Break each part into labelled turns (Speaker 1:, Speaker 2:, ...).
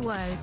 Speaker 1: Word.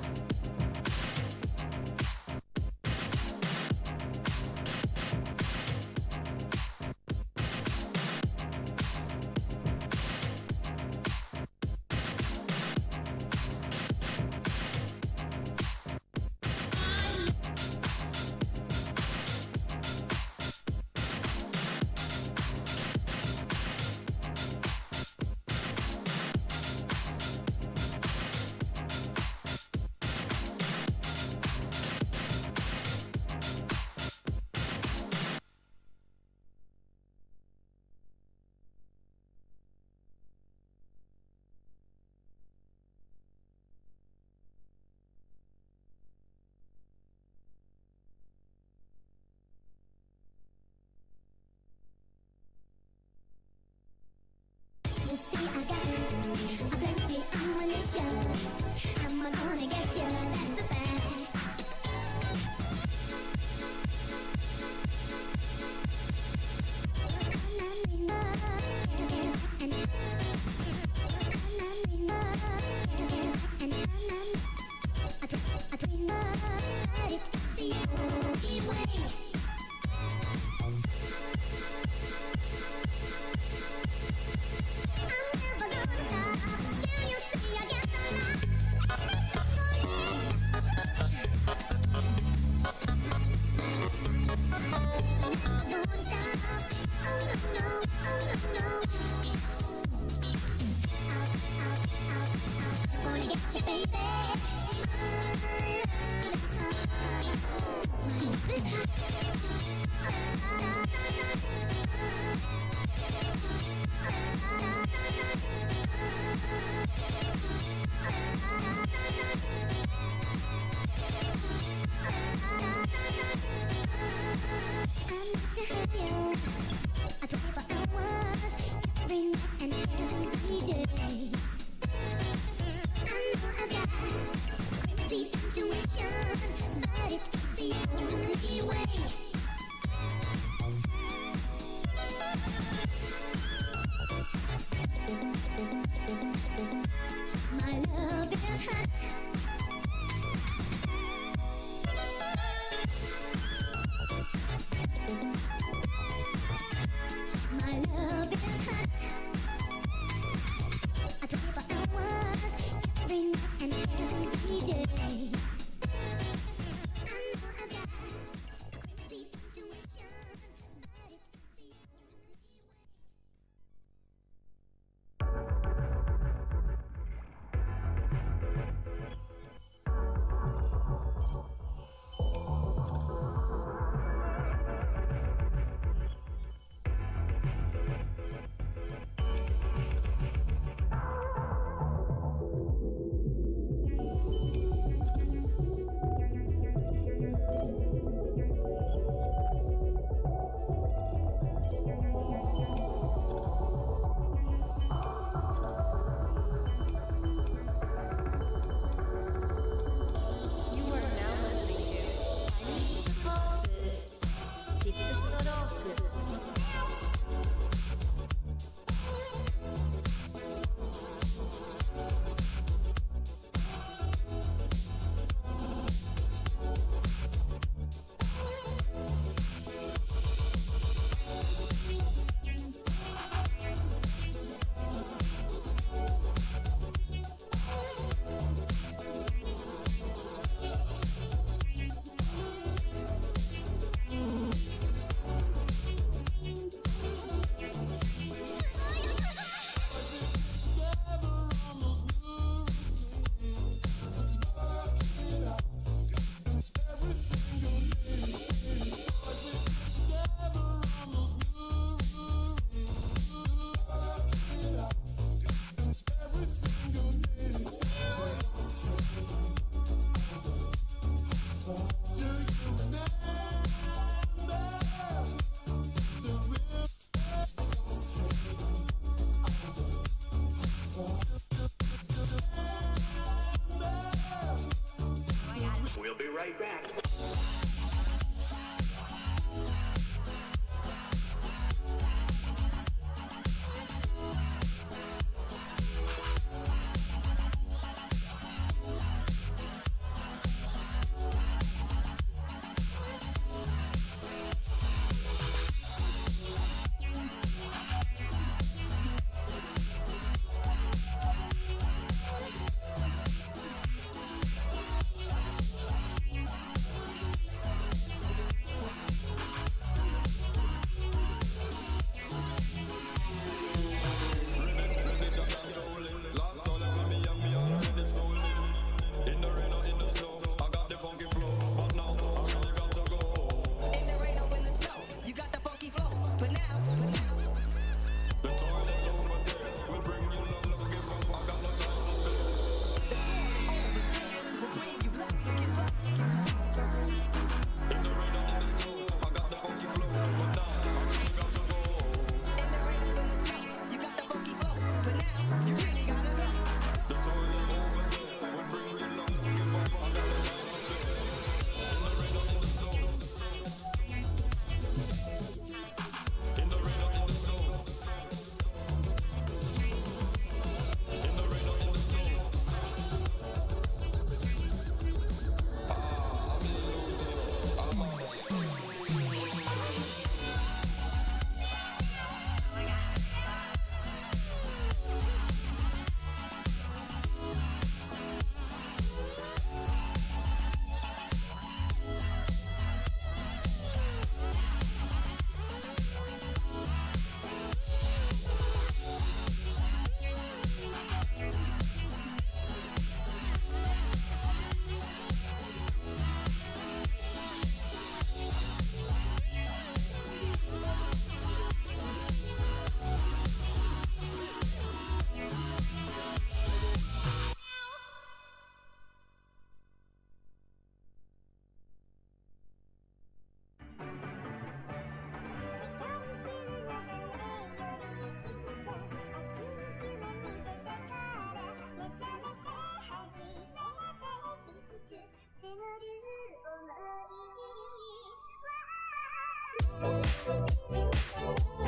Speaker 1: right back.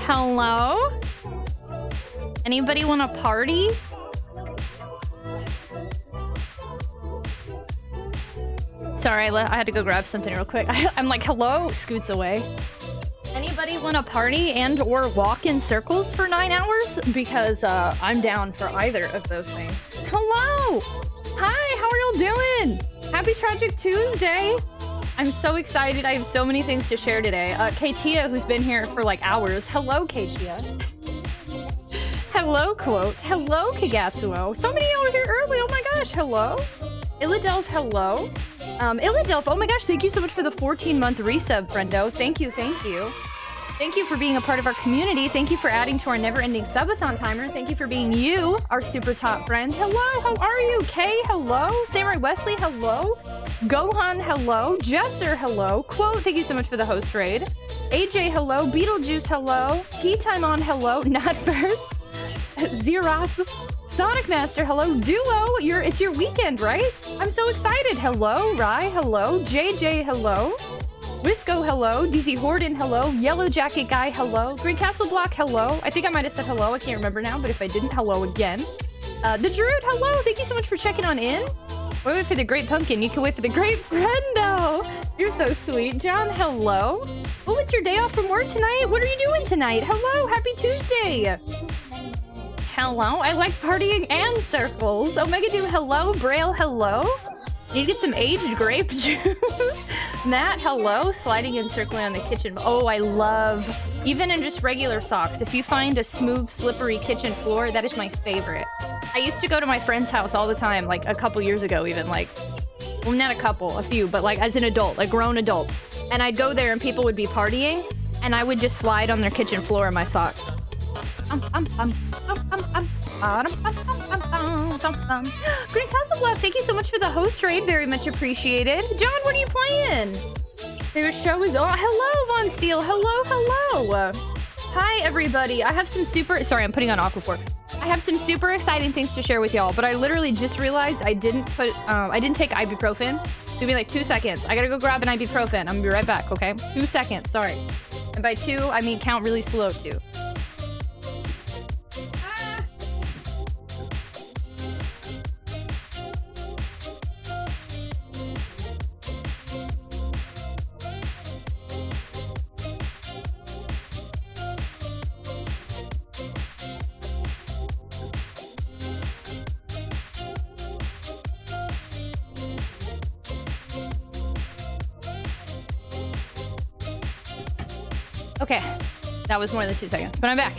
Speaker 2: Hello? Anybody want to party? Sorry, I had to go grab something real quick. I'm like, hello? Scoots away. Anybody want to party and or walk in circles for 9 hours? Because I'm down for either of those things. Hello! Hi, how are y'all doing? Happy Tragic Tuesday! I'm so excited. I have so many things to share today. Katia, who's been here for like hours. Hello, Katia. Hello, Quote. Hello, Kagatsuo. So many y'all were here early. Oh my gosh. Hello. Illadelph, hello. Illadelph, oh my gosh. Thank you so much for the 14-month resub, friendo. Thank you. Thank you. Thank you for being a part of our community. Thank you for adding to our never-ending subathon timer. Thank you for being you, our super top friend. Hello, how are you? Kay, hello. Samurai Wesley, hello. Gohan, hello. Jesser, hello. Quote, thank you so much for the host raid. AJ, hello. Beetlejuice, hello. Tea Time On, hello. Not first. Zeroth. Sonic Master, hello. Duo, it's your weekend, right? I'm so excited. Hello. Rai, hello. JJ, hello. Wisco, hello. DC Horden, hello. Yellow Jacket Guy, hello. Green Castle Block, hello. I think I might have said hello. I can't remember now, but if I didn't, hello again. The Druid, hello. Thank you so much for checking on in. Wait for the Great Pumpkin. You can wait for the Great Friendo. You're so sweet. John, hello. Oh, it's your day off from work tonight? What are you doing tonight? Hello. Happy Tuesday. Hello. I like partying and circles. Omega Doom, hello. Braille, hello. Need to get some aged grape juice. Matt, hello. Sliding and circling on the kitchen. Oh, I love, even in just regular socks, if you find a smooth, slippery kitchen floor, that is my favorite. I used to go to my friend's house all the time, like a couple years ago even, like, well, not a couple, a few, but like as an adult, a grown adult. And I'd go there and people would be partying, and I would just slide on their kitchen floor in my socks. Green Castle Bluff, thank you so much for the host raid. Very much appreciated. John, what are you playing? Their show is on. Hello, Von Steel. Hello, hello. Hi, everybody. I have some super... Sorry, I'm putting on Aquaphor. I have some super exciting things to share with y'all, but I literally just realized I didn't take ibuprofen. It's gonna be like 2 seconds. I gotta go grab an ibuprofen. I'm gonna be right back, okay? 2 seconds, sorry. And by 2, I mean count really slow too. Okay, that was more than 2 seconds, but I'm back.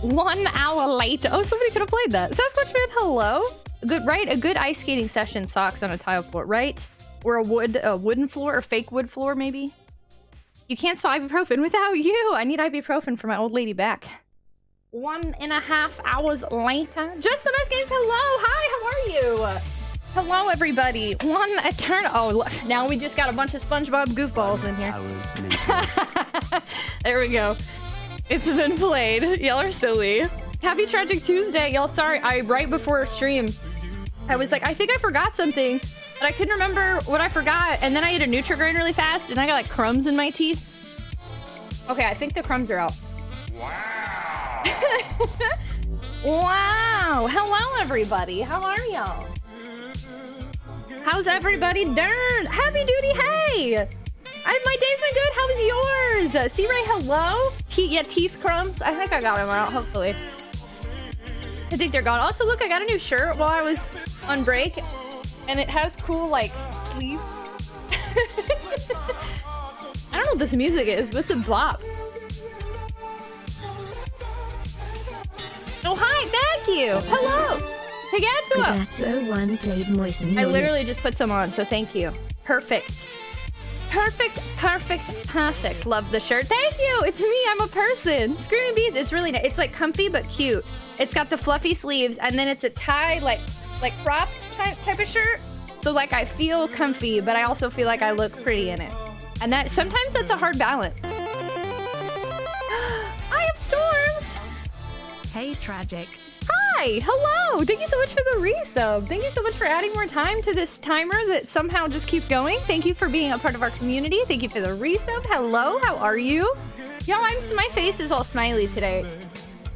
Speaker 2: 1 hour late. Oh, somebody could have played that. Sasquatchman, hello. Good, right? A good ice skating session socks on a tile floor, right? Or a wooden floor, or fake wood floor, maybe. You can't spell ibuprofen without you. I need ibuprofen for my old lady back. 1.5 hours later. Just the best games. Hello. Hi. How are you? Hello, everybody. Oh, now we just got a bunch of SpongeBob goofballs in here. There we go. It's been played. Y'all are silly. Happy Tragic Tuesday. Y'all, sorry. Right before stream, I was like, I think I forgot something, but I couldn't remember what I forgot. And then I ate a Nutri-Grain really fast, and I got like crumbs in my teeth. Okay, I think the crumbs are out. Wow. Wow. Hello, everybody. How are y'all? How's everybody doing? Happy duty, hey! My day's been good. How was yours? C-Ray, hello? Teeth crumbs. I think I got them out, hopefully. I think they're gone. Also, look, I got a new shirt while I was on break, and it has cool, like, sleeves. I don't know what this music is, but it's a bop. Oh, hi, thank you. Hello. Pegazzo.
Speaker 1: One played moisten.
Speaker 2: I literally just put some on, so thank you. Perfect. Perfect, perfect, perfect. Love the shirt. Thank you. It's me. I'm a person. Screaming Bees. It's really nice. It's like comfy but cute. It's got the fluffy sleeves, and then it's a tie, like crop type of shirt. So like I feel comfy, but I also feel like I look pretty in it. And that sometimes that's a hard balance. I have Storms.
Speaker 1: Hey, Tragic.
Speaker 2: Hi, hello. Thank you so much for the resub. Thank you so much for adding more time to this timer that somehow just keeps going. Thank you for being a part of our community. Thank you for the resub. Hello, how are you? Y'all, my face is all smiley today.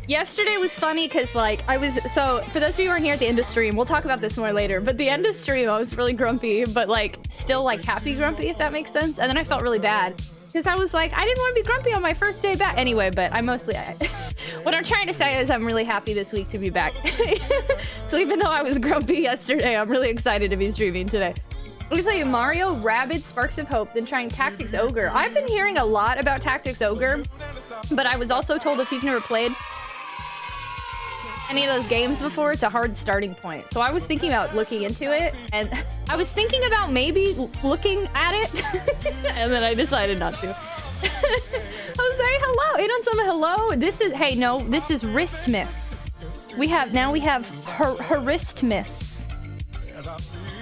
Speaker 2: Yesterday was funny because like so for those of you who weren't here at the end of stream, we'll talk about this more later, but the end of stream I was really grumpy, but like still like happy grumpy, if that makes sense. And then I felt really bad. Because I was like, I didn't want to be grumpy on my first day back. Anyway, but I'm mostly... what I'm trying to say is I'm really happy this week to be back. So even though I was grumpy yesterday, I'm really excited to be streaming today. Let me tell you, Mario, Rabbids, Sparks of Hope, then trying Tactics Ogre. I've been hearing a lot about Tactics Ogre, but I was also told if you've never played any of those games before, it's a hard starting point. So I was thinking about looking into it, and I was thinking about maybe looking at it, and then I decided not to. Jose, hello. Aiden Summer, hello. This is, hey, no, this is Wristmas. Now we have Wristmas.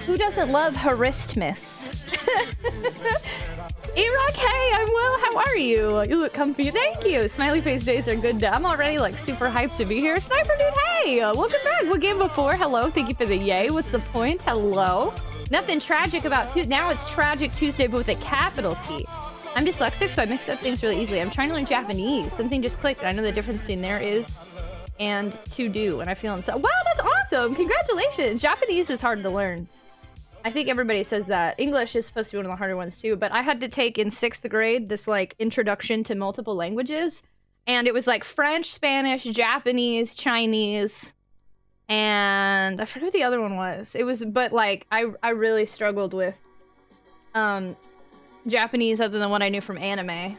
Speaker 2: Who doesn't love Wristmas? E-Rock, hey, I'm well. How are you? You look comfy. Thank you. Smiley face days are good. I'm already like super hyped to be here. Sniper dude, hey, welcome back. What game before? Hello. Thank you for the yay. What's the point? Hello. Nothing tragic about Tuesday. Now it's Tragic Tuesday, but with a capital T. I'm dyslexic, so I mix up things really easily. I'm trying to learn Japanese. Something just clicked. I know the difference between there is and to do, and I feel so. Wow, that's awesome. Congratulations. Japanese is hard to learn. I think everybody says that. English is supposed to be one of the harder ones too, but I had to take in 6th grade this like introduction to multiple languages, and it was like French, Spanish, Japanese, Chinese, and I forget what the other one was. It was, but like I really struggled with Japanese other than what I knew from anime.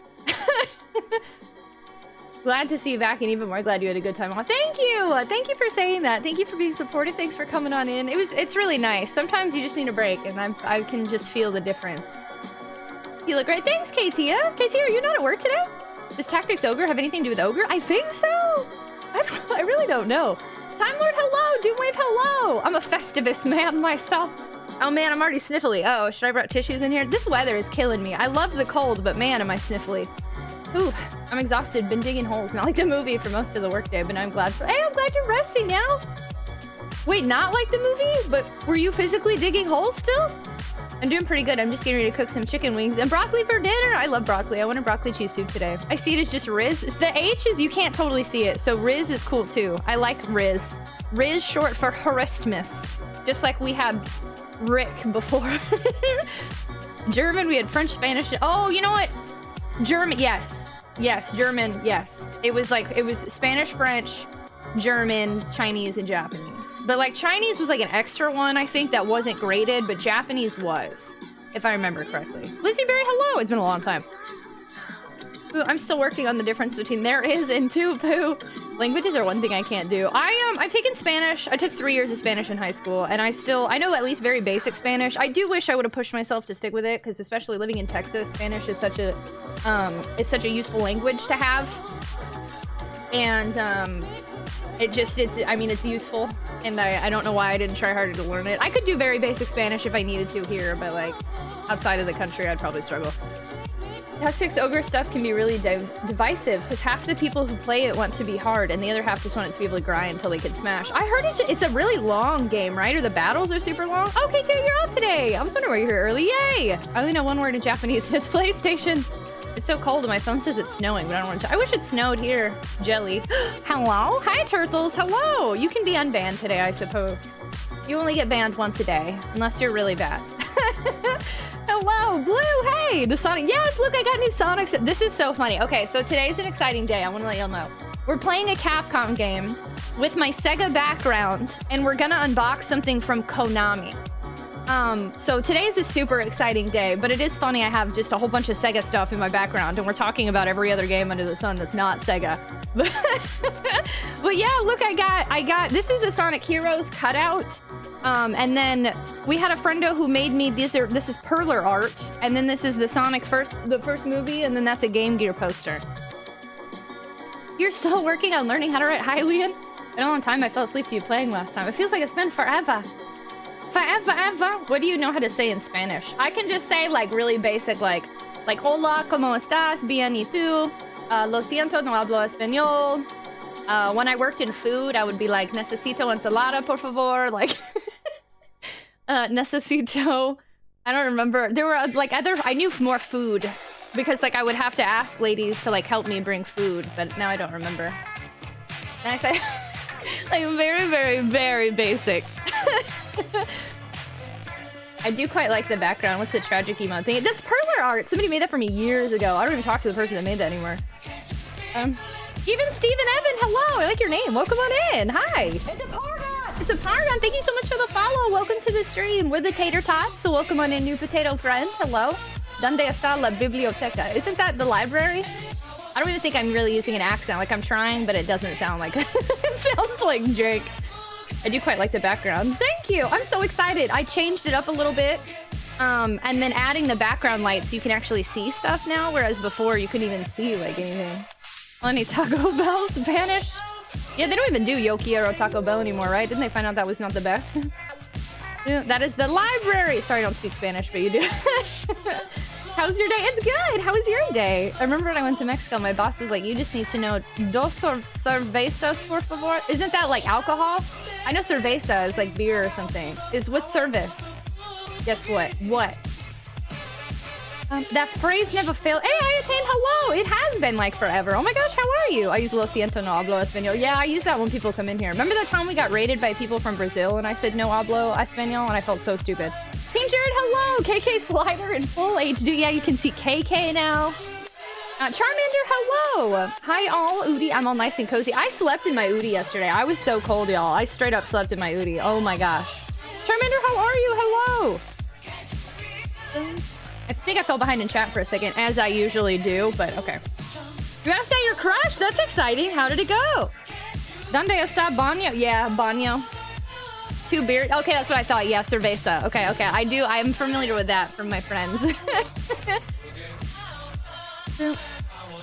Speaker 2: Glad to see you back, and even more glad you had a good time. Oh, thank you! Thank you for saying that. Thank you for being supportive. Thanks for coming on in. It's really nice. Sometimes you just need a break, and I can just feel the difference. You look great. Thanks, Katia. Katia, are you not at work today? Does Tactics Ogre have anything to do with Ogre? I think so. I really don't know. Time Lord, hello. Doomwave, hello. I'm a Festivus man myself. Oh man, I'm already sniffly. Oh, should I brought tissues in here? This weather is killing me. I love the cold, but man, am I sniffly. Ooh, I'm exhausted. Been digging holes. Not like the movie for most of the workday, but I'm glad for. Hey, I'm glad you're resting now. Wait, not like the movie? But were you physically digging holes still? I'm doing pretty good. I'm just getting ready to cook some chicken wings and broccoli for dinner. I love broccoli. I wanted broccoli cheese soup today. I see it as just Riz. The H is, you can't totally see it. So Riz is cool too. I like Riz. Riz short for Christmas. Just like we had Rick before. German, we had French, Spanish. Oh, you know what? German, yes. Yes, German, yes. It was Spanish, French, German, Chinese, and Japanese. But like Chinese was like an extra one, I think, that wasn't graded, but Japanese was, if I remember correctly. Lizzie Berry, hello! It's been a long time. Ooh, I'm still working on the difference between there is and tupu. Languages are one thing I can't do. I've taken Spanish. I took 3 years of Spanish in high school, and I know at least very basic Spanish. I do wish I would have pushed myself to stick with it, because especially living in Texas, Spanish is such a useful language to have. And it's useful, and I don't know why I didn't try harder to learn it. I could do very basic Spanish if I needed to here, but like outside of the country, I'd probably struggle. Toxic Ogre stuff can be really divisive, because half the people who play it want to be hard, and the other half just want it to be able to grind until they can smash. I heard it's a really long game, right? Or the battles are super long? Okay, Tay, you're off today! I was wondering why you're here early. Yay! I only know one word in Japanese, it's PlayStation. It's so cold and my phone says it's snowing, but I don't want to. I wish it snowed here. Jelly. Hello? Hi, Turtles. Hello. You can be unbanned today, I suppose. You only get banned once a day, unless you're really bad. Hello, Blue. Hey, the Sonic. Yes, look, I got new Sonics. This is so funny. Okay, so today's an exciting day. I want to let y'all know. We're playing a Capcom game with my Sega background, and we're gonna unbox something from Konami. So today's a super exciting day, but it is funny I have just a whole bunch of Sega stuff in my background, and we're talking about every other game under the sun that's not Sega. But yeah, look, I got, this is a Sonic Heroes cutout, and then we had a friendo who made me, this is perler art, and then this is the Sonic the first movie, and then that's a Game Gear poster. You're still working on learning how to write Hylian? Been a long time I fell asleep to you playing last time. It feels like it's been forever. Forever. What do you know how to say in Spanish? I can just say like really basic, like hola, ¿cómo estás? Bien, ¿y tú? Lo siento, no hablo español. When I worked in food, I would be like, necesito ensalada, por favor. Like, necesito. I don't remember. There were like I knew more food because like I would have to ask ladies to like help me bring food, but now I don't remember. And I say like very, very, very basic. I do quite like the background. What's the tragic emote thing? That's perler art. Somebody made that for me years ago. I don't even talk to the person that made that anymore. Even Stephen Evan, hello. I like your name. Welcome on in. Hi. It's a Paragon. It's a Paragon. Thank you so much for the follow. Welcome to the stream. We're the Tater Tots, so welcome on in, new potato friend. Hello. Donde está la biblioteca? Isn't that the library? I don't even think I'm really using an accent. Like I'm trying, but it doesn't sound like it. It sounds like Drake. I do quite like the background. Thank you. I'm so excited. I changed it up a little bit. And then adding the background lights, you can actually see stuff now, whereas before you couldn't even see like anything. Any Taco Bell Spanish? Yeah, they don't even do Yo Quiero Taco Bell anymore, right? Didn't they find out that was not the best? Yeah, that is the library. Sorry, I don't speak Spanish, but you do. How's your day? It's good. How was your day? I remember when I went to Mexico, my boss was like, you just need to know dos cervezas, por favor. Isn't that like alcohol? I know cerveza is like beer or something. What's service? Guess what? What? That phrase never failed. Hey, Ayatane, hello! It has been like forever. Oh my gosh, how are you? I use lo siento, no hablo español. Yeah, I use that when people come in here. Remember that time we got raided by people from Brazil and I said no hablo español and I felt so stupid. King Jared, hello! KK Slider in full HD. Yeah, you can see KK now. Charmander, hello! Hi all, Udi. I'm all nice and cozy. I slept in my Udi yesterday. I was so cold, y'all. I straight up slept in my Udi. Oh my gosh. Charmander, how are you? Hello! I think I fell behind in chat for a second, as I usually do, but okay. You asked out your crush? That's exciting. How did it go? Donde está baño? Yeah, baño. 2 beers? Okay, that's what I thought. Yeah, cerveza. Okay. I'm familiar with that from my friends.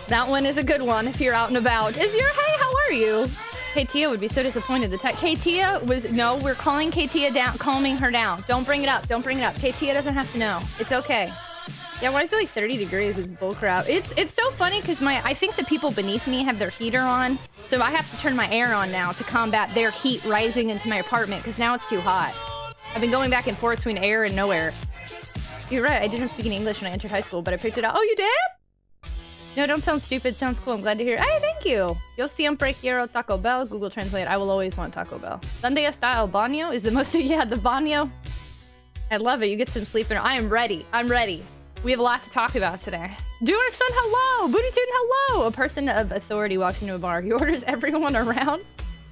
Speaker 2: That one is a good one if you're out and about. Hey, how are you? Katia would be so disappointed. Katia was, no, we're calling Katia down, calming her down. Don't bring it up. Katia doesn't have to know. It's okay. Yeah, why is it like 30 degrees? It's bullcrap. It's so funny because I think the people beneath me have their heater on, so I have to turn my air on now to combat their heat rising into my apartment because now it's too hot. I've been going back and forth between air and no air. You're right, I didn't speak any English when I entered high school, but I picked it up. Oh, you did? No, don't sound stupid. Sounds cool. I'm glad to hear it. Hey, thank you. Yo siempre quiero Taco Bell. Google Translate. I will always want Taco Bell. ¿Dónde está el baño? Is the most... Yeah, the baño. I love it. You get some sleep in. I am ready. I'm ready. We have a lot to talk about today. Duark Sun, hello! Booty Toon, hello! A person of authority walks into a bar. He orders everyone around.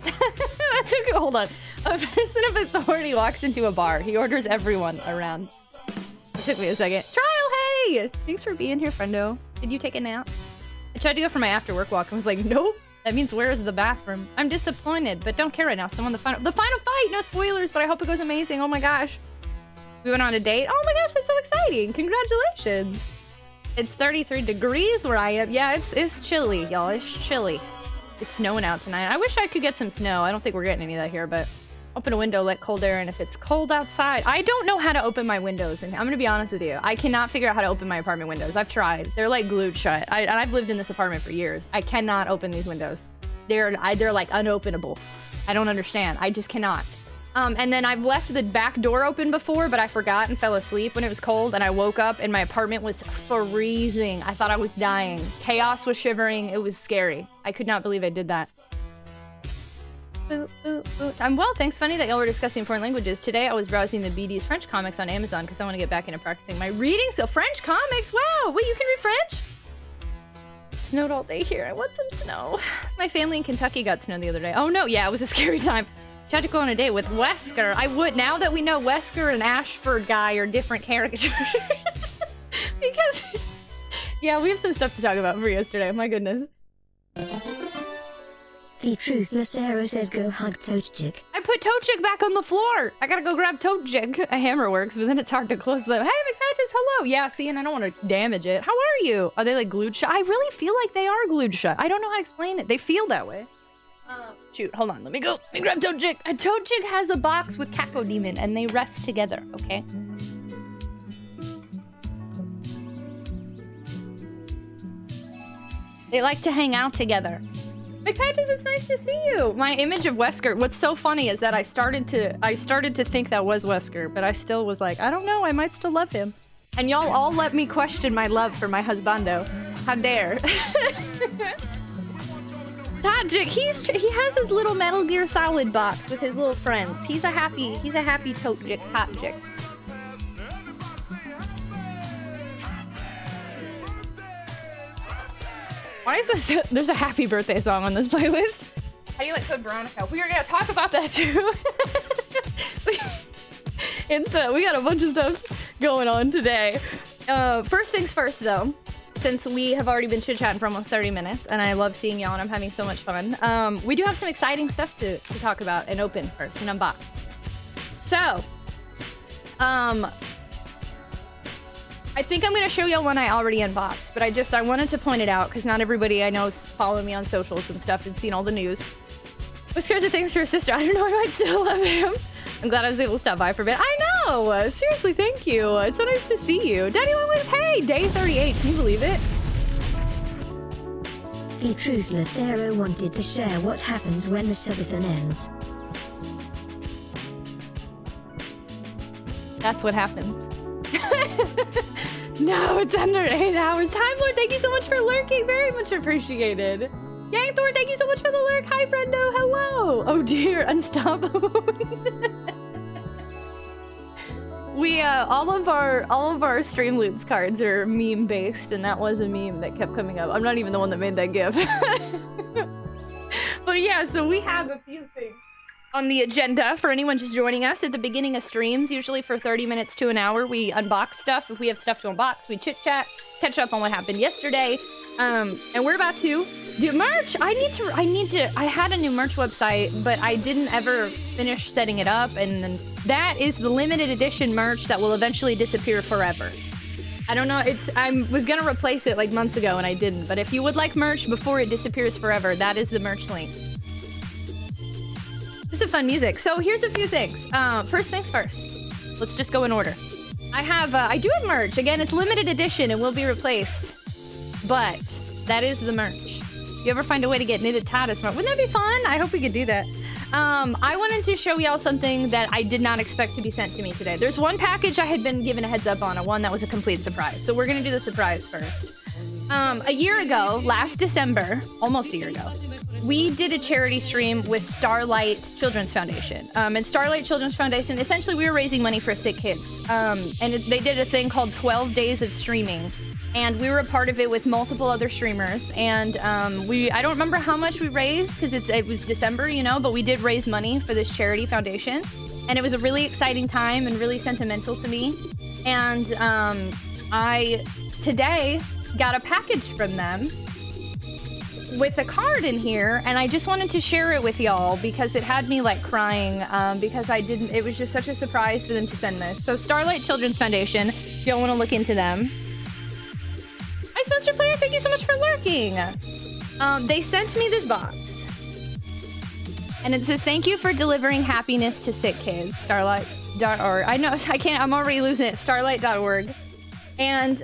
Speaker 2: That's okay. Hold on. A person of authority walks into a bar. He orders everyone around. It took me a second. Trial, hey! Thanks for being here, friendo. Did you take a nap? I tried to go for my after work walk and was like, nope. That means where is the bathroom? I'm disappointed, but don't care right now. Someone the final fight! No spoilers, but I hope it goes amazing. Oh my gosh. We went on a date. Oh my gosh, that's so exciting. Congratulations. It's 33 degrees where I am. Yeah, it's chilly, y'all. It's chilly. It's snowing out tonight. I wish I could get some snow. I don't think we're getting any of that here, but open a window, let cold air in if it's cold outside. I don't know how to open my windows, and I'm gonna be honest with you. I cannot figure out how to open my apartment windows. I've tried. They're like glued shut. I've lived in this apartment for years. I cannot open these windows. They're like unopenable. I don't understand. I just cannot. And then I've left the back door open before, but I forgot and fell asleep when it was cold, and I woke up and my apartment was freezing. I thought I was dying. Chaos was shivering. It was scary. I could not believe I did that. I'm well, thanks. Funny that y'all were discussing foreign languages. Today I was browsing the BD's French comics on Amazon because I want to get back into practicing my reading. So French comics, wow! Wait, you can read French? It snowed all day here. I want some snow. My family in Kentucky got snow the other day. Oh no, yeah, it was a scary time. Tried to go on a date with Wesker. I would, now that we know Wesker and Ashford guy are different characters. Because, yeah, we have some stuff to talk about for yesterday. My goodness.
Speaker 1: The Truthless Arrow says go hug Toadchick.
Speaker 2: I put Toadchick back on the floor. I gotta go grab Toadchick. A hammer works, but then it's hard to close the... Hey, McPatches, hello. Yeah, see, and I don't want to damage it. How are you? Are they like glued shut? I really feel like they are glued shut. I don't know how to explain it. They feel that way. Shoot, hold on. Let me go. Let me grab Toadchick. Toadchick has a box with Cacodemon, and they rest together, okay? They like to hang out together. McPatches, it's nice to see you. My image of Wesker. What's so funny is that I started to think that was Wesker, but I still was like, I don't know. I might still love him. And y'all all let me question my love for my husbando. How dare? Tragic. He has his little Metal Gear Solid box with his little friends. He's a happy Toadchick, Hotchick. Why is this? There's a happy birthday song on this playlist. How do you like code Veronica? We are gonna talk about that too. We got a bunch of stuff going on today. First things first though. Since we have already been chit-chatting for almost 30 minutes, and I love seeing y'all, and I'm having so much fun, we do have some exciting stuff to talk about and open first and unbox. So, I think I'm going to show y'all one I already unboxed, but I wanted to point it out, because not everybody I know is following me on socials and stuff and seeing all the news. Whiskers are things for a sister. I don't know, I might still love him. I'm glad I was able to stop by for a bit. I know! Seriously, thank you. It's so nice to see you. Daddy Lewis, hey! Day 38, can you believe it?
Speaker 1: The Truthless Arrow wanted to share what happens when the subathon ends.
Speaker 2: That's what happens. No, it's under 8 hours. Time Lord, thank you so much for lurking. Very much appreciated. Yang Thor, thank you so much for the lurk. Hi, friendo. Hello. Oh dear, unstoppable. We all of our Streamloots cards are meme based, and that was a meme that kept coming up. I'm not even the one that made that gif. But yeah, so we have a few things on the agenda for anyone just joining us at the beginning of streams. Usually for 30 minutes to an hour, we unbox stuff. If we have stuff to unbox, we chit chat, catch up on what happened yesterday. And we're about to do merch. I had a new merch website, but I didn't ever finish setting it up. And then that is the limited edition merch that will eventually disappear forever. I don't know. I was going to replace it like months ago and I didn't. But if you would like merch before it disappears forever, that is the merch link. This is fun music. So here's a few things. First things first. Let's just go in order. I do have merch. Again, it's limited edition and will be replaced. But that is the merch. You ever find a way to get knitted tatas? Wouldn't that be fun? I hope we could do that. I wanted to show y'all something that I did not expect to be sent to me today. There's one package I had been given a heads up on, and one that was a complete surprise. So we're gonna do the surprise first. A year ago, last December, almost a year ago, we did a charity stream with Starlight Children's Foundation. And Starlight Children's Foundation, essentially we were raising money for sick kids. They did a thing called 12 Days of Streaming. And we were a part of it with multiple other streamers. And I don't remember how much we raised because it was December, you know, but we did raise money for this charity foundation. And it was a really exciting time and really sentimental to me. And I today got a package from them with a card in here, and I just wanted to share it with y'all because it had me like crying because it was just such a surprise for them to send this. So Starlight Children's Foundation, if y'all want to look into them. Hi Spencer Player, thank you so much for lurking. They sent me this box and it says, thank you for delivering happiness to sick kids. Starlight.org. I know, I can't, I'm already losing it. Starlight.org. And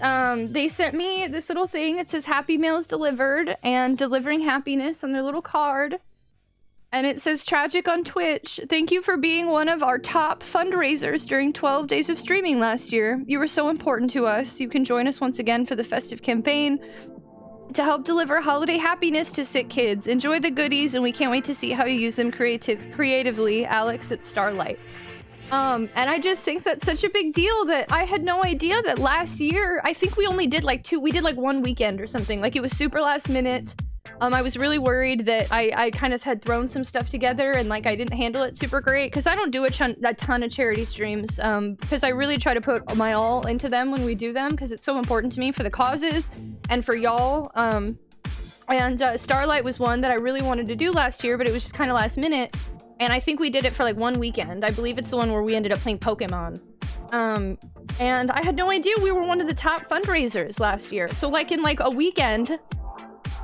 Speaker 2: they sent me this little thing. It says happy mails delivered and delivering happiness on their little card. And it says Tragic on Twitch. Thank you for being one of our top fundraisers during 12 days of streaming last year. You were so important to us. You can join us once again for the festive campaign to help deliver holiday happiness to sick kids. Enjoy the goodies, and we can't wait to see how you use them creatively. Alex at Starlight. And I just think that's such a big deal that I had no idea that last year, I think we only did like we did like one weekend or something. Like it was super last minute. I was really worried that I kind of had thrown some stuff together and like I didn't handle it super great because I don't do a ton of charity streams because I really try to put my all into them when we do them because it's so important to me for the causes and for y'all. Starlight was one that I really wanted to do last year, but it was just kind of last minute. And I think we did it for like one weekend. I believe it's the one where we ended up playing Pokemon. And I had no idea we were one of the top fundraisers last year. So like in like a weekend,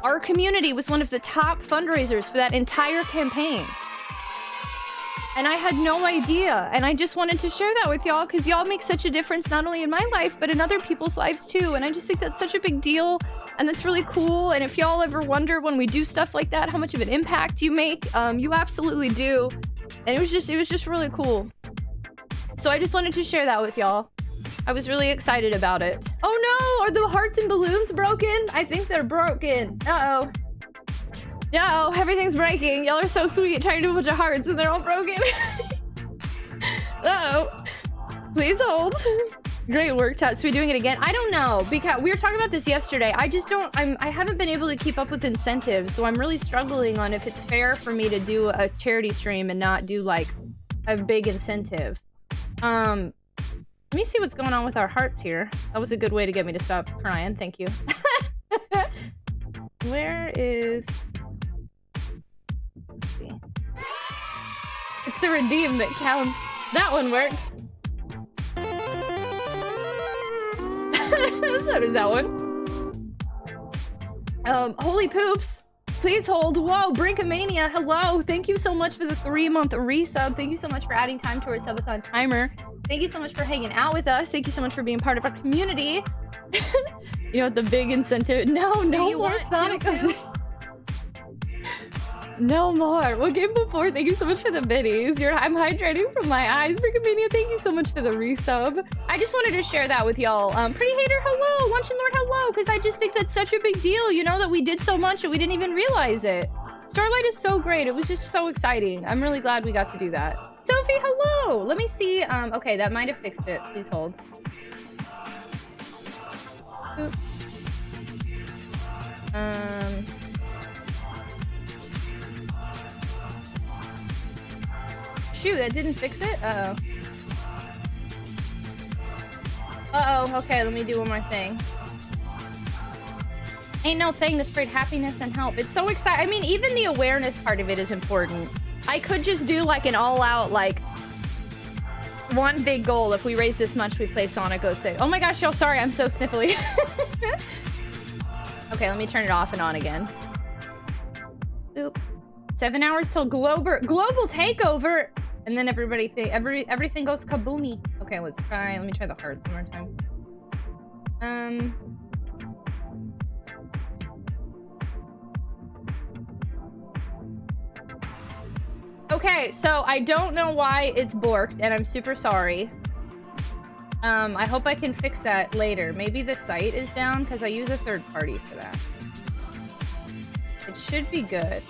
Speaker 2: our community was one of the top fundraisers for that entire campaign. And I had no idea. And I just wanted to share that with y'all because y'all make such a difference not only in my life, but in other people's lives too. And I just think that's such a big deal. And that's really cool. And if y'all ever wonder when we do stuff like that, how much of an impact you make, you absolutely do. And it was just really cool. So I just wanted to share that with y'all. I was really excited about it. Oh no, are the hearts and balloons broken? I think they're broken. Uh-oh. Uh-oh, everything's breaking. Y'all are so sweet trying to do a bunch of hearts and they're all broken. Uh-oh. Please hold. Great work, Tuts. We're doing it again. I don't know because we were talking about this yesterday. I haven't been able to keep up with incentives, so I'm really struggling on if it's fair for me to do a charity stream and not do like a big incentive. Let me see what's going on with our hearts here. That was a good way to get me to stop crying. Thank you. Where is... Let's see. It's the redeem that counts. That one works. So does that one. Holy poops. Please hold. Whoa, Brinkomania. Hello. Thank you so much for the 3-month resub. Thank you so much for adding time to our subathon timer. Thank you so much for hanging out with us. Thank you so much for being part of our community. You know what the big incentive? No more Sonic. No more. What game before? Thank you so much for the biddies. I'm hydrating from my eyes. Brinkomania, thank you so much for the resub. I just wanted to share that with y'all. Pretty Hater, hello. Luncheon Lord, hello. Because I just think that's such a big deal, you know, that we did so much and we didn't even realize it. Starlight is so great. It was just so exciting. I'm really glad we got to do that. Sophie, hello. Let me see. Okay, that might have fixed it. Please hold. Oops. Shoot, that didn't fix it? Uh-oh. Uh-oh, okay, let me do one more thing. Ain't no thing to spread happiness and help. It's so exciting. I mean, even the awareness part of it is important. I could just do like an all-out, like, one big goal. If we raise this much, we play Sonic 06. Oh my gosh, y'all, sorry, I'm so sniffly. Okay, let me turn it off and on again. Oop. 7 hours till global takeover. And then everybody think everything goes kaboomy. Okay, let's try. Let me try the hearts one more time. Okay, so I don't know why it's borked, and I'm super sorry. I hope I can fix that later. Maybe the site is down because I use a third party for that. It should be good.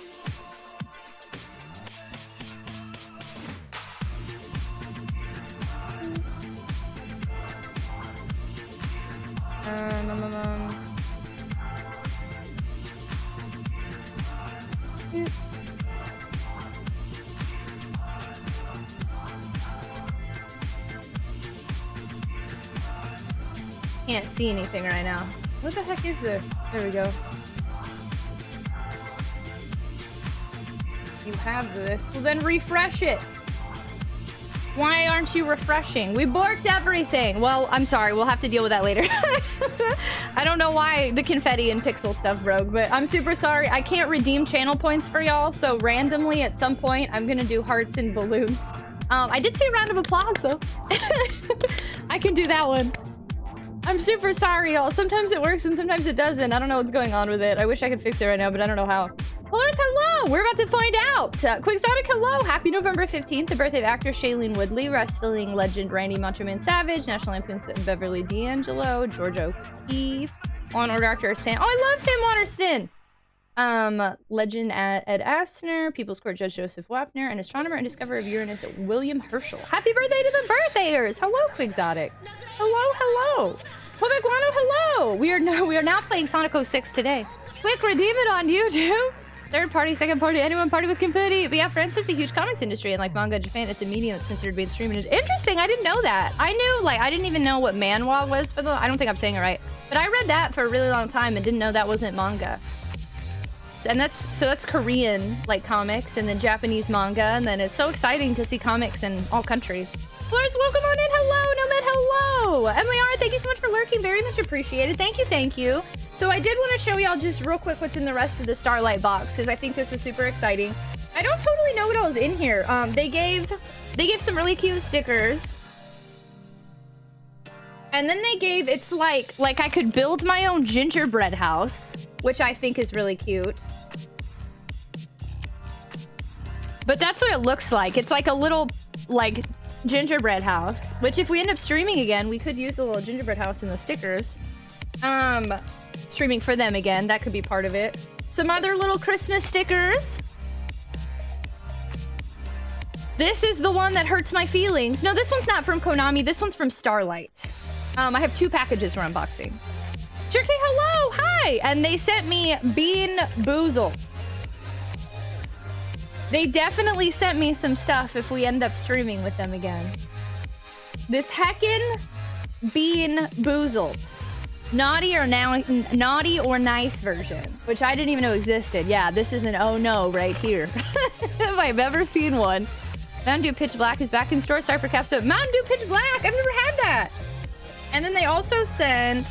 Speaker 2: Can't see anything right now. What the heck is this? There we go. You have this. Well, then refresh it. Why aren't you refreshing? We borked everything. Well, I'm sorry. We'll have to deal with that later. I don't know why the confetti and pixel stuff broke, but I'm super sorry. I can't redeem channel points for y'all, so randomly at some point, I'm gonna do hearts and balloons. I did see a round of applause, though. I can do that one. I'm super sorry, y'all. Sometimes it works and sometimes it doesn't. I don't know what's going on with it. I wish I could fix it right now, but I don't know how. Polaris, hello! We're about to find out. Quixotic, hello! Happy November 15th, the birthday of actor Shailene Woodley, wrestling legend Randy Macho Man Savage, National Lampoon's Beverly D'Angelo, George O'Keefe, Law and Order actor Sam. Oh, I love Sam Waterston! Legend Ed Asner, People's Court Judge Joseph Wapner, and astronomer and discoverer of Uranus William Herschel. Happy birthday to the birthday-ers! Hello, Quixotic. Hello, hello. Quebec Guano, hello! We are now playing Sonic 06 today. Quick, redeem it on YouTube! Third party, second party, anyone party with confetti. But yeah, France is a huge comics industry, and like manga in Japan, it's a medium that's considered mainstream. And it's interesting, I didn't know that. I knew, like, I didn't even know what manhwa was for the, I don't think I'm saying it right. But I read that for a really long time and didn't know that wasn't manga. And that's Korean, like, comics, and then Japanese manga, and then it's so exciting to see comics in all countries. Flores, welcome on in. Hello, Nomad, hello. Emily R, thank you so much for lurking. Very much appreciated. Thank you, thank you. So I did want to show y'all just real quick what's in the rest of the Starlight box, because I think this is super exciting. I don't totally know what else in here. They gave some really cute stickers. And then they gave, it's like I could build my own gingerbread house, which I think is really cute. But that's what it looks like. It's like a little, like, gingerbread house, which if we end up streaming again, we could use the little gingerbread house in the stickers. Streaming for them again, that could be part of it. Some other little Christmas stickers. This is the one that hurts my feelings. No, this one's not from Konami. This one's from Starlight. I have 2 packages we're unboxing. Jerky, hello, hi! And they sent me Bean Boozled. They definitely sent me some stuff if we end up streaming with them again. This heckin' Bean Boozled. Naughty or nice version, which I didn't even know existed. Yeah, this is an oh no right here. If I've ever seen one. Mountain Dew Pitch Black is back in store. Sorry for Capsule. Mountain Dew Pitch Black! I've never had that! And then they also sent...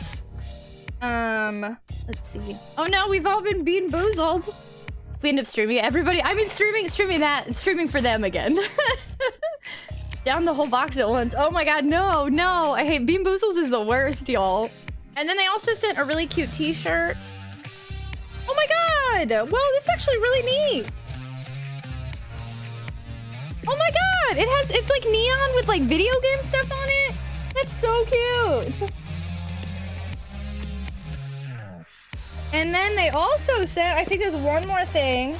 Speaker 2: let's see. Oh no, we've all been Bean Boozled. If we end up streaming it, everybody... I've been streaming for them again. Down the whole box at once. Oh my god, no, no. I hate Bean Boozles is the worst, y'all. And then they also sent a really cute t-shirt. Oh my god! Well, this is actually really neat. Oh my god! It's like neon with like video game stuff on it. That's so cute. And then they also sent, I think there's one more thing.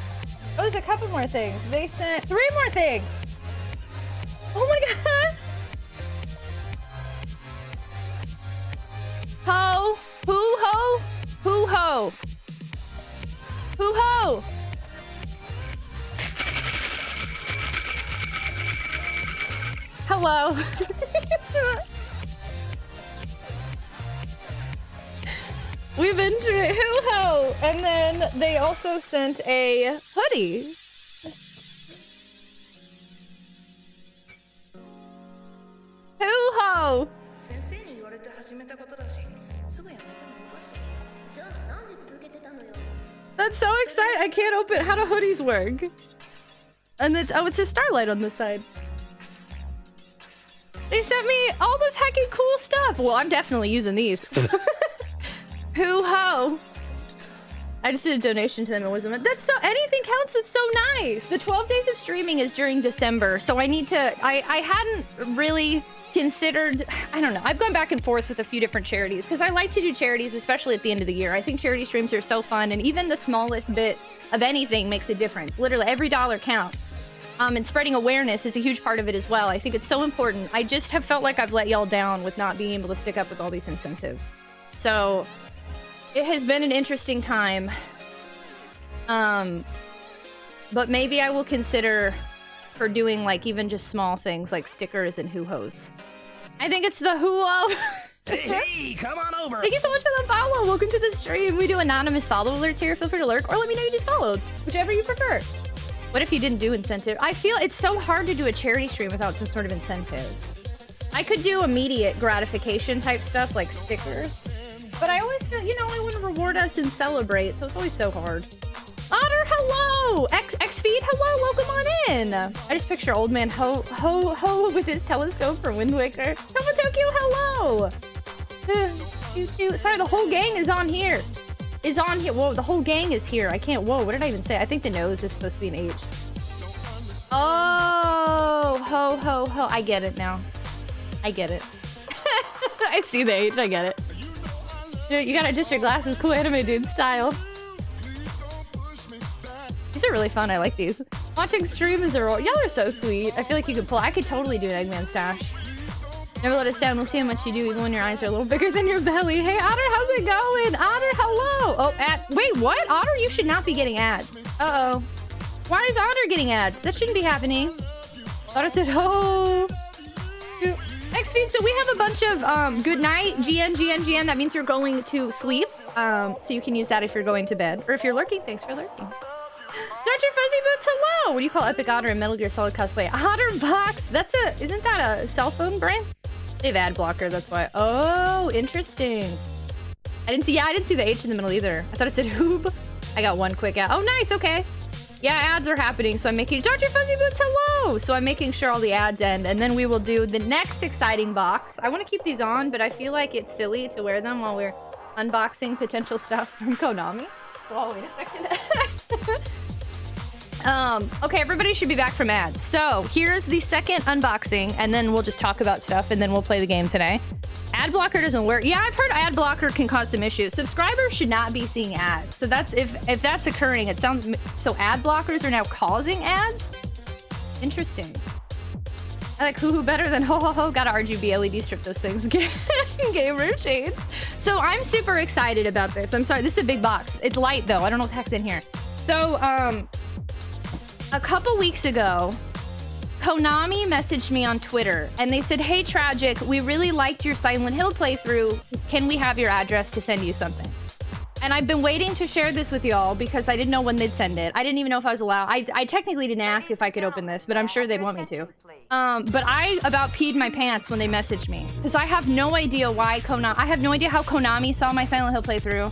Speaker 2: Oh, there's a couple more things. They sent 3 more things. Oh my god! Ho! Hoo ho! Hoo ho! Hoo ho! Hello. We've been to hoo ho! And then they also sent a hoodie. Hoo ho! That's so exciting! I can't open. How do hoodies work? And it's, oh, it says Starlight on this side. They sent me all this heckin' cool stuff. Well, I'm definitely using these. Hoo-ho. I just did a donation to them. It wasn't. That's so. Anything counts. That's so nice. The 12 days of streaming is during December, so I need to. I hadn't really considered. I don't know. I've gone back and forth with a few different charities because I like to do charities, especially at the end of the year. I think charity streams are so fun, and even the smallest bit of anything makes a difference. Literally, every dollar counts. And spreading awareness is a huge part of it as well. I think it's so important. I just have felt like I've let y'all down with not being able to stick up with all these incentives. So. It has been an interesting time. But maybe I will consider for doing like even just small things like stickers and hoo-hos. I think it's the hoo-ho.
Speaker 3: Hey, come on over.
Speaker 2: Thank you so much for the follow. Welcome to the stream. We do anonymous follow alerts here. Feel free to lurk or let me know you just followed. Whichever you prefer. What if you didn't do incentive? I feel it's so hard to do a charity stream without some sort of incentives. I could do immediate gratification type stuff like stickers. But I always feel, you know, I want to reward us and celebrate, so it's always so hard. Otter, hello! X-Feed, hello, welcome on in! I just picture old man Ho with his telescope from Wind Waker. Tomo Tokyo, hello! Sorry, the whole gang is on here. Whoa, the whole gang is here. I can't, whoa, what did I even say? I think the nose is supposed to be an H. Oh, ho. I get it now. I get it. I see the H, I get it. Dude, you gotta adjust your glasses, cool anime dude style. These are really fun, I like these. Watching stream is a roll. Y'all are so sweet. I feel like you could pull. I could totally do an Eggman stash. Never let us down, we'll see how much you do even when your eyes are a little bigger than your belly. Hey Otter, how's it going? Otter, hello! Oh, wait, what? Otter, you should not be getting ads. Uh-oh. Why is Otter getting ads? That shouldn't be happening. Otter said, oh. X-Feed, so we have a bunch of good night, GN. That means you're going to sleep. So you can use that if you're going to bed. Or if you're lurking, thanks for lurking. Dr. Fuzzy Boots, hello! What do you call Epic Otter and Metal Gear Solid cosplay? OtterBox, isn't that a cell phone brand? They have ad blocker, that's why. Oh, interesting. I didn't see the H in the middle either. I thought it said Hoob. I got one quick ad. Oh, nice, okay. Yeah, ads are happening, so I'm making... Dr. Fuzzy Boots, hello! So I'm making sure all the ads end, and then we will do the next exciting box. I want to keep these on, but I feel like it's silly to wear them while we're unboxing potential stuff from Konami. So, wait a second. Okay, everybody should be back from ads. So, here's the second unboxing, and then we'll just talk about stuff, and then we'll play the game today. Ad blocker doesn't work. Yeah, I've heard ad blocker can cause some issues. Subscribers should not be seeing ads. So that's if that's occurring, it sounds so ad blockers are now causing ads? Interesting. I like hoo-hoo better than ho-ho-ho. Got a RGB LED strip those things. Gamer shades. So I'm super excited about this. I'm sorry, this is a big box. It's light though. I don't know what the heck's in here. So a couple weeks ago, Konami messaged me on Twitter and they said, hey Tragic, we really liked your Silent Hill playthrough. Can we have your address to send you something? And I've been waiting to share this with y'all because I didn't know when they'd send it. I didn't even know if I was allowed. I technically didn't ask if I could open this, but I'm sure they'd want me to. But I about peed my pants when they messaged me because I have no idea why I have no idea how Konami saw my Silent Hill playthrough.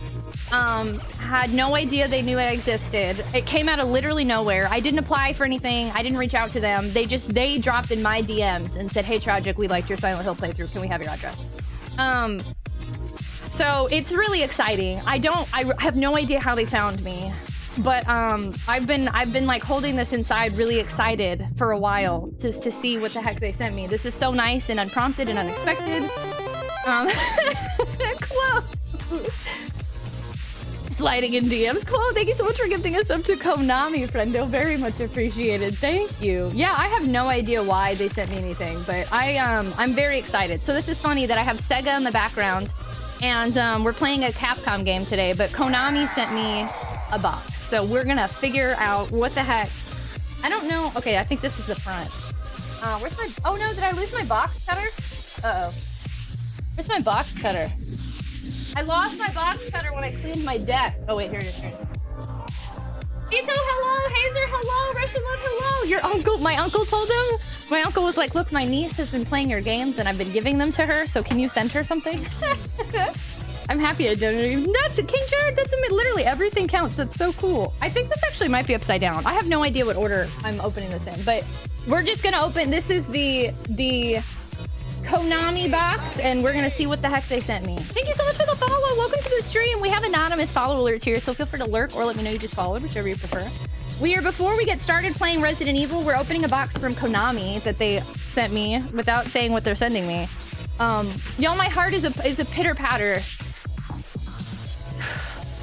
Speaker 2: Had no idea they knew it existed. It came out of literally nowhere. I didn't apply for anything. I didn't reach out to them. They dropped in my DMs and said, hey Tragic, we liked your Silent Hill playthrough. Can we have your address? So it's really exciting. I have no idea how they found me, but I've been like holding this inside, really excited for a while to see what the heck they sent me. This is so nice and unprompted and unexpected. Quote. Sliding in DMs. Quote, thank you so much for gifting us up to Konami, friendo. Very much appreciated. Thank you. Yeah, I have no idea why they sent me anything, but I'm very excited. So this is funny that I have Sega in the background. And we're playing a Capcom game today, but Konami sent me a box. So we're gonna figure out what the heck. I don't know. Okay, I think this is the front. Where's my... Oh no, did I lose my box cutter? Uh-oh. Where's my box cutter? I lost my box cutter when I cleaned my desk. Oh wait, here it is. Ito, hello! Hazer, hello! Russian love, hello! Your uncle, my uncle told him. My uncle was like, look, my niece has been playing your games and I've been giving them to her, so can you send her something? I'm happy I did. That's King Jared, that's literally everything counts. That's so cool. I think this actually might be upside down. I have no idea what order I'm opening this in, but we're just gonna open, this is the Konami box, and we're gonna see what the heck they sent me. Thank you so much for the follow. Welcome to the stream. We have anonymous follow alerts here, so feel free to lurk or let me know you just followed, whichever you prefer. Before we get started playing Resident Evil, we're opening a box from Konami that they sent me without saying what they're sending me. Y'all, my heart is a pitter patter.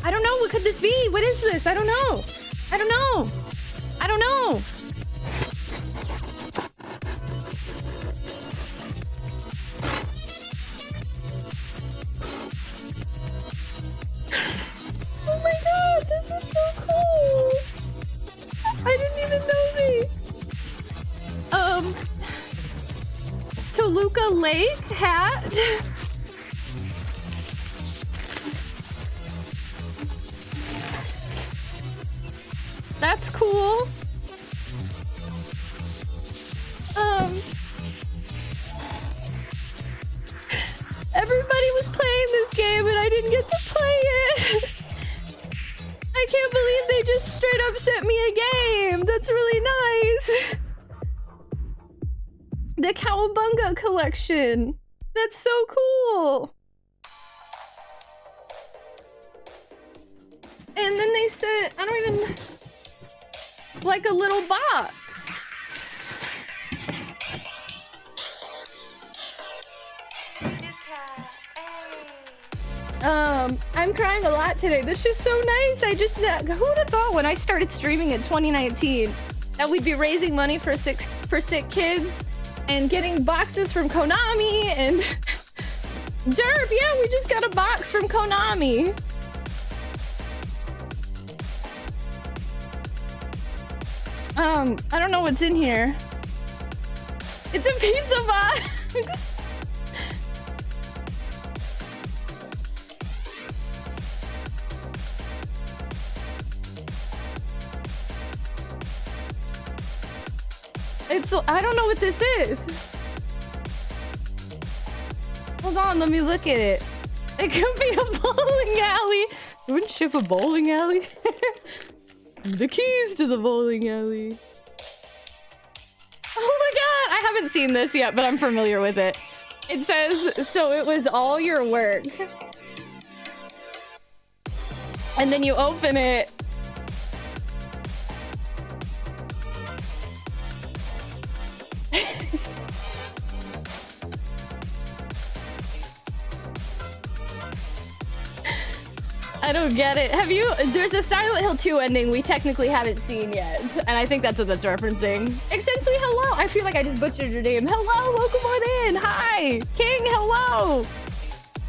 Speaker 2: I don't know. What could this be? What is this? I don't know. I don't know. I don't know. Oh my god, this is so cool. I didn't even know these. Toluca Lake hat. That's cool. Everybody was playing this game and I didn't get to play it. I can't believe they just straight up sent me a game. That's really nice. The Cowabunga collection. That's so cool. And then they sent, I don't even, like a little box. I'm crying a lot today. This is so nice. I just, who would have thought when I started streaming in 2019 that we'd be raising money for sick kids and getting boxes from Konami and Derp, yeah, we just got a box from Konami. I don't know what's in here. It's a pizza box. I don't know what this is. Hold on, let me look at it. It could be a bowling alley. Wouldn't ship a bowling alley? The keys to the bowling alley. Oh my god, I haven't seen this yet, but I'm familiar with it. It says, so it was all your work. And then you open it. I don't get it. Have you? There's a Silent Hill 2 ending we technically haven't seen yet, and I think that's what that's referencing. Extensely, hello. I feel like I just butchered your name. Hello, welcome on in. Hi, King. Hello.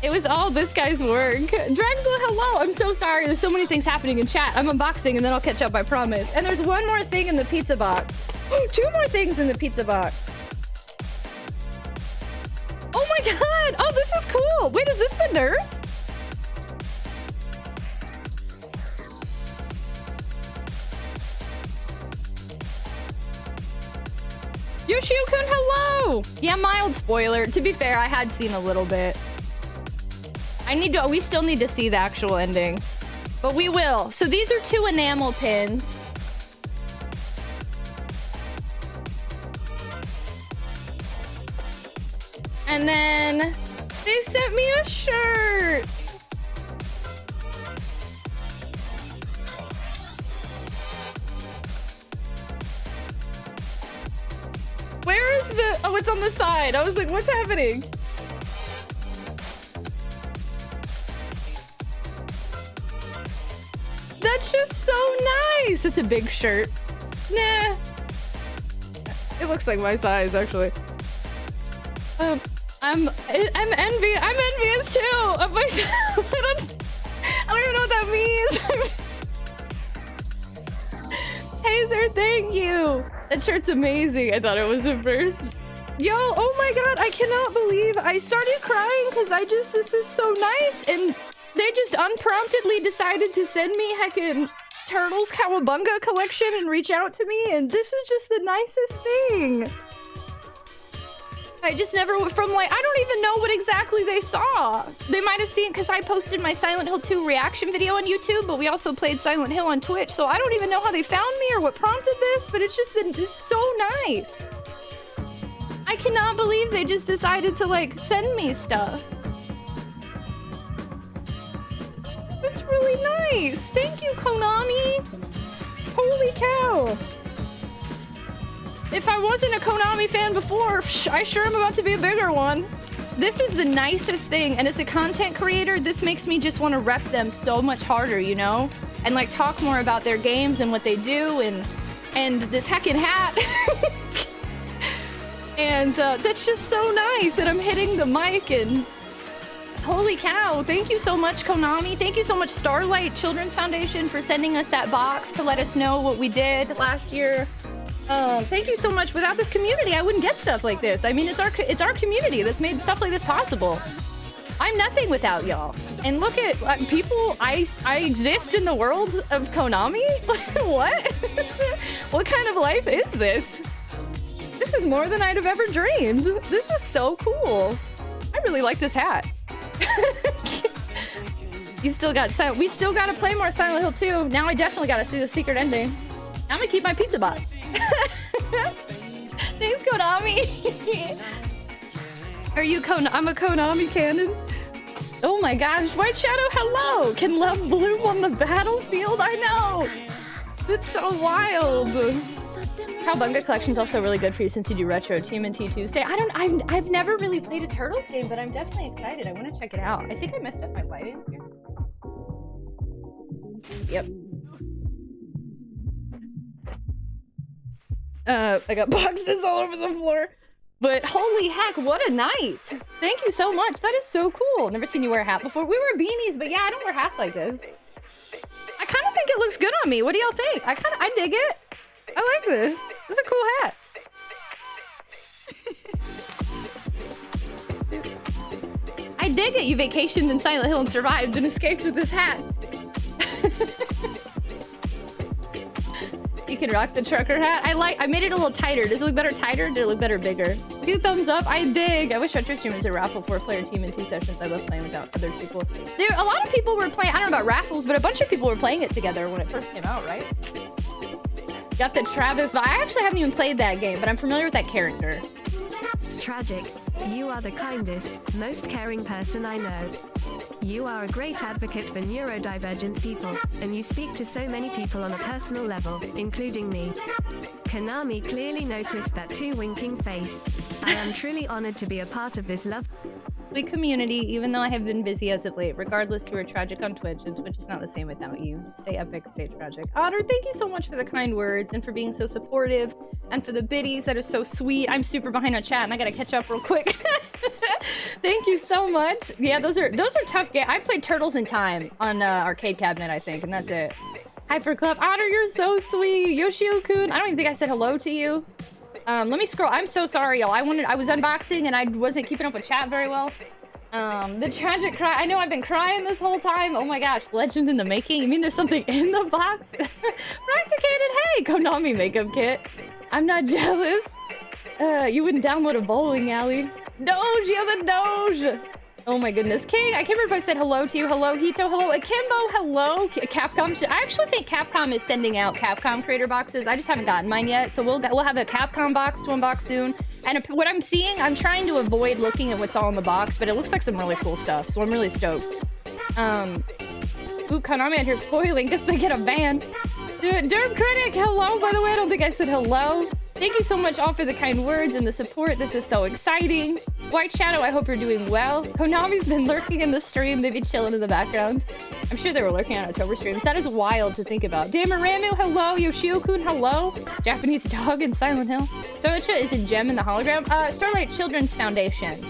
Speaker 2: It was all this guy's work. Draxel, hello. I'm so sorry. There's so many things happening in chat. I'm unboxing, and then I'll catch up. I promise. And there's one more thing in the pizza box. 2 more things in the pizza box. Oh my god. Oh, this is cool. Wait, is this the nurse? Yoshio-kun, hello! Yeah, mild spoiler. To be fair, I had seen a little bit. We still need to see the actual ending. But we will. So these are 2 enamel pins. And then they sent me a shirt. Where is the... Oh, it's on the side. I was like, what's happening? That's just so nice. It's a big shirt. Nah. It looks like my size, actually. I'm envious too of myself. I don't even know what that means. Hazer, thank you. That shirt's amazing. I thought it was a first. Yo, oh my god, I cannot believe I started crying because this is so nice, and they just unpromptedly decided to send me heckin' Turtles Cowabunga collection and reach out to me, and this is just the nicest thing. I just never, I don't even know what exactly they saw. They might have seen, because I posted my Silent Hill 2 reaction video on YouTube, but we also played Silent Hill on Twitch, so I don't even know how they found me or what prompted this, but it's just, it's so nice. I cannot believe they just decided to, like, send me stuff. That's really nice. Thank you, Konami. Holy cow. If I wasn't a Konami fan before, I sure am about to be a bigger one. This is the nicest thing, and as a content creator, this makes me just want to rep them so much harder, you know? And, like, talk more about their games and what they do, and this heckin' hat. And that's just so nice, and I'm hitting the mic, and holy cow, thank you so much, Konami. Thank you so much, Starlight Children's Foundation, for sending us that box to let us know what we did last year. Thank you so much. Without this community, I wouldn't get stuff like this. I mean, it's our community that's made stuff like this possible. I'm nothing without y'all. And look at people. I exist in the world of Konami. What? What kind of life is this? This is more than I'd have ever dreamed. This is so cool. I really like this hat. We still gotta play more Silent Hill 2. Now I definitely gotta see the secret ending. I'm gonna keep my pizza box. Thanks, Konami. Are you I'm a Konami canon. Oh my gosh, White Shadow, hello! Can love bloom on the battlefield? I know! That's so wild! Cowabunga Collection's also really good for you since you do Retro TMNT Tuesday. I've never really played a Turtles game, but I'm definitely excited. I want to check it out. I think I messed up my lighting here. Yep. I got boxes all over the floor. But holy heck, what a night! Thank you so much. That is so cool. Never seen you wear a hat before. We wear beanies, but yeah, I don't wear hats like this. I kind of think it looks good on me. What do y'all think? I dig it. I like this. This is a cool hat. I dig it. You vacationed in Silent Hill and survived and escaped with this hat. You can rock the trucker hat. I made it a little tighter. Does it look better tighter or did it look better bigger? 2 thumbs up. I dig. I wish Retro streamers would raffle 4-player team in 2 sessions. I love playing without other people. Dude, a lot of people were playing, I don't know about raffles, but a bunch of people were playing it together when it first came out, right? Got the Travis, but I actually haven't even played that game, but I'm familiar with that character.
Speaker 4: Tragic, you are the kindest, most caring person I know. You are a great advocate for neurodivergent people, and you speak to so many people on a personal level, including me. Konami clearly noticed that too winking face. I am truly honored to be a part of this lovely
Speaker 2: community, even though I have been busy as of late. Regardless, you are tragic on Twitch, and Twitch is not the same without you. Stay epic, stay tragic. Otter, thank you so much for the kind words, and for being so supportive, and for the biddies that are so sweet. I'm super behind on chat, and I gotta catch up real quick. Thank you so much. Yeah, those are tough games. I played Turtles in Time on Arcade Cabinet, I think, and that's it. Hyper Club. Otter, you're so sweet. Yoshio-kun, I don't even think I said hello to you. Let me scroll. I'm so sorry, y'all. I was unboxing and I wasn't keeping up with chat very well. The tragic cry. I know I've been crying this whole time. Oh my gosh, legend in the making. You mean there's something in the box? Practicated. Hey, Konami makeup kit. I'm not jealous. You wouldn't download a bowling alley. Doge, you have a Doge. Oh my goodness. King, I can't remember if I said hello to you. Hello, Hito. Hello, Akimbo. Hello. Capcom. I actually think Capcom is sending out Capcom creator boxes. I just haven't gotten mine yet. So we'll have a Capcom box to unbox soon. And what I'm seeing, I'm trying to avoid looking at what's all in the box, but it looks like some really cool stuff. So I'm really stoked. Ooh, Konami out here spoiling because they get a ban. Derm Critic, hello, by the way. I don't think I said hello. Thank you so much all for the kind words and the support. This is so exciting. White Shadow, I hope you're doing well. Konami's been lurking in the stream. They've been chilling in the background. I'm sure they were lurking on October streams. That is wild to think about. Damaramu, hello. Yoshio-kun, hello. Japanese dog in Silent Hill. Starlight is a gem in the hologram. Starlight Children's Foundation.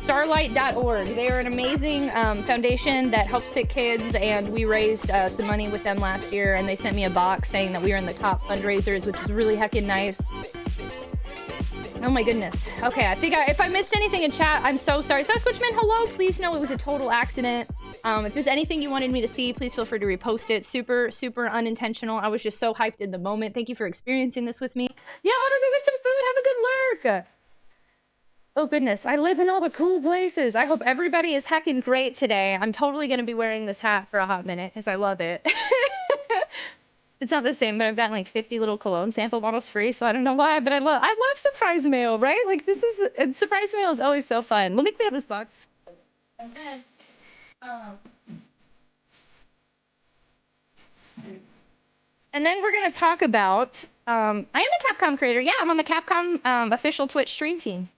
Speaker 2: Starlight.org. They are an amazing foundation that helps sick kids, and we raised some money with them last year, and they sent me a box saying that we were in the top fundraisers, which is really heckin' nice. Oh my goodness. Okay, I think if I missed anything in chat, I'm so sorry. Sasquatchman, hello. Please know it was a total accident. If there's anything you wanted me to see, please feel free to repost it. Super, super unintentional. I was just so hyped in the moment. Thank you for experiencing this with me. Yeah, I want to go get some food. Have a good lurk. Oh goodness, I live in all the cool places. I hope everybody is heckin' great today. I'm totally gonna be wearing this hat for a hot minute because I love it. It's not the same, but I've gotten like 50 little cologne sample bottles free, so I don't know why, but I love surprise mail, right? Like this is surprise mail is always so fun. Let me clean up this box. And then, we're gonna talk about I am a Capcom creator. Yeah, I'm on the Capcom official Twitch stream team.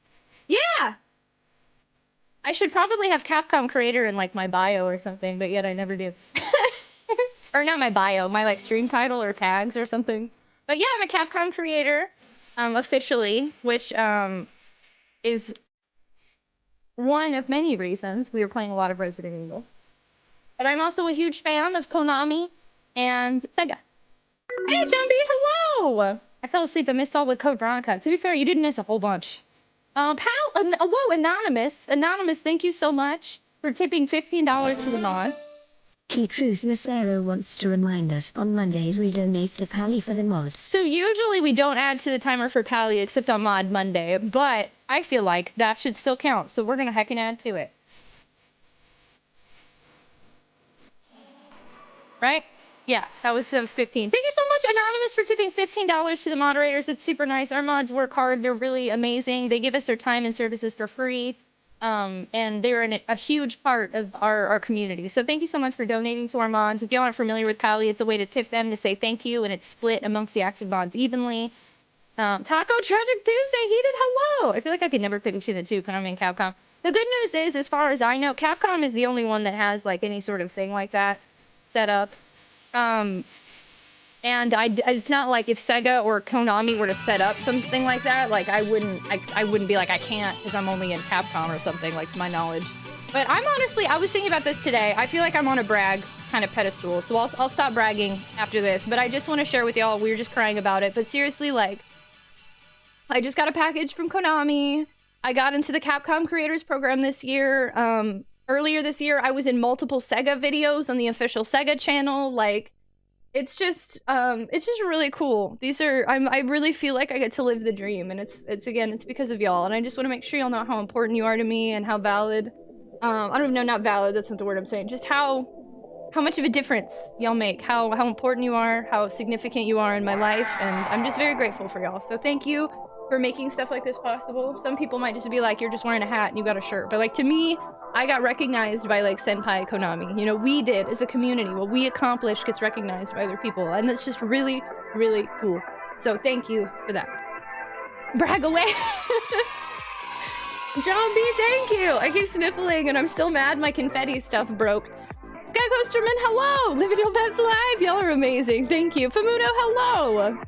Speaker 2: Yeah. I should probably have Capcom creator in like my bio or something, but yet I never do. Or not my bio, my like stream title or tags or something. But yeah, I'm a Capcom creator, officially, which is one of many reasons. We were playing a lot of Resident Evil. But I'm also a huge fan of Konami and Sega. Hey, John B, hello! I fell asleep and missed all with Code Veronica. To be fair, you didn't miss a whole bunch. Whoa, Anonymous. Anonymous, thank you so much for tipping $15 to the mod.
Speaker 1: Key Truth Lucero wants to remind us on Mondays we donate to Pally for the mods.
Speaker 2: So usually we don't add to the timer for Pally except on Mod Monday, but I feel like that should still count, so we're gonna heckin' add to it. Right? Yeah, that was 15. Thank you so much, Anonymous, for tipping $15 to the moderators. It's super nice. Our mods work hard. They're really amazing. They give us their time and services for free. And they're a huge part of our community. So thank you so much for donating to our mods. If y'all aren't familiar with Pally, it's a way to tip them to say thank you, and it's split amongst the active mods evenly. Taco Tragic Tuesday, he did hello. I feel like I could never pick between the two because I'm in Capcom. The good news is, as far as I know, Capcom is the only one that has like any sort of thing like that set up. And it's not like if Sega or Konami were to set up something like that, like I wouldn't be like, I can't because I'm only in Capcom or something, like to my knowledge. But I'm honestly, I was thinking about this today. I feel like I'm on a brag kind of pedestal, so I'll stop bragging after this. But I just want to share with y'all, we were just crying about it. But seriously, like, I just got a package from Konami. I got into the Capcom Creators Program this year. Earlier this year, I was in multiple Sega videos on the official Sega channel. Like, it's just really cool. I really feel like I get to live the dream, and it's because of y'all, and I just want to make sure y'all know how important you are to me and how valid, I don't even know, not valid, that's not the word I'm saying, just how much of a difference y'all make, how important you are, how significant you are in my life, and I'm just very grateful for y'all. So thank you for making stuff like this possible. Some people might just be like, you're just wearing a hat and you got a shirt, but like to me, I got recognized by like Senpai Konami. You know, we did as a community. What we accomplished gets recognized by other people, and that's just really, really cool. So thank you for that. Brag away. John B, thank you. I keep sniffling and I'm still mad my confetti stuff broke. Sky Coasterman, hello. Living your best life. Y'all are amazing. Thank you. Famudo, hello.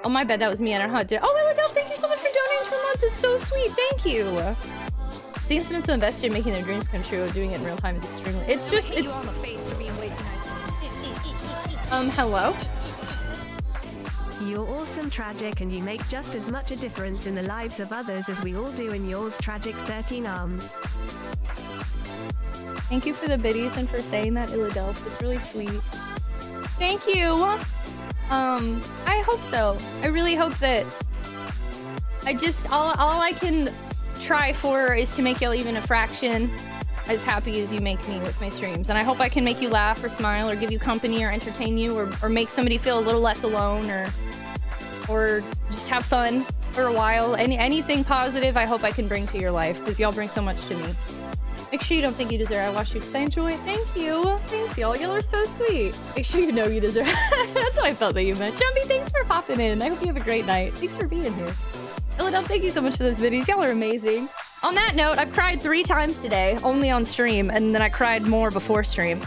Speaker 2: Oh, my bad. That was me on a hot day. Oh, Elidel, thank you so much for donating to the mods. It's so sweet. Thank you. Seeing someone so invested in making their dreams come true, doing it in real time is extremely. It's just. It's... hello?
Speaker 4: You're awesome, Tragic, and you make just as much a difference in the lives of others as we all do in yours, Tragic 13 Arms.
Speaker 2: Thank you for the biddies and for saying that, Illadelph. It's really sweet. Thank you! I hope so. I really hope that... all I can try for is to make y'all even a fraction as happy as you make me with my streams. And I hope I can make you laugh or smile or give you company or entertain you or make somebody feel a little less alone or just have fun for a while. Anything positive I hope I can bring to your life, because y'all bring so much to me. Make sure you don't think you deserve it. I watch you because I enjoy it. Thank you. Thanks, y'all. Y'all are so sweet. Make sure you know you deserve it. That's what I felt that you meant. Jumpy, thanks for popping in. I hope you have a great night. Thanks for being here. Illidan, thank you so much for those videos. Y'all are amazing. On that note, I've cried 3 times today, only on stream, and then I cried more before stream.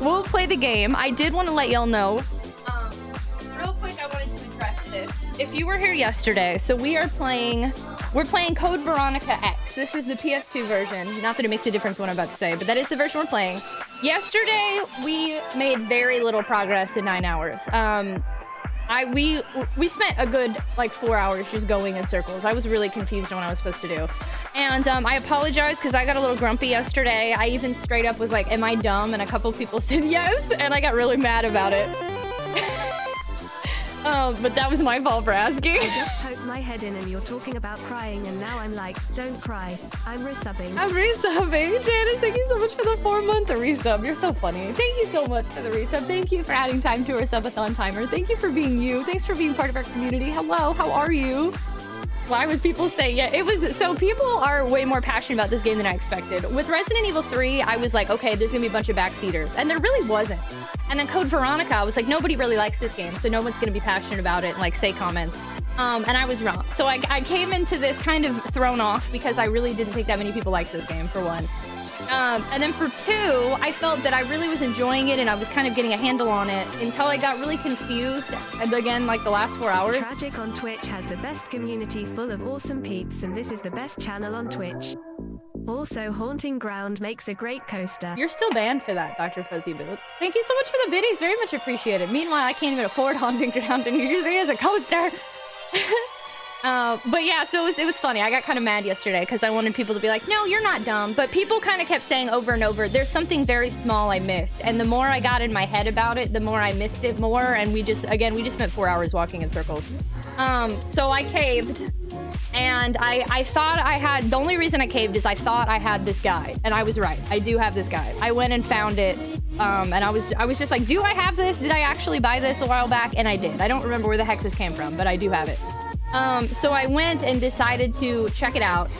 Speaker 2: We'll play the game. I did want to let y'all know. Real quick, I wanted to address this. If you were here yesterday, so we're playing Code Veronica X. This is the PS2 version. Not that it makes a difference what I'm about to say, but that is the version we're playing. Yesterday, we made very little progress in 9 hours. We spent a good like 4 hours just going in circles. I was really confused on what I was supposed to do. And I apologize because I got a little grumpy yesterday. I even straight up was like, am I dumb? And a couple people said yes, and I got really mad about it. But that was my fault for asking.
Speaker 4: I just poked my head in and you're talking about crying and now I'm like, don't cry. I'm resubbing.
Speaker 2: I'm resubbing. Janice, thank you so much for the 4-month resub. You're so funny. Thank you so much for the resub. Thank you for adding time to our subathon timer. Thank you for being you. Thanks for being part of our community. Hello, how are you? Why would people say, yeah, it was, so people are way more passionate about this game than I expected. With Resident Evil 3, I was like, okay, there's gonna be a bunch of backseaters. And there really wasn't. And then Code Veronica, I was like, nobody really likes this game, so no one's gonna be passionate about it and like say comments. And I was wrong. So I came into this kind of thrown off because I really didn't think that many people liked this game, for one. And then for 2, I felt that I really was enjoying it and I was kind of getting a handle on it until I got really confused. And again, like the last 4 hours.
Speaker 4: Tragic on Twitch has the best community full of awesome peeps, and this is the best channel on Twitch. Also, Haunting Ground makes a great coaster.
Speaker 2: You're still banned for that, Dr. Fuzzy Boots. Thank you so much for the biddies. Very much appreciated. Meanwhile, I can't even afford Haunting Ground and you're using it as a coaster. But yeah, so it was funny. I got kind of mad yesterday because I wanted people to be like, no, you're not dumb. But people kind of kept saying over and over, there's something very small I missed. And the more I got in my head about it, the more I missed it more. And we just spent 4 hours walking in circles. So I caved. And I thought I had, the only reason I caved is I thought I had this guide. And I was right. I do have this guide. I went and found it. And I was just like, do I have this? Did I actually buy this a while back? And I did. I don't remember where the heck this came from, but I do have it. So I went and decided to check it out.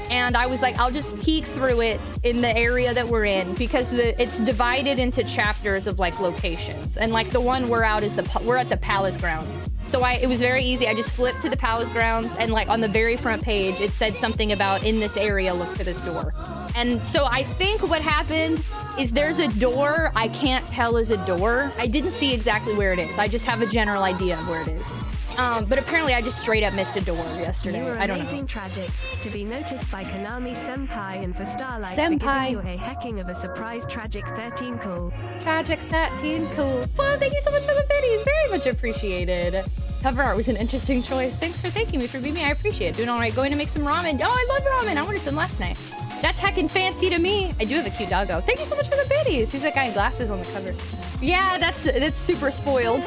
Speaker 2: And I was like, I'll just peek through it in the area that we're in because it's divided into chapters of like locations. And like the one we're at is we're at the palace grounds. So it was very easy. I just flipped to the palace grounds and like on the very front page, it said something about in this area, look for this door. And so I think what happened is there's a door I can't tell is a door. I didn't see exactly where it is. I just have a general idea of where it is. But apparently I just straight up missed a door yesterday. I don't know.
Speaker 4: Amazing Tragic. To be noticed by Konami Senpai and for Starlight
Speaker 2: Senpai.
Speaker 4: for giving you a hacking of a surprise Tragic 13 cool.
Speaker 2: Tragic 13 cool. Well, thank you so much for the biddies. Very much appreciated. Cover art was an interesting choice. Thanks for thanking me for being me. I appreciate it. Doing all right. Going to make some ramen. Oh, I love ramen. I wanted some last night. That's heckin' fancy to me. I do have a cute doggo. Thank you so much for the biddies. Who's that guy in glasses on the cover? Yeah, that's super spoiled.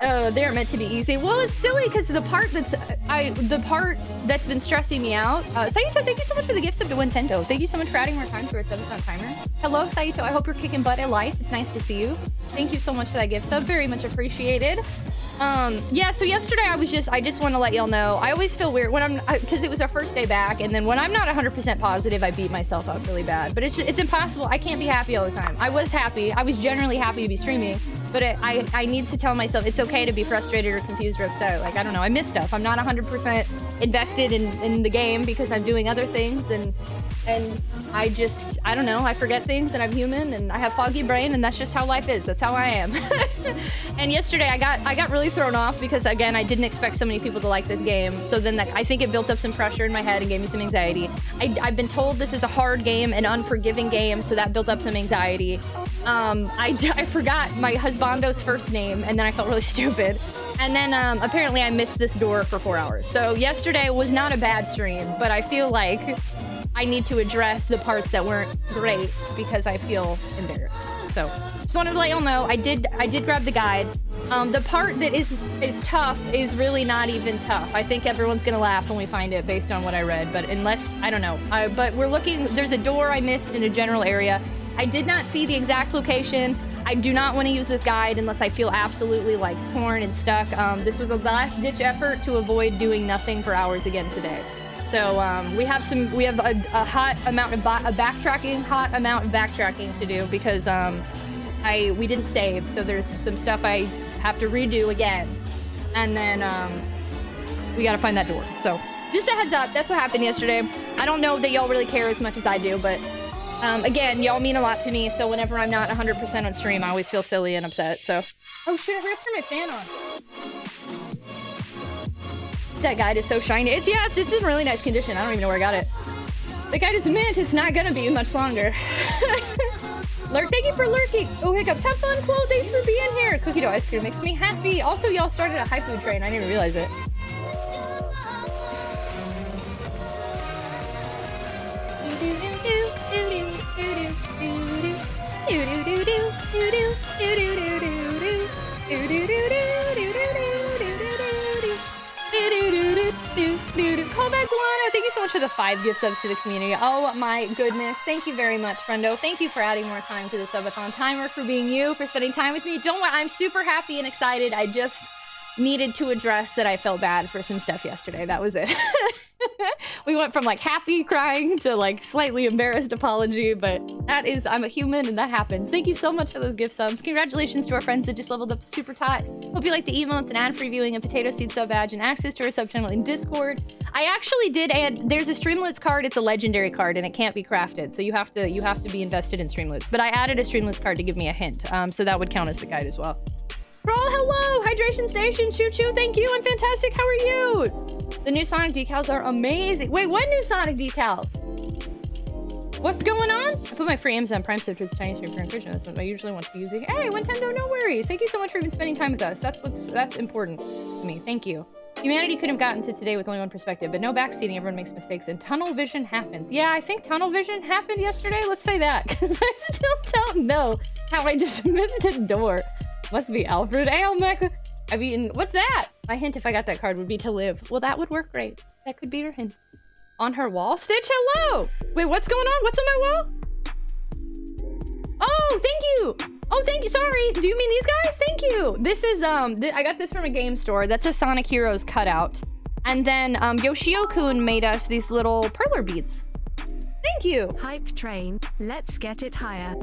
Speaker 2: Oh, they're meant to be easy. Well, it's silly because the part that's been stressing me out. Saito, thank you so much for the gift sub to Nintendo. Thank you so much for adding more time to our 7-time timer. Hello, Saito. I hope you're kicking butt at life. It's nice to see you. Thank you so much for that gift sub. Very much appreciated. Yeah, so yesterday I just want to let y'all know, I always feel weird when because it was our first day back, and then when I'm not 100% positive, I beat myself up really bad. But it's impossible. I can't be happy all the time. I was happy. I was generally happy to be streaming, but I need to tell myself it's okay to be frustrated or confused or upset. Like, I don't know, I miss stuff. I'm not 100% invested in the game because I'm doing other things, and I don't know, I forget things, and I'm human, and I have foggy brain, and that's just how life is. That's how I am. And yesterday I got really thrown off because, again, I didn't expect so many people to like this game. So then I think it built up some pressure in my head and gave me some anxiety. I've been told this is a hard game, an unforgiving game, so that built up some anxiety. I forgot my husbando's first name, and then I felt really stupid. And then apparently I missed this door for 4 hours. So yesterday was not a bad stream, but I feel like I need to address the parts that weren't great because I feel embarrassed. So just wanted to let y'all know I did grab the guide. The part that is tough is really not even tough. I think everyone's gonna laugh when we find it based on what I read, but unless, I don't know. But we're looking, there's a door I missed in a general area. I did not see the exact location. I do not want to use this guide unless I feel absolutely like torn and stuck. This was a last ditch effort to avoid doing nothing for hours again today. So we have a hot amount of backtracking to do because we didn't save, so there's some stuff I have to redo again, and then we gotta find that door. So just a heads up, that's what happened yesterday. I don't know that y'all really care as much as I do, but again, y'all mean a lot to me, so whenever I'm not 100% on stream, I always feel silly and upset. So oh shit, I forgot to turn my fan on. That guide is so shiny. It's in really nice condition. I don't even know where I got it. The guide is mint. It's not gonna be much longer. Lurk, thank you for lurking. Oh, hiccups. Have fun, Chloe. Thanks for being here. Cookie dough ice cream makes me happy. Also, y'all started a high food train. I didn't even realize it. much for the 5 gift subs to the community. Oh my goodness. Thank you very much, friendo. Thank you for adding more time to the subathon timer, for being you, for spending time with me. Don't worry, I'm super happy and excited. I just needed to address that I felt bad for some stuff yesterday. That was it. We went from like happy crying to like slightly embarrassed apology, but that is, I'm a human and that happens. Thank you so much for those gift subs. Congratulations to our friends that just leveled up to Super Tot. Hope you like the emotes and ad-free viewing and Potato Seed sub badge and access to our sub channel in Discord. I actually did add, there's a Streamloots card. It's a legendary card and it can't be crafted. So you have to be invested in Streamloots, but I added a Streamloots card to give me a hint. So that would count as the guide as well. Bro, hello! Hydration Station, Choo Choo, thank you, I'm fantastic, how are you? The new Sonic decals are amazing. Wait, what new Sonic decal? What's going on? I put my free Amazon Prime sub to its tiny screen for inclusion. That's what I usually want to use it. Hey, Nintendo, no worries. Thank you so much for even spending time with us. That's important to me, thank you. Humanity could have gotten to today with only one perspective, but no backseating, everyone makes mistakes, and tunnel vision happens. Yeah, I think tunnel vision happened yesterday, let's say that, because I still don't know how I just missed a door. Must be Alfred. Hey, Almec. I've eaten. What's that? My hint, if I got that card, would be to live. Well, that would work great. That could be your hint. On her wall? Stitch, hello! Wait, what's going on? What's on my wall? Oh, thank you! Oh, thank you. Sorry. Do you mean these guys? Thank you. This is, I got this from a game store. That's a Sonic Heroes cutout. And then, Yoshio-kun made us these little perler beads. Thank you.
Speaker 4: Hype train. Let's get it higher.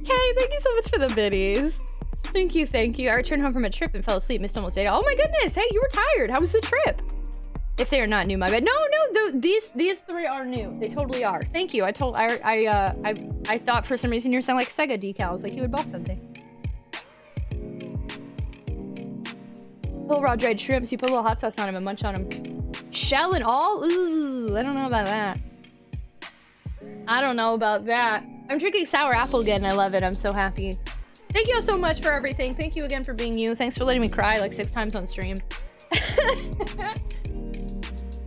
Speaker 2: Okay, thank you so much for the biddies. Thank you, thank you. I returned home from a trip and fell asleep, missed almost 8 hours. Oh my goodness, hey, you were tired. How was the trip? If they are not new, my bad. No, these 3 are new. They totally are. Thank you. I thought for some reason you were sounding like Sega decals, like you had bought something. Little raw dried shrimps, you put a little hot sauce on them and munch on them. Shell and all? Ooh, I don't know about that. I don't know about that. I'm drinking sour apple again. I love it. I'm so happy. Thank you all so much for everything. Thank you again for being you. Thanks for letting me cry like 6 times on stream.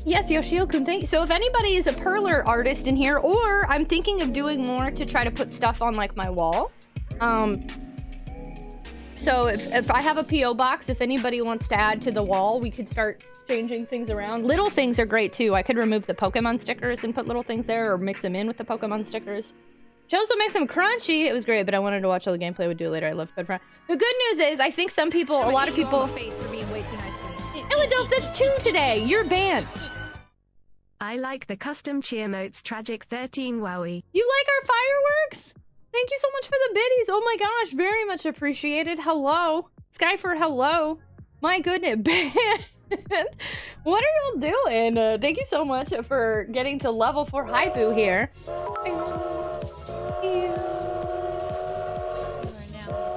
Speaker 2: Yes, Yoshio-kun, thank you. So if anybody is a perler artist in here, or I'm thinking of doing more to try to put stuff on like my wall. So if I have a P.O. box, if anybody wants to add to the wall, we could start changing things around. Little things are great too. I could remove the Pokemon stickers and put little things there, or mix them in with the Pokemon stickers. She also makes them crunchy. It was great, but I wanted to watch all the gameplay. I would do it later. I love Code Front. The good news is, I think some people, a lot of people... face for being way too nice to me. Illadelph, that's 2 today. You're banned.
Speaker 4: I like the custom cheer motes, Tragic 13 wowie.
Speaker 2: You like our fireworks? Thank you so much for the biddies. Oh my gosh, very much appreciated. Hello. Skyfer, hello. My goodness, banned. What are y'all doing? Thank you so much for getting to level 4 Hypu here.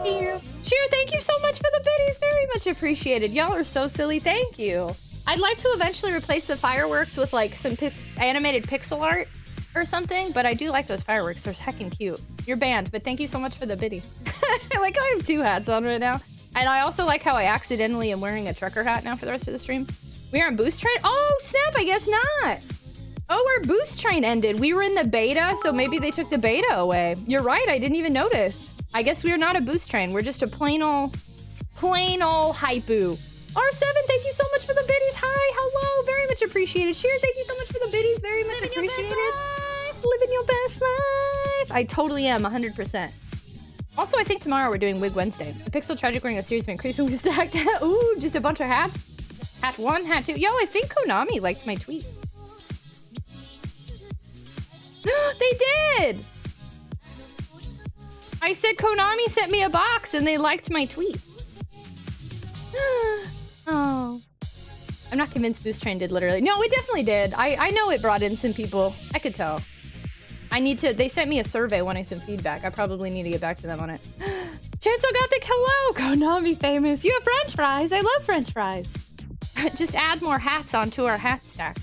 Speaker 2: Cheer, thank you so much for the biddies. Very much appreciated. Y'all are so silly. Thank you. I'd like to eventually replace the fireworks with like some animated pixel art or something, but I do like those fireworks. They're heckin' cute. You're banned, but thank you so much for the biddies. I like how I have 2 hats on right now. And I also like how I accidentally am wearing a trucker hat now for the rest of the stream. We are on Boost Train? Oh, snap, I guess not. Oh, our Boost Train ended. We were in the beta, so maybe they took the beta away. You're right, I didn't even notice. I guess we are not a Boost Train. We're just a plain ol' Hypu. R7, thank you so much for the biddies. Hi, hello, very much appreciated. Sheer, thank you so much for the biddies. Very much appreciated. Living your best life. I totally am, 100%. Also, I think tomorrow we're doing Wig Wednesday. The Pixel Tragic Ring of series been increasingly stacked. Ooh, just a bunch of hats. Hat 1, hat 2. Yo, I think Konami liked my tweet. They did! I said Konami sent me a box and they liked my tweet. Oh. I'm not convinced Boost Train did literally. No, it definitely did. I know it brought in some people. I could tell. They sent me a survey wanting some feedback. I probably need to get back to them on it. Chanso got the hello! Konami famous. You have French fries. I love French fries. Just add more hats onto our hat stack.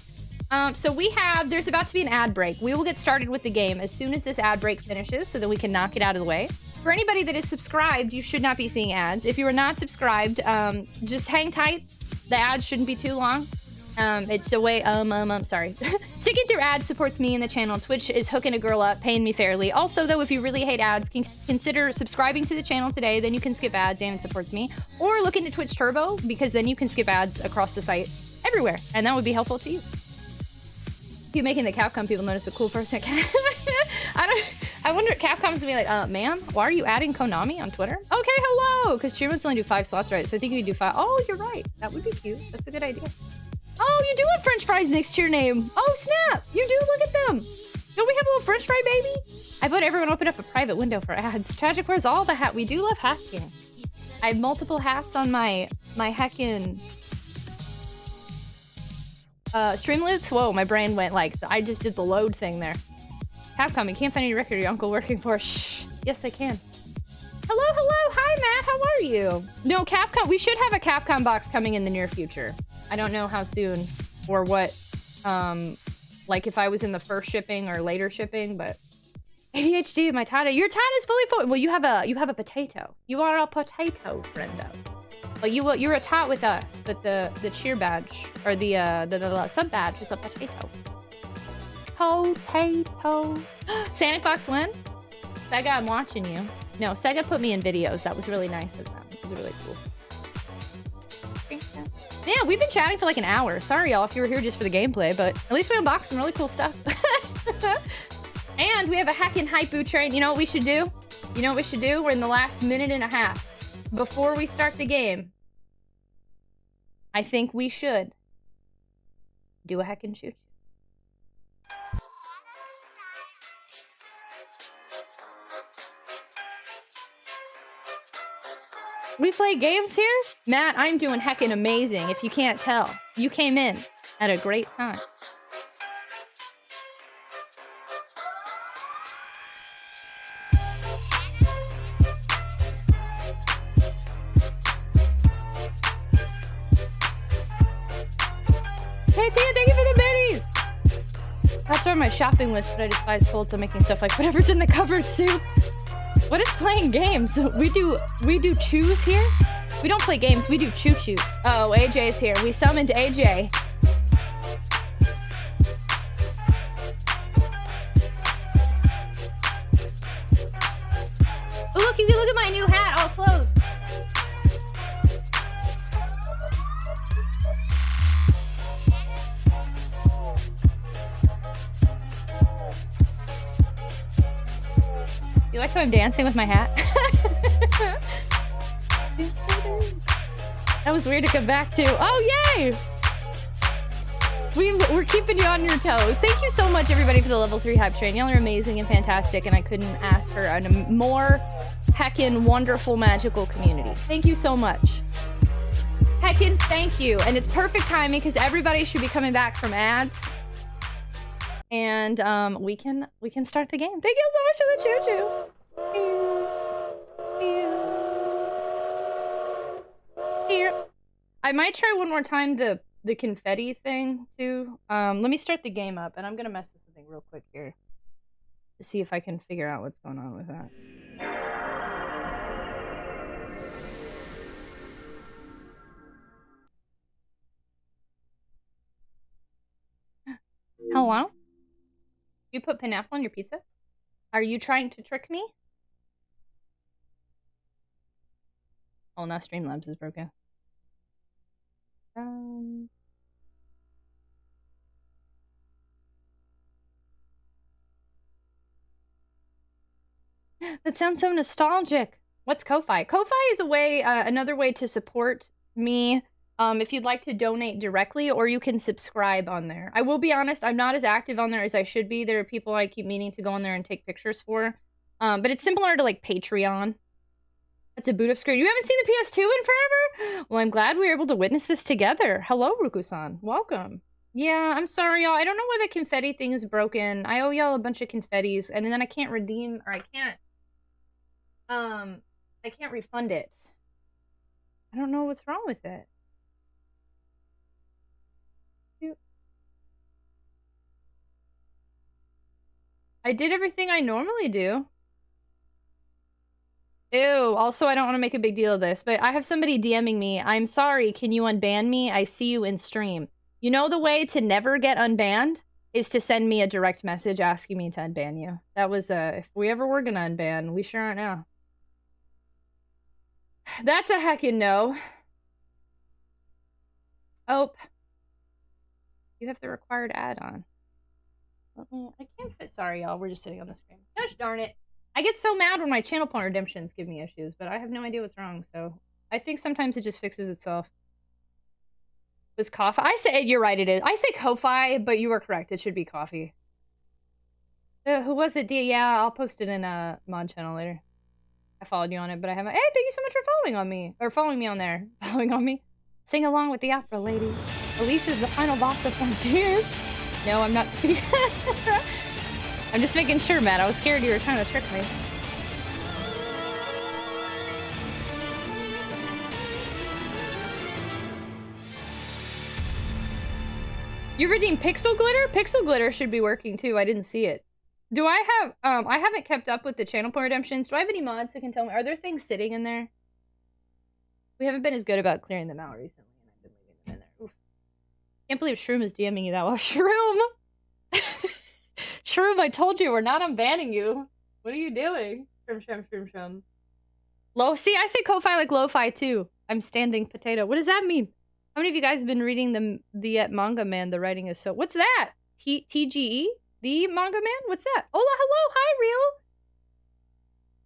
Speaker 2: So there's about to be an ad break. We will get started with the game as soon as this ad break finishes so that we can knock it out of the way. For anybody that is subscribed, you should not be seeing ads. If you are not subscribed, just hang tight. The ads shouldn't be too long. It's a way, sorry. Sticking through ads supports me and the channel. Twitch is hooking a girl up, paying me fairly. Also, though, if you really hate ads, consider subscribing to the channel today. Then you can skip ads and it supports me. Or look into Twitch Turbo, because then you can skip ads across the site everywhere. And that would be helpful to you. Keep making the Capcom people notice a cool person. I wonder, Capcom's gonna be like, ma'am, why are you adding Konami on Twitter? Okay, hello! Because streamers only do 5 slots, right? So I think you could do 5. Oh, you're right. That would be cute. That's a good idea. Oh, you do have French fries next to your name. Oh, snap. You do. Look at them. Don't we have a little French fry baby? I vote everyone open up a private window for ads. Tragic wears all the hat. We do love hacking. I have multiple hats on my heckin' Streamloots. Whoa, my brain went like, I just did the load thing there. Capcom, you can't find any record your uncle working for. Shh. Yes, they can. Hello, hello. Hi, Matt. How are you? No, Capcom. We should have a Capcom box coming in the near future. I don't know how soon or what, like if I was in the first shipping or later shipping, but ADHD, my Tata. Your Tata is fully full. Well, you have a potato. You are a potato, friendo. Well, you're a tot with us, but the cheer badge or the sub badge is a potato. Potato. Sanic Box win? Sega, I'm watching you. No, Sega put me in videos. That was really nice of them. It was really cool. Yeah, we've been chatting for like an hour. Sorry, y'all, if you were here just for the gameplay, but at least we unboxed some really cool stuff. And we have a hackin' Hypu train. You know what we should do? You know what we should do? We're in the last minute and a half. Before we start the game, I think we should do a heckin' shoot. We play games here? Matt, I'm doing heckin' amazing, if you can't tell. You came in at a great time. Hey Tia, thank you for the biddies! That's on my shopping list, but I despise cold, so making stuff like whatever's in the cupboard soup. What is playing games? We do choose here? We don't play games, we do choo-choos. Uh oh, AJ's here. We summoned AJ. Oh look, you can look at my new hat, all closed. You like how I'm dancing with my hat? That was weird to come back to. Oh, yay! We're keeping you on your toes. Thank you so much, everybody, for the level 3 hype train. Y'all are amazing and fantastic, and I couldn't ask for a more heckin' wonderful, magical community. Thank you so much. Heckin' thank you. And it's perfect timing, because everybody should be coming back from ads. And we can start the game. Thank you so much for the choo-choo. Here. I might try one more time the confetti thing too. Let me start the game up, and I'm gonna mess with something real quick here to see if I can figure out what's going on with that. Hello? You put pineapple on your pizza? Are you trying to trick me? Oh, now Streamlabs is broken. That sounds so nostalgic. What's Ko-Fi? Ko-Fi is a way, another way to support me. If you'd like to donate directly, or you can subscribe on there. I will be honest, I'm not as active on there as I should be. There are people I keep meaning to go on there and take pictures for. But it's similar to like Patreon. That's a boot up screen. You haven't seen the PS2 in forever? Well, I'm glad we were able to witness this together. Hello, Ruku-san. Welcome. Yeah, I'm sorry, y'all. I don't know why the confetti thing is broken. I owe y'all a bunch of confettis, and then I can't redeem, or I can't refund it. I don't know what's wrong with it. I did everything I normally do. Ew, also I don't want to make a big deal of this, but I have somebody DMing me. I'm sorry, can you unban me? I see you in stream. You know the way to never get unbanned is to send me a direct message asking me to unban you. That was, if we ever were gonna unban, we sure aren't now. That's a heckin' no. Oh. You have the required add-on. I can't fit. Sorry, y'all. We're just sitting on the screen. Gosh darn it. I get so mad when my channel point redemptions give me issues, but I have no idea what's wrong, so I think sometimes it just fixes itself. It was coffee. I say, you're right, it is. I say Ko-Fi, but you were correct. It should be coffee. Who was it? Yeah, I'll post it in a mod channel later. I followed you on it, but I haven't. Hey, thank you so much for following on me. Or following me on there. Following on me. Sing along with the opera lady. Elise is the final boss of Frontiers. No, I'm not speaking. I'm just making sure, Matt. I was scared you were trying to trick me. You redeemed Pixel Glitter? Pixel Glitter should be working too. I didn't see it. Do I have, I haven't kept up with the channel point redemptions. Do I have any mods that can tell me? Are there things sitting in there? We haven't been as good about clearing them out recently, and I've been leaving them in there. Oof. Can't believe Shroom is DMing you that well. Shroom! Shroom, I told you, we're not unbanning you. What are you doing? Shroom. See, I say Ko-Fi like lo-fi too. I'm standing potato. What does that mean? How many of you guys have been reading the manga man? The writing is so... What's that? TGE? The manga man? What's that? Hola, hello, hi, Real.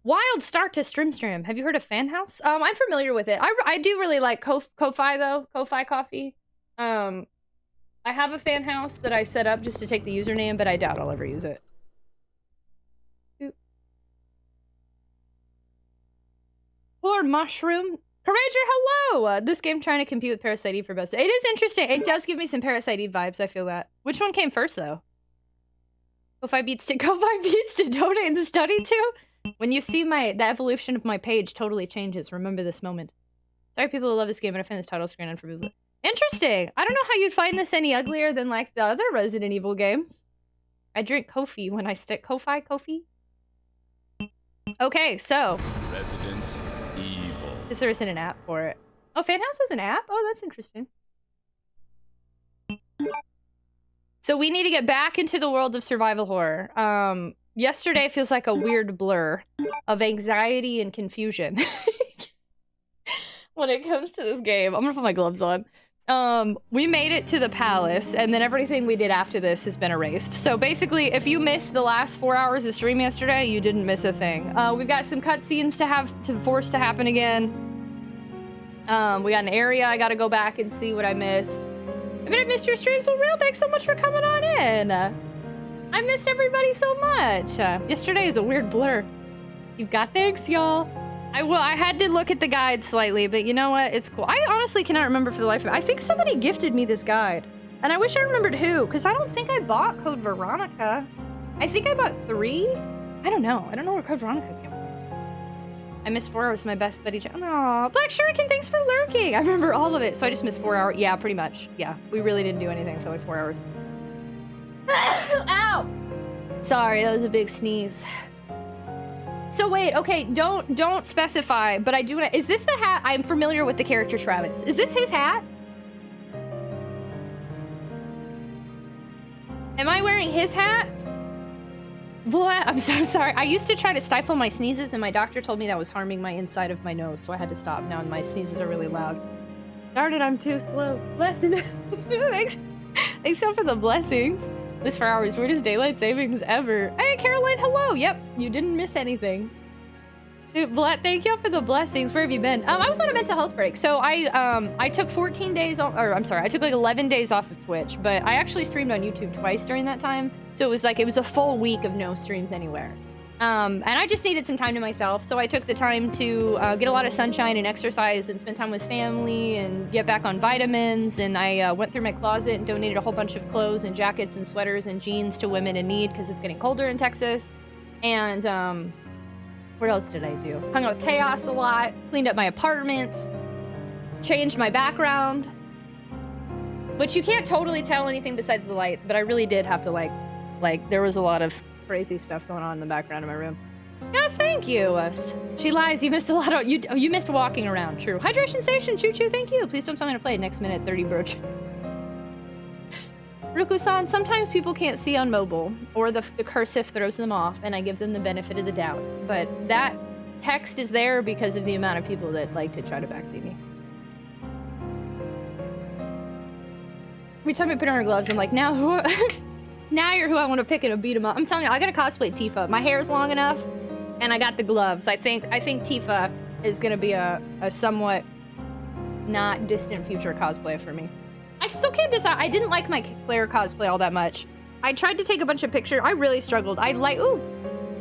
Speaker 2: Wild start to Strim. Have you heard of Fan House? I'm familiar with it. I do really like Ko-Fi though. Ko-Fi coffee. I have a Fan House that I set up just to take the username, but I doubt I'll ever use it. Poor Mushroom. Courager, hello! This game trying to compete with Parasite Eve for best. It is interesting. It does give me some Parasite Eve vibes. I feel that. Which one came first, though? Ko-Fi beats to donate and study to? When you see the evolution of my page totally changes. Remember this moment. Sorry, people who love this game, but I find this title screen unforgivable. Interesting. I don't know how you'd find this any uglier than like the other Resident Evil games. I drink Kofi when I stick Ko-Fi. Okay, so.
Speaker 5: Resident Evil.
Speaker 2: Because there isn't an app for it. Oh, Fan House has an app? Oh, that's interesting. So we need to get back into the world of survival horror. Yesterday feels like a weird blur of anxiety and confusion. When it comes to this game. I'm gonna put my gloves on. We made it to the palace, and then everything we did after this has been erased. So basically, if you missed the last 4 hours of stream yesterday, you didn't miss a thing. We've got some cutscenes to force to happen again. We got an area I gotta go back and see what I missed. I bet I missed your stream so real. Thanks so much for coming on in. I missed everybody so much. Yesterday is a weird blur. You've got thanks, y'all. I had to look at the guide slightly, but you know what? It's cool. I honestly cannot remember for the life of me. I think somebody gifted me this guide. And I wish I remembered who, because I don't think I bought Code Veronica. I think I bought 3. I don't know. I don't know where Code Veronica came from. I missed 4 hours, my best buddy. Aw, Black Shuriken, thanks for lurking. I remember all of it, so I just missed 4 hours. Yeah, pretty much. Yeah, we really didn't do anything for like 4 hours. Ow! Sorry, that was a big sneeze. So wait, okay, don't specify, but I do want to... Is this the hat? I'm familiar with the character Travis. Is this his hat? Am I wearing his hat? What? I'm so sorry. I used to try to stifle my sneezes, and my doctor told me that was harming my inside of my nose, so I had to stop now, and my sneezes are really loud. Darn it, I'm too slow. Blessing. Thanks for the blessings. This 4 hours, weirdest daylight savings ever. Hey, Caroline, hello. Yep, you didn't miss anything. Dude, thank you for the blessings. Where have you been? I was on a mental health break. So I took 14 days off, or I'm sorry, I took like 11 days off of Twitch, but I actually streamed on YouTube twice during that time. So it was a full week of no streams anywhere. And I just needed some time to myself. So I took the time to get a lot of sunshine and exercise and spend time with family and get back on vitamins. And I went through my closet and donated a whole bunch of clothes and jackets and sweaters and jeans to women in need because it's getting colder in Texas. And what else did I do? Hung out with Chaos a lot, cleaned up my apartment, changed my background. Which you can't totally tell anything besides the lights, but I really did have to like there was a lot of crazy stuff going on in the background of my room. Yes, thank you. She lies. You missed a lot of... You missed walking around. True. Hydration Station. Choo-choo. Thank you. Please don't tell me to play. Next minute, 30 broach. Ruku-san, sometimes people can't see on mobile, or the cursive throws them off, and I give them the benefit of the doubt. But that text is there because of the amount of people that like to try to backseat me. Every time I put on her gloves, I'm like, now who... Now you're who I want to pick and beat him up. I'm telling you, I gotta cosplay Tifa. My hair's long enough, and I got the gloves. I think Tifa is gonna be a somewhat not distant future cosplay for me. I still can't decide. I didn't like my Claire cosplay all that much. I tried to take a bunch of pictures. I really struggled. Ooh,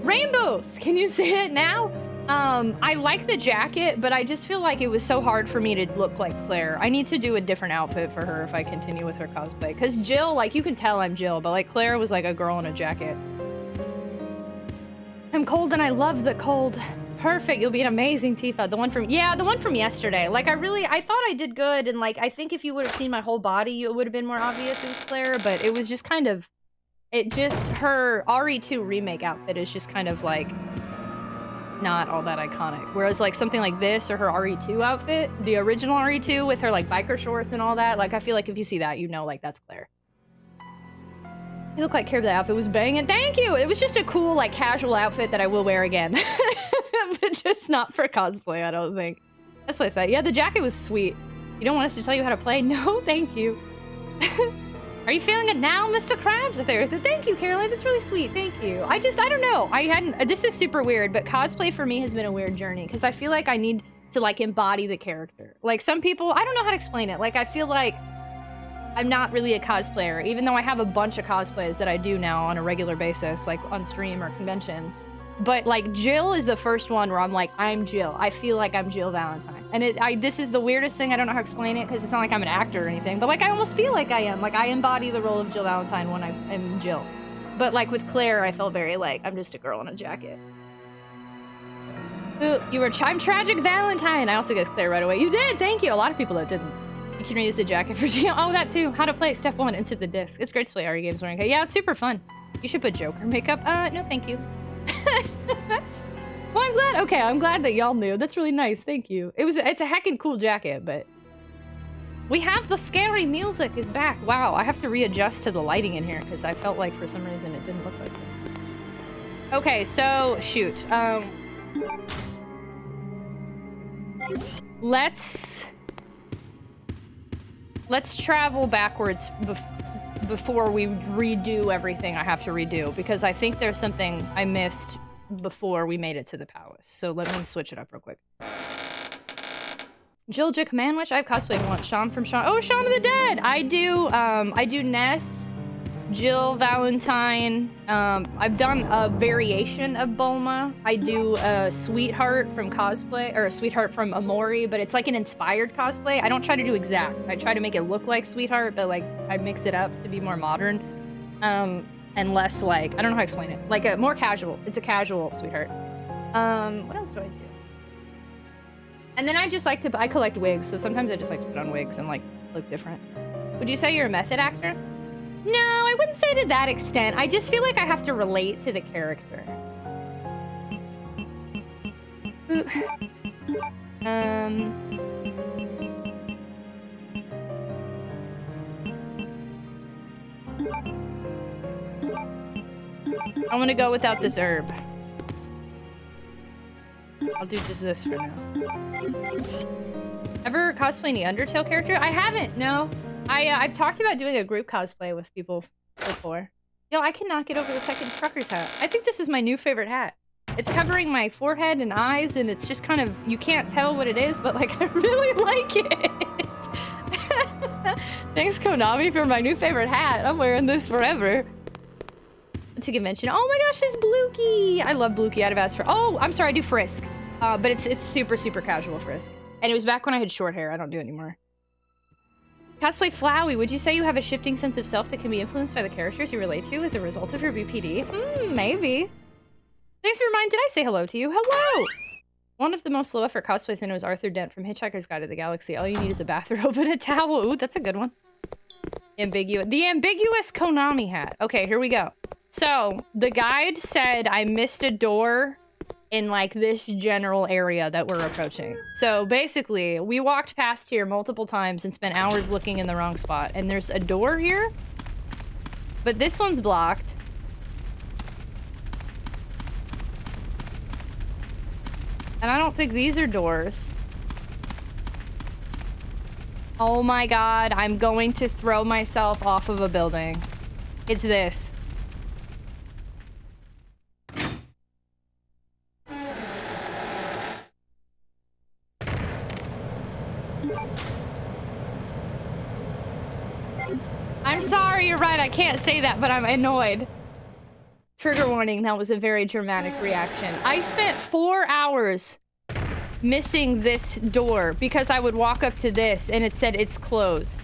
Speaker 2: rainbows. Can you see it now? I like the jacket, but I just feel like it was so hard for me to look like Claire. I need to do a different outfit for her if I continue with her cosplay. Because Jill, like, you can tell I'm Jill, but like Claire was like a girl in a jacket. I'm cold and I love the cold. Perfect, you'll be an amazing Tifa. The one from yesterday. Like, I thought I did good, and like, I think if you would have seen my whole body, it would have been more obvious it was Claire, but it was just kind of, her RE2 remake outfit is just kind of like, not all that iconic. Whereas like something like this or her RE2 outfit, the original RE2 with her like biker shorts and all that, like I feel like if you see that, you know like that's Claire. You look like Claire, the outfit was banging. Thank you! It was just a cool like casual outfit that I will wear again. But just not for cosplay, I don't think. That's what I said. Yeah, the jacket was sweet. You don't want us to tell you how to play? No, thank you. Are you feeling it now, Mr. Krabs? Thank you, Caroline. That's really sweet. Thank you. I don't know. This is super weird, but cosplay for me has been a weird journey because I feel like I need to like embody the character. Like some people, I don't know how to explain it. Like I feel like I'm not really a cosplayer, even though I have a bunch of cosplays that I do now on a regular basis, like on stream or conventions. But like Jill is the first one where I'm like, I'm Jill. I feel like I'm Jill Valentine. And this is the weirdest thing. I don't know how to explain it because it's not like I'm an actor or anything, but like I almost feel like I am. Like I embody the role of Jill Valentine when I am Jill. But like with Claire, I felt very like, I'm just a girl in a jacket. Ooh, I'm Tragic Valentine. I also guessed Claire right away. You did, thank you. A lot of people that didn't. You can reuse the jacket for oh, that too. How to play step 1, insert the disc. It's great to play RE games wearing it. Yeah, it's super fun. You should put Joker makeup. No, thank you. Well, I'm glad that y'all knew. That's really nice, thank you. It's a heckin' cool jacket, but we have the scary music is back. Wow, I have to readjust to the lighting in here because I felt like for some reason it didn't look like it. Okay, so shoot. Let's travel backwards before we redo everything I have to redo, because I think there's something I missed before we made it to the palace. So let me switch it up real quick. Jill Jick Manwish, I have cosplayed once. Shaun from Shaun. Oh, Shaun of the Dead! I do Ness, Jill Valentine. I've done a variation of Bulma. I do Sweetheart from cosplay, or Sweetheart from Amori, but it's like an inspired cosplay. I don't try to do exact. I try to make it look like Sweetheart, but like I mix it up to be more modern. And less like, I don't know how to explain it. Like a more casual. It's a casual Sweetheart. What else do I do? And then I just like to, I collect wigs, so sometimes I just like to put on wigs and like look different. Would you say you're a method actor? No, I wouldn't say to that extent. I just feel like I have to relate to the character. I'm gonna go without this herb. I'll do just this for now. Ever cosplay any Undertale character? I haven't, no. I've talked about doing a group cosplay with people before. Yo, I cannot get over the second trucker's hat. I think this is my new favorite hat. It's covering my forehead and eyes, and it's just kind of, you can't tell what it is, but like, I really like it. Thanks, Konami, for my new favorite hat. I'm wearing this forever. To convention. Oh my gosh, it's Blukey! I love Blukey. I'd have asked for. Oh, I'm sorry, I do Frisk. But it's super, super casual Frisk. And it was back when I had short hair. I don't do it anymore. Cosplay Flowey, would you say you have a shifting sense of self that can be influenced by the characters you relate to as a result of your BPD? Maybe. Thanks for reminding. Did I say hello to you? Hello! One of the most low effort cosplays I know is Arthur Dent from Hitchhiker's Guide to the Galaxy. All you need is a bathrobe and a towel. Ooh, that's a good one. The ambiguous Konami hat. Okay, here we go. So, the guide said I missed a door in, like, this general area that we're approaching. So, basically, we walked past here multiple times and spent hours looking in the wrong spot. And there's a door here, but this one's blocked. And I don't think these are doors. Oh my god, I'm going to throw myself off of a building. It's this. I'm sorry, you're right, I can't say that, but I'm annoyed. Trigger warning, that was a very dramatic reaction. I spent 4 hours missing this door because I would walk up to this and it said it's closed.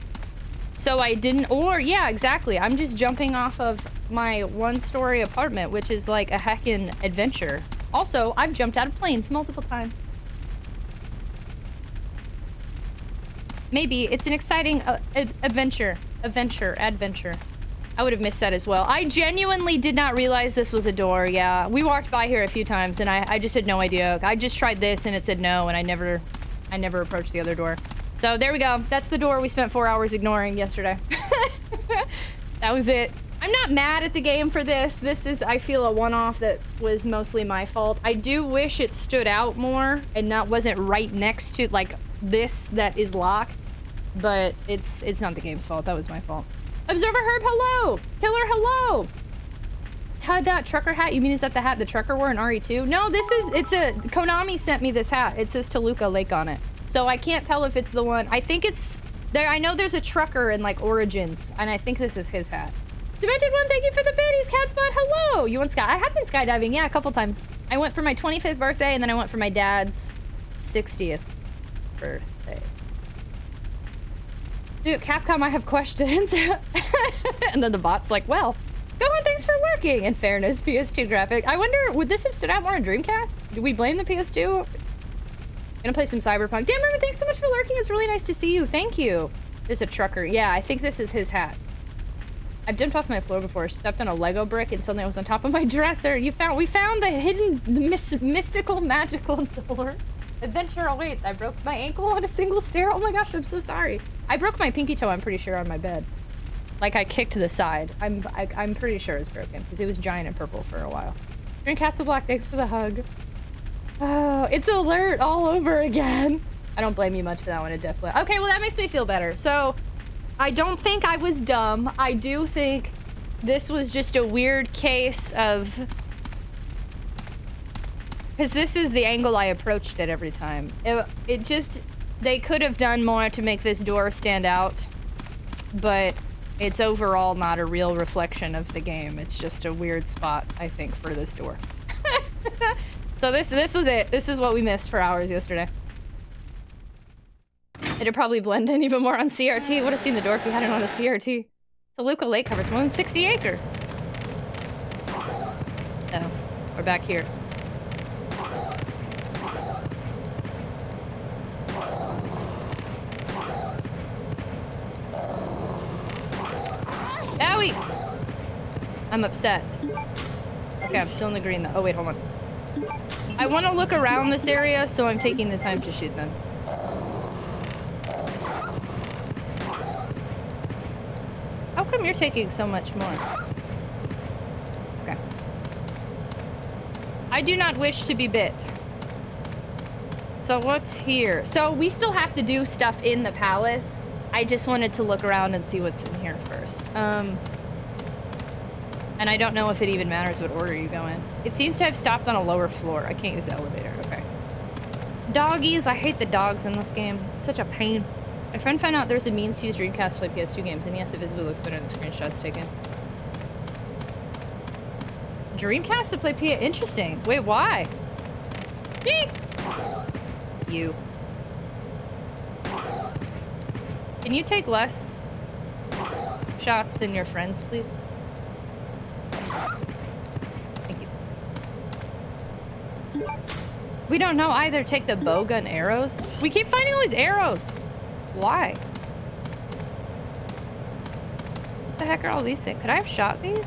Speaker 2: So I didn't, or yeah, exactly. I'm just jumping off of my 1-story apartment, which is like a heckin' adventure. Also, I've jumped out of planes multiple times. Maybe it's an exciting adventure. I would have missed that as well. I genuinely did not realize this was a door, yeah. We walked by here a few times and I just had no idea. I just tried this and it said no and I never approached the other door. So there we go. That's the door we spent 4 hours ignoring yesterday. That was it. I'm not mad at the game for this. This is, I feel, a one-off that was mostly my fault. I do wish it stood out more and wasn't right next to, like, this that is locked. But it's not the game's fault. That was my fault. Observer Herb, hello! Killer, hello! Tada, trucker hat? You mean, is that the hat the trucker wore in RE2? No, Konami sent me this hat. It says Toluca Lake on it. So I can't tell if it's the one. I think it's, I know there's a trucker in, like, Origins, and I think this is his hat. Demented One, thank you for the biddies, Catspot, hello! You went I have been skydiving, yeah, a couple times. I went for my 25th birthday, and then I went for my dad's 60th birthday. Dude, Capcom, I have questions. And then the bot's like, well, go on, thanks for working. In fairness, PS2 graphic. I wonder, would this have stood out more on Dreamcast? Do we blame the PS2? Gonna play some Cyberpunk. Damn, River, thanks so much for lurking. It's really nice to see you. Thank you. There's a trucker. Yeah, I think this is his hat. I've jumped off my floor before, stepped on a Lego brick, and suddenly I was on top of my dresser. We found the hidden, mystical, magical door. Adventure awaits. I broke my ankle on a single stair. Oh my gosh, I'm so sorry. I broke my pinky toe, I'm pretty sure, on my bed. Like, I kicked to the side. I'm pretty sure it's broken, because it was giant and purple for a while. Drink Castle Black, thanks for the hug. Oh, it's alert all over again. I don't blame you much for that one, it definitely. Okay, well, that makes me feel better. So, I don't think I was dumb. I do think this was just a weird case of... Because this is the angle I approached it every time. It just... They could have done more to make this door stand out. But it's overall not a real reflection of the game. It's just a weird spot, I think, for this door. So this was it. This is what we missed for hours yesterday. It'd probably blend in even more on CRT. Would have seen the door if we had it on a CRT. Toluca Lake covers more than 60 acres. Oh, we're back here. Owie! I'm upset. Okay, I'm still in the green though. Oh wait, hold on. I want to look around this area, so I'm taking the time to shoot them. How come you're taking so much more? Okay. I do not wish to be bit. So what's here? So we still have to do stuff in the palace. I just wanted to look around and see what's in here first. And I don't know if it even matters what order you go in. It seems to have stopped on a lower floor. I can't use the elevator. Okay. Doggies. I hate the dogs in this game. It's such a pain. My friend found out there's a means to use Dreamcast to play PS2 games, and yes, it visibly looks better than the screenshots taken. Dreamcast to play PS... Interesting. Wait, why? Eek! You. Can you take less shots than your friends, please? Thank you. We don't know either. Take the bowgun arrows. We keep finding all these arrows. Why? What the heck are all these things? Could I have shot these?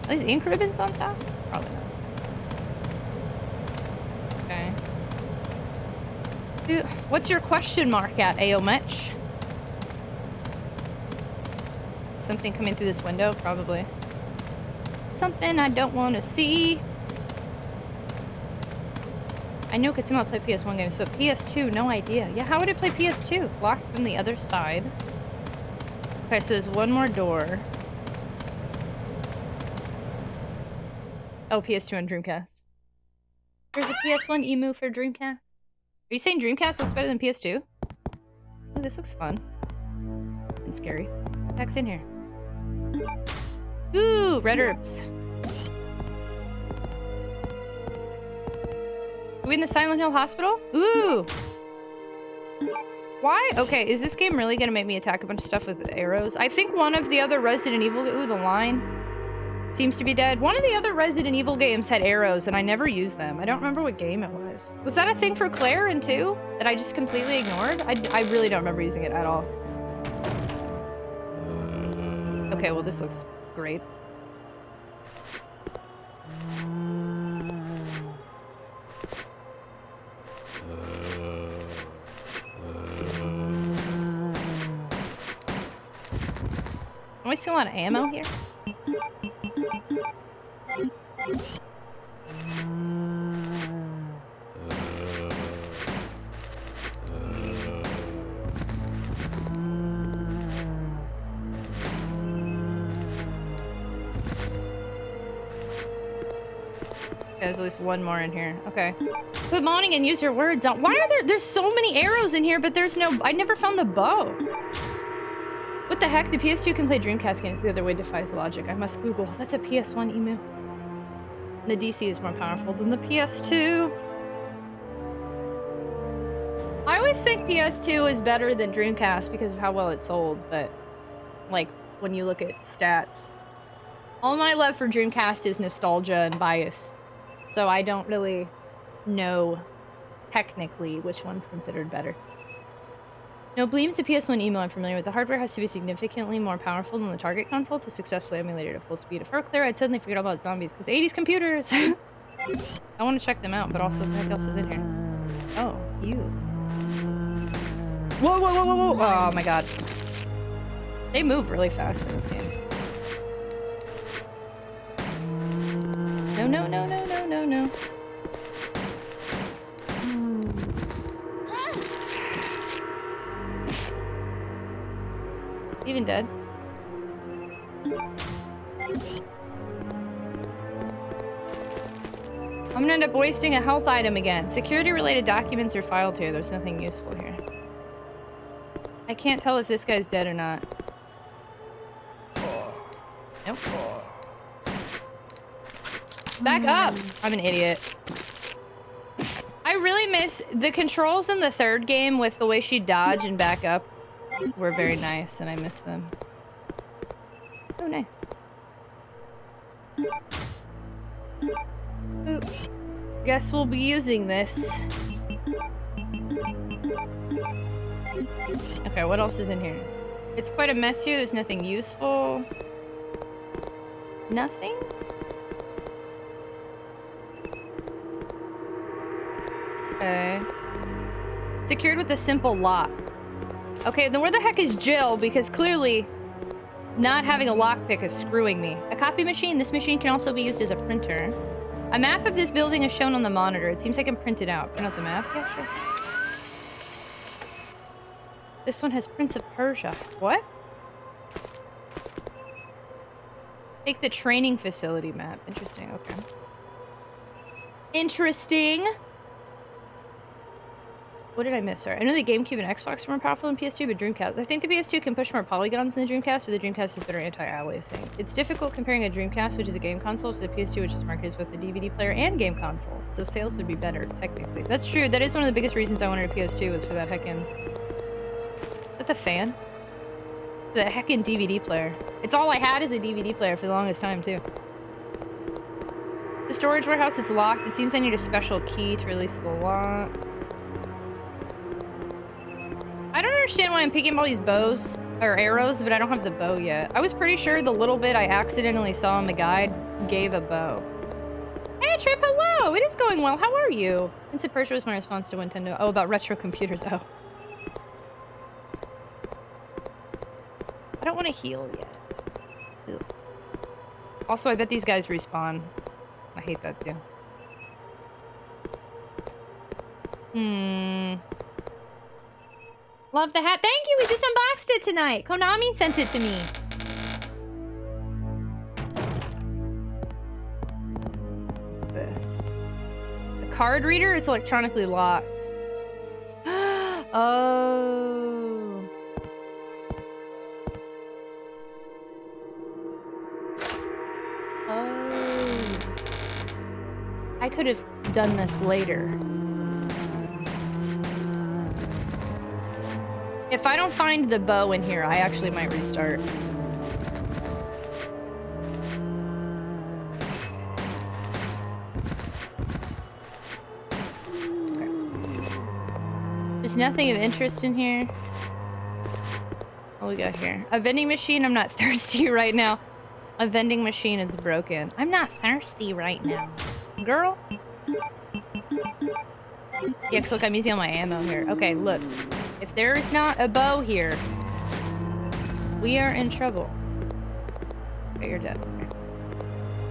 Speaker 2: Are these ink ribbons on top? Probably not. Okay. Dude, what's your question mark at, Aomech? Something coming through this window? Probably. Something I don't want to see. I know Katsuma play PS1 games, but PS2, no idea. Yeah, how would it play PS2? Locked from the other side. Okay, so there's one more door. Oh, PS2 and Dreamcast. There's a PS1 emu for Dreamcast. Are you saying Dreamcast looks better than PS2? Oh, this looks fun. And scary. What the heck's in here? Ooh, red herbs. Are we in the Silent Hill Hospital? Ooh! Why? Okay, is this game really gonna make me attack a bunch of stuff with arrows? I think one of the other Resident Evil... Ooh, the line seems to be dead. One of the other Resident Evil games had arrows, and I never used them. I don't remember what game it was. Was that a thing for Claire in 2 that I just completely ignored? I really don't remember using it at all. Okay, well, this looks great. Am I still out of ammo here? There's at least one more in here. Okay. Good morning and use your words. Why are there's so many arrows in here, but there's no... I never found the bow. What the heck? The PS2 can play Dreamcast games. The other way defies logic. I must Google. That's a PS1 email. The DC is more powerful than the PS2. I always think PS2 is better than Dreamcast because of how well it sold, but like when you look at stats, all my love for Dreamcast is nostalgia and bias. So I don't really know technically which one's considered better. No, Bleem's the PS1 email I'm familiar with. The hardware has to be significantly more powerful than the target console to successfully emulate it at full speed. If I were Claire, I'd suddenly forget all about zombies, because 80s computers! I want to check them out, but also what the heck else is in here? Oh, you. Whoa, whoa, whoa, whoa, whoa! Oh my god. They move really fast in this game. No, no, no, no, no, no, no. Even dead. I'm gonna end up wasting a health item again. Security-related documents are filed here. There's nothing useful here. I can't tell if this guy's dead or not. Nope. Back up! I'm an idiot. I really miss the controls in the third game with the way she dodge and back up. Were very nice, and I miss them. Oh, nice. Oops. Guess we'll be using this. Okay, what else is in here? It's quite a mess here. There's nothing useful. Nothing? Okay. Secured with a simple lock. Okay, then where the heck is Jill? Because clearly, not having a lockpick is screwing me. A copy machine. This machine can also be used as a printer. A map of this building is shown on the monitor. It seems I can print it out. Print out the map? Yeah, sure. This one has Prince of Persia. What? Take the training facility map. Interesting, okay. Interesting! What did I miss? Sorry. I know the GameCube and Xbox were more powerful than PS2, but Dreamcast... I think the PS2 can push more polygons than the Dreamcast, but the Dreamcast is better anti-aliasing. It's difficult comparing a Dreamcast, which is a game console, to the PS2, which is marketed as both the DVD player and game console. So sales would be better, technically. That's true. That is one of the biggest reasons I wanted a PS2 was for that heckin'... Is that the fan? The heckin' DVD player. It's all I had as a DVD player for the longest time, too. The storage warehouse is locked. It seems I need a special key to release the lock. I don't understand why I'm picking up all these bows, or arrows, but I don't have the bow yet. I was pretty sure the little bit I accidentally saw in the guide gave a bow. Hey Trip, hello! It is going well, how are you? Instant Persia was my response to Nintendo. Oh, about retro computers, oh. I don't want to heal yet. Ugh. Also, I bet these guys respawn. I hate that too. Love the hat. Thank you. We just unboxed it tonight. Konami sent it to me. What's this? The card reader is electronically locked. Oh. I could have done this later. If I don't find the bow in here, I actually might restart. Okay. There's nothing of interest in here. What we got here? A vending machine. I'm not thirsty right now. A vending machine is broken. I'm not thirsty right now. Girl. Yeah, 'cause look, I'm using all my ammo here. Okay, look. If there is not a bow here, we are in trouble. Okay, you're dead. Okay.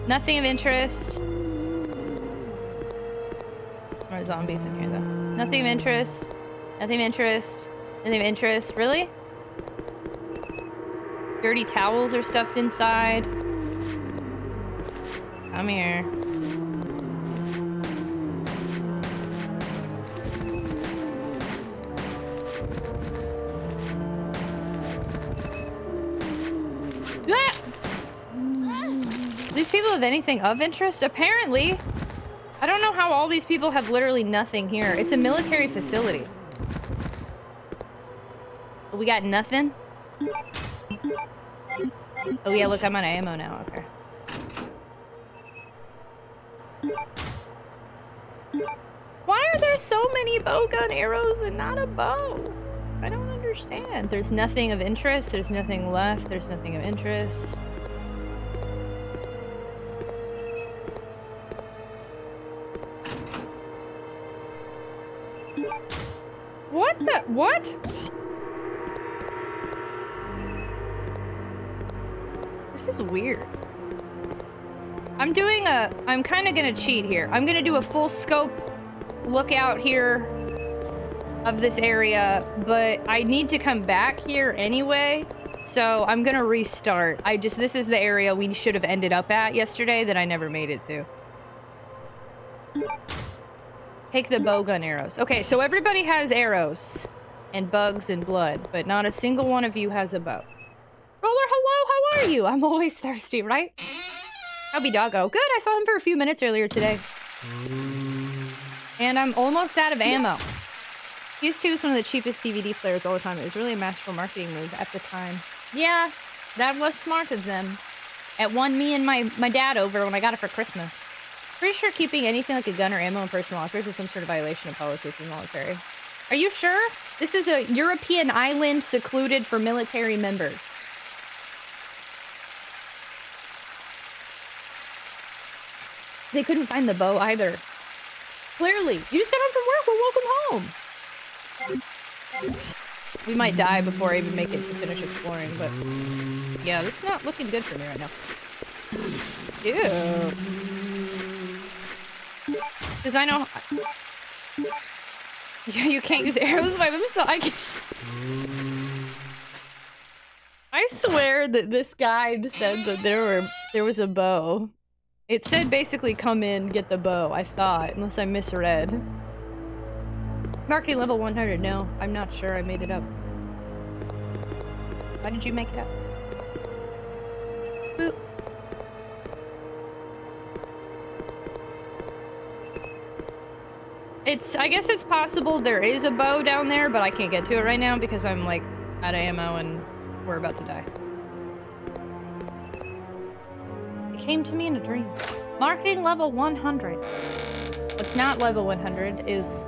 Speaker 2: Nothing of interest. More zombies in here, though. Nothing of interest. Nothing of interest. Nothing of interest. Really? Dirty towels are stuffed inside. Come here. These people have anything of interest? Apparently. I don't know how all these people have literally nothing here. It's a military facility. We got nothing? Oh yeah, look, I'm on ammo now. Okay. Why are there so many bowgun arrows and not a bow? I don't understand. There's nothing of interest. There's nothing left. There's nothing of interest. What the? What? This is weird. I'm kind of gonna cheat here. I'm gonna do a full scope look out here of this area, but I need to come back here anyway. So I'm gonna restart. This is the area we should have ended up at yesterday that I never made it to. Take the bowgun arrows. Okay, so everybody has arrows and bugs and blood, but not a single one of you has a bow. Roller, hello, how are you? I'm always thirsty, right? How'd doggo? Good, I saw him for a few minutes earlier today. And I'm almost out of ammo. PS2 was one of the cheapest DVD players all the time. It was really a masterful marketing move at the time. Yeah, that was smart of them. It won me and my dad over when I got it for Christmas. Pretty sure keeping anything like a gun or ammo in personal lockers is some sort of violation of policy for the military. Are you sure? This is a European island secluded for military members. They couldn't find the bow either. Clearly. You just got home from work. Well, welcome home. We might die before I even make it to finish exploring, but... yeah, that's not looking good for me right now. Ew. Because I know... you can't use arrows by themselves. I swear that this guide said that there was a bow. It said basically come in, get the bow, I thought, unless I misread. Marketing level 100, no, I'm not sure, I made it up. Why did you make it up? Boop. I guess it's possible there is a bow down there, but I can't get to it right now because I'm like out of ammo and we're about to die. It came to me in a dream. Marketing level 100. What's not level 100 is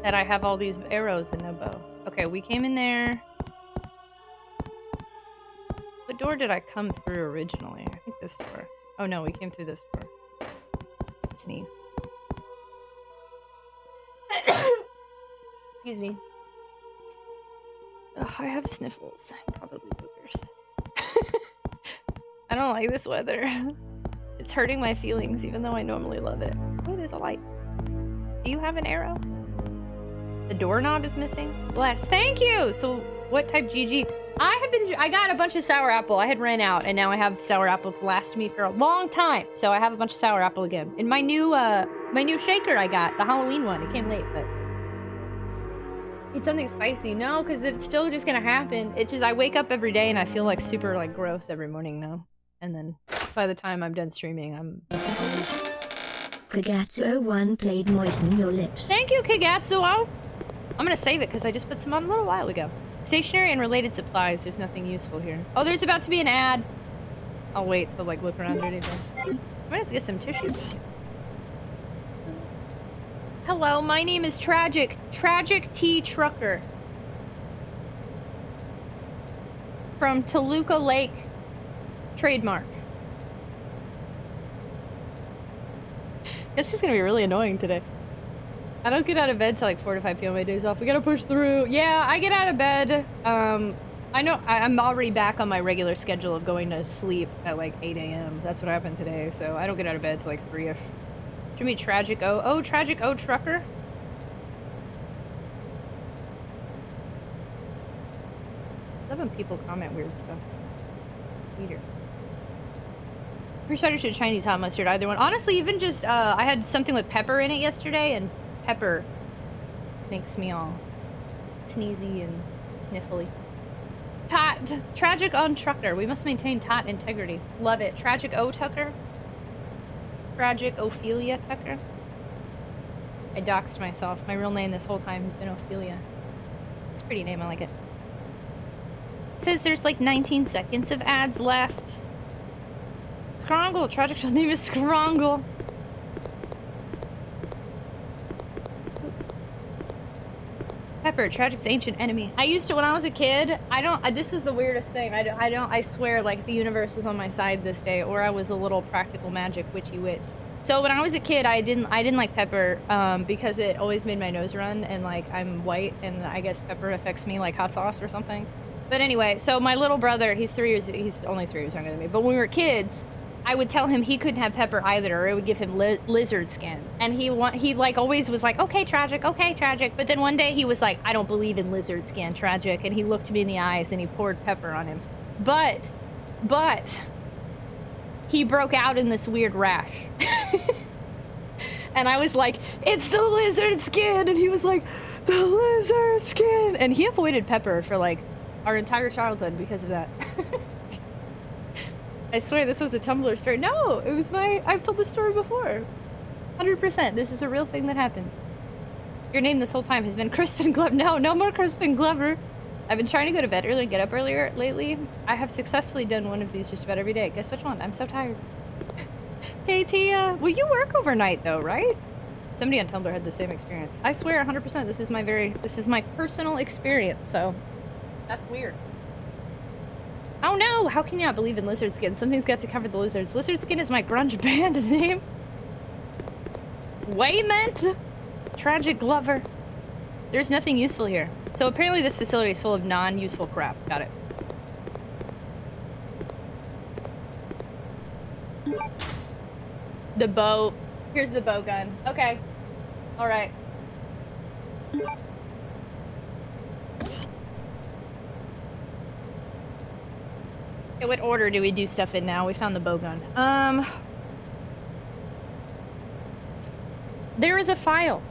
Speaker 2: that I have all these arrows and no bow. Okay, we came in there. What door did I come through originally? I think this door. Oh no, we came through this door. Sneeze. Excuse me. Ugh, I have sniffles. Probably boogers. I don't like this weather. It's hurting my feelings even though I normally love it. Oh, there's a light. Do you have an arrow? The doorknob is missing? Bless. Thank you! So, what type GG? I got a bunch of sour apple. I had ran out, and now I have sour apple to last me for a long time. So I have a bunch of sour apple again. In my new shaker I got, the Halloween one. It came late, but... eat something spicy. No, because it's still just gonna happen. It's just, I wake up every day and I feel like super, like, gross every morning now. And then, by the time I'm done streaming, I'm...
Speaker 1: Kagatsu01 played Moisten Your Lips.
Speaker 2: Thank you, Kagatsuo. I'm gonna save it because I just put some on a little while ago. Stationery and related supplies. There's nothing useful here. Oh, there's about to be an ad. I'll wait to like look around or anything. I might have to get some tissues. Hello, my name is Tragic T Trucker. From Toluca Lake. Trademark. This is gonna be really annoying today. I don't get out of bed till like 4 to 5 p.m. my days off. We gotta push through. Yeah, I get out of bed. I know I'm already back on my regular schedule of going to sleep at like 8 a.m. That's what happened today, so I don't get out of bed till like 3-ish. Should be Tragic O. Oh, Tragic O Trucker. I love when people comment weird stuff. Eater. Fish cider should Chinese hot mustard, either one. Honestly, even just, I had something with pepper in it yesterday, and pepper makes me all sneezy and sniffly. Tragic on Trucker. We must maintain tot integrity. Love it. Tragic O Tucker. Tragic Ophelia Tucker. I doxed myself. My real name this whole time has been Ophelia. It's a pretty name, I like it. It says there's like 19 seconds of ads left. Skrongle. Tragic name is Skrongle. Pepper, Tragic's ancient enemy. I used to, when I was a kid, this was the weirdest thing. I swear, like, the universe was on my side this day, or I was a little practical magic witchy witch. So when I was a kid, I didn't like pepper, because it always made my nose run, and, like, I'm white, and I guess pepper affects me like hot sauce or something. But anyway, so my little brother, he's only 3 years younger than me, but when we were kids, I would tell him he couldn't have pepper either, or it would give him lizard skin. And he like always was like, okay, Tragic. But then one day he was like, I don't believe in lizard skin, Tragic. And he looked me in the eyes and he poured pepper on him. But he broke out in this weird rash. And I was like, it's the lizard skin. And he was like, the lizard skin. And he avoided pepper for like our entire childhood because of that. I swear this was a Tumblr story. No, it was I've told this story before. 100%. This is a real thing that happened. Your name this whole time has been Crispin Glover. No more Crispin Glover. I've been trying to go to bed early and get up earlier lately. I have successfully done one of these just about every day. Guess which one? I'm so tired. Hey, Tia. Well, you work overnight though, right? Somebody on Tumblr had the same experience. I swear 100%. This is my personal experience, so that's weird. Oh no! How can you not believe in lizard skin? Something's got to cover the lizards. Lizard skin is my grunge band name. Wayment! Tragic Glover. There's nothing useful here. So apparently this facility is full of non-useful crap. Got it. The bow. Here's the bow gun. Okay. Alright. Okay, what order do we do stuff in now? We found the bow gun. There is a file.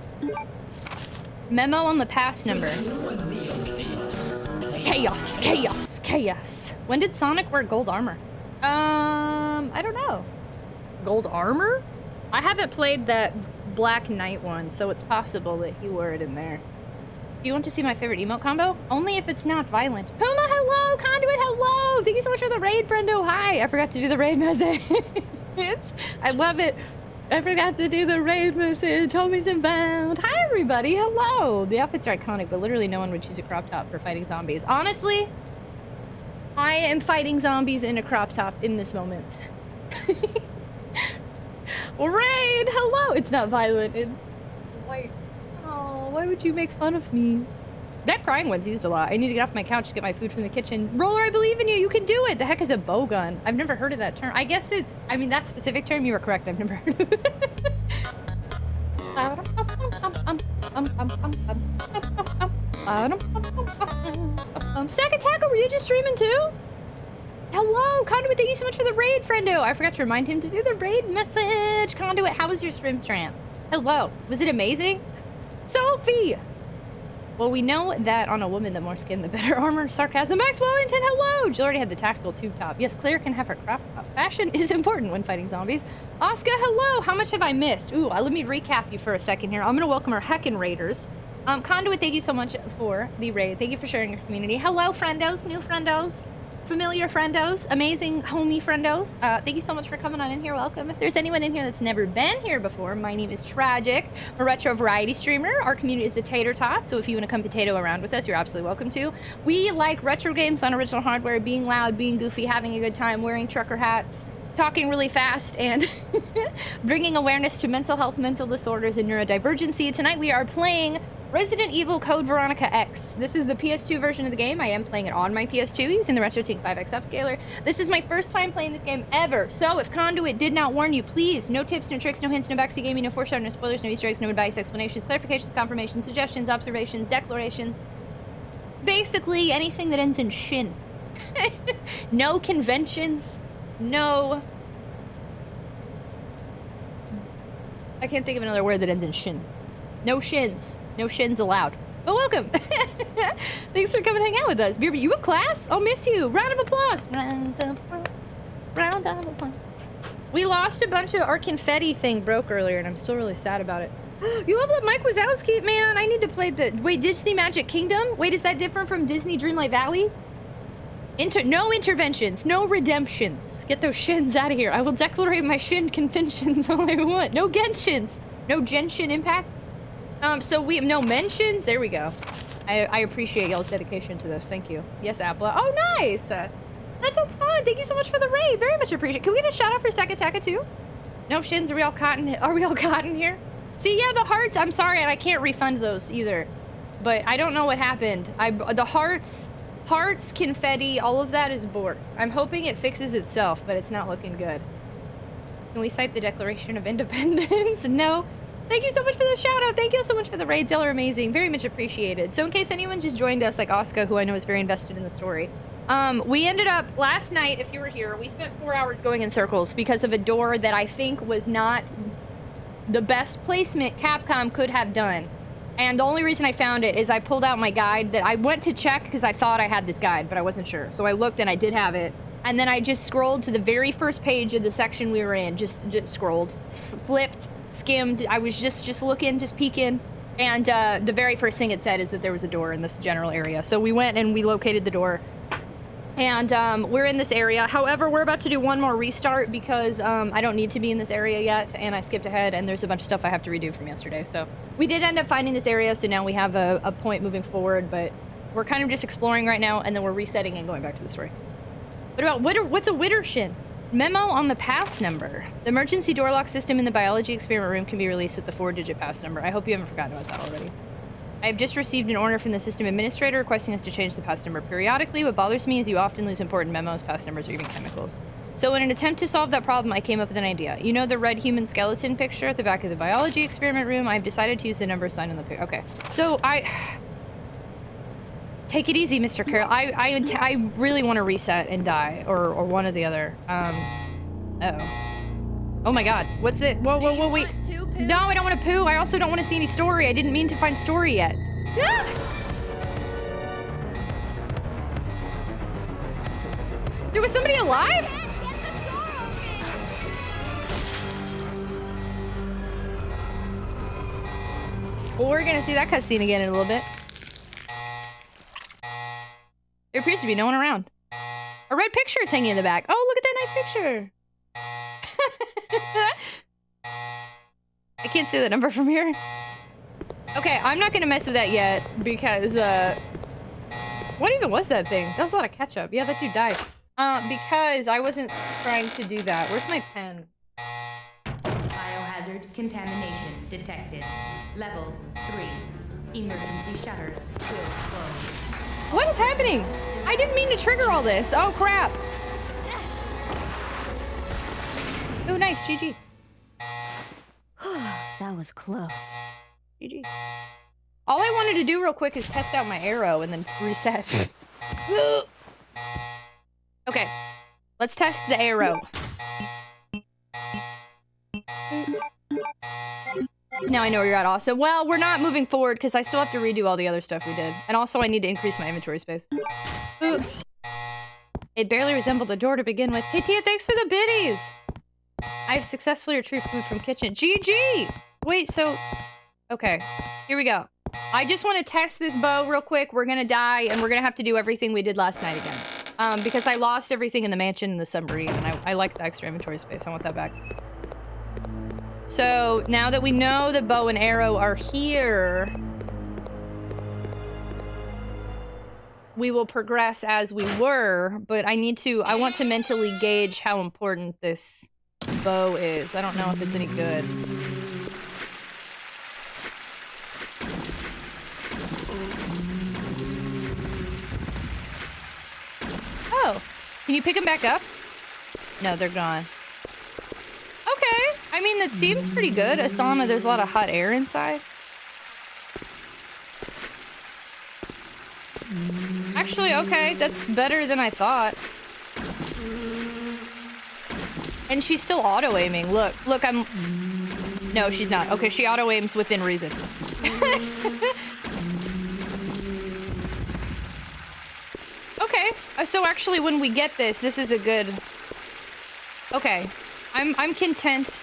Speaker 2: Memo on the pass number. Chaos, chaos, chaos. When did Sonic wear gold armor? I don't know. Gold armor? I haven't played that Black Knight one, so it's possible that he wore it in there. Do you want to see my favorite emote combo? Only if it's not violent. Puma, hello! Conduit, hello! Thank you so much for the raid, friendo. Hi! I forgot to do the raid message. I love it. I forgot to do the raid message. Homies inbound. Hi, everybody. Hello. The outfits are iconic, but literally no one would choose a crop top for fighting zombies. Honestly, I am fighting zombies in a crop top in this moment. Raid, hello! It's not violent. It's white. Oh, why would you make fun of me? That crying one's used a lot. I need to get off my couch to get my food from the kitchen. Roller, I believe in you. You can do it. The heck is a bow gun? I've never heard of that term. I guess it's... I mean, that specific term, you were correct. I've never heard of it. Stack and Tackle, were you just streaming too? Hello, Conduit, thank you so much for the raid, friendo. I forgot to remind him to do the raid message. Conduit, how was your stream? Hello. Was it amazing? Sophie! Well, we know that on a woman, the more skin, the better armor. Sarcasm. Max Wellington, hello! Jill already had the tactical tube top. Yes, Claire can have her crop top. Fashion is important when fighting zombies. Oscar, hello! How much have I missed? Ooh, let me recap you for a second here. I'm gonna welcome our heckin' raiders. Conduit, thank you so much for the raid. Thank you for sharing your community. Hello, friendos, new friendos, familiar friendos, amazing homie friendos. Thank you so much for coming on in here. Welcome. If there's anyone in here that's never been here before, my name is Tragic. I'm a retro variety streamer. Our community is the Tater Tot, so if you want to come potato around with us, you're absolutely welcome to. We like retro games on original hardware, being loud, being goofy, having a good time, wearing trucker hats, talking really fast, and bringing awareness to mental health, mental disorders, and neurodivergency. Tonight we are playing Resident Evil Code Veronica X. This is the PS2 version of the game. I am playing it on my PS2 using the RetroTINK 5X Upscaler. This is my first time playing this game ever, so if Conduit did not warn you, please, no tips, no tricks, no hints, no backseat gaming, no foreshadowing, no spoilers, no Easter eggs, no advice, explanations, clarifications, confirmations, suggestions, observations, declarations. Basically, anything that ends in shin. No conventions, no... I can't think of another word that ends in shin. No shins. No shins allowed. But welcome. Thanks for coming and hang out with us. Beerby, you have class? I'll miss you. Round of applause. Round of applause. Round of applause. We lost a bunch of our confetti thing broke earlier, and I'm still really sad about it. You leveled up Mike Wazowski? Man, I need to play the... Wait, Disney Magic Kingdom? Wait, is that different from Disney Dreamlight Valley? No interventions, no redemptions. Get those shins out of here. I will declare my shin conventions all I want. No genshins. No genshin impacts. So we have no mentions. There we go. I appreciate y'all's dedication to this. Thank you. Yes, Apple. Oh, nice. That sounds fun. Thank you so much for the raid. Very much appreciate. Can we get a shout out for Stack Attack too? No shins. Are we all cotton? Are we all cotton here? See, yeah, the hearts. I'm sorry, and I can't refund those either. But I don't know what happened. The hearts, confetti, all of that is borked. I'm hoping it fixes itself, but it's not looking good. Can we cite the Declaration of Independence? No. Thank you so much for the shout out. Thank you so much for the raids. Y'all are amazing. Very much appreciated. So in case anyone just joined us, like Oscar, who I know is very invested in the story, we ended up last night, if you were here, we spent 4 hours going in circles because of a door that I think was not the best placement Capcom could have done. And the only reason I found it is I pulled out my guide that I went to check because I thought I had this guide, but I wasn't sure. So I looked and I did have it. And then I just scrolled to the very first page of the section we were in, just scrolled, flipped, skimmed. I was just looking, just peeking, and the very first thing it said is that there was a door in this general area. So we went and we located the door, and we're in this area. However, we're about to do one more restart because I don't need to be in this area yet, and I skipped ahead, and there's a bunch of stuff I have to redo from yesterday. So we did end up finding this area, so now we have a point moving forward, but we're kind of just exploring right now, and then we're resetting and going back to the story. What about what's a Widdershin? Memo on the pass number. The emergency door lock system in the biology experiment room can be released with the 4-digit pass number. I hope you haven't forgotten about that already. I have just received an order from the system administrator requesting us to change the pass number periodically. What bothers me is you often lose important memos, pass numbers, or even chemicals. So in an attempt to solve that problem, I came up with an idea. You know the red human skeleton picture at the back of the biology experiment room? I've decided to use the number sign on the picture. Okay. So Take it easy, Mr. Carroll. I really want to reset and die, or one or the other. Uh-oh. Oh my god. What's it? Whoa, wait. No, I don't want to poo. I also don't want to see any story. I didn't mean to find story yet. There was somebody alive? Well, we're gonna see that cutscene again in a little bit. There appears to be no one around. A red picture is hanging in the back. Oh, look at that nice picture. I can't see the number from here. Okay, I'm not gonna mess with that yet because, what even was that thing? That was a lot of ketchup. Yeah, that dude died. Because I wasn't trying to do that. Where's my pen?
Speaker 6: Biohazard contamination detected. Level 3. Emergency shutters will close.
Speaker 2: What is happening? I didn't mean to trigger all this. Oh, crap. Oh, nice. GG.
Speaker 7: That was close.
Speaker 2: GG. All I wanted to do real quick is test out my arrow and then reset. Okay. Let's test the arrow. Now I know where you're at, Austin. Well, we're not moving forward because I still have to redo all the other stuff we did. And also I need to increase my inventory space. Oops. It barely resembled a door to begin with. Hey Tia, thanks for the biddies! I've successfully retrieved food from kitchen. GG! Wait, so... Okay, here we go. I just want to test this bow real quick. We're gonna die, and we're gonna have to do everything we did last night again. Because I lost everything in the mansion and the submarine, and I like the extra inventory space. I want that back. So, now that we know the bow and arrow are here... we will progress as we were, but I want to mentally gauge how important this bow is. I don't know if it's any good. Oh, can you pick them back up? No, they're gone. Okay, I mean, that seems pretty good. A sauna, there's a lot of hot air inside. Actually, okay, that's better than I thought. And she's still auto-aiming. Look, I'm... No, she's not. Okay, she auto-aims within reason. Okay, so actually when we get this is a good... Okay, I'm content.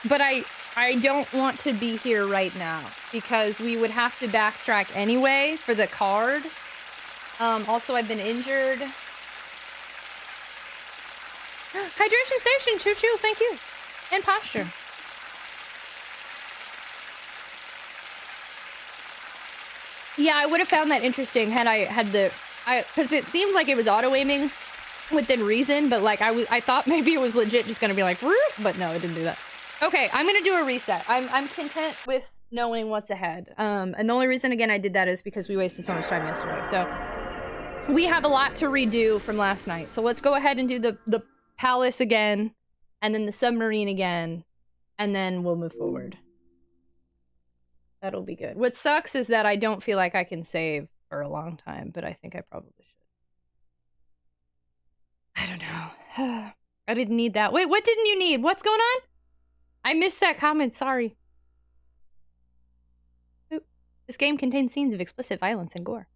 Speaker 2: But I don't want to be here right now because we would have to backtrack anyway for the card. Also, I've been injured. Hydration station, choo-choo, thank you. And posture. Yeah, I would have found that interesting had I had because it seemed like it was auto-aiming within reason, but like I thought maybe it was legit just gonna be like, but no, it didn't do that. Okay, I'm gonna do a reset. I'm content with knowing what's ahead. And the only reason, again, I did that is because we wasted so much time yesterday. So we have a lot to redo from last night. So let's go ahead and do the palace again, and then the submarine again, and then we'll move forward. That'll be good. What sucks is that I don't feel like I can save for a long time, but I think I probably should. I don't know. I didn't need that. Wait, what didn't you need? What's going on? I missed that comment, sorry. Oop. This game contains scenes of explicit violence and gore.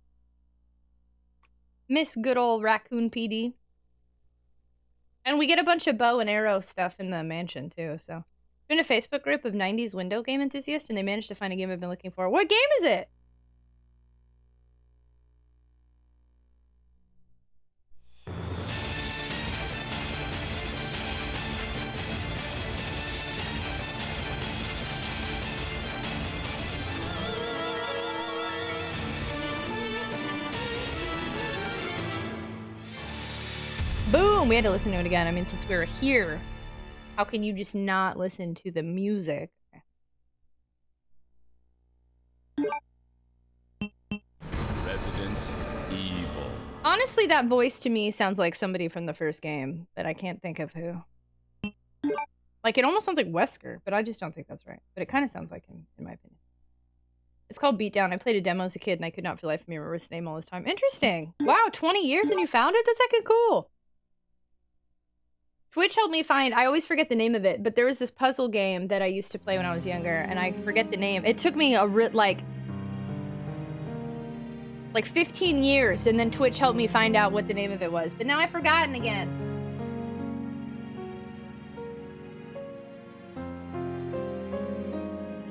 Speaker 2: Miss good old Raccoon PD. And we get a bunch of bow and arrow stuff in the mansion, too, so. I'm in a Facebook group of 90s window game enthusiasts, and they managed to find a game I've been looking for. What game is it? Boom! We had to listen to it again. I mean, since we were here, how can you just not listen to the music?
Speaker 5: Resident Evil.
Speaker 2: Honestly, that voice to me sounds like somebody from the first game, but I can't think of who. Like, it almost sounds like Wesker, but I just don't think that's right. But it kind of sounds like him, in my opinion. It's called Beatdown. I played a demo as a kid, and I could not for the life of me remember its name all this time. Interesting. Wow, 20 years and you found it? That's fucking cool. Twitch helped me find, I always forget the name of it, but there was this puzzle game that I used to play when I was younger, and I forget the name. It took me like 15 years, and then Twitch helped me find out what the name of it was. But now I've forgotten again.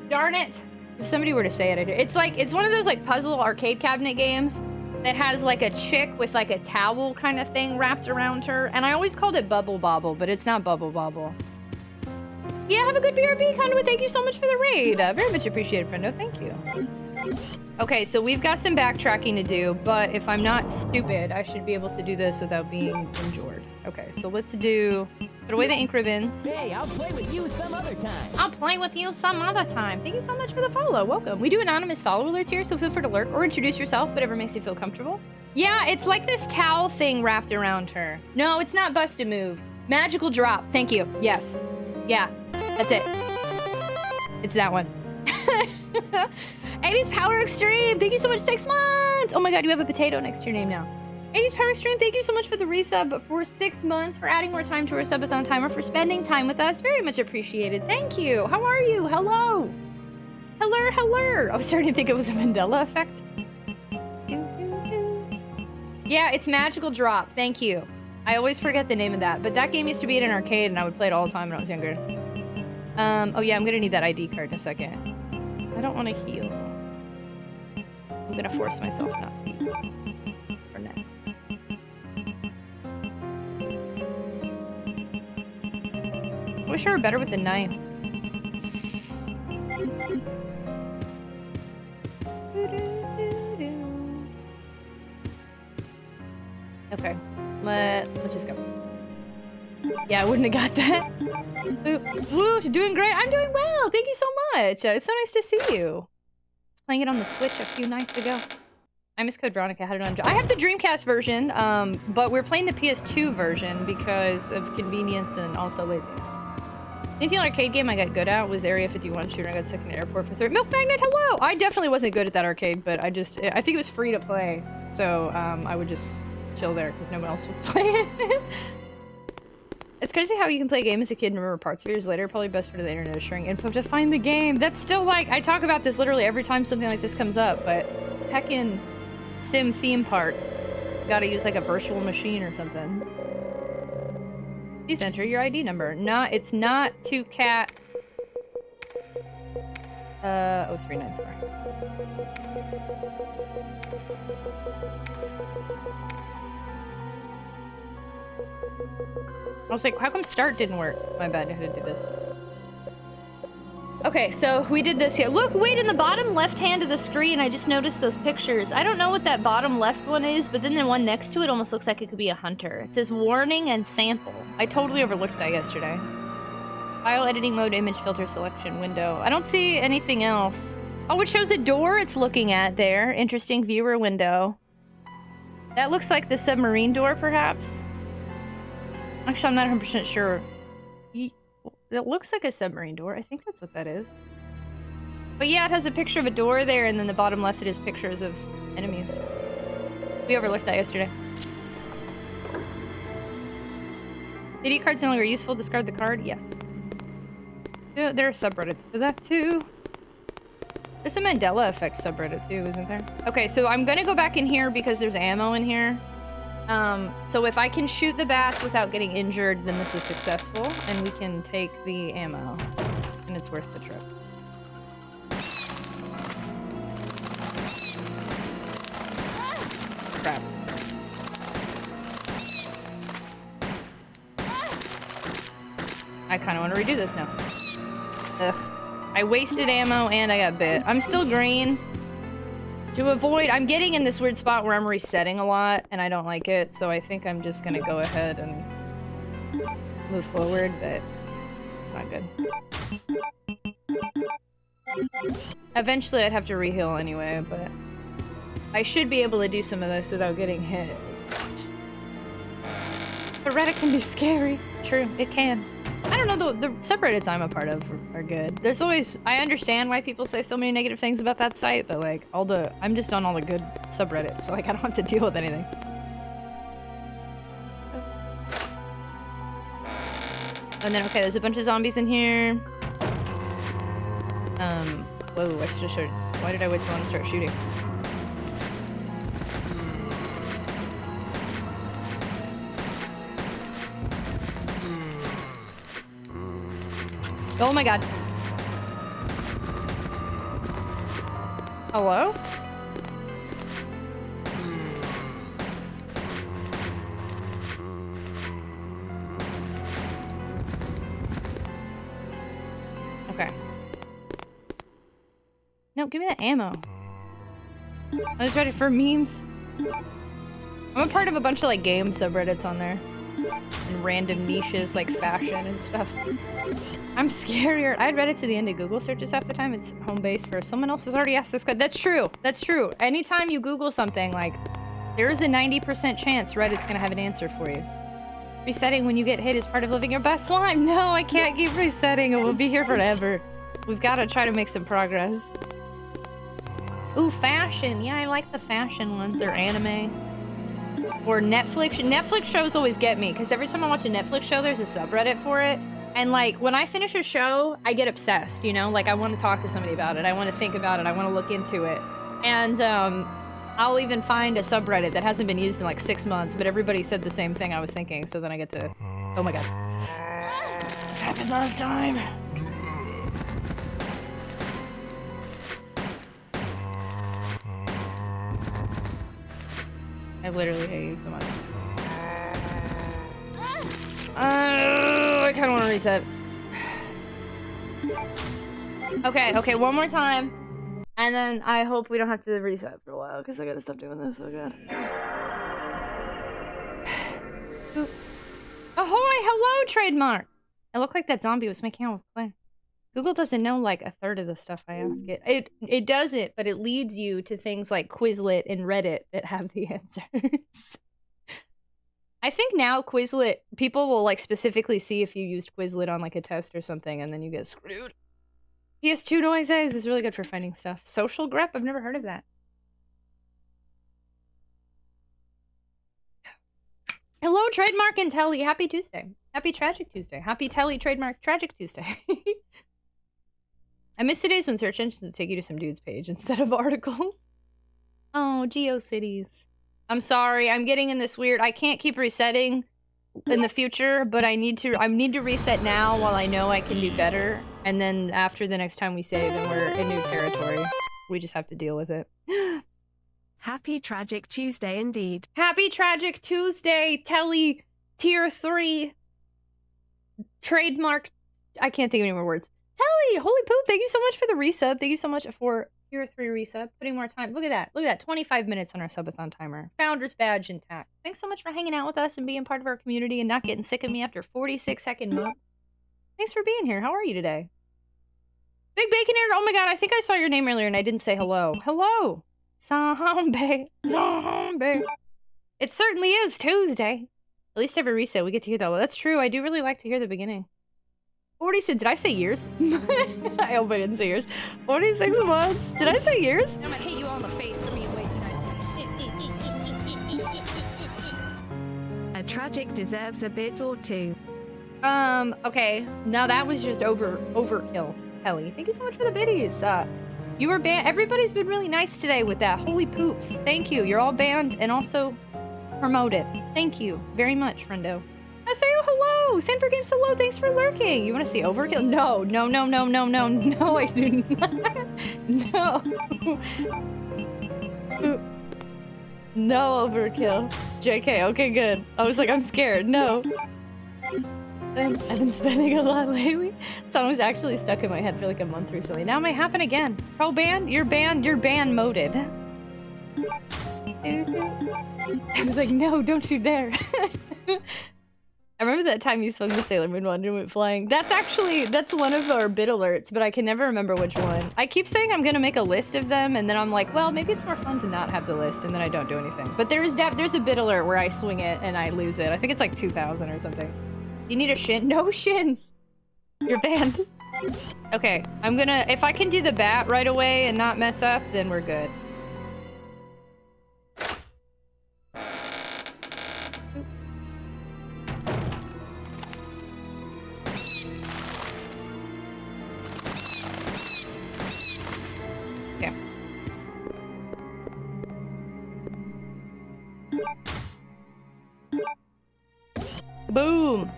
Speaker 2: Darn it. If somebody were to say it, I'd do it. It's one of those like puzzle arcade cabinet games that has like a chick with like a towel kind of thing wrapped around her. And I always called it Bubble Bobble, but it's not Bubble Bobble. Yeah, have a good BRB, Conduit. Thank you so much for the raid. Very much appreciated, friendo. Thank you. Okay, so we've got some backtracking to do, but if I'm not stupid, I should be able to do this without being injured. Okay, so let's do... Put away the ink ribbons.
Speaker 3: Hey, I'll play with you some other time.
Speaker 2: I'll play with you some other time. Thank you so much for the follow. Welcome. We do anonymous follow alerts here, so feel free to lurk or introduce yourself, whatever makes you feel comfortable. Yeah, it's like this towel thing wrapped around her. No, it's not Bust a Move. Magical Drop. Thank you. Yes. Yeah, that's it. It's that one. 80s Power Extreme. Thank you so much. 6 months. Oh my god, you have a potato next to your name now. 80s Power Stream, thank you so much for the resub for 6 months, for adding more time to our subathon timer, for spending time with us. Very much appreciated. Thank you. How are you? Hello. Hello, hello. I was starting to think it was a Mandela effect. Yeah, it's Magical Drop. Thank you. I always forget the name of that, but that game used to be in an arcade and I would play it all the time when I was younger. Oh yeah, I'm gonna need that ID card in a second. I don't want to heal. I'm gonna force myself not to use it for now. I wish I were better with the knife. Okay, let's just go. Yeah, I wouldn't have got that. Woo, doing great. I'm doing well. Thank you so much. It's so nice to see you. I was playing it on the Switch a few nights ago. I miss Code Veronica. Had it on. I have the Dreamcast version, but we're playing the PS2 version because of convenience and also laziness. The only arcade game I got good at was Area 51 shooter. I got stuck in an airport for 3. Milk Magnet, hello! I definitely wasn't good at that arcade, but I think it was free to play. So, I would just chill there because no one else would play it. It's crazy how you can play a game as a kid and remember parts of years later. Probably best part of the internet is sharing info to find the game. That's still like, I talk about this literally every time something like this comes up, but heckin' sim theme park. Gotta use like a virtual machine or something. Please enter your ID number. It's not 2cat. 0394. I was like, how come start didn't work? My bad, I had to do this. Okay, so we did this here. Look, wait, in the bottom left hand of the screen, I just noticed those pictures. I don't know what that bottom left one is, but then the one next to it almost looks like it could be a hunter. It says warning and sample. I totally overlooked that yesterday. File editing mode, image filter selection window. I don't see anything else. Oh, it shows a door it's looking at there. Interesting viewer window. That looks like the submarine door, perhaps. Actually, I'm not 100% sure. It looks like a submarine door. I think that's what that is. But yeah, it has a picture of a door there, and then the bottom left it is pictures of enemies. We overlooked that yesterday. ID card's no longer useful. Discard the card? Yes. Yeah, there are subreddits for that too. There's a Mandela effect subreddit too, isn't there? Okay, so I'm gonna go back in here because there's ammo in here. So if I can shoot the bats without getting injured, then this is successful, and we can take the ammo, and it's worth the trip. Crap. I kind of want to redo this now. Ugh. I wasted ammo and I got bit. I'm still green. To avoid, I'm getting in this weird spot where I'm resetting a lot, and I don't like it, so I think I'm just gonna go ahead and move forward, but it's not good. Eventually I'd have to re-heal anyway, but I should be able to do some of this without getting hit as much. But Reddit can be scary. True, it can. I don't know, the subreddits I'm a part of are good. There's always, I understand why people say so many negative things about that site, but like, I'm just on all the good subreddits, so like, I don't have to deal with anything. And then, okay, there's a bunch of zombies in here. Whoa, I should have showed, why did I wait so long to start shooting? Oh my god. Hello? Okay. No, give me that ammo. I was ready for memes. I'm a part of a bunch of like game subreddits on there. And random niches like fashion and stuff. I'm scarier. I'd read it to the end of Google searches half the time. It's home base for someone else has already asked this question. That's true. That's true. Anytime you Google something, like, there is a 90% chance Reddit's gonna have an answer for you. Resetting when you get hit is part of living your best life. No, I can't keep resetting. It will be here forever. We've got to try to make some progress. Ooh, fashion. Yeah, I like the fashion ones, or anime. or Netflix. Netflix shows always get me, because every time I watch a Netflix show, there's a subreddit for it. And, like, when I finish a show, I get obsessed, you know? Like, I want to talk to somebody about it. I want to think about it. I want to look into it. And, I'll even find a subreddit that hasn't been used in, like, 6 months, but everybody said the same thing I was thinking, so then I get to... Oh my god. This happened last time. I literally hate you so much. I kind of want to reset. Okay, one more time. And then I hope we don't have to reset for a while, because I gotta stop doing this. Oh god. Ahoy, hello, trademark! It looked like that zombie was making out with Claire. Google doesn't know like a third of the stuff I ask it. It doesn't, but it leads you to things like Quizlet and Reddit that have the answers. I think now Quizlet, people will like specifically see if you used Quizlet on like a test or something, and then you get screwed. PS2 noises is really good for finding stuff. Social grep? I've never heard of that. Hello, Trademark and Telly. Happy Tuesday. Happy Tragic Tuesday. Happy Telly Trademark Tragic Tuesday. I miss today's when search engines would take you to some dude's page instead of articles. Oh, GeoCities. I'm sorry. I'm getting in this weird... I can't keep resetting in the future, but I need to reset now while I know I can do better. And then after the next time we save, then we're in new territory. We just have to deal with it.
Speaker 4: Happy Tragic Tuesday indeed.
Speaker 2: Happy Tragic Tuesday, Telly, Tier 3, Trademark... I can't think of any more words. Telly, holy poop, thank you so much for the resub. Thank you so much for Tier 3 resub. Putting more time. Look at that. Look at that. 25 minutes on our subathon timer. Founder's badge intact. Thanks so much for hanging out with us and being part of our community and not getting sick of me after 46-second month. Thanks for being here. How are you today? Big Bacon Ear, oh my god, I think I saw your name earlier and I didn't say hello. Hello. Zombie. Zombie. It certainly is Tuesday. At least every reset we get to hear that. Well, that's true. I do really like to hear the beginning. 46, did I say years? I hope I didn't say years. 46 months. Did I say years?
Speaker 6: I'm gonna hit you all in the face for being way too nice.
Speaker 4: A tragic deserves a bit or two.
Speaker 2: Okay. Now that was just overkill, Kelly. Thank you so much for the biddies. You were banned. Everybody's been really nice today with that. Holy poops. Thank you. You're all banned and also promoted. Thank you very much, friendo. Aseo, hello! Sanford Games, hello! Thanks for lurking! You want to see Overkill? No, no, no, no, no, no, no, I do not. No. No Overkill. JK, okay, good. I was like, I'm scared. No. I've been spending a lot lately. Song was actually stuck in my head for like a month recently. Now it might happen again. Pro ban? You're ban moded. I was like, no, don't you dare. I remember that time you swung the Sailor Moon one and went flying. That's one of our bit alerts, but I can never remember which one. I keep saying I'm gonna make a list of them, and then I'm like, well, maybe it's more fun to not have the list, and then I don't do anything. But there's a bit alert where I swing it and I lose it. I think it's like 2,000 or something. You need a shin? No shins! You're banned. Okay, I'm gonna... If I can do the bat right away and not mess up, then we're good. Boom!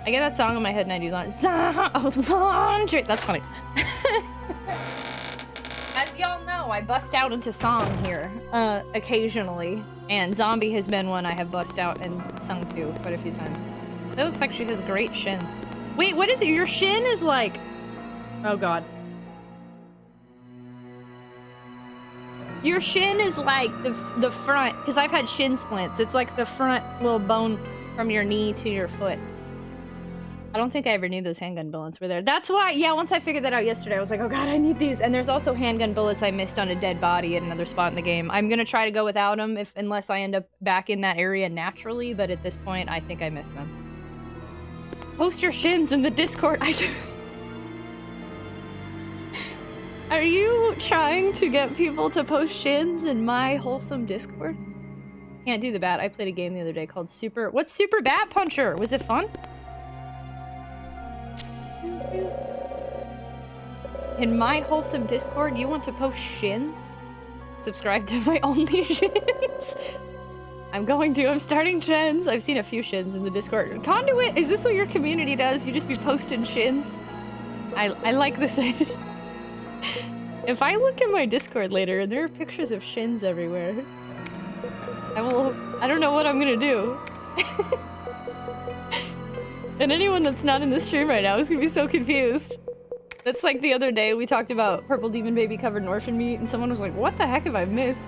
Speaker 2: I get that song in my head and I do laundry. That's funny. As y'all know, I bust out into song here, occasionally. And Zombie has been one I have bust out and sung to quite a few times. That looks like she has great shin. Wait, what is it? Your shin is like... Oh god. Your shin is like the front, because I've had shin splints. It's like the front little bone from your knee to your foot. I don't think I ever knew those handgun bullets were there. That's why, yeah, once I figured that out yesterday, I was like, oh god, I need these. And there's also handgun bullets I missed on a dead body at another spot in the game. I'm gonna try to go without them unless I end up back in that area naturally, but at this point, I think I missed them. Post your shins in the Discord. Are you trying to get people to post shins in my wholesome Discord? Can't do the bat. I played a game the other day called Super... What's Super Bat Puncher? Was it fun? In my wholesome Discord, you want to post shins? Subscribe to my only shins. I'm going to. I'm starting trends. I've seen a few shins in the Discord. Conduit, is this what your community does? You just be posting shins? I like this idea. If I look at my Discord later and there are pictures of shins everywhere, I don't know what I'm gonna do. And anyone that's not in the stream right now is gonna be so confused. That's like the other day we talked about Purple Demon Baby covered in orphan meat and someone was like, what the heck have I missed?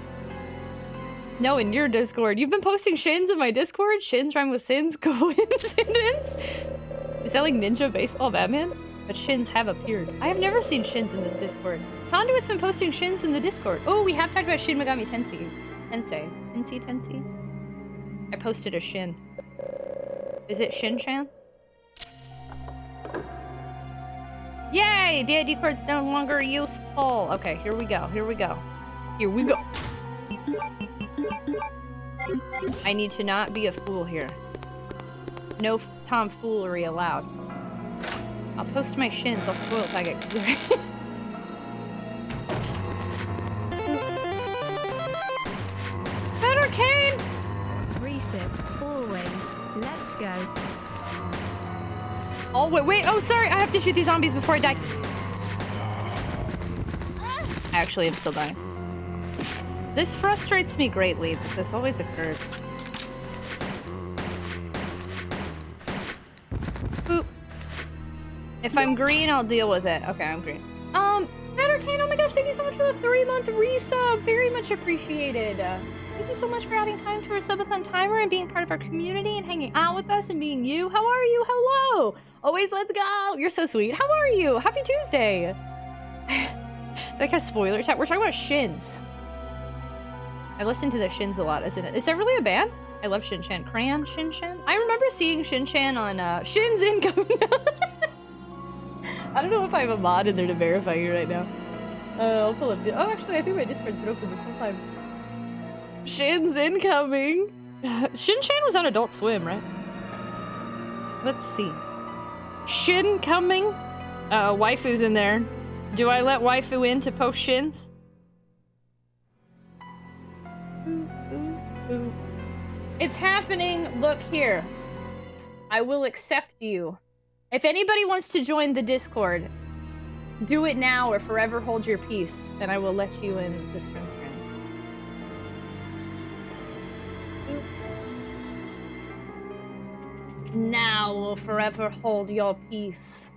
Speaker 2: No, in your Discord. You've been posting shins in my Discord? Shins rhyme with sins? Coincidence? Is that like Ninja Baseball Batman? But shins have appeared. I have never seen shins in this Discord. Conduit's been posting shins in the Discord. Oh, we have talked about Shin Megami Tensei. Tensei? I posted a shin. Is it Shin-chan? Yay! The ID card's no longer useful. Okay, here we go. Here we go. Here we go. I need to not be a fool here. No tomfoolery allowed. I'll post my shins. I'll spoil tag it because they're... Better Kane!
Speaker 4: Reset. Always. Let's go.
Speaker 2: Oh, wait. Oh, sorry. I have to shoot these zombies before I die. Actually, I'm still dying. This frustrates me greatly, but this always occurs. Boop. If I'm green, I'll deal with it. Okay, I'm green. Better Kane, oh my gosh, thank you so much for the 3-month resub. Very much appreciated. Thank you so much for adding time to our subathon timer and being part of our community and hanging out with us and being you. How are you? Hello. Always let's go. You're so sweet. How are you? Happy Tuesday. Like a spoiler chat. We're talking about shins. I listen to the shins a lot, isn't it? Is that really a band? I love Shin-chan. Crayon Shin-chan? I remember seeing Shin-chan on Shins Incoming. I don't know if I have a mod in there to verify you right now. I'll pull up. Oh, actually, I think my Discord's been open this whole time. Shins Incoming. Shin-chan was on Adult Swim, right? Let's see. Shin coming. Waifu's in there. Do I let waifu in to post shins? It's happening. Look here. I will accept you. If anybody wants to join the Discord, do it now or forever hold your peace, and I will let you in this room. Now or forever hold your peace.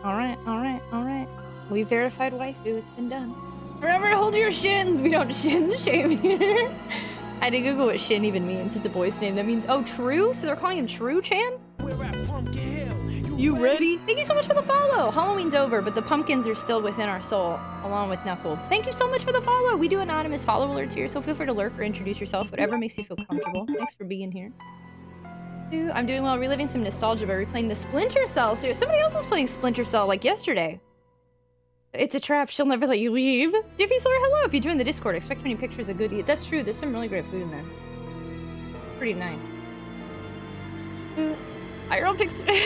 Speaker 2: Alright. We verified waifu, it's been done. Forever hold your shins! We don't shin shame here. I had to Google what shin even means. It's a boy's name. That means, oh, True? So they're calling him True-chan? You ready? Thank you so much for the follow! Halloween's over, but the pumpkins are still within our soul, along with Knuckles. Thank you so much for the follow! We do anonymous follow alerts here, so feel free to lurk or introduce yourself, whatever makes you feel comfortable. Thanks for being here. I'm doing well, reliving some nostalgia by replaying the Splinter Cell series. Somebody else was playing Splinter Cell, like, yesterday. It's a trap, she'll never let you leave. JP Solar, hello! If you join the Discord, expect many pictures of good eat. That's true, there's some really great food in there. Pretty nice. IRL pics today.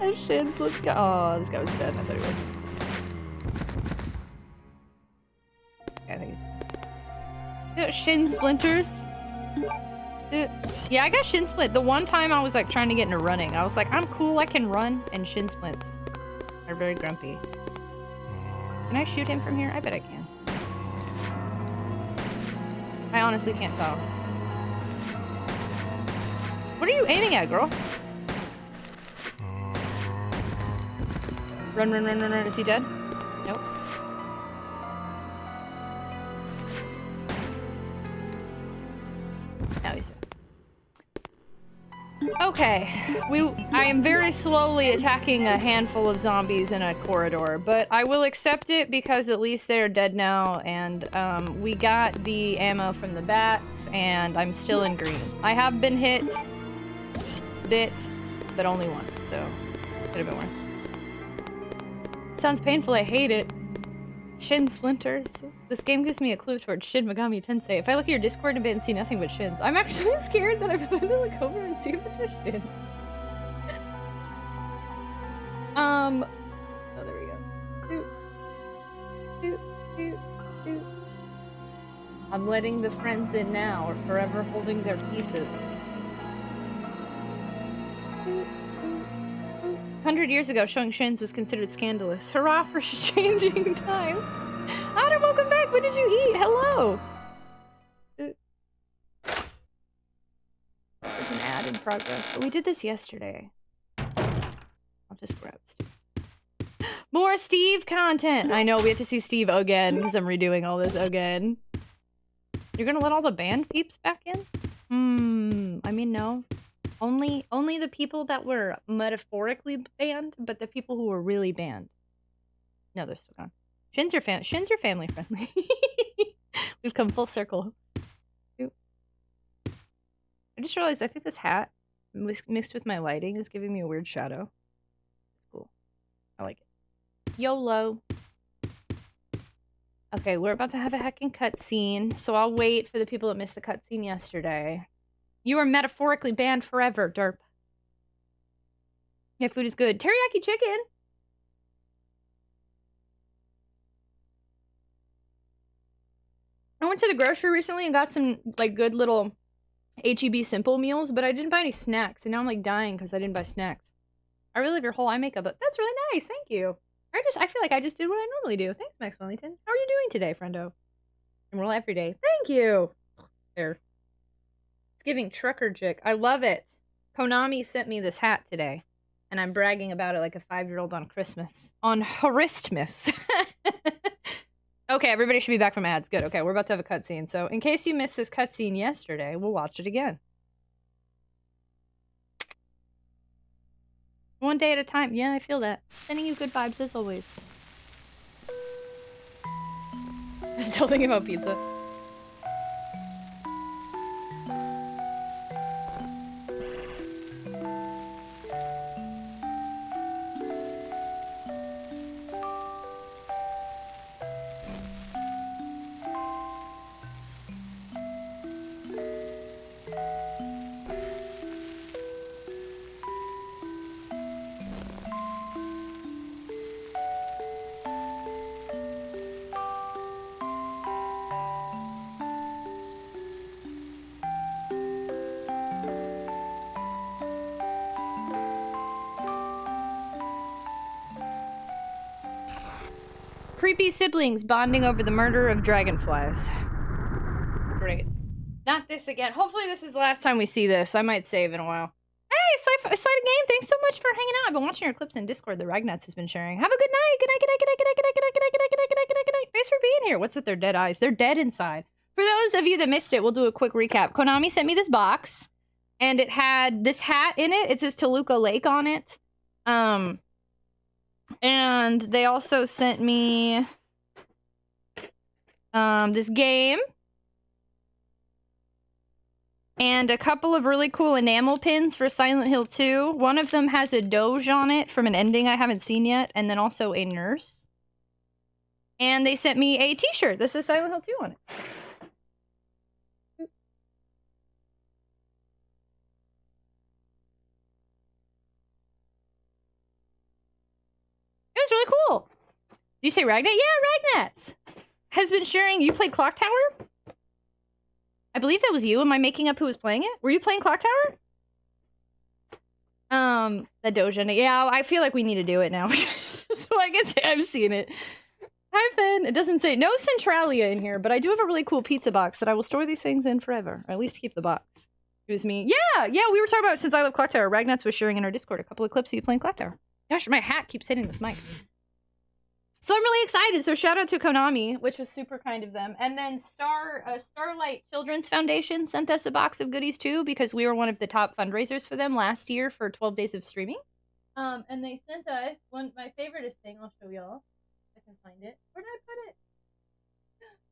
Speaker 2: Oh, shins, let's go. Oh, this guy was dead. I thought he was. Okay, I think he's... Shin splinters. Yeah, I got shin splint. The one time I was like trying to get into running, I was like, I'm cool, I can run, and shin splints are very grumpy. Can I shoot him from here? I bet I can. I honestly can't tell. What are you aiming at, girl? Run. Is he dead? Nope. Now he's dead. Okay. Okay, I am very slowly attacking a handful of zombies in a corridor, but I will accept it because at least they're dead now, and we got the ammo from the bats, and I'm still in green. I have been hit a bit, but only once, so could have been worse. Sounds painful, I hate it. Shin splinters. This game gives me a clue towards Shin Megami Tensei. If I look at your Discord a bit and see nothing but shins, I'm actually scared that I'm going to look over and see if it's just shins. Oh, there we go. Doot. Doot, doot, doot. I'm letting the friends in now, or forever holding their pieces. 100 years ago, showing shins was considered scandalous. Hurrah for changing times. Adam, welcome back. What did you eat? Hello. There's an ad in progress, but we did this yesterday. I'll just grab Steve. More Steve content. I know we have to see Steve again because I'm redoing all this again. You're gonna let all the band peeps back in? I mean, no. Only the people that were metaphorically banned, but the people who were really banned. No, they're still gone. Shins are family friendly. We've come full circle. Oop. I just realized I think this hat mixed with my lighting is giving me a weird shadow. It's cool. I like it. YOLO. Okay, we're about to have a heckin' cutscene, so I'll wait for the people that missed the cutscene yesterday. You are metaphorically banned forever, derp. Yeah, food is good. Teriyaki chicken! I went to the grocery recently and got some, like, good little H-E-B simple meals, but I didn't buy any snacks, and now I'm, like, dying because I didn't buy snacks. I really love your whole eye makeup, but that's really nice, thank you. I feel like I just did what I normally do. Thanks, Max Wellington. How are you doing today, friendo? Emerald every day. Thank you! There. Giving trucker jick. I love it. Konami sent me this hat today, and I'm bragging about it like a 5-year-old on Christmas. On Christmas. Okay, everybody should be back from ads. Good. Okay, we're about to have a cutscene. So, in case you missed this cutscene yesterday, we'll watch it again. One day at a time. Yeah, I feel that. Sending you good vibes as always. Still thinking about pizza. Creepy siblings bonding over the murder of dragonflies. Great. Not this again. Hopefully this is the last time we see this. I might save in a while. Hey, Side Game, thanks so much for hanging out. I've been watching your clips in Discord the Ragnats has been sharing. Have a good night. Good night, good night, good night, good night, good night, good night, good night, good night, good night, good night, good night. Thanks for being here. What's with their dead eyes? They're dead inside. For those of you that missed it, we'll do a quick recap. Konami sent me this box, and it had this hat in it. It says Toluca Lake on it. And they also sent me this game and a couple of really cool enamel pins for Silent Hill 2. One of them has a Doge on it from an ending I haven't seen yet, and then also a nurse. And they sent me a t-shirt. This is Silent Hill 2 on it. It was really cool. Did you say Ragnat? Yeah, Ragnats has been sharing. You played Clock Tower? I believe that was you. Am I making up who was playing it? Were you playing Clock Tower? The Doja. Yeah, I feel like we need to do it now. So I guess I've seen it. Hi, Ben. It doesn't say no Centralia in here, but I do have a really cool pizza box that I will store these things in forever, or at least keep the box. It was me. Yeah, we were talking about Since I Love Clock Tower. Ragnats was sharing in our Discord a couple of clips of you playing Clock Tower. Gosh, my hat keeps hitting this mic. So I'm really excited. So shout out to Konami, which was super kind of them. And then Starlight Children's Foundation sent us a box of goodies too, because we were one of the top fundraisers for them last year for 12 days of streaming. And they sent us my favoriteest thing. I'll show y'all if I can find it. Where did I put it?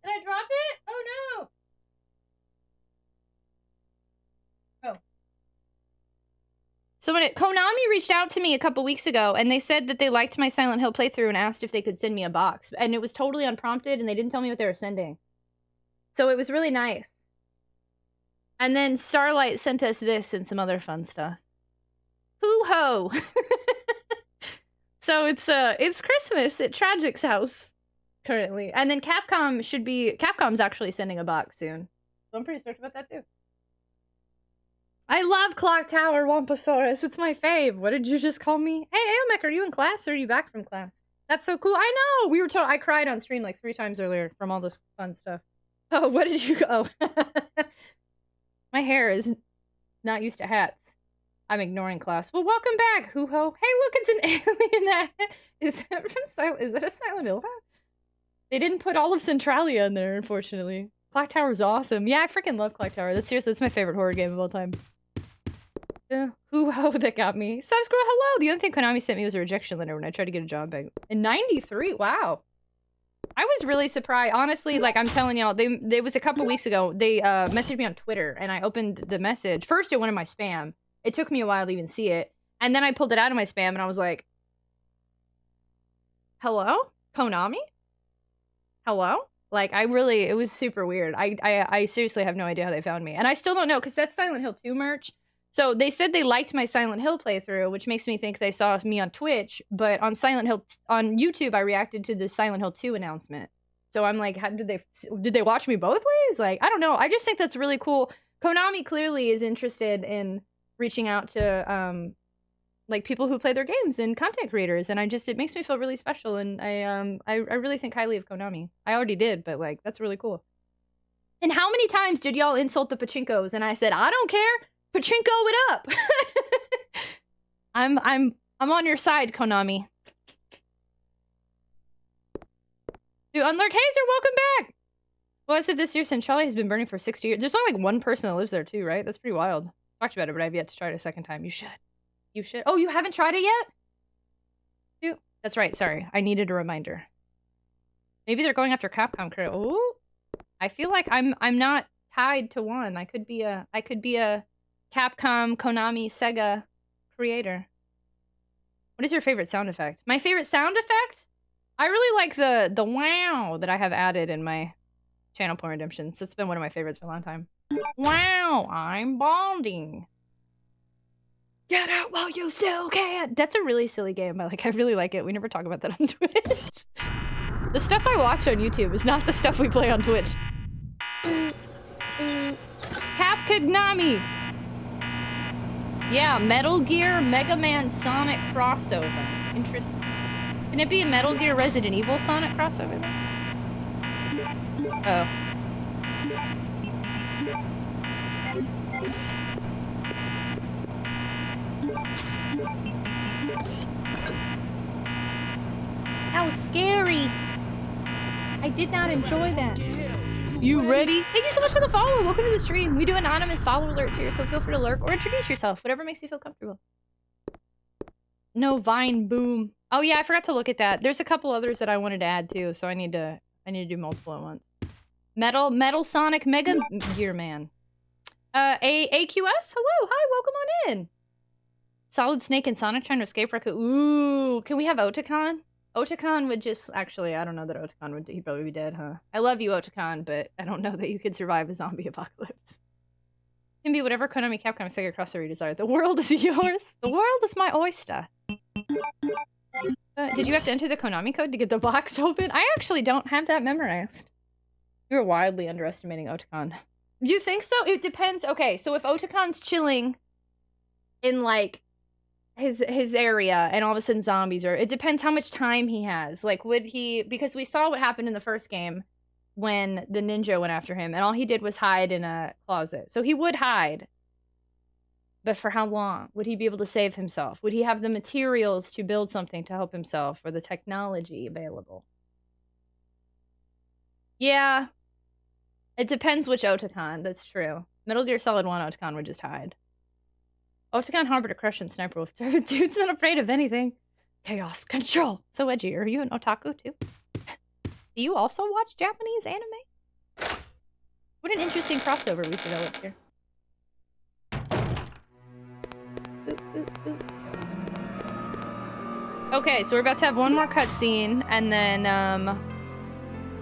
Speaker 2: Did I drop it? Oh no! Oh. So Konami reached out to me a couple weeks ago, and they said that they liked my Silent Hill playthrough and asked if they could send me a box. And it was totally unprompted, and they didn't tell me what they were sending. So it was really nice. And then Starlight sent us this and some other fun stuff. Hoo-ho! So it's Christmas at Tragic's house currently. And then Capcom's actually sending a box soon. So I'm pretty stoked about that too. I love Clock Tower Wamposaurus. It's my fave. What did you just call me? Hey, Aomek, are you in class or are you back from class? That's so cool. I know. We were told I cried on stream like 3 times earlier from all this fun stuff. Oh, what did you go? My hair is not used to hats. I'm ignoring class. Well, welcome back, hoo-ho. Hey, look, it's an alien hat. Is that a Silent Hill hat? They didn't put all of Centralia in there, unfortunately. Clock Tower is awesome. Yeah, I freaking love Clock Tower. That's my favorite horror game of all time. Hoo-ho, that got me. Subscroll, hello! The only thing Konami sent me was a rejection letter when I tried to get a job back. In 93? Wow. I was really surprised. Honestly, like, I'm telling y'all, they was a couple weeks ago, they messaged me on Twitter, and I opened the message. First, it went in my spam. It took me a while to even see it. And then I pulled it out of my spam, and I was like, hello? Konami? Hello? Like, it was super weird. I seriously have no idea how they found me. And I still don't know, because that's Silent Hill 2 merch. So they said they liked my Silent Hill playthrough, which makes me think they saw me on Twitch. But on on YouTube, I reacted to the Silent Hill 2 announcement. So I'm like, did they watch me both ways? Like, I don't know. I just think that's really cool. Konami clearly is interested in reaching out to like people who play their games and content creators, and it makes me feel really special. And I really think highly of Konami. I already did, but like that's really cool. And how many times did y'all insult the Pachinkos? And I said, I don't care. Pachinko it up. I'm on your side, Konami. Dude, Unlurk Hazer, welcome back. Well, as if this year Centralia has been burning for 60 years. There's only like one person that lives there too, right? That's pretty wild. Talked about it, but I've yet to try it a second time. You should. You should. Oh, you haven't tried it yet? Dude, that's right. Sorry, I needed a reminder. Maybe they're going after Capcom crew. Oh, I feel like I'm not tied to one. I could be a Capcom, Konami, Sega creator. What is your favorite sound effect? My favorite sound effect? I really like the wow that I have added in my channel Point Redemptions. It's been one of my favorites for a long time. Wow, I'm bonding. Get out while you still can. That's a really silly game, but like I really like it. We never talk about that on Twitch. The stuff I watch on YouTube is not the stuff we play on Twitch. Capcom. Yeah, Metal Gear, Mega Man, Sonic crossover. Interesting. Can it be a Metal Gear Resident Evil Sonic crossover then? Oh. That was scary. I did not enjoy that. You ready? Thank you so much for the follow. Welcome to the stream. We do anonymous follow alerts here, so feel free to lurk or introduce yourself. Whatever makes you feel comfortable. No Vine Boom. Oh yeah, I forgot to look at that. There's a couple others that I wanted to add too, so I need to do multiple at once. Metal Sonic Mega Gear Man. AQS? Hello, hi, welcome on in. Solid Snake and Sonic trying to escape Raccoon. Ooh, can we have Otacon? Otacon would just, actually, I don't know that Otacon would, he'd probably be dead, huh? I love you, Otacon, but I don't know that you could survive a zombie apocalypse. Can be whatever Konami, Capcom, Sega crossover you desire. The world is yours. The world is my oyster. Did you have to enter the Konami code to get the box open? I actually don't have that memorized. You're wildly underestimating Otacon. You think so? It depends. Okay, so if Otacon's chilling in, like, his area and all of a sudden zombies are, it depends how much time he has. Like, would he, because we saw what happened in the first game when the ninja went after him and all he did was hide in a closet, so he would hide. But for how long? Would he be able to save himself? Would he have the materials to build something to help himself, or the technology available? Yeah. It depends which Otacon, that's true. Metal Gear Solid 1 Otacon would just hide. Otacon harbored a crush on Sniper Wolf. Dude's not afraid of anything. Chaos control. So edgy. Are you an otaku too? Do you also watch Japanese anime? What an interesting crossover we've developed here. Okay, so we're about to have one more cutscene, and then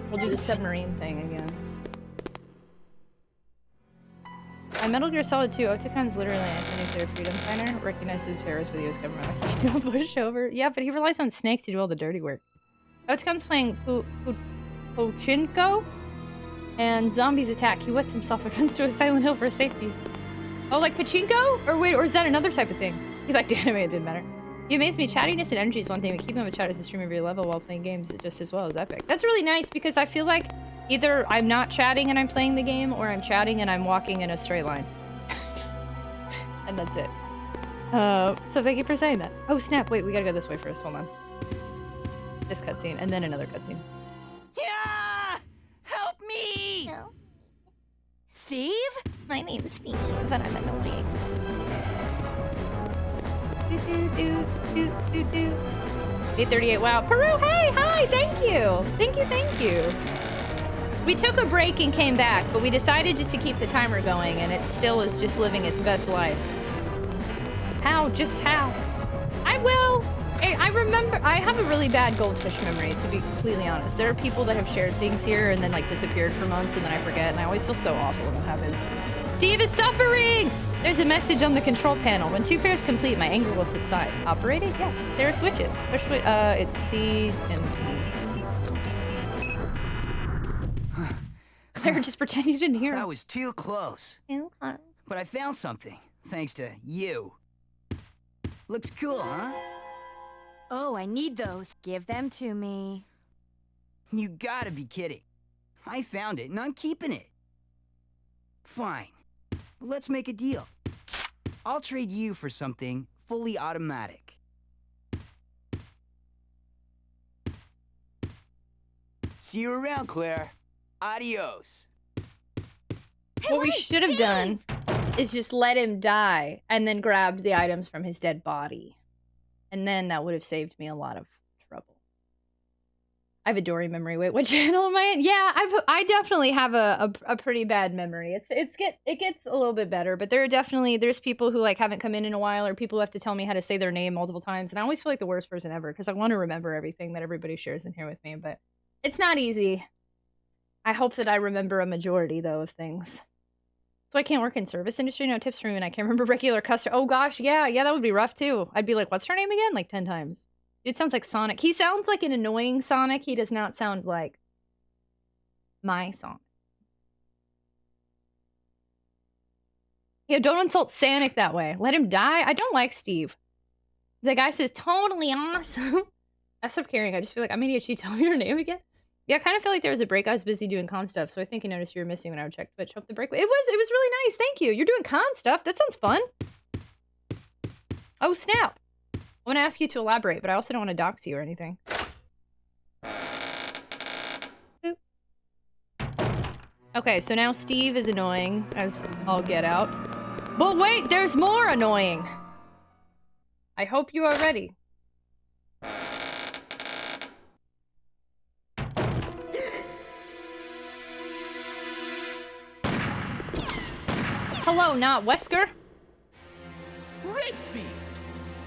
Speaker 2: we'll do the submarine thing again. On Metal Gear Solid 2, Otacon's literally an anti-nuclear freedom fighter. Recognizes terrorist videos government like he do pushover. Yeah, but he relies on Snake to do all the dirty work. Otacon's playing Pochinko, and zombies attack. He wets himself and runs to a silent hill for safety. Oh, like Pachinko? Or wait, or is that another type of thing? He liked anime, it didn't matter. You amaze me. Chattiness and energy is one thing, but keeping up with chat is a stream of your level while playing games just as well as epic. That's really nice because I feel like either I'm not chatting and I'm playing the game, or I'm chatting and I'm walking in a straight line. And that's it. So thank you for saying that. Oh snap, wait, we gotta go this way first, hold on. This cutscene, and then another cutscene.
Speaker 3: Yeah! Help me!
Speaker 6: No.
Speaker 7: Steve?
Speaker 6: My name's Steve, and I'm annoying.
Speaker 2: 8:38. Wow. Peru, hey, hi, thank you. Thank you. We took a break and came back, but we decided just to keep the timer going, and it still is just living its best life. How? Just how? I remember, I have a really bad goldfish memory, to be completely honest. There are people that have shared things here and then like disappeared for months and then I forget, and I always feel so awful when that happens. Steve is suffering! There's a message on the control panel. When 2 pairs complete, my anger will subside. Operated? Yes. There are switches. Push, it's C and D. Claire just pretend you didn't hear.
Speaker 3: That was too close.
Speaker 6: Okay.
Speaker 3: But I found something, thanks to you. Looks cool, huh?
Speaker 7: Oh, I need those. Give them to me.
Speaker 3: You gotta be kidding. I found it and I'm keeping it. Fine. Let's make a deal. I'll trade you for something fully automatic. See you around, Claire. Adios.
Speaker 2: What we should have done is just let him die and then grabbed the items from his dead body. And then that would have saved me a lot of trouble. I have a Dory memory. Wait, what channel am I in? Yeah, I definitely have a pretty bad memory. It gets a little bit better, but there's people who like haven't come in a while, or people who have to tell me how to say their name multiple times, and I always feel like the worst person ever because I want to remember everything that everybody shares in here with me, but it's not easy. I hope that I remember a majority though of things. So I can't work in service industry. No tips for me, and I can't remember regular customer. Oh gosh, yeah, that would be rough too. I'd be like, what's her name again? Like 10 times. It sounds like Sonic. He sounds like an annoying Sonic. He does not sound like my Sonic. Yeah, don't insult Sonic that way. Let him die. I don't like Steve. The guy says, totally awesome. I stopped caring. I just feel like, I'm an idiot. She tell me her name again? Yeah, I kind of feel like there was a break. I was busy doing con stuff, so I think you noticed you were missing when I would check Twitch. Hope the break. It was really nice. Thank you. You're doing con stuff. That sounds fun. Oh, snap. I want to ask you to elaborate, but I also don't want to dox you or anything. Boop. Okay, so now Steve is annoying, as all get out. But wait, there's more annoying. I hope you are ready. Hello, not Wesker.
Speaker 8: Redfield!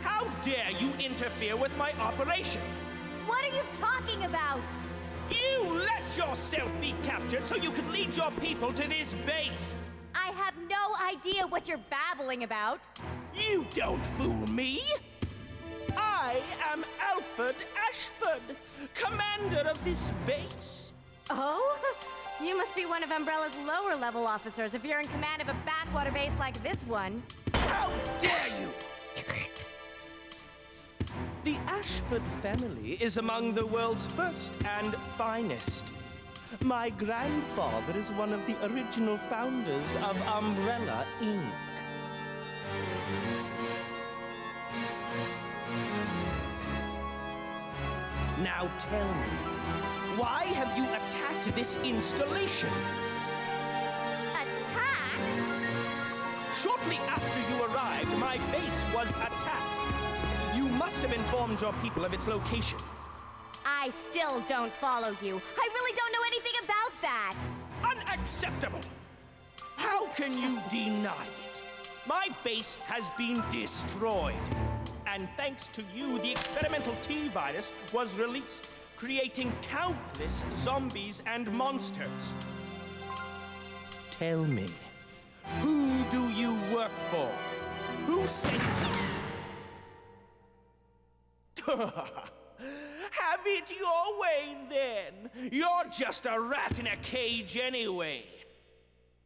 Speaker 8: How dare you interfere with my operation?
Speaker 7: What are you talking about?
Speaker 8: You let yourself be captured so you could lead your people to this base!
Speaker 7: I have no idea what you're babbling about.
Speaker 8: You don't fool me! I am Alfred Ashford, commander of this base.
Speaker 7: Oh? You must be one of Umbrella's lower level officers if you're in command of a backwater base like this one.
Speaker 8: How dare you! The Ashford family is among the world's first and finest. My grandfather is one of the original founders of Umbrella, Inc. Now tell me, why have you attacked this installation?
Speaker 7: Attacked?
Speaker 8: Shortly after you arrived, my base was attacked. You must have informed your people of its location.
Speaker 7: I still don't follow you. I really don't know anything about that.
Speaker 8: Unacceptable! How can you deny it? My base has been destroyed. And thanks to you, the experimental T-virus was released, creating countless zombies and monsters. Tell me, who do you work for? Who sent you? Have it your way, then. You're just a rat in a cage anyway.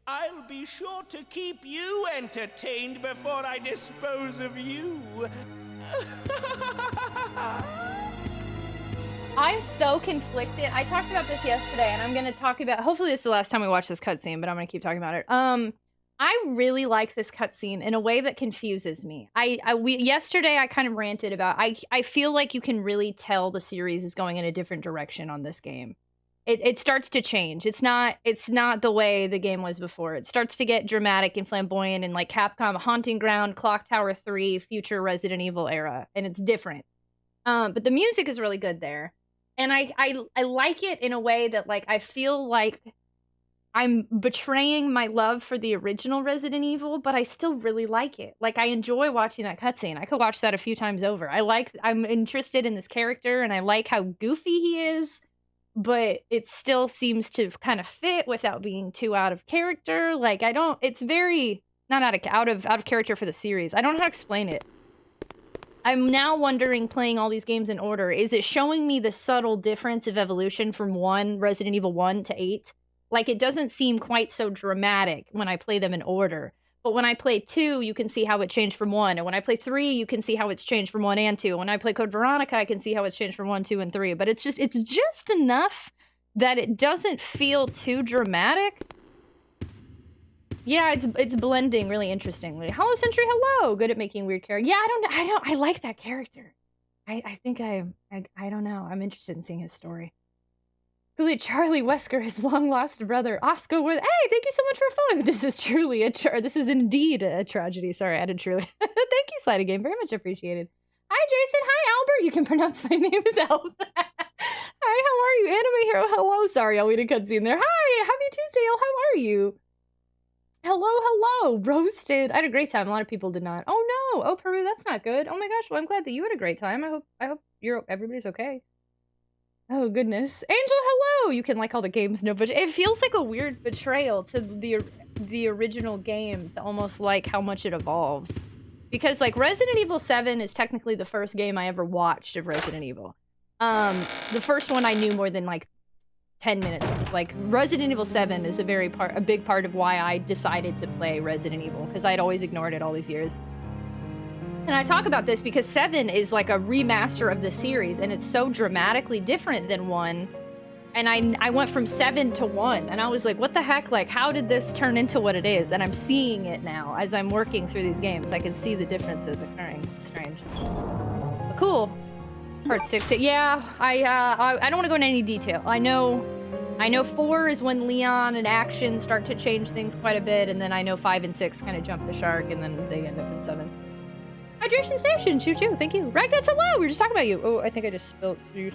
Speaker 8: I'll be sure to keep you entertained before I dispose of you.
Speaker 2: I'm so conflicted. I talked about this yesterday, and I'm gonna talk about. Hopefully, this is the last time we watch this cutscene, but I'm gonna keep talking about it. I really like this cutscene in a way that confuses me. Yesterday I kind of ranted about. I feel like you can really tell the series is going in a different direction on this game. It starts to change. It's not the way the game was before. It starts to get dramatic and flamboyant and like Capcom Haunting Ground, Clock Tower 3, future Resident Evil era, and it's different. But the music is really good there. And I like it in a way that like I feel like I'm betraying my love for the original Resident Evil, but I still really like it. Like I enjoy watching that cutscene. I could watch that a few times over. I'm interested in this character and I like how goofy he is, but it still seems to kind of fit without being too out of character. Like it's very not out of character for the series. I don't know how to explain it. I'm now wondering, playing all these games in order, is it showing me the subtle difference of evolution from Resident Evil 1 to 8? Like, it doesn't seem quite so dramatic when I play them in order. But when I play 2, you can see how it changed from 1. And when I play 3, you can see how it's changed from 1 and 2. When I play Code Veronica, I can see how it's changed from 1, 2, and 3. But it's just enough that it doesn't feel too dramatic. Yeah, it's blending really interestingly. Hello, Sentry, hello! Good at making weird characters. Yeah, I like that character. I think I don't know. I'm interested in seeing his story. Charlie Wesker, his long-lost brother, Oscar with. Hey, thank you so much for following. This is indeed a tragedy. Sorry, I added truly. Thank you, Slide Game. Very much appreciated. Hi, Jason. Hi, Albert. You can pronounce my name as Albert. Hi, how are you? Anime Hero, hello. Sorry, I'll lead a cutscene there. Hi, happy Tuesday. How are you? Hello. Roasted. I had a great time. A lot of people did not. Oh no. Oh, Peru, that's not good. Oh my gosh. Well, I'm glad that you had a great time. I hope everybody's okay. Oh goodness. Angel, hello! You can like all the games, no, but it feels like a weird betrayal to the original game to almost like how much it evolves. Because like Resident Evil 7 is technically the first game I ever watched of Resident Evil. The first one I knew more than like 10 minutes of. Like Resident Evil 7 is a big part of why I decided to play Resident Evil, because I'd always ignored it all these years. And I talk about this because 7 is like a remaster of the series, and it's so dramatically different than 1. And I went from 7 to 1, and I was like, what the heck? Like, how did this turn into what it is? And I'm seeing it now as I'm working through these games. I can see the differences occurring. It's strange. But cool. Part 6. Yeah, I don't want to go into any detail. I know 4 is when Leon and Action start to change things quite a bit, and then I know 5 and 6 kind of jump the shark, and then they end up in 7. Hydration Station, choo-choo, thank you. Ragnuts, hello, we were just talking about you. Oh, I think I just spilled juice.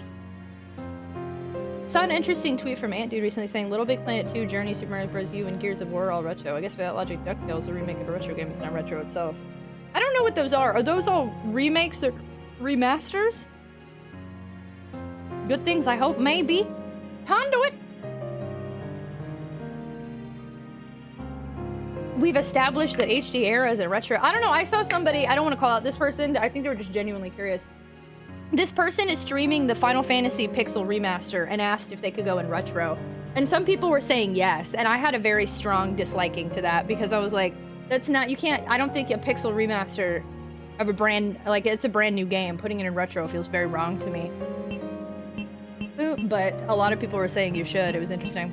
Speaker 2: Saw an interesting tweet from Ant Dude recently saying Little Big Planet 2, Journey, Super Mario Bros. U, and Gears of War are all retro. I guess by that logic, DuckTales, a remake of a retro game, is not retro itself. I don't know what those are. Are those all remakes or remasters? Good things, I hope, maybe. Conduit! We've established that HD era isn't retro. I don't know, I saw somebody, I don't want to call out this person, I think they were just genuinely curious. This person is streaming the Final Fantasy Pixel Remaster and asked if they could go in retro. And some people were saying yes, and I had a very strong disliking to that because I was like, that's not, you can't, I don't think a Pixel Remaster of a brand, like it's a brand new game. Putting it in retro feels very wrong to me. But a lot of people were saying you should, it was interesting.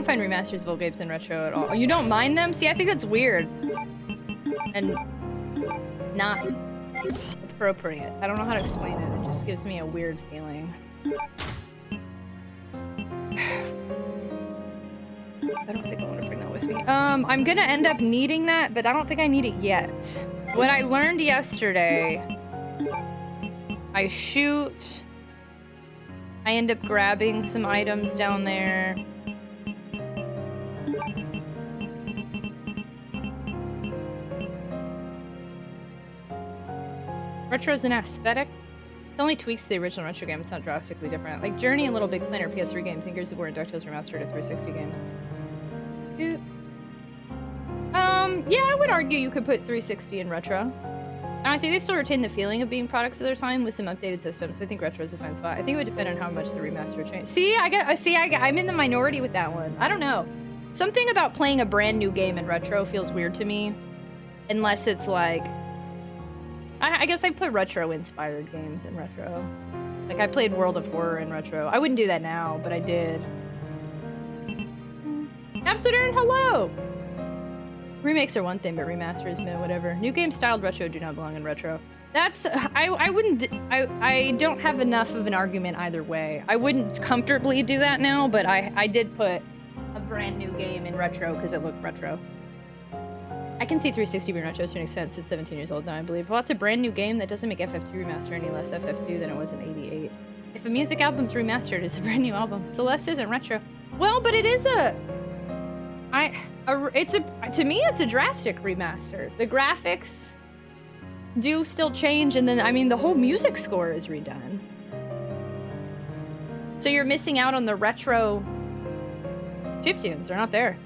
Speaker 2: don't find remasters of old games in retro at all. You don't mind them? See, I think that's weird. And not appropriate. I don't know how to explain it. It just gives me a weird feeling. I don't think I want to bring that with me. I'm gonna end up needing that, but I don't think I need it yet. What I learned yesterday, I shoot, I end up grabbing some items down there. Retro's an aesthetic. It only tweaks the original retro game. It's not drastically different. Like Journey and Little Big Planet are PS3 games, and Gears of War and DuckTales remastered as 360 games. Yeah, I would argue you could put 360 in retro. And I think they still retain the feeling of being products of their time with some updated systems. So I think retro is a fine spot. I think it would depend on how much the remaster changed. See, I'm in the minority with that one. I don't know. Something about playing a brand new game in retro feels weird to me, unless it's like, I guess I put retro-inspired games in retro. Like I played World of Horror in retro. I wouldn't do that now, but I did. Absolute Aaron, hello! Remakes are one thing, but remasters, man, whatever. New game styled retro do not belong in retro. That's, I don't have enough of an argument either way. I wouldn't comfortably do that now, but I did put a brand new game in retro because it looked retro. I can see 360 being retro to an extent. It's 17 years old now, I believe. Well, it's a brand new game that doesn't make FF2 remaster any less FF2 than it was in '88. If a music album's remastered, it's a brand new album. Celeste isn't retro. Well, but it is to me, it's a drastic remaster. The graphics do still change, and then, I mean, the whole music score is redone. So you're missing out on the retro chiptunes. They're not there.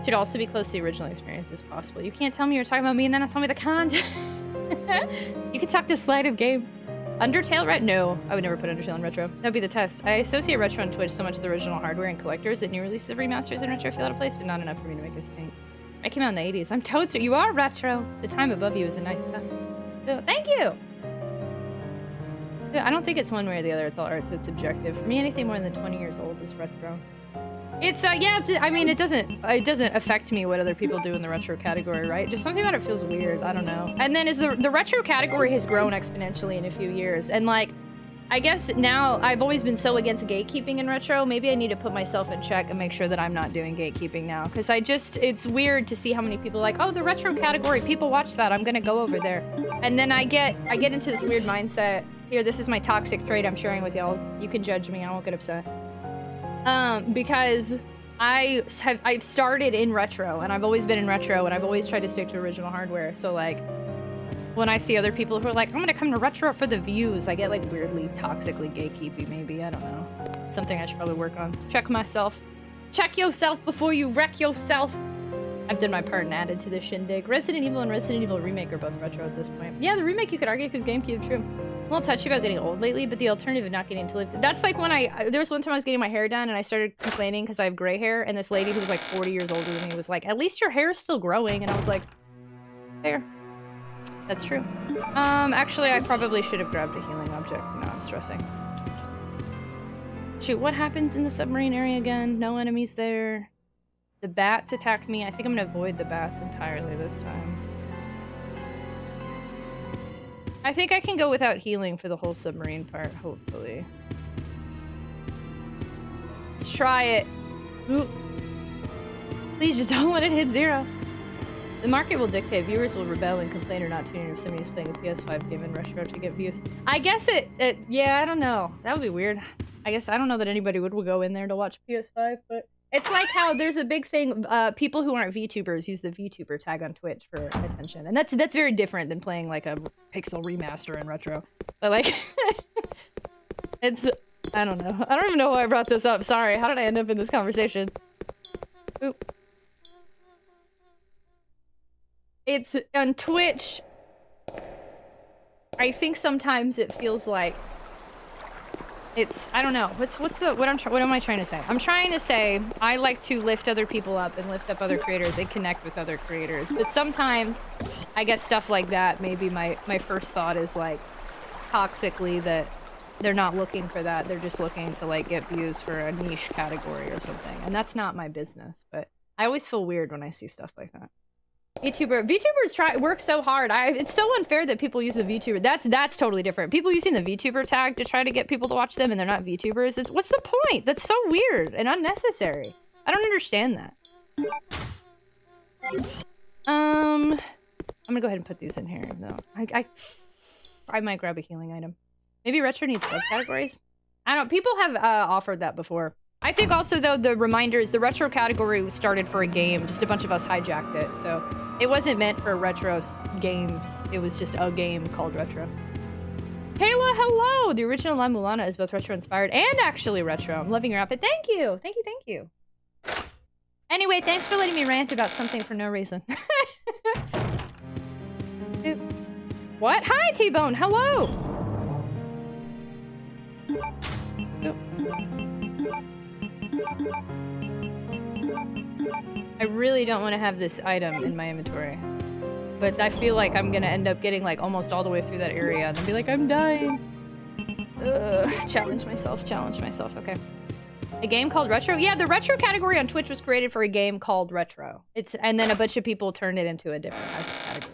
Speaker 2: Should also be close to the original experience as possible. You can't tell me you're talking about me and then not tell me the content. You can talk to Slide of Game. Undertale No, I would never put Undertale in retro. That would be the test. I associate retro and Twitch so much with the original hardware and collectors that new releases of remasters in retro feel out of place, but not enough for me to make a stink. I came out in the 80s. I'm totes. You are retro. The time above you is a nice stuff. So, thank you! I don't think it's one way or the other. It's all art, so it's subjective. For me, anything more than 20 years old is retro. It's, I mean, it doesn't affect me what other people do in the retro category, right? Just something about it feels weird, I don't know. And then the retro category has grown exponentially in a few years, and like, I guess now, I've always been so against gatekeeping in retro, maybe I need to put myself in check and make sure that I'm not doing gatekeeping now, because it's weird to see how many people are like, oh, the retro category, people watch that, I'm gonna go over there. And then I get into this weird mindset, here, this is my toxic trait I'm sharing with y'all, you can judge me, I won't get upset. Because I've started in retro, and I've always been in retro, and I've always tried to stick to original hardware, so like, when I see other people who are like, I'm gonna come to retro for the views, I get like weirdly toxically gatekeepy, maybe, I don't know. Something I should probably work on. Check myself. Check yourself before you wreck yourself. I've done my part and added to the shindig. Resident Evil and Resident Evil Remake are both retro at this point. Yeah, the remake you could argue because GameCube, true. A little touchy about getting old lately, but the alternative of not getting to live. That's like when there was one time I was getting my hair done and I started complaining because I have gray hair, and this lady who was like 40 years older than me was like, at least your hair is still growing, and I was like, there. That's true. Actually, I probably should have grabbed a healing object. No, I'm stressing. Shoot, what happens in the submarine area again? No enemies there. The bats attack me. I think I'm gonna avoid the bats entirely this time. I think I can go without healing for the whole submarine part, hopefully. Let's try it. Ooh. Please just don't let it hit 0. The market will dictate. Viewers will rebel and complain or not tune in if somebody's playing a PS5 game in retro to get views. I guess yeah, I don't know. That would be weird. I guess I don't know that anybody would go in there to watch PS5, but it's like how there's a big thing, people who aren't VTubers use the VTuber tag on Twitch for attention. And that's very different than playing like a pixel remaster in retro. But like, it's, I don't know. I don't even know why I brought this up. Sorry, how did I end up in this conversation? Oop. It's on Twitch. I think sometimes it feels like it's, I don't know. What am I trying to say? I'm trying to say I like to lift other people up and lift up other creators and connect with other creators. But sometimes I guess stuff like that, maybe my first thought is like toxically that they're not looking for that. They're just looking to like get views for a niche category or something. And that's not my business, but I always feel weird when I see stuff like that. VTubers work so hard. It's so unfair that people use the VTuber. That's totally different. People using the VTuber tag to try to get people to watch them and they're not VTubers. What's the point? That's so weird and unnecessary. I don't understand that. I'm gonna go ahead and put these in here though. I might grab a healing item. Maybe retro needs subcategories. I don't. People have offered that before. I think also though the reminder is the retro category was started for a game. Just a bunch of us hijacked it, so it wasn't meant for retro games. It was just a game called retro. Kayla, hello. The original La Mulana is both retro inspired and actually retro. I'm loving your outfit. Thank you. Thank you. Thank you. Anyway, thanks for letting me rant about something for no reason. What? Hi, T-Bone. Hello. I really don't want to have this item in my inventory. But I feel like I'm gonna end up getting like almost all the way through that area and then be like, I'm dying. Ugh, challenge myself, okay. A game called Retro? Yeah, the Retro category on Twitch was created for a game called Retro. And then a bunch of people turned it into a different category.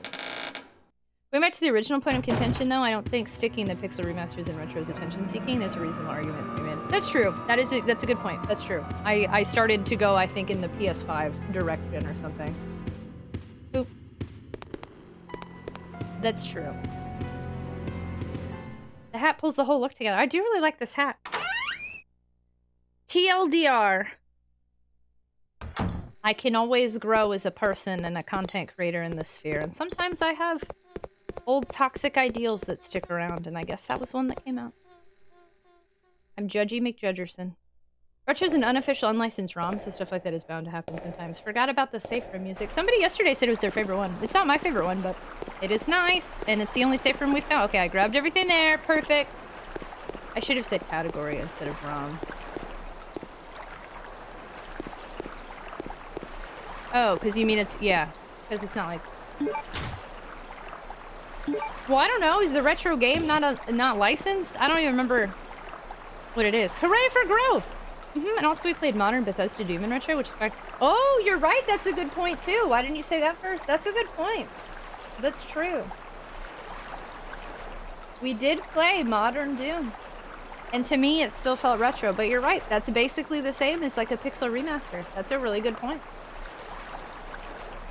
Speaker 2: Going back to the original point of contention, though, I don't think sticking the pixel remasters in retro is attention-seeking. There's a reasonable argument to be made. That's true. That's a good point. That's true. I started to go, I think, in the PS5 direction or something. Boop. That's true. The hat pulls the whole look together. I do really like this hat. TLDR. I can always grow as a person and a content creator in this sphere, and sometimes I have old toxic ideals that stick around, and I guess that was one that came out. I'm Judgy McJudgerson. Retro's an unofficial, unlicensed ROM, so stuff like that is bound to happen sometimes. Forgot about the safe room music. Somebody yesterday said it was their favorite one. It's not my favorite one, but it is nice, and it's the only safe room we found. Okay, I grabbed everything there. Perfect. I should have said category instead of ROM. Oh, because you mean it's... yeah. Because it's not like... Well, I don't know. Is the retro game not licensed? I don't even remember what it is. Hooray for growth! And also we played Modern Bethesda Doom in Retro, which is fact... Oh, you're right! That's a good point, too! Why didn't you say that first? That's a good point. That's true. We did play Modern Doom. And to me, it still felt retro, but you're right. That's basically the same as like a pixel remaster. That's a really good point.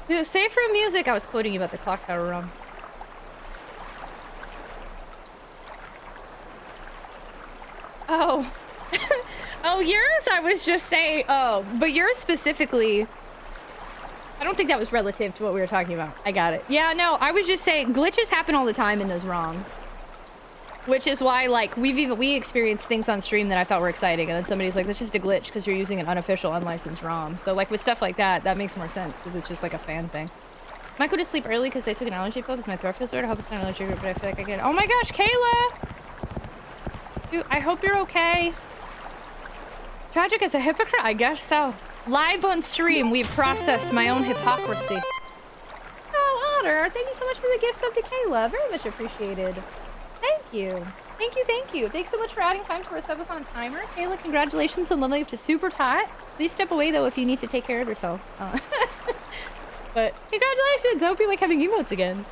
Speaker 2: The safe room music, I was quoting you about the clock tower wrong. Oh. Oh, yours, I was just saying, oh, but yours specifically, I don't think that was relative to what we were talking about. I got it. Yeah, no, I was just saying, glitches happen all the time in those ROMs. Which is why, like, we experienced things on stream that I thought were exciting, and then somebody's like, that's just a glitch because you're using an unofficial, unlicensed ROM. So, like, with stuff like that, that makes more sense because it's just like a fan thing. Might go to sleep early because I took an allergy pill because my throat feels weird. I hope it's not an allergy, but I feel like I get it. Oh my gosh, Kayla! Dude, I hope you're okay. Tragic as a hypocrite? I guess so. Live on stream, we've processed my own hypocrisy. Oh, Otter, thank you so much for the gift sub to Kayla. Very much appreciated. Thank you. Thank you, thank you. Thanks so much for adding time to our subathon timer. Kayla, congratulations on leveling up to super tot. Please step away, though, if you need to take care of yourself. But congratulations! I hope you like having emotes again.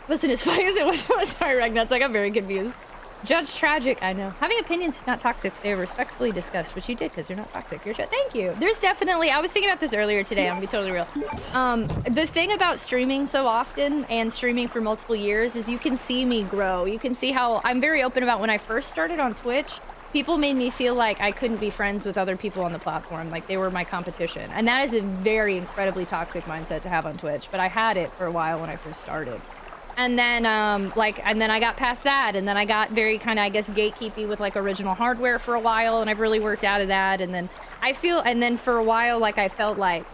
Speaker 2: Wasn't as funny as it was. Sorry, Ragnuts. I got very confused. Judge Tragic, I know. Having opinions is not toxic. They are respectfully discussed, which you did because you're not toxic. You're thank you. There's definitely, I was thinking about this earlier today, I'm gonna be totally real. The thing about streaming so often and streaming for multiple years is you can see me grow. You can see how I'm very open about when I first started on Twitch, people made me feel like I couldn't be friends with other people on the platform, like they were my competition. And that is a very incredibly toxic mindset to have on Twitch, but I had it for a while when I first started. And then, and then I got past that, and then I got very kind of, I guess, gatekeepy with, like, original hardware for a while, and I've really worked out of that, and then and then for a while, like, I felt like,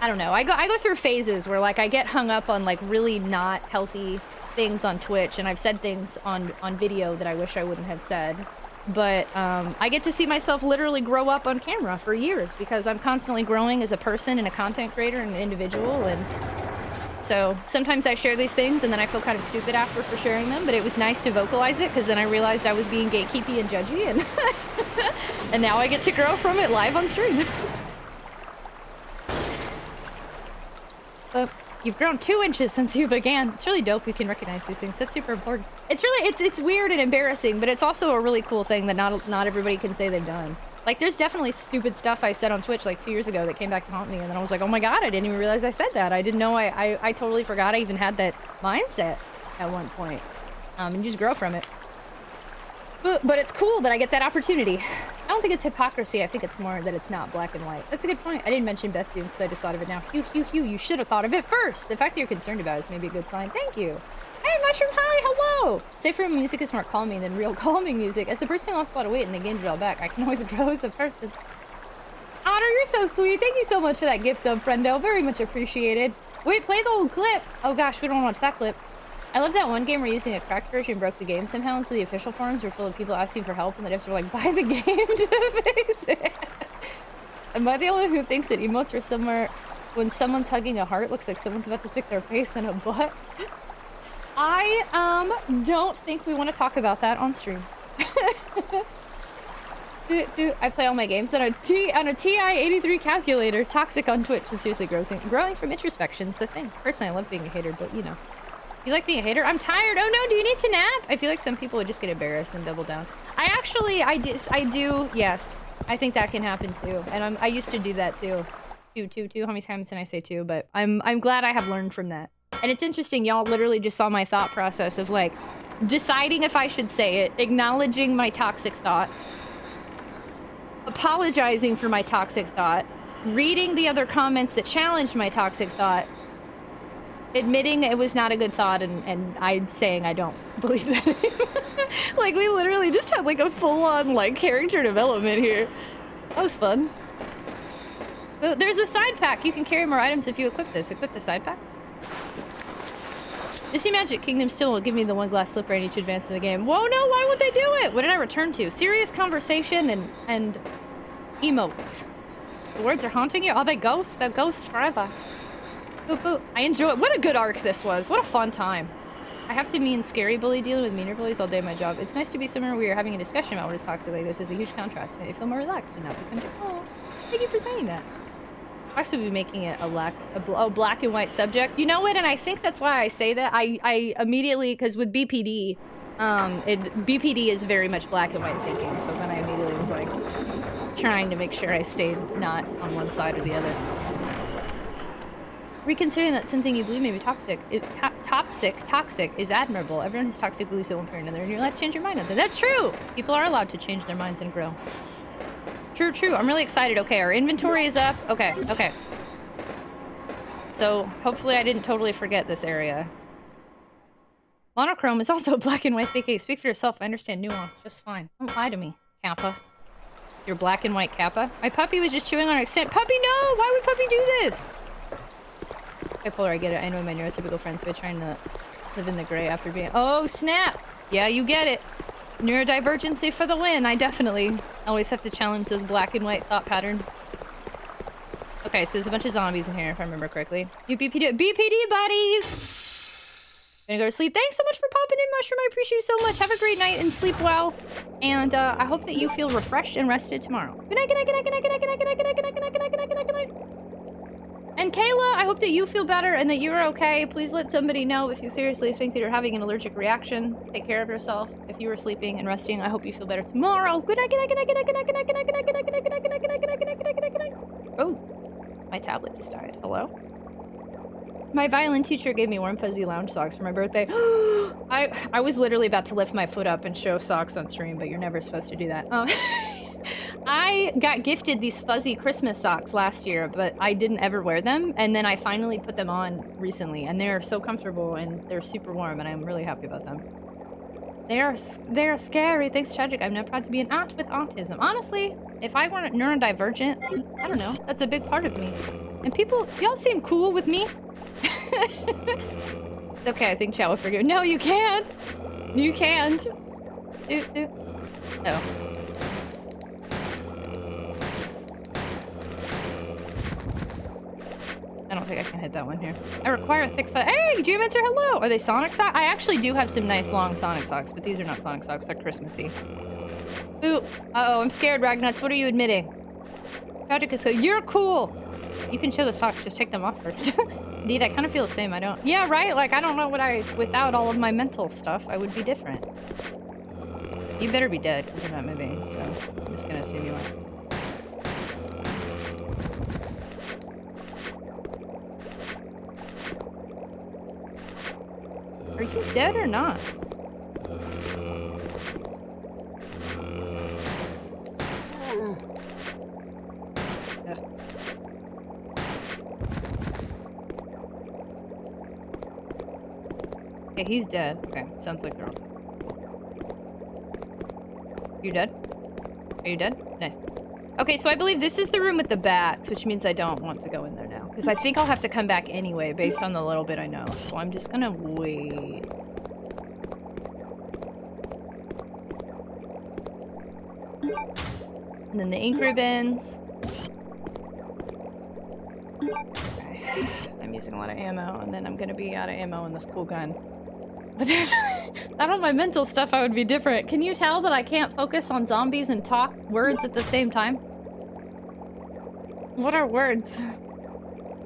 Speaker 2: I don't know, I go through phases where, like, I get hung up on, like, really not healthy things on Twitch, and I've said things on video that I wish I wouldn't have said, but, I get to see myself literally grow up on camera for years, because I'm constantly growing as a person and a content creator and an individual, and So sometimes I share these things and then I feel kind of stupid after for sharing them, but it was nice to vocalize it because then I realized I was being gatekeepy and judgy, and and now I get to grow from it live on stream. But you've grown 2 inches since you began. It's really dope you can recognize these things. That's super important. It's really, it's weird and embarrassing, but it's also a really cool thing that not everybody can say they've done. Like, there's definitely stupid stuff I said on Twitch like 2 years ago that came back to haunt me, and then I was like, oh my god, I didn't even realize I said that. I didn't know I totally forgot I even had that mindset at one point. And you just grow from it. But it's cool that I get that opportunity. I don't think it's hypocrisy. I think it's more that it's not black and white. That's a good point. I didn't mention Beth Doom because I just thought of it now. Hugh, you should have thought of it first. The fact that you're concerned about it is maybe a good sign. Thank you. Hey, Mushroom, hi, hello! Safe room music is more calming than real calming music. As a person who lost a lot of weight and they gained it all back, I can always grow as a person. Otter, you're so sweet. Thank you so much for that gift sub, friendo. Very much appreciated. Wait, play the whole clip. Oh gosh, we don't want to watch that clip. I love that one game where using a cracked version broke the game somehow, and so the official forums were full of people asking for help, and the devs were like, buy the game to fix it. Am I the only one who thinks that emotes are somewhere when someone's hugging a heart looks like someone's about to stick their face in a butt? I don't think we want to talk about that on stream. I play all my games on a TI-83 calculator. Toxic on Twitch. It's seriously growing from introspection's the thing. Personally, I love being a hater, but you know. You like being a hater? I'm tired. Oh no, do you need to nap? I feel like some people would just get embarrassed and double down. I do, yes. I think that can happen too. And I used to do that too. How many times can I say too? But I'm glad I have learned from that. And it's interesting, y'all literally just saw my thought process of like, deciding if I should say it, acknowledging my toxic thought, apologizing for my toxic thought, reading the other comments that challenged my toxic thought, admitting it was not a good thought, and I'm saying I don't believe that anymore. Like, we literally just had like a full-on like character development here. That was fun. There's a side pack. You can carry more items if you equip this. Equip the side pack. Disney Magic Kingdom still will give me the 1 glass slipper I need to advance in the game. Whoa, no, why would they do it? What did I return to? Serious conversation and emotes. The words are haunting you? Oh, they ghost. They'll ghost forever. Boop, boop. I enjoy it. What a good arc this was. What a fun time. I have to mean scary bully dealing with meaner bullies all day at my job. It's nice to be somewhere where we are having a discussion about what is toxic like this. Is a huge contrast. Made me feel more relaxed and not become... Oh, thank you for saying that. I actually be making it a black and white subject. You know what? And I think that's why I say that. I immediately, because with BPD, BPD is very much black and white thinking. So then I immediately was like trying to make sure I stayed not on one side or the other. Reconsidering that something you believe may be toxic, toxic is admirable. Everyone has toxic beliefs at one point or another, and you're allowed to change your mind on that. That's true! People are allowed to change their minds and grow. True, true. I'm really excited. Okay, our inventory is up. Okay, okay. So, hopefully I didn't totally forget this area. Monochrome is also black and white thinking. Speak for yourself. I understand nuance just fine. Don't lie to me, Kappa. Your black and white Kappa. My puppy was just chewing on her extent. Puppy, no! Why would puppy do this? Bipolar, I get it. I know my neurotypical friends by trying to live in the gray after being... Oh, snap! Yeah, you get it. Neurodivergency for the win. I definitely always have to challenge those black and white thought patterns. Okay, so there's a bunch of zombies in here, if I remember correctly. You BPD buddies! Gonna go to sleep. Thanks so much for popping in, Mushroom. I appreciate you so much. Have a great night and sleep well. And I hope that you feel refreshed and rested tomorrow. Good night, good night, good night, good night, good night, good night, good night, good night, good night, good night, good night, good night, good night, good night. And Kayla, I hope that you feel better and that you're okay. Please let somebody know if you seriously think that you're having an allergic reaction. Take care of yourself. If you were sleeping and resting, I hope you feel better tomorrow. Good night, good night, good night, good night, good night, good night, good night, good night, good night, good night, good night, good night, good night, good night, good night, good night, good night. Oh, my tablet just died. Hello? My violin teacher gave me warm fuzzy lounge socks for my birthday. I was literally about to lift my foot up and show socks on stream, but you're never supposed to do that. I got gifted these fuzzy Christmas socks last year, but I didn't ever wear them, and then I finally put them on recently, and they're so comfortable, and they're super warm, and I'm really happy about them. They are scary. Thanks, Tragic. I'm now proud to be an aunt with autism. Honestly, if I weren't neurodivergent, I don't know, that's a big part of me. And people, y'all seem cool with me. Okay, I think Chow will forgive me. No, you can't! You can't! No. I I don't think I can hit that one here. I require a thick foot. Hey, Geomancer, hello! Are they Sonic socks? I actually do have some nice long Sonic socks, but these are not Sonic socks. They're Christmassy. Ooh, uh-oh, I'm scared, Ragnuts. What are you admitting? Tragic is cool. You're cool! You can show the socks, just take them off first. Indeed, I kind of feel the same. I don't... Yeah, right? Like, I don't know what I... Without all of my mental stuff, I would be different. You better be dead, because you're not moving, so I'm just gonna assume you are. Are you dead or not? Ugh. Okay, he's dead. Okay, sounds like they're all dead. You dead? Are you dead? Nice. Okay, so I believe this is the room with the bats, which means I don't want to go in there now. Because I think I'll have to come back anyway, based on the little bit I know. So I'm just gonna wait. And then the ink ribbons. Okay. I'm using a lot of ammo, and then I'm gonna be out of ammo in this cool gun. But then, not on my mental stuff, I would be different. Can you tell that I can't focus on zombies and talk words at the same time? What are words?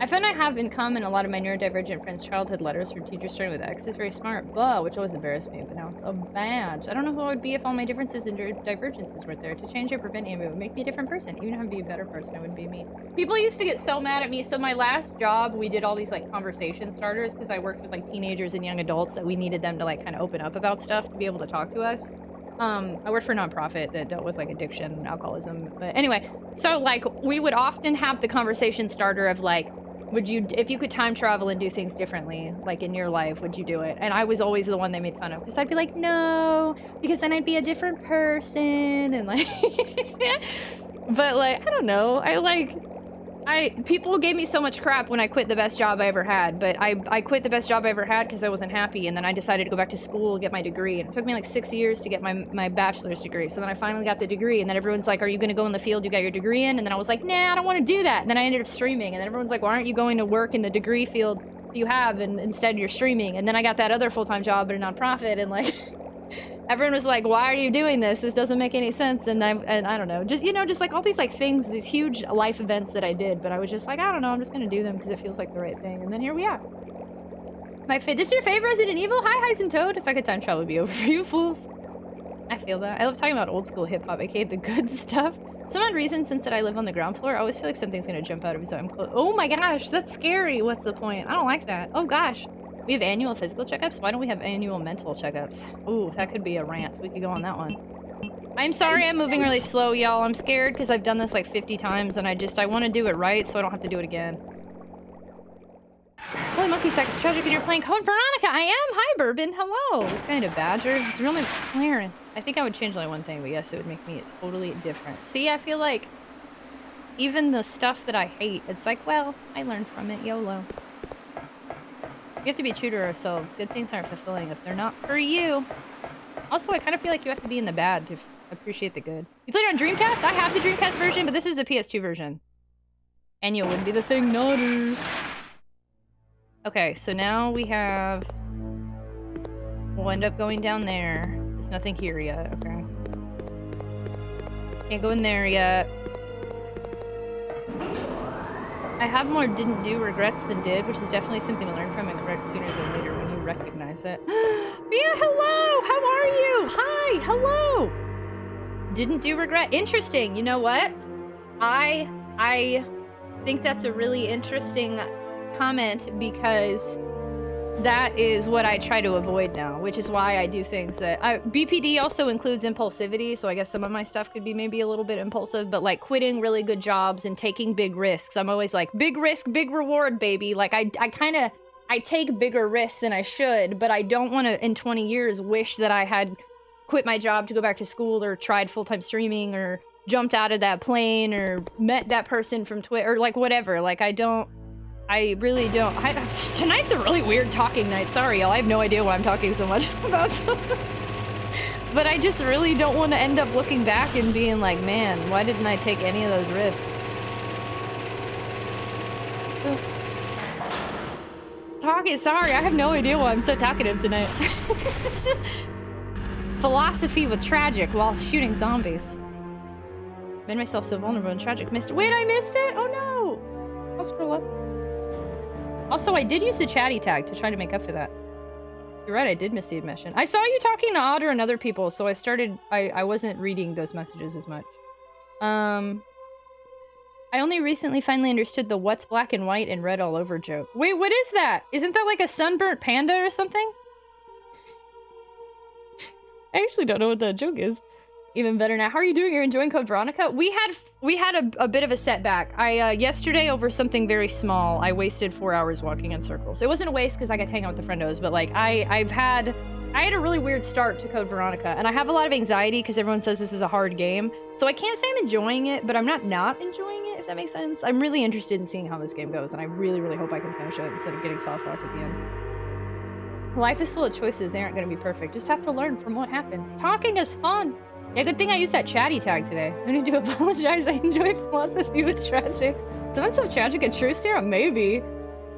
Speaker 2: I find I have in common a lot of my neurodivergent friends' childhood letters from teachers starting with X is very smart, blah, which always embarrassed me, but now it's a badge. I don't know who I would be if all my differences and divergences were there. To change or prevent any of it would make me a different person. Even if I'd be a better person, I would be me. People used to get so mad at me. So my last job, we did all these like conversation starters because I worked with like teenagers and young adults that we needed them to like kind of open up about stuff to be able to talk to us. I worked for a nonprofit that dealt with like addiction and alcoholism. But anyway, so like we would often have the conversation starter of like, would you, if you could time travel and do things differently, like in your life, would you do it? And I was always the one they made fun of because I'd be like, no, because then I'd be a different person and like, but like, I don't know. People gave me so much crap when I quit the best job I ever had, but I quit the best job I ever had because I wasn't happy, and then I decided to go back to school and get my degree, and it took me like 6 years to get my bachelor's degree. So then I finally got the degree, and then everyone's like, are you going to go in the field you got your degree in? And then I was like, nah, I don't want to do that. And then I ended up streaming, and then everyone's like, why aren't you going to work in the degree field you have, and instead you're streaming? And then I got that other full-time job at a nonprofit, and like everyone was like, why are you doing this? This doesn't make any sense. And I don't know, just, you know, just like all these like things, these huge life events that I did, but I was just like, I don't know, I'm just gonna do them because it feels like the right thing. And then here we are. This is your favorite Resident Evil? Hi, Heisen Toad. If I could time travel, it'd be over for you fools. I feel that. I love talking about old school hip hop, aka the good stuff. Some odd reason, since that I live on the ground floor, I always feel like something's gonna jump out of his own clothes. Oh my gosh, that's scary. What's the point? I don't like that. Oh gosh. We have annual physical checkups? Why don't we have annual mental checkups? Ooh, that could be a rant. We could go on that one. I'm sorry I'm moving really slow, y'all. I'm scared because I've done this like 50 times and I want to do it right so I don't have to do it again. Holy monkey sack, it's tragic and you're playing Code Veronica. I am. Hi, Bourbon. Hello. This kind of badger. His real name's Clarence. I think I would change only one thing, but yes, it would make me totally different. See, I feel like even the stuff that I hate, it's like, well, I learned from it. YOLO. We have to be true to ourselves. Good things aren't fulfilling if they're not for you. Also, I kind of feel like you have to be in the bad to appreciate the good. You played it on Dreamcast? I have the Dreamcast version, but this is the PS2 version. Annual wouldn't be the thing, nodders. Okay, so now we have... We'll end up going down there. There's nothing here yet, okay. Can't go in there yet. I have more didn't do regrets than did, which is definitely something to learn from and correct sooner than later when you recognize it. Yeah, hello! How are you? Hi, hello! Didn't do regret. Interesting. You know what? I think that's a really interesting comment because that is what I try to avoid now, which is why I do things that... BPD also includes impulsivity, so I guess some of my stuff could be maybe a little bit impulsive, but like quitting really good jobs and taking big risks. I'm always like, big risk, big reward, baby. Like I take bigger risks than I should, but I don't want to, in 20 years, wish that I had quit my job to go back to school or tried full-time streaming or jumped out of that plane or met that person from Twitter or like whatever. Like I really don't. Tonight's a really weird talking night. Sorry, y'all. I have no idea why I'm talking so much about something. But I just really don't want to end up looking back and being like, man, why didn't I take any of those risks? talking. Sorry, I have no idea why I'm so talkative tonight. Philosophy with Tragic while shooting zombies. Made myself so vulnerable and Tragic. Missed it. Wait, I missed it? Oh no! I'll scroll up. Also, I did use the chatty tag to try to make up for that. You're right, I did miss the admission. I saw you talking to Otter and other people, so I wasn't reading those messages as much. I only recently finally understood the what's black and white and red all over joke. Wait, what is that? Isn't that like a sunburnt panda or something? I actually don't know what that joke is. Even better now. How are you doing? You're enjoying Code Veronica? We had a bit of a setback. Yesterday over something very small, I wasted 4 hours walking in circles. It wasn't a waste because I got to hang out with the friendos, but like I had a really weird start to Code Veronica, and I have a lot of anxiety because everyone says this is a hard game. So I can't say I'm enjoying it, but I'm not enjoying it, if that makes sense. I'm really interested in seeing how this game goes, and I really, really hope I can finish it instead of getting soft locked at the end. Life is full of choices. They aren't going to be perfect. Just have to learn from what happens. Talking is fun. Yeah, good thing I used that chatty tag today. I need to apologize. I enjoy Philosophy with Tragic. Someone said Tragic a truth serum? Maybe.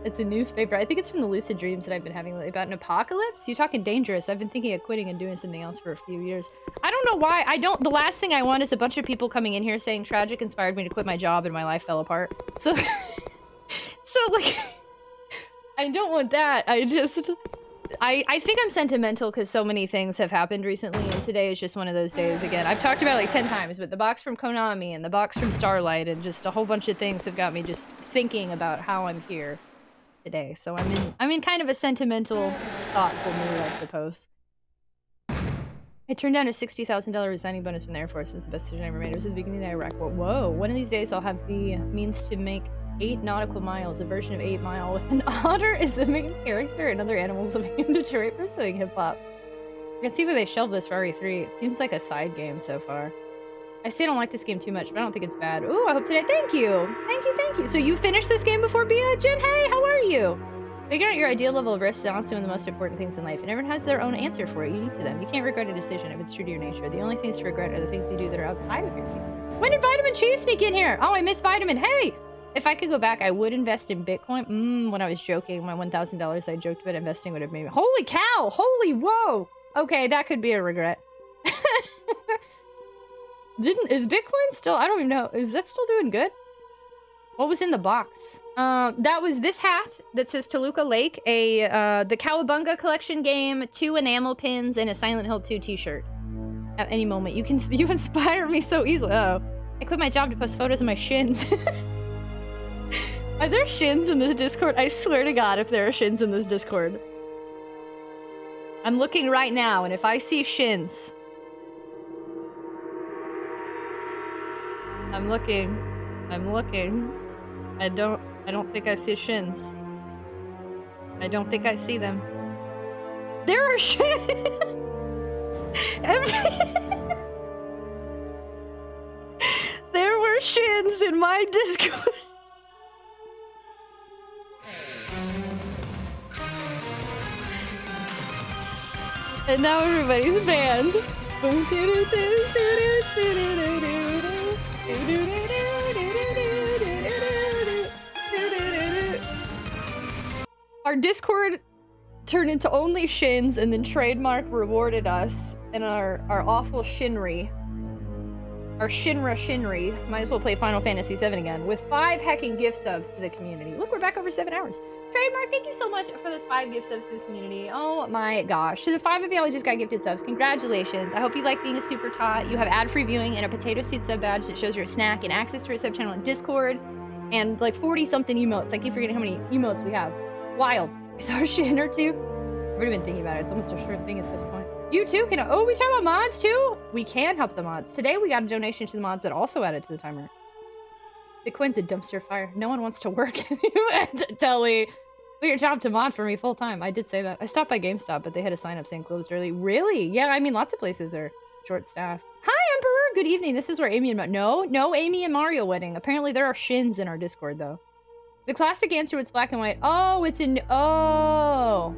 Speaker 2: It's a newspaper. I think it's from the lucid dreams that I've been having lately about an apocalypse. You talking dangerous. I've been thinking of quitting and doing something else for a few years. I don't know why. The last thing I want is a bunch of people coming in here saying Tragic inspired me to quit my job and my life fell apart. So, like, I don't want that. I think I'm sentimental because so many things have happened recently, and today is just one of those days again. I've talked about it like 10 times, but the box from Konami and the box from Starlight and just a whole bunch of things have got me just thinking about how I'm here today. So I'm in kind of a sentimental, thoughtful mood, I suppose. I turned down a $60,000 resigning bonus from the Air Force. It's the best decision I ever made. It was at the beginning of the Iraq War. Whoa, one of these days I'll have the means to make 8 nautical miles, a version of 8 Mile with an otter as the main character and other animals living in Detroit pursuing hip-hop. I can see why they shelved this for RE3. It seems like a side game so far. I say I don't like this game too much, but I don't think it's bad. Ooh, I hope today. Thank you! Thank you! So you finished this game before Bia? Jen, hey, how are you? Figure out your ideal level of risk is honestly one of the most important things in life, and everyone has their own answer for it, unique to them. You can't regret a decision if it's true to your nature. The only things to regret are the things you do that are outside of your nature. When did Vitamin Cheese sneak in here? Oh, I missed Vitamin. Hey! If I could go back, I would invest in Bitcoin. When I was joking, my $1,000 I joked about investing would have made me— Holy cow! Holy whoa! Okay, that could be a regret. Is Bitcoin still— I don't even know. Is that still doing good? What was in the box? That was this hat that says Toluca Lake, the Cowabunga collection game, 2 enamel pins, and a Silent Hill 2 t-shirt. At any moment. You inspire me so easily. Uh-oh. I quit my job to post photos of my shins. Are there shins in this Discord? I swear to God if there are shins in this Discord. I'm looking right now, and if I see shins... I'm looking. I don't think I see shins. I don't think I see them. There are shins! There were shins in my Discord. And now everybody's banned. Our Discord turned into only shins, and then Trademark rewarded us and our awful shinry. Our shinry. Might as well play Final Fantasy VII again with 5 hecking gift subs to the community. Look, we're back over 7 hours. Trademark, thank you so much for those 5 gift subs to the community. Oh my gosh. To the 5 of y'all who just got gifted subs, congratulations. I hope you like being a super tot. You have ad-free viewing and a potato seed sub badge that shows you're a snack and access to our sub channel in Discord and like 40-something emotes. I keep forgetting how many emotes we have. Wild. Is our shin or 2? I've already been thinking about it. It's almost a sure thing at this point. You too can— oh, we talk about mods too? We can help the mods. Today we got a donation to the mods that also added to the timer. Bitcoin's a dumpster fire. No one wants to work. Telly, quit your job to mod for me full time. I did say that. I stopped by GameStop, but they had a sign up saying closed early. Really? Yeah, I mean, lots of places are short staffed. Hi, Emperor. Good evening. This is where Amy and— no Amy and Mario wedding. Apparently there are shins in our Discord though. The classic answer was black and white. Oh, it's in— oh.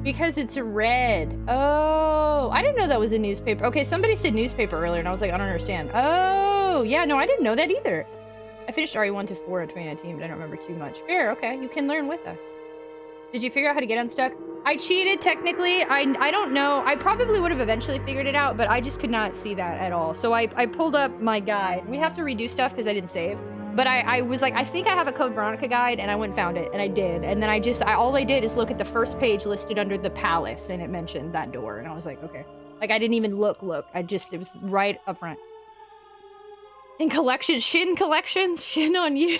Speaker 2: Because it's red. Oh, I didn't know that was a newspaper. Okay, somebody said newspaper earlier, and I was like, I don't understand. Oh, yeah, no, I didn't know that either. I finished RE1 to 4 in 2019, but I don't remember too much. Fair, okay, you can learn with us. Did you figure out how to get unstuck? I cheated, technically. I don't know. I probably would have eventually figured it out, but I just could not see that at all. So I pulled up my guide. We have to redo stuff because I didn't save. But I was like, I think I have a Code Veronica guide, and I went and found it, and I did. And then all I did is look at the first page listed under the palace, and it mentioned that door. And I was like, okay. Like, I didn't even look. It was right up front. In collections, Shin collections, Shin on you.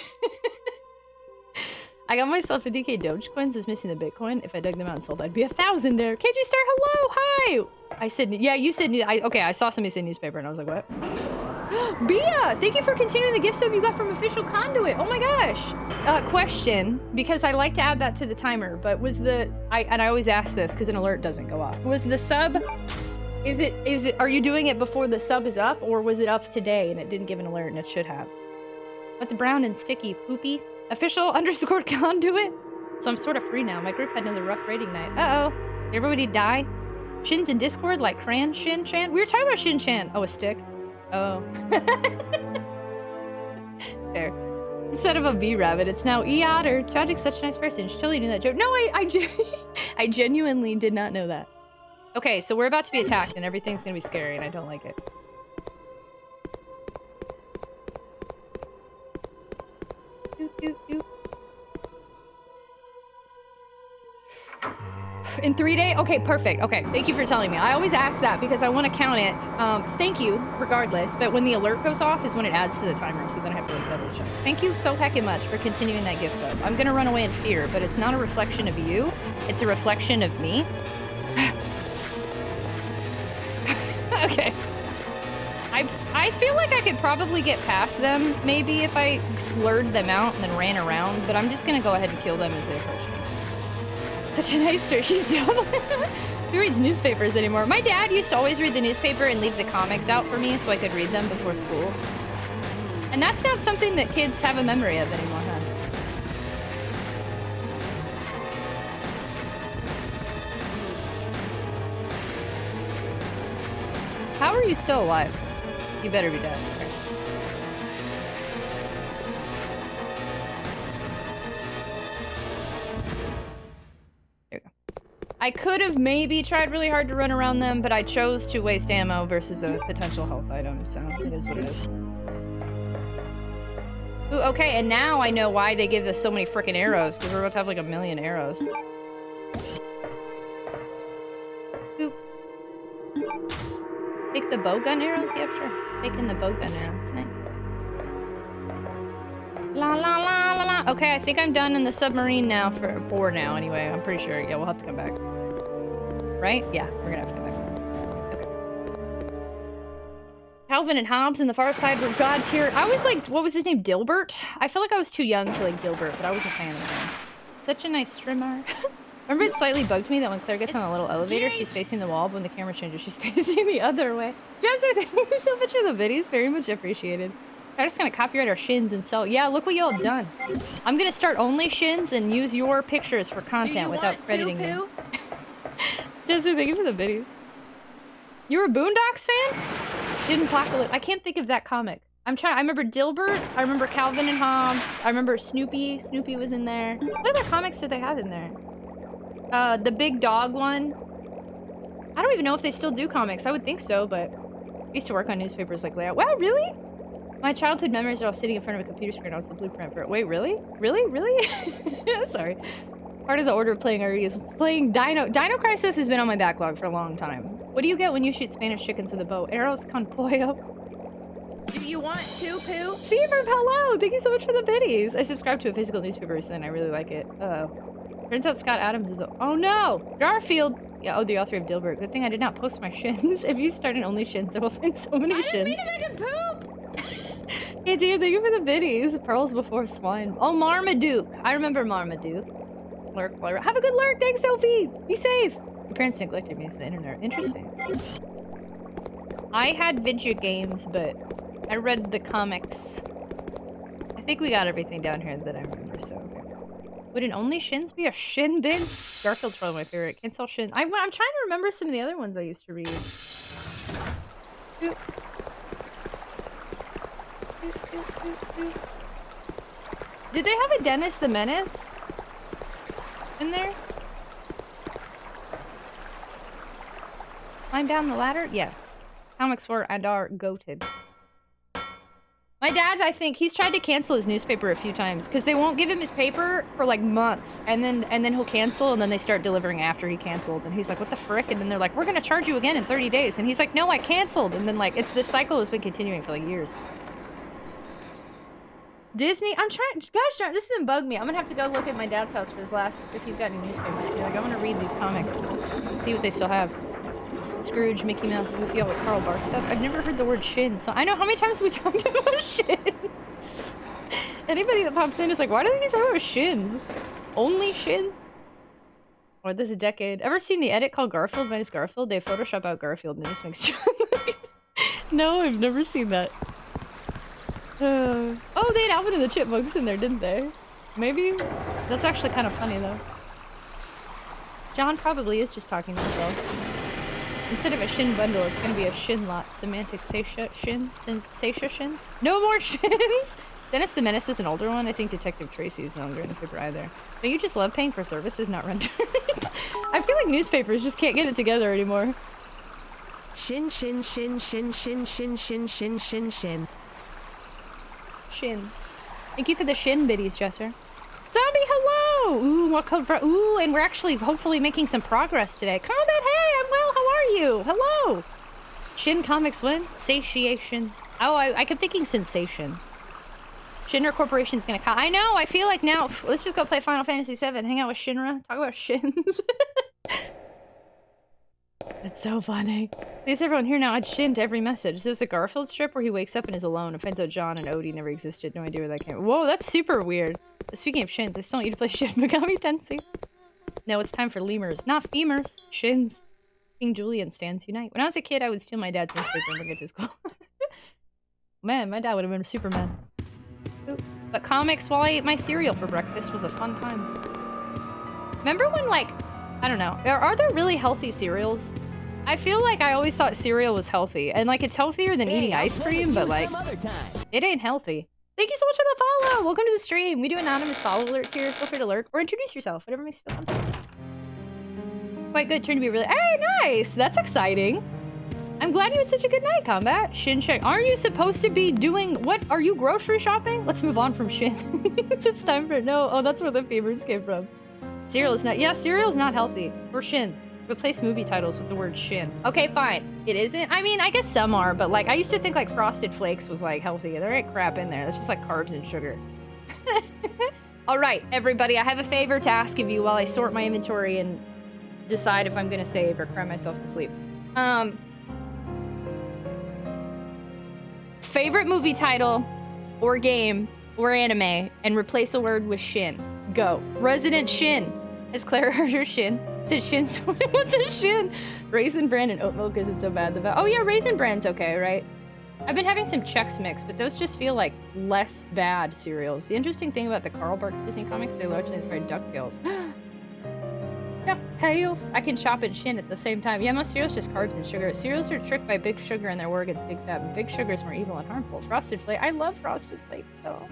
Speaker 2: I got myself a DK Dogecoins. Is missing the Bitcoin. If I dug them out and sold, I'd be 1,000 there. KG Star, hello, hi. I said, yeah, you said, okay, I saw somebody say newspaper, and I was like, what? Bia, thank you for continuing the gift sub you got from Official Conduit. Oh my gosh. Question, because I like to add that to the timer, but was and I always ask this because an alert doesn't go off. Was the sub, are you doing it before the sub is up, or was it up today and it didn't give an alert and it should have? What's brown and sticky? Poopy? Official_conduit? So I'm sort of free now. My group had another rough rating night. Uh-oh. Did everybody die? Shin's in Discord like Cran Shin Chan? We were talking about Shin Chan. Oh, a stick. Oh. Fair. Instead of a bee rabbit, it's now E-Otter. Tragic's such a nice person. She totally knew that joke. No, I genuinely did not know that. Okay, so we're about to be attacked and everything's gonna be scary and I don't like it. In 3 days? Okay, perfect. Okay, thank you for telling me. I always ask that because I want to count it. Thank you, regardless. But when the alert goes off is when it adds to the timer, so then I have to like double check. Thank you so heckin' much for continuing that gift sub. I'm gonna run away in fear, but it's not a reflection of you. It's a reflection of me. Okay. I feel like I could probably get past them, maybe, if I lured them out and then ran around, but I'm just gonna go ahead and kill them as they approach me. Such a nice shirt. She's dumb. Who reads newspapers anymore? My dad used to always read the newspaper and leave the comics out for me so I could read them before school. And that's not something that kids have a memory of anymore, huh? How are you still alive? You better be dead. Okay. There we go. I could have maybe tried really hard to run around them, but I chose to waste ammo versus a potential health item, so it is what it is. Ooh, okay, and now I know why they give us so many freaking arrows, because we're about to have like 1 million arrows. Oop. Take the bowgun arrows? Yeah, sure. Taking the bowgun arrows. Nice. La la la la la. Okay, I think I'm done in the submarine now for now anyway. I'm pretty sure. Yeah, we'll have to come back. Right? Yeah, we're gonna have to come back. Okay. Calvin and Hobbes in the Far Side were god tier. I was like, what was his name? Dilbert? I feel like I was too young to like Dilbert, but I was a fan of him. Such a nice streamer. Remember it slightly bugged me that when Claire gets on a little elevator, she's facing the wall, but when the camera changes, she's facing the other way. Jester, thank you so much for the videos. Very much appreciated. I'm just gonna copyright our shins and sell. Yeah, look what y'all have done. I'm gonna start only shins and use your pictures for content without crediting them. Jester, thank you for the videos. You're a Boondocks fan? Shin Apocalypse. I can't think of that comic. I remember Dilbert. I remember Calvin and Hobbes. I remember Snoopy. Snoopy was in there. What other comics did they have in there? The big dog one. I don't even know if they still do comics. I would think so, but I used to work on newspapers like layout. Wow, really? My childhood memories are all sitting in front of a computer screen. I was the blueprint for it. Wait, really? Really? Really? Sorry. Part of the order of playing RE is playing Dino. Dino Crisis has been on my backlog for a long time. What do you get when you shoot Spanish chickens with a bow? Arrows con pollo. Do you want to, Pooh? Seaverb, hello! Thank you so much for the biddies. I subscribed to a physical newspaper and I really like it. Uh-oh. Turns out Scott Adams is oh no! Garfield! Yeah, oh, the author of Dilbert. Good thing I did not post my shins. If you start an only shins, I will find so many shins. I didn't mean to make him poop! Hey, dude, thank you for the biddies. Pearls before swine. Oh, Marmaduke. I remember Marmaduke. Lurk, lurk. Have a good lurk. Thanks, Sophie. Be safe. My parents neglected me to the internet. Interesting. I had video games, but I read the comics. I think we got everything down here that I remember, so okay. Would an only shins be a shin bin? Garfield's probably my favorite. Can't sell shin. I'm trying to remember some of the other ones I used to read. Oop. Did they have a Dennis the Menace? in there? Climb down the ladder? Yes. Comics were and are goated. My dad, I think, he's tried to cancel his newspaper a few times because they won't give him his paper for like months, and then he'll cancel, and then they start delivering after he canceled, and he's like, what the frick? And then they're like, we're gonna charge you again in 30 days, and he's like, no, I canceled, and then like, this cycle has been continuing for like years. Disney, I'm trying, gosh darn, this doesn't bug me. I'm gonna have to go look at my dad's house for his last, if he's got any newspapers. Like, I wanna read these comics, see what they still have. Scrooge, Mickey Mouse, Goofy, all with Carl Bark stuff. I've never heard the word shin, so I know how many times have we talked about shins. Anybody that pops in is like, why do they keep talking about shins? Only shins? Or this decade. Ever seen the edit called Garfield minus Garfield? They Photoshop out Garfield and it just makes No, I've never seen that. Oh, they had Alvin and the Chipmunks in there, didn't they? Maybe? That's actually kind of funny, though. John probably is just talking to himself. Instead of a shin bundle, it's gonna be a shin lot. Semantic shin. No more shins! Dennis the Menace was an older one. I think Detective Tracy is no longer in the paper either. But you just love paying for services not rendered. I feel like newspapers just can't get it together anymore.
Speaker 4: Shin. Shin.
Speaker 2: Thank you for the shin biddies, Jesser. Zombie, hello! Ooh, and we're actually hopefully making some progress today. Combat, hey, I'm well, how are you? Hello! Shin Comics win? Satiation. Oh, I kept thinking sensation. Shinra Corporation's gonna I know, I feel like now, let's just go play Final Fantasy VII, hang out with Shinra, talk about shins. It's so funny. Please everyone here now add shin to every message. There's a Garfield strip where he wakes up and is alone and finds out John and Odie never existed. No idea where that came from. Whoa, that's super weird. But speaking of shins, I still want you to play Shin Megami Tensei. No, it's time for lemurs. Not femurs. Shins. King Julian stands unite. When I was a kid, I would steal my dad's newspaper and bring it to school. Man, my dad would have been a Superman. Ooh. But comics while I ate my cereal for breakfast was a fun time. Remember when, like, I don't know, are there really healthy cereals? I feel like I always thought cereal was healthy, and like it's healthier than eating ice cream, but like, it ain't healthy. Thank you so much for the follow! Welcome to the stream! We do anonymous follow alerts here, feel free to lurk, or introduce yourself, whatever makes you feel comfortable. Quite good, trying to be really- Hey, nice! That's exciting! I'm glad you had such a good night, Combat. Shin check. Aren't you supposed to be doing- What? Are you grocery shopping? Let's move on from Shin. It's time for- No, oh, that's where the fevers came from. Cereal is not- Yeah, cereal is not healthy. Or Shin. Replace movie titles with the word shin. Okay, fine. It isn't. I mean, I guess some are, but like, I used to think like Frosted Flakes was like healthy. There ain't crap in there. That's just like carbs and sugar. All right, everybody, I have a favor to ask of you while I sort my inventory and decide if I'm gonna save or cry myself to sleep. Favorite movie title or game or anime and replace a word with shin. Go. Resident Shin. Has Clara heard her shin? Said Shin's what's a shin? Raisin Bran and oat milk isn't so bad. Oh yeah, Raisin Bran's okay, right? I've been having some Chex Mix, but those just feel like less bad cereals. The interesting thing about the Carl Barks Disney comics, they largely inspired DuckTales. Yeah, tails. I can chop and shin at the same time. Yeah, most cereals just carbs and sugar. Cereals are tricked by big sugar and their war against big fat, and big sugar is more evil and harmful. Frosted Flakes. I love Frosted Flakes though.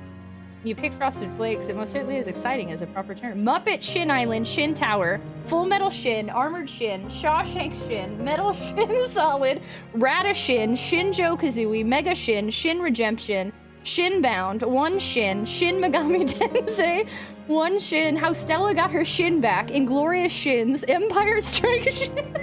Speaker 2: You pick Frosted Flakes, it most certainly is exciting as a proper term. Muppet Shin Island, Shin Tower, Full Metal Shin, Armored Shin, Shawshank Shin, Metal Shin Solid, Rata Shin, Shin Joe Kazooie, Mega Shin, Shin Redemption, Shin Bound, One Shin, Shin Megami Tensei, One Shin, How Stella Got Her Shin Back, Inglorious Shins, Empire Strike Shin.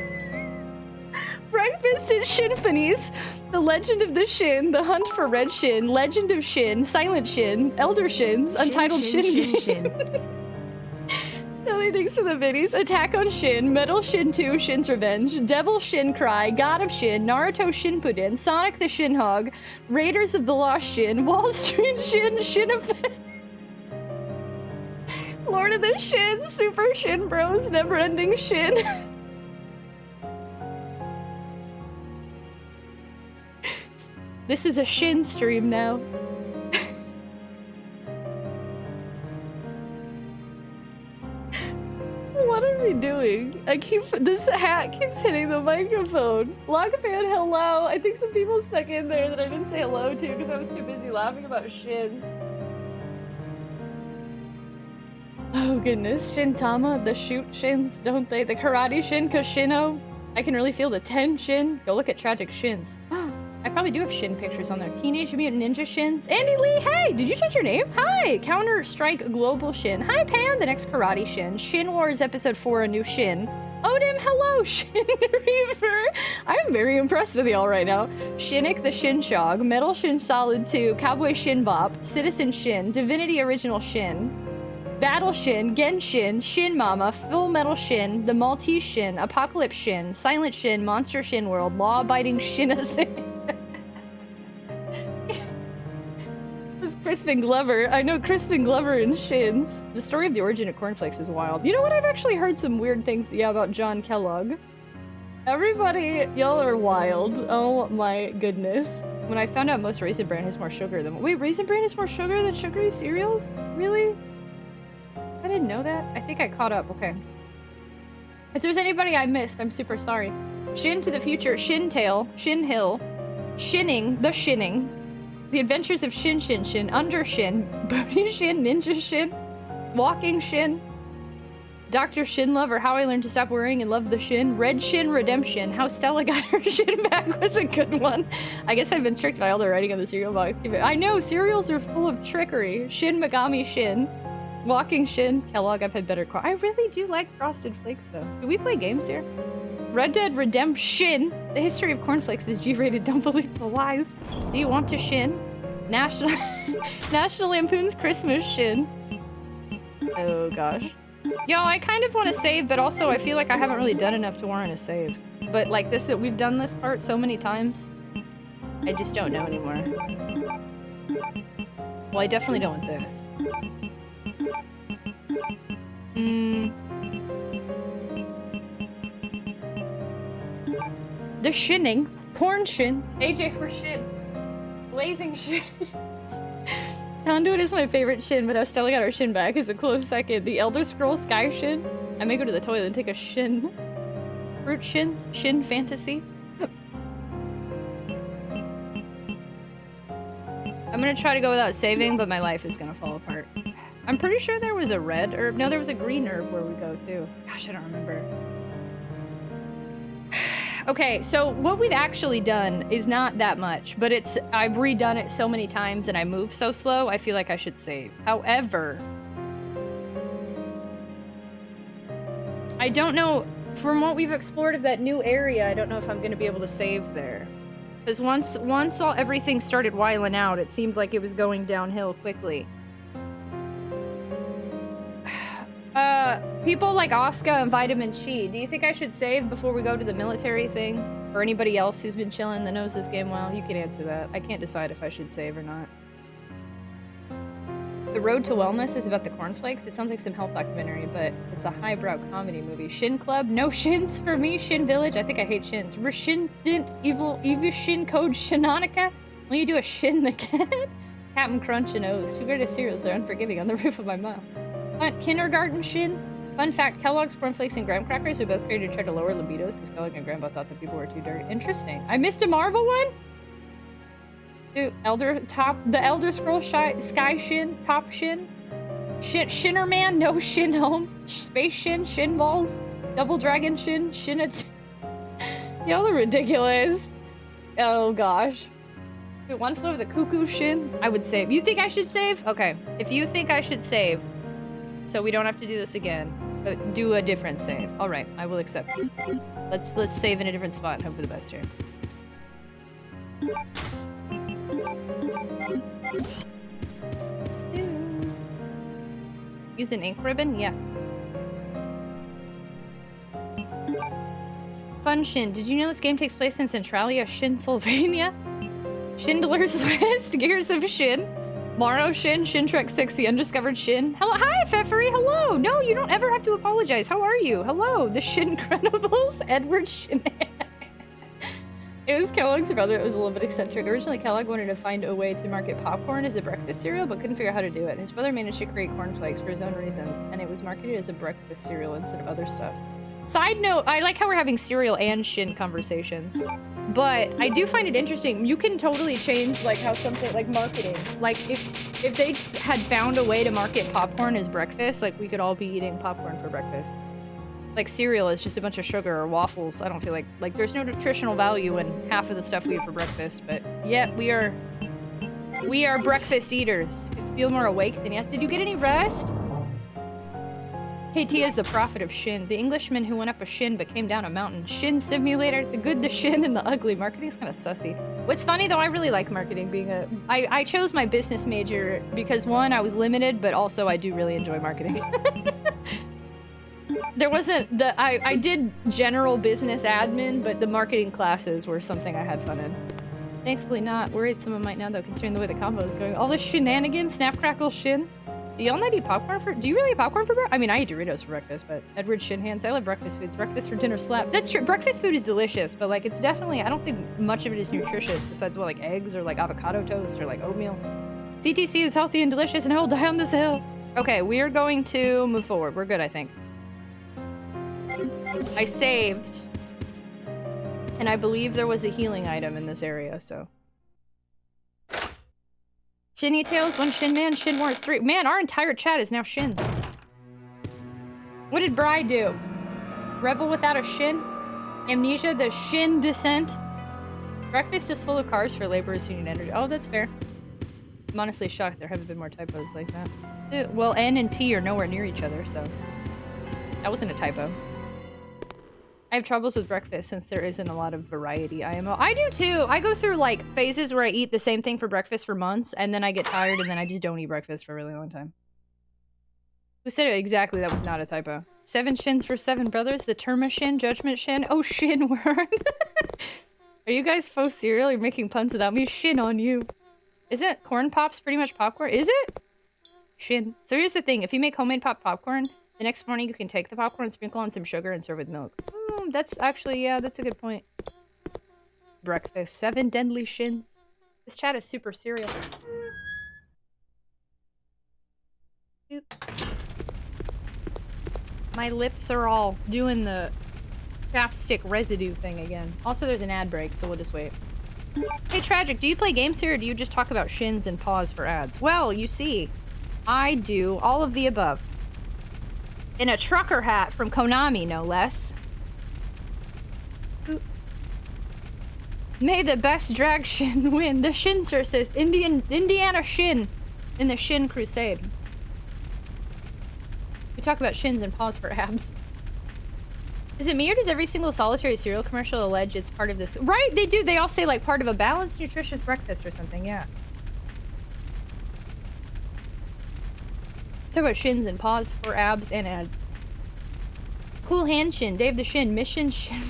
Speaker 2: Breakfasted Shinphonies, The Legend of the Shin, The Hunt for Red Shin, Legend of Shin, Silent Shin, Elder Shins, Untitled Shin. Nelly, thanks for the biddies. Attack on Shin, Metal Shin 2, Shin's Revenge, Devil Shin Cry, God of Shin, Naruto Shinpuden, Sonic the Shin Hog, Raiders of the Lost Shin, Wall Street Shin, Shin Effect, Lord of the Shin, Super Shin Bros, Neverending Shin. This is a Shin stream now. What are we doing? This hat keeps hitting the microphone. Lockfan, hello. I think some people stuck in there that I didn't say hello to because I was too busy laughing about shins. Oh goodness, Shintama, the shoot shins, don't they? The karate shin, Koshino. I can really feel the tension. Go look at Tragic Shins. I probably do have shin pictures on there. Teenage Mutant Ninja Shins. Andy Lee, hey! Did you change your name? Hi! Counter-Strike Global Shin. Hi, Pan, the next karate shin. Shin Wars Episode 4, a new shin. Odin, hello, Shin Reaver. I'm very impressed with y'all right now. Shinnick the Shinshog, Metal Shin Solid 2, Cowboy Shin Bop, Citizen Shin, Divinity Original Shin, Battle Shin, Genshin, Shin Mama, Full Metal Shin, The Maltese Shin, Apocalypse Shin, Silent Shin, Monster Shin World, Law-Abiding Shin Assassin. Crispin Glover. I know Crispin Glover and Shins. The story of the origin of cornflakes is wild. You know what? I've actually heard some weird things, yeah, about John Kellogg. Everybody, y'all are wild. Oh my goodness. When I found out most Raisin Bran has more sugar than— wait, Raisin Bran has more sugar than sugary cereals? Really? I didn't know that. I think I caught up. Okay. If there's anybody I missed, I'm super sorry. Shin to the future, Shin Tail, Shin Hill, Shinning, the Shinning, The Adventures of Shin Shin Shin, Under Shin, Booty Shin, Ninja Shin, Walking Shin, Dr. Shin Lover, How I Learned to Stop Worrying and Love the Shin, Red Shin Redemption, How Stella Got Her Shin Back was a good one. I guess I've been tricked by all the writing on the cereal box. I know, cereals are full of trickery. Shin Megami Shin, Walking Shin, Kellogg, I've had better I really do like Frosted Flakes though. Do we play games here? Red Dead Redemption, The History of Cornflakes is G-rated, don't believe the lies. Do you want to shin? National Lampoon's Christmas Shin. Oh gosh. Y'all, I kind of want to save, but also I feel like I haven't really done enough to warrant a save. But like this, we've done this part so many times, I just don't know anymore. Well, I definitely don't want this. The Shinning, Corn Shins, AJ for Shin, Blazing Shin. Conduit is my favorite shin, but how Stella got her shin back is a close second. The Elder Scrolls Sky Shin. I may go to the toilet and take a shin. Fruit Shins, Shin Fantasy. I'm gonna try to go without saving, but my life is gonna fall apart. I'm pretty sure there was a red herb. No, there was a green herb where we go too. Gosh, I don't remember. Okay, so what we've actually done is not that much, but I've redone it so many times and I move so slow, I feel like I should save. However, I don't know, from what we've explored of that new area, I don't know if I'm gonna be able to save there. Because once everything started wiling out, it seemed like it was going downhill quickly. People like Asuka and Vitamin Chi, do you think I should save before we go to the military thing? Or anybody else who's been chilling that knows this game well? You can answer that. I can't decide if I should save or not. The Road to Wellness is about the cornflakes. It sounds like some health documentary, but it's a highbrow comedy movie. Shin Club? No shins for me. Shin Village? I think I hate shins. Reshindent Evil Shin Code Shinonica? When you do a shin again? Captain Crunch and O's. Two greatest cereals are unforgiving on the roof of my mouth. Kindergarten Shin? Fun fact, Kellogg's Cornflakes and Graham Crackers were both created to try to lower libidos because Kellogg and Grandpa thought that people were too dirty. Interesting. I missed a Marvel one? Dude, the Elder Scrolls Sky Shin, Top Shin, Shinnerman, No Shin Home, Space Shin, Shin Balls, Double Dragon Shin, Y'all are ridiculous. Oh gosh. Dude, One Flew Over the Cuckoo Shin, I would save. You think I should save? Okay, if you think I should save, so we don't have to do this again, but do a different save. All right, I will accept it. Let's save in a different spot and hope for the best here. Use an ink ribbon? Yes. Fun Shin. Did you know this game takes place in Centralia, Shin-Sylvania? Schindler's List, Gears of Shin. Morrow Shin, Shin Trek 6, The Undiscovered Shin. Hello, hi, Pfeffery, hello! No, you don't ever have to apologize. How are you? Hello, the Shin Credibles, Edward Shin. It was Kellogg's brother. It was a little bit eccentric. Originally, Kellogg wanted to find a way to market popcorn as a breakfast cereal, but couldn't figure out how to do it. His brother managed to create cornflakes for his own reasons, and it was marketed as a breakfast cereal instead of other stuff. Side note, I like how we're having cereal and Shin conversations. But I do find it interesting. You can totally change like how something like marketing. Like if if they had found a way to market popcorn as breakfast, like we could all be eating popcorn for breakfast. Like cereal is just a bunch of sugar or waffles. I don't feel like there's no nutritional value in half of the stuff we eat for breakfast, but yeah, we are breakfast eaters. If you feel more awake than yet. Did you get any rest? KT is the prophet of Shin. The Englishman who went up a Shin but came down a mountain. Shin simulator, the good, the Shin, and the ugly. Marketing's kind of sussy. What's funny though, I really like marketing. I chose my business major because one, I was limited, but also I do really enjoy marketing. There wasn't I did general business admin, but the marketing classes were something I had fun in. Thankfully not. Worried someone might now though, considering the way the combo is going. All the shenanigans, snap, crackle, Shin. Do y'all not eat popcorn for- do you really eat popcorn for breakfast? I mean, I eat Doritos for breakfast, but Edward Shinhands, I love breakfast foods. Breakfast for dinner slaps. That's true, breakfast food is delicious, but like, it's definitely, I don't think much of it is nutritious besides what, like eggs or like avocado toast or like oatmeal. CTC is healthy and delicious and I will die on this hill. Okay, we're going to move forward. We're good, I think. I saved. And I believe there was a healing item in this area, so. Shinny Tails, 1 Shin Man, Shin Wars 3. Man, our entire chat is now Shins. What did Bri do? Rebel without a Shin? Amnesia, the Shin descent? Breakfast is full of carbs for laborers who need energy. Oh, that's fair. I'm honestly shocked there haven't been more typos like that. Well, N and T are nowhere near each other, so. That wasn't a typo. I have troubles with breakfast since there isn't a lot of variety. I do too. I go through like phases where I eat the same thing for breakfast for months and then I get tired and then I just don't eat breakfast for a really long time. Who said it exactly? That was not a typo. 7 Shins for 7 brothers. The Terma Shin, Judgment Shin. Oh, Shin Worm. Are you guys faux cereal? You're making puns without me. Shin on you. Isn't corn pops pretty much popcorn? Is it? Shin. So here's the thing. If you make homemade popcorn, the next morning you can take the popcorn, sprinkle on some sugar, and serve with milk. That's actually, yeah, that's a good point. Breakfast. 7 deadly Shins. This chat is super cereal. Oop. My lips are all doing the chapstick residue thing again. Also, there's an ad break, so we'll just wait. Hey, Tragic, do you play games here, or do you just talk about Shins and pause for ads? Well, you see, I do all of the above. In a trucker hat from Konami, no less. Oop. May the best drag Shin win. The Shin Circus, Indiana Shin in the Shin Crusade. We talk about Shins and pause for abs. Is it me or does every single solitary cereal commercial allege it's part of this? Right, they do. They all say like part of a balanced, nutritious breakfast or something, yeah. Talk about Shins and pause for abs and ads. Cool hand Shin, Dave the Shin, mission Shin.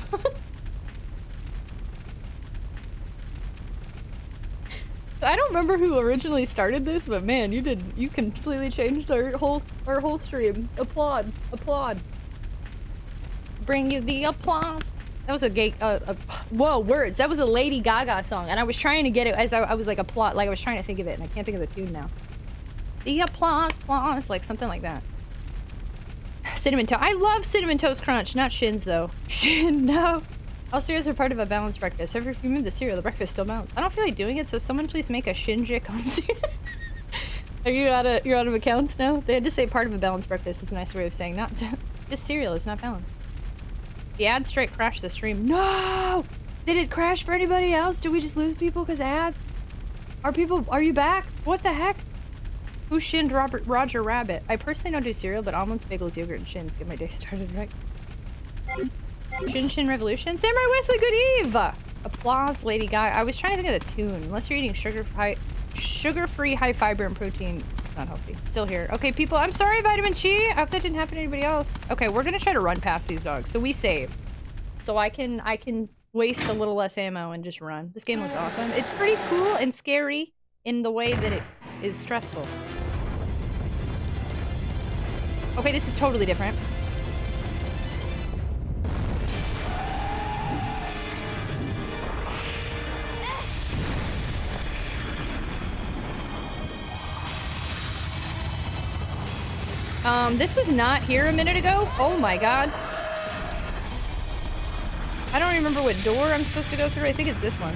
Speaker 2: I don't remember who originally started this, but man, you completely changed our whole stream. Applaud. Applaud. Bring you the applause. That was a gay, whoa, words. That was a Lady Gaga song, and I was trying to get it as I was like applaud, like I was trying to think of it, and I can't think of the tune now. The applause, like something like that. Cinnamon Toast. I love Cinnamon Toast Crunch, not Shins though. Shin, no. All cereals are part of a balanced breakfast. However, if you remove the cereal, the breakfast still balanced. I don't feel like doing it, so someone please make a Shinjik on cereal. Are you out of accounts now? They had to say part of a balanced breakfast is a nice way of saying not just cereal is not balanced. The ad straight crashed the stream. No! Did it crash for anybody else? Did we just lose people because ads? Are you back? What the heck? Who shinned Roger Rabbit? I personally don't do cereal, but omelets, bagels, yogurt, and Shins get my day started right. Shin Revolution? Samurai Wesley, good eve! Applause, Lady Gaga. I was trying to think of the tune. Unless you're eating sugar-free, high fiber and protein, it's not healthy. Still here. Okay, people, I'm sorry, Vitamin Chi. I hope that didn't happen to anybody else. Okay, we're gonna try to run past these dogs. So we save. So I can waste a little less ammo and just run. This game looks awesome. It's pretty cool and scary in the way that it is stressful. Okay, this is totally different. This was not here a minute ago. Oh my god. I don't remember what door I'm supposed to go through. I think it's this one.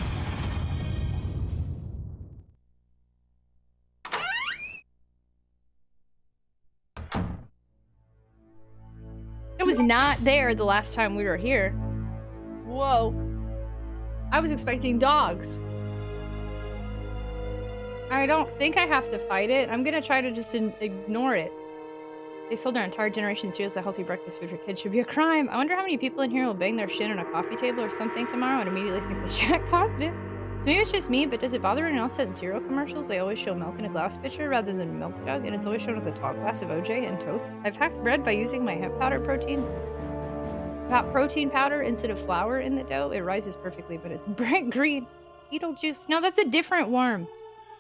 Speaker 2: not there the last time we were here. Whoa. I was expecting dogs. I don't think I have to fight it. I'm gonna try to just ignore it. They sold our entire generation cereals as healthy breakfast food for kids. Should be a crime. I wonder how many people in here will bang their shin on a coffee table or something tomorrow and immediately think this chat caused it. So maybe it's just me, but does it bother anyone else that in cereal commercials they always show milk in a glass pitcher rather than a milk jug, and it's always shown with a tall glass of OJ and toast? I've hacked bread by using my hemp powder protein powder instead of flour in the dough. It rises perfectly, but it's bright green. Beetlejuice. No, that's a different worm.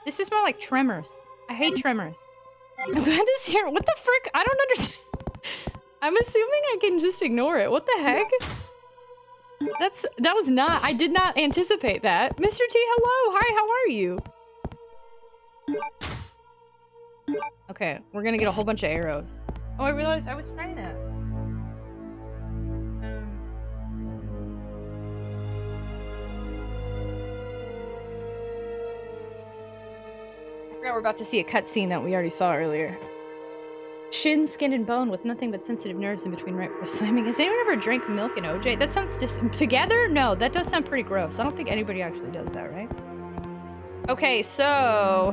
Speaker 2: This is more like Tremors. I hate Tremors. I'm glad this here. What the frick? I don't understand. I'm assuming I can just ignore it. What the heck? That was not. I did not anticipate that. Mr. T, hello. Hi, how are you? Okay, we're gonna get a whole bunch of arrows. Oh, I realized I was trying to. I forgot we're about to see a cutscene that we already saw earlier. Shin, skin, and bone with nothing but sensitive nerves in between right before slamming. Has anyone ever drank milk and OJ? That sounds together? No, that does sound pretty gross. I don't think anybody actually does that, right? Okay, so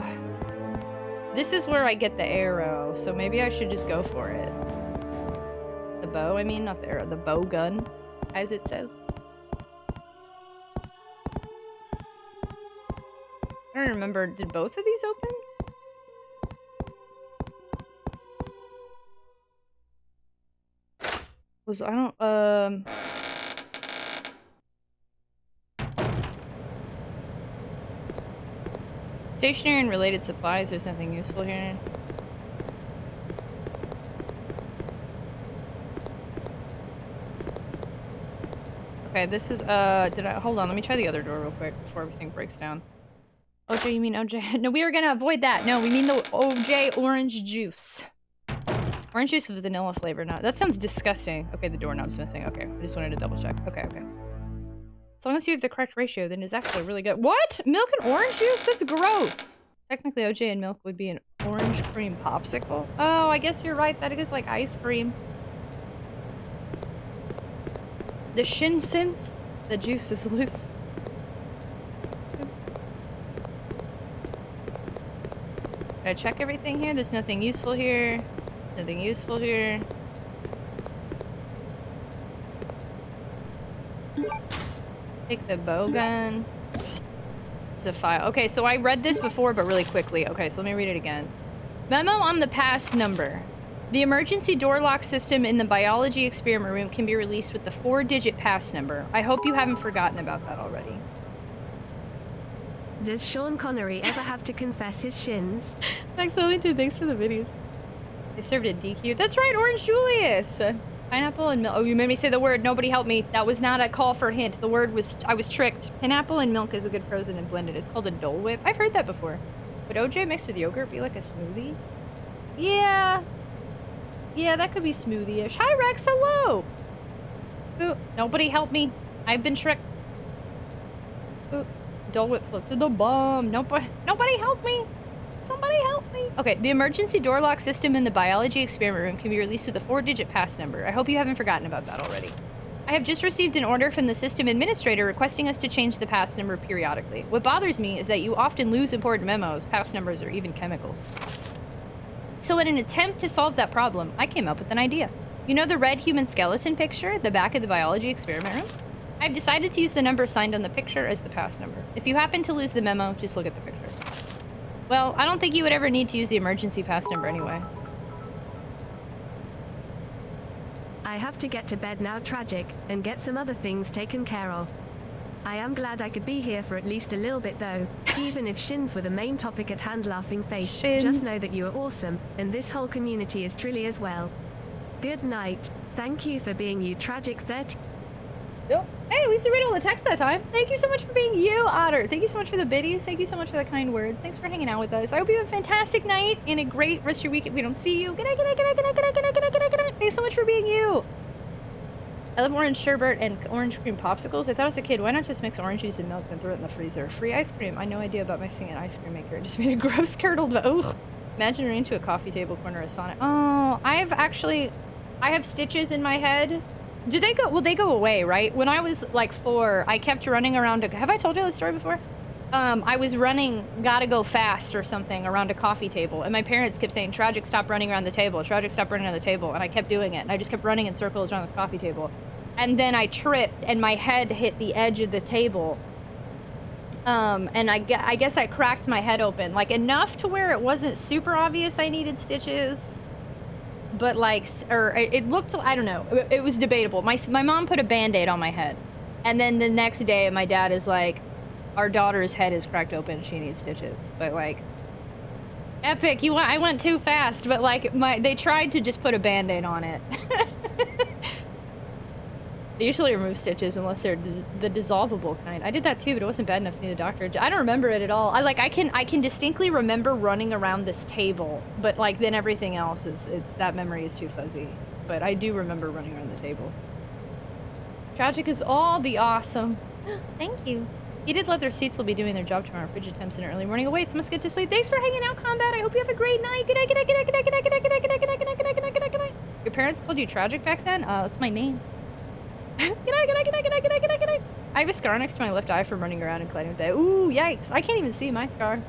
Speaker 2: this is where I get the arrow, so maybe I should just go for it. The bow, I mean, not the arrow, the bow gun, as it says. I don't remember, did both of these open? Stationary and related supplies, there's nothing useful here. Okay, this is, hold on, let me try the other door real quick before everything breaks down. OJ, you mean OJ? No, we are gonna avoid that. No, we mean the OJ orange juice. Orange juice with vanilla flavor. No, that sounds disgusting. Okay, the doorknob's missing. Okay, I just wanted to double check. Okay, okay. As long as you have the correct ratio, then it's actually really good. What? Milk and orange juice? That's gross. Technically, OJ and milk would be an orange cream popsicle. Oh, I guess you're right. That is like ice cream. The shin sense. The juice is loose. Gotta check everything here. There's nothing useful here. Nothing useful here. Take the bow gun. It's a file. Okay, so I read this before, but really quickly. Okay, so let me read it again. Memo on the pass number. The emergency door lock system in the biology experiment room can be released with the 4-digit pass number. I hope you haven't forgotten about that already.
Speaker 4: Does Sean Connery ever have to confess his shins?
Speaker 2: Thanks, Wellington. Thanks for the videos. They served a DQ. That's right, Orange Julius. Pineapple and milk. Oh, you made me say the word. Nobody help me. That was not a call for a hint. The word was, I was tricked. Pineapple and milk is a good frozen and blended. It's called a Dole Whip. I've heard that before. Would OJ mixed with yogurt be like a smoothie? Yeah. Yeah, that could be smoothie-ish. Hi, Rex. Hello. Ooh, nobody help me. I've been tricked. Ooh, Dole Whip floats to the bomb. Nobody help me. Somebody help me. Okay, the emergency door lock system in the biology experiment room can be released with a 4-digit pass number. I hope you haven't forgotten about that already. I have just received an order from the system administrator requesting us to change the pass number periodically. What bothers me is that you often lose important memos, pass numbers, or even chemicals. So in an attempt to solve that problem, I came up with an idea. You know the red human skeleton picture at the back of the biology experiment room? I've decided to use the number signed on the picture as the pass number. If you happen to lose the memo, just look at the picture. Well, I don't think you would ever need to use the emergency pass number anyway.
Speaker 4: I have to get to bed now, Tragic, and get some other things taken care of. I am glad I could be here for at least a little bit though, even if shins were the main topic at hand. Laughing face.
Speaker 2: Shins.
Speaker 4: Just know that you are awesome, and this whole community is truly as well. Good night. Thank you for being you, Tragic 30.
Speaker 2: Oh, hey, at least you read all the text that time. Thank you so much for being you, Otter. Thank you so much for the biddies. Thank you so much for the kind words. Thanks for hanging out with us. I hope you have a fantastic night and a great rest of your week if we don't see you. Good night, good night, good night, good night, good night, good night, good night, good night, good night. Thanks so much for being you. I love orange sherbet and orange cream popsicles. I thought as a kid, why not just mix orange juice and milk and throw it in the freezer? Free ice cream. I had no idea about mixing an ice cream maker. It just made a gross curdled. Ugh. Imagine running into a coffee table corner of Sonic. Oh, I've actually... I have stitches in my head. Do they go? Well, they go away, right? When I was like 4, I kept running around. Have I told you this story before? I was running, gotta go fast or something around a coffee table, and my parents kept saying, "Tragic, stop running around the table. Tragic, stop running around the table." And I kept doing it, and I just kept running in circles around this coffee table. And then I tripped, and my head hit the edge of the table. And I guess I cracked my head open, like enough to where it wasn't super obvious I needed stitches. But like, or it looked, I don't know, it was debatable. My mom put a Band-Aid on my head. And then the next day, my dad is like, our daughter's head is cracked open, she needs stitches. But like, epic, I went too fast, but like, they tried to just put a Band-Aid on it. They usually remove stitches unless they're the dissolvable kind. I did that too, but it wasn't bad enough to need a doctor. I don't remember it at all. I can distinctly remember running around this table, but like then everything else that memory is too fuzzy. But I do remember running around the table. Tragic is all the awesome. Thank you. Heated leather seats will be doing their job tomorrow. Frigid temps and early morning awaits. Must get to sleep. Thanks for hanging out, Combat. I hope you have a great night. Good night, good night, good night, good night, good night, good night, good night, good night, good night, good night, good night, good night, good night, good night. Your parents called you Tragic back then? That's my name. Good night, good night, good night, good night, good night, good night, good night. I have a scar next to my left eye from running around and colliding with that. Ooh, yikes. I can't even see my scar.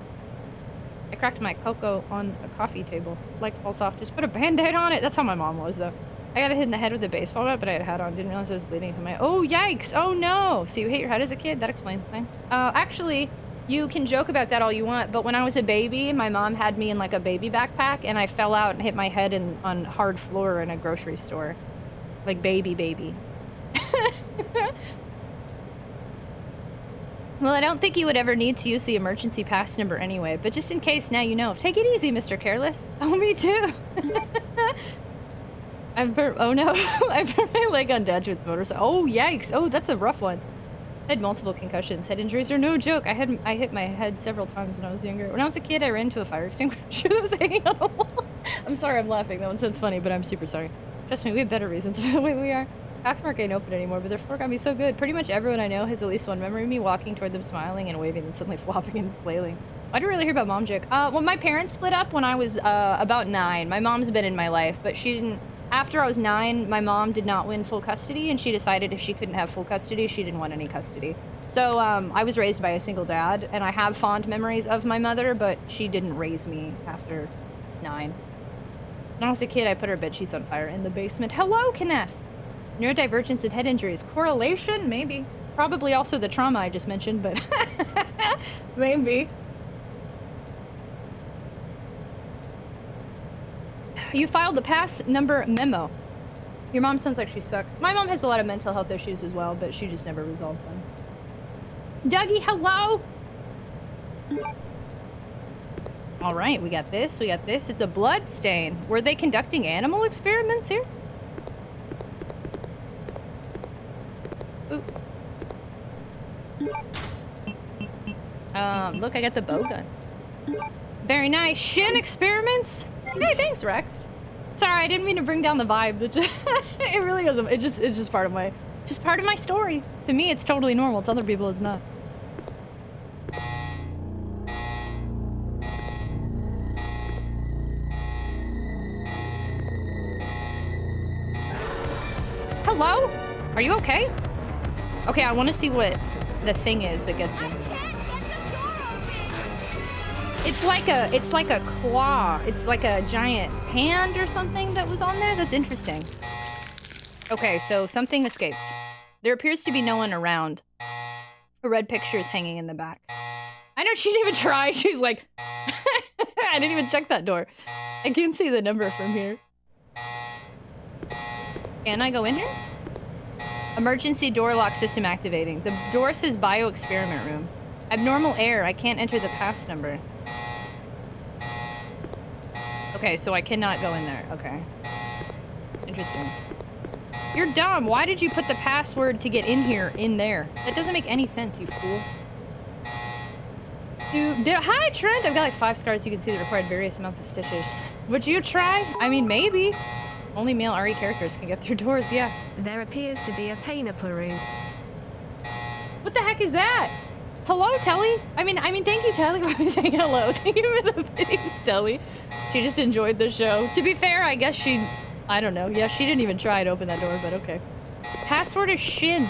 Speaker 2: I cracked my cocoa on a coffee table. Leg falls off. Just put a Band-Aid on it. That's how my mom was, though. I got hit in the head with a baseball bat, but I had a hat on. Didn't realize I was bleeding to my... Oh, yikes! Oh, no! So you hit your head as a kid? That explains things. Actually, you can joke about that all you want, but when I was a baby, my mom had me in, like, a baby backpack, and I fell out and hit my head on hard floor in a grocery store. Like, baby. Well, I don't think you would ever need to use the emergency pass number anyway, but just in case, now you know. Take it easy, Mr. Careless. Oh, me too! Oh no, I burned my leg on Dadwood's motorcycle. Oh, yikes. Oh, that's a rough one. I had multiple concussions. Head injuries are no joke. I hit my head several times when I was younger. When I was a kid, I ran into a fire extinguisher that was hanging on a wall. I'm sorry I'm laughing. That one sounds funny, but I'm super sorry. Trust me, we have better reasons for the way we are. Pathmark ain't open anymore, but their floor got me so good. Pretty much everyone I know has at least one memory of me walking toward them smiling and waving and suddenly flopping and flailing. I didn't really hear about Mom Joke. Well, my parents split up when I was about 9. My mom's been in my life, but she didn't... After I was 9, my mom did not win full custody, and she decided if she couldn't have full custody, she didn't want any custody. So I was raised by a single dad, and I have fond memories of my mother, but she didn't raise me after 9. When I was a kid, I put her bedsheets on fire in the basement. Hello, Kenneth! Neurodivergence and head injuries. Correlation? Maybe. Probably also the trauma I just mentioned, but maybe. You filed the pass number memo. Your mom sounds like she sucks. My mom has a lot of mental health issues as well, but she just never resolved them. Dougie, hello! Alright, we got this, we got this. It's a blood stain. Were they conducting animal experiments here? Ooh. Look, I got the bow gun. Very nice. Shin experiments? Hey, thanks, Rex. Sorry, I didn't mean to bring down the vibe. It really doesn't. It's just part of my story. To me, it's totally normal. To other people, it's not. Hello? Are you okay? Okay, I want to see what the thing is that gets in. It's like a claw. It's like a giant hand or something that was on there. That's interesting. Okay, so something escaped. There appears to be no one around. A red picture is hanging in the back. I know she didn't even try. She's like, I didn't even check that door. I can't see the number from here. Can I go in here? Emergency door lock system activating. The door says bio experiment room. Abnormal error. I can't enter the pass number. Okay, so I cannot go in there. Okay. Interesting. You're dumb. Why did you put the password to get in here in there? That doesn't make any sense, you fool. Hi, Trent. I've got like 5 scars you can see that required various amounts of stitches. Would you try? I mean, maybe. Only male RE characters can get through doors, yeah.
Speaker 4: There appears to be a pineapple room.
Speaker 2: What the heck is that? Hello, Telly? I mean, thank you, Telly, for saying hello. Thank you for the thanks, Telly. She just enjoyed the show. To be fair, I guess she I don't know. Yeah, she didn't even try to open that door, but okay. Password is Shin.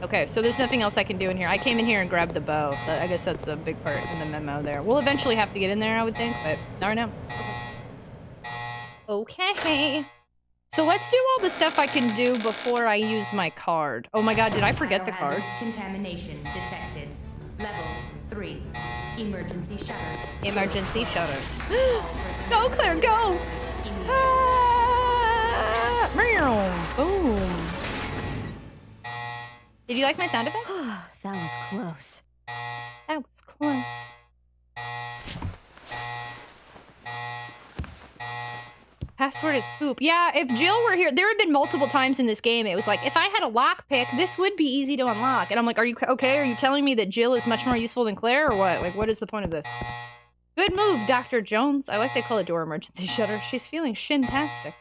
Speaker 2: Okay, so there's nothing else I can do in here. I came in here and grabbed the bow. I guess that's the big part in the memo there. We'll eventually have to get in there, I would think, but not right now. Okay. So let's do all the stuff I can do before I use my card. Oh my god, did I forget the card?
Speaker 7: Contamination detected. Level 3. Emergency shutters.
Speaker 2: Emergency shutters. Go, Claire, go! Ah, boom. Did you like my sound effect?
Speaker 7: That was close.
Speaker 2: That was close. Password is poop. Yeah, if Jill were here, there have been multiple times in this game, it was like, if I had a lockpick, this would be easy to unlock. And I'm like, are you okay? Are you telling me that Jill is much more useful than Claire, or what? Like, what is the point of this? Good move, Dr. Jones. I like they call it door emergency shutter. She's feeling shin-tastic.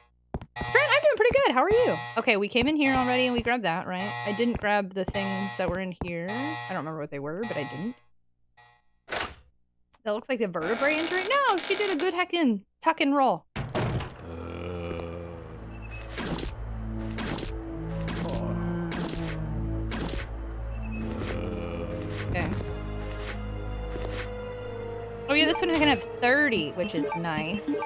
Speaker 2: Trent, I'm doing pretty good. How are you? Okay, we came in here already and we grabbed that, right? I didn't grab the things that were in here. I don't remember what they were, but I didn't. That looks like a vertebrae injury. No, she did a good heckin' tuck and roll. Okay. Oh yeah, this one is gonna have 30, which is nice.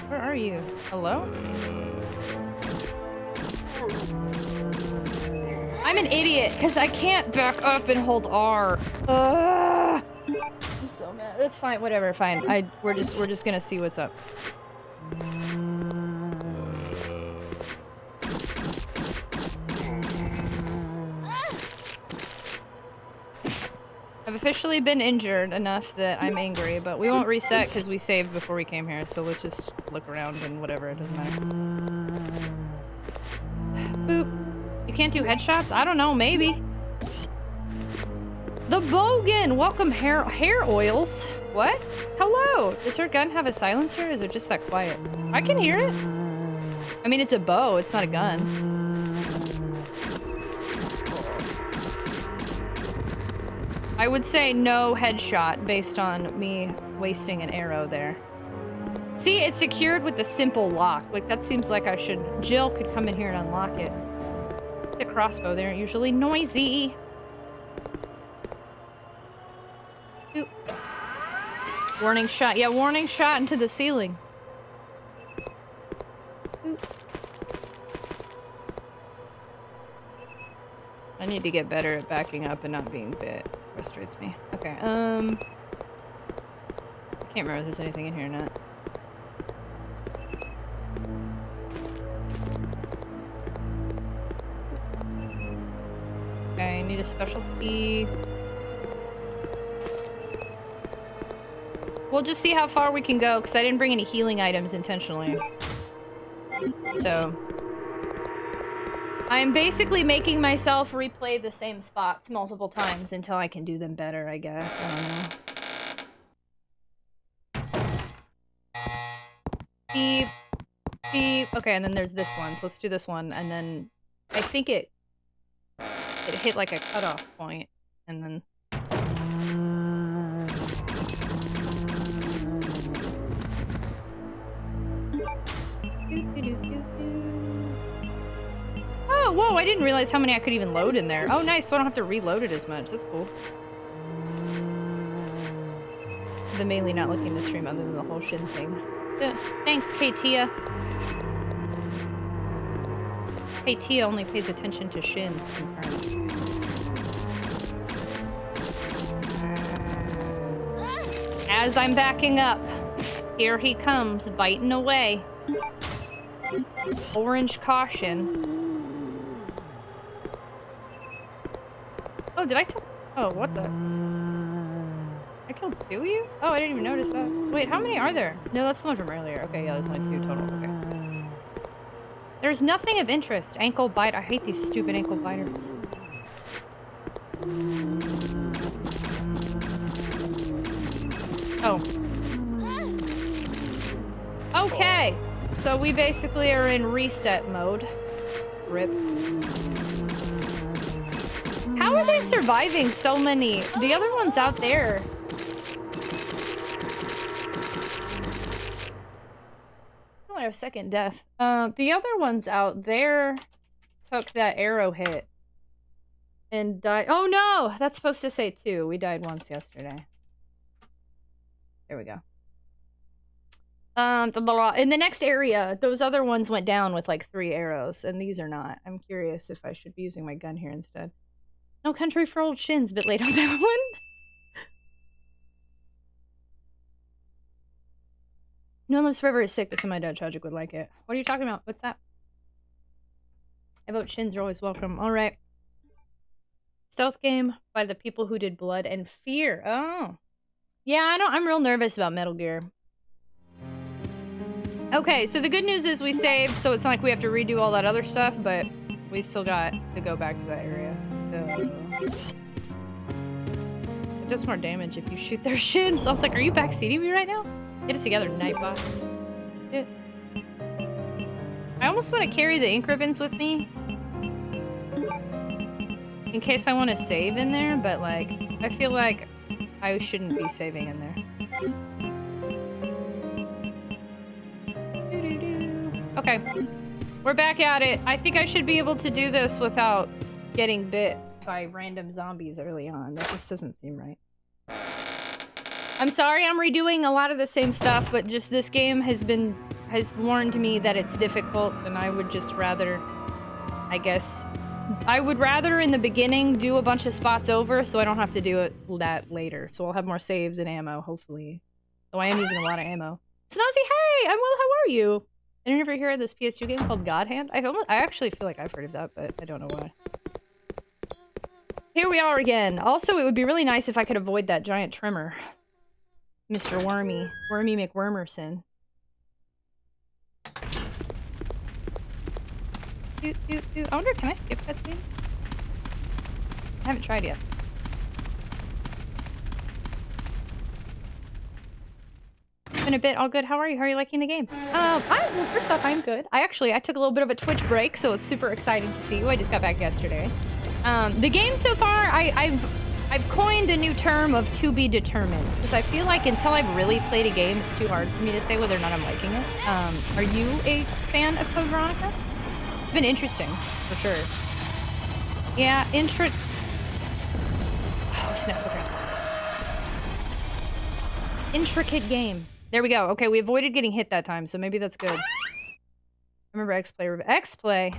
Speaker 2: Where are you? Hello? I'm an idiot, because I can't back up and hold R. I'm so mad. That's fine, whatever, fine. We're just gonna see what's up. I've officially been injured enough that I'm angry, but we won't reset because we saved before we came here, so let's just look around and whatever, it doesn't matter. Boop. You can't do headshots? I don't know, maybe. The Bogan! Welcome, hair oils. What? Hello! Does her gun have a silencer, or is it just that quiet? I can hear it. I mean, it's a bow, it's not a gun. I would say no headshot based on me wasting an arrow there. See, it's secured with the simple lock. Like, that seems like I should... Jill could come in here and unlock it. The crossbow, they aren't usually noisy. Oop. Warning shot. Yeah, warning shot into the ceiling. Oop. I need to get better at backing up and not being bit. Frustrates me. Okay, I can't remember if there's anything in here or not. Okay, I need a special key. We'll just see how far we can go, because I didn't bring any healing items intentionally. So... I'm basically making myself replay the same spots multiple times until I can do them better, I guess. I don't know. Beep. Beep. Okay, and then there's this one. So let's do this one, and then... I think it hit like a cutoff point, and then... Oh, whoa, I didn't realize how many I could even load in there. Oh, nice, so I don't have to reload it as much. That's cool. The mainly not looking at the stream other than the whole shin thing. Thanks, Katia. Katia only pays attention to shins, confirmed. As I'm backing up, here he comes, biting away. Orange caution. Oh, did I oh, what the? I killed 2 of you? Oh, I didn't even notice that. Wait, how many are there? No, that's the one from earlier. Okay, yeah, there's only 2 total. Okay. There's nothing of interest. Ankle bite. I hate these stupid ankle biters. Oh. Okay. So we basically are in reset mode. Rip. How are they surviving so many? The other one's out there. It's only our second death. The other one's out there took that arrow hit and died. Oh no! That's supposed to say 2. We died once yesterday. There we go. In the next area, those other ones went down with like 3 arrows, and these are not. I'm curious if I should be using my gun here instead. No Country for Old Shins, bit late on that one. No One Lives Forever is sick, but some of my dad Tragic would like it. What are you talking about? What's that? I vote Shins are always welcome. Alright. Stealth game by the people who did Blood and Fear. Oh. Yeah, I'm real nervous about Metal Gear. Okay, so the good news is we saved, so it's not like we have to redo all that other stuff, but we still got to go back to that area, so... It does more damage if you shoot their shins. I was like, are you backseating me right now? Get it together, Nightbot. Shit. I almost want to carry the ink ribbons with me. In case I want to save in there, but like, I feel like I shouldn't be saving in there. Okay, we're back at it. I think I should be able to do this without getting bit by random zombies early on. That just doesn't seem right. I'm sorry I'm redoing a lot of the same stuff, but just this game has warned me that it's difficult, and I would just rather, I guess, I would rather in the beginning do a bunch of spots over so I don't have to do it that later. So I'll have more saves and ammo, hopefully. Though I am using a lot of ammo. Snazzy, hey! I'm well, how are you? Did you ever hear of this PS2 game called God Hand? I actually feel like I've heard of that, but I don't know why. Here we are again. Also, it would be really nice if I could avoid that giant trimmer. Mr. Wormy. Wormy McWormerson. I wonder, can I skip that scene? I haven't tried yet. Been a bit all good. How are you? How are you liking the game? Well, first off, I'm good. I took a little bit of a Twitch break, so it's super exciting to see you. I just got back yesterday. The game so far, I've coined a new term of to be determined, because I feel like until I've really played a game, it's too hard for me to say whether or not I'm liking it. Are you a fan of Code Veronica? It's been interesting, for sure. Yeah, oh, snap, okay. Intricate game. There we go. Okay, we avoided getting hit that time, so maybe that's good. I remember X-Play.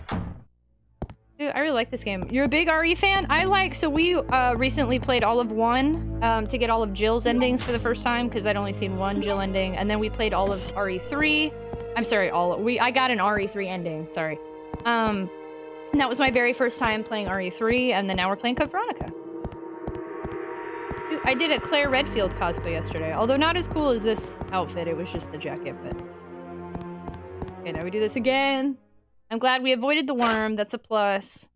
Speaker 2: Dude, I really like this game. You're a big RE fan? So we recently played all of 1 to get all of Jill's endings for the first time, because I'd only seen 1 Jill ending, and then we played all of RE3. I'm sorry, I got an RE3 ending, sorry. And that was my very first time playing RE3, and then now we're playing Code Veronica. Dude, I did a Claire Redfield cosplay yesterday, although not as cool as this outfit, it was just the jacket, but... Okay, now we do this again. I'm glad we avoided the worm, that's a plus.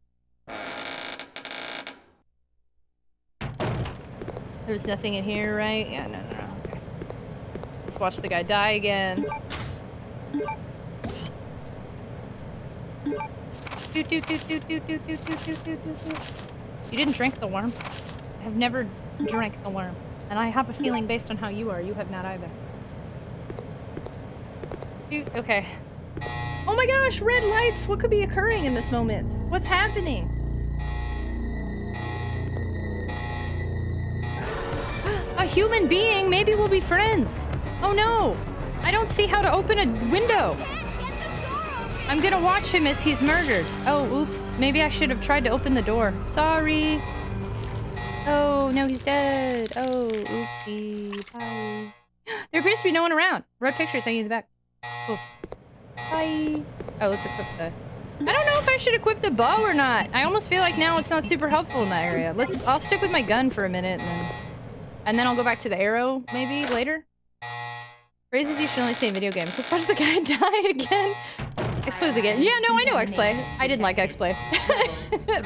Speaker 2: There's nothing in here, right? Yeah, no. Okay. Let's watch the guy die again. You didn't drink the worm? I have never drank the worm. And I have a feeling based on how you are, you have not either. Dude, okay. Oh my gosh, red lights! What could be occurring in this moment? What's happening? A human being? Maybe we'll be friends. Oh no! I don't see how to open a window. I'm gonna watch him as he's murdered. Oh, oops. Maybe I should have tried to open the door. Sorry. Oh, no, he's dead. Oh, oopsie. Bye. There appears to be no one around. Red pictures hanging in the back. Cool. Bye. Oh, let's equip the... I don't know if I should equip the bow or not. I almost feel like now it's not super helpful in that area. I'll stick with my gun for a minute and then I'll go back to the arrow maybe later. Phrases you should only say in video games. Let's watch the guy die again. X-Play's again. Yeah, no, I know X-Play. I didn't like X-Play.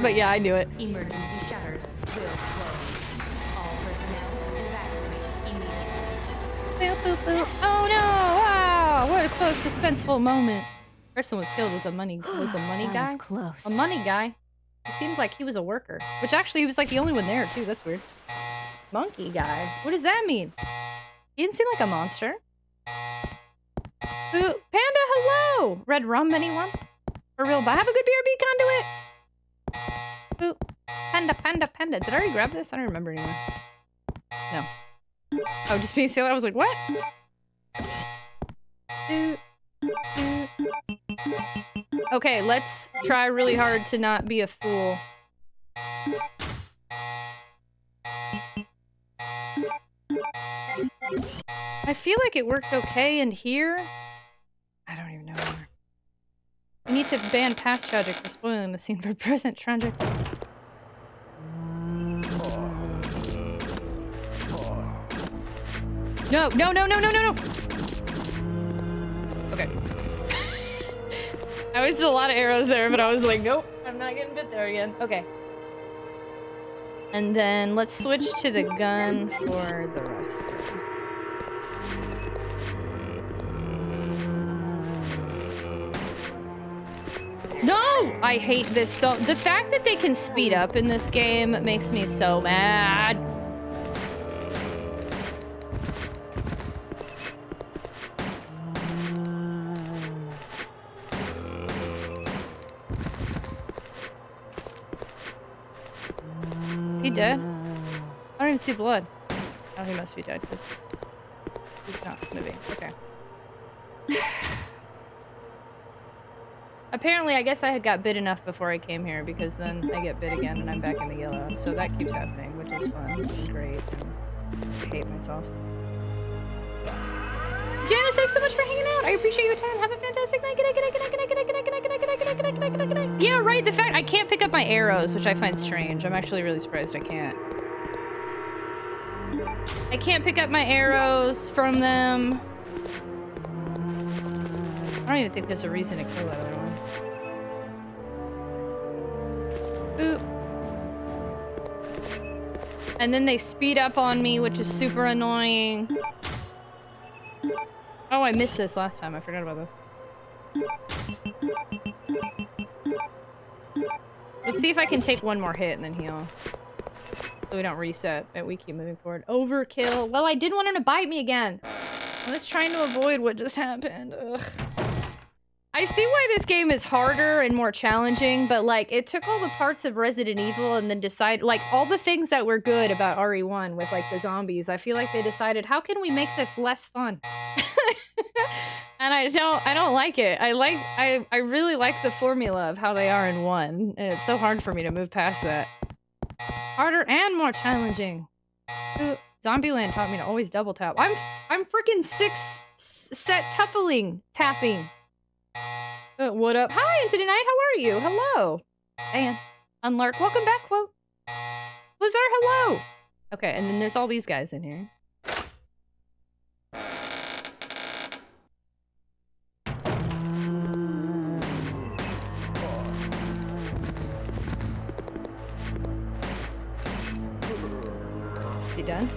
Speaker 2: But yeah, I knew it.
Speaker 7: Emergency shutters will close. All personnel evacuate immediately.
Speaker 2: Boop, boop, boop. Oh no! Wow! What a close, suspenseful moment. Person was killed with a money. Was a money
Speaker 7: That
Speaker 2: guy?
Speaker 7: was close.
Speaker 2: A money guy. He seemed like he was a worker. Which actually, he was like the only one there too. That's weird. Monkey guy. What does that mean? He didn't seem like a monster. Ooh, Panda, hello! Red rum, anyone? For real, but have a good BRB conduit! Ooh, Panda, Panda, Panda. Did I already grab this? I don't remember anymore. No. Oh, just being silly. I was like, what? Ooh, ooh. Okay, let's try really hard to not be a fool. I feel like it worked okay in here. I don't even know anymore. We need to ban past Tragic for spoiling the scene for present Tragic. No, no, no, no, no, no, no! Okay. I wasted a lot of arrows there, but I was like, nope, I'm not getting bit there again. Okay. And then let's switch to the gun for the rest of it. No! I hate this so- the fact that they can speed up in this game makes me so mad. Is he dead? I don't even see blood. Oh, he must be dead because he's not moving. Okay. Apparently, I guess I had got bit enough before I came here because then I get bit again and I'm back in the yellow. So that keeps happening, which is fun. It's great. I hate myself. Janice, thanks so much for hanging out. I appreciate your time. Have a fantastic night. Good night, good night, good night, good night, good night, good night, good night, good night, good night, good night, good night, good night, good night. Yeah, right. The fact I can't pick up my arrows, which I find strange. I'm actually really surprised I can't. I can't pick up my arrows from them. I don't even think there's a reason to kill that other one. Boop. And then they speed up on me, which is super annoying. Oh, I missed this last time. I forgot about this. Let's see if I can take one more hit and then heal. So we don't reset, but we keep moving forward. Overkill. Well, I didn't want him to bite me again. I was trying to avoid what just happened. Ugh. I see why this game is harder and more challenging, but like it took all the parts of Resident Evil and then decided like all the things that were good about RE1 with like the zombies. I feel like they decided, how can we make this less fun? And I don't like it. I really like the formula of how they are in 1, and it's so hard for me to move past that. Harder and more challenging. Ooh, Zombieland taught me to always double tap. I'm freaking 6 set tapping. What up? Hi, into tonight. How are you? Hello. And Unlark, welcome back, quote. Blizzard, hello. Okay, and then there's all these guys in here. Is he done?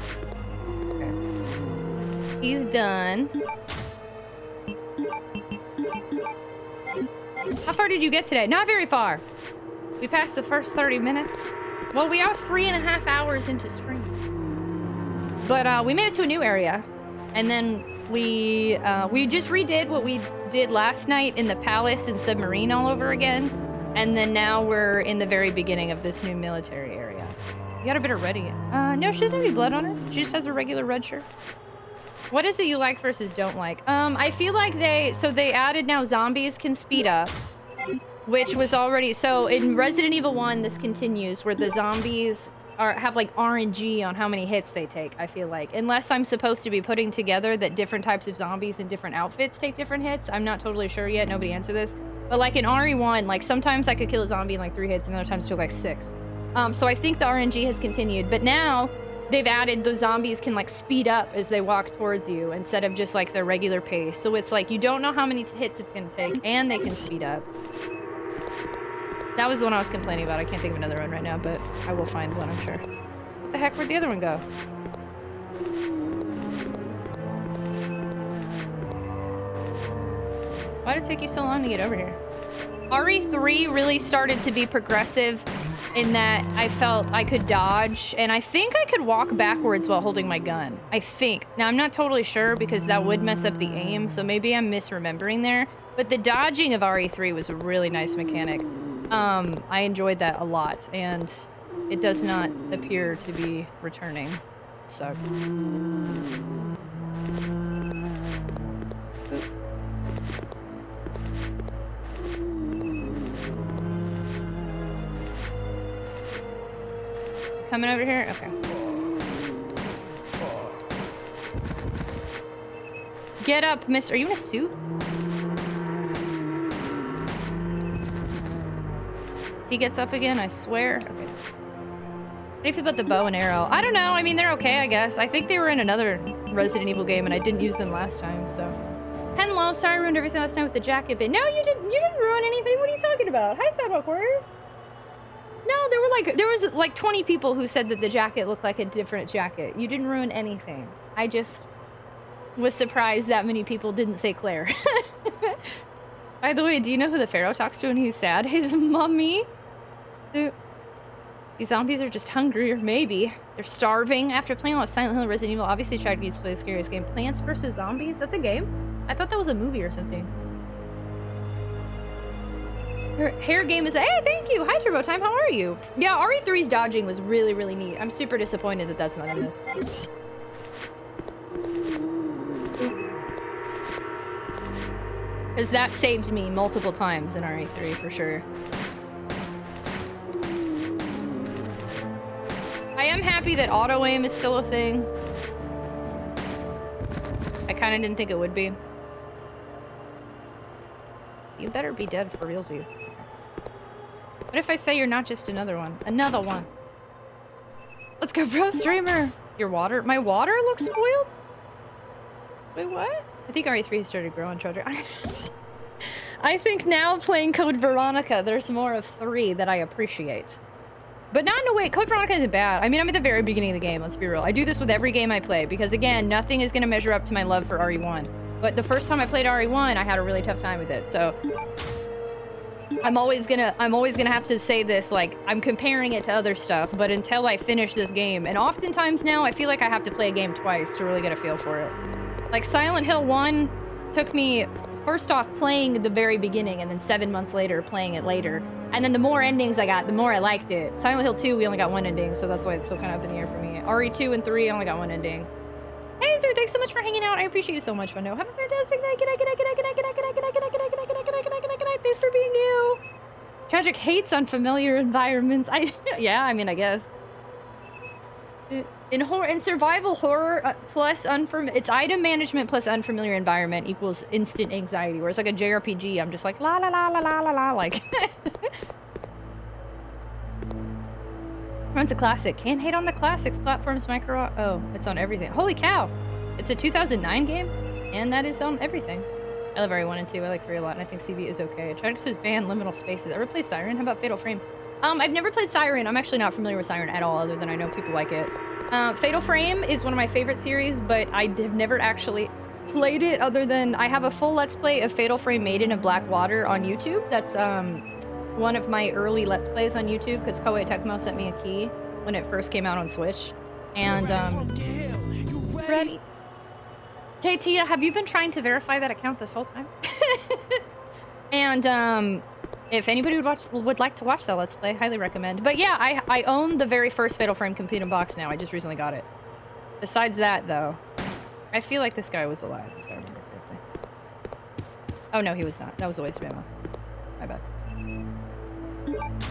Speaker 2: Okay. He's done. How far did you get today? Not very far. We passed the first 30 minutes. Well, we are 3.5 hours into stream. But we made it to a new area. And then we just redid what we did last night in the palace and submarine all over again. And then now we're in the very beginning of this new military area. You got a bit of red again. No, she doesn't have any blood on her. She just has a regular red shirt. What is it you like versus don't like? I feel like they added now zombies can speed up, which was already, so in Resident Evil 1, this continues where the zombies have like RNG on how many hits they take, I feel like. Unless I'm supposed to be putting together that different types of zombies in different outfits take different hits. I'm not totally sure yet, nobody answered this. But like in RE1, like sometimes I could kill a zombie in like 3 hits and other times it took like 6. So I think the RNG has continued, but now they've added the zombies can like speed up as they walk towards you instead of just like their regular pace. So it's like you don't know how many hits it's gonna take and they can speed up. That was the one I was complaining about. I can't think of another one right now, but I will find one, I'm sure. What the heck, where'd the other one go? Why did it take you so long to get over here? RE3 really started to be progressive in that I felt I could dodge, and I think I could walk backwards while holding my gun. I think. Now, I'm not totally sure because that would mess up the aim, so maybe I'm misremembering there. But the dodging of RE3 was a really nice mechanic. I enjoyed that a lot, and it does not appear to be returning. Sucks. Coming over here? Okay. Get up, mister. Are you in a suit? If he gets up again, I swear. Okay. How do you feel about the bow and arrow? I don't know. I mean, they're okay, I guess. I think they were in another Resident Evil game, and I didn't use them last time, so. Hello, sorry I ruined everything last night with the jacket, but no, you didn't ruin anything. What are you talking about? Hi, Sidewalk Warrior. No, there was like 20 people who said that the jacket looked like a different jacket. You didn't ruin anything. I just was surprised that many people didn't say Claire. By the way, do you know who the Pharaoh talks to when he's sad? His mummy. These zombies are just hungry, or maybe they're starving. After playing a lot of Silent Hill and Resident Evil, obviously tried to play the scariest game. Plants vs. Zombies? That's a game? I thought that was a movie or something. Her hair game is... Hey, thank you! Hi, Turbo Time, how are you? Yeah, RE3's dodging was really, really neat. I'm super disappointed that that's not in this. Because that saved me multiple times in RE3, for sure. I am happy that auto-aim is still a thing. I kind of didn't think it would be. You better be dead for realsies. What if I say you're not just another one? Another one. Let's go, pro streamer! Your water? My water looks spoiled? Wait, what? I think RE3 started growing children. I think now playing Code Veronica, there's more of 3 that I appreciate. But not in a way. Code Veronica isn't bad. I mean, I'm at the very beginning of the game, let's be real. I do this with every game I play, because again, nothing is going to measure up to my love for RE1. But the first time I played RE1, I had a really tough time with it, so... I'm always gonna have to say this, like, I'm comparing it to other stuff, but until I finish this game, and oftentimes now, I feel like I have to play a game twice to really get a feel for it. Like, Silent Hill 1 took me, first off, playing the very beginning, and then 7 months later, playing it later. And then the more endings I got, the more I liked it. Silent Hill 2, we only got 1 ending, so that's why it's still kind of up in the air for me. RE2 and 3, I only got 1 ending. Hey, sir, thanks so much for hanging out. I appreciate you so much, Fundo. Have a fantastic night. Good night, good night, good night, good night, good night, good night, good night, good night, good night, good night, good night, good night, good night, good night, good night. Thanks for being you. Tragic hates unfamiliar environments. Yeah, I mean, I guess. In survival horror plus it's item management plus unfamiliar environment equals instant anxiety. Whereas like a JRPG, I'm just like la la la la la la la like. Runs a classic. Can't hate on the classics. Platforms, micro. Oh, it's on everything. Holy cow! It's a 2009 game, and that is on everything. I love RE1 and 2. I like 3 a lot, and I think CV is okay. Tragic says ban liminal spaces. Ever play Siren? How about Fatal Frame? I've never played Siren. I'm actually not familiar with Siren at all, other than I know people like it. Fatal Frame is one of my favorite series, but I have never actually played it, other than I have a full Let's Play of Fatal Frame Maiden of Black Water on YouTube. That's one of my early Let's Plays on YouTube, because Koei Tecmo sent me a key when it first came out on Switch. And, ready? Hey, Tia, have you been trying to verify that account this whole time? And, if anybody would like to watch that Let's Play, highly recommend. But yeah, I own the very first Fatal Frame complete in box now. I just recently got it. Besides that, though, I feel like this guy was alive, if I remember correctly. Oh, no, he was not. That was a waste of ammo. My bad.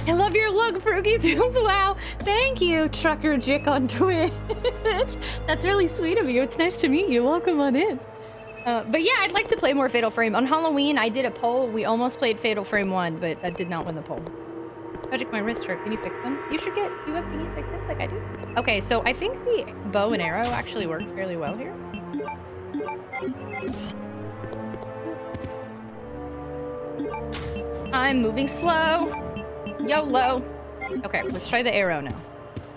Speaker 2: I love your look, Frugi Feels. Wow. Thank you, Trucker Jick on Twitch. That's really sweet of you. It's nice to meet you. Welcome on in. But yeah, I'd like to play more Fatal Frame. On Halloween, I did a poll. We almost played Fatal Frame 1, but that did not win the poll. Tragic, my wrist hurt. Can you fix them? You should get UF thingies like this, like I do. Okay, so I think the bow and arrow actually work fairly well here. I'm moving slow. YOLO. Okay, let's try the arrow now.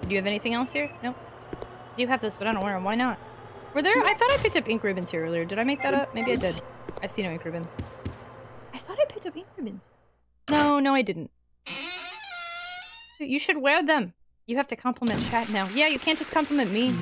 Speaker 2: Do you have anything else here? Nope. You have this, but I don't wear them. Why not? Were there? I thought I picked up ink ribbons here earlier. Did I make that up? Maybe I did. I see no ink ribbons. cute pink ribbons. No, I didn't. You should wear them. You have to compliment chat now. Yeah, you can't just compliment me.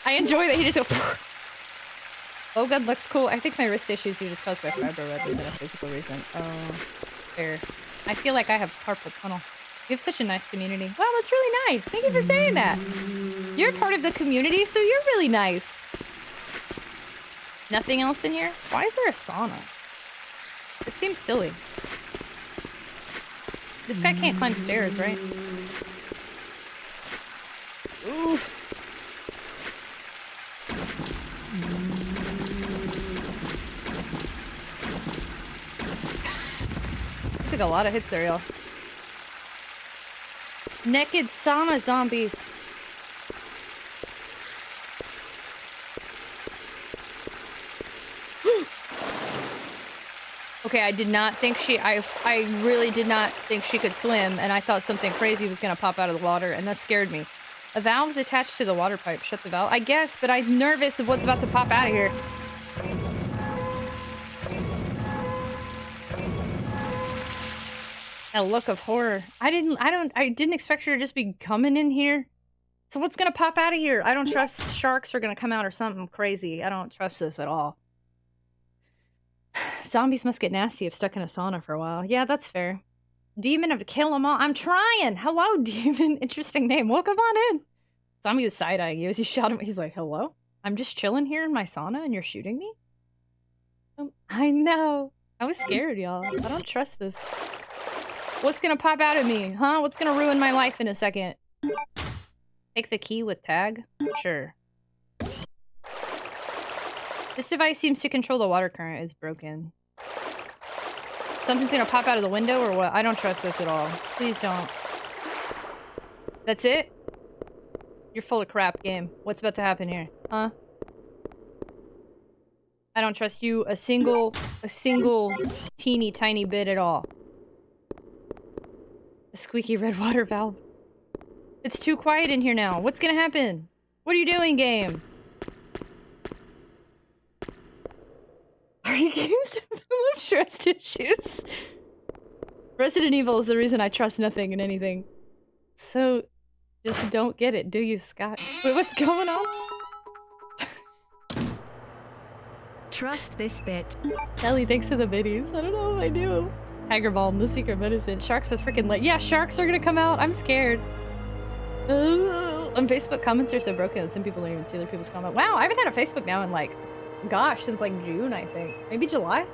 Speaker 2: I enjoy that he just goes. Oh god, looks cool. I think my wrist issues are just caused by fibro rather than a physical reason. Oh, fair. I feel like I have carpal tunnel. You have such a nice community. Wow, that's really nice. Thank you for saying that. You're part of the community, so you're really nice. Nothing else in here? Why is there a sauna? This seems silly. This guy can't climb stairs, right? Oof. Took a lot of hits there, y'all. Naked sauna zombies. Okay, I did not think I really did not think she could swim, and I thought something crazy was gonna pop out of the water, and that scared me. A valve's attached to the water pipe. Shut the valve. I guess, but I'm nervous of what's about to pop out of here. A look of horror. I didn't expect her to just be coming in here. So what's gonna pop out of here? I don't trust sharks are gonna come out or something crazy. I don't trust this at all. Zombies must get nasty if stuck in a sauna for a while. Yeah, that's fair. Demon of kill 'em all. I'm trying! Hello, Demon. Interesting name. Welcome on in. Zombie was side-eyeing you as you shot him. He's like, hello? I'm just chilling here in my sauna and you're shooting me? I know. I was scared, y'all. I don't trust this. What's gonna pop out of me? Huh? What's gonna ruin my life in a second? Take the key with tag? Sure. This device seems to control the water current. It's broken. Something's gonna pop out of the window or what? I don't trust this at all. Please don't. That's it? You're full of crap, game. What's about to happen here? Huh? I don't trust you a single teeny tiny bit at all. A squeaky red water valve. It's too quiet in here now. What's gonna happen? What are you doing, game? Are you accused of trust issues? Resident Evil is the reason I trust nothing and anything. So, just don't get it, do you, Scott? Wait, what's going on?
Speaker 4: Trust this bit.
Speaker 2: Kelly, thanks for the biddies. I don't know if I do. Tiger Balm, the secret medicine. Sharks are freaking lit. Yeah, sharks are gonna come out. I'm scared. On Facebook, comments are so broken that some people don't even see other people's comment. Wow, I haven't had a Facebook now in like, gosh, since like June, I think. Maybe July?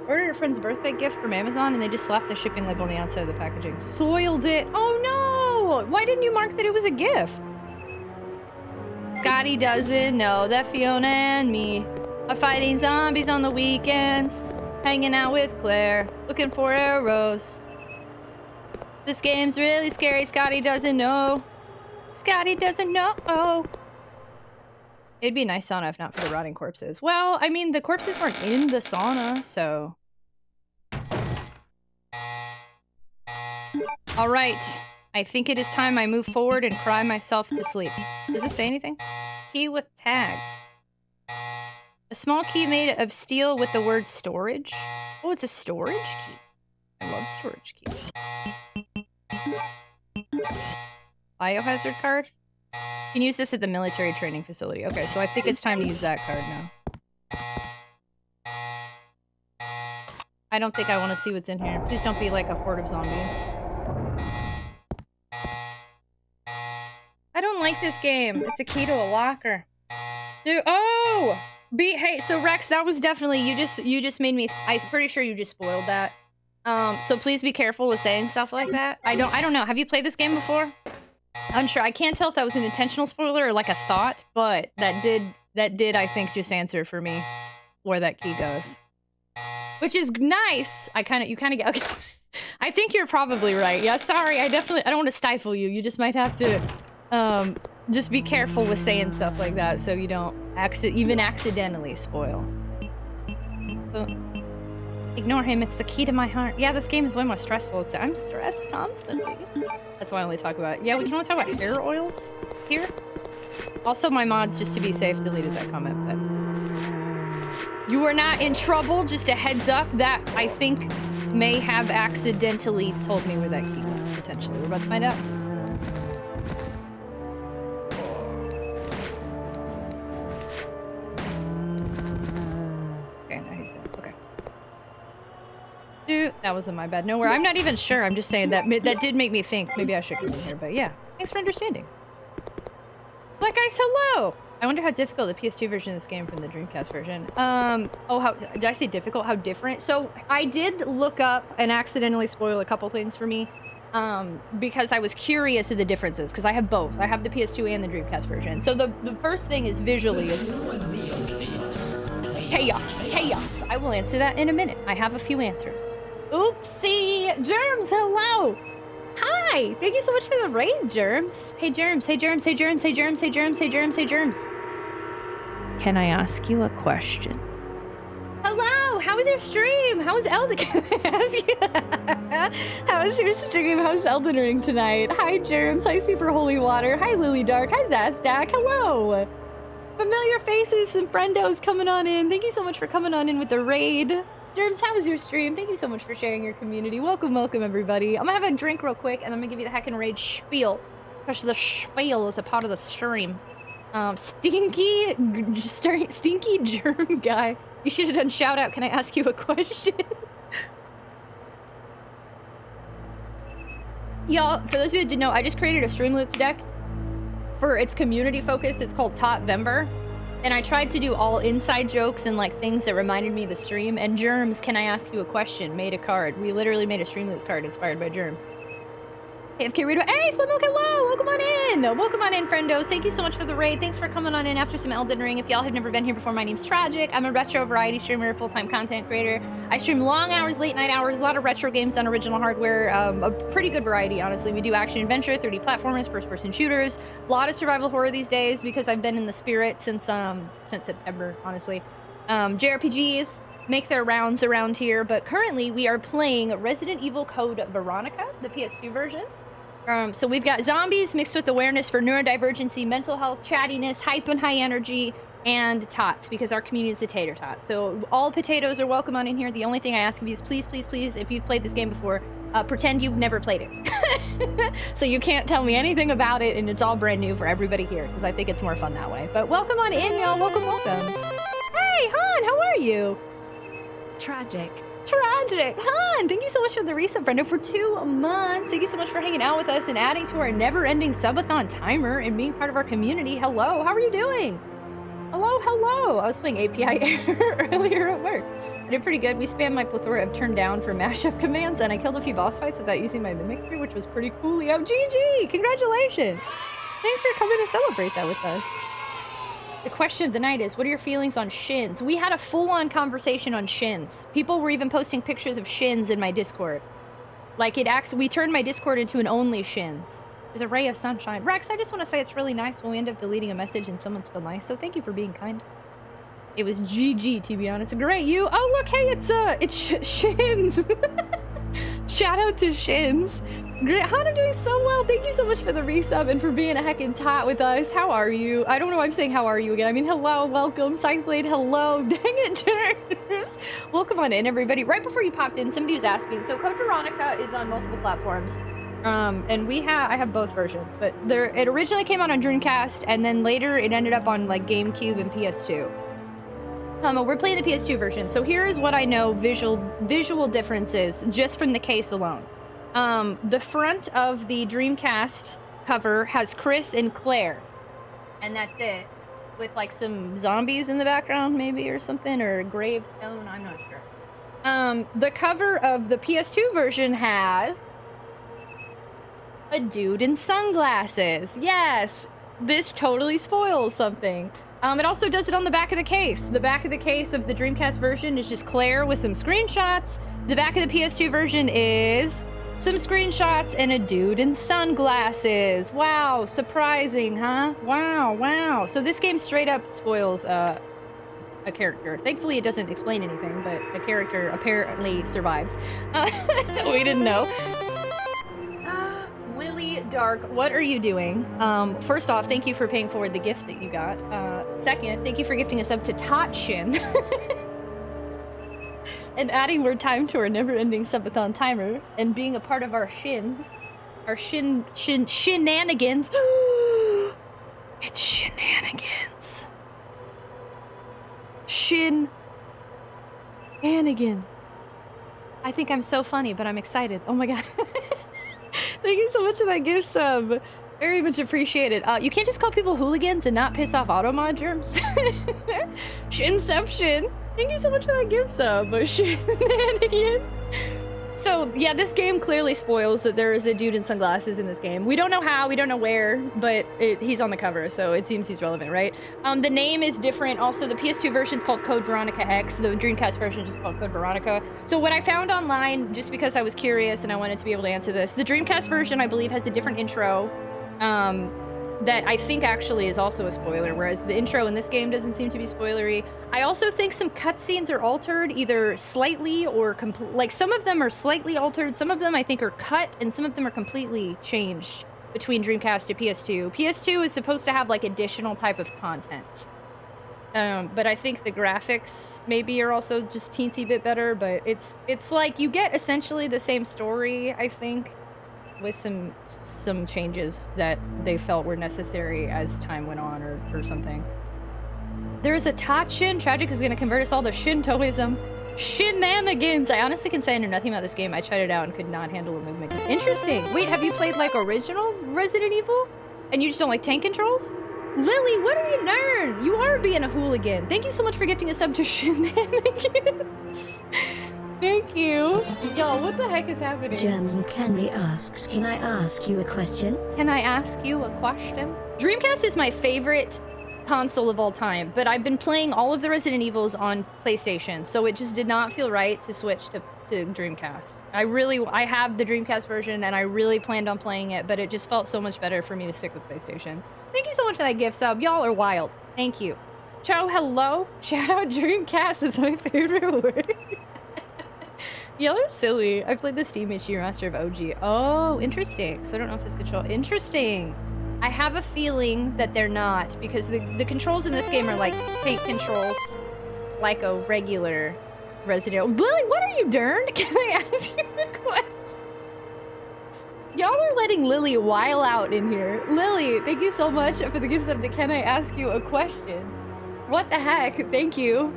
Speaker 2: Ordered a friend's birthday gift from Amazon and they just slapped the shipping label on the outside of the packaging. Soiled it. Oh no! Why didn't you mark that it was a gift? Scotty doesn't know that Fiona and me are fighting zombies on the weekends. Hanging out with Claire, looking for arrows. This game's really scary, Scotty doesn't know. Scotty doesn't know. It'd be a nice sauna if not for the rotting corpses. Well, I mean, the corpses weren't in the sauna, so... Alright, I think it is time I move forward and cry myself to sleep. Does this say anything? Key with tag. A small key made of steel with the word storage. Oh, it's a storage key. I love storage keys. Biohazard card? You can use this at the military training facility. Okay, so I think it's time to use that card now. I don't think I want to see what's in here. Please don't be like a horde of zombies. I don't like this game. It's a key to a locker. Dude, oh! Hey, so Rex, that was definitely, you just made me, I'm pretty sure you just spoiled that. So please be careful with saying stuff like that. I don't know. Have you played this game before? Unsure. I can't tell if that was an intentional spoiler or like a thought, but that did, I think, just answer for me where that key goes. Which is nice. You kind of get, okay. I think you're probably right. Yeah, sorry. I don't want to stifle you. You just might have to, just be careful with saying stuff like that so you don't even accidentally spoil. Ignore him, it's the key to my heart. Yeah, this game is way more stressful. I'm stressed constantly. That's why I only talk about... Yeah, we can only talk about hair oils here. Also, my mods, just to be safe, deleted that comment, but... You are not in trouble, just a heads up that I think may have accidentally told me where that key went, potentially. We're about to find out. Okay, now he's dead. Okay. Dude, that wasn't my bad. Nowhere. I'm not even sure. I'm just saying that that did make me think maybe I should come in here, but yeah. Thanks for understanding. Black Ice, hello! I wonder how difficult the PS2 version of this game from the Dreamcast version. Oh, how did I say difficult? How different? So I did look up and accidentally spoil a couple things for me, because I was curious of the differences. Because I have both. I have the PS2 and the Dreamcast version. So the first thing is visually chaos. Chaos. I will answer that in a minute. I have a few answers. Oopsie, Germs, hello. Hi! Thank you so much for the raid, Germs. Hey, Germs. Hey, Germs. Hey, Germs. Hey, Germs. Hey, Germs. Hey, Germs. Hey, Germs. Can I ask you a question? Hello! How was your stream? How was Elden... How was your stream? How's Elden Ring tonight? Hi, Germs. Hi, Super Holy Water. Hi, Lily Dark. Hi, Zastak. Hello! Familiar faces and friendos coming on in. Thank you so much for coming on in with the raid. Germs, how was your stream? Thank you so much for sharing your community. Welcome, welcome, everybody. I'm gonna have a drink real quick, and I'm gonna give you the heckin' raid spiel. Because the spiel is a part of the stream. Stinky germ guy. You should have done shout out. Can I ask you a question? Y'all, for those of you that didn't know, I just created a Streamloots deck for its community focus. It's called Tot-Vember. And I tried to do all inside jokes and like things that reminded me of the stream. And Germs, can I ask you a question? Made a card. We literally made a Streamloots card inspired by Germs. AFK Rito. Hey, Swimmoke, hello! Welcome on in! Welcome on in, friendos. Thank you so much for the raid. Thanks for coming on in after some Elden Ring. If y'all have never been here before, my name's Tragic. I'm a retro variety streamer, full-time content creator. I stream long hours, late night hours, a lot of retro games on original hardware. A pretty good variety, honestly. We do action adventure, 3D platformers, first-person shooters, a lot of survival horror these days because I've been in the spirit since September, honestly. JRPGs make their rounds around here, but currently we are playing Resident Evil Code Veronica, the PS2 version. So we've got zombies mixed with awareness for neurodivergency, mental health, chattiness, hype and high energy, and tots, because our community is the tater tot. So all potatoes are welcome on in here. The only thing I ask of you is please, please, please, if you've played this game before, pretend you've never played it. So you can't tell me anything about it, and it's all brand new for everybody here, because I think it's more fun that way. But welcome on in, y'all. Welcome, welcome. Hey, Han, how are you?
Speaker 4: Tragic.
Speaker 2: Tragic! Han, thank you so much for the resub, Brenda, for 2 months. Thank you so much for hanging out with us and adding to our never-ending subathon timer and being part of our community. Hello, how are you doing? Hello, hello. I was playing API Air earlier at work. I did pretty good. We spammed my plethora of turn down for mashup commands, and I killed a few boss fights without using my mimicry, which was pretty cool. Yo, GG! Congratulations! Thanks for coming to celebrate that with us. The question of the night is, what are your feelings on Shins? We had a full-on conversation on Shins. People were even posting pictures of Shins in my Discord. Like, we turned my Discord into an only Shins. There's a ray of sunshine. Rex, I just want to say it's really nice when we end up deleting a message and someone's still nice, so thank you for being kind. It was GG, to be honest. Great, you. Oh, look, hey, it's Shins. Shout out to Shins. Great. Han, I'm doing so well. Thank you so much for the resub and for being a heckin' tot with us. How are you? I don't know why I'm saying how are you again. I mean, hello, welcome. Scytheblade, hello. Dang it, Germs. Welcome on in, everybody. Right before you popped in, somebody was asking. So Code Veronica is on multiple platforms. And I have both versions, but it originally came out on Dreamcast, and then later it ended up on like GameCube and PS2. We're playing the PS2 version. So here is what I know visual differences just from the case alone. The front of the Dreamcast cover has Chris and Claire, and that's it, with like some zombies in the background maybe or something, or a gravestone, I'm not sure. The cover of the PS2 version has a dude in sunglasses. Yes, this totally spoils something. It also does it on the back of the case. The back of the case of the Dreamcast version is just Claire with some screenshots. The back of the PS2 version is some screenshots and a dude in sunglasses. Wow, surprising, huh? Wow, wow. So this game straight up spoils a character. Thankfully, it doesn't explain anything, but a character apparently survives. We didn't know. Lily Dark, what are you doing? First off, thank you for paying forward the gift that you got. Second, thank you for gifting us up to Tatshin. And adding more time to our never-ending subathon timer and being a part of our shins. Our shenanigans. It's shenanigans. Shenanigans. I think I'm so funny, but I'm excited. Oh my god. Thank you so much for that gift sub. Very much appreciated. You can't just call people hooligans and not piss off automod germs. Shinception. Thank you so much for that gift sub. Shenanigans. So, yeah, this game clearly spoils that there is a dude in sunglasses in this game. We don't know how, we don't know where, but he's on the cover, so it seems he's relevant, right? The name is different. Also, the PS2 version is called Code Veronica X. The Dreamcast version is just called Code Veronica. So what I found online, just because I was curious and I wanted to be able to answer this, the Dreamcast version, I believe, has a different intro that I think actually is also a spoiler, whereas the intro in this game doesn't seem to be spoilery. I also think some cutscenes are altered, either slightly or like some of them are slightly altered, some of them I think are cut, and some of them are completely changed between Dreamcast to PS2. PS2 is supposed to have like additional type of content. But I think the graphics maybe are also just teensy bit better, but it's like you get essentially the same story, I think, with some changes that they felt were necessary as time went on or something. There's a Tatshin. Tragic is going to convert us all to Shintoism. Shenanigans! I honestly can say I know nothing about this game. I tried it out and could not handle a movement. Interesting. Wait, have you played like original Resident Evil? And you just don't like tank controls? Lily, what have you learned? You are being a hooligan. Thank you so much for gifting us up to Shenanigans. Thank you. Y'all, what the heck is happening?
Speaker 1: Germs and Canry asks, can I ask you a question?
Speaker 2: Can I ask you a question? Dreamcast is my favorite console of all time, but I've been playing all of the Resident Evils on PlayStation, so it just did not feel right to switch to Dreamcast. I have the Dreamcast version, and I really planned on playing it, but it just felt so much better for me to stick with PlayStation. Thank you so much for that gift sub. Y'all are wild. Thank you. Ciao, hello. Shout out Dreamcast. It's my favorite word. Y'all are silly. I played the Steam HD remaster of OG. Oh, interesting. So I don't know if this control... Interesting. I have a feeling that they're not, because the controls in this game are like tank controls, like a regular Resident Evil. Lily, what are you, Dern? Can I ask you a question? Y'all are letting Lily while out in here. Lily, thank you so much for the gift sub to Can I Ask You a Question? What the heck? Thank you.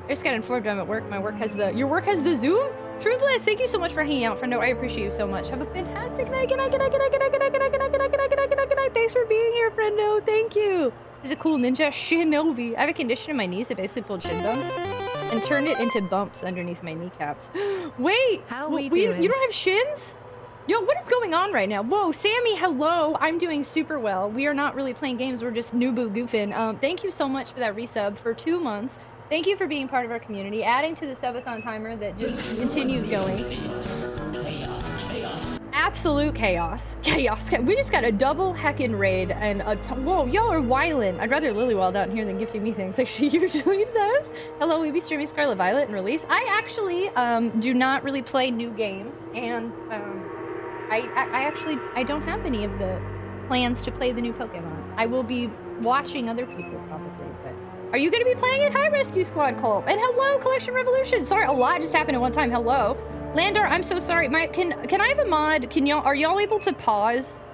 Speaker 2: I just got informed I'm at work. My work has the... Your work has the Zoom? Truthless, thank you so much for hanging out, friendo. I appreciate you so much. Have a fantastic night. Good night, good night, good night, good night, good night, good night, good night, good night, good night, good night, good night, good night. Thanks for being here, friendo. Thank you. He's a cool ninja shinobi. I have a condition in my knees that basically pulled shin bone and turned it into bumps underneath my kneecaps. Wait,
Speaker 4: how we doing?
Speaker 2: You don't have shins? Yo, what is going on right now? Whoa, Sammy, hello. I'm doing super well. We are not really playing games. We're just noob goofing. Thank you so much for that resub for 2 months. Thank you for being part of our community, adding to the subathon timer that just continues going. Absolute chaos. Chaos. We just got a double heckin' raid and a whoa, y'all are wildin'. I'd rather Lily wild out in here than gifting me things like she usually does. Hello, we be streaming Scarlet Violet and release. I actually do not really play new games, and I don't have any of the plans to play the new Pokemon. I will be watching other people probably. Are you going to be playing it? Hi, Rescue Squad Culp. And hello, Collection Revolution. Sorry, a lot just happened at one time. Hello. Landar, I'm so sorry. Can I have a mod? Are y'all able to pause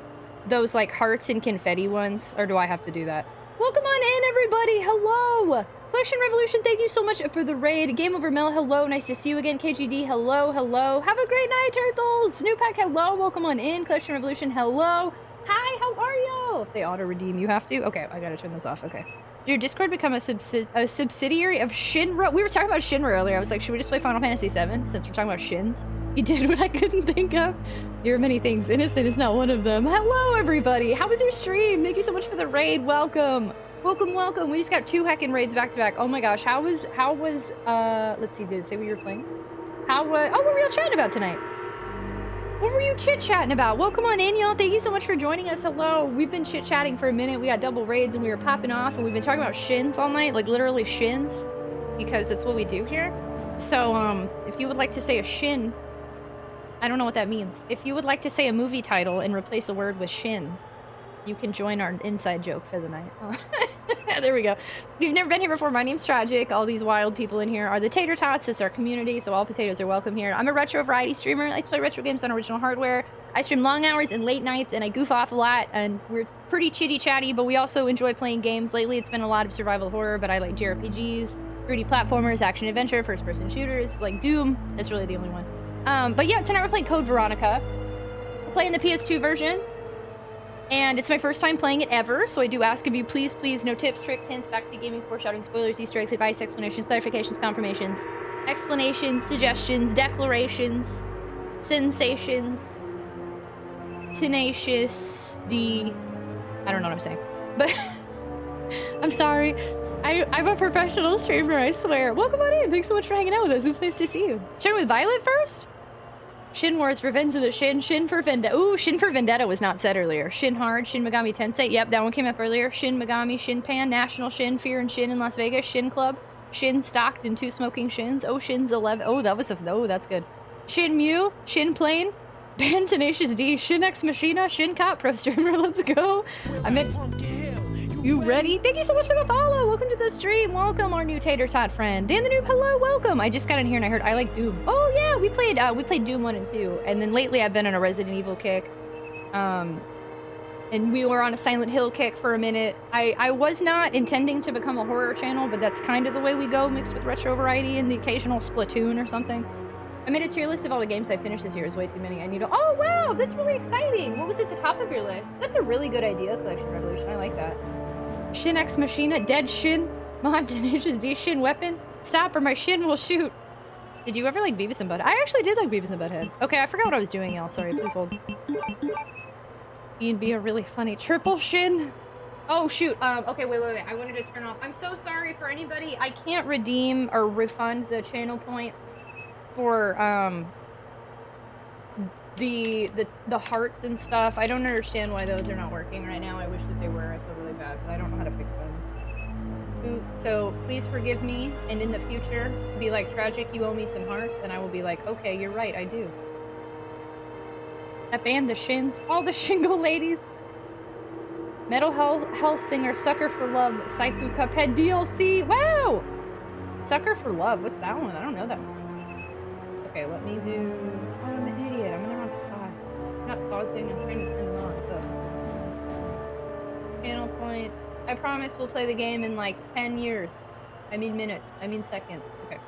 Speaker 2: those like hearts and confetti ones? Or do I have to do that? Welcome on in, everybody. Hello. Collection Revolution, thank you so much for the raid. Game Over Mel, hello. Nice to see you again. KGD, hello, hello. Have a great night, Turtles. Snoopack, hello. Welcome on in. Collection Revolution, hello. Hi, how are y'all? They auto-redeem, you have to? Okay, I gotta turn this off, okay. Did your Discord become a subsidiary of Shinra? We were talking about Shinra earlier. I was like, should we just play Final Fantasy VII since we're talking about Shins? You did what I couldn't think of. There are many things. Innocent is not one of them. Hello, everybody. How was your stream? Thank you so much for the raid. Welcome. Welcome, welcome. We just got 2 heckin' raids back to back. Oh my gosh. How was, let's see, did it say what you were playing? Oh, what were y'all chatting about tonight? What were you chit-chatting about? Welcome on in, y'all. Thank you so much for joining us. Hello. We've been chit-chatting for a minute. We got double raids and we were popping off and we've been talking about shins all night, like literally shins. because it's what we do here. So, if you would like to say a shin, I don't know what that means. If you would like to say a movie title and replace a word with shin, you can join our inside joke for the night. There we go. If you've never been here before, my name's Tragic. All these wild people in here are the Tater Tots. It's our community, so all potatoes are welcome here. I'm a retro variety streamer. I like to play retro games on original hardware. I stream long hours and late nights, and I goof off a lot, and we're pretty chitty-chatty, but we also enjoy playing games. Lately, it's been a lot of survival horror, but I like JRPGs, 3D platformers, action-adventure, first-person shooters, like Doom. That's really the only one. But yeah, tonight we're playing Code Veronica. We're playing the PS2 version. And it's my first time playing it ever, so I do ask of you, please, no tips, tricks, hints, backseat gaming, foreshadowing, spoilers, Easter eggs, advice, explanations, clarifications, confirmations, explanations, suggestions, declarations, sensations, tenacious, I don't know what I'm saying, but I'm sorry. I'm a professional streamer, I swear. Welcome on in. Thanks so much for hanging out with us. It's nice to see you. Sharing with Violet first? Shin Wars, Revenge of the Shin, Shin for Vendetta. Ooh, Shin for Vendetta was not said earlier. Shin Hard, Shin Megami Tensei. Yep, that one came up earlier. Shin Megami, Shin Pan, National Shin, Fear and Shin in Las Vegas, Shin Club, Shin Stocked and 2 Smoking Shins. Oh, Shin's 11. Oh, that's good. Shin Mew, Shin Plane, Ban Tenacious D, Shin Ex Machina, Shin Cop Pro Streamer. Let's go. You ready? Thank you so much for the follow. Welcome to the stream. Welcome, our new Tater Tot friend. Dan the Noob, hello, welcome. I just got in here and I heard I like Doom. Oh yeah, we played Doom 1 and 2. And then lately I've been on a Resident Evil kick. And we were on a Silent Hill kick for a minute. I was not intending to become a horror channel, but that's kind of the way we go, mixed with retro variety and the occasional Splatoon or something. I made a tier list of all the games I finished this year. Is way too many. I need to. Oh wow, that's really exciting. What was at the top of your list? That's a really good idea, Collection Revolution. I like that. Shin Ex Machina, Dead Shin, Mod Tenacious D, Shin Weapon, Stop or my Shin will shoot. Did you ever like Beavis and Butthead? I actually did like Beavis and Butthead. Okay, I forgot what I was doing, y'all. Sorry, please hold. You'd be a really funny triple Shin. Oh, shoot. Okay, wait. I wanted to turn off. I'm so sorry for anybody. I can't redeem or refund the channel points for, the hearts and stuff. I don't understand why those are not working right now. I wish that they were. I feel really bad, but I don't know how to fix them. Ooh, so please forgive me, and in the future, be like, Tragic, you owe me some hearts, and I will be like, okay, you're right, I do. That band, the Shins, all the Shingle ladies. Metal Health Singer, Sucker for Love, Saifu Cuphead DLC. Wow! Sucker for Love, what's that one? I don't know that one. Okay, let me do... Oh, I'm an idiot. I'm in the wrong spot. I'm not pausing. I'm trying to turn it on. So. Channel point. I promise we'll play the game in like 10 years. I mean minutes. I mean seconds. Okay.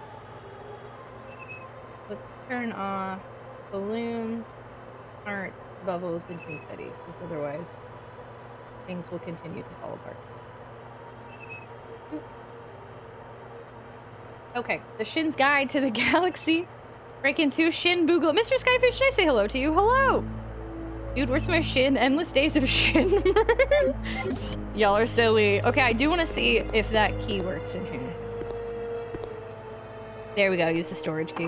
Speaker 2: Let's turn off balloons, hearts, bubbles, and confetti. Because otherwise, things will continue to fall apart. Oop. Okay. The Shin's Guide to the Galaxy. Breaking 2, Shin Boogle. Mr. Skyfish, should I say hello to you? Hello! Dude, where's my Shin? Endless days of Shin. Y'all are silly. Okay, I do want to see if that key works in here. There we go. Use the storage key.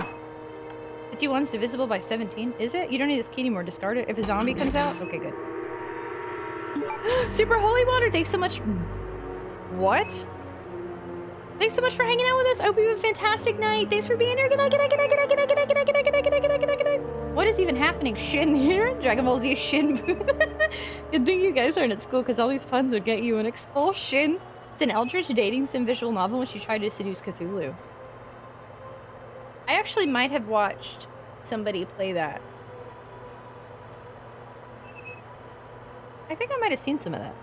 Speaker 2: 51's divisible by 17. Is it? You don't need this key anymore. Discard it. If a zombie comes out? Okay, good. Super Holy Water, thanks so much. What? Thanks so much for hanging out with us. I hope you have a fantastic night. Thanks for being here. Good night, good night, good night, good night, good night, good night, good night, good night, good night, good night, good night, good night, good night. What is even happening? Shin here? Dragon Ball Z Shin. Good thing you guys aren't at school, because all these puns would get you an expulsion. It's an eldritch dating sim visual novel when she tried to seduce Cthulhu. I actually might have watched somebody play that. I think I might have seen some of that.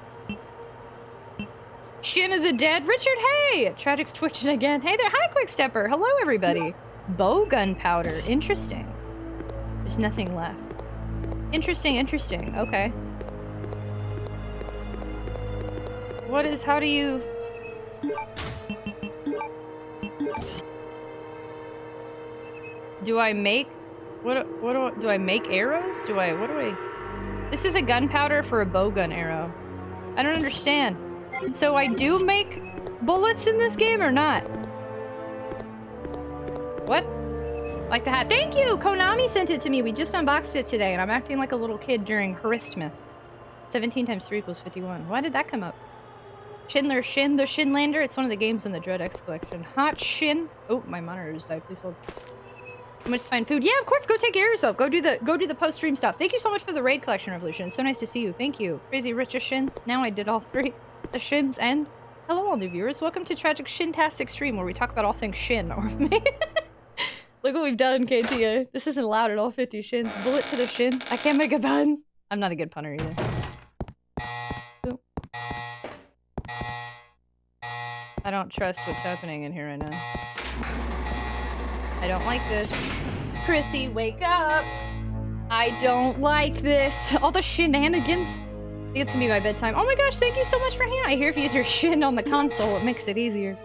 Speaker 2: Shin of the Dead. Richard, hey! Tragic's twitching again. Hey there. Hi, Quickstepper. Hello, everybody. Bow gunpowder. Interesting. There's nothing left. Interesting, interesting. Okay. What is... How do you... Do I make... do I make arrows? What do I... This is a gunpowder for a bow gun arrow. I don't understand. So I do make bullets in this game or not? What? Like the hat. Thank you! Konami sent it to me. We just unboxed it today, and I'm acting like a little kid during Christmas. 17 times 3 equals 51. Why did that come up? Schindler Shin, the Shinlander. It's one of the games in the Dread X collection. Hot Shin. Oh, my monitor just died. Please hold. How much to find food? Yeah, of course. Go take care of yourself. Go do the post-stream stuff. Thank you so much for the raid collection, Revolution. It's so nice to see you. Thank you. Crazy Rich Shins. Now I did all three. The Shins and hello, all new viewers. Welcome to Tragic Shintastic Stream, where we talk about all things Shin. Or me. Look what we've done, KTA. This isn't allowed at all 50 Shins. Bullet to the Shin. I can't make a pun. I'm not a good punner either. Ooh. I don't trust what's happening in here right now. I don't like this. Chrissy, wake up! I don't like this. All the shenanigans. I think it's gonna be my bedtime. Oh my gosh, thank you so much for hanging out. I hear if you use your shin on the console, it makes it easier.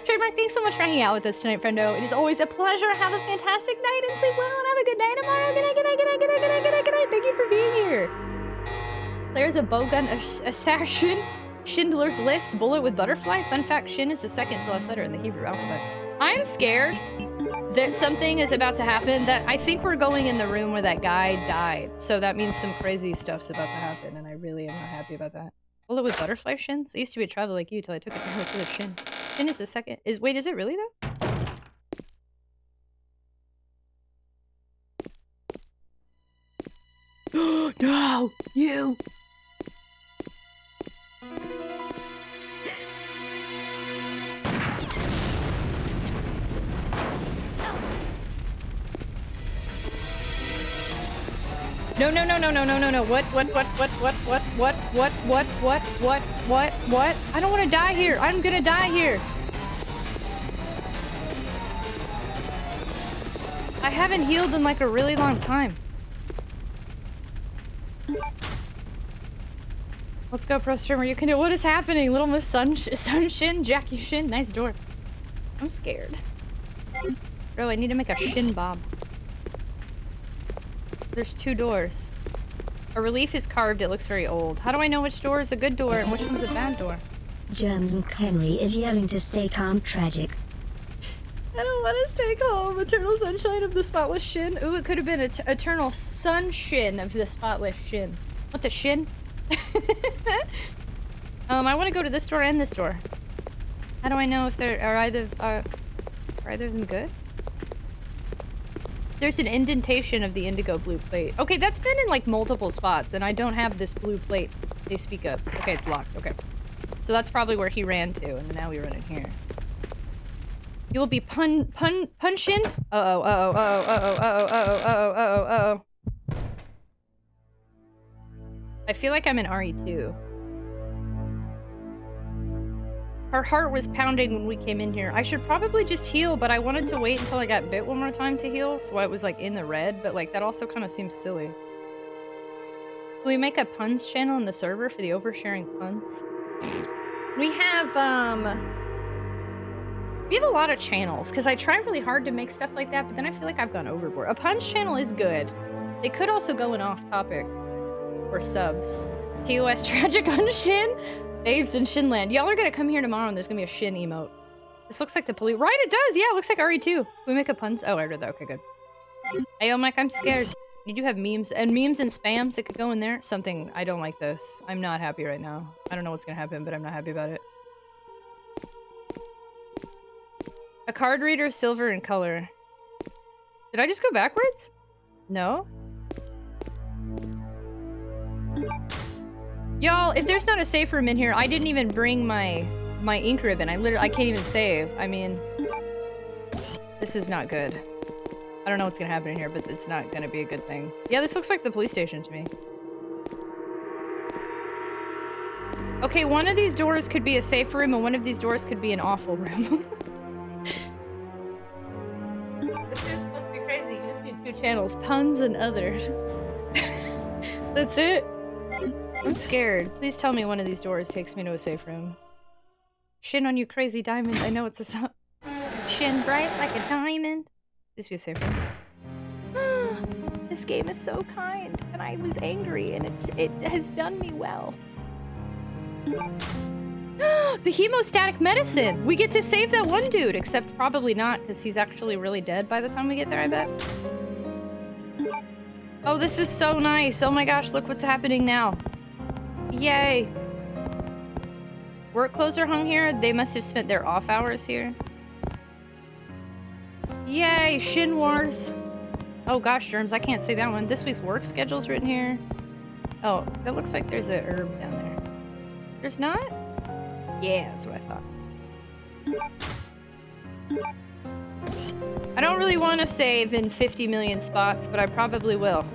Speaker 2: Trademark, thanks so much for hanging out with us tonight, friendo. It is always a pleasure. Have a fantastic night and sleep well and have a good night tomorrow. Good night, good night, good night, good night, good night, good night, good night. Thank you for being here. There's a bowgun assassin. Schindler's List. Bullet with butterfly. Fun fact, Shin is the second to last letter in the Hebrew alphabet. I'm scared that something is about to happen, that I think we're going in the room where that guy died. So that means some crazy stuff's about to happen, and I really am not happy about that. Bullet with butterfly shins? I used to be a travel like you till I took it to the Shin. Shin is the second. Wait, is it really though? No! You! No, no, no, no, no, no, no, no. What? I don't want to die here. I'm gonna die here. I haven't healed in like a really long time. Let's go, Pro Streamer. You can do. What is happening? Little Miss Sun Shin, Jackie Shin. Nice door. I'm scared. Bro, I need to make a Shin Bob. There's 2 doors. A relief is carved. It looks very old. How do I know which door is a good door and which one's a bad door?
Speaker 1: Germs and Henry is yelling to stay calm, Tragic.
Speaker 2: I don't want to stay calm. Eternal sunshine of the spotless Shin. Ooh, it could have been eternal sun Shin of the spotless Shin. What the Shin? I want to go to this door and this door. How do I know if are either of them good? There's an indentation of the indigo blue plate. Okay, that's been in like multiple spots, and I don't have this blue plate they speak of. Okay, it's locked. Okay. So that's probably where he ran to, and now we run in here. You will be punchin'? Uh-oh. I feel like I'm in RE2. Her heart was pounding when we came in here. I should probably just heal, but I wanted to wait until I got bit one more time to heal, so I was like in the red, but like that also kind of seems silly. Can we make a puns channel in the server for the oversharing puns? We have a lot of channels, because I try really hard to make stuff like that, but then I feel like I've gone overboard. A puns channel is good. They could also go in off topic. Or subs. TOS Tragic on Shin? Babes in Shinland. Y'all are gonna come here tomorrow and there's gonna be a Shin emote. This looks like the police. Right, it does! Yeah, it looks like RE2. Can we make a puns? Oh, I read that. Okay, good. Hey, Mike, I'm scared. You do have memes. And memes and spams. It could go in there. Something. I don't like this. I'm not happy right now. I don't know what's gonna happen, but I'm not happy about it. A card reader, silver in color. Did I just go backwards? No? Y'all, if there's not a safe room in here, I didn't even bring my ink ribbon. I can't even save. I mean, this is not good. I don't know what's gonna happen in here, but it's not gonna be a good thing. Yeah, this looks like the police station to me. Okay, one of these doors could be a safe room, and one of these doors could be an awful room. This is supposed to be crazy. You just need 2 channels. Puns and other. That's it? I'm scared. Please tell me one of these doors takes me to a safe room. Shin on you, crazy diamond. I know it's a song. Shin bright like a diamond. Please be a safe room. This game is so kind, and I was angry, and it has done me well. The hemostatic medicine! We get to save that one dude, except probably not, because he's actually really dead by the time we get there, I bet. Oh, this is so nice. Oh my gosh, look what's happening now. Yay. work clothes are hung here. They must have spent their off hours here. Yay, Shin Wars. Oh gosh, Germs, I can't say that one. This week's work schedule's written here. Oh, that looks like there's a herb down there. There's not? Yeah, that's what I thought. I don't really want to save in 50 million spots, but I probably will.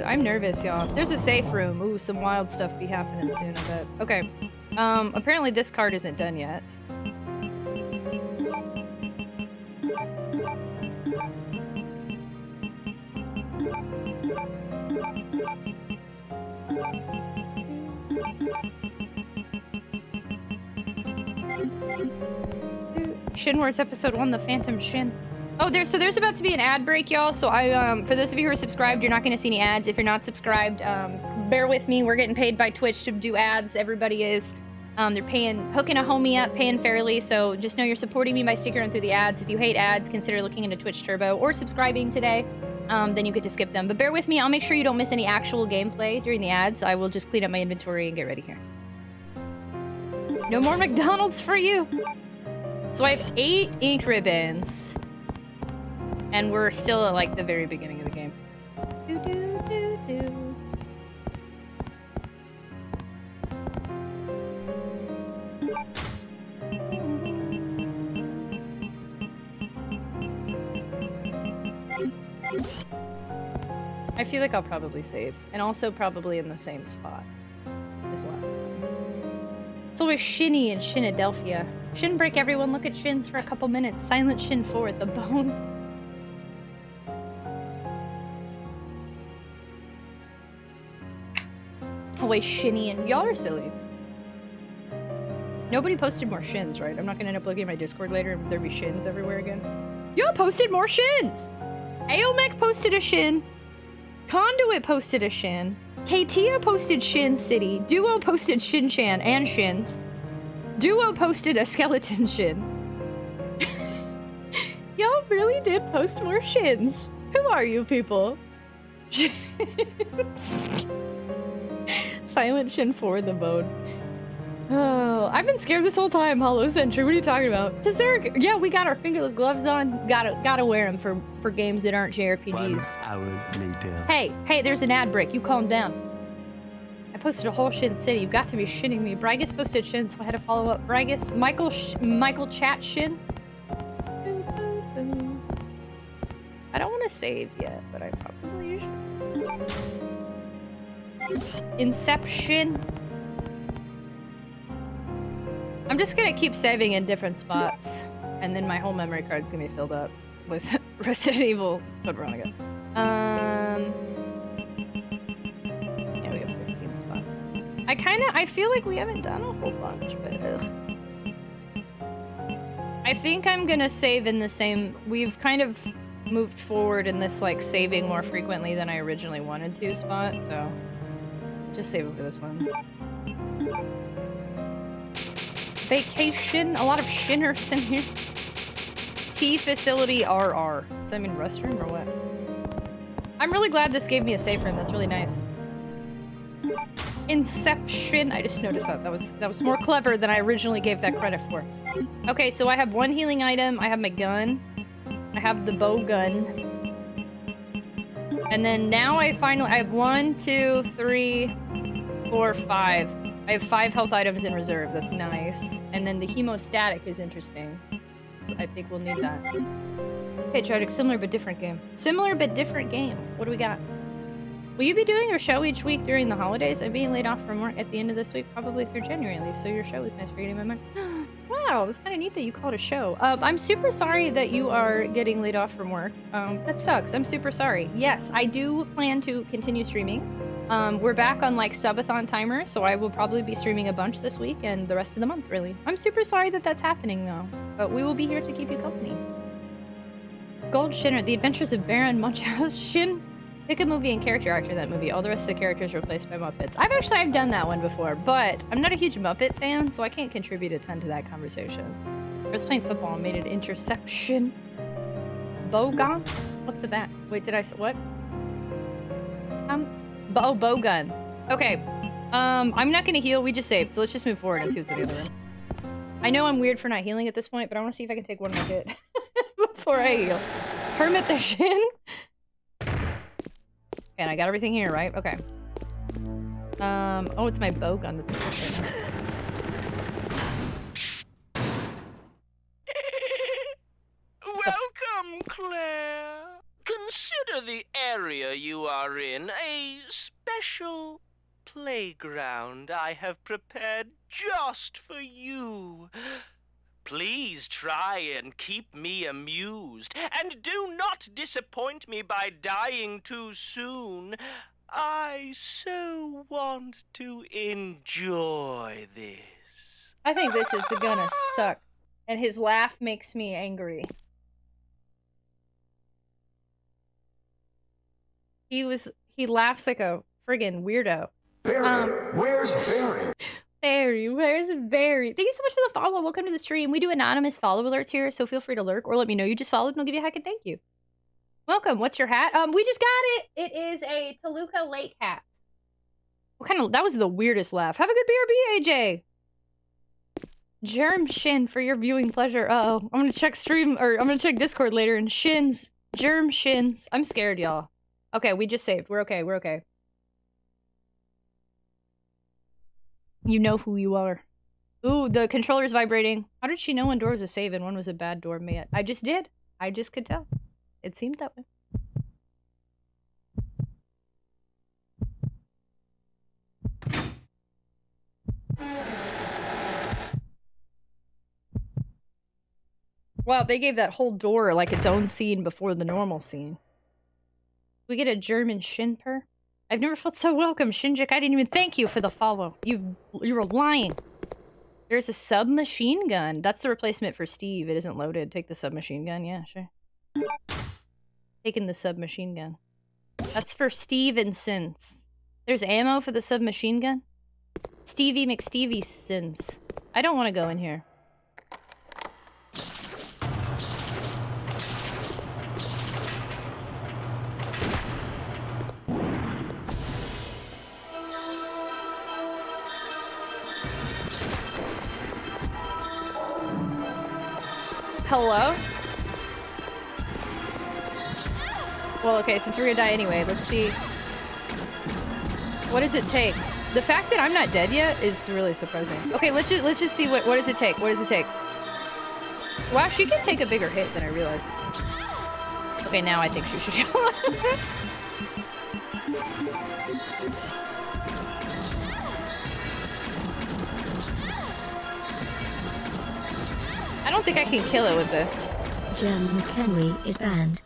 Speaker 2: I'm nervous, y'all. There's a safe room. Ooh, some wild stuff be happening soon, I bet. Okay. Apparently this card isn't done yet. Shin Wars episode 1, the Phantom Shin. Oh, there's about to be an ad break, y'all. So for those of you who are subscribed, you're not going to see any ads. If you're not subscribed, bear with me. We're getting paid by Twitch to do ads. Everybody is. They're hooking a homie up, paying fairly. So just know you're supporting me by sticking around through the ads. If you hate ads, consider looking into Twitch Turbo or subscribing today. Then you get to skip them. But bear with me. I'll make sure you don't miss any actual gameplay during the ads. I will just clean up my inventory and get ready here. No more McDonald's for you. So I have 8 ink ribbons. And we're still at, like, the very beginning of the game. I feel like I'll probably save. And also probably in the same spot as last time. It's always Shinny in Shinadelphia. Shin break, everyone. Look at Shins for a couple minutes. Silent Shin 4 at the bone. Always Shinny, and y'all are silly. Nobody posted more Shins, right? I'm not gonna end up looking at my Discord later and there be Shins everywhere again. Y'all posted more Shins! Aomech posted a Shin. Conduit posted a Shin. Katia posted Shin City. Duo posted Shin Chan and Shins. Duo posted a skeleton Shin. Y'all really did post more Shins. Who are you people? Silent Shin 4 the bone. Oh, I've been scared this whole time, Hollow Sentry. What are you talking about? Tazurk, yeah, we got our fingerless gloves on. Gotta wear them for games that aren't JRPGs.
Speaker 9: 1 hour later.
Speaker 2: Hey, there's an ad break. You calm down. I posted a whole Shin City. You've got to be shitting me. Bragus posted Shin, so I had to follow up. Bragus, Michael Chat Shin. I don't want to save yet, but I probably should. Inception. I'm just gonna keep saving in different spots, and then my whole memory card's gonna be filled up with Resident Evil Code Veronica. Yeah, we have 15 spots. I feel like we haven't done a whole bunch, but ugh. I think I'm gonna save in the same. We've kind of moved forward in this, like, saving more frequently than I originally wanted to spot, so just save over this one. Vacation, a lot of shinners in here. Tea facility RR. Does that mean restroom or what? I'm really glad this gave me a safe room. That's really nice. Inception. I just noticed that. That was more clever than I originally gave that credit for. Okay, so I have 1 healing item. I have my gun. I have the bow gun. And then now I have 1, 2, 3, 4, 5. I have 5 health items in reserve. That's nice. And then the hemostatic is interesting. So I think we'll need that. Okay, Tragic, similar but different game. Similar but different game. What do we got? Will you be doing your show each week during the holidays? I'm being laid off from work at the end of this week, probably through January at least, so your show is nice for getting my money. Wow, that's kind of neat that you called a show. I'm super sorry that you are getting laid off from work. That sucks. I'm super sorry. Yes, I do plan to continue streaming. We're back on, like, subathon timers, so I will probably be streaming a bunch this week and the rest of the month, really. I'm super sorry that that's happening, though. But we will be here to keep you company. Gold Shinner, The Adventures of Baron Munchausen. Shin, pick a movie and character actor in that movie. All the rest of the characters replaced by Muppets. I've done that one before, but I'm not a huge Muppet fan, so I can't contribute a ton to that conversation. I was playing football and made an interception. Bogans? What's that? Wait, did I... What? Oh, bow gun. Okay. I'm not gonna heal. We just saved. So let's just move forward and see what's in the other room. I know I'm weird for not healing at this point, but I want to see if I can take one more hit before I heal. Hermit the Shin. And I got everything here, right? Okay. Oh, it's my bow gun that's important.
Speaker 8: Welcome, Claire. Consider the area you are in a special playground I have prepared just for you. Please try and keep me amused, and do not disappoint me by dying too soon. I so want to enjoy this.
Speaker 2: I think this is gonna suck. And his laugh makes me angry. He laughs like a friggin' weirdo.
Speaker 10: Barry, where's Barry?
Speaker 2: Barry, where's Barry? Thank you so much for the follow. Welcome to the stream. We do anonymous follow alerts here, so feel free to lurk or let me know you just followed and I'll give you a hack and thank you. Welcome. What's your hat? We just got it. It is a Toluca Lake hat. What kind of, that was the weirdest laugh. Have a good BRB, AJ. Germ Shin for your viewing pleasure. Uh-oh. I'm gonna check stream, or I'm gonna check Discord later and Shins. Germ Shins. I'm scared, y'all. Okay, we just saved. We're okay, we're okay. You know who you are. Ooh, the controller's vibrating. How did she know one door was a save and one was a bad door? Man, I just did. I just could tell. It seemed that way. Wow, they gave that whole door like its own scene before the normal scene. We get a German Shinper? I've never felt so welcome, Shinjik. I didn't even thank you for the follow. You were lying. There's a submachine gun. That's the replacement for Steve. It isn't loaded. Take the submachine gun. Yeah, sure. Taking the submachine gun. That's for Stevensons. There's ammo for the submachine gun? Stevie McSteviesons. I don't want to go in here. Hello? Well, okay, since we're gonna die anyway, let's see. What does it take? The fact that I'm not dead yet is really surprising. Okay, let's just see what does it take? What does it take? Wow, she can take a bigger hit than I realized. Okay, now I think she should go. I don't think I can kill it with this.
Speaker 1: James McHenry is banned.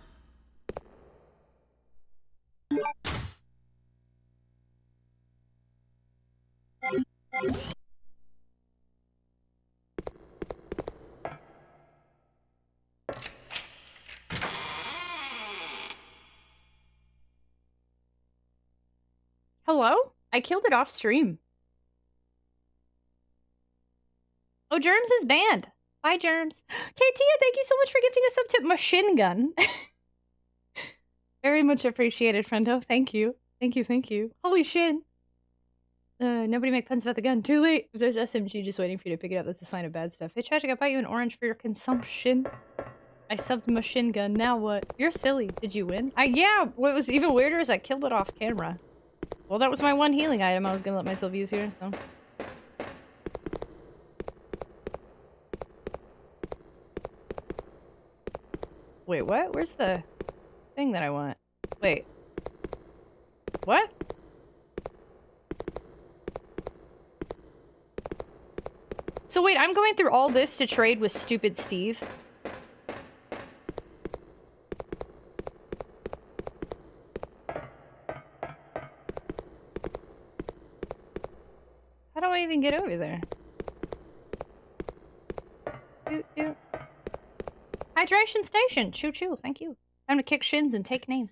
Speaker 2: Hello? I killed it off stream. Oh, Germs is banned. Bye, Germs. Katia, thank you so much for gifting us up to machine gun. Very much appreciated, friendo. Thank you. Thank you, thank you. Holy shin. Nobody make puns about the gun. Too late. If there's SMG just waiting for you to pick it up, that's a sign of bad stuff. Hey, Tragic, I bought you an orange for your consumption. I subbed machine gun. Now what? You're silly. Did you win? Yeah. What was even weirder is I killed it off camera. Well, that was my one healing item I was gonna let myself use here, so. Wait, what? Where's the thing that I want? Wait. What? So wait, I'm going through all this to trade with stupid Steve? How do I even get over there? Doot. Hydration station! Choo choo, thank you. Time to kick shins and take names.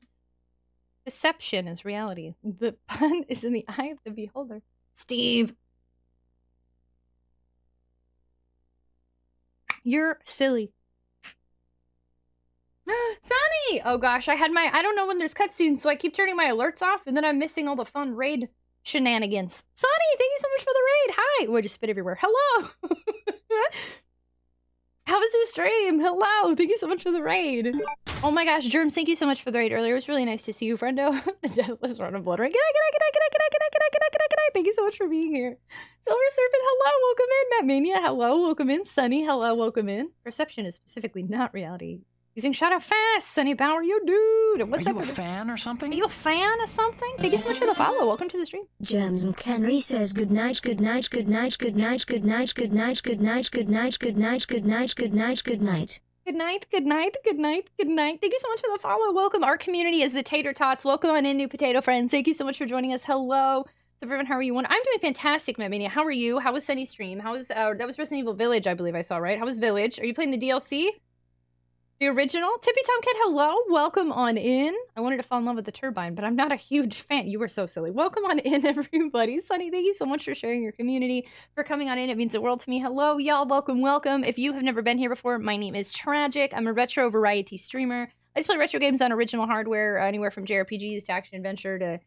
Speaker 2: Deception is reality. The pun is in the eye of the beholder. Steve! You're silly. Sunny! Oh gosh, I don't know when there's cutscenes, so I keep turning my alerts off, and then I'm missing all the fun raid shenanigans. Sonny, thank you so much for the raid. Hi. Oh, I just spit everywhere. Hello. How was your stream? Hello. Thank you so much for the raid. Oh my gosh, Germs, thank you so much for the raid earlier. It was really nice to see you, friendo. The deathless run of blood rain. Good night. Thank you so much for being here. Silver Serpent, hello. Welcome in. Matt Mania, hello. Welcome in. Sunny, hello. Welcome in. Perception is specifically not reality. Using Shadow Fast. Sunny Power, you dude. What's
Speaker 11: Are
Speaker 2: up?
Speaker 11: you a fan or something?
Speaker 2: Are you a fan of something? Thank you so much for the follow. Welcome to the stream.
Speaker 1: Germs and Henry says good night, good night, good night, good night, good night, good night, good night, good night, good night, good night, good night, good night.
Speaker 2: Good night, good night, good night, good night. Thank you so much for the follow. Welcome. Our community is the Tater Tots. Welcome on in, new potato friends. Thank you so much for joining us. Hello. So everyone, how are you? I'm doing fantastic, Matt Mania. How are you? How was Sunny's stream? How was that was Resident Evil Village, I believe I saw, right? How was Village? Are you playing the DLC? The original? Tippy Tomcat, hello. Welcome on in. I wanted to fall in love with the turbine, but I'm not a huge fan. You were so silly. Welcome on in, everybody. Sunny, thank you so much for sharing your community, for coming on in. It means the world to me. Hello, y'all. Welcome, welcome. If you have never been here before, my name is Tragic. I'm a retro variety streamer. I just play retro games on original hardware, anywhere from JRPGs to action-adventure to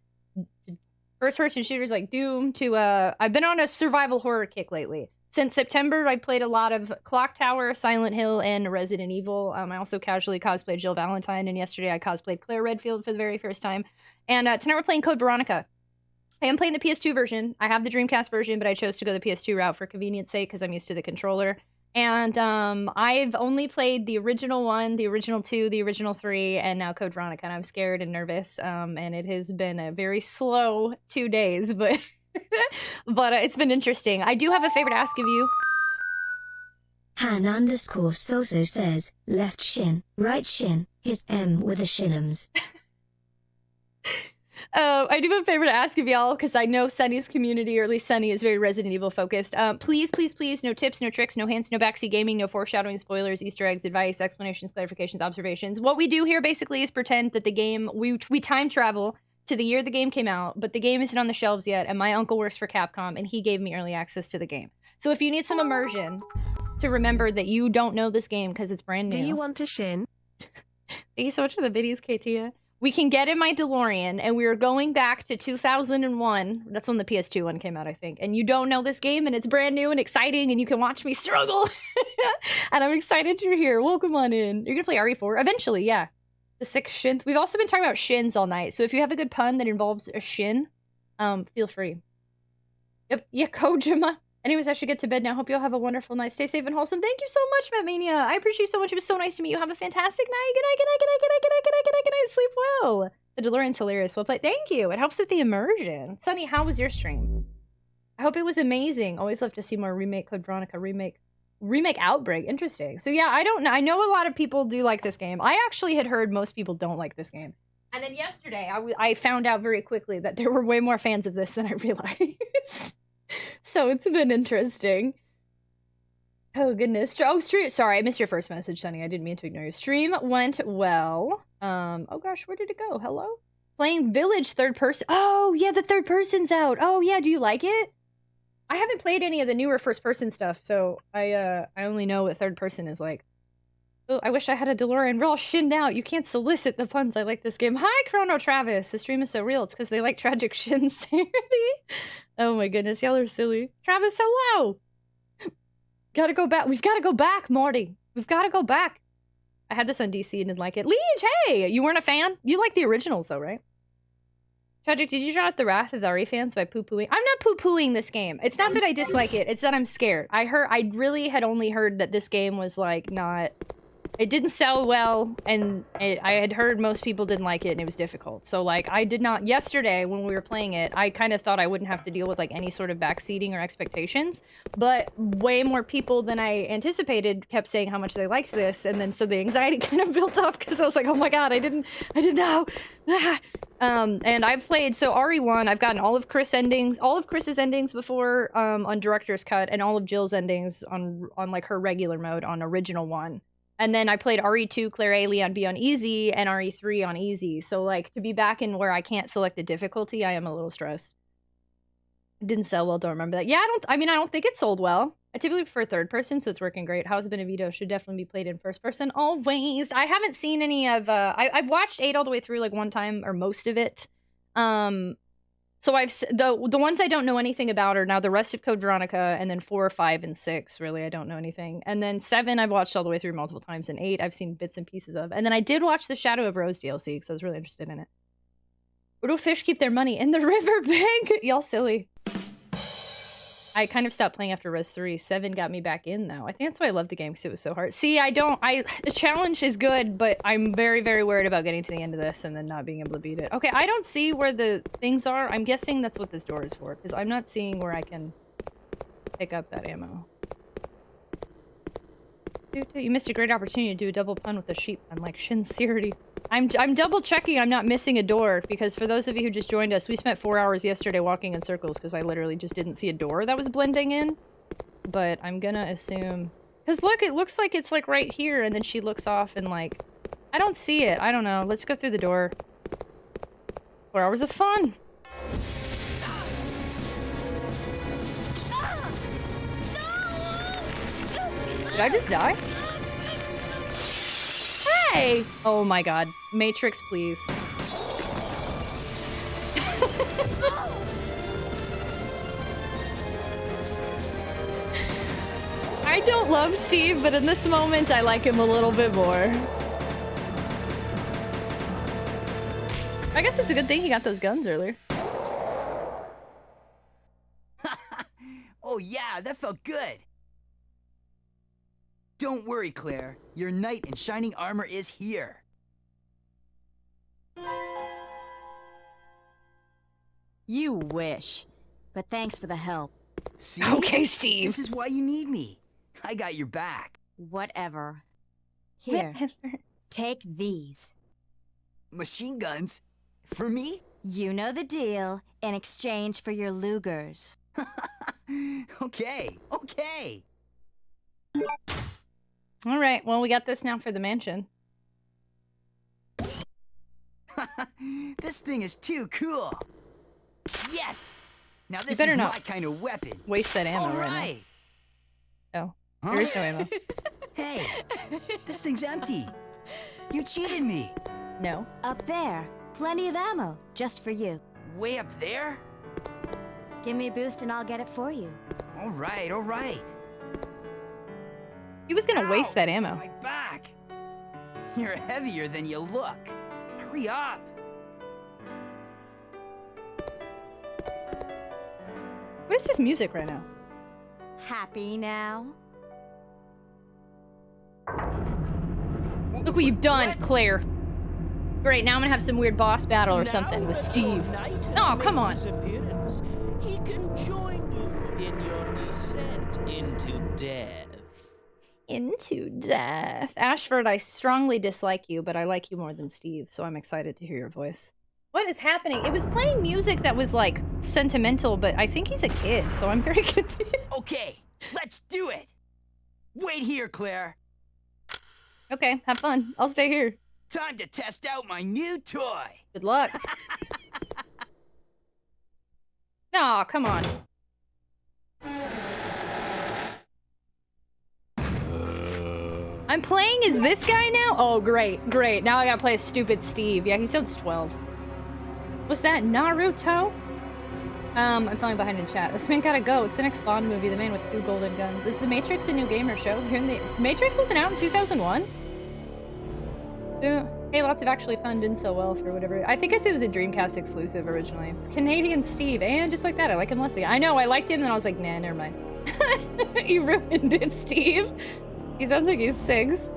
Speaker 2: first-person shooters like Doom to, I've been on a survival horror kick lately. Since September, I played a lot of Clock Tower, Silent Hill, and Resident Evil. I also casually cosplayed Jill Valentine, and yesterday I cosplayed Claire Redfield for the very first time. And tonight we're playing Code Veronica. I am playing the PS2 version. I have the Dreamcast version, but I chose to go the PS2 route for convenience sake because I'm used to the controller. And I've only played the original 1, the original 2, the original 3, and now Code Veronica, and I'm scared and nervous. And it has been a very slow 2 days, but... but it's been interesting. I do have a favor to ask of you.
Speaker 1: Han_Soso says, left shin, right shin, hit M with a shinums.
Speaker 2: I do have a favor to ask of y'all, because I know Sunny's community, or at least Sunny, is very Resident Evil focused. Please, please, please, no tips, no tricks, no hints, no backseat gaming, no foreshadowing, spoilers, Easter eggs, advice, explanations, clarifications, observations. What we do here basically is pretend that the game, we time travel to the year the game came out, but the game isn't on the shelves yet, and my uncle works for Capcom, and he gave me early access to the game. So if you need some immersion to remember that you don't know this game because it's brand new.
Speaker 4: Do you want to shin?
Speaker 2: Thank you so much for the biddies, Katia. We can get in my DeLorean, and we're going back to 2001. That's when the PS2 one came out, I think. And you don't know this game, and it's brand new and exciting, and you can watch me struggle. And I'm excited you're here. Welcome on in. You're going to play RE4? Eventually, yeah. The 6th shin. We've also been talking about shins all night, so if you have a good pun that involves a shin, feel free. Yep, yeah, Kojima. Anyways, I should get to bed now. Hope you all have a wonderful night. Stay safe and wholesome. Thank you so much, Matt Mania. I appreciate you so much. It was so nice to meet you. Have a fantastic night. Good night, good night, good night, good night, good night, good night, good night, good night. Sleep well. The DeLorean's hilarious. Well played. Thank you. It helps with the immersion. Sunny, how was your stream? I hope it was amazing. Always love to see more remake Code Veronica remake Outbreak. Interesting. So yeah, I don't know. I know a lot of people do like this game. I actually had heard most people don't like this game. And then yesterday, I found out very quickly that there were way more fans of this than I realized. So it's been interesting. Oh goodness. Oh, stream. Sorry, I missed your first message, Sunny. I didn't mean to ignore you. Stream went well. Oh gosh, where did it go? Hello? Playing Village third person. Oh yeah, the third person's out. Oh yeah, do you like it? I haven't played any of the newer first person stuff, so I only know what third person is like. Oh, I wish I had a DeLorean. We're all shinned out. You can't solicit the puns. I like this game. Hi, Chrono Travis. The stream is so real. It's because they like tragic shins. Oh my goodness, y'all are silly. Travis, hello. Gotta go back. We've got to go back, Marty. We've got to go back. I had this on DC and didn't like it. Liege, hey! You weren't a fan? You like the originals though, right? Tragic, did you draw out the wrath of the RE fans by poo-pooing? I'm not poo-pooing this game. It's not that I dislike it. It's that I'm scared. I really had only heard that this game was like not... It didn't sell well, and I had heard most people didn't like it, and it was difficult. So, like, I did not... Yesterday, when we were playing it, I kind of thought I wouldn't have to deal with, like, any sort of backseating or expectations. But way more people than I anticipated kept saying how much they liked this, and then so the anxiety kind of built up, because I was like, oh my god, I didn't know. And I've played... So, RE1, I've gotten all of Chris's endings before on Director's Cut, and all of Jill's endings on like, her regular mode on Original 1. And then I played RE2, Claire A, Leon B on easy, and RE3 on easy. So, like, to be back in where I can't select the difficulty, I am a little stressed. It didn't sell well, don't remember that. Yeah, I don't think it sold well. I typically prefer third person, so it's working great. House of Benevito should definitely be played in first person, always. I haven't seen any of, I've watched 8 all the way through, like, one time, or most of it. So the ones I don't know anything about are now the rest of Code Veronica, and then 4, 5, and 6. Really, I don't know anything. And then 7, I've watched all the way through multiple times, and 8, I've seen bits and pieces of. And then I did watch the Shadow of Rose DLC because I was really interested in it. Where do fish keep their money? In the riverbank. Y'all silly. I kind of stopped playing after Res 3. 7 got me back in, though. I think that's why I love the game, because it was so hard. See, the challenge is good, but I'm very, very worried about getting to the end of this and then not being able to beat it. Okay, I don't see where the things are. I'm guessing that's what this door is for, because I'm not seeing where I can pick up that ammo. You missed a great opportunity to do a double pun with a sheep pun, like sincerity. I'm double checking I'm not missing a door, because for those of you who just joined us, we spent 4 hours yesterday walking in circles because I literally just didn't see a door that was blending in. But I'm gonna assume... Because look, it looks like it's like right here, and then she looks off and like... I don't see it. I don't know. Let's go through the door. 4 hours of fun! Did I just die? Hey! Oh my god. Matrix, please. I don't love Steve, but in this moment, I like him a little bit more. I guess it's a good thing he got those guns earlier.
Speaker 3: Oh yeah, that felt good. Don't worry, Claire. Your knight in shining armor is here.
Speaker 7: You wish. But thanks for the help.
Speaker 3: See?
Speaker 2: Okay, Steve.
Speaker 3: This is why you need me. I got your back.
Speaker 7: Whatever. Here. Take these.
Speaker 3: Machine guns? For me?
Speaker 7: You know the deal. In exchange for your Lugers.
Speaker 3: Okay.
Speaker 2: Alright, well, we got this now for the mansion.
Speaker 3: This thing is too cool. Yes! Now this
Speaker 2: better
Speaker 3: is
Speaker 2: not
Speaker 3: my kind of weapon.
Speaker 2: Waste that ammo
Speaker 3: All
Speaker 2: right now. Oh,
Speaker 3: Huh?
Speaker 2: there is no ammo.
Speaker 3: Hey, this thing's empty. You cheated me.
Speaker 2: No.
Speaker 7: Up there. Plenty of ammo. Just for you.
Speaker 3: Way up there?
Speaker 7: Give me a boost and I'll get it for you.
Speaker 3: All right.
Speaker 2: He was gonna waste that ammo.
Speaker 3: My back. You're heavier than you look. Hurry up.
Speaker 2: What is this music right now?
Speaker 7: Happy now?
Speaker 2: Look what you've done, Claire. Great, now I'm gonna have some weird boss battle or something with Steve. Oh, come on.
Speaker 8: He can join you in your descent into death.
Speaker 2: Into death. Ashford, I strongly dislike you, but I like you more than Steve, so I'm excited to hear your voice. What is happening? It was playing music that was, like, sentimental, but I think he's a kid, so I'm very confused.
Speaker 3: Okay, let's do it. Wait here, Claire.
Speaker 2: Okay, have fun. I'll stay here.
Speaker 3: Time to test out my new toy.
Speaker 2: Good luck. Aw, come on. I'm playing as this guy now? Oh, great, great. Now I gotta play as stupid Steve. Yeah, he sounds 12. What's that, Naruto? I'm falling behind in chat. This man gotta go. It's the next Bond movie, The Man with Two Golden Guns. Is The Matrix a new game or show? Matrix wasn't out in 2001? Hey, lots of actually fun, didn't so well for whatever. I think it was a Dreamcast exclusive originally. Canadian Steve, and just like that, I like him less again. I know, I liked him, and I was like, nah, never mind. You ruined it, Steve. He sounds like he's 6.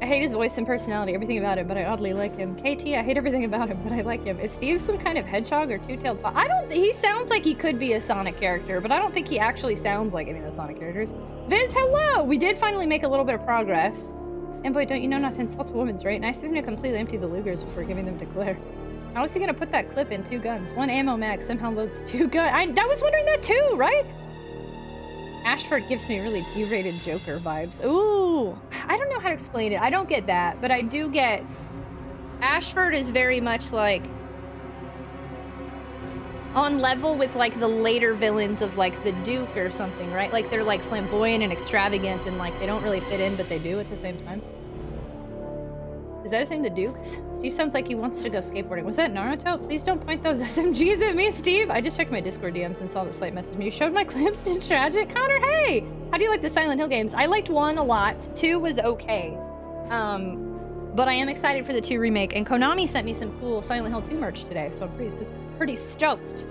Speaker 2: I hate his voice and personality, everything about it, but I oddly like him. KT, I hate everything about him, but I like him. Is Steve some kind of hedgehog or two-tailed fox? He sounds like he could be a Sonic character, but I don't think he actually sounds like any of the Sonic characters. Viz, hello! We did finally make a little bit of progress. And boy, don't you know not to insult a woman's right? Nice of him to completely empty the Lugers before giving them to Claire. How is he gonna put that clip in 2 guns? 1 ammo mag somehow loads 2 guns. I was wondering that too, right? Ashford gives me really B-rated Joker vibes. Ooh, I don't know how to explain it. I don't get that, but I do get... Ashford is very much like... on level with like the later villains of like the Duke or something, right? Like they're like flamboyant and extravagant and like they don't really fit in, but they do at the same time. Is that his name, the Duke? Steve sounds like he wants to go skateboarding. Was that Naruto? Please don't point those SMGs at me, Steve. I just checked my Discord DMs and saw that Slight messaged me. You showed my clips to Tragic. Connor, hey! How do you like the Silent Hill games? I liked 1 a lot. 2 was okay. But I am excited for the 2 remake. And Konami sent me some cool Silent Hill 2 merch today, so I'm pretty stoked.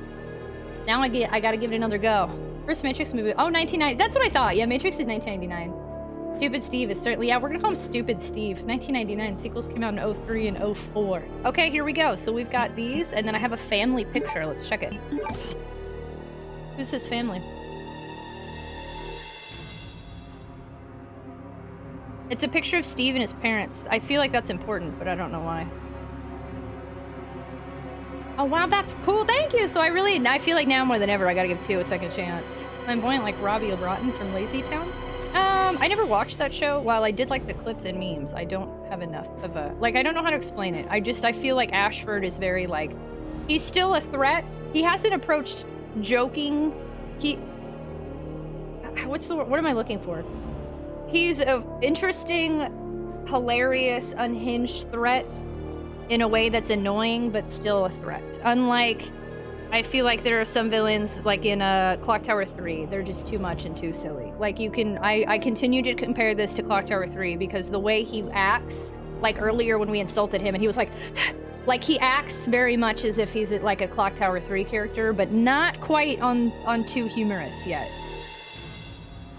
Speaker 2: Now I gotta give it another go. First Matrix movie. Oh, 1990. That's what I thought. Yeah, Matrix is 1999. Stupid Steve is certainly, yeah, we're gonna call him Stupid Steve. 1999, sequels came out in 03 and 04. Okay, here we go. So we've got these, and then I have a family picture. Let's check it. Who's his family? It's a picture of Steve and his parents. I feel like that's important, but I don't know why. Oh wow, that's cool, thank you! So I feel like now more than ever I gotta give 2 a second chance. Flamboyant like Robbie O'Broughton from Lazy Town. I never watched that show. While I did like the clips and memes, I don't have enough of a... Like, I don't know how to explain it. I feel like Ashford is very, like... He's still a threat. He hasn't approached joking. What am I looking for? He's an interesting, hilarious, unhinged threat in a way that's annoying, but still a threat. Unlike... I feel like there are some villains, like in Clock Tower 3, they're just too much and too silly. Like, you can... I continue to compare this to Clock Tower 3 because the way he acts, like earlier when we insulted him and he was like... like, he acts very much as if he's like a Clock Tower 3 character, but not quite on too humorous yet.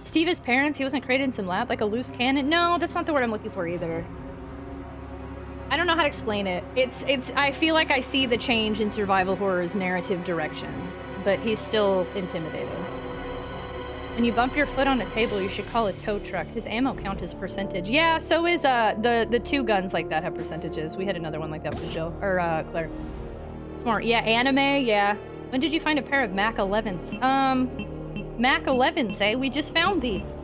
Speaker 2: Steve's parents, he wasn't created in some lab, like a loose cannon? No, that's not the word I'm looking for either. I don't know how to explain it. I feel like I see the change in survival horror's narrative direction, but he's still intimidating. When you bump your foot on a table, you should call a tow truck. His ammo count is percentage. Yeah, so is the 2 guns like that have percentages. We had another one like that for Jill or Claire. Smart. Yeah, anime. Yeah. When did you find a pair of Mac 11s? Mac 11s, eh? We just found these.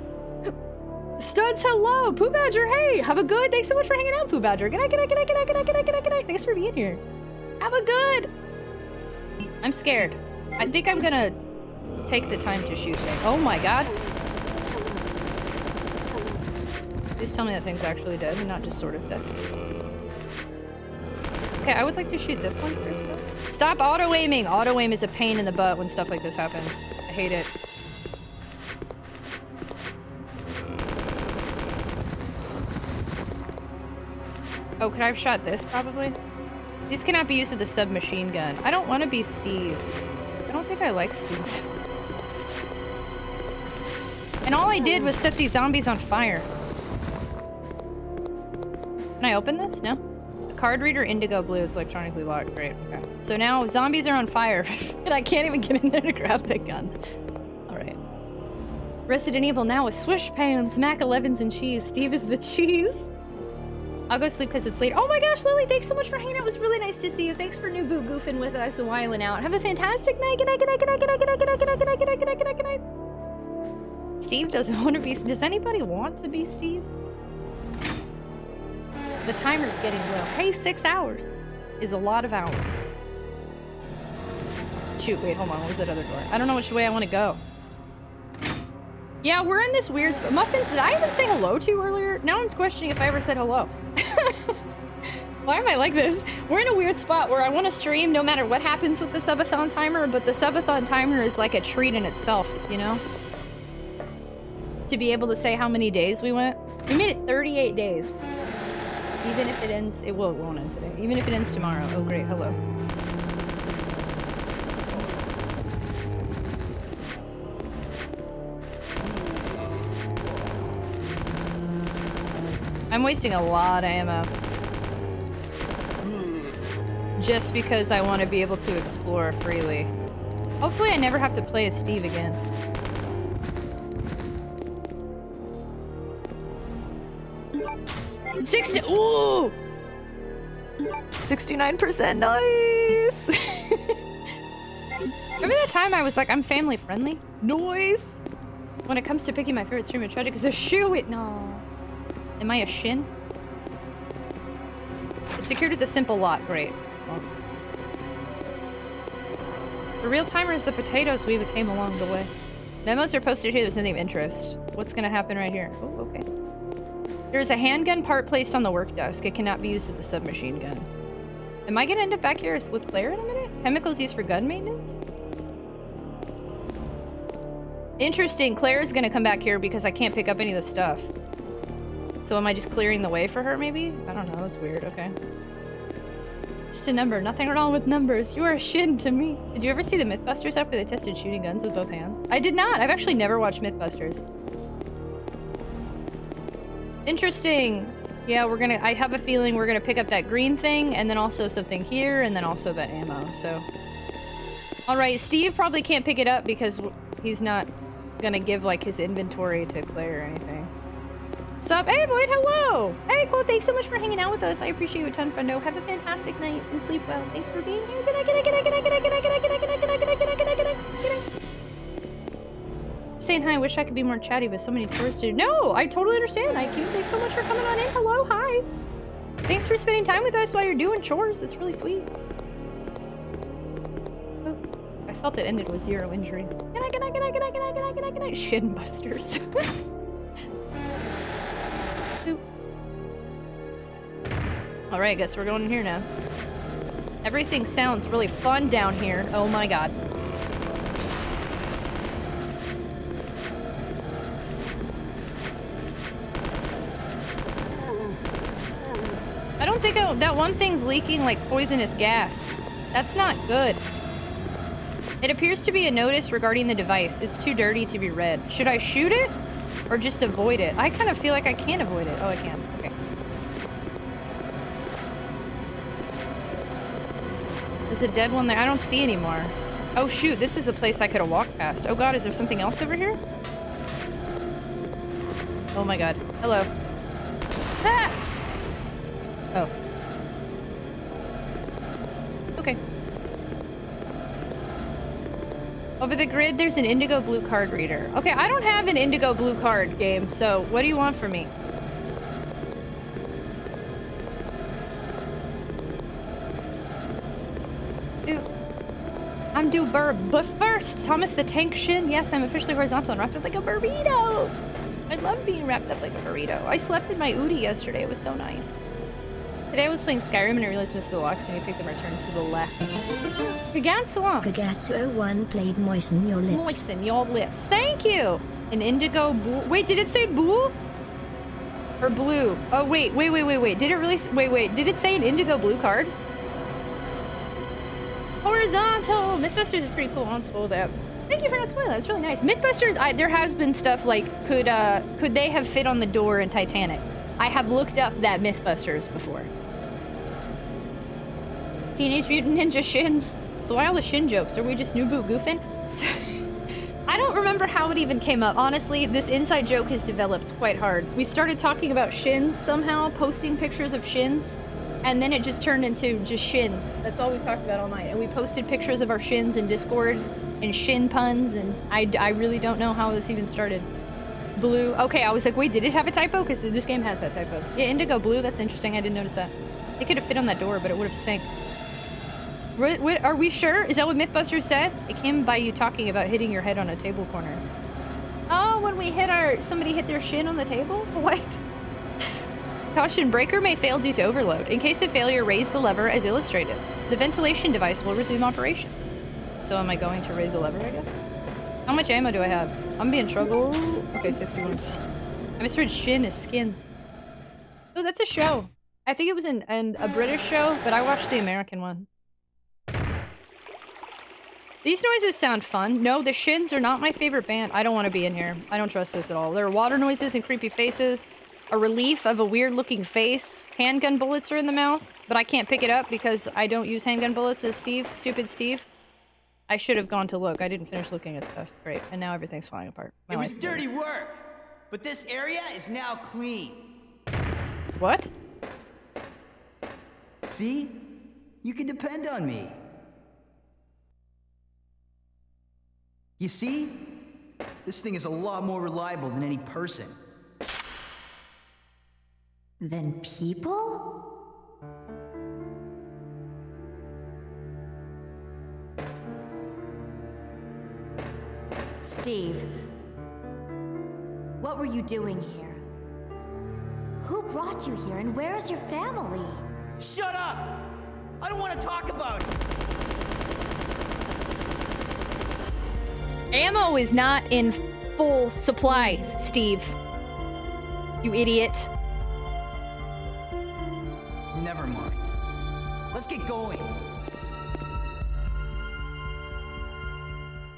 Speaker 2: Studs, hello! Pooh Badger, hey! Have a good... Thanks so much for hanging out, Pooh Badger. Good night, good night, good night, good night, good night, good night, good night, good night. Thanks for being here. Have a good... I'm scared. I think I'm gonna take the time to shoot things. Oh my god. Please tell me that thing's actually dead and not just sort of dead. Okay, I would like to shoot this one first, though. Stop auto-aiming! Auto-aim is a pain in the butt when stuff like this happens. I hate it. Oh, could I have shot this, probably? These cannot be used with a submachine gun. I don't want to be Steve. I don't think I like Steve. And all I did was set these zombies on fire. Can I open this? No? The card reader indigo blue is electronically locked. Great, okay. So now zombies are on fire, and I can't even get in there to grab the gun. Alright. Resident Evil now with swish pans, Mac 11s, and cheese. Steve is the cheese. I'll go sleep because it's late. Oh my gosh, Lily, thanks so much for hanging out. It was really nice to see you. Thanks for new boo goofing with us and whiling out. Have a fantastic night. Good night, good night, good night, good night, good night, good night, good night, good night, good night, good night, good night, good night. Steve doesn't want to be... Does anybody want to be Steve? The timer's getting low. Hey, 6 hours is a lot of hours. Shoot, wait, hold on. What was that other door? I don't know which way I want to go. Yeah, we're in this weird spot. Muffins, did I even say hello to you earlier? Now I'm questioning if I ever said hello. Why am I like this? We're in a weird spot where I want to stream no matter what happens with the subathon timer, but the subathon timer is like a treat in itself, you know? To be able to say how many days we went. We made it 38 days. Even if it ends, it won't end today. Even if it ends tomorrow. Oh great, hello. I'm wasting a lot of ammo. Just because I want to be able to explore freely. Hopefully I never have to play as Steve again. Ooh! 69%, nice! Remember that time I was like, I'm family friendly? Noise! When it comes to picking my favorite streamer, Tragic is a shoe it. No. Am I a shin? It's secured with a simple lock. Great. Well. The real timer is the potatoes we came along the way. Memos are posted here. There's nothing of interest. What's gonna happen right here? Oh, okay. There's a handgun part placed on the work desk. It cannot be used with the submachine gun. Am I gonna end up back here with Claire in a minute? Chemicals used for gun maintenance? Interesting. Claire is gonna come back here because I can't pick up any of the stuff. So am I just clearing the way for her, maybe? I don't know. That's weird. Okay. Just a number. Nothing wrong with numbers. You are a shin to me. Did you ever see the Mythbusters app where they tested shooting guns with both hands? I did not. I've actually never watched Mythbusters. Interesting. Yeah, we're gonna... I have a feeling we're gonna pick up that green thing, and then also something here, and then also that ammo, so... Alright, Steve probably can't pick it up because he's not gonna give, like, his inventory to Claire or anything. Sup? Hey, Void, hello! Hey, cool, thanks so much for hanging out with us. I appreciate you a ton, friendo. Have a fantastic night and sleep well. Thanks for being here. Good night, good night, good night, good night, good night, good night, good night, good night, good night, good night, good night, good night, good night, good night, good night. Saying hi, I wish I could be more chatty, but so many chores to do. No, I totally understand. IQ, thanks so much for coming on in. Hello, hi. Thanks for spending time with us while you're doing chores. That's really sweet. Oh, I felt it ended with 0 injuries. Good night, good night, good night, good night, good night, good night, good night, good night. Shin busters. Alright, I guess we're going in here now. Everything sounds really fun down here. Oh my god. I don't think that one thing's leaking like poisonous gas. That's not good. It appears to be a notice regarding the device. It's too dirty to be read. Should I shoot it? Or just avoid it? I kind of feel like I can avoid it. Oh, I can. Okay. There's a dead one there. I don't see anymore. Oh shoot, this is a place I could have walked past. Oh god, is there something else over here? Oh my god. Hello. Ah! Oh. Okay. Over the grid, there's an indigo blue card reader. Okay, I don't have an indigo blue card game, so what do you want from me? I'm due but first, Thomas the Tank Shin. Yes, I'm officially horizontal and wrapped up like a burrito. I love being wrapped up like a burrito. I slept in my Udi yesterday. It was so nice. Today I was playing Skyrim and I realized missed the locks and you picked them return to the left.
Speaker 1: Kagatsu01 played Moisten Your Lips.
Speaker 2: Moisten Your Lips. Thank you! An indigo bool. Wait, did it say bool? Or blue? Oh, wait. Did it really... Wait. Did it say an indigo blue card? Horizontal! Mythbusters is pretty cool. On spoiled app. Thank you for not spoiling that. It's really nice. Mythbusters, there has been stuff like, could they have fit on the door in Titanic? I have looked up that Mythbusters before. Teenage Mutant Ninja Shins. So why all the shin jokes? Are we just new boot goofing? So, I don't remember how it even came up. Honestly, this inside joke has developed quite hard. We started talking about shins somehow, posting pictures of shins. And then it just turned into just shins. That's all we talked about all night. And we posted pictures of our shins in Discord and shin puns. And I really don't know how this even started. Blue. Okay, I was like, wait, did it have a typo? Because this game has that typo. Yeah, indigo blue. That's interesting. I didn't notice that. It could have fit on that door, but it would have sank. What, are we sure? Is that what Mythbusters said? It came by you talking about hitting your head on a table corner. Oh, when we hit somebody hit their shin on the table? What? Caution, breaker may fail due to overload. In case of failure, raise the lever as illustrated. The ventilation device will resume operation. So am I going to raise the lever, I guess? How much ammo do I have? I'm being trouble. Okay, 61. I misread shin as skins. Oh, that's a show. I think it was a British show, but I watched the American one. These noises sound fun. No, the Shins are not my favorite band. I don't want to be in here. I don't trust this at all. There are water noises and creepy faces. A relief of a weird-looking face. Handgun bullets are in the mouth, but I can't pick it up because I don't use handgun bullets as Steve. Stupid Steve. I should have gone to look. I didn't finish looking at stuff. Great. And now everything's falling apart.
Speaker 3: It was dirty work, but this area is now clean.
Speaker 2: What?
Speaker 3: See? You can depend on me. You see? This thing is a lot more reliable than any person.
Speaker 7: Than people? Steve, what were you doing here? Who brought you here and where is your family?
Speaker 8: Shut up! I don't want to talk about it.
Speaker 2: Ammo is not in full supply, Steve. You idiot.
Speaker 3: Never mind. Let's get going.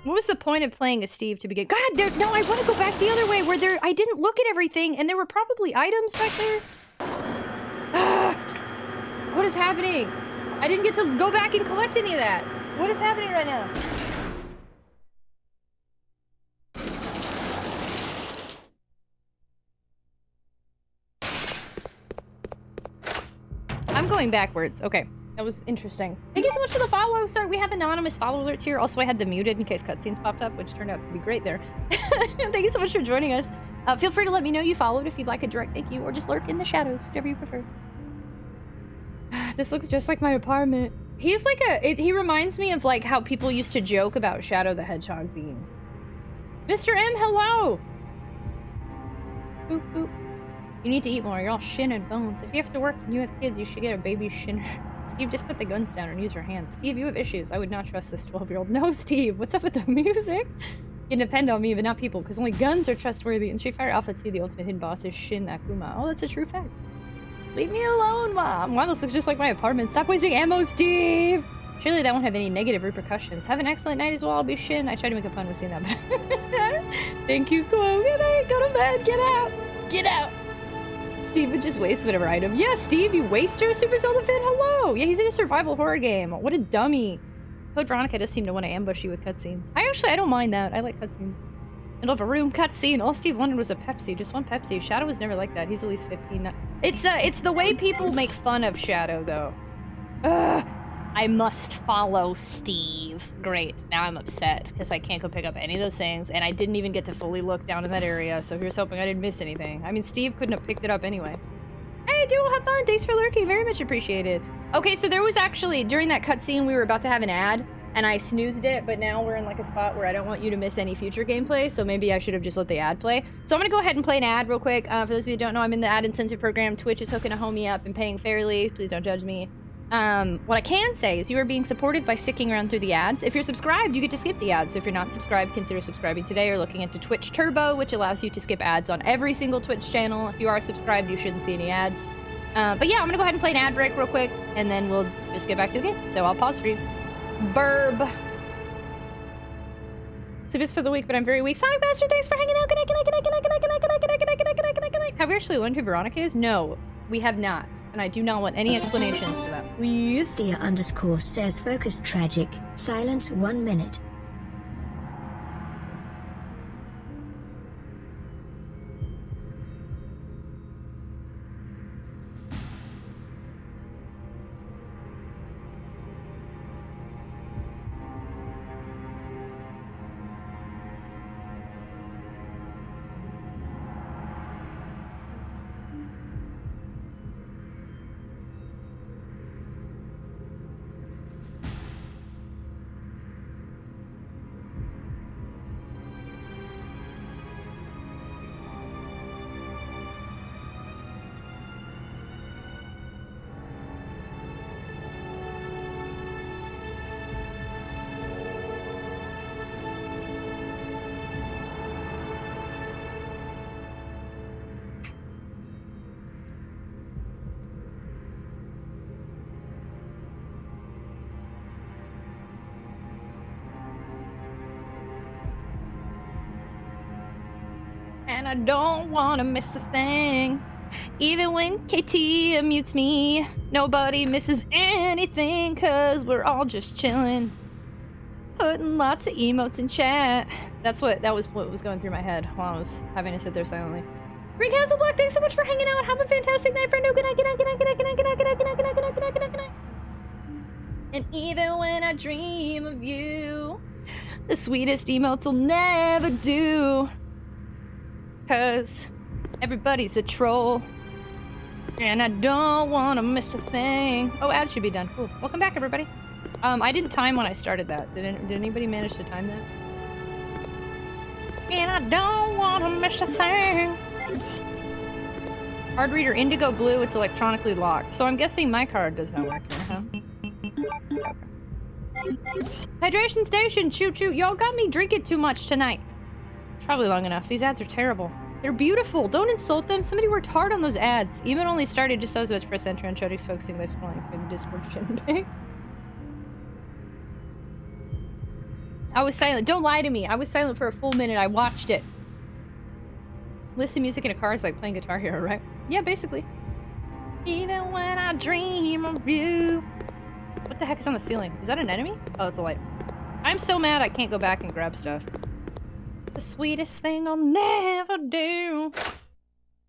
Speaker 2: What was the point of playing as Steve to begin? God, no, I want to go back the other way where I didn't look at everything and there were probably items back there. What is happening? I didn't get to go back and collect any of that. What is happening right now? I'm going backwards. Okay. That was interesting. Thank you so much for the follow. Sorry, we have anonymous follow alerts here. Also, I had them muted in case cutscenes popped up, which turned out to be great there. Thank you so much for joining us. Feel free to let me know you followed if you'd like a direct thank you, or just lurk in the shadows, whatever you prefer. This looks just like my apartment. He's like he reminds me of like how people used to joke about Shadow the Hedgehog being. Mr. M, hello! Boop, boop. You need to eat more. You're all shin and bones. If you have to work and you have kids, you should get a baby shinner. Steve, just put the guns down and use your hands. Steve, you have issues. I would not trust this 12-year-old. No, Steve. What's up with the music? You can depend on me, but not people, because only guns are trustworthy. In Street Fighter Alpha 2, the ultimate hidden boss is Shin Akuma. Oh, that's a true fact. Leave me alone, Mom. Wow, this looks just like my apartment. Stop wasting ammo, Steve. Surely that won't have any negative repercussions. Have an excellent night as well. I'll be Shin. I tried to make a pun with saying that, but... Thank you, Chloe. Good night. Go to bed. Get out. Get out. Steve would just waste whatever item. Yeah, Steve, you waster, Super Zelda fan. Hello. Yeah, he's in a survival horror game. What a dummy. Code Veronica does seem to want to ambush you with cutscenes. I don't mind that. I like cutscenes. Middle of a room, cutscene. All Steve wanted was a Pepsi. Just one Pepsi. Shadow was never like that. He's at least 15 now. It's the way people make fun of Shadow, though. Ugh. I must follow Steve. Great. Now I'm upset because I can't go pick up any of those things, and I didn't even get to fully look down in that area, so here's hoping I didn't miss anything. I mean, Steve couldn't have picked it up anyway. Hey, Duo, have fun. Thanks for lurking. Very much appreciated. Okay, so there was actually, during that cutscene, we were about to have an ad, and I snoozed it, but now we're in like a spot where I don't want you to miss any future gameplay, so maybe I should have just let the ad play. So I'm gonna go ahead and play an ad real quick. For those of you who don't know, I'm in the ad incentive program. Twitch is hooking a homie up and paying fairly. Please don't judge me. What I can say is you are being supported by sticking around through the ads. If you're subscribed, you get to skip the ads. So if you're not subscribed, consider subscribing today or looking into Twitch Turbo, which allows you to skip ads on every single Twitch channel. If you are subscribed, you shouldn't see any ads. But yeah, I'm gonna go ahead and play an ad break real quick, and then we'll just get back to the game. So I'll pause for you. Burb. So this for the week, but I'm very weak. Sonic Bastard, thanks for hanging out. Good night, good night, good night, good night, good night, good night, good night, good night, good night, good night, good night, good night. Have we actually learned who Veronica is? No, we have not. And I do not want any explanations for that. Please.
Speaker 1: Dear_ says focus tragic. Silence 1 minute.
Speaker 2: And I don't want to miss a thing. Even when KT mutes me, nobody misses anything, cause we're all just chilling. Putting lots of emotes in chat. That was what was going through my head while I was having to sit there silently. Green Castle Black, thanks so much for hanging out. Have a fantastic night, friendo. Good night, good night, good night, good night, good night, good night, good night, good night, good night, good night, good night, good night, good night. And even when I dream of you, the sweetest emotes will never do. Cause everybody's a troll. And I don't want to miss a thing. Oh, ads should be done. Cool. Welcome back, everybody. I didn't time when I started that. Did anybody manage to time that? And I don't want to miss a thing. Card reader indigo blue, it's electronically locked. So I'm guessing my card does not work here, huh? Hydration station, shoot. Y'all got me drinking too much tonight. It's probably long enough. These ads are terrible. They're beautiful. Don't insult them. Somebody worked hard on those ads. Even only started just so as to press enter and Chodic's focusing by scrolling. So maybe Discord shouldn't be. I was silent. Don't lie to me. I was silent for a full minute. I watched it. Listen to music in a car is like playing Guitar Hero, right? Yeah, basically. Even when I dream of you. What the heck is on the ceiling? Is that an enemy? Oh, it's a light. I'm so mad I can't go back and grab stuff. The sweetest thing I'll never do.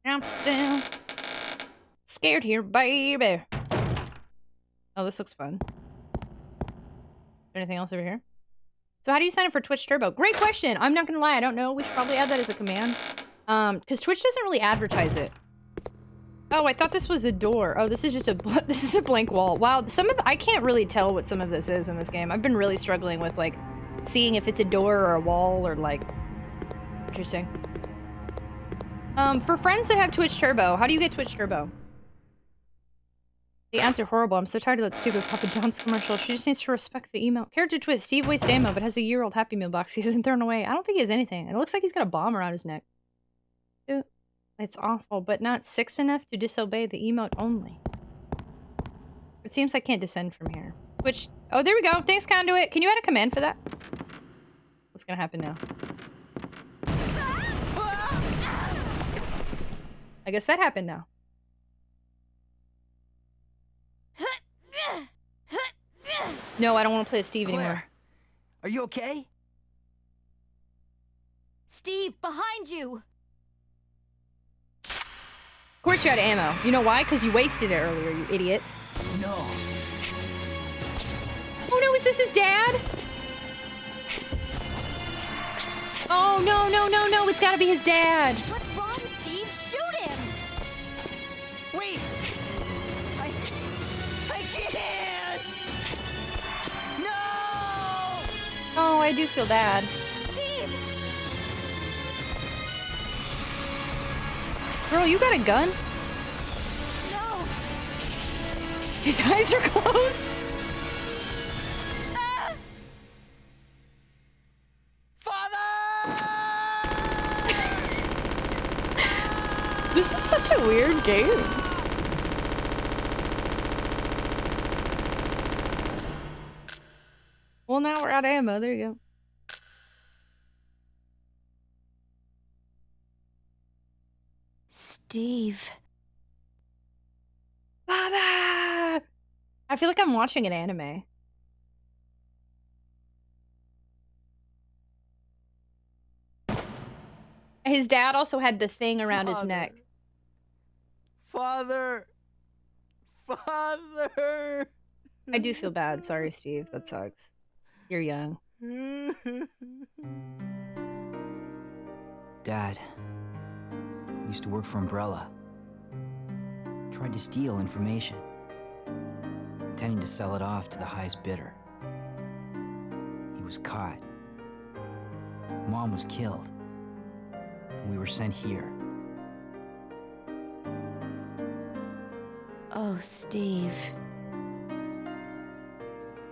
Speaker 2: I'm still scared here, baby. Oh, this looks fun. Anything else over here? So how do you sign up for Twitch Turbo? Great question. I'm not gonna lie, I don't know. We should probably add that as a command. Because Twitch doesn't really advertise it. Oh, I thought this was a door. Oh, this is just this is a blank wall. Wow, I can't really tell what some of this is in this game. I've been really struggling with, like, seeing if it's a door or a wall or, like... Interesting. For friends that have Twitch Turbo, how do you get Twitch Turbo? The answer horrible. I'm so tired of that stupid Papa John's commercial. She just needs to respect the email. Character twist. Steve wastes ammo, but has a year-old Happy Meal box he hasn't thrown away. I don't think he has anything. It looks like he's got a bomb around his neck. It's awful, but not 6 enough to disobey the emote only. It seems I can't descend from here. Which... Oh, there we go. Thanks, Conduit. Can you add a command for that? What's gonna happen now? I guess that happened now. No, I don't want to play as Steve anymore.
Speaker 3: Are you okay?
Speaker 7: Steve, behind you!
Speaker 2: Of course you're out of ammo. You know why? Because you wasted it earlier, you idiot.
Speaker 3: No.
Speaker 2: Oh no, is this his dad? Oh no, it's gotta be his dad.
Speaker 7: What's wrong, Steve? Shoot him!
Speaker 3: Wait! I can't! No!
Speaker 2: Oh, I do feel bad.
Speaker 7: Steve!
Speaker 2: Girl, you got a gun?
Speaker 7: No!
Speaker 2: His eyes are closed? This is such a weird game. Well, now we're out of ammo. There you go.
Speaker 7: Steve.
Speaker 2: Father! I feel like I'm watching an anime. His dad also had the thing around his neck.
Speaker 3: Father! Father!
Speaker 2: I do feel bad. Sorry, Steve. That sucks. You're young.
Speaker 3: Dad used to work for Umbrella. Tried to steal information, intending to sell it off to the highest bidder. He was caught. Mom was killed. And we were sent here.
Speaker 7: Oh, Steve.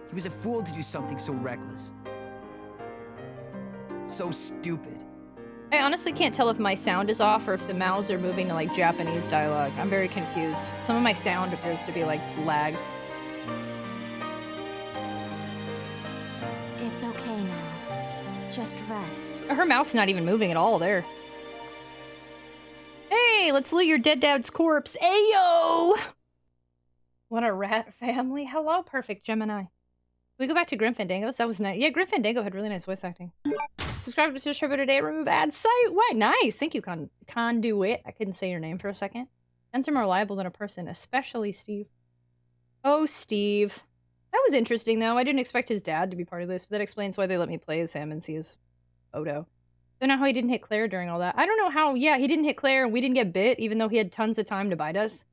Speaker 3: He was a fool to do something so reckless. So stupid.
Speaker 2: I honestly can't tell if my sound is off or if the mouths are moving to, like, Japanese dialogue. I'm very confused. Some of my sound appears to be, like, lag.
Speaker 7: It's okay now. Just rest.
Speaker 2: Her mouth's not even moving at all there. Hey, let's loot your dead dad's corpse. Ayo! What a rat family. Hello, perfect Gemini. Can we go back to Grim Fandangos? That was nice. Yeah, Grim Fandango had really nice voice acting. Subscribe to the show today. Remove ad site. What? Nice. Thank you, Conduit. I couldn't say your name for a second. Friends are more reliable than a person, especially Steve. Oh, Steve. That was interesting, though. I didn't expect his dad to be part of this, but that explains why they let me play as him and see his photo. Don't know how he didn't hit Claire during all that. I don't know how. Yeah, he didn't hit Claire and we didn't get bit, even though he had tons of time to bite us.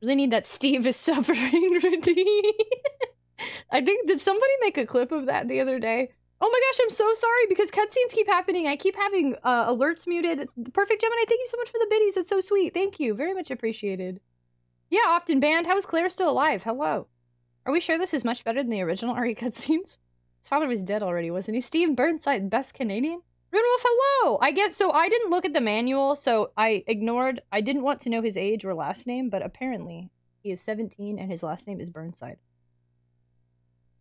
Speaker 2: Really need that Steve is suffering routine. I think, did somebody make a clip of that the other day? Oh my gosh, I'm so sorry because cutscenes keep happening. I keep having alerts muted. Perfect Gemini, thank you so much for the biddies. It's so sweet. Thank you. Very much appreciated. Yeah, often banned. How is Claire still alive? Hello. Are we sure this is much better than the original RE cutscenes? His father was dead already, wasn't he? Steve Burnside, best Canadian? Runewolf, hello! I guess, so I didn't look at the manual, so I ignored, I didn't want to know his age or last name, but apparently he is 17 and his last name is Burnside.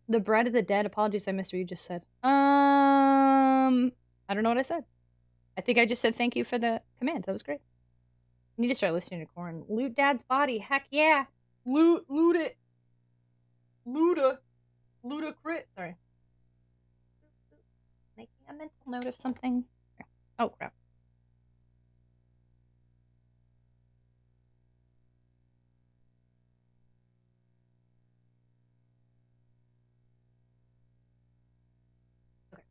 Speaker 2: The Bread of the Dead, apologies, I missed what you just said. I don't know what I said. I think I just said thank you for the command, that was great. I need to start listening to Corn. Loot Dad's body, heck yeah! Loot it! Luda crit, sorry. Making a mental note of something. Oh, crap. Okay.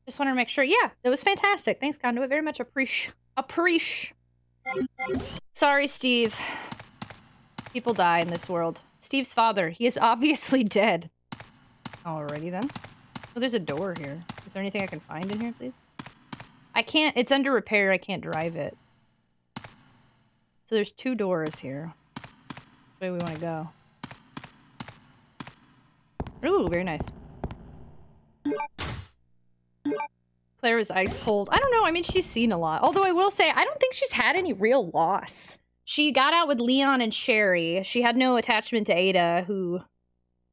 Speaker 2: Just wanted to make sure. Yeah, that was fantastic. Thanks, Conduit. Very much appreciate. Sorry, Steve. People die in this world. Steve's father. He is obviously dead. Alrighty then. Oh, there's a door here. Is there anything I can find in here, please? I can't. It's under repair. I can't drive it. So there's 2 doors here. Which way we want to go? Ooh, very nice. Claire is ice cold. I don't know. I mean, she's seen a lot. Although I will say, I don't think she's had any real loss. She got out with Leon and Sherry. She had no attachment to Ada, who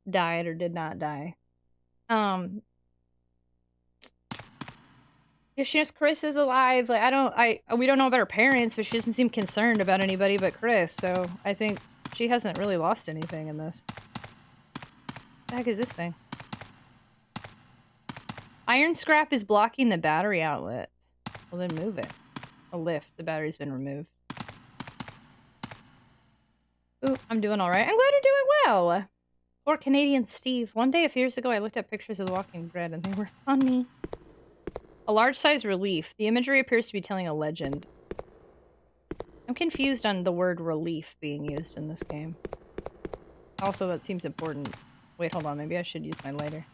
Speaker 2: died or did not die. If she knows Chris is alive, like, we don't know about her parents, but she doesn't seem concerned about anybody but Chris, so I think she hasn't really lost anything in this. What the heck is this thing? Iron scrap is blocking the battery outlet. Well, then move it. A lift. The battery's been removed. Ooh, I'm doing alright. I'm glad you're doing well! Poor Canadian Steve. One day a few years ago, I looked at pictures of The Walking Dead, and they were funny. A large-size relief. The imagery appears to be telling a legend. I'm confused on the word relief being used in this game. Also, that seems important. Wait, hold on. Maybe I should use my lighter.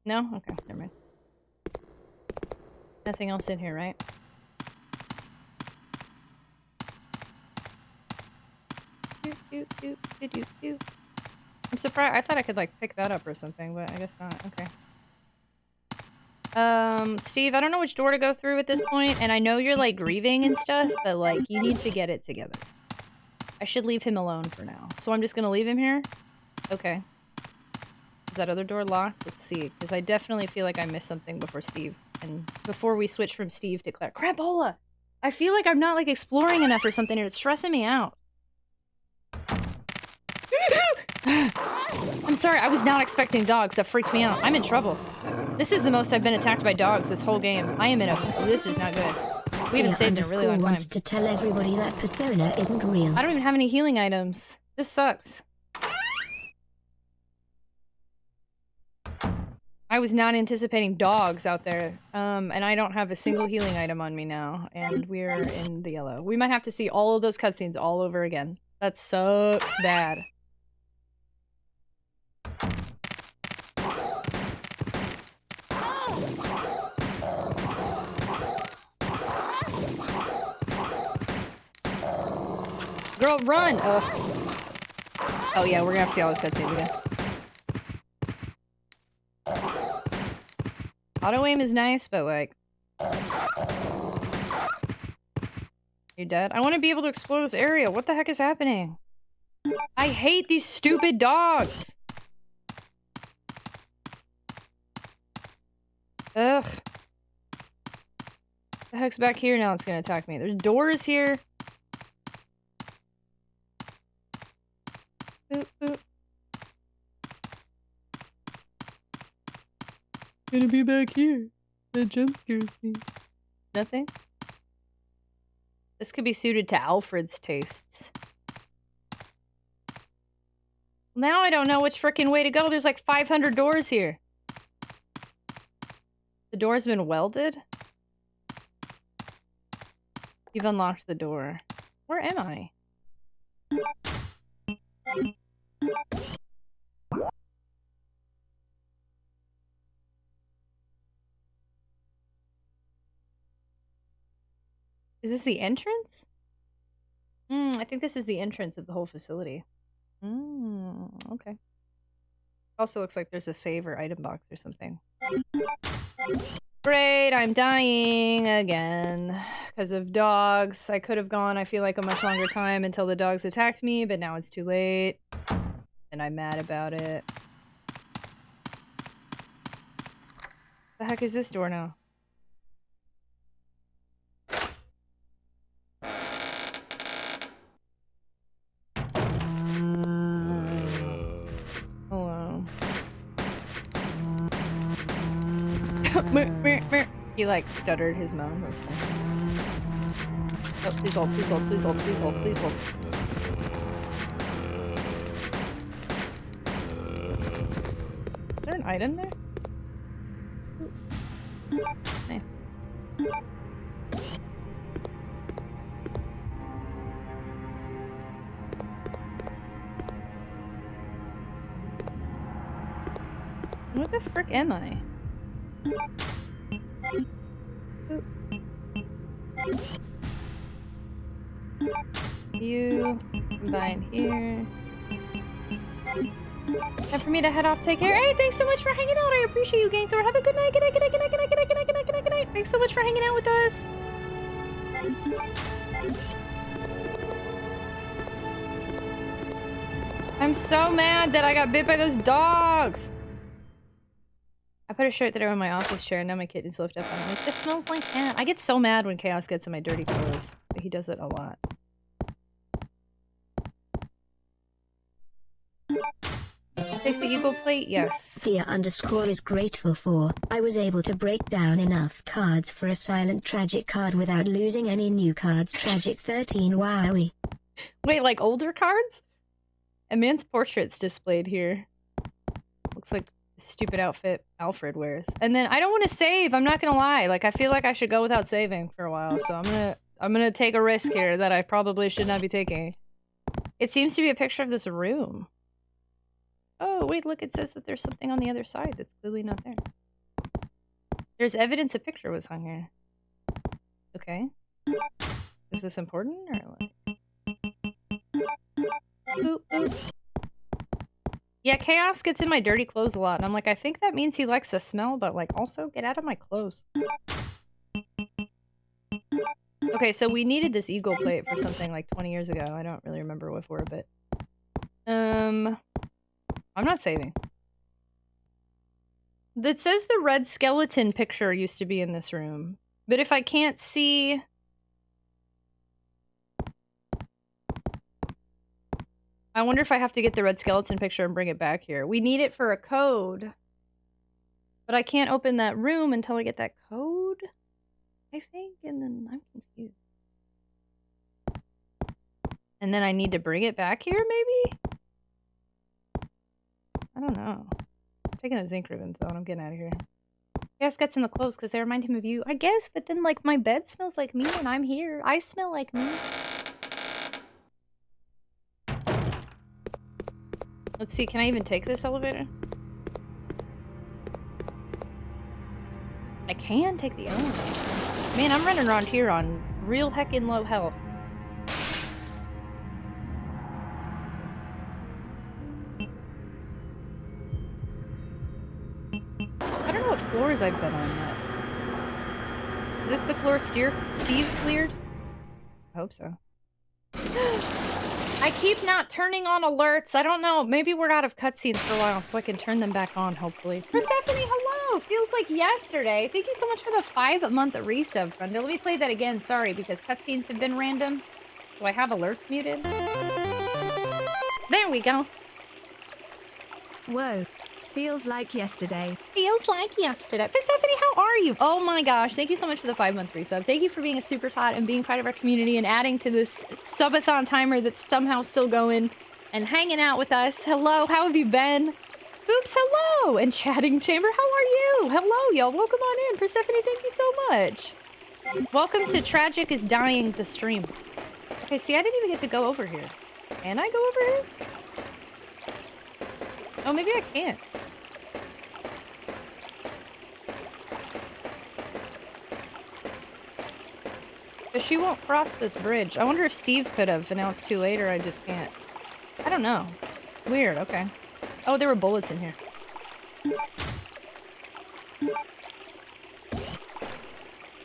Speaker 2: No? Okay, never mind. Nothing else in here, right? I'm surprised. I thought I could, like, pick that up or something, but I guess not. Okay. Steve, I don't know which door to go through at this point, and I know you're, like, grieving and stuff, but, like, you need to get it together. I should leave him alone for now. So I'm just gonna leave him here? Okay. Is that other door locked? Let's see, because I definitely feel like I missed something before Steve, and before we switch from Steve to Claire. Crapola! I feel like I'm not, like, exploring enough or something, and it's stressing me out. I'm sorry, I was not expecting dogs. That freaked me out. I'm in trouble. This is the most I've been attacked by dogs this whole game. I am in a... This is not good. We haven't saved in a really long time.
Speaker 1: Wants to tell everybody that Persona isn't real.
Speaker 2: I don't even have any healing items. This sucks. I was not anticipating dogs out there. And I don't have a single healing item on me now. And we're in the yellow. We might have to see all of those cutscenes all over again. That sucks bad. Girl, run! Ugh. Oh yeah, we're gonna have to see all those cutscenes again. Auto-aim is nice, but like... You dead? I want to be able to explore this area. What the heck is happening? I hate these stupid dogs! Ugh. The heck's back here now? It's gonna attack me. There's doors here. Boop, boop. Gonna be back here. That jump scares me. Nothing? This could be suited to Alfred's tastes. Now I don't know which frickin' way to go. There's like 500 doors here. The door's been welded? You've unlocked the door. Where am I? Is this the entrance? I think this is the entrance of the whole facility. Okay. Also looks like there's a save or item box or something. Great, I'm dying again because of dogs. I could have gone, I feel like, a much longer time until the dogs attacked me, but now it's too late. And I'm mad about it. The heck is this door now? Hello. He like stuttered his moan. That was fine. Oh, please hold, please hold, please hold, please hold, please hold. Is there an item there? Ooh. Nice. What the frick am I? Ooh. You combine here. Time for me to head off. Take care. Hey, thanks so much for hanging out. I appreciate you, Gang Thor. Have a good night. Good night. Good night. Good night. Good night. Good night. Good night. Good night. Good night. Good night. Thanks so much for hanging out with us. I'm so mad that I got bit by those dogs. I put a shirt that I wear in my office chair, and now my kitten's lift up on it. Like, this smells like cat. I get so mad when Chaos gets in my dirty clothes. But he does it a lot. Take the eagle plate? Yes.
Speaker 1: Dear_ is grateful for, I was able to break down enough cards for a silent tragic card without losing any new cards. Tragic 13, wowie.
Speaker 2: Wait, like older cards? A man's portrait's displayed here. Looks like the stupid outfit Alfred wears. And then I don't want to save, I'm not gonna lie. Like, I feel like I should go without saving for a while, so I'm gonna take a risk here that I probably should not be taking. It seems to be a picture of this room. Oh, wait, look, it says that there's something on the other side that's clearly not there. There's evidence a picture was hung here. Okay. Is this important, or like... Ooh, ooh. Yeah, Chaos gets in my dirty clothes a lot, and I'm like, I think that means he likes the smell, but, like, also, get out of my clothes. Okay, so we needed this eagle plate for something like 20 years ago. I don't really remember what for, but... I'm not saving. It says the red skeleton picture used to be in this room. But if I can't see... I wonder if I have to get the red skeleton picture and bring it back here. We need it for a code. But I can't open that room until I get that code, I think, and then I'm confused. And then I need to bring it back here, maybe? I don't know. I'm taking those ink ribbons though, and I'm getting out of here. Yes, gets in the clothes because they remind him of you. I guess, but then, like, my bed smells like me when I'm here. I smell like me. Let's see, can I even take this elevator? I can take the elevator. Man, I'm running around here on real heckin' low health. I don't know what floors I've been on yet. Is this the floor Steve cleared? I hope so. I keep not turning on alerts. I don't know. Maybe we're out of cutscenes for a while, so I can turn them back on, hopefully. Persephone, hello! Feels like yesterday. Thank you so much for the 5-month resub, friend. Let me play that again. Sorry, because cutscenes have been random. So I have alerts muted. There we go.
Speaker 4: Whoa. Feels like yesterday.
Speaker 2: Feels like yesterday. Persephone, how are you? Oh my gosh, thank you so much for the 5-month resub. Thank you for being a super tot and being part of our community and adding to this subathon timer that's somehow still going and hanging out with us. Hello, how have you been? Oops, hello! And chatting chamber, how are you? Hello, y'all. Welcome on in. Persephone, thank you so much. Welcome to Tragic is Dying the stream. Okay, see, I didn't even get to go over here. Can I go over here? Oh, maybe I can't. But she won't cross this bridge. I wonder if Steve could have, and now it's too late, or I just can't. I don't know. Weird, okay. Oh, there were bullets in here.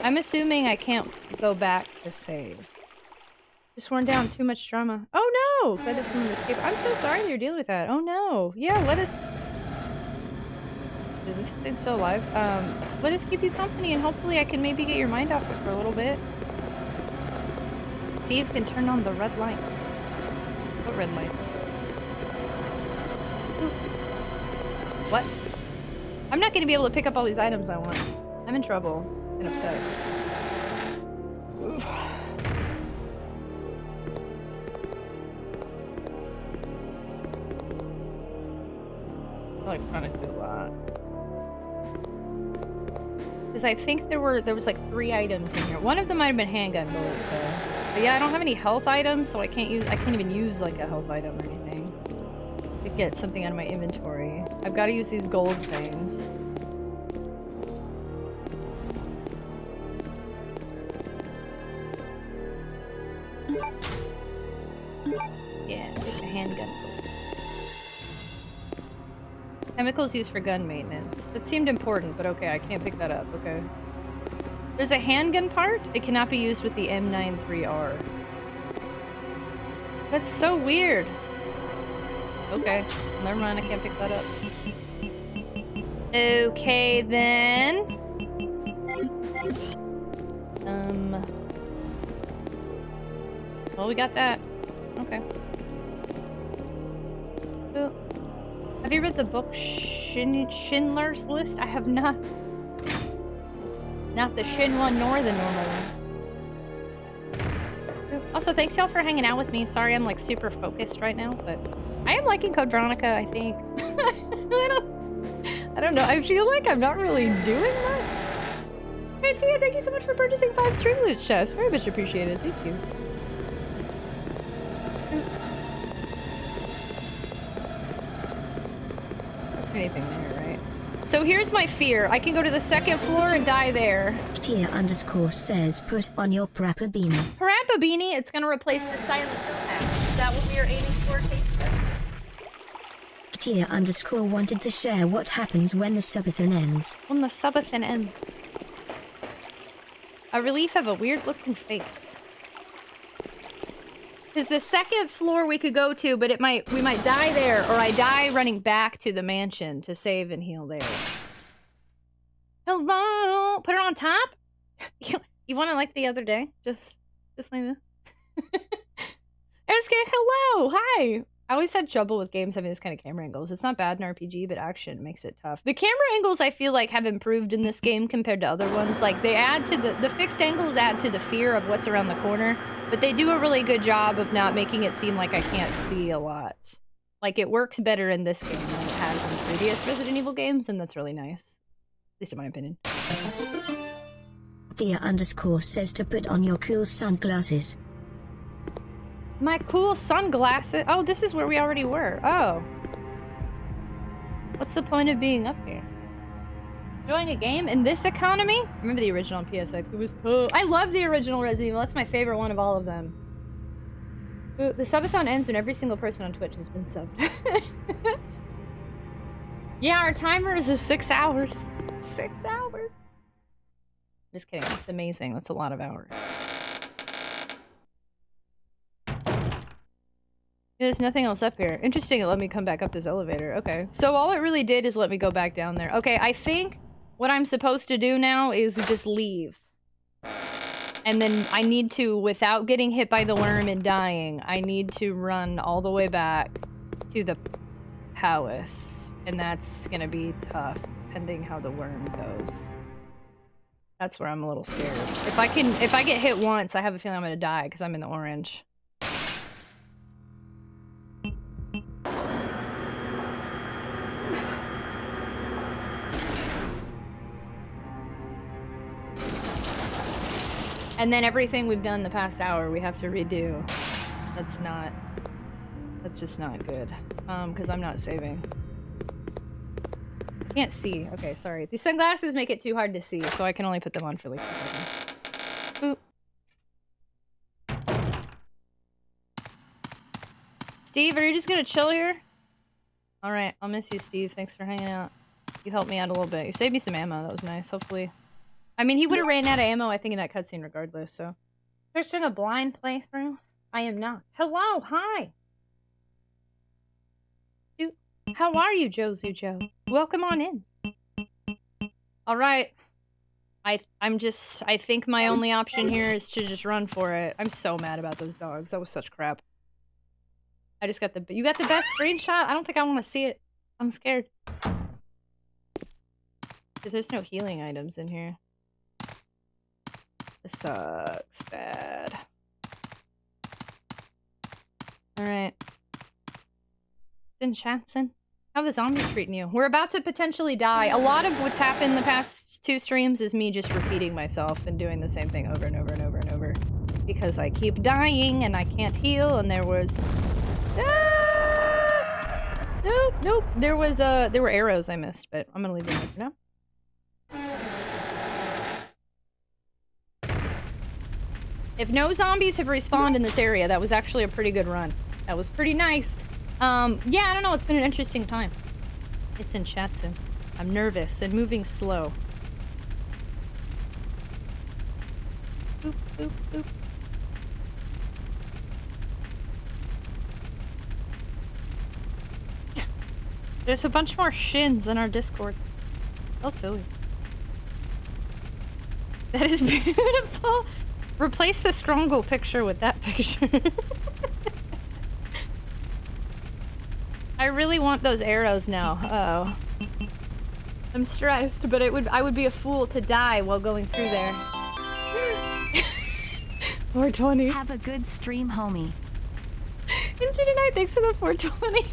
Speaker 2: I'm assuming I can't go back to save. Just worn down, too much drama. Oh no! Glad there's someone to escape. I'm so sorry that you're dealing with that. Oh no. Yeah, let us... Is this thing still alive? Let us keep you company and hopefully I can maybe get your mind off it for a little bit. Steve can turn on the red light. What red light? Ooh. What? I'm not gonna be able to pick up all these items I want. I'm in trouble and upset. Oof. I'm like trying to do a lot. Because I think there was like 3 items in here. One of them might have been handgun bullets though. But yeah, I don't have any health items, so I can't even use like a health item or anything. To get something out of my inventory. I've got to use these gold things. Yeah, it's a handgun. Chemicals used for gun maintenance. That seemed important, but okay, I can't pick that up, okay. There's a handgun part. It cannot be used with the M93R. That's so weird. Okay, never mind, I can't pick that up. Okay, then. Well, we got that. Okay. Ooh. Have you read the book Schindler's List? I have not. Not the Shin one nor the normal one. Ooh. Also, thanks y'all for hanging out with me. Sorry I'm like super focused right now, but I am liking Code Veronica, I think. I don't know. I feel like I'm not really doing much. Hey Tia, thank you so much for purchasing 5 stream loot chests. Very much appreciated. Thank you. Anything there, right? So here's my fear. I can go to the 2nd floor and die there.
Speaker 1: Tia _ says put on your Parappa beanie.
Speaker 2: Parappa beanie? It's gonna replace the Silent Hill hat. Is that what we are aiming for, Kate?
Speaker 1: Tia _ wanted to share what happens when the subathon ends.
Speaker 2: When the subathon ends. A relief have a weird looking face. Is the 2nd floor we could go to, but we might die there, or I die running back to the mansion to save and heal there. Hello, put it on top. You want it like the other day? Just like that. SK, hello, hi. I always had trouble with games having this kind of camera angles. It's not bad in RPG, but action makes it tough. The camera angles I feel like have improved in this game compared to other ones. Like they add to the fixed angles add to the fear of what's around the corner. But they do a really good job of not making it seem like I can't see a lot. Like, it works better in this game than it has in previous Resident Evil games, and that's really nice. At least in my opinion.
Speaker 1: Tia _ says to put on your cool sunglasses.
Speaker 2: My cool sunglasses? Oh, this is where we already were. Oh. What's the point of being up here? Enjoying a game in this economy? Remember the original on PSX? It was cool. I love the original Resident Evil. That's my favorite one of all of them. Ooh, the subathon ends when every single person on Twitch has been subbed. Yeah, our timer is 6 hours. 6 hours. Just kidding. It's amazing. That's a lot of hours. There's nothing else up here. Interesting, it let me come back up this elevator. Okay. So all it really did is let me go back down there. Okay, I think what I'm supposed to do now is just leave. And then I need to, without getting hit by the worm and dying, I need to run all the way back to the palace. And that's gonna be tough, depending how the worm goes. That's where I'm a little scared. If I get hit once, I have a feeling I'm gonna die because I'm in the orange. And then everything we've done the past hour, we have to redo. That's just not good. Because I'm not saving. Can't see. Okay, sorry. These sunglasses make it too hard to see, so I can only put them on for like 2 seconds. Boop. Steve, are you just gonna chill here? Alright, I'll miss you, Steve. Thanks for hanging out. You helped me out a little bit. You saved me some ammo. That was nice, hopefully. I mean, he would have ran out of ammo, I think, in that cutscene regardless, so. Just doing a blind playthrough? I am not. Hello, hi! How are you, Joe? Welcome on in. Alright. I think my only option here is to just run for it. I'm so mad about those dogs. That was such crap. I just got you got the best screenshot? I don't think I want to see it. I'm scared. Because there's no healing items in here. This sucks bad. Alright. Enchanting. How are the zombies treating you? We're about to potentially die. A lot of what's happened the past 2 streams is me just repeating myself and doing the same thing over and over and over and over. Because I keep dying and I can't heal, and there was... Nope. There were arrows I missed, but I'm gonna leave them there for now. If no zombies have respawned in this area, that was actually a pretty good run. That was pretty nice. Yeah, I don't know, it's been an interesting time. It's in Chatson. I'm nervous and moving slow. Boop, boop, boop. There's a bunch more shins in our Discord. How silly. That is beautiful! Replace the Skrongle picture with that picture. I really want those arrows now. Uh-oh. I'm stressed, but I would be a fool to die while going through there. 420.
Speaker 4: Have a good stream, homie.
Speaker 2: Into tonight, thanks for the 420.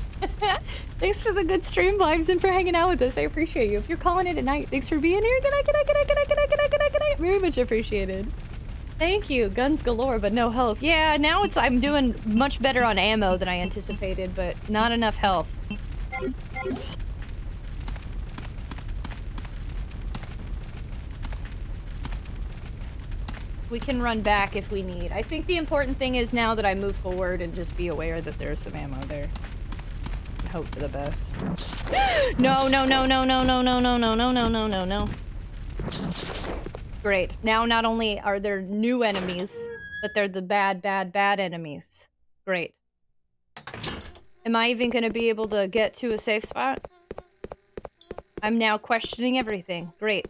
Speaker 2: Thanks for the good stream vibes and for hanging out with us. I appreciate you. If you're calling it at night, thanks for being here. Good night. Very much appreciated. Thank you. Guns galore, but no health. Yeah, now I'm doing much better on ammo than I anticipated, but not enough health. We can run back if we need. I think the important thing is now that I move forward and just be aware that there's some ammo there. And hope for the best. No. Great. Now not only are there new enemies, but they're the bad enemies. Great. Am I even gonna be able to get to a safe spot? I'm now questioning everything. Great.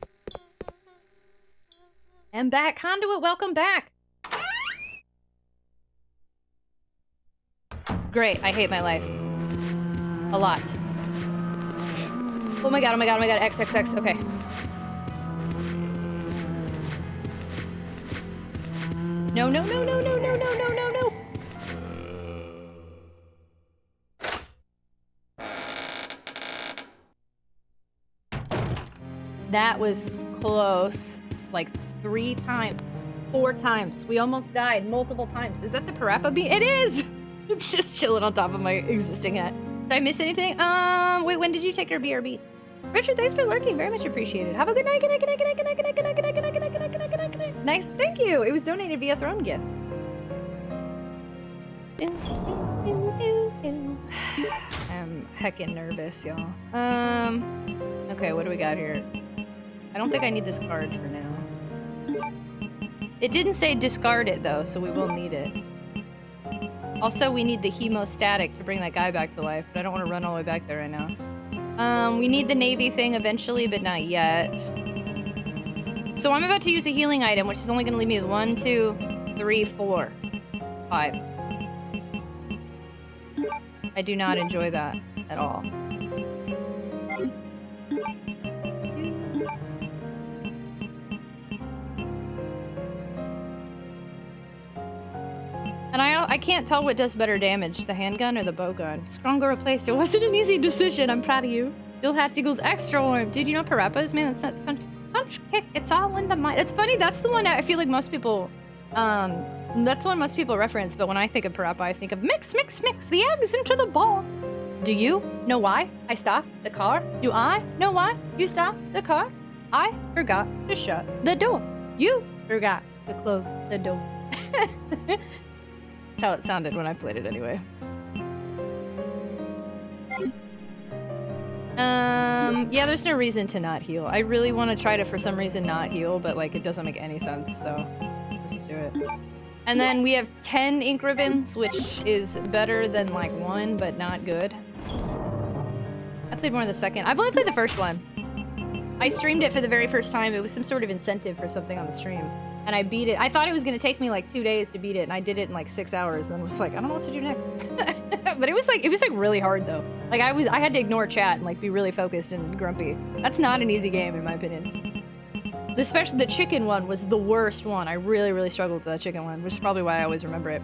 Speaker 2: And back. Conduit, welcome back! Great. I hate my life. A lot. Oh my god. XXX. Okay. No. That was close. Like 3 times. 4 times. We almost died multiple times. Is that the Parappa beat? It is! It's just chilling on top of my existing hat. Did I miss anything? Wait, when did you take your BRB? Richard, thanks for lurking. Very much appreciated. Have a good night. Nice, thank you. It was donated via Throne Gifts. I'm heckin' nervous, y'all. Okay, what do we got here? I don't think I need this card for now. It didn't say discard it, though, so we will need it. Also, we need the hemostatic to bring that guy back to life, but I don't want to run all the way back there right now. We need the Navy thing eventually, but not yet. So I'm about to use a healing item, which is only going to leave me with 1, 2, 3, 4, 5. I do not enjoy that at all. And I can't tell what does better damage, the handgun or the bowgun. Skrongle replaced. It wasn't an easy decision. I'm proud of you. Bill Hats equals extra warm. Dude, you know Parappas? Man, that's nuts. Punch, kick. It's all in the mind. It's funny. That's the one I feel like most people, that's the one most people reference. But when I think of Parappa, I think of mix. The eggs into the ball. Do you know why I stopped the car? Do I know why you stopped the car? I forgot to shut the door. You forgot to close the door. That's how it sounded when I played it anyway. Yeah, there's no reason to not heal. I really want to try to, for some reason, not heal, but, like, it doesn't make any sense, so let's just do it. And then we have 10 ink ribbons, which is better than, like, 1, but not good. I played more of the second. I've only played the first one. I streamed it for the very first time. It was some sort of incentive for something on the stream. And I beat it. I thought it was going to take me, like, 2 days to beat it, and I did it in, like, 6 hours, and was like, I don't know what to do next. But it was like really hard though. Like I had to ignore chat and like be really focused and grumpy. That's not an easy game in my opinion. Especially the chicken one was the worst one. I really, really struggled with that chicken one, which is probably why I always remember it.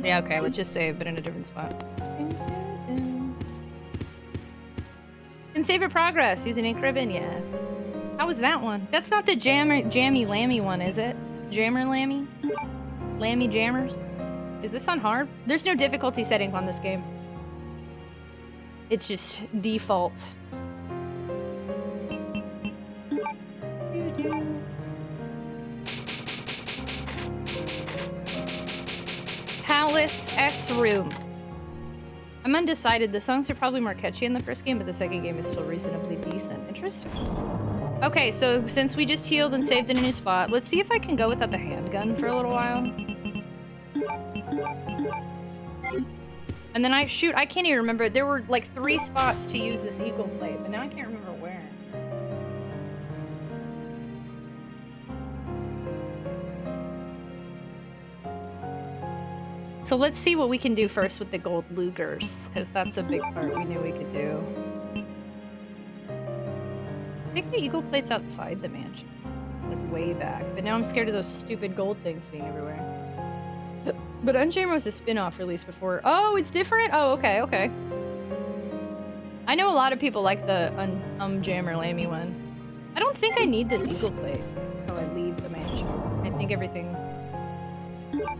Speaker 2: Yeah, okay, let's just save, but in a different spot. Can save your progress using ink ribbon, yeah. How was that one? That's not the jammy lammy one, is it? Jammer lammy? Lammy jammers? Is this on hard? There's no difficulty setting on this game. It's just default. Palace S Room. I'm undecided. The songs are probably more catchy in the first game, but the second game is still reasonably decent. Interesting. Okay, so since we just healed and saved in a new spot, let's see if I can go without the handgun for a little while. And then I can't even remember. There were like 3 spots to use this eagle plate, but now I can't remember where. So let's see what we can do first with the gold Lugers, because that's a big part we knew we could do. I think the eagle plate's outside the mansion. Like way back. But now I'm scared of those stupid gold things being everywhere. But Unjammer was a spin-off release before. Oh, it's different? Oh, okay, okay. I know a lot of people like the Jammer Lammy one. I don't think I need this eagle plate until I leave the mansion. I think everything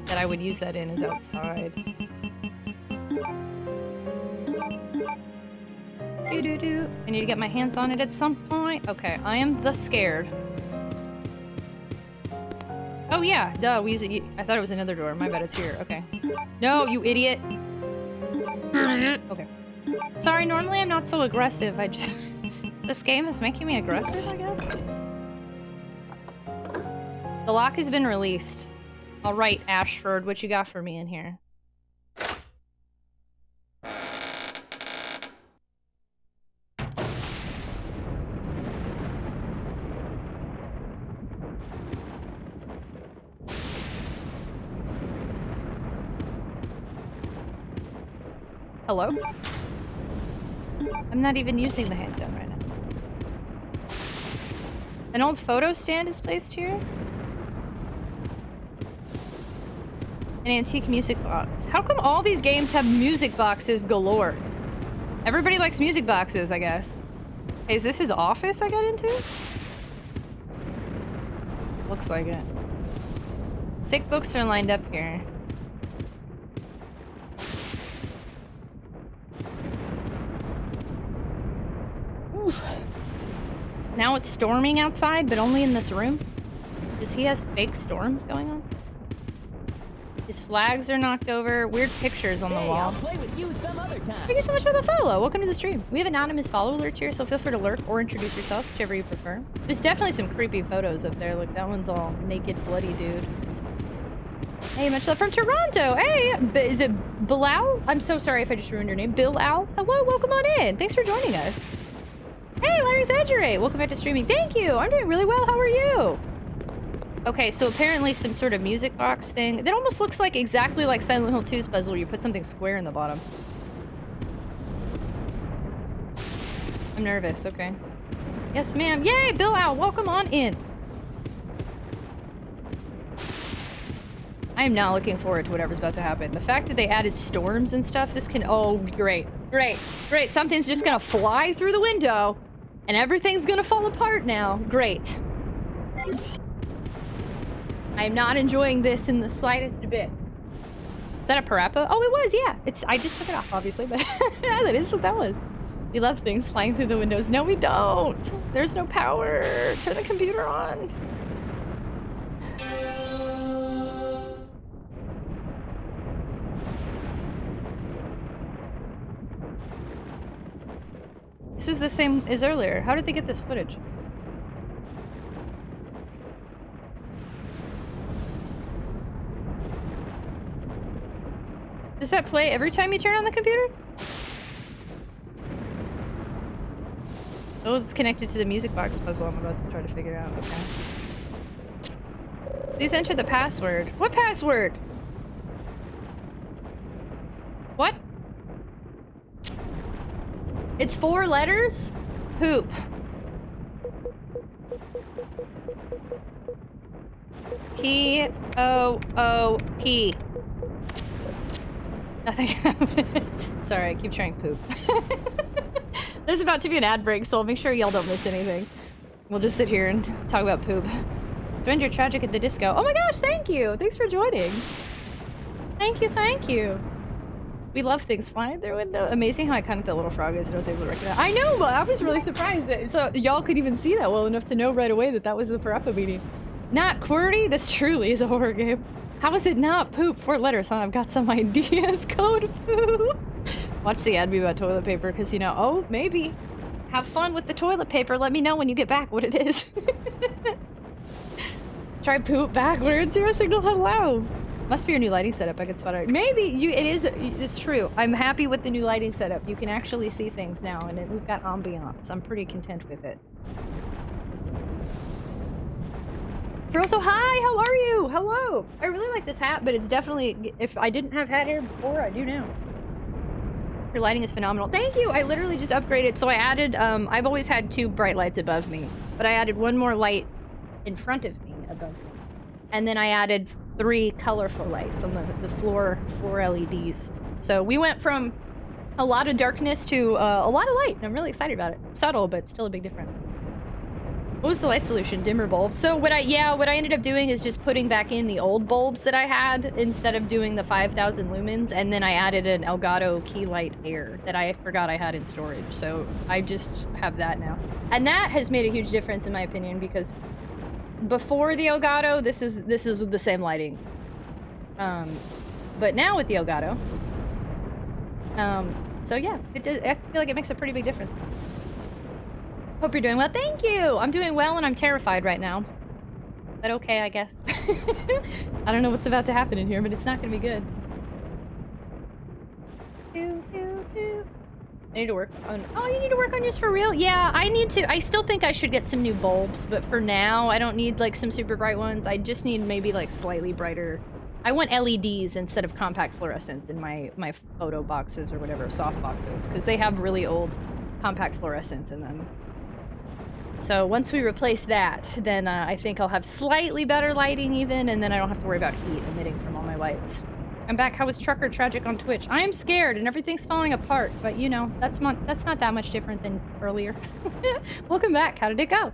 Speaker 2: that I would use that in is outside. I need to get my hands on it at some point. Okay, I am the scared. Oh yeah, duh, we use it. I thought it was another door. My bad, it's here. Okay. No, you idiot. Okay. Sorry, normally I'm not so aggressive. This game is making me aggressive, I guess? The lock has been released. All right, Ashford, what you got for me in here? Hello? I'm not even using the handgun right now. An old photo stand is placed here? An antique music box. How come all these games have music boxes galore? Everybody likes music boxes, I guess. Hey, is this his office I got into? Looks like it. Thick books are lined up here. Oof. Now it's storming outside, but only in this room? Does he have fake storms going on? His flags are knocked over. Weird pictures on the wall.
Speaker 11: I'll play with you some other time.
Speaker 2: Thank you so much for the follow. Welcome to the stream. We have anonymous follow alerts here, so feel free to lurk or introduce yourself, whichever you prefer. There's definitely some creepy photos up there. Look, that one's all naked, bloody dude. Hey, much love from Toronto. Hey, is it Bilal? I'm so sorry if I just ruined your name. Bilal? Hello, welcome on in. Thanks for joining us. Hey, Larry Exaggerate. Welcome back to streaming. Thank you. I'm doing really well. How are you? Okay, so apparently some sort of music box thing. That almost looks like exactly like Silent Hill 2's puzzle where you put something square in the bottom. I'm nervous, okay. Yes, ma'am. Yay, Bill Owl, welcome on in. I am not looking forward to whatever's about to happen. The fact that they added storms and stuff, this can... Oh, great. Great. Great. Something's just gonna fly through the window and everything's gonna fall apart now. Great. I am not enjoying this in the slightest bit. Is that a parappa? Oh, it was, yeah. I just took it off, obviously, but that is what that was. We love things flying through the windows. No, we don't. There's no power. Turn the computer on. This is the same as earlier. How did they get this footage? Does that play every time you turn on the computer? Oh, it's connected to the music box puzzle I'm about to try to figure out. Okay. Please enter the password. What password? What? It's 4 letters? Poop. P-O-O-P. Nothing happened. Sorry, I keep trying poop. There's about to be an ad break, so I'll make sure y'all don't miss anything. We'll just sit here and talk about poop. Joined your Tragic at the disco. Oh my gosh, thank you! Thanks for joining. Thank you, thank you. We love things flying through window. Amazing how iconic that little frog is and I was able to recognize. I know, but I was really surprised that so y'all could even see that well enough to know right away that that was the parappa meeting. Not QWERTY? This truly is a horror game. How is it not poop? 4 letters, huh? I've got some ideas. Code poop. Watch the ad be about toilet paper, because you know, oh, maybe. Have fun with the toilet paper. Let me know when you get back what it is. Try poop backwards. Zero signal hello. Must be your new lighting setup. I can spot it. Maybe it's true. I'm happy with the new lighting setup. You can actually see things now, and we've got ambiance. I'm pretty content with it. Froso, hi, how are you? Hello. I really like this hat, but it's definitely, if I didn't have hat hair before, I do now. Your lighting is phenomenal. Thank you. I literally just upgraded. So I added, I've always had 2 bright lights above me, but I added 1 more light in front of me above me. And then I added 3 colorful lights on the floor LEDs. So we went from a lot of darkness to a lot of light. I'm really excited about it. Subtle, but still a big difference. What was the light solution? Dimmer bulbs. So what I ended up doing is just putting back in the old bulbs that I had instead of doing the 5,000 lumens, and then I added an Elgato key light air that I forgot I had in storage. So I just have that now. And that has made a huge difference in my opinion, because before the Elgato, this is the same lighting. But now with the Elgato, so yeah, I feel like it makes a pretty big difference. Hope you're doing well. Thank you! I'm doing well and I'm terrified right now. But okay, I guess. I don't know what's about to happen in here, but it's not gonna be good. I need to work on... Oh, you need to work on yours for real? Yeah, I need to. I still think I should get some new bulbs, but for now, I don't need like some super bright ones. I just need maybe like slightly brighter... I want LEDs instead of compact fluorescents in my photo boxes or whatever, soft boxes, because they have really old compact fluorescents in them. So once we replace that, then I think I'll have slightly better lighting even, and then I don't have to worry about heat emitting from all my lights. I'm back. How was Trucker Tragic on Twitch? I am scared and everything's falling apart, but you know, that's not that much different than earlier. Welcome back. How did it go?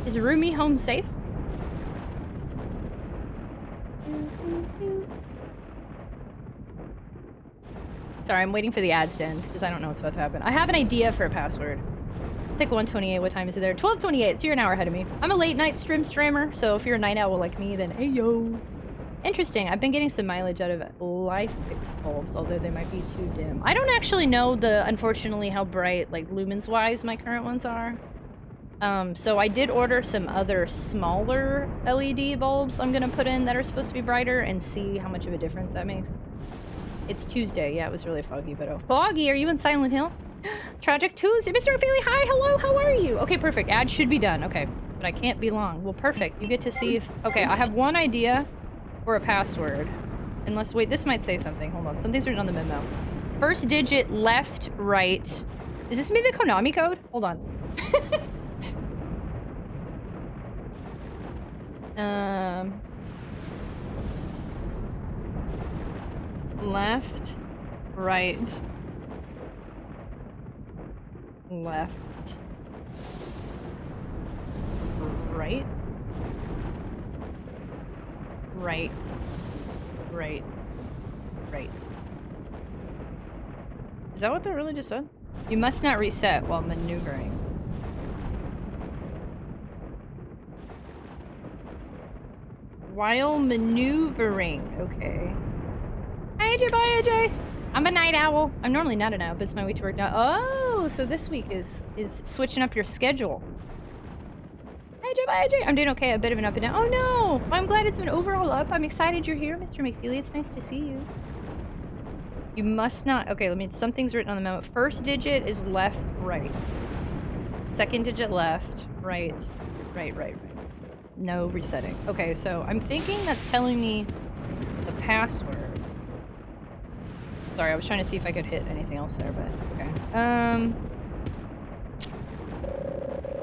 Speaker 2: Is Rumi home safe? Sorry, I'm waiting for the ads to end because I don't know what's about to happen. I have an idea for a password. Tick 128, what time is it there? 12:28, so you're an hour ahead of me. I'm a late night streamer, so if you're a night owl like me, then hey yo. Interesting, I've been getting some mileage out of Life Fix bulbs, although they might be too dim. I don't actually know unfortunately, how bright, like lumens-wise, my current ones are. So I did order some other smaller LED bulbs I'm gonna put in that are supposed to be brighter and see how much of a difference that makes. It's Tuesday, yeah, it was really foggy, but oh. Foggy, are you in Silent Hill? Tragic Tuesday, Mr. Ophelia, hi, hello, how are you? Okay, perfect, ad should be done, okay. But I can't be long. Well, perfect, you get to see if... Okay, I have one idea for a password. Unless, wait, this might say something, hold on, something's written on the memo. First digit, left, right. Is this maybe the Konami code? Hold on. Left, right, left, right. right, right, right. Is that what that really just said? You must not reset while maneuvering. While maneuvering, okay. Hi AJ, bye AJ! I'm a night owl. I'm normally not an owl, but it's my way to work now. Oh, so this week is switching up your schedule. Hi AJ, bye AJ! I'm doing okay, a bit of an up and down. Oh no! Well, I'm glad it's been overall up. I'm excited you're here, Mr. McFeely. It's nice to see you. You must not, okay, let me, something's written on the memo. First digit is left, right. Second digit left, right, right, right, right. No resetting. Okay, so I'm thinking that's telling me the password. Sorry, I was trying to see if I could hit anything else there, but okay.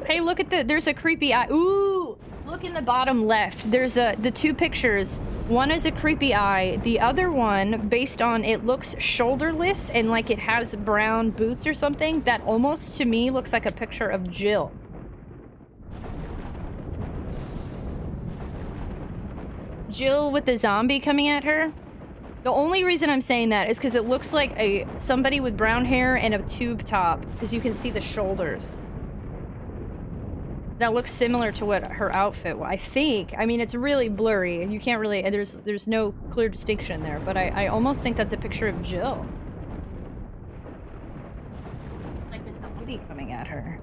Speaker 2: Hey, look at there's a creepy eye. Ooh! Look in the bottom left. There's the two pictures. One is a creepy eye. The other one, based on it looks shoulderless and like it has brown boots or something, that almost to me looks like a picture of Jill. Jill with the zombie coming at her. The only reason I'm saying that is because it looks like somebody with brown hair and a tube top, because you can see the shoulders. That looks similar to what her outfit was, I think. I mean, it's really blurry. You can't really... There's no clear distinction there, but I almost think that's a picture of Jill. Like a zombie coming at her.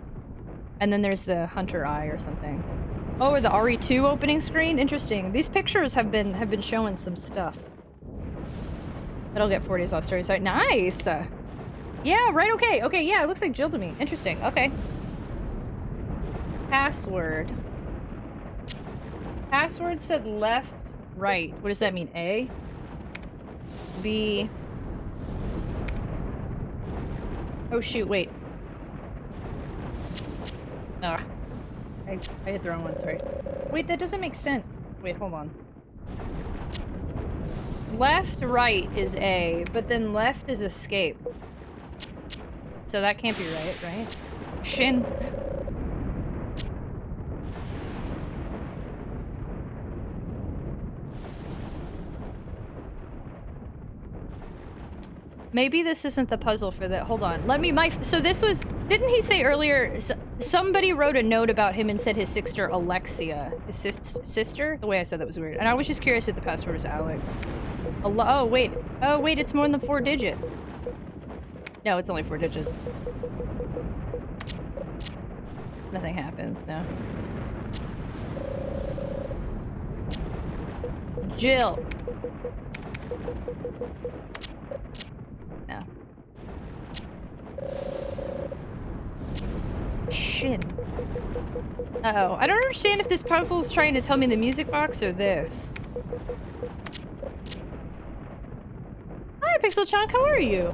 Speaker 2: And then there's the hunter eye or something. Oh, or the RE2 opening screen? Interesting. These pictures have been showing some stuff. But I'll get 4 days off story site. Nice! Yeah, right, okay. Okay, yeah, it looks like Jill to me. Interesting, okay. Password. Password said left, right. What does that mean? A? B? Oh shoot, wait. Ugh. I hit the wrong one, sorry. Wait, that doesn't make sense. Wait, hold on. Left, right is A, but then left is escape. So that can't be right, right? Shin. Maybe this isn't the puzzle for that. Hold on. Let me... So this was... Didn't he say earlier... Somebody wrote a note about him and said his sister Alexia. His sister? The way I said that was weird. And I was just curious if the password was Alex. Oh, wait. Oh, wait. It's more than 4 digits. No, it's only 4 digits. Nothing happens, no. Jill. No. Shin. Uh-oh. I don't understand if this puzzle is trying to tell me the music box or this. Hi, Pixel Chunk. How are you?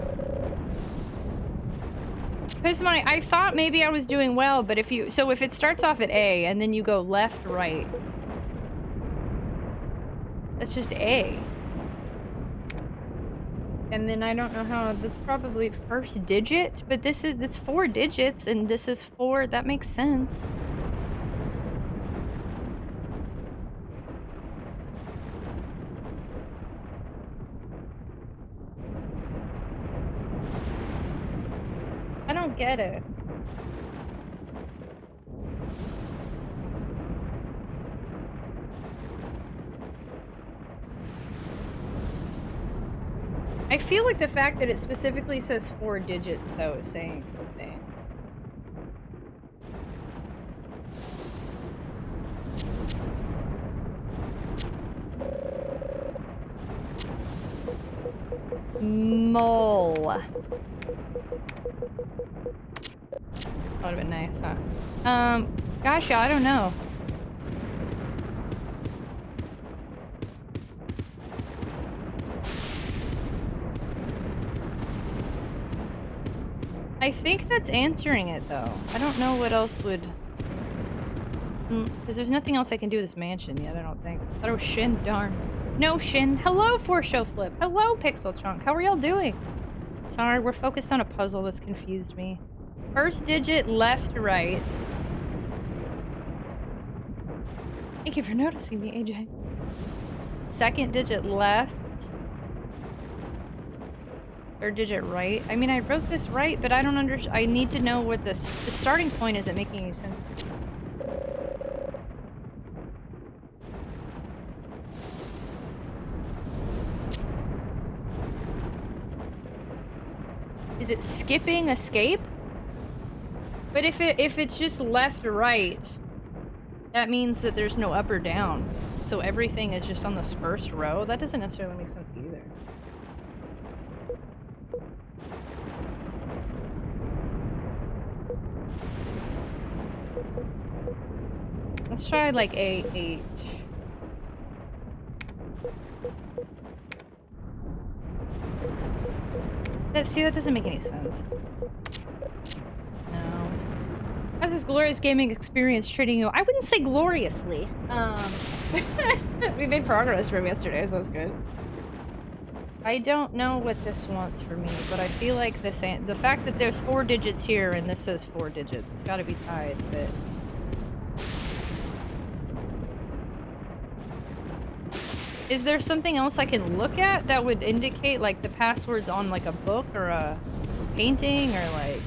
Speaker 2: Because I thought maybe I was doing well, but if it starts off at A and then you go left, right. That's just A. And then I don't know how, that's probably first digit, but it's 4 digits and this is 4, that makes sense. I don't get it. I feel like the fact that it specifically says 4 digits, though, is saying something. Mole. That would have been nice, huh? Gosh, yeah, I don't know. I think that's answering it, though. I don't know what else would... Because there's nothing else I can do with this mansion yet, I don't think. I thought it was Shin, darn. No, Shin. Hello, 4Show Flip. Hello, Pixel Chunk. How are y'all doing? Sorry, we're focused on a puzzle that's confused me. First digit, left, right. Thank you for noticing me, AJ. second digit left, third digit right. I mean, I wrote this right, but I don't understand. I need to know what the starting point isn't making any sense. Is it skipping escape? But if it's just left or right, that means that there's no up or down. So everything is just on this first row. That doesn't necessarily make sense either. Let's try like AH. See, that doesn't make any sense. No. How's this glorious gaming experience treating you? I wouldn't say gloriously. We made progress from yesterday, so that's good. I don't know what this wants for me, but I feel like this ain't... The fact that there's 4 digits here and this says 4 digits, it's gotta be tied, but... Is there something else I can look at that would indicate, like, the passwords on, like, a book or a painting or, like...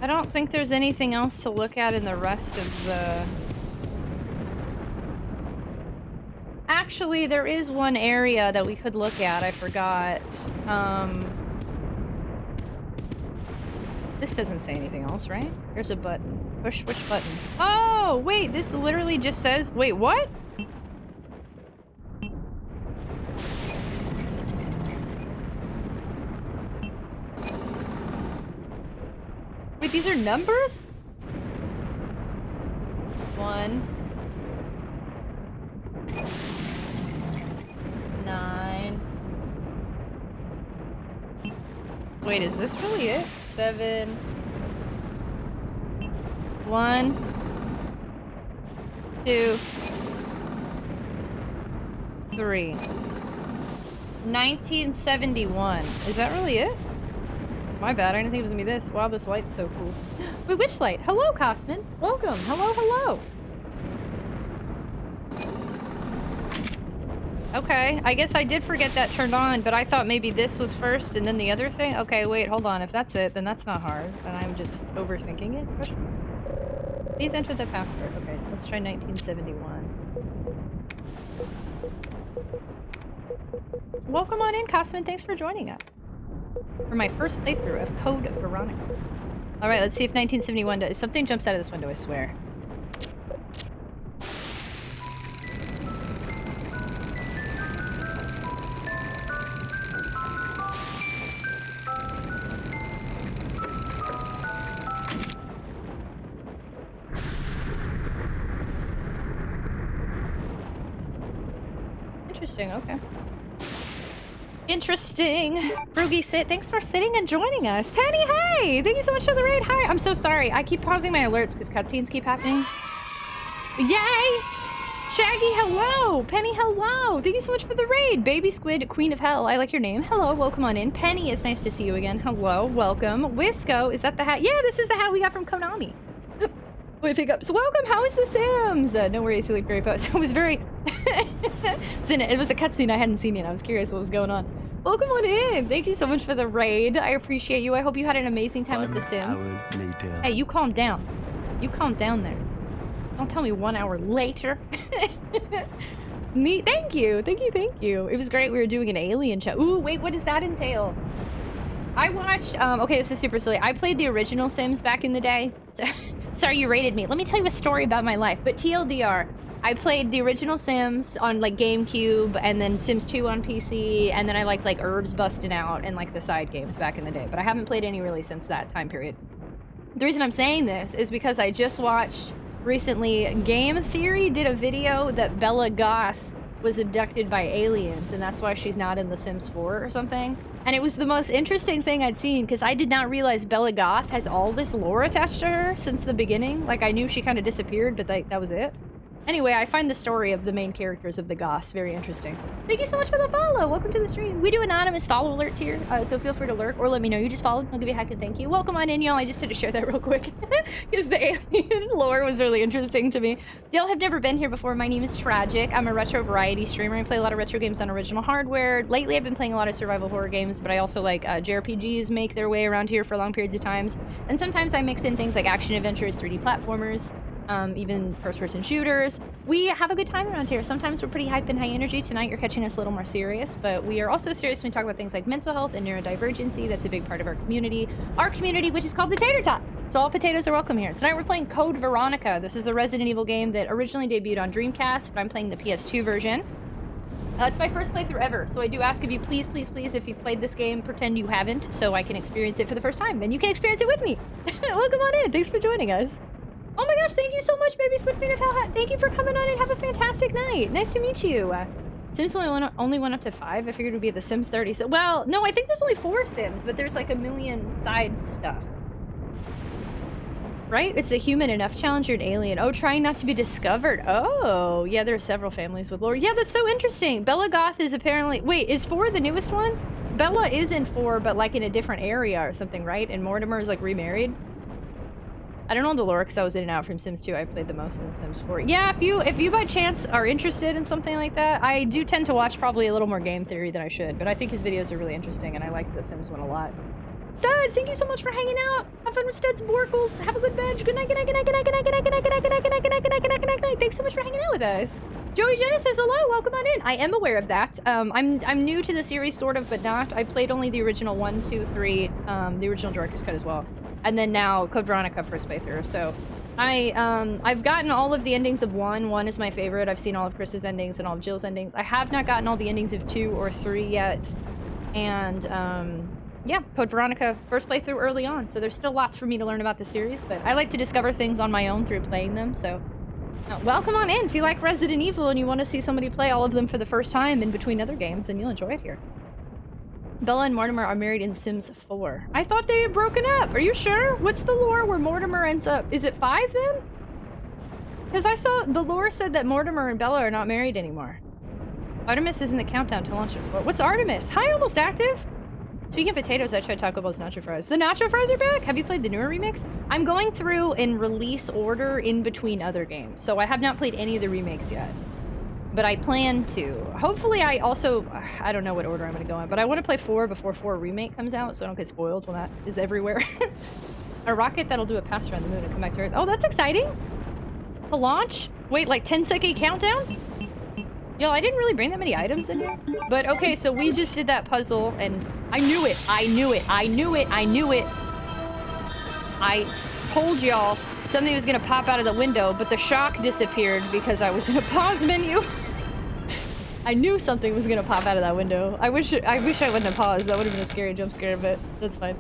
Speaker 2: I don't think there's anything else to look at in the rest of the... Actually, there is one area that we could look at. I forgot. This doesn't say anything else, right? There's a button. Push which button? Oh, wait, this literally just says... Wait, what? Wait, these are numbers? 1 9. Wait, is this really it? 7 1 2 3. 1971. Is that really it? My bad, I didn't think it was gonna be this. Wow, this light's so cool. Wait, which light? Hello, Cosman. Welcome. Hello, hello. Okay, I guess I did forget that turned on, but I thought maybe this was first and then the other thing. Okay, wait, hold on. If that's it, then that's not hard. And I'm just overthinking it. Please enter the password. Okay, let's try 1971. Welcome on in, Cosman. Thanks for joining us for my first playthrough of Code Veronica. All right, let's see if 1971 does. Something jumps out of this window, I swear. Interesting, okay. Interesting. Broogie, thanks for sitting and joining us. Penny, hey! Thank you so much for the raid. Hi, I'm so sorry. I keep pausing my alerts because cutscenes keep happening. Yay! Shaggy, hello! Penny, hello! Thank you so much for the raid. Baby Squid, Queen of Hell, I like your name. Hello, welcome on in. Penny, it's nice to see you again. Hello, welcome. Wisco, is that the hat? Yeah, this is the hat we got from Konami. Wait, pick up. So welcome, how is The Sims? No worries, you look very fast. It was very... It was a cutscene I hadn't seen yet. I was curious what was going on. Welcome on in. Thank you so much for the raid. I appreciate you. I hope you had an amazing time with The Sims. Hey, you calm down. You calm down there. Don't tell me 1 hour later. Me, thank you. Thank you, thank you. It was great. We were doing an alien chat. Ooh, wait, what does that entail? I watched, okay, this is super silly. I played the original Sims back in the day. So, sorry you rated me. Let me tell you a story about my life. But TLDR, I played the original Sims on like GameCube and then Sims 2 on PC. And then I liked like Herbs Busting Out and like the side games back in the day. But I haven't played any really since that time period. The reason I'm saying this is because I just watched recently Game Theory did a video that Bella Goth was abducted by aliens and that's why she's not in The Sims 4 or something. And it was the most interesting thing I'd seen because I did not realize Bella Goth has all this lore attached to her since the beginning. Like I knew she kind of disappeared, but that was it. Anyway, I find the story of the main characters of the Goths very interesting. Thank you so much for the follow. Welcome to the stream. We do anonymous follow alerts here, so feel free to lurk or let me know you just followed. I'll give you a hack and thank you. Welcome on in, y'all. I just had to share that real quick because the alien lore was really interesting to me. Y'all have never been here before. My name is Tragic. I'm a retro variety streamer. I play a lot of retro games on original hardware. Lately, I've been playing a lot of survival horror games, but I also like JRPGs make their way around here for long periods of times. And sometimes I mix in things like action adventures, 3D platformers, even first-person shooters. We have a good time around here. Sometimes we're pretty hype and high energy. Tonight, you're catching us a little more serious, but we are also serious when we talk about things like mental health and neurodivergency. That's a big part of our community. Our community, which is called the Tater Tots. So all potatoes are welcome here. Tonight, we're playing Code Veronica. This is a Resident Evil game that originally debuted on Dreamcast, but I'm playing the PS2 version. It's my first playthrough ever, so I do ask of you, please, please, please, if you've played this game, pretend you haven't, so I can experience it for the first time, and you can experience it with me. Welcome on in. Thanks for joining us. Oh my gosh, thank you so much, baby Squid Queen of Hell Hat. Thank you for coming on and have a fantastic night. Nice to meet you. Sims only went up to 5. I figured it would be the Sims 30. So, well, no, I think there's only 4 Sims, but there's like a million side stuff. Right? It's a human enough challenge or an alien. Oh, trying not to be discovered. Oh, yeah, there are several families with lore. Yeah, that's so interesting. Bella Goth is apparently... Wait, is 4 the newest one? Bella is in 4, but like in a different area or something, right? And Mortimer is like remarried. I don't know the lore because I was in and out from Sims 2. I played the most in Sims 4. Yeah, if you by chance are interested in something like that, I do tend to watch probably a little more game theory than I should, but I think his videos are really interesting and I liked the Sims one a lot. Studs, thank you so much for hanging out. Have fun with Studs Borkles. Have a good veg. Good night, good night, good night, good night, good night, good night, good night, good night, good night, good night, good night, good night, good night, good night. Thanks so much for hanging out with us. Joey Jenna says hello. Welcome on in. I am aware of that. I'm new to the series, sort of, but not. I played only the original 1, 2, 3, the original director's cut as well. And then now Code Veronica first playthrough. So I've gotten all of the endings of 1. 1 is my favorite. I've seen all of Chris's endings and all of Jill's endings. I have not gotten all the endings of 2 or 3 yet. And yeah, Code Veronica first playthrough early on. So there's still lots for me to learn about the series, but I like to discover things on my own through playing them. So welcome on in. If you like Resident Evil and you want to see somebody play all of them for the first time in between other games, then you'll enjoy it here. Bella and Mortimer are married in Sims 4. I thought they had broken up. Are you sure? What's the lore where Mortimer ends up? Is it 5 then? Because I saw the lore said that Mortimer and Bella are not married anymore. Artemis is in the countdown to launch it. What's Artemis? Hi, Almost Active. Speaking of potatoes, I tried Taco Bell's nacho fries. The nacho fries are back? Have you played the newer remix? I'm going through in release order in between other games. So I have not played any of the remakes yet. But I plan to. Hopefully I also... I don't know what order I'm going to go in, but I want to play 4 before 4 Remake comes out so I don't get spoiled when that is everywhere. A rocket that'll do a pass around the moon and come back to Earth. Oh, that's exciting! To launch? Wait, like 10-second countdown? Yo, I didn't really bring that many items in here. But okay, so we just did that puzzle and I knew it! I knew it! I knew it! I knew it! I told y'all something was gonna pop out of the window, but the shock disappeared because I was in a pause menu. I knew something was gonna pop out of that window. I wish I wouldn't have paused. That would have been a scary jump scare, but that's fine.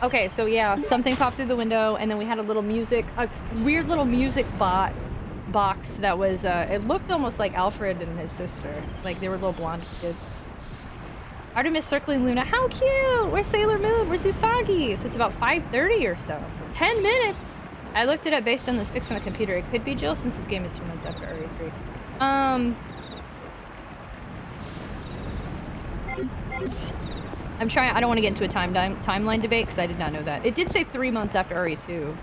Speaker 2: Okay, so yeah, something popped through the window, and then we had a weird little music box that was, it looked almost like Alfred and his sister. Like, they were little blonde kids. Artemis circling Luna. How cute! Where's Sailor Moon? Where's Usagi? So it's about 5:30 or so. 10 minutes! I looked it up based on the specs on the computer. It could be Jill since this game is 2 months after RE3. I'm trying. I don't want to get into a timeline debate because I did not know that. It did say 3 months after RE2.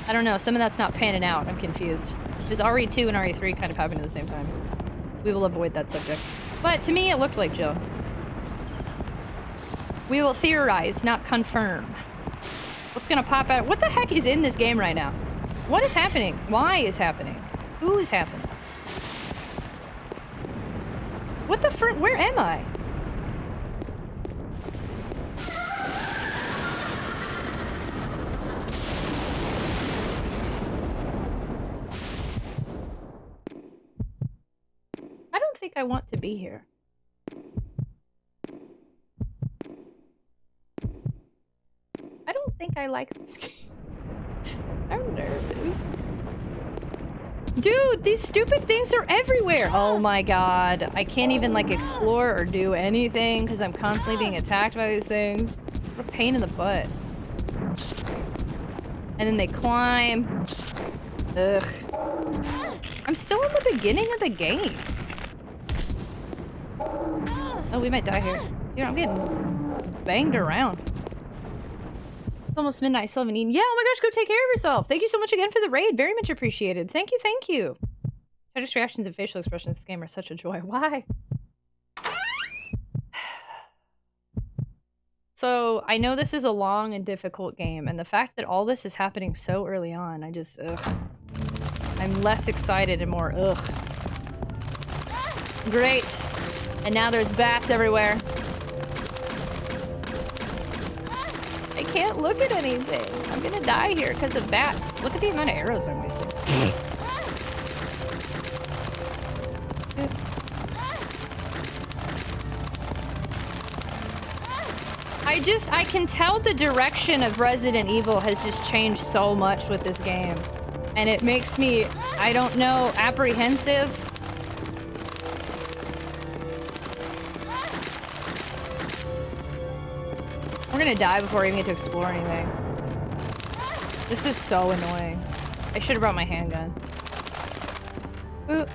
Speaker 2: I don't know. Some of that's not panning out. I'm confused. Is RE2 and RE3 kind of happening at the same time? We will avoid that subject. But to me, it looked like Jill. We will theorize, not confirm. What's gonna pop out? What the heck is in this game right now? What is happening? Why is happening? Who is happening? What the frick? Where am I? I don't think I want to be here. I don't think I like this game. I'm nervous. Dude, these stupid things are everywhere! Oh my god. I can't even, like, explore or do anything because I'm constantly being attacked by these things. What a pain in the butt. And then they climb. Ugh. I'm still in the beginning of the game. Oh, we might die here. Dude, I'm getting banged around. It's almost midnight, I still haven't eaten. Yeah, oh my gosh, go take care of yourself. Thank you so much again for the raid. Very much appreciated. Thank you, thank you. Tragic reactions and facial expressions in this game are such a joy. Why? So, I know this is a long and difficult game, and the fact that all this is happening so early on, I just, ugh. I'm less excited and more, ugh. Great. And now there's bats everywhere. I can't look at anything. I'm gonna die here because of bats. Look at the amount of arrows I'm wasting. I can tell the direction of Resident Evil has just changed so much with this game. And it makes me, I don't know, apprehensive. We're gonna die before we even get to explore anything. This is so annoying. I should have brought my handgun. Ooh.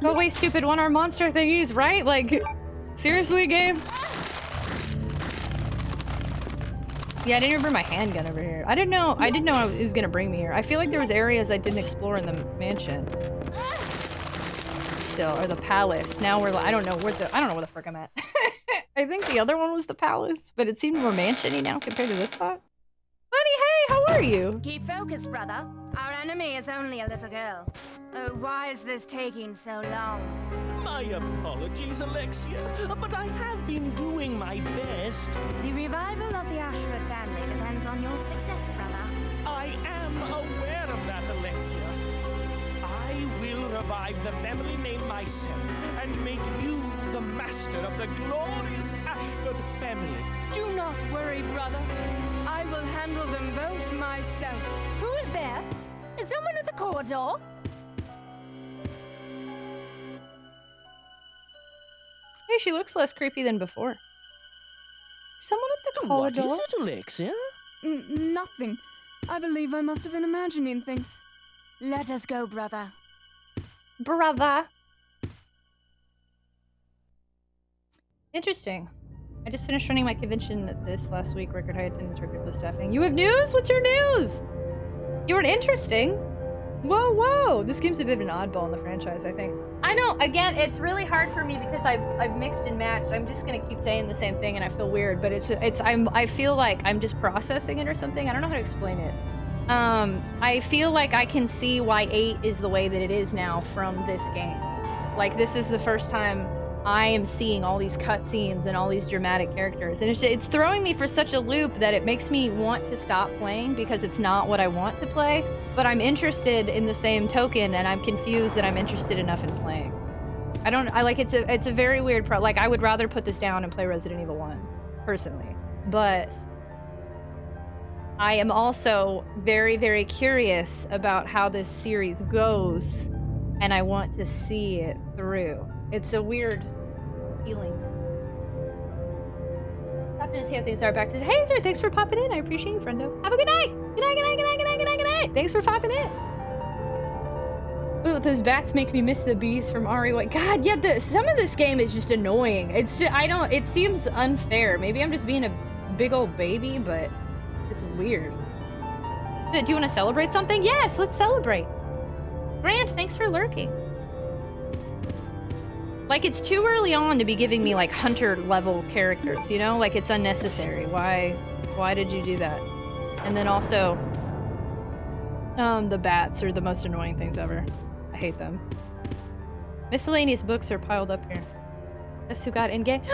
Speaker 2: Go away, stupid one-armed monster thingies, right? Like, seriously, game? Yeah, I didn't even bring my handgun over here. I didn't know it was gonna bring me here. I feel like there was areas I didn't explore in the mansion. Still, or the palace. Now we're, I don't know where the frick I'm at. I think the other one was the palace, but it seemed more mansion-y now compared to this spot. Buddy, hey, how are you?
Speaker 7: Keep focused, brother. Our enemy is only a little girl. Oh, why is this taking so long?
Speaker 8: My apologies, Alexia, but I have been doing my best.
Speaker 7: The revival of the Ashford family depends on your success, brother.
Speaker 8: I am aware of that, Alexia. I will revive the family name myself and make you the master of the glorious Ashford family.
Speaker 7: Do not worry, brother. I will handle them both myself. Who is there? Is someone at the corridor?
Speaker 2: Hey, she looks less creepy than before. Someone at the corridor?
Speaker 8: What is it, Alexia?
Speaker 7: Nothing. I believe I must have been imagining things. Let us go, brother.
Speaker 2: Brother. Interesting. I just finished running my convention this last week. Record high attendance, record low staffing. You have news? What's your news? You were interesting. Whoa, whoa. This game's a bit of an oddball in the franchise, I think. I know, again, it's really hard for me because I've mixed and matched. I'm just gonna keep saying the same thing and I feel weird, but I feel like I'm just processing it or something. I don't know how to explain it. I feel like I can see why 8 is the way that it is now from this game. Like, this is the first time I am seeing all these cutscenes and all these dramatic characters. And it's throwing me for such a loop that it makes me want to stop playing because it's not what I want to play. But I'm interested in the same token, and I'm confused that I'm interested enough in playing. It's a very weird like, I would rather put this down and play Resident Evil 1, personally. But I am also very, very curious about how this series goes, and I want to see it through. It's a weird feeling. Happy to see how things are back to hey, sir, thanks for popping in. I appreciate you, friendo. Have a good night. Good night, good night, good night, good night, good night, good night. Thanks for popping in. Ooh, those bats make me miss the bees from RE1. God, yeah, some of this game is just annoying. It's just, it seems unfair. Maybe I'm just being a big old baby, but it's weird. Do you want to celebrate something? Yes, let's celebrate. Grant, thanks for lurking. Like, it's too early on to be giving me, like, hunter-level characters, you know? Like, it's unnecessary. Why did you do that? And then also, the bats are the most annoying things ever. I hate them. Miscellaneous books are piled up here. Guess who got engaged?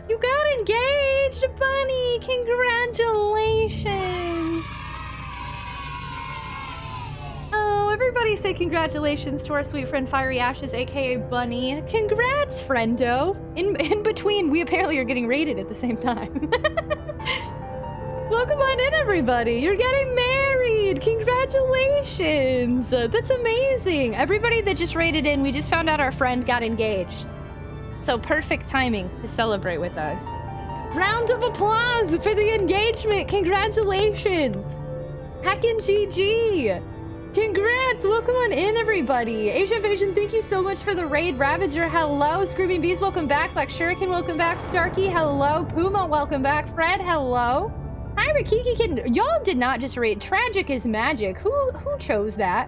Speaker 2: You got engaged, Bunny! Congratulations! Oh, everybody say congratulations to our sweet friend Fiery Ashes, aka Bunny. Congrats, friendo! In between, we apparently are getting raided at the same time. Welcome on in, everybody! You're getting married! Congratulations! That's amazing! Everybody that just raided in, we just found out our friend got engaged. So perfect timing to celebrate with us. Round of applause for the engagement! Congratulations! Heckin' GG! Congrats! Welcome on in, everybody. Asian Invasion, thank you so much for the raid. Ravager, hello. Screaming Bees, welcome back. Black Shuriken, welcome back. Starkey, hello. Puma, welcome back. Fred, hello. Hi, Rikiki Kitten. Y'all did not just raid. Tragic is magic. Who chose that?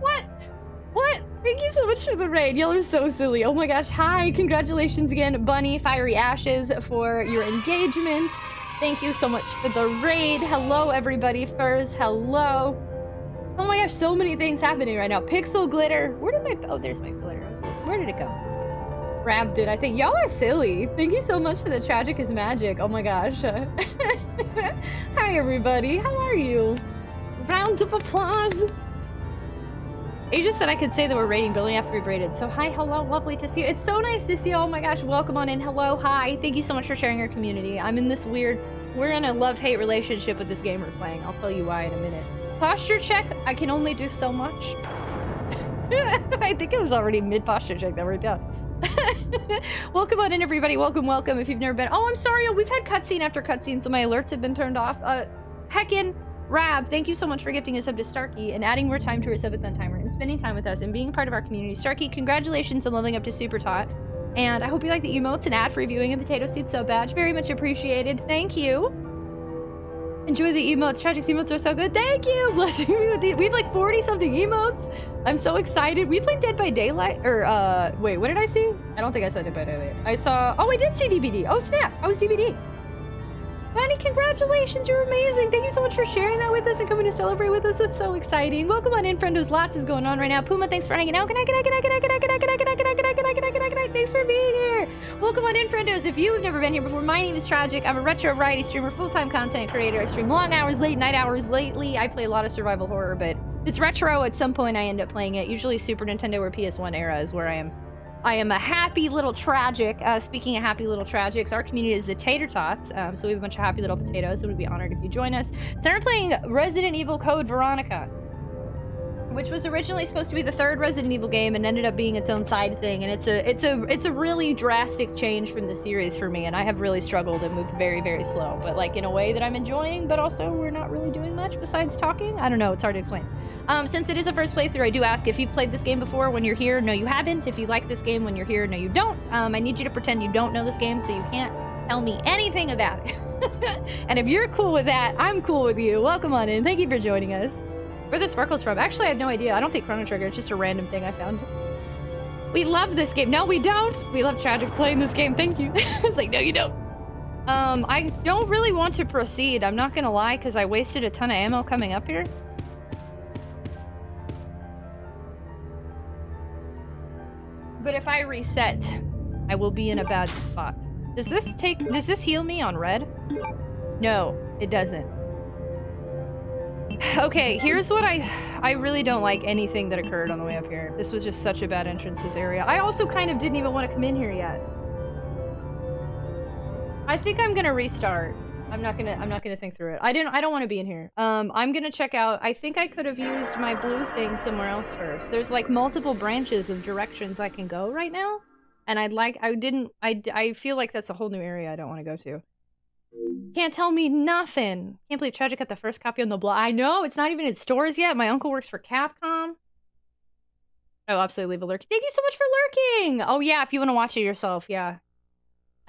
Speaker 2: What? What? Thank you so much for the raid. Y'all are so silly. Oh my gosh. Hi. Congratulations again, Bunny, Fiery Ashes, for your engagement. Thank you so much for the raid. Hello, everybody. Furs, hello. Oh my gosh, so many things happening right now. Pixel Glitter. Where did my... Oh, there's my glitter. Where did it go? Grabbed it, I think. Y'all are silly. Thank you so much for the Tragic is Magic. Oh my gosh. Hi, everybody. How are you? Round of applause. Asia said I could say that we're rating building after we've rated. So hi, hello, lovely to see you. It's so nice to see you. Oh my gosh, welcome on in. Hello, hi. Thank you so much for sharing your community. I'm in this weird, we're in a love-hate relationship with this game we're playing. I'll tell you why in a minute. Posture check, I can only do so much. I think it was already mid-posture check that worked out. Welcome on in, everybody. Welcome, welcome. If you've never been... Oh, I'm sorry. We've had cutscene after cutscene, so my alerts have been turned off. Heckin'. Rab, thank you so much for gifting a sub to Starkey and adding more time to her 7th on timer and spending time with us and being part of our community. Starkey, congratulations on leveling up to Super Tot. And I hope you like the emotes and ad for reviewing a potato seed sub badge. Very much appreciated. Thank you. Enjoy the emotes. Tragic's emotes are so good. Thank you. Blessing me with the... We have like 40-something emotes. I'm so excited. We played Dead by Daylight. Or, wait, what did I see? I don't think I saw Dead by Daylight. I saw... Oh, I did see DBD. Oh, snap. I was DBD. Bunny, congratulations, you're amazing. Thank you so much for sharing that with us and coming to celebrate with us. That's so exciting. Welcome on in, friendos. Lots is going on right now. Puma, thanks for hanging out. Good night, good night, good night, good night, good night, good night, good night, good night, good night, good night, good night, good night, good night. Thanks for being here. Welcome on in, friendos. If you have never been here before, my name is Tragic. I'm a retro variety streamer, full-time content creator. I stream long hours, late night hours. Lately, I play a lot of survival horror, but it's retro. At some point, I end up playing it. Usually Super Nintendo or PS1 era is where I am. I am a happy little Tragic. Speaking of happy little Tragics, our community is the Tater Tots. So we have a bunch of happy little potatoes, so we'd be honored if you join us. So we're playing Resident Evil Code Veronica, which was originally supposed to be the 3rd Resident Evil game and ended up being its own side thing. And it's a really drastic change from the series for me, and I have really struggled and moved very, very slow. But like in a way that I'm enjoying, but also we're not really doing much besides talking. I don't know, it's hard to explain. Since it is a first playthrough, I do ask if you've played this game before when you're here. No, you haven't. If you like this game when you're here, no, you don't. I need you to pretend you don't know this game so you can't tell me anything about it. And if you're cool with that, I'm cool with you. Welcome on in. Thank you for joining us. Where the sparkles from? Actually, I have no idea. I don't think Chrono Trigger. It's just a random thing I found. We love this game. No, we don't. We love Tragic playing this game. Thank you. It's like, no, you don't. I don't really want to proceed. I'm not gonna lie, because I wasted a ton of ammo coming up here. But if I reset, I will be in a bad spot. Does this heal me on red? No, it doesn't. Okay, here's what I really don't like anything that occurred on the way up here. This was just such a bad entrance to this area. I also kind of didn't even want to come in here yet. I think I'm gonna restart. I'm not gonna think through it. I don't want to be in here. I'm gonna check out. I think I could have used my blue thing somewhere else first. There's like multiple branches of directions I can go right now, and I feel like that's a whole new area I don't want to go to. Can't tell me nothing. Can't believe Tragic got the first copy on the block. I know, it's not even in stores yet. My uncle works for Capcom. I'll absolutely leave a lurk. Thank you so much for lurking! Oh yeah, if you want to watch it yourself, yeah.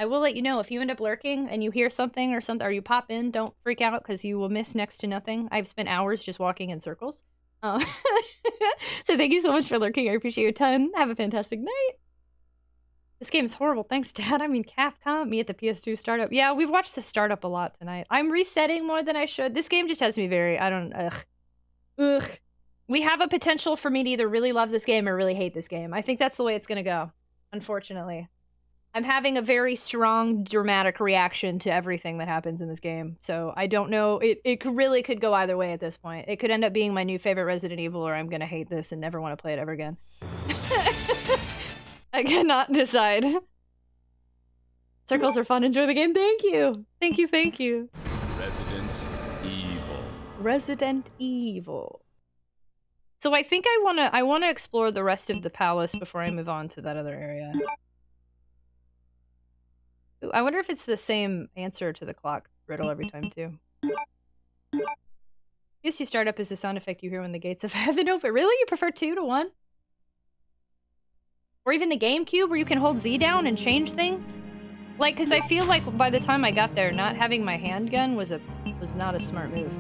Speaker 2: I will let you know if you end up lurking and you hear something, or you pop in, don't freak out because you will miss next to nothing. I've spent hours just walking in circles. So thank you so much for lurking. I appreciate you a ton. Have a fantastic night. This game's horrible. Thanks, Dad. I mean, Capcom, me at the PS2 startup. Yeah, we've watched the startup a lot tonight. I'm resetting more than I should. This game just has me very, ugh. We have a potential for me to either really love this game or really hate this game. I think that's the way it's gonna go, unfortunately. I'm having a very strong, dramatic reaction to everything that happens in this game. So I don't know. It really could go either way at this point. It could end up being my new favorite Resident Evil, or I'm gonna hate this and never want to play it ever again. I cannot decide. Circles are fun. Enjoy the game. Thank you. Thank you. Thank you.
Speaker 5: Resident Evil.
Speaker 2: Resident Evil. So I think I wanna explore the rest of the palace before I move on to that other area. Ooh, I wonder if it's the same answer to the clock riddle every time too. PS2 startup is the sound effect you hear when the gates of heaven open. Really? You prefer 2 to 1? Or even the GameCube where you can hold Z down and change things? Like, because I feel like by the time I got there, not having my handgun was not a smart move.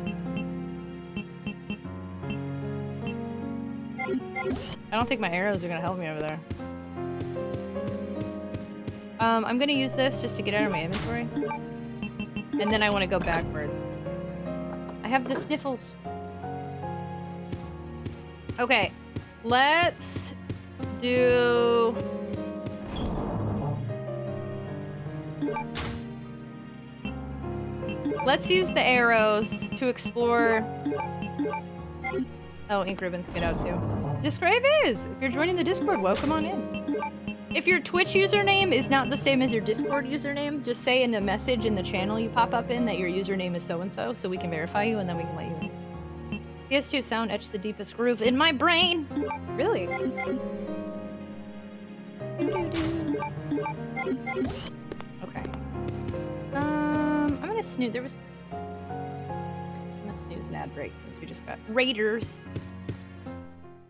Speaker 2: I don't think my arrows are gonna help me over there. I'm gonna use this just to get out of my inventory. And then I want to go backwards. I have the sniffles. Okay, let's do... Let's use the arrows to explore... Oh, ink ribbons get out too. Disgrave is! If you're joining the Discord, welcome on in. If your Twitch username is not the same as your Discord username, just say in a message in the channel you pop up in that your username is so-and-so, so we can verify you and then we can let you in. PS2 sound etched the deepest groove in my brain! Really? Okay. I'm gonna snooze. I'm gonna snooze an ad break since we just got Raiders.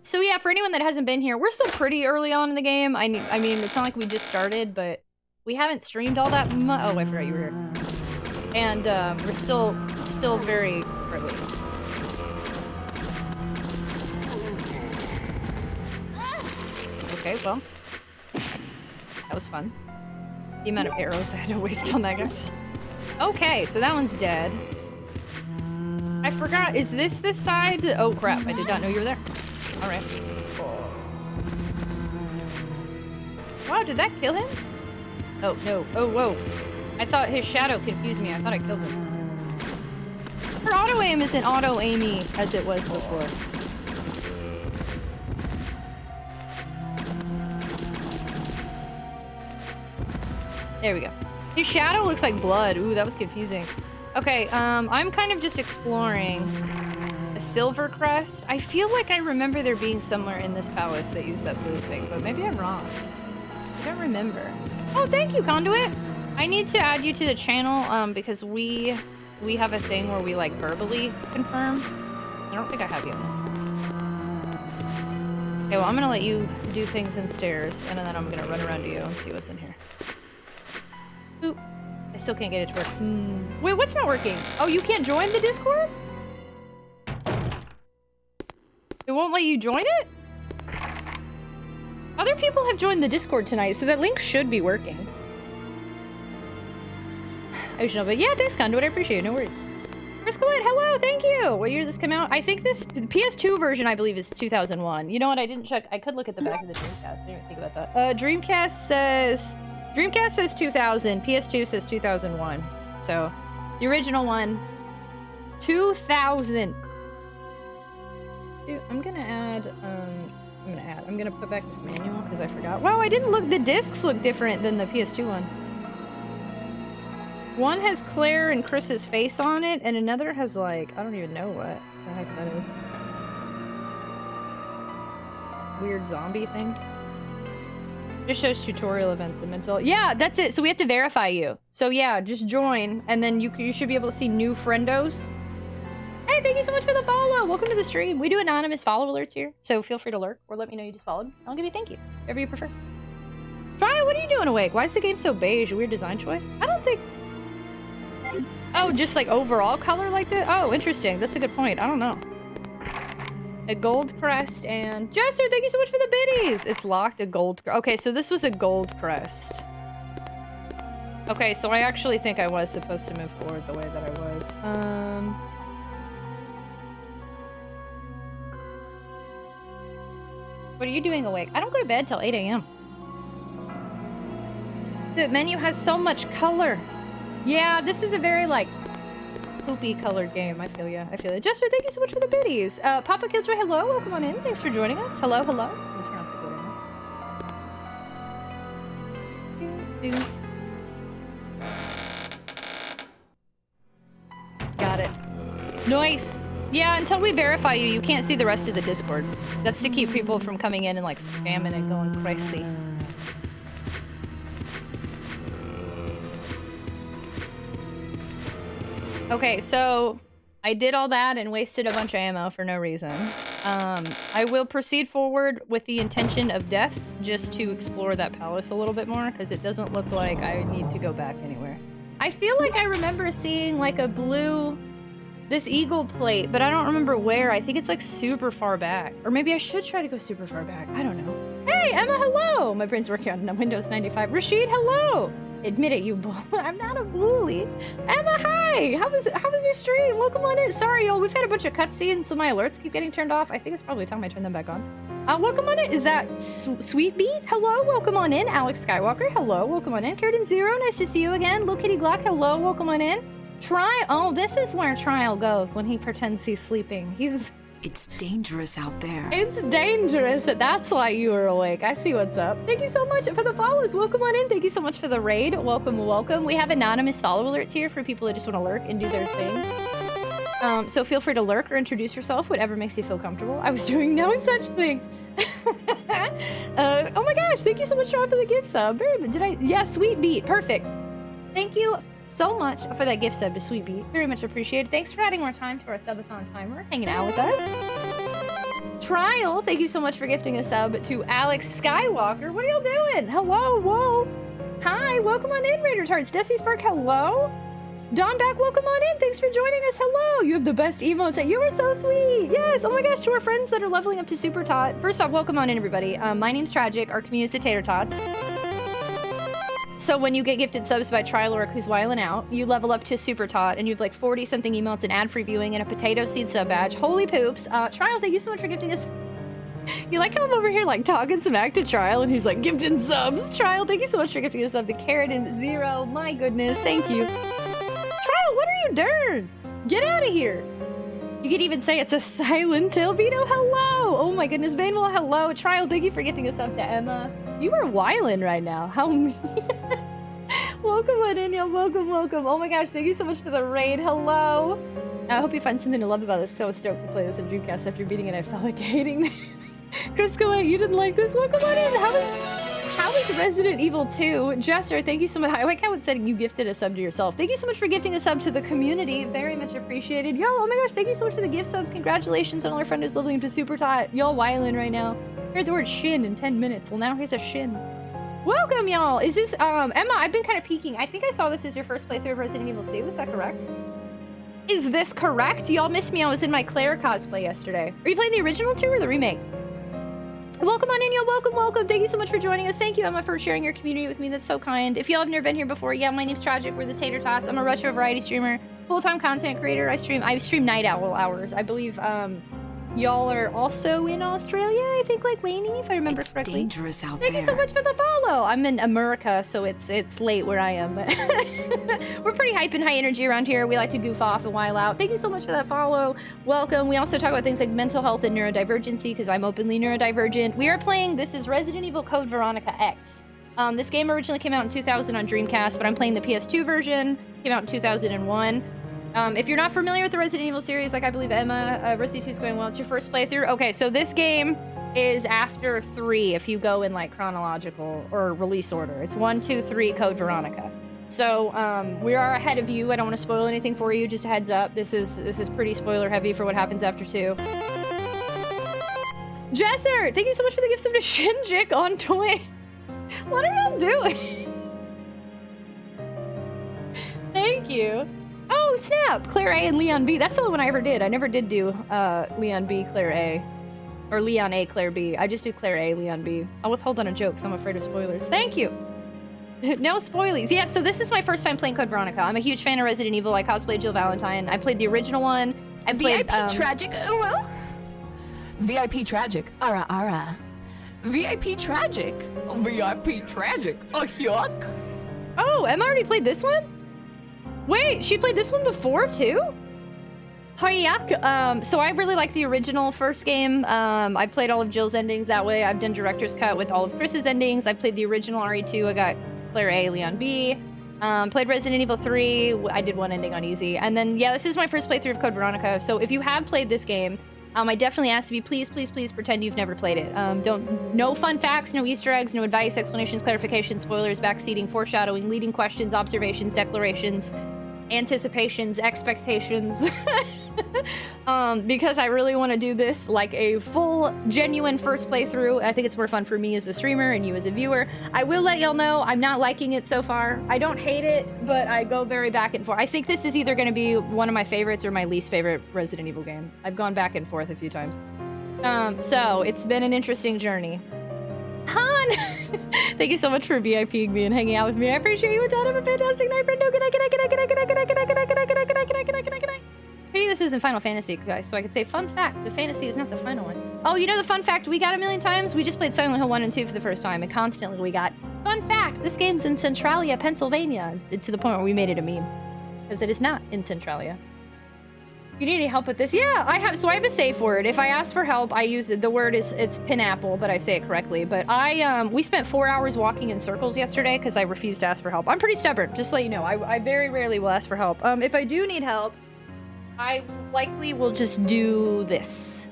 Speaker 2: So yeah, for anyone that hasn't been here, we're still pretty early on in the game. I mean, it's not like we just started, but we haven't streamed all that much. Oh, I forgot you were here. And we're still very early. Okay, well, that was fun. The amount of arrows I had to waste on that guy. Okay, so that one's dead. I forgot, is this the side? Oh crap, I did not know you were there. Alright. Wow, did that kill him? Oh, no. Oh, whoa. I thought his shadow confused me. I thought I killed him. Her auto-aim isn't auto-aimy as it was before. There we go. His shadow looks like blood. Ooh, that was confusing. Okay, I'm kind of just exploring a silver crest. I feel like I remember there being somewhere in this palace that used that blue thing, but maybe I'm wrong. I don't remember. Oh, thank you, Conduit! I need to add you to the channel, because we have a thing where we, like, verbally confirm. I don't think I have you. Okay, well, I'm gonna let you do things in stairs, and then I'm gonna run around to you and see what's in here. Oop. I still can't get it to work. Wait, what's not working? Oh, you can't join the Discord? It won't let you join it? Other people have joined the Discord tonight, so that link should be working. I should know, but yeah, thanks, Conduit. I appreciate it. No worries. Riscalet, hello, thank you. What year did this come out? I think this PS2 version, I believe, is 2001. You know what? I didn't check. I could look at the back of the Dreamcast. I didn't even think about that. Dreamcast says 2000. PS2 says 2001. So, the original one, 2000. Dude, I'm gonna put back this manual because I forgot. Wow, I didn't look. The discs look different than the PS2 one. One has Claire and Chris's face on it, and another has, like, I don't even know what the heck that is. Weird zombie thing. Just shows tutorial events and mental. Yeah, that's it. So we have to verify you. So yeah, just join, and then you should be able to see new friendos. Hey, thank you so much for the follow. Welcome to the stream. We do anonymous follow alerts here, so feel free to lurk or let me know you just followed. I'll give you a thank you, whatever you prefer. Try, what are you doing awake? Why is the game so beige? A weird design choice? I don't think... Oh, just like overall color like that? Oh, interesting. That's a good point. I don't know. A gold crest and... Jester, thank you so much for the biddies! It's locked, a gold... Okay, so this was a gold crest. Okay, so I actually think I was supposed to move forward the way that I was. What are you doing awake? I don't go to bed till 8 a.m. The menu has so much color. Yeah, this is a very, like, poopy colored game. I feel ya. I feel it. Jester, thank you so much for the biddies. Papa Killjoy, hello. Welcome on in. Thanks for joining us. Hello, hello. Let me turn off the Got it. Nice. Yeah, until we verify you, you can't see the rest of the Discord. That's to keep people from coming in and, like, spamming and going crazy. Okay, so I did all that and wasted a bunch of ammo for no reason. I will proceed forward with the intention of death, just to explore that palace a little bit more, because it doesn't look like I need to go back anywhere. I feel like I remember seeing like a blue, this eagle plate, but I don't remember where. I think it's like super far back. Or maybe I should try to go super far back. I don't know. Hey, Emma, hello! My brain's working on Windows 95. Rashid, hello! Admit it, you bull. I'm not a bully. Emma, hi! How was your stream? Welcome on in. Sorry, y'all. We've had a bunch of cutscenes, so my alerts keep getting turned off. I think it's probably time I turn them back on. Welcome on in. Is that Sweet Beat? Hello, welcome on in. Alex Skywalker, hello, welcome on in. Keratin Zero, nice to see you again. Lil Kitty Glock, hello, welcome on in. Oh, this is where Trial goes when he pretends he's sleeping.
Speaker 11: It's dangerous out there.
Speaker 2: It's dangerous. That's why you were awake. I see what's up. Thank you so much for the follows. Welcome on in. Thank you so much for the raid. Welcome, welcome. We have anonymous follow alerts here for people that just want to lurk and do their thing. So feel free to lurk or introduce yourself, whatever makes you feel comfortable. I was doing no such thing. Oh my gosh, thank you so much for dropping the gift sub. Yeah, Sweet Beat. Perfect. Thank you so much for that gift sub to Sweet Beat. Very much appreciated. Thanks for adding more time to our subathon timer, hanging out with us. Trial, thank you so much for gifting a sub to Alex Skywalker. What are y'all doing? Hello, whoa. Hi, welcome on in, Raiders Hearts. Desi Spark, hello. Don Back, welcome on in. Thanks for joining us. Hello. You have the best emotes. You are so sweet. Yes. Oh my gosh, to our friends that are leveling up to Super Tot. First off, welcome on in, everybody. My name's Tragic. Our community is the Tater Tots. So when you get gifted subs by Triloric, who's whiling out, you level up to Super Tot, and you have like 40-something emotes and ad-free viewing and a potato seed sub badge. Holy poops. Trial, thank you so much for gifting us. You like how I'm over here like talking smack to Trial, and he's like gifting subs. Trial, thank you so much for gifting us sub to Keratin Zero. My goodness, thank you. Trial, what are you doing? Get out of here. You could even say it's a silent Tail Vito. Hello. Oh my goodness, Banewell, hello. Trial, thank you for gifting us up to Emma. You are wildin' right now. How mean. Welcome on in, y'all. Welcome, welcome. Oh my gosh, thank you so much for the raid. Hello. I hope you find something to love about this. So stoked to play this in Dreamcast after beating it. I felt like hating this. Chris Collette, you didn't like this? Welcome on in. How is Resident Evil 2? Jester, thank you so much. I like how it said you gifted a sub to yourself. Thank you so much for gifting a sub to the community. Very much appreciated. Y'all, oh my gosh, thank you so much for the gift subs. Congratulations on all our friends who's leveling to Super Tot. Y'all wildin' right now. Heard the word shin in 10 minutes. Well, now here's a shin. Welcome, y'all. Is this, Emma, I've been kind of peeking. I think I saw this as your first playthrough of Resident Evil 2. Is that correct? Is this correct? Y'all missed me. I was in my Claire cosplay yesterday. Are you playing the original 2 or the remake? Welcome on in, y'all. Welcome, welcome. Thank you so much for joining us. Thank you, Emma, for sharing your community with me. That's so kind. If y'all have never been here before, yeah, my name's Tragic. We're the Tater Tots. I'm a retro variety streamer, full-time content creator. I stream night owl hours. I believe, y'all are also in Australia, I think, like Lainey, if I remember correctly.
Speaker 11: It's dangerous out
Speaker 2: there. Thank you so much for the follow. I'm in America, so it's late where I am. We're pretty hype and high energy around here. We like to goof off and while out. Thank you so much for that follow. Welcome. We also talk about things like mental health and neurodivergency, because I'm openly neurodivergent. We are playing, this is Resident Evil Code Veronica X. This game originally came out in 2000 on Dreamcast, but I'm playing the PS2 version. Came out in 2001. If you're not familiar with the Resident Evil series, like I believe Emma, Resident 2 is going well, it's your first playthrough. Okay, so this game is after 3 if you go in like chronological or release order. It's 1, 2, 3, Code Veronica. So we are ahead of you. I don't want to spoil anything for you, just a heads up. This is pretty spoiler heavy for what happens after 2. Jesser, thank you so much for the gifts of the Shinjik on Twitch. What are y'all doing? Thank you. Oh, snap! Claire A and Leon B. That's the only one I ever did. I never did do Leon B, Claire A. Or Leon A, Claire B. I just did Claire A, Leon B. I'll withhold on a joke because I'm afraid of spoilers. Thank you! No spoilies. Yeah, so this is my first time playing Code Veronica. I'm a huge fan of Resident Evil. I cosplayed Jill Valentine. I played the original one. I played,
Speaker 11: VIP Tragic. Hello? VIP Tragic. Ara ara. VIP Tragic. VIP Tragic. A yuck.
Speaker 2: Oh, Emma already played this one? Wait, she played this one before, too? Hoyak. So I really like the original first game. I played all of Jill's endings that way. I've done Director's Cut with all of Chris's endings. I played the original RE2. I got Claire A, Leon B. Played Resident Evil 3. I did one ending on easy. And then, yeah, this is my first playthrough of Code Veronica. So if you have played this game, I definitely ask you, please, please, please pretend you've never played it. No fun facts, no Easter eggs, no advice, explanations, clarifications, spoilers, backseating, foreshadowing, leading questions, observations, declarations, anticipations, expectations. because I really want to do this like a full, genuine first playthrough. I think it's more fun for me as a streamer and you as a viewer. I will let y'all know I'm not liking it so far. I don't hate it, but I go very back and forth. I think this is either going to be one of my favorites or my least favorite Resident Evil game. I've gone back and forth a few times. So it's been an interesting journey. Han! Thank you so much for VIPing me and hanging out with me. I appreciate you. Have a fantastic night, friend. Good night, good night, good night, good night, good night, good night, good night, good night, good night, good night, good night, good night, good night, good night, good night. Maybe this isn't Final Fantasy, guys, so I could say, fun fact, the fantasy is not the final one. Oh, you know the fun fact we got a million times? We just played Silent Hill 1 and 2 for the first time, and constantly we got, fun fact, this game's in Centralia, Pennsylvania, to the point where we made it a meme. Because it is not in Centralia. You need any help with this? Yeah, I have a safe word. If I ask for help, I use it. The word it's pineapple, but I say it correctly. But we spent 4 hours walking in circles yesterday because I refused to ask for help. I'm pretty stubborn, just to let you know. I very rarely will ask for help. If I do need help, I likely will just do this.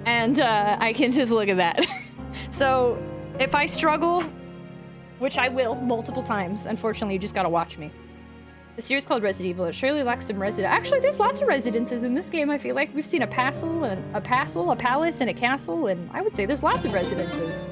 Speaker 2: And I can just look at that. So if I struggle, which I will multiple times, unfortunately, you just gotta watch me. The series called Resident Evil. It surely lacks some resident. Actually, there's lots of residences in this game. I feel like we've seen a palace, and a castle, and I would say there's lots of residences.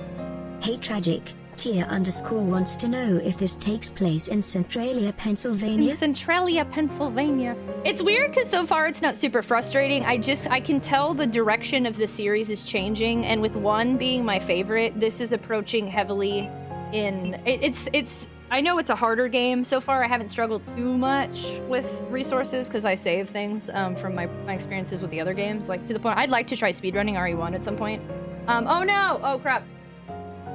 Speaker 1: Hey Tragic, Tia _ wants to know if this takes place in Centralia, Pennsylvania.
Speaker 2: In Centralia, Pennsylvania. It's weird because so far it's not super frustrating. I can tell the direction of the series is changing, and with 1 being my favorite, this is approaching heavily in I know it's a harder game. So far, I haven't struggled too much with resources because I save things from my experiences with the other games. Like, to the point, I'd like to try speedrunning RE1 at some point. Oh no! Oh crap.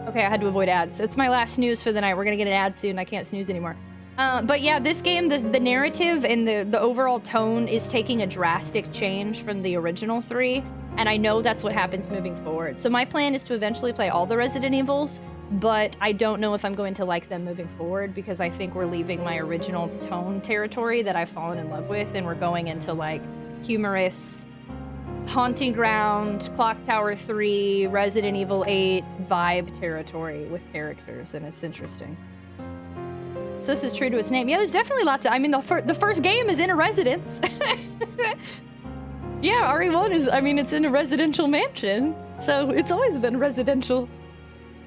Speaker 2: Okay, I had to avoid ads. It's my last snooze for the night. We're gonna get an ad soon. I can't snooze anymore. But yeah, this game, the narrative and the overall tone is taking a drastic change from the original 3. And I know that's what happens moving forward. So my plan is to eventually play all the Resident Evils, but I don't know if I'm going to like them moving forward because I think we're leaving my original tone territory that I've fallen in love with, and we're going into like humorous, Haunting Ground, Clock Tower 3, Resident Evil 8 vibe territory with characters, and it's interesting. So this is true to its name. Yeah, there's definitely lots of, I mean, the first game is in a residence. Yeah, RE1 is, I mean, it's in a residential mansion, so it's always been residential.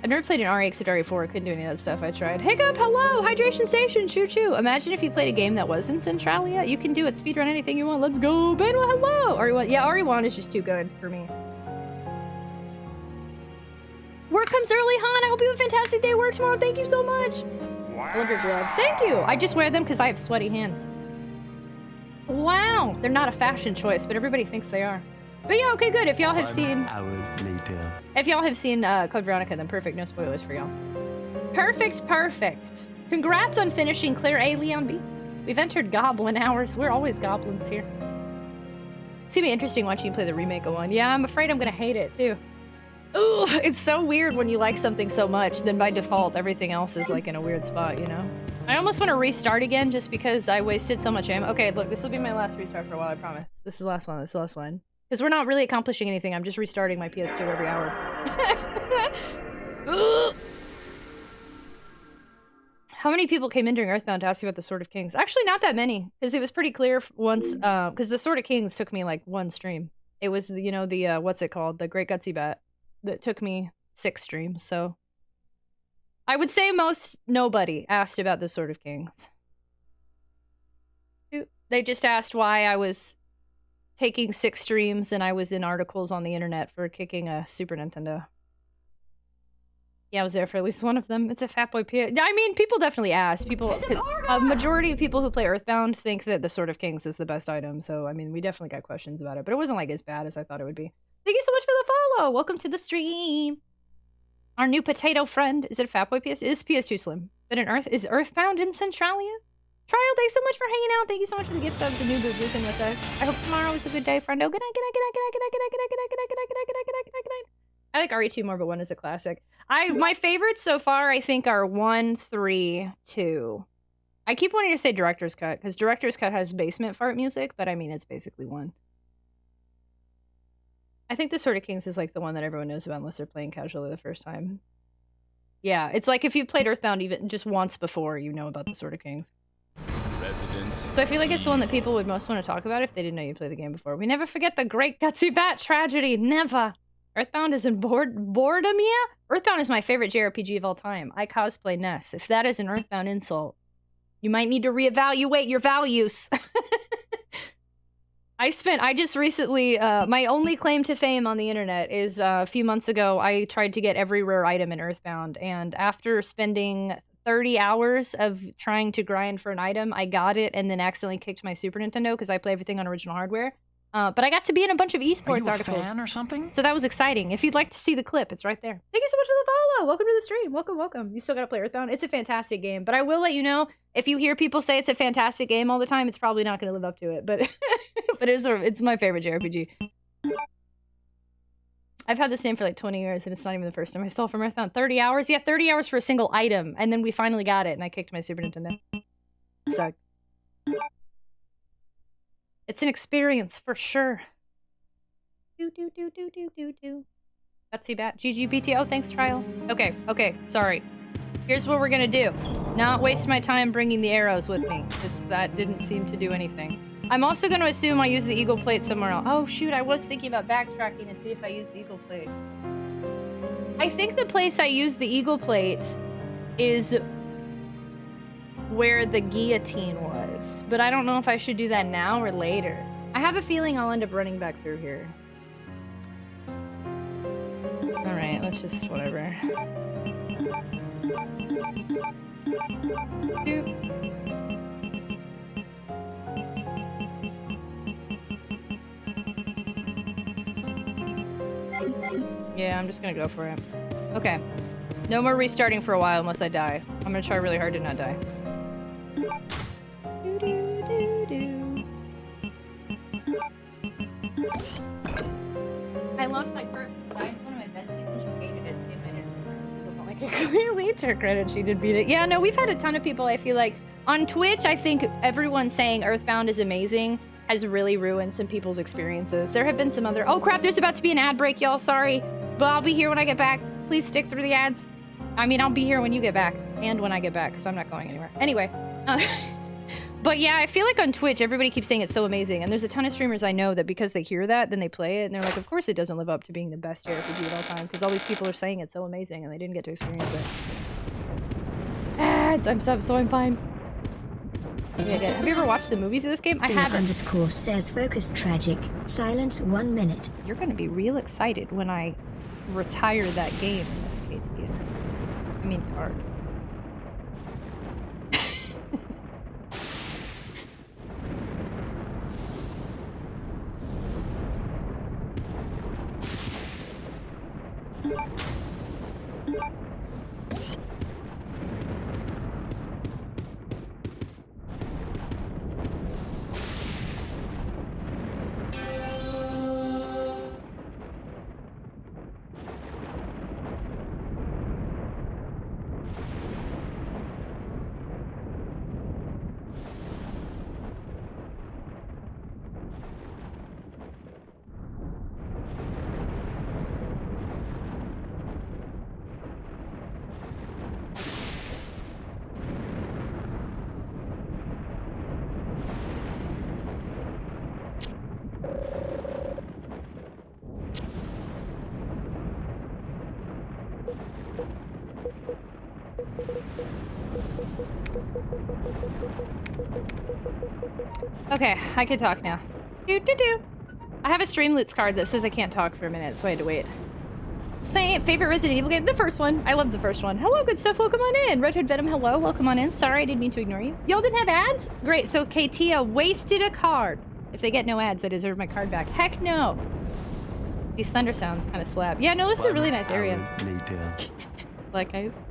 Speaker 2: I've never played an RE except RE4, I couldn't do any of that stuff, I tried. Hiccup, hello! Hydration Station, choo-choo! Imagine if you played a game that was in Centralia. You can do it, speedrun anything you want, let's go! Benwa, hello! RE1, yeah, RE1 is just too good for me. Work comes early, Han! I hope you have a fantastic day at work tomorrow, thank you so much! Wow. I love your gloves, thank you! I just wear them because I have sweaty hands. Wow, they're not a fashion choice, but everybody thinks they are. But yeah, okay, good. If y'all have seen Code Veronica, then perfect. No spoilers for y'all. Perfect. Congrats on finishing Claire A, Leon B. We've entered Goblin hours. We're always goblins here. It's gonna be interesting watching you play the remake of 1. Yeah, I'm afraid I'm gonna hate it too. Ooh, it's so weird when you like something so much, then by default everything else is like in a weird spot, you know? I almost want to restart again just because I wasted so much ammo. Okay, look, this will be my last restart for a while, I promise. This is the last one, Because we're not really accomplishing anything, I'm just restarting my PS2 every hour. How many people came in during Earthbound to ask you about the Sword of Kings? Actually, not that many, because it was pretty clear once, because the Sword of Kings took me like 1 stream. It was, you know, the, what's it called? The Great Gutsy Bat that took me 6 streams, so... I would say nobody asked about the Sword of Kings. They just asked why I was taking 6 streams and I was in articles on the internet for kicking a Super Nintendo. Yeah, I was there for at least one of them. It's a fat boy PS. I mean, people definitely ask. A majority of people who play Earthbound think that the Sword of Kings is the best item. So, I mean, we definitely got questions about it. But it wasn't like as bad as I thought it would be. Thank you so much for the follow. Welcome to the stream. Our new potato friend. Is it a fat boy PS? It is PS2 Slim. But is Earthbound in Centralia? Trial, thanks so much for hanging out. Thank you so much for the gift subs and new boozing with us. I hope tomorrow is a good day, friendo. Good night, good night, good night, good night, good night, good night, good night, good night, good night, good night, good night, good night, good night, good night. I like RE2 more, but 1 is a classic. My favorites so far, I think, are 1, 3, 2. I keep wanting to say Director's Cut, because Director's Cut has basement fart music, but I mean, it's basically 1. I think the Sword of Kings is like the one that everyone knows about unless they're playing casually the first time. Yeah, it's like if you've played Earthbound even just once before, you know about the Sword of Kings.
Speaker 5: Resident
Speaker 2: So I feel like it's the one that people would most want to talk about if they didn't know you played the game before. We never forget the great Gutsy Bat tragedy. Never. Earthbound is in boredom, yeah? Earthbound is my favorite JRPG of all time. I cosplay Ness. If that is an Earthbound insult, you might need to reevaluate your values. I just recently, my only claim to fame on the internet is a few months ago, I tried to get every rare item in Earthbound, and after spending 30 hours of trying to grind for an item, I got it and then accidentally kicked my Super Nintendo because I play everything on original hardware. But I got to be in a bunch of esports articles. Are you a fan or something? So that was exciting. If you'd like to see the clip, it's right there. Thank you so much for the follow. Welcome to the stream. Welcome, welcome. You still gotta play Earthbound. It's a fantastic game, but I will let you know, if you hear people say it's a fantastic game all the time, it's probably not gonna live up to it, but but it's my favorite JRPG. I've had this name for like 20 years, and it's not even the first time I stole from Earthbound. 30 hours? Yeah, 30 hours for a single item, and then we finally got it, and I kicked my Super Nintendo. It sucked. It's an experience, for sure. Gutsy Bat. GGBT. Oh, thanks, Trial. Okay, okay, sorry. Here's what we're gonna do. Not waste my time bringing the arrows with me, because that didn't seem to do anything. I'm also gonna assume I use the eagle plate somewhere else. Oh, shoot, I was thinking about backtracking to see if I use the eagle plate. I think the place I use the eagle plate is where the guillotine was, but I don't know if I should do that now or later. I have a feeling I'll end up running back through here. Alright, let's just whatever. Yeah, I'm just gonna go for it. Okay. No more restarting for a while unless I die. I'm gonna try really hard to not die. I locked my curtains. Died one of my besties and she hated it. Clearly, to her credit, she did beat it. Yeah, no, we've had a ton of people, I feel like. On Twitch, I think everyone saying Earthbound is amazing has really ruined some people's experiences. There have been some other... Oh, crap, there's about to be an ad break, y'all. Sorry. But I'll be here when I get back. Please stick through the ads. I mean, I'll be here when you get back. And when I get back, because I'm not going anywhere. Anyway. But yeah, I feel like on Twitch, everybody keeps saying it's so amazing. And there's a ton of streamers I know that because they hear that, then they play it. And they're like, of course it doesn't live up to being the best JRPG of all time. Because all these people are saying it's so amazing and they didn't get to experience it. Ads! I'm sub, so I'm fine. Yeah, have you ever watched the movies of this game? I haven't.
Speaker 1: _ says focus tragic. Silence 1 minute.
Speaker 2: You're gonna be real excited when I retire that game in this case. I mean card. Okay, I can talk now. I have a Streamloots card that says I can't talk for a minute, so I had to wait. Same favorite Resident Evil game? The first one. I love the first one. Hello, good stuff. Welcome on in. Red Hood Venom, hello. Welcome on in. Sorry, I didn't mean to ignore you. Y'all didn't have ads? Great, so Katia wasted a card. If they get no ads, I deserve my card back. Heck no. These thunder sounds kind of slap. Yeah, no, this is a really nice area. Like, guys.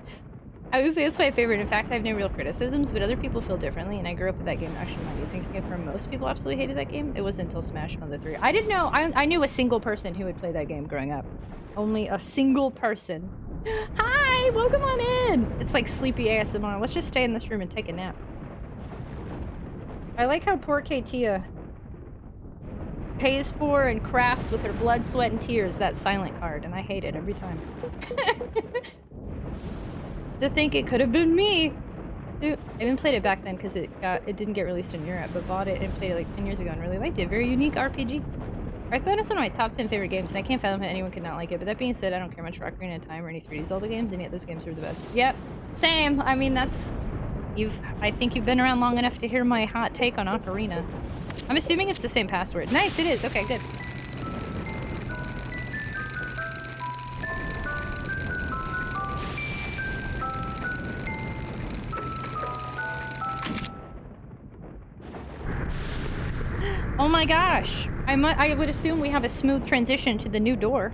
Speaker 2: I would say it's my favorite. In fact, I have no real criticisms, but other people feel differently, and I grew up with that game actually not using it. For most people absolutely hated that game. It wasn't until Smash Mother 3. I didn't know. I knew a single person who would play that game growing up. Only a single person. Hi! Welcome on in! It's like sleepy ASMR. Let's just stay in this room and take a nap. I like how poor Katia pays for and crafts with her blood, sweat, and tears that silent card, and I hate it every time. To think it could have been me. Dude, I even played it back then because it didn't get released in Europe, but bought it and played it like 10 years ago and really liked it. Very unique RPG. Earthbound is one of my top 10 favorite games, and I can't fathom how anyone could not like it. But that being said, I don't care much for Ocarina of Time or any 3D Zelda games, and yet those games are the best. Yep, same. I mean, I think you've been around long enough to hear my hot take on Ocarina. I'm assuming it's the same password. Nice, it is. Okay, good. Oh my gosh! I would assume we have a smooth transition to the new door.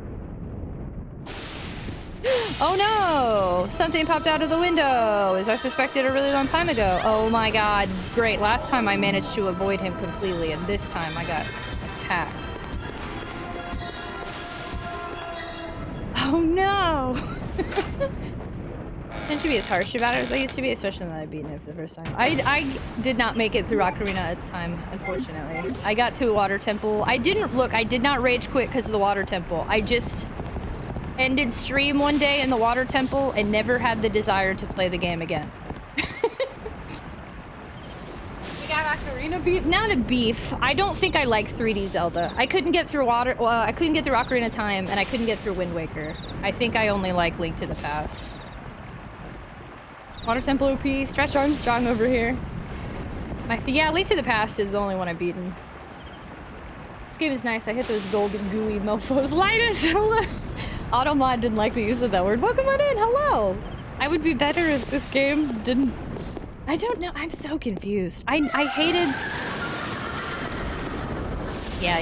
Speaker 2: Oh no! Something popped out of the window, as I suspected a really long time ago. Oh my god, great. Last time I managed to avoid him completely, and this time I got attacked. Oh no! Shouldn't you be as harsh about it as I used to be, especially when I beaten it for the first time. I did not make it through Ocarina at the time, unfortunately. I got to a water temple. I did not rage quit because of the water temple. I just ended stream one day in the water temple and never had the desire to play the game again. We got Ocarina beef. Not a beef. I don't think I like 3D Zelda. I couldn't get through I couldn't get through Ocarina of Time, and I couldn't get through Wind Waker. I think I only like Link to the Past. Water Temple OP, Stretch Armstrong over here. Yeah, Link to the Past is the only one I've beaten. This game is nice. I hit those golden gooey mofos. Linus, hello! Automod didn't like the use of that word. Welcome on in, hello! I would be better if this game didn't... I don't know, I'm so confused. I hated... Yeah.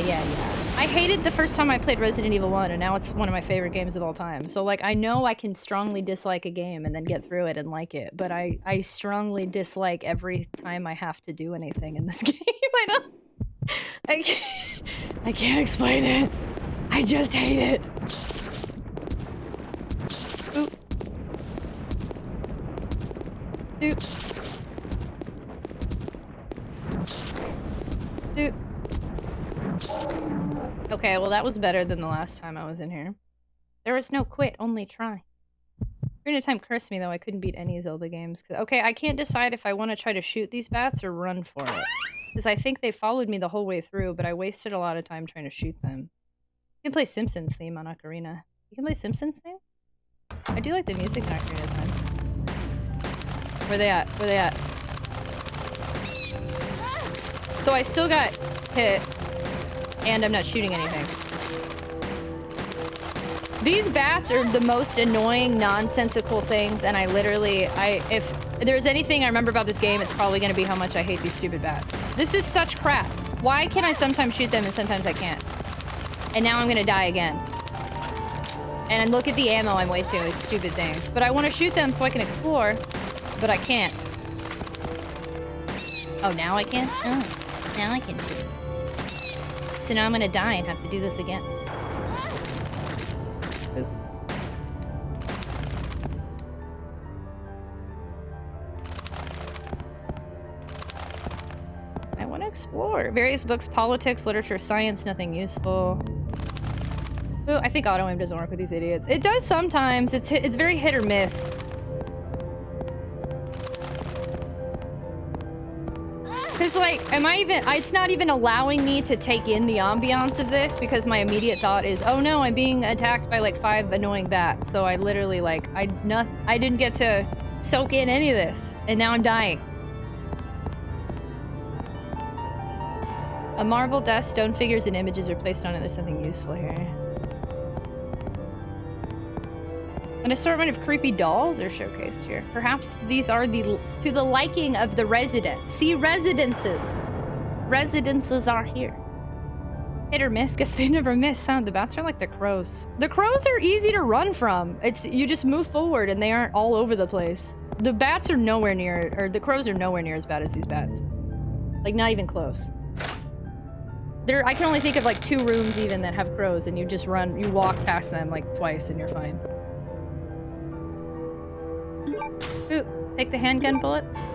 Speaker 2: I hated the first time I played Resident Evil 1, and now it's one of my favorite games of all time. So, like, I know I can strongly dislike a game and then get through it and like it, but I strongly dislike every time I have to do anything in this game. I can't explain it. I just hate it. Oop. Oop. Oop. Okay, well that was better than the last time I was in here. There was no quit, only try. Ocarina of Time cursed me though, I couldn't beat any Zelda games. Okay, I can't decide if I want to try to shoot these bats or run for it. Because I think they followed me the whole way through, but I wasted a lot of time trying to shoot them. You can play Simpsons theme on Ocarina. You can play Simpsons theme? I do like the music in Ocarina of Time. Where they at? Where they at? So I still got hit. And I'm not shooting anything. These bats are the most annoying, nonsensical things, and if there's anything I remember about this game, it's probably gonna be how much I hate these stupid bats. This is such crap. Why can I sometimes shoot them and sometimes I can't? And now I'm gonna die again. And look at the ammo I'm wasting on these stupid things. But I want to shoot them so I can explore, but I can't. Oh, now I can? Oh, now I can shoot. So now I'm gonna die and have to do this again. Oop. I want to explore. Various books, politics, literature, science, nothing useful. Ooh, I think auto-aim doesn't work with these idiots. It does sometimes. It's very hit or miss. Because, like, it's not even allowing me to take in the ambiance of this because my immediate thought is, oh no, I'm being attacked by, like, 5 annoying bats. So I literally, like, I didn't get to soak in any of this. And now I'm dying. A marble desk, stone figures, and images are placed on it. There's something useful here. An assortment of creepy dolls are showcased here. Perhaps these are to the liking of the resident. See, residences. Residences are here. Hit or miss? Guess they never miss, huh? The bats are like the crows. The crows are easy to run from. You just move forward and they aren't all over the place. The bats are nowhere near, or the crows are nowhere near as bad as these bats. Like, not even close. I can only think of like 2 rooms even that have crows, and you just run, you walk past them like twice and you're fine. Ooh, take the handgun bullets.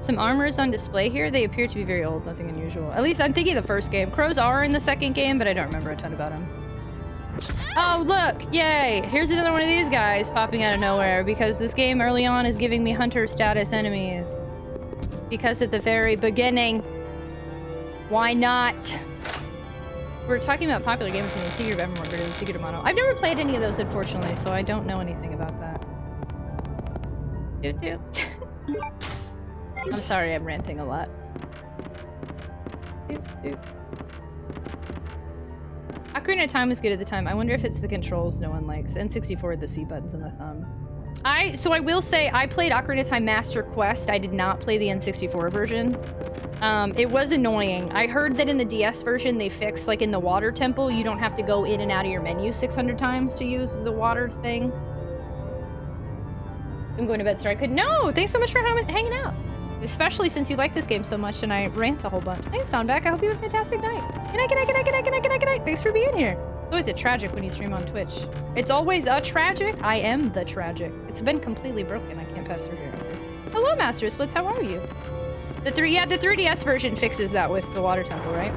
Speaker 2: Some armor is on display here. They appear to be very old, nothing unusual. At least I'm thinking the first game. Crows are in the second game, but I don't remember a ton about them. Oh, look! Yay! Here's another one of these guys popping out of nowhere because this game early on is giving me hunter status enemies. Because at the very beginning, why not? We're talking about popular game opinions, Secret of Evermore, Greater than Secret of Mono. I've never played any of those, unfortunately, so I don't know anything about that. Doo-doo. I'm sorry, I'm ranting a lot. Doo-doo. Ocarina of Time was good at the time. I wonder if it's the controls no one likes. N64, the C buttons and the thumb. So I will say, I played Ocarina of Time Master Quest. I did not play the N64 version. It was annoying. I heard that in the DS version, they fixed, like in the water temple, you don't have to go in and out of your menu 600 times to use the water thing. I'm going to bed, sorry I couldn't. No! Thanks so much for hanging out. Especially since you like this game so much and I rant a whole bunch. Thanks, Soundback. I hope you have a fantastic night. Good night, good night, good night, good night, good night, good night, good night. Thanks for being here. It's always a tragic when you stream on Twitch. It's always a tragic. I am the tragic. It's been completely broken. I can't pass through here. Hello, Master Splits. How are you? The 3DS version fixes that with the water temple, right?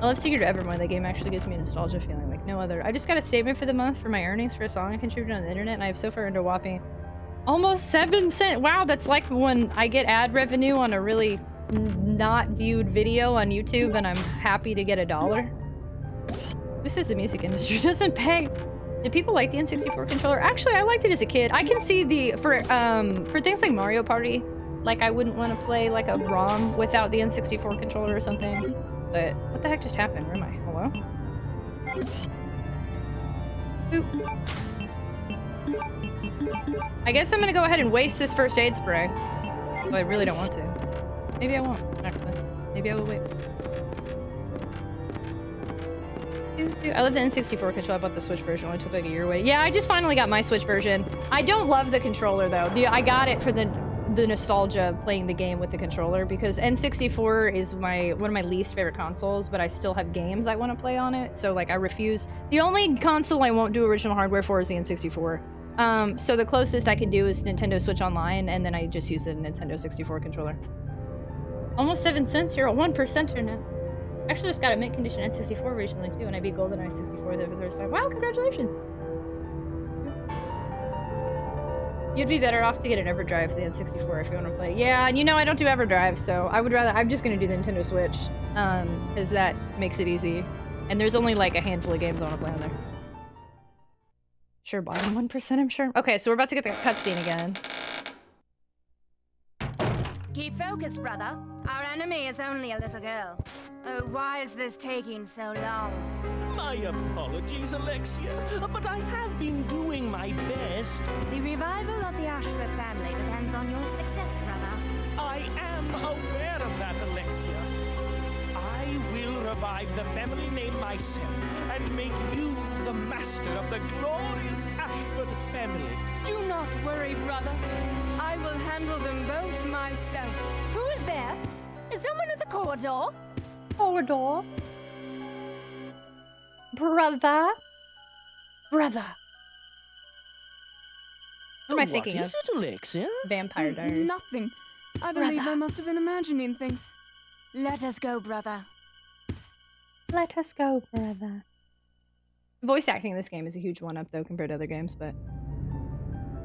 Speaker 2: I love Secret of Evermore. That game actually gives me a nostalgia feeling like no other. I just got a statement for the month for my earnings for a song I contributed on the internet, and I have so far earned a whopping almost 7 cents. Wow, that's like when I get ad revenue on a really not viewed video on YouTube and I'm happy to get $1. Who says the music industry doesn't pay? Do people like the N64 controller? Actually, I liked it as a kid. I can see the for things like Mario Party, like I wouldn't want to play like a ROM without the N64 controller or something. But what the heck just happened? Where am I? Hello? Boop. I guess I'm gonna go ahead and waste this first aid spray. But I really don't want to. Maybe I won't, actually. Maybe I will wait. I love the N64 controller. I bought the Switch version. It only took like a year away. Yeah, I just finally got my Switch version. I don't love the controller though. I got it for the nostalgia of playing the game with the controller because N64 is one of my least favorite consoles, but I still have games I want to play on it. So like I refuse. The only console I won't do original hardware for is the N64. So the closest I can do is Nintendo Switch Online, and then I just use the Nintendo 64 controller. Almost 7 cents, you're a 1%er now. Actually just got a mint condition N64 recently too, and I beat GoldenEye 64 there for the first time. Wow, congratulations! You'd be better off to get an EverDrive for the N64 if you want to play. Yeah, and you know I don't do EverDrive, so I'm just gonna do the Nintendo Switch, because that makes it easy. And there's only like a handful of games I want to play on there. Sure, bottom 1%, I'm sure. Okay, so we're about to get the cutscene again.
Speaker 7: Keep focused, brother. Our enemy is only a little girl. Oh, why is this taking so long?
Speaker 8: My apologies, Alexia, but I have been doing my best.
Speaker 7: The revival of the Ashford family depends on your success, brother.
Speaker 8: I am aware of that, Alexia. I will revive the family name myself and make you the master of the glorious Ashford family.
Speaker 7: Do not worry, brother. I will handle them both myself. Who is there? Is someone at the corridor?
Speaker 2: Corridor? Brother? Brother. What am I thinking of?
Speaker 8: What is it, Alexia?
Speaker 2: Vampire Diaries.
Speaker 7: Nothing. I believe I must have been imagining things. Let us go, brother.
Speaker 2: Let us go, brother. Voice acting in this game is a huge one-up, though, compared to other games, but...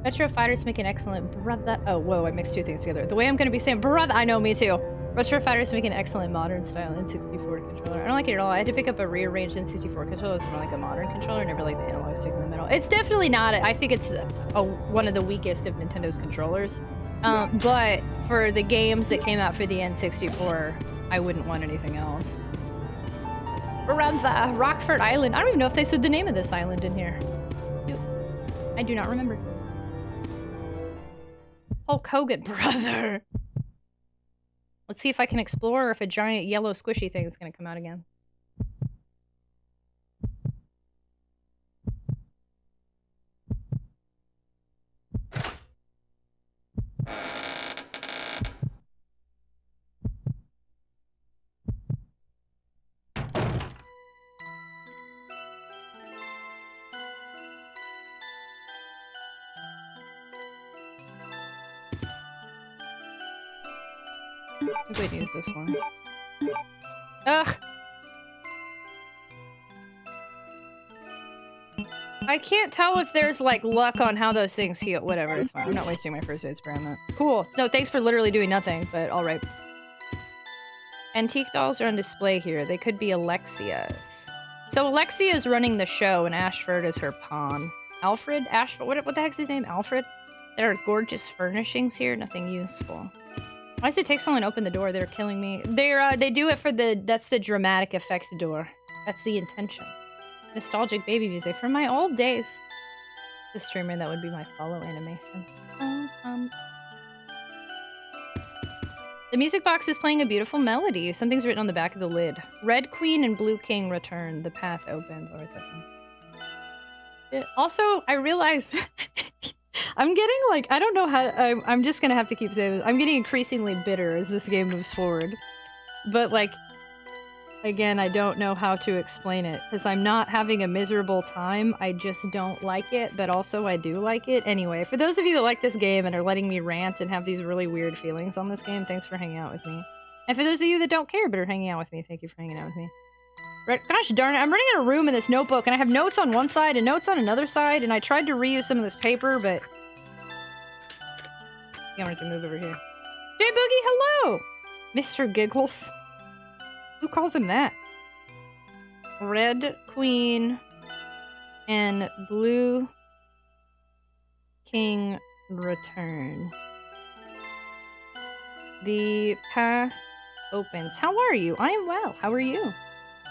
Speaker 2: Retro Fighters make an excellent brother... Oh, whoa, I mixed two things together. The way I'm gonna be saying brother... I know, me too. Retro Fighters make an excellent modern-style N64 controller. I don't like it at all. I had to pick up a rearranged N64 controller. It's more like a modern controller. I never like the analog stick in the middle. It's definitely not... I think it's one of the weakest of Nintendo's controllers. But for the games that came out for the N64, I wouldn't want anything else. Brother, Rockford Island. I don't even know if they said the name of this island in here. I do not remember. Hulk Hogan, brother. Let's see if I can explore or if a giant yellow squishy thing is going to come out again. I think we'd use this one. Ugh! I can't tell if there's like luck on how those things heal. Whatever, it's fine. I'm not wasting my first aid spray on that. Cool. So thanks for literally doing nothing, but all right. Antique dolls are on display here. They could be Alexia's. So Alexia is running the show, and Ashford is her pawn. Alfred? Ashford? What the heck's his name? Alfred? There are gorgeous furnishings here. Nothing useful. Why does it take so long to open the door? They're killing me. They do it for the... That's the dramatic effect door. That's the intention. Nostalgic baby music from my old days. The streamer, that would be my follow animation. The music box is playing a beautiful melody. Something's written on the back of the lid. Red Queen and Blue King return. The path opens. I'll write that down. Also, I realized... I'm getting, like, I don't know how... I'm just gonna have to keep saying this. I'm getting increasingly bitter as this game moves forward. But, like... Again, I don't know how to explain it, because I'm not having a miserable time, I just don't like it, but also I do like it. Anyway, for those of you that like this game and are letting me rant and have these really weird feelings on this game, thanks for hanging out with me. And for those of you that don't care but are hanging out with me, thank you for hanging out with me. Gosh darn it, I'm running out of room in this notebook, and I have notes on one side and notes on another side, and I tried to reuse some of this paper, but... I'm gonna have to move over here. Jay Boogie, hello! Mr. Giggles. Who calls him that? Red Queen and Blue King return. The path opens. How are you? I am well. How are you?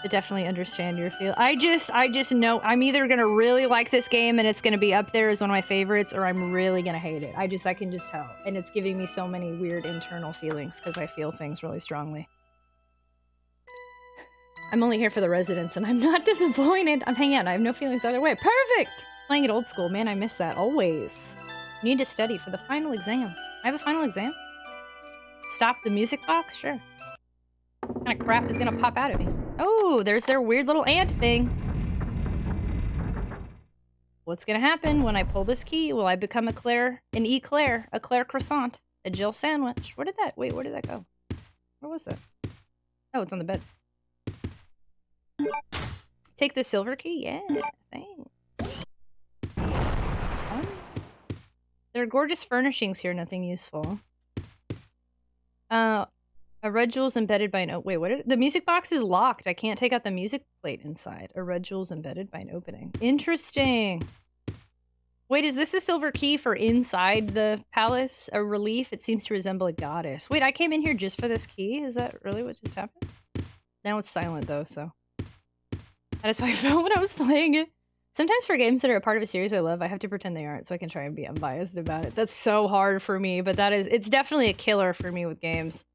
Speaker 2: I definitely understand your feel. I just know I'm either gonna really like this game and it's gonna be up there as one of my favorites, or I'm really gonna hate it. I can just tell. And it's giving me so many weird internal feelings because I feel things really strongly. I'm only here for the residents, and I'm not disappointed. I'm hanging out, I have no feelings either way. Perfect! Playing it old school, man, I miss that, always. You need to study for the final exam. I have a final exam? Stop the music box? Sure. What kind of crap is gonna pop out at me? Oh, there's their weird little ant thing. What's gonna happen when I pull this key? Will I become an eclair, a Claire croissant, a Jill sandwich? Where did that go? Where was that? Oh, it's on the bed. Take the silver key? Yeah, thanks. There are gorgeous furnishings here, nothing useful. A red jewel's embedded by an... Wait, the music box is locked. I can't take out the music plate inside. A red jewel's embedded by an opening. Interesting. Wait, is this a silver key for inside the palace? A relief? It seems to resemble a goddess. Wait, I came in here just for this key? Is that really what just happened? Now it's silent, though, so... That is how I felt when I was playing it. Sometimes for games that are a part of a series I love, I have to pretend they aren't so I can try and be unbiased about it. That's so hard for me, but it's definitely a killer for me with games.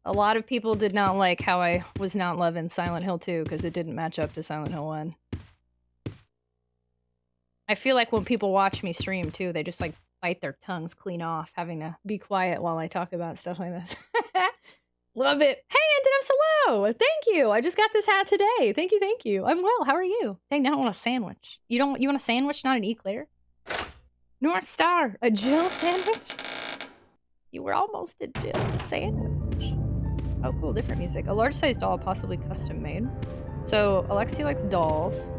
Speaker 2: A lot of people did not like how I was not loving Silent Hill 2 because it didn't match up to Silent Hill 1. I feel like when people watch me stream too, they just like bite their tongues clean off, having to be quiet while I talk about stuff like this. Love it. Hey, Antonym, hello. Thank you. I just got this hat today. Thank you. I'm well. How are you? Dang, now I want a sandwich. You want a sandwich, not an eclair? North Star, a Jill sandwich? You were almost a Jill sandwich. Oh, cool. Different music. A large-sized doll, possibly custom made. So, Alexia likes dolls.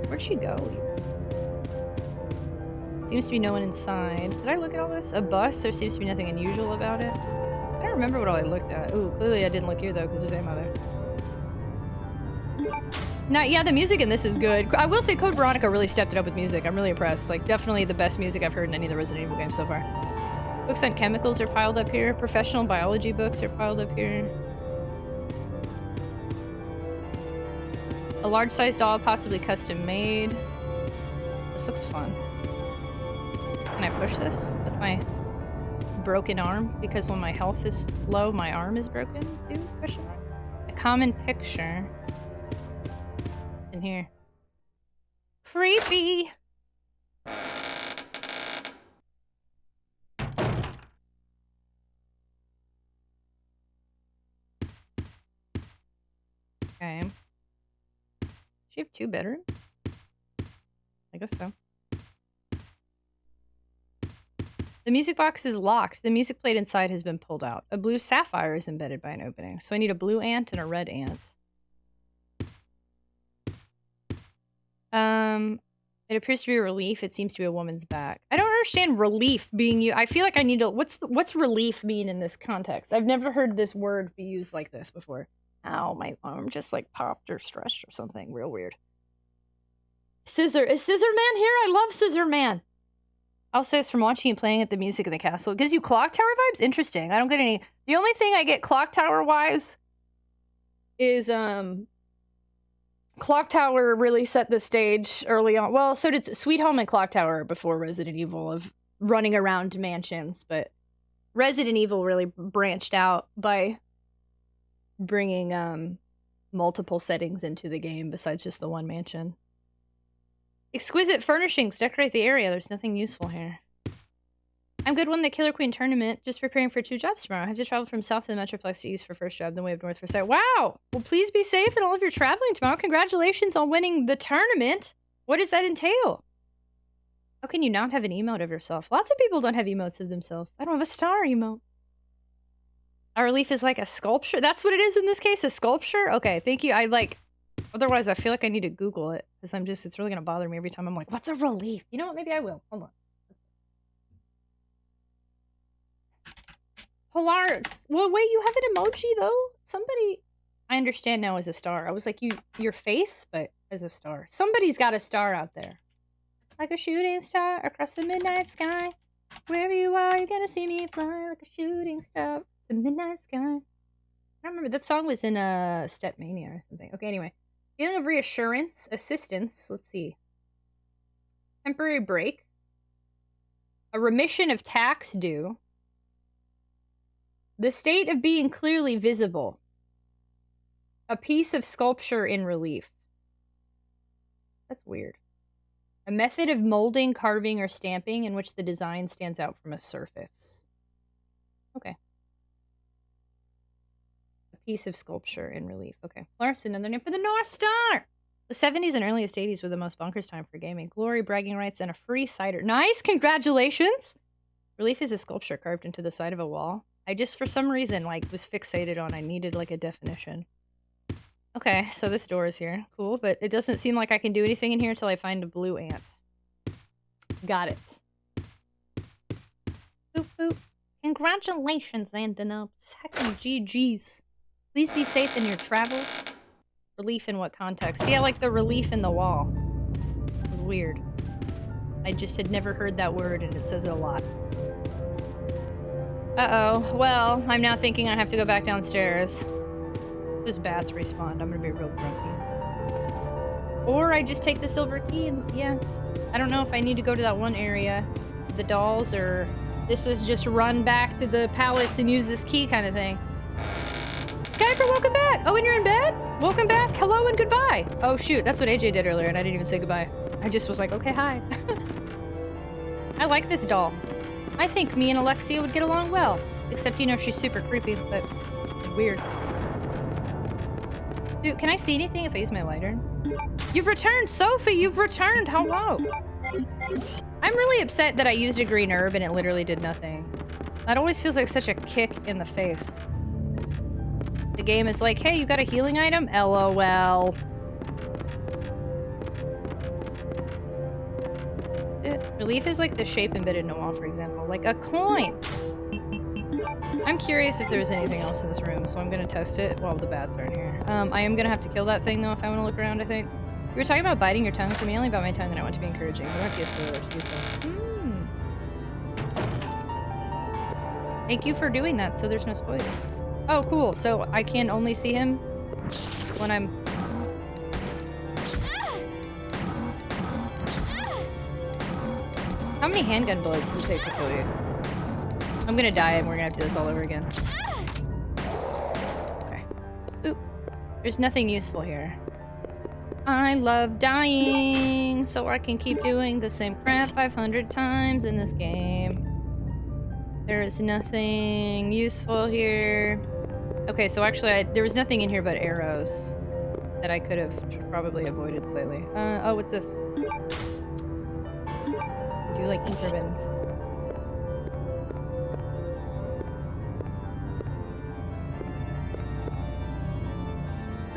Speaker 2: Where'd she go? Seems to be no one inside. Did I look at all this? A bus? There seems to be nothing unusual about it. I don't remember what all I looked at. Ooh, clearly I didn't look here though, because there's ammo there. Now, yeah, the music in this is good. I will say Code Veronica really stepped it up with music. I'm really impressed. Like, definitely the best music I've heard in any of the Resident Evil games so far. Books on chemicals are piled up here. Professional biology books are piled up here. A large-sized doll, possibly custom made. This looks fun. Can I push this with my broken arm? Because when my health is low, my arm is broken too? Question mark. A common picture. In here. Creepy! Okay. Does she have 2 bedrooms? I guess so. The music box is locked. The music plate inside has been pulled out. A blue sapphire is embedded by an opening. So I need a blue ant and a red ant. It appears to be a relief. It seems to be a woman's back. I don't understand relief being used. I feel like I need to. What's relief mean in this context? I've never heard this word be used like this before. Ow, my arm just like popped or stretched or something. Real weird. Scissor. Is Scissor Man here? I love Scissor Man. I'll say this from watching and playing at the music in the castle. It gives you clock tower vibes? Interesting. I don't get any. The only thing I get clock tower wise is Clock Tower really set the stage early on. Well, so did Sweet Home and Clock Tower before Resident Evil of running around mansions, but Resident Evil really branched out by bringing multiple settings into the game besides just the one mansion. Exquisite furnishings decorate the area. There's nothing useful here. I'm good won the Killer Queen tournament. Just preparing for 2 jobs tomorrow. I have to travel from south of the Metroplex to east for first job, then way up north for second. Wow! Well, please be safe in all of your traveling tomorrow. Congratulations on winning the tournament. What does that entail? How can you not have an emote of yourself? Lots of people don't have emotes of themselves. I don't have a star emote. Our relief is like a sculpture. That's what it is in this case, a sculpture? Okay, thank you. Otherwise I feel like I need to Google it because it's really gonna bother me every time I'm like, what's a relief? You know what? Maybe I will. Hold on. Hilarious. Well, wait, you have an emoji, though? Somebody... I understand now as a star. I was like, your face, but as a star. Somebody's got a star out there. Like a shooting star across the midnight sky. Wherever you are, you're gonna see me fly like a shooting star. It's the midnight sky. I don't remember. That song was in Step Mania or something. Okay, anyway. Feeling of reassurance. Assistance. Let's see. Temporary break. A remission of tax due. The state of being clearly visible. A piece of sculpture in relief. That's weird. A method of molding, carving, or stamping in which the design stands out from a surface. Okay. A piece of sculpture in relief. Okay. Polaris, another name for the North Star! The 70s and earliest 80s were the most bonkers time for gaming. Glory, bragging rights, and a free cider. Nice! Congratulations! Relief is a sculpture carved into the side of a wall. I just, for some reason, was fixated on I needed, a definition. Okay, so this door is here. Cool, but it doesn't seem like I can do anything in here until I find a blue ant. Got it. Boop, boop. Congratulations, Antonopes. Heckin' GG's. Please be safe in your travels. Relief in what context? Yeah, like the relief in the wall. It was weird. I just had never heard that word, and it says it a lot. Uh-oh. Well, I'm now thinking I have to go back downstairs. Those bats respawned. I'm gonna be real grumpy. Or I just take the silver key and, yeah. I don't know if I need to go to that one area, the dolls, or this is just run back to the palace and use this key kind of thing. Skyfer, welcome back! Oh, and you're in bed? Welcome back. Hello and goodbye. Oh, shoot. That's what AJ did earlier, and I didn't even say goodbye. I just was like, okay, hi. I like this doll. I think me and Alexia would get along well. Except, she's super creepy, but weird. Dude, can I see anything if I use my lighter? You've returned, Sophie! You've returned! Hello! I'm really upset that I used a green herb and it literally did nothing. That always feels like such a kick in the face. The game is like, hey, you got a healing item? LOL. Relief is like the shape embedded in a wall, for example. Like a coin! I'm curious if there's anything else in this room, so I'm gonna test it while the bats aren't here. I am gonna have to kill that thing, though, if I want to look around, I think. We were talking about biting your tongue. For me, only about my tongue, and I want to be encouraging. There might be a spoiler to do so. Thank you for doing that, so there's no spoilers. Oh, cool. So I can only see him when I'm... How many handgun bullets does it take to kill you? I'm gonna die and we're gonna have to do this all over again. Okay. Oop. There's nothing useful here. I love dying, so I can keep doing the same crap 500 times in this game. There is nothing useful here. Okay, so actually there was nothing in here but arrows that I could have probably avoided slightly. Oh, what's this? Do you like ink ribbons?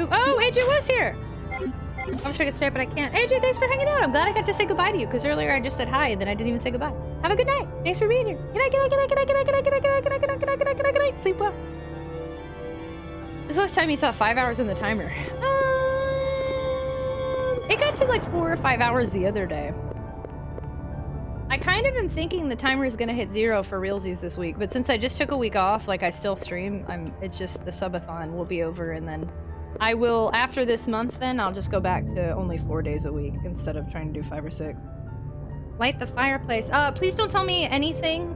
Speaker 2: Ooh, oh, AJ was here! I wish I could stay, but I can't. AJ, thanks for hanging out. I'm glad I got to say goodbye to you, because earlier I just said hi, and then I didn't even say goodbye. Have a good night. Thanks for being here. Good night, good night, good night, good night, good night, good night, good night, good night, good night, good night, good night, good night, good night, good night. Sleep well. This last time you saw 5 hours on the timer. It got to like 4 or 5 hours the other day. I kind of am thinking the timer is gonna hit 0 for realsies this week, but since I just took a week off, like I still stream, it's just the subathon will be over, and then I will, after this month then, I'll just go back to only 4 days a week instead of trying to do 5 or 6. Light the fireplace. Please don't tell me anything,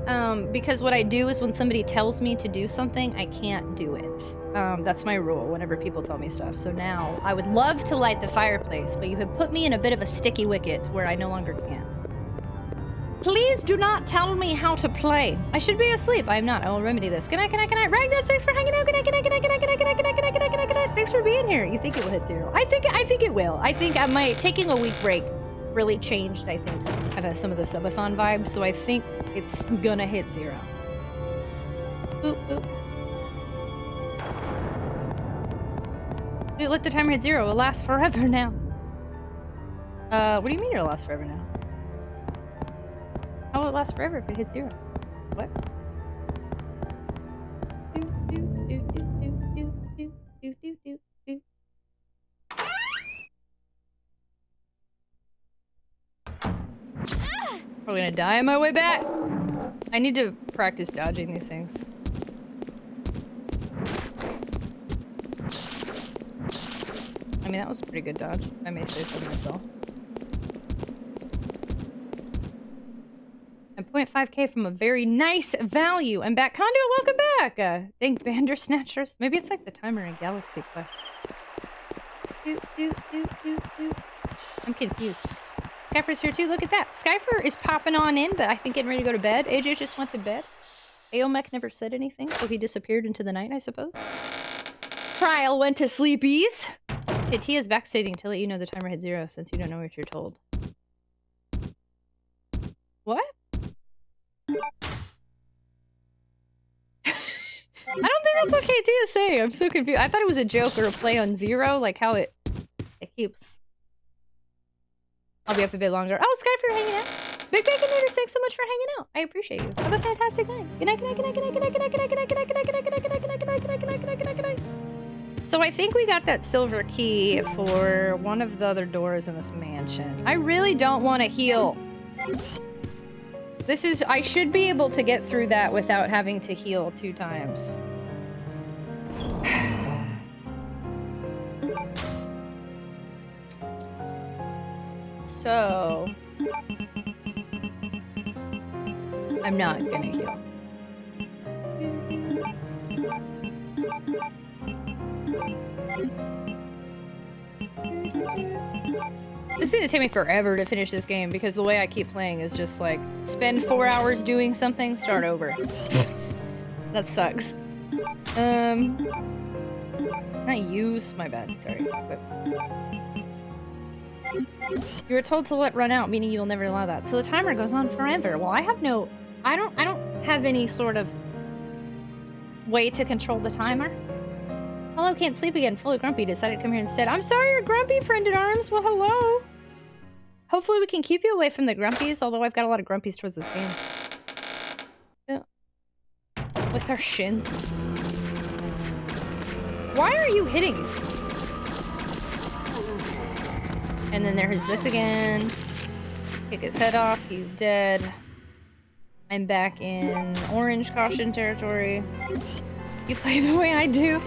Speaker 2: because what I do is when somebody tells me to do something, I can't do it. That's my rule whenever people tell me stuff. So now, I would love to light the fireplace, but you have put me in a bit of a sticky wicket where I no longer can. Please do not tell me how to play. I should be asleep. I am not. I will remedy this. Good night, good night, good night. Ragnuts, thanks for hanging out. Good night, good night, good night, good night, good night, good night, good night, good night, good night, good night, good night. Thanks for being here. You think it will hit 0? I think it will. I think taking a week break really changed, I think, kind of some of the subathon vibes, so I think it's gonna hit 0. Boop, boop. Dude, let the timer hit 0. It'll last forever now. What do you mean it'll last forever now? How will it last forever if it hits 0? What? Probably gonna die on my way back. I need to practice dodging these things. I mean, that was a pretty good dodge. I may say so myself. And 0.5k from a very nice value. I'm back. Conduit, welcome back! Thank Bandersnatchers. Maybe it's like the timer in Galaxy Quest. I'm confused. Skyfer's here too, look at that. Skyfer is popping on in, but I think getting ready to go to bed. AJ just went to bed. Aomech never said anything, so he disappeared into the night, I suppose. Trial went to sleepies. Okay, Tia's backstating to let you know the timer hit 0 since you don't know what you're told. What? I don't think that's what KT is saying. I'm so confused. I thought it was a joke or a play on 0, like how it keeps. I'll be up a bit longer. Oh, Sky for hanging out. Big Baconator, thanks so much for hanging out. I appreciate you. Have a fantastic night. Good night, good night, good night, good night, good night, good night, good night, good night, good night, good night, good night, good night, good night, good night, good night, good night, good night, good night, good night. So I think we got that silver key for one of the other doors in this mansion. I really don't want to heal. This is, I should be able to get through that without having to heal 2 times. So, I'm not gonna heal. This is gonna take me forever to finish this game because the way I keep playing is just like, spend 4 hours doing something, start over. That sucks. Can I use my bed? Sorry. You were told to let run out, meaning you will never allow that. So the timer goes on forever. Well, I have no... I don't have any sort of way to control the timer. Hello, can't sleep again. Fully grumpy. Decided to come here instead. I'm sorry you're grumpy, friend at arms. Well, hello. Hopefully we can keep you away from the grumpies, although I've got a lot of grumpies towards this game. Yeah. With our shins. Why are you hitting me? And then there's this again. Kick his head off. He's dead. I'm back in orange caution territory. You play the way I do.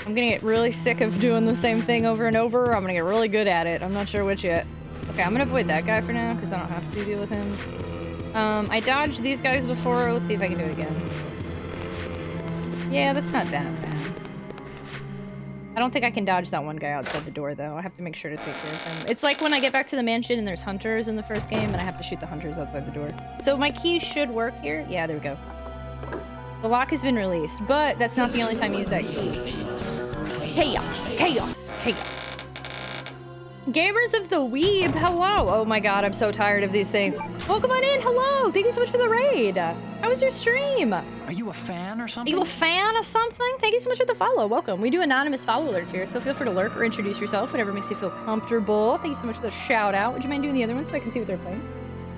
Speaker 2: I'm gonna get really sick of doing the same thing over and over. I'm gonna get really good at it. I'm not sure which yet. Okay, I'm gonna avoid that guy for now because I don't have to deal with him. I dodged these guys before. Let's see if I can do it again. Yeah, that's not that bad. I don't think I can dodge that one guy outside the door, though. I have to make sure to take care of him. It's like when I get back to the mansion and there's hunters in the first game, and I have to shoot the hunters outside the door. So my keys should work here. Yeah, there we go. The lock has been released, but that's not the only time you use that key. Chaos! Chaos! Chaos! Gamers of the Weeb, hello. Oh my god, I'm so tired of these things. Welcome on in, hello. Thank you so much for the raid. How was your stream?
Speaker 12: Are you a fan or something?
Speaker 2: Are you a fan of something? Thank you so much for the follow. Welcome. We do anonymous follow alerts here, so feel free to lurk or introduce yourself, whatever makes you feel comfortable. Thank you so much for the shout out. Would you mind doing the other one so I can see what they're playing?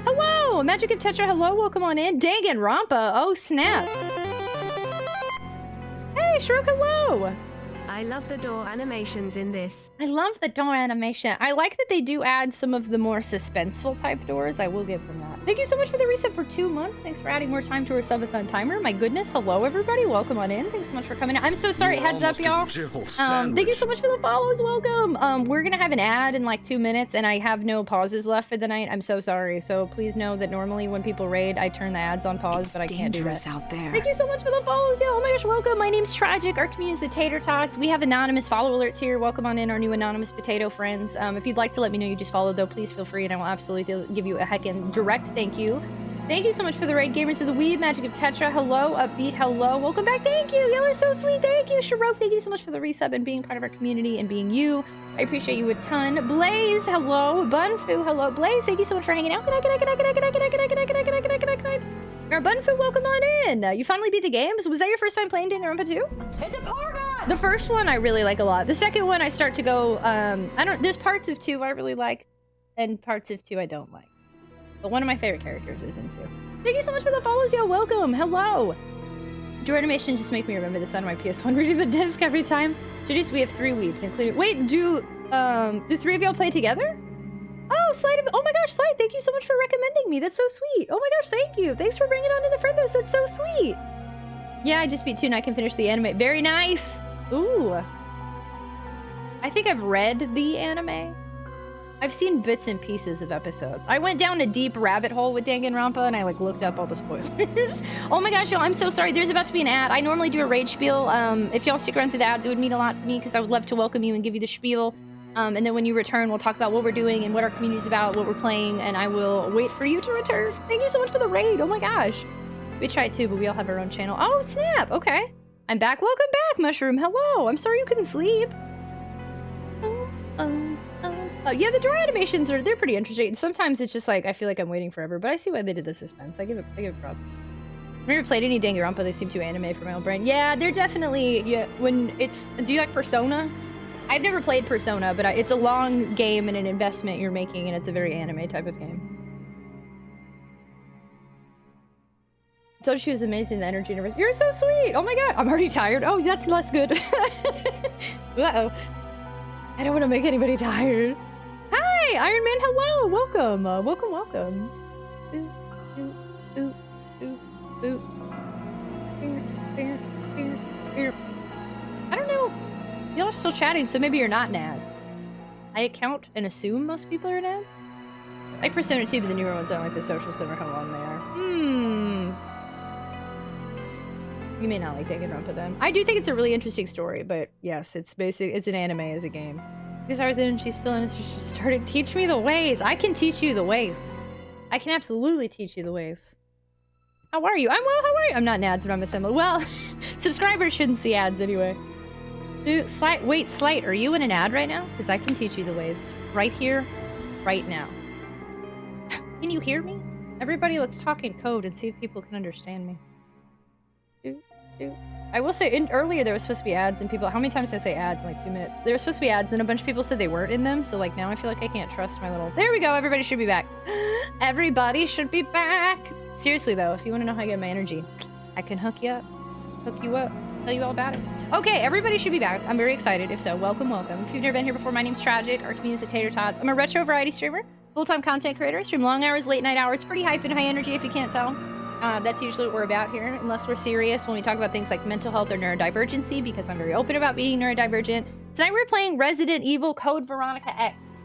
Speaker 2: Hello, Magic of Tetra, hello. Welcome on in. Danganronpa, oh snap. Hey, Shrook, hello.
Speaker 4: I love the door animations in this.
Speaker 2: I love the door animation. I like that they do add some of the more suspenseful type doors. I will give them that. Thank you so much for the reset for 2 months. Thanks for adding more time to our subathon timer. My goodness, hello everybody. Welcome on in. Thanks so much for coming in. I'm so sorry. Heads up, y'all. Thank you so much for the follows. Welcome. We're gonna have an ad in like 2 minutes, and I have no pauses left for the night. I'm so sorry. So please know that normally when people raid, I turn the ads on pause, but I can't do that.
Speaker 11: Out there.
Speaker 2: Thank you so much for the follows, y'all. Oh my gosh, welcome. My name's Tragic. Our community is the Tater Tots. We have anonymous follow alerts here. Welcome on in, our new anonymous potato friends. If you'd like to let me know you just followed, though, please feel free, and I will absolutely give you a heckin' direct thank you. Thank you so much for the raid, Gamers of the Weeb, Magic of Tetra, hello, Upbeat, hello, welcome back, thank you, y'all are so sweet, thank you, Shiro, thank you so much for the resub and being part of our community and being you. I appreciate you a ton. Blaze, hello, Bunfu, hello, Blaze, thank you so much for hanging out. Good night. Bunfu, welcome on in. You finally beat the games. Was that your first time playing Danganronpa 2? It's a Pargon! The first one I really like a lot. The second one I start to go, there's parts of 2 I really like, and parts of 2 I don't like. But one of my favorite characters is in 2. Thank you so much for the follows, yo. Welcome. Hello. Door animation just make me remember the sound of my PS1 reading the disc every time. Introduce, we have 3 weeps, including. Wait, do 3 of y'all play together? Oh, Slide. Oh my gosh, Slide. Thank you so much for recommending me. That's so sweet. Oh my gosh, thank you. Thanks for bringing on to the friendos. That's so sweet. Yeah, I just beat 2 and I can finish the anime. Very nice. Ooh. I think I've read the anime. I've seen bits and pieces of episodes. I went down a deep rabbit hole with Danganronpa and I like looked up all the spoilers. Oh my gosh, y'all, I'm so sorry. There's about to be an ad. I normally do a raid spiel. If y'all stick around through the ads, it would mean a lot to me because I would love to welcome you and give you the spiel. And then when you return, we'll talk about what we're doing and what our community's about, what we're playing, and I will wait for you to return. Thank you so much for the raid. Oh my gosh. We tried too, but we all have our own channel. Oh, snap. Okay. I'm back. Welcome back, Mushroom. Hello. I'm sorry you couldn't sleep. Yeah, the door animations they're pretty interesting. Sometimes it's just like I feel like I'm waiting forever, but I see why they did the suspense. I give it props. I've never played any Danganronpa. They seem too anime for my own brain. Yeah, they're definitely when it's. Do you like Persona? I've never played Persona, but it's a long game and an investment you're making, and it's a very anime type of game. I told you she was amazing in the energy universe. You're so sweet. Oh my god, I'm already tired. Oh, that's less good. Uh-oh. I don't want to make anybody tired. Hi, Iron Man, hello, welcome, welcome. I don't know, y'all are still chatting, so maybe you're not nads. I account and assume most people are nads. I like Persona 2, but the newer ones, I don't like the social summer, how long they are. You may not like Danganronpa then. I do think it's a really interesting story, but yes, it's an anime as a game. Because I was in, she's still in, so she started teach me the ways. I can teach you the ways. I can absolutely teach you the ways. How are you? I'm well, how are you? I'm not nads, but I'm assembly. Well, subscribers shouldn't see ads anyway. Dude, wait, Slight, are you in an ad right now? Because I can teach you the ways. Right here, right now. Can you hear me? Everybody, let's talk in code and see if people can understand me. I will say, earlier there was supposed to be ads and people, how many times did I say ads in like 2 minutes? There was supposed to be ads and a bunch of people said they weren't in them, so like now I feel like I can't trust my little, there we go, everybody should be back. Everybody should be back. Seriously though, if you want to know how I get my energy, I can hook you up, tell you all about it. Okay, everybody should be back. I'm very excited. If so, welcome. If you've never been here before, my name's Tragic. Our community is the Tater Tots. I'm a retro variety streamer, full-time content creator, stream long hours, late night hours, pretty hype and high energy if you can't tell. That's usually what we're about here, unless we're serious when we talk about things like mental health or neurodivergency, because I'm very open about being neurodivergent. Tonight we're playing Resident Evil Code Veronica X.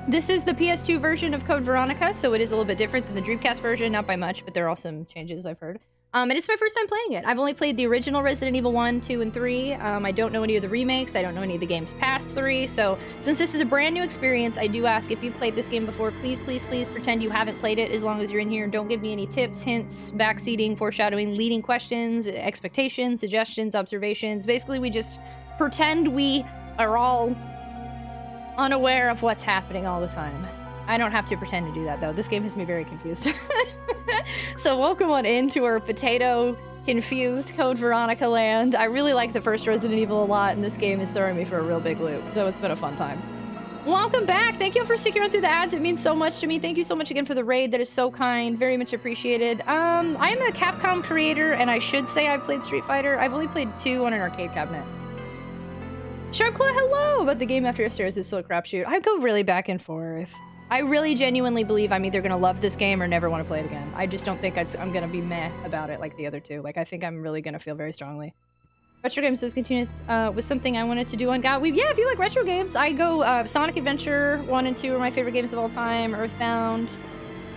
Speaker 2: This is the PS2 version of Code Veronica, so it is a little bit different than the Dreamcast version, not by much, but there are some changes I've heard. And it's my first time playing it. I've only played the original Resident Evil 1, 2, and 3. I don't know any of the remakes. I don't know any of the games past 3. So since this is a brand new experience, I do ask if you've played this game before, please, please, please pretend you haven't played it as long as you're in here. Don't give me any tips, hints, backseating, foreshadowing, leading questions, expectations, suggestions, observations. Basically, we just pretend we are all unaware of what's happening all the time. I don't have to pretend to do that, though. This game has me very confused. So welcome on into our potato confused Code Veronica land. I really like the first Resident Evil a lot, and this game is throwing me for a real big loop, so it's been a fun time. Welcome back. Thank you for sticking around through the ads. It means so much to me. Thank you so much again for the raid. That is so kind. Very much appreciated. I am a Capcom creator, and I should say I've played Street Fighter. I've only played 2 on an arcade cabinet. Sharpclaw, hello! But the game after yesterday is still a crapshoot. I go really back and forth. I really genuinely believe I'm either going to love this game or never want to play it again. I just don't think I'm going to be meh about it like the other two. Like, I think I'm really going to feel very strongly. Retro Games discontinued was something I wanted to do on GOT. Yeah, if you like retro games, I go Sonic Adventure 1 and 2 are my favorite games of all time. Earthbound,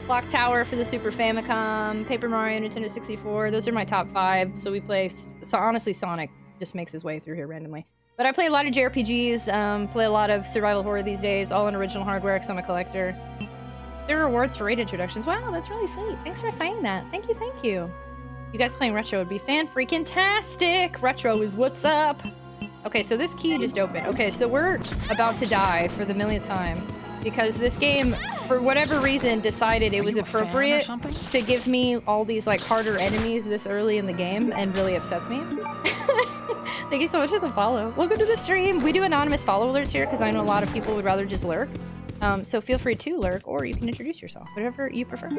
Speaker 2: Clock Tower for the Super Famicom, Paper Mario, Nintendo 64. Those are my top 5. So we play... So honestly, Sonic just makes his way through here randomly. But I play a lot of JRPGs, play a lot of survival horror these days, all on original hardware because I'm a collector. There are rewards for raid introductions. Wow, that's really sweet. Thanks for saying that. Thank you, thank you. You guys playing retro would be fan-freaking-tastic. Retro is what's up. Okay, so this key just opened. Okay, so we're about to die for the millionth time because this game, for whatever reason, decided it was appropriate to give me all these like harder enemies this early in the game and really upsets me. Thank you so much for the follow. Welcome to the stream. We do anonymous follow alerts here because I know a lot of people would rather just lurk. So feel free to lurk, or you can introduce yourself, whatever you prefer.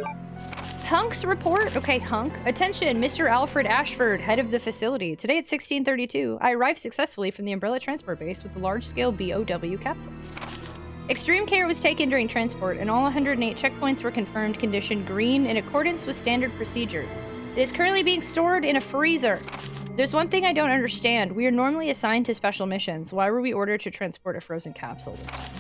Speaker 2: Hunk's report. Okay, Hunk. Attention, Mr. Alfred Ashford, head of the facility. Today at 16:32, I arrived successfully from the Umbrella Transport Base with the large-scale BOW capsule. Extreme care was taken during transport, and all 108 checkpoints were confirmed condition green in accordance with standard procedures. It is currently being stored in a freezer. There's one thing I don't understand. We are normally assigned to special missions. Why were we ordered to transport a frozen capsule this time?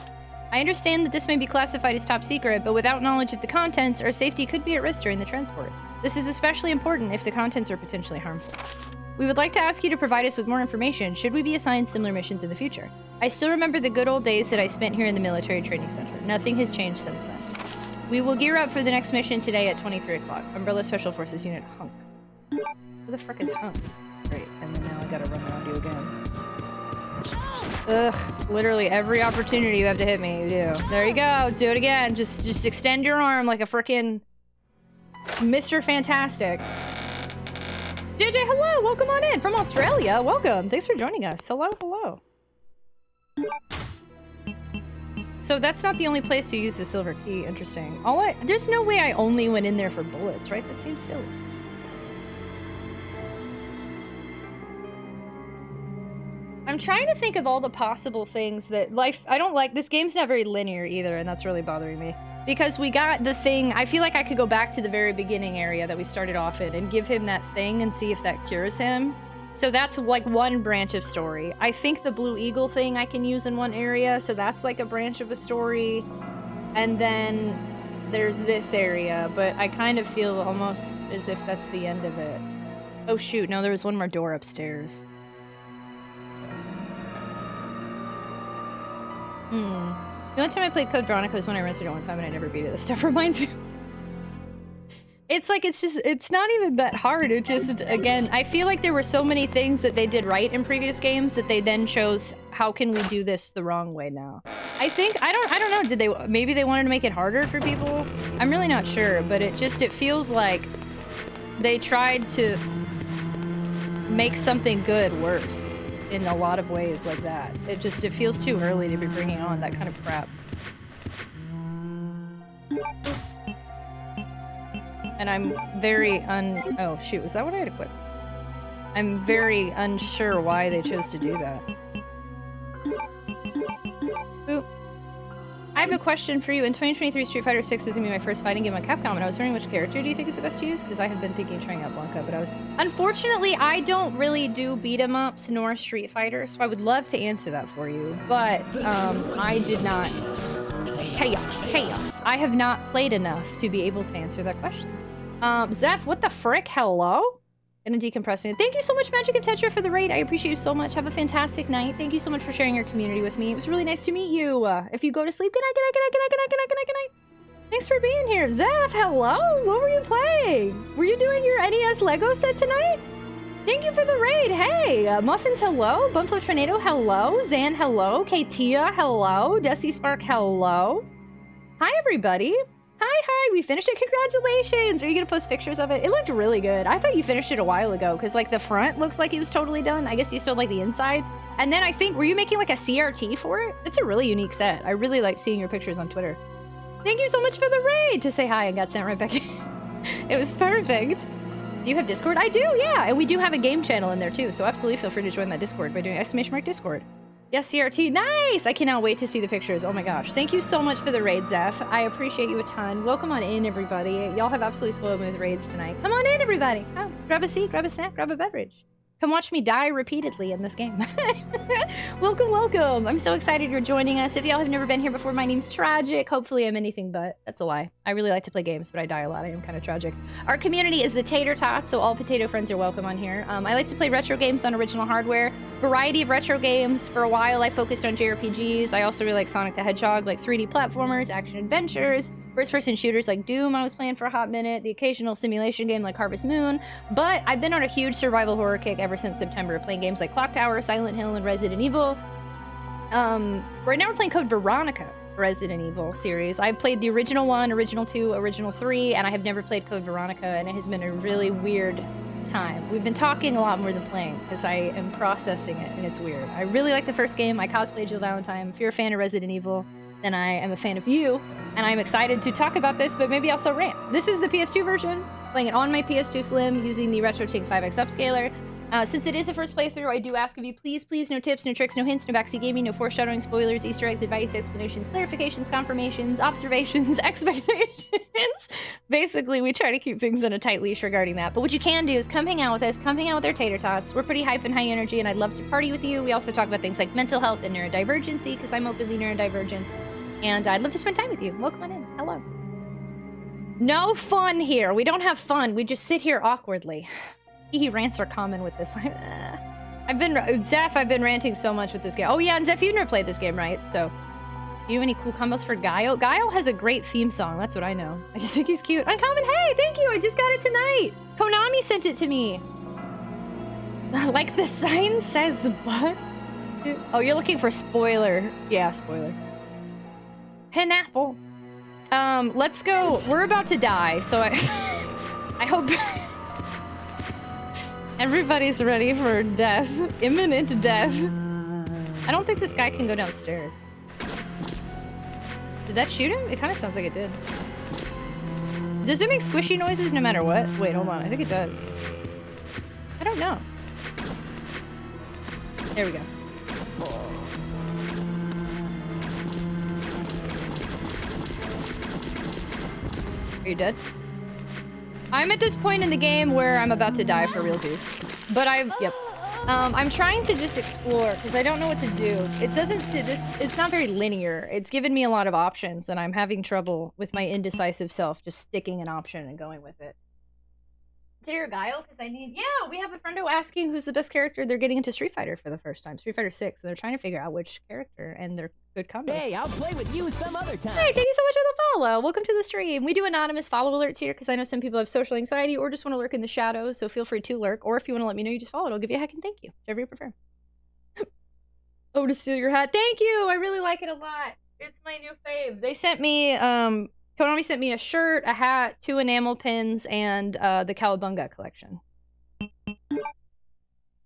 Speaker 2: I understand that this may be classified as top secret, but without knowledge of the contents, our safety could be at risk during the transport. This is especially important if the contents are potentially harmful. We would like to ask you to provide us with more information should we be assigned similar missions in the future. I still remember the good old days that I spent here in the military training center. Nothing has changed since then. We will gear up for the next mission today at 23 o'clock. Umbrella Special Forces Unit Hunk. Who the frick is Hunk? Great, and then now I gotta run around you again. Ugh, literally every opportunity you have to hit me, you do. There you go, do it again. Just extend your arm like a frickin' Mr. Fantastic. JJ, hello, welcome on in from Australia. Welcome, thanks for joining us. Hello, hello. So that's not the only place you use the silver key, interesting. There's no way I only went in there for bullets, right? That seems silly. I'm trying to think of all the possible things that I don't like. This game's not very linear either, and that's really bothering me. Because we got the thing, I feel like I could go back to the very beginning area that we started off in and give him that thing and see if that cures him. So that's like one branch of story. I think the Blue Eagle thing I can use in one area, so that's like a branch of a story. And then there's this area, but I kind of feel almost as if that's the end of it. Oh shoot, no, there was one more door upstairs. The only time I played Code Veronica was when I rented it one time and I never beat it. This stuff reminds me. It's like, it's not even that hard. It just, again, I feel like there were so many things that they did right in previous games that they then chose, how can we do this the wrong way now? I think, I don't know, maybe they wanted to make it harder for people? I'm really not sure, but it feels like they tried to make something good worse. In a lot of ways like that. It feels too early to be bringing on that kind of crap. And I'm very oh shoot, was that what I had equipped? I'm very unsure why they chose to do that. Boop. I have a question for you. In 2023, Street Fighter 6 is gonna be my first fighting game on Capcom, and I was wondering which character do you think is the best to use? Because I have been thinking trying out Blanca, but Unfortunately, I don't really do beat-em-ups nor Street Fighter, so I would love to answer that for you. But, I did not... Chaos. I have not played enough to be able to answer that question. Zeph, what the frick? Hello? And decompressing it. Thank you so much, Magic of Tetra, for the raid. I appreciate you so much. Have a fantastic night. Thank you so much for sharing your community with me. It was really nice to meet you. If you go to sleep, good night, good night, good night, good night, good night, good night, good night, good night. Thanks for being here. Zeph, hello? What were you playing? Were you doing your NES Lego set tonight? Thank you for the raid. Hey, Muffins, hello. Bumflo Tornado, hello. Zan, hello. Katia, hello. Desi Spark, hello. Hi, everybody. Hi. We finished it. Congratulations. Are you going to post pictures of it? It looked really good. I thought you finished it a while ago because, like, the front looks like it was totally done. I guess you still like the inside. And then I think, were you making, like, a CRT for it? It's a really unique set. I really like seeing your pictures on Twitter. Thank you so much for the raid to say hi and got sent right back in. It was perfect. Do you have Discord? I do, yeah. And we do have a game channel in there too, so absolutely feel free to join that Discord by doing !Discord. Yes, CRT, nice! I cannot wait to see the pictures. Oh my gosh. Thank you so much for the raid, Zeph. I appreciate you a ton. Welcome on in, everybody. Y'all have absolutely spoiled me with raids tonight. Come on in, everybody. Oh, grab a seat, grab a snack, grab a beverage. Come watch me die repeatedly in this game. Welcome. I'm so excited you're joining us. If y'all have never been here before, my name's Tragic. Hopefully I'm anything but. That's a lie. I really like to play games, but I die a lot. I am kind of tragic. Our community is the Tater Tot, so all potato friends are welcome on here. I like to play retro games on original hardware. Variety of retro games. For a while, I focused on JRPGs. I also really like Sonic the Hedgehog, like 3D platformers, action adventures, first-person shooters like Doom I was playing for a hot minute, the occasional simulation game like Harvest Moon, but I've been on a huge survival horror kick ever since September, playing games like Clock Tower, Silent Hill, and Resident Evil. Right now we're playing Code Veronica Resident Evil series. I played the original 1, original 2, original 3, and I have never played Code Veronica, and it has been a really weird time. We've been talking a lot more than playing, because I am processing it, and it's weird. I really like the first game. I cosplayed Jill Valentine. If you're a fan of Resident Evil, then I am a fan of you, and I'm excited to talk about this, but maybe also rant. This is the PS2 version, playing it on my PS2 Slim using the RetroTINK 5X Upscaler. Since it is a first playthrough, I do ask of you, please, no tips, no tricks, no hints, no backseat gaming, no foreshadowing, spoilers, Easter eggs, advice, explanations, clarifications, confirmations, observations, expectations. Basically, we try to keep things on a tight leash regarding that. But what you can do is come hang out with us, come hang out with our Tater Tots. We're pretty hype and high energy, and I'd love to party with you. We also talk about things like mental health and neurodivergency, because I'm openly neurodivergent. And I'd love to spend time with you. Welcome on in. Hello. No fun here. We don't have fun. We just sit here awkwardly. Rants are common with this. Zeph, I've been ranting so much with this game. Oh yeah, and Zeph, you've never played this game, right? So, do you have any cool combos for Guile? Guile has a great theme song. That's what I know. I just think he's cute. Uncommon, hey, thank you. I just got it tonight. Konami sent it to me. Like the sign says what? Oh, you're looking for spoiler. Yeah, spoiler. Pineapple. Let's go. We're about to die, so I hope everybody's ready for death. Imminent death. I don't think this guy can go downstairs. Did that shoot him? It kind of sounds like it did. Does it make squishy noises no matter what? Wait, hold on. I think it does. I don't know. There we go. Are you dead? I'm at this point in the game where I'm about to die for realsies. But I'm trying to just explore because I don't know what to do. It doesn't sit it's not very linear. It's given me a lot of options and I'm having trouble with my indecisive self just sticking an option and going with it. Consider Guile because I need we have a friendo asking who's the best character. They're getting into Street Fighter for the first time. Street Fighter 6, and they're trying to figure out which character and they're good combos. Hey, I'll play with you some other time. Hey, thank you so much for the follow. Welcome to the stream. We do anonymous follow alerts here because I know some people have social anxiety or just want to lurk in the shadows, so feel free to lurk. Or if you want to let me know you just followed, I'll give you a heck and thank you. Whichever you prefer. Oh, to steal your hat. Thank you. I really like it a lot. It's my new fave. They sent me Konami sent me a shirt, a hat, 2 enamel pins, and the Cowabunga collection.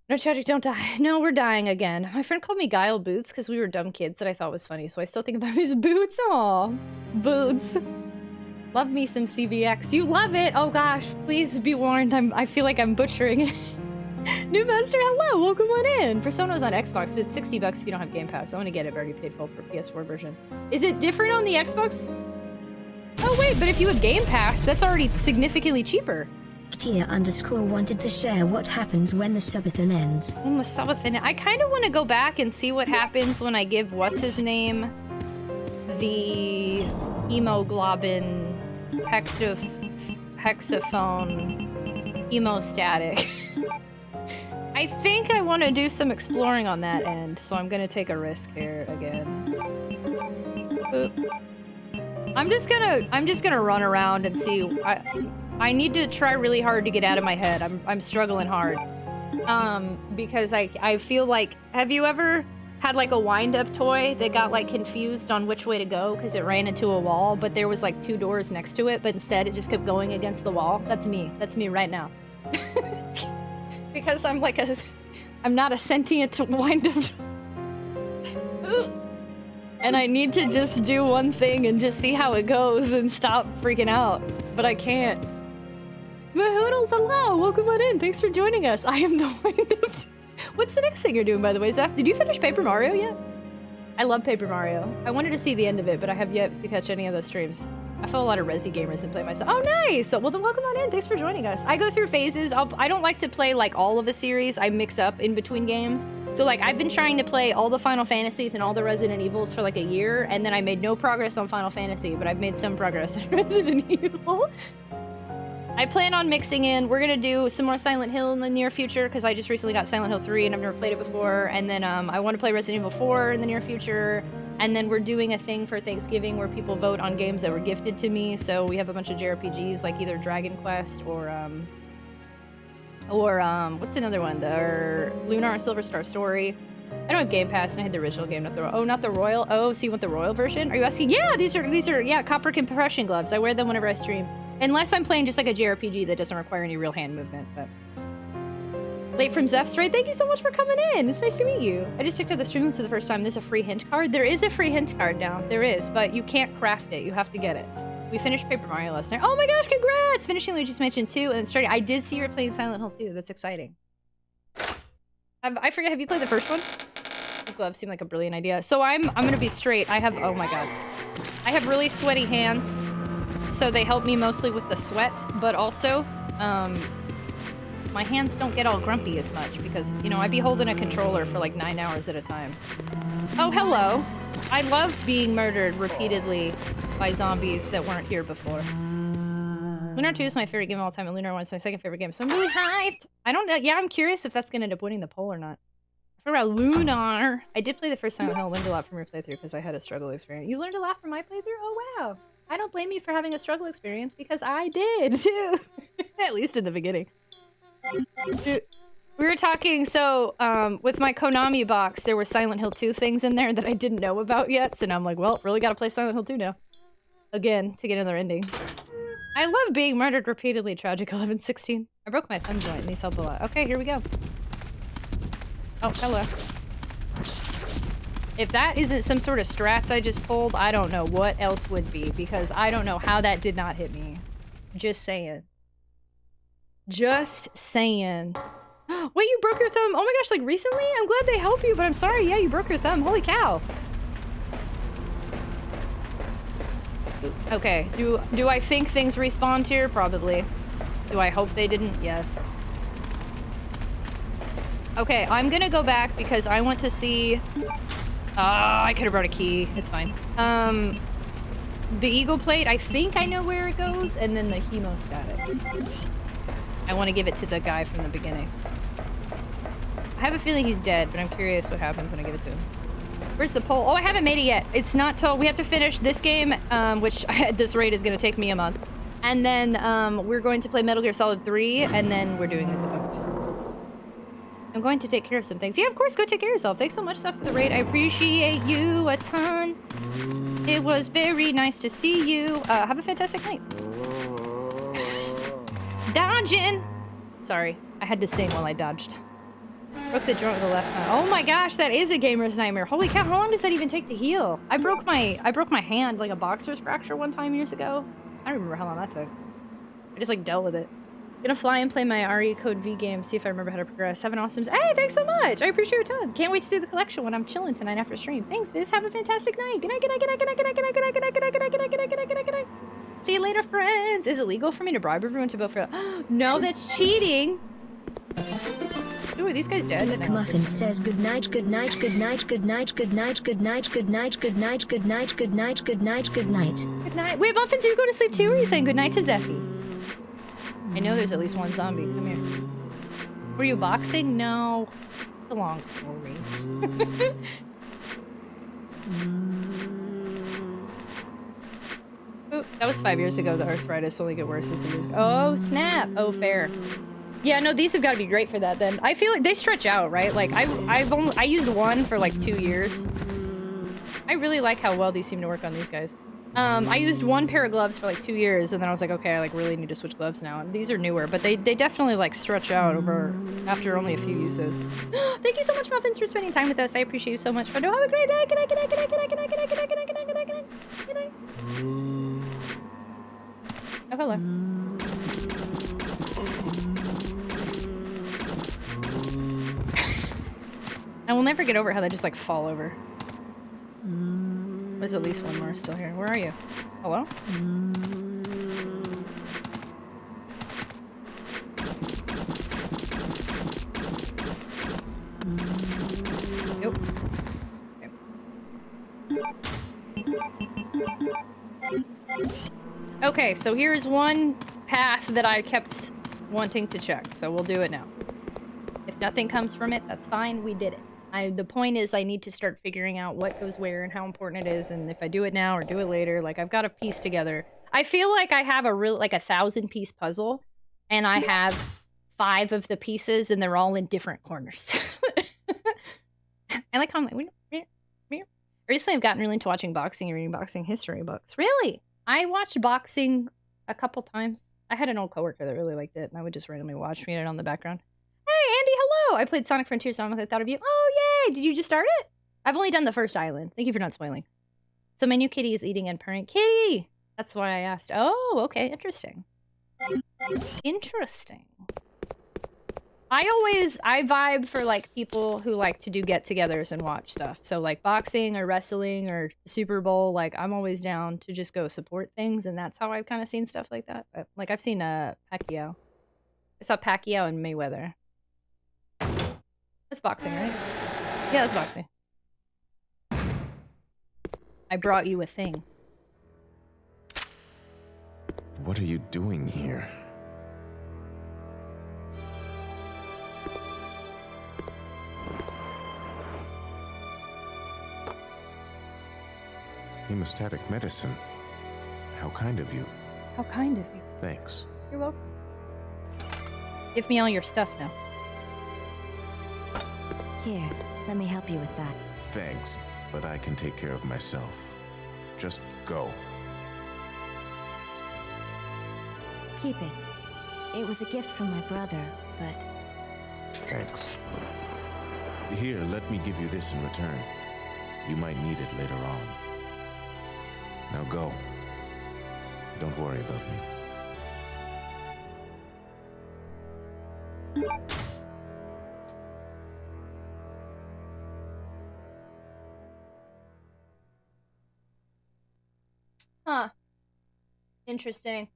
Speaker 2: No, Tragic, don't die. No, we're dying again. My friend called me Guile Boots because we were dumb kids that I thought was funny, so I still think about him as Boots. Aw, Boots. Love me some CVX. You love it! Oh gosh, please be warned. I feel like I'm butchering it. New Master, hello! Welcome on in! Persona's on Xbox, but it's $60 if you don't have Game Pass. I want to get it, but I already paid full for PS4 version. Is it different on the Xbox? Oh wait, but if you have Game Pass, that's already significantly cheaper.
Speaker 1: Tia_ wanted to share what happens when the subathon ends.
Speaker 2: When the subathon, I kind of want to go back and see what happens when I give what's his name the hemoglobin hexaphone hemostatic. I think I want to do some exploring on that end, so I'm gonna take a risk here again. Boop. I'm just gonna run around and see. I need to try really hard to get out of my head. I'm struggling hard. Because I feel like, have you ever had like a wind-up toy that got like confused on which way to go because it ran into a wall, but there was like 2 doors next to it, but instead it just kept going against the wall? That's me. That's me right now. Because I'm not a sentient wind-up toy. And I need to just do one thing and just see how it goes and stop freaking out. But I can't. Mahoodles, hello! Welcome on in. Thanks for joining us. I am the wind-up. What's the next thing you're doing, by the way, Zeph? Did you finish Paper Mario yet? I love Paper Mario. I wanted to see the end of it, but I have yet to catch any of those streams. I follow a lot of Resi gamers and play myself. Oh, nice! Well, then welcome on in. Thanks for joining us. I go through phases. I don't like to play, like, all of a series. I mix up in between games. So, like, I've been trying to play all the Final Fantasies and all the Resident Evils for, like, a year, and then I made no progress on Final Fantasy, but I've made some progress in Resident Evil. I plan on mixing in. We're gonna do some more Silent Hill in the near future because I just recently got Silent Hill 3 and I've never played it before. And then I want to play Resident Evil 4 in the near future. And then we're doing a thing for Thanksgiving where people vote on games that were gifted to me. So we have a bunch of JRPGs like either Dragon Quest or what's another one? The Lunar Silver Star Story. I don't have Game Pass and I had the original game, not the Royal. Oh, so you want the Royal version? Are you asking? Yeah, these are copper compression gloves. I wear them whenever I stream. Unless I'm playing just like a JRPG that doesn't require any real hand movement, but... Late from Zeph's Raid, thank you so much for coming in. It's nice to meet you. I just checked out the stream for the first time. There's a free hint card. There is a free hint card now. There is, but you can't craft it. You have to get it. We finished Paper Mario last night. Oh my gosh, congrats! Finishing Luigi's Mansion 2 and then starting... I did see you were playing Silent Hill 2. That's exciting. I forget, have you played the first one? Those gloves seem like a brilliant idea. So I'm gonna be straight. Oh my god. I have really sweaty hands. So they help me mostly with the sweat, but also, my hands don't get all grumpy as much because, you know, I'd be holding a controller for like 9 hours at a time. Oh, hello. I love being murdered repeatedly by zombies that weren't here before. Lunar 2 is my favorite game of all time, and Lunar 1 is my second favorite game, so I'm really hyped. I don't know. Yeah, I'm curious if that's going to end up winning the poll or not. I forgot about Lunar. I did play the first Silent Hill, learned a lot from your playthrough because I had a struggle experience. You learned a lot from my playthrough? Oh, wow. I don't blame you for having a struggle experience because I did too. At least in the beginning. We were talking, so with my Konami box, there were Silent Hill 2 things in there that I didn't know about yet. So now I'm like, well, really gotta play Silent Hill 2 now. Again, to get another ending. I love being murdered repeatedly, Tragic 1116. I broke my thumb joint and these help a lot. Okay, here we go. Oh, hello. If that isn't some sort of strats I just pulled, I don't know what else would be, because I don't know how that did not hit me. Just saying. Just saying. Wait, you broke your thumb? Oh my gosh, like recently? I'm glad they helped you, but I'm sorry. Yeah, you broke your thumb. Holy cow. Okay, do I think things respawned here? Probably. Do I hope they didn't? Yes. Okay, I'm gonna go back because I want to see... I could have brought a key. It's fine. The Eagle Plate, I think I know where it goes, and then the hemostatic. I want to give it to the guy from the beginning. I have a feeling he's dead, but I'm curious what happens when I give it to him. Where's the poll? Oh, I haven't made it yet. It's not till we have to finish this game, which at this rate is going to take me a month. And then we're going to play Metal Gear Solid 3, and then we're doing the book. I'm going to take care of some things. Yeah, of course, go take care of yourself. Thanks so much, Steph, for the raid. I appreciate you a ton. It was very nice to see you. Have a fantastic night. Dodging! Sorry, I had to sing while I dodged. Broke the joint with the left hand. Oh my gosh, that is a gamer's nightmare. Holy cow, how long does that even take to heal? I broke my hand, like a boxer's fracture one time years ago. I don't remember how long that took. I just like dealt with it. Gonna fly and play my RE Code V game, see if I remember how to progress. Have an awesome... Hey, thanks so much! I appreciate your time. Can't wait to see the collection when I'm chilling tonight after stream. Thanks, Biz. Have a fantastic night. Good night, good night, good night, good night, good night, good night, good night, good night, good night, good night, good night, good night, good night, good night, good night. See you later, friends. Is it legal for me to bribe everyone to vote for... No, that's cheating! Ooh, are these guys dead?
Speaker 1: McMuffin says good night, good night, good night, good night, good night, good night, good night, good night, good night, good night, good night, good night.
Speaker 2: Good night. Wait, Muffins, are you going to sleep too, or are you saying good night to Zeffy? I know there's at least one zombie. Come here. Were you boxing? No. It's a long story. Ooh, that was 5 years ago. The arthritis only get worse as the years go. Oh, snap! Oh, fair. Yeah, no, these have got to be great for that then. I feel like they stretch out, right? Like, I used one for like 2 years. I really like how well these seem to work on these guys. I used one pair of gloves for like 2 years, and then I was like, okay, I like really need to switch gloves now. And these are newer, but they definitely like stretch out over after only a few uses. Thank you so much, Muffins, for spending time with us. I appreciate you so much. Have a great day. Good night, good night, good night, good night, good night, good night, good night, good night, good night, good night, good night, good night. Oh, hello. I will never get over how they just like fall over. There's at least one more still here. Where are you? Hello? Nope. Okay, so here's one path that I kept wanting to check, so we'll do it now. If nothing comes from it, that's fine, we did it. The point is I need to start figuring out what goes where and how important it is, and if I do it now or do it later, like I've got to piece together. I feel like I have a real like 1,000-piece puzzle, and I have 5 of the pieces, and they're all in different corners. I like how recently I've gotten really into watching boxing and reading boxing history books. Really? I watched boxing a couple times. I had an old coworker that really liked it, and I would just randomly watch it on the background. Hey, Andy, hello! I played Sonic Frontiers, so I thought of you. Oh, yay! Did you just start it? I've only done the first island. Thank you for not spoiling. So my new kitty is eating and purring. Kitty! That's why I asked. Oh, okay. Interesting. Interesting. I vibe for, like, people who like to do get-togethers and watch stuff. So, like, boxing or wrestling or Super Bowl, like, I'm always down to just go support things, and that's how I've kind of seen stuff like that. But, like, I've seen Pacquiao. I saw Pacquiao and Mayweather. That's boxing, right? Yeah, that's boxing. I brought you a thing.
Speaker 5: What are you doing here? Hemostatic medicine. How kind of you.
Speaker 2: How kind of you.
Speaker 5: Thanks.
Speaker 2: You're welcome. Give me all your stuff now.
Speaker 12: Here, let me help you with that.
Speaker 5: Thanks, but I can take care of myself. Just go.
Speaker 12: Keep it. It was a gift from my brother, but...
Speaker 5: Thanks. Here, let me give you this in return. You might need it later on. Now go. Don't worry about me.
Speaker 2: Huh. Interesting.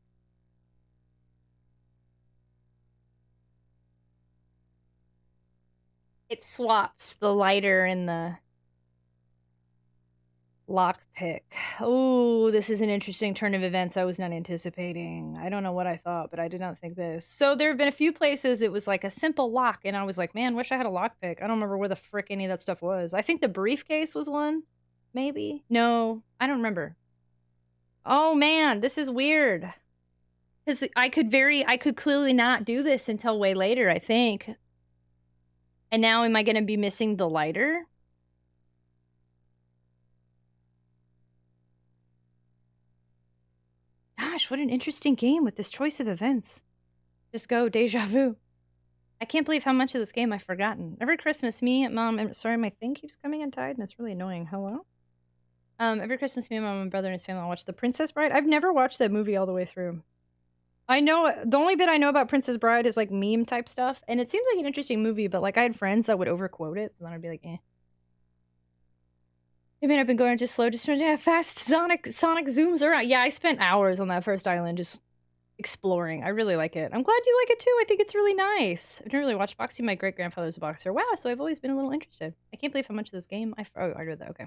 Speaker 2: It swaps the lighter and the lockpick. Oh, this is an interesting turn of events I was not anticipating. I don't know what I thought, but I did not think this. So there have been a few places it was like a simple lock, and I was like, man, wish I had a lockpick. I don't remember where the frick any of that stuff was. I think the briefcase was one, maybe? No, I don't remember. Oh man, this is weird. Because I could clearly not do this until way later, I think. And now am I going to be missing the lighter? Gosh, what an interesting game with this choice of events. Just go, deja vu. I can't believe how much of this game I've forgotten. Every Christmas, me, Mom, and sorry, my thing keeps coming untied, and it's really annoying. Hello? Every Christmas, me, Mom, and brother and his family all watch The Princess Bride. I've never watched that movie all the way through. I know, the only bit I know about Princess Bride is, like, meme type stuff, and it seems like an interesting movie, but, like, I had friends that would overquote it, so then I'd be like, eh. I mean, I've been going just slow, just fast. Sonic zooms around. Yeah, I spent hours on that first island just exploring. I really like it. I'm glad you like it too. I think it's really nice. I've never really watched boxing. My great grandfather's a boxer. Wow, so I've always been a little interested. I can't believe how much of this game I read that. Okay.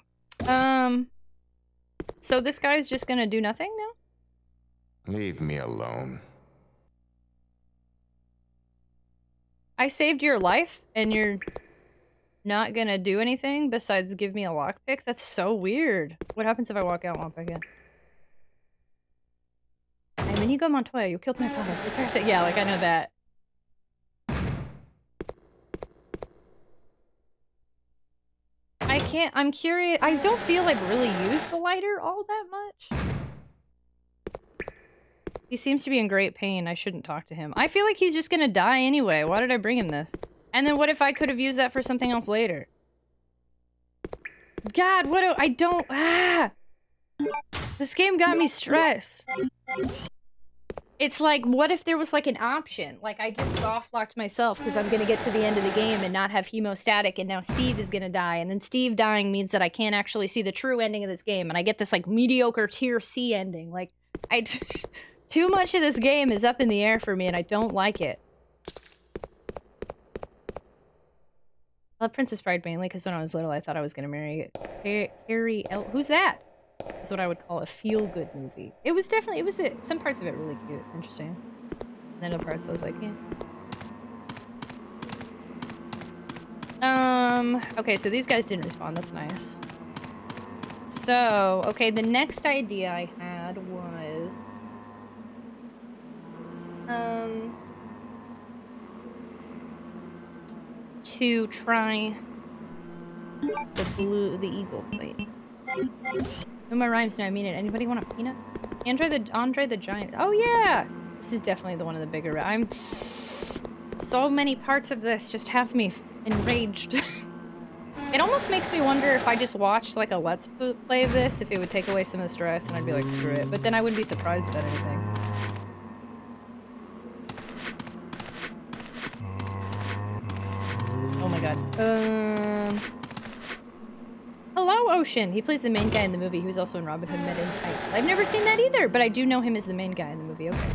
Speaker 2: So this guy's just gonna do nothing now?
Speaker 5: Leave me alone.
Speaker 2: I saved your life, and you're not gonna do anything besides give me a lockpick? That's so weird. What happens if I walk out and walk back in? Hey, Inigo Montoya, you killed my father. Yeah, like, I know that. can't, I'm curious. I don't feel like really use the lighter all that much. He seems to be in great pain. I shouldn't talk to him. I feel like he's just gonna die anyway. Why did I bring him this? And then what if I could have used that for something else later? God, what do I don't... Ah! This game got me stressed. It's like, what if there was like an option? Like I just soft locked myself because I'm gonna get to the end of the game and not have hemostatic, and now Steve is gonna die, and then Steve dying means that I can't actually see the true ending of this game, and I get this like mediocre tier C ending. Like, too much of this game is up in the air for me, and I don't like it. I love Princess Bride mainly because when I was little, I thought I was gonna marry Harry. Who's that? Is what I would call a feel-good movie. It was definitely, some parts of it really cute, interesting. And then other parts I was like, yeah. Okay, so these guys didn't respond, that's nice. So, okay, the next idea I had was... to try the eagle plate. No, my rhymes now, I mean it. Anybody want a peanut? Andre the Giant. Oh yeah! This is definitely the one of the bigger... So many parts of this just have me enraged. It almost makes me wonder if I just watched like a Let's Play of this, if it would take away some of the stress, and I'd be like, screw it. But then I wouldn't be surprised about anything. Oh my god. Hello, Ocean! He plays the main guy in the movie. He was also in Robin Hood Men in Tights. I've never seen that either, but I do know him as the main guy in the movie. Okay.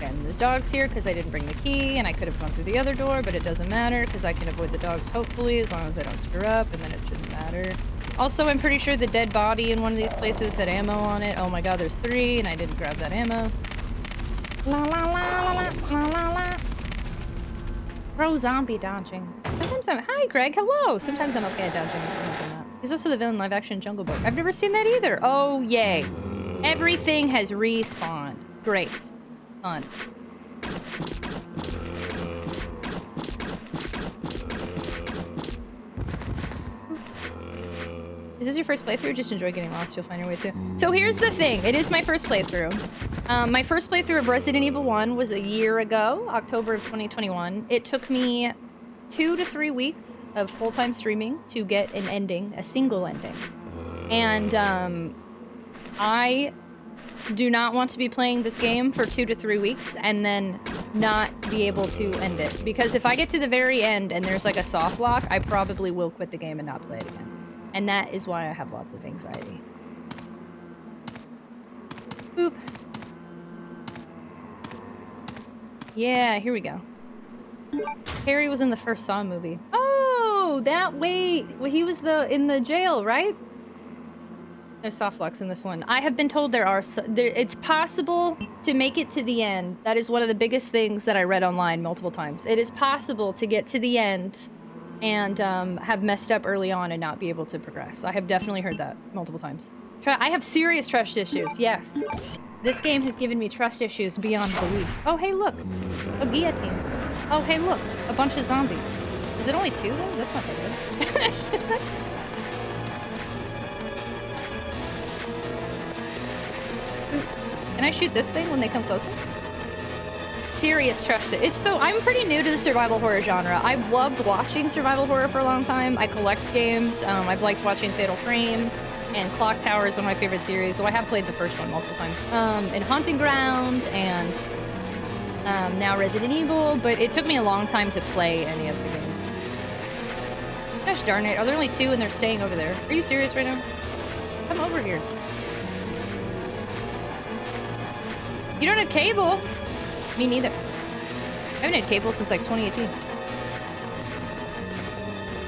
Speaker 2: And there's dogs here because I didn't bring the key, and I could have gone through the other door, but it doesn't matter because I can avoid the dogs, hopefully, as long as I don't screw up, and then it shouldn't matter. Also, I'm pretty sure the dead body in one of these places had ammo on it. Oh my god, there's 3, and I didn't grab that ammo. La la la la la la la. Pro zombie dodging. Sometimes I'm- Hi, Greg, hello! Sometimes I'm okay at dodging, sometimes I'm not. He's also the villain in live-action Jungle Book. I've never seen that either! Oh, yay. Everything has respawned. Great. Fun. Is this your first playthrough? Just enjoy getting lost. You'll find your way soon. So here's the thing. It is my first playthrough. My first playthrough of Resident Evil 1 was a year ago, October of 2021. It took me 2 to 3 weeks of full-time streaming to get an ending, a single ending. And I do not want to be playing this game for 2 to 3 weeks and then not be able to end it. Because if I get to the very end and there's like a soft lock, I probably will quit the game and not play it again. And that is why I have lots of anxiety. Boop. Yeah, here we go. Harry was in the first Saw movie. Oh, that wait. Well, he was in the jail, right? There's soft locks in this one. I have been told it's possible to make it to the end. That is one of the biggest things that I read online multiple times. It is possible to get to the end and have messed up early on and not be able to progress. I have definitely heard that multiple times. I have serious trust issues, yes. This game has given me trust issues beyond belief. Oh, hey, look. A guillotine. Oh, hey, look. A bunch of zombies. Is it only 2, though? That's not that good. Can I shoot this thing when they come closer? Serious trust. I'm pretty new to the survival horror genre. I've loved watching survival horror for a long time. I collect games. I've liked watching Fatal Frame, and Clock Tower is one of my favorite series, so I have played the first one multiple times. And Haunting Ground, and now Resident Evil, but it took me a long time to play any of the games. Gosh darn it, are there only 2 and they're staying over there? Are you serious right now? Come over here. You don't have cable? Me neither. I haven't had cable since like 2018.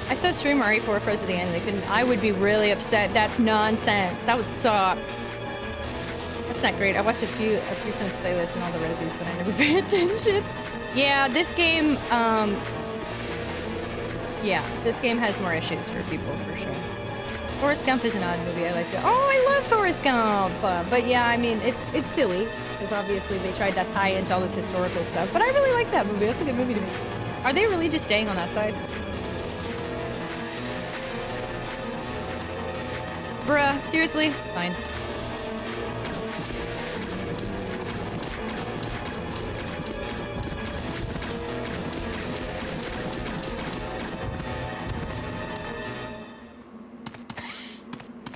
Speaker 2: I saw streamer RE4 froze at the end and they couldn't. I would be really upset. That's nonsense. That would suck. That's not great. I watched a few friends play this and all the resies, but I never paid attention. Yeah, this game, yeah, this game has more issues for people for sure. Forrest Gump is an odd movie. I like it. Oh, I love Forrest Gump! But yeah, I mean, it's silly. Because obviously they tried to tie into all this historical stuff. But I really like that movie. That's a good movie to me. Are they really just staying on that side? Bruh, seriously? Fine.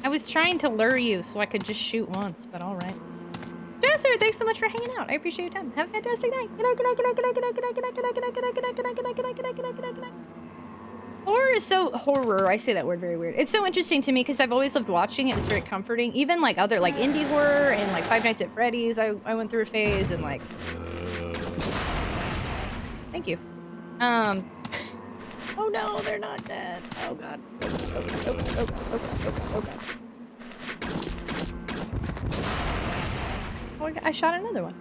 Speaker 2: I was trying to lure you so I could just shoot once, but alright. Jester, thanks so much for hanging out. I appreciate your time. Have a fantastic night. Good night, good night, good night, good night, good night, good night, good night, good night, good night, good night, good night, good night, good night, good night, good night, good night, good night, good night. Horror is so horror. I say that word very weird. It's so interesting to me because I've always loved watching it. It's very comforting. Even like other like indie horror and like Five Nights at Freddy's. I went through a phase and like. Thank you. Oh no, they're not dead. Oh god. Oh god. Oh, I shot another one.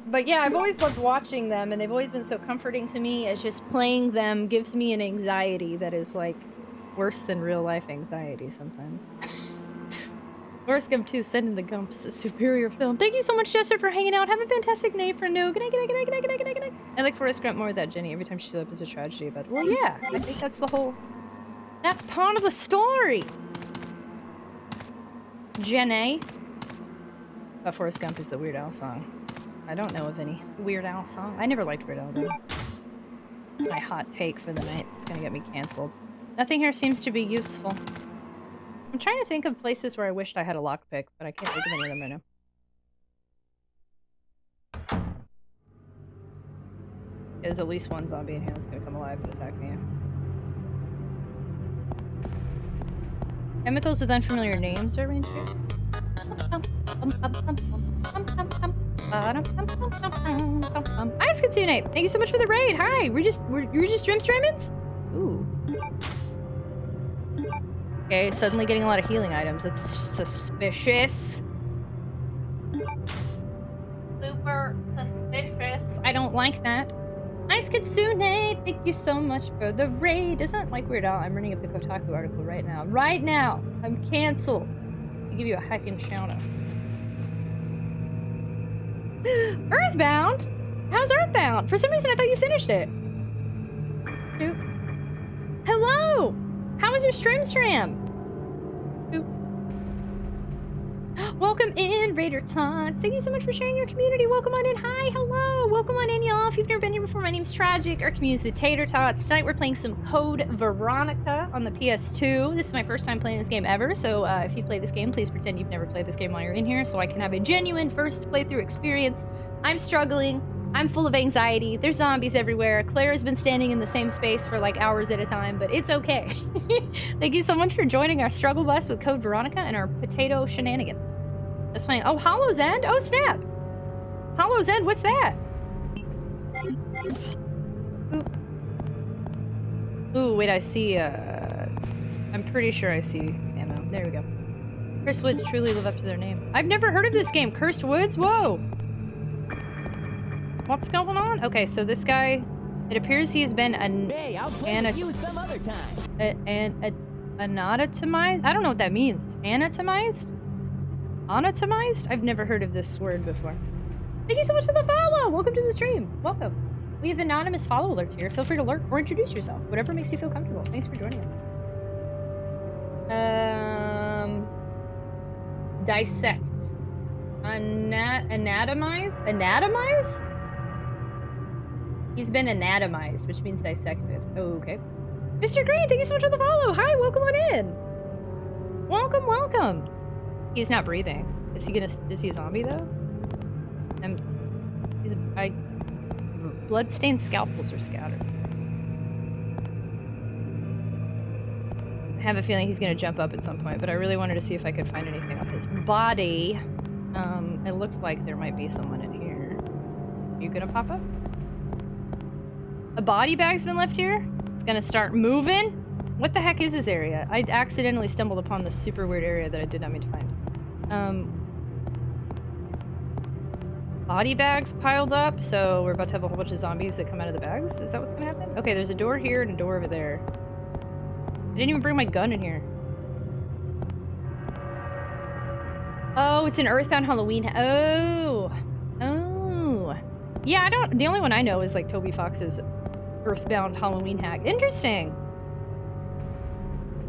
Speaker 2: But yeah, I've always loved watching them, and they've always been so comforting to me. As just playing them gives me an anxiety that is like worse than real life anxiety sometimes. Forrest Gump 2, Send in the Gumps, a superior film. Thank you so much, Jester, for hanging out. Have a fantastic night, friendo. Good night, good night, good night, good night, good night, good night, good night. I like Forrest Gump more without Jenny. Every time she shows up is a tragedy, but well, yeah, I think that's the whole. That's part of the story. Jenny. But Forrest Gump is the Weird Al song. I don't know of any Weird Al song. I never liked Weird Al though. It's my hot take for the night. It's gonna get me canceled. Nothing here seems to be useful. I'm trying to think of places where I wished I had a lockpick, but I can't think of any of them right now. There's at least one zombie in here that's gonna come alive and attack me. Chemicals with unfamiliar names are arranged here. Ice Kitsune! Thank you so much for the raid! Hi! You're just streaming? Ooh. Okay, suddenly getting a lot of healing items. That's suspicious. Super suspicious. I don't like that. Ice Kitsune! Thank you so much for the raid. Doesn't like Weird Al. I'm running up the Kotaku article right now. Right now! I'm canceled. I'll give you a heckin' shout out. Earthbound? How's Earthbound? For some reason I thought you finished it. Doop. Hello! How was your stream? Doop. Welcome in, Raider Tots. Thank you so much for sharing your community. Welcome on in. Hi, hello. Welcome on in, y'all. If you've never been here before, my name's Tragic. Our community is the Tater Tots. Tonight we're playing some Code Veronica on the PS2. This is my first time playing this game ever, so if you play this game, please pretend you've never played this game while you're in here so I can have a genuine first playthrough experience. I'm struggling. I'm full of anxiety. There's zombies everywhere. Claire's been standing in the same space for like hours at a time, but it's okay. Thank you so much for joining our struggle bus with Code Veronica and our potato shenanigans. That's fine. Oh, Hollow's End? Oh, snap! Hollow's End, what's that? Ooh, wait, I see, I'm pretty sure I see ammo. There we go. Cursed Woods truly live up to their name. I've never heard of this game. Cursed Woods? Whoa! What's going on? Okay, so this guy, it appears he has been anatomized? I don't know what that means. Anatomized? Anatomized? I've never heard of this word before. Thank you so much for the follow! Welcome to the stream. Welcome. We have anonymous follow alerts here. Feel free to lurk or introduce yourself. Whatever makes you feel comfortable. Thanks for joining us. Dissect. Anatomize? Anatomize? He's been anatomized, which means dissected. Oh, okay. Mr. Green, thank you so much for the follow. Hi, welcome on in. Welcome, welcome. He's not breathing. Is he a zombie though? Bloodstained scalpels are scattered. I have a feeling he's gonna jump up at some point, but I really wanted to see if I could find anything on his body. It looked like there might be someone in here. Are you gonna pop up? A body bag's been left here? It's gonna start moving? What the heck is this area? I accidentally stumbled upon this super weird area that I did not mean to find. Body bags piled up, so we're about to have a whole bunch of zombies that come out of the bags? Is that what's gonna happen? Okay, there's a door here and a door over there. I didn't even bring my gun in here. Oh, it's an Earthbound Halloween. Oh. Yeah, the only one I know is like Toby Fox's Earthbound Halloween hack. Interesting.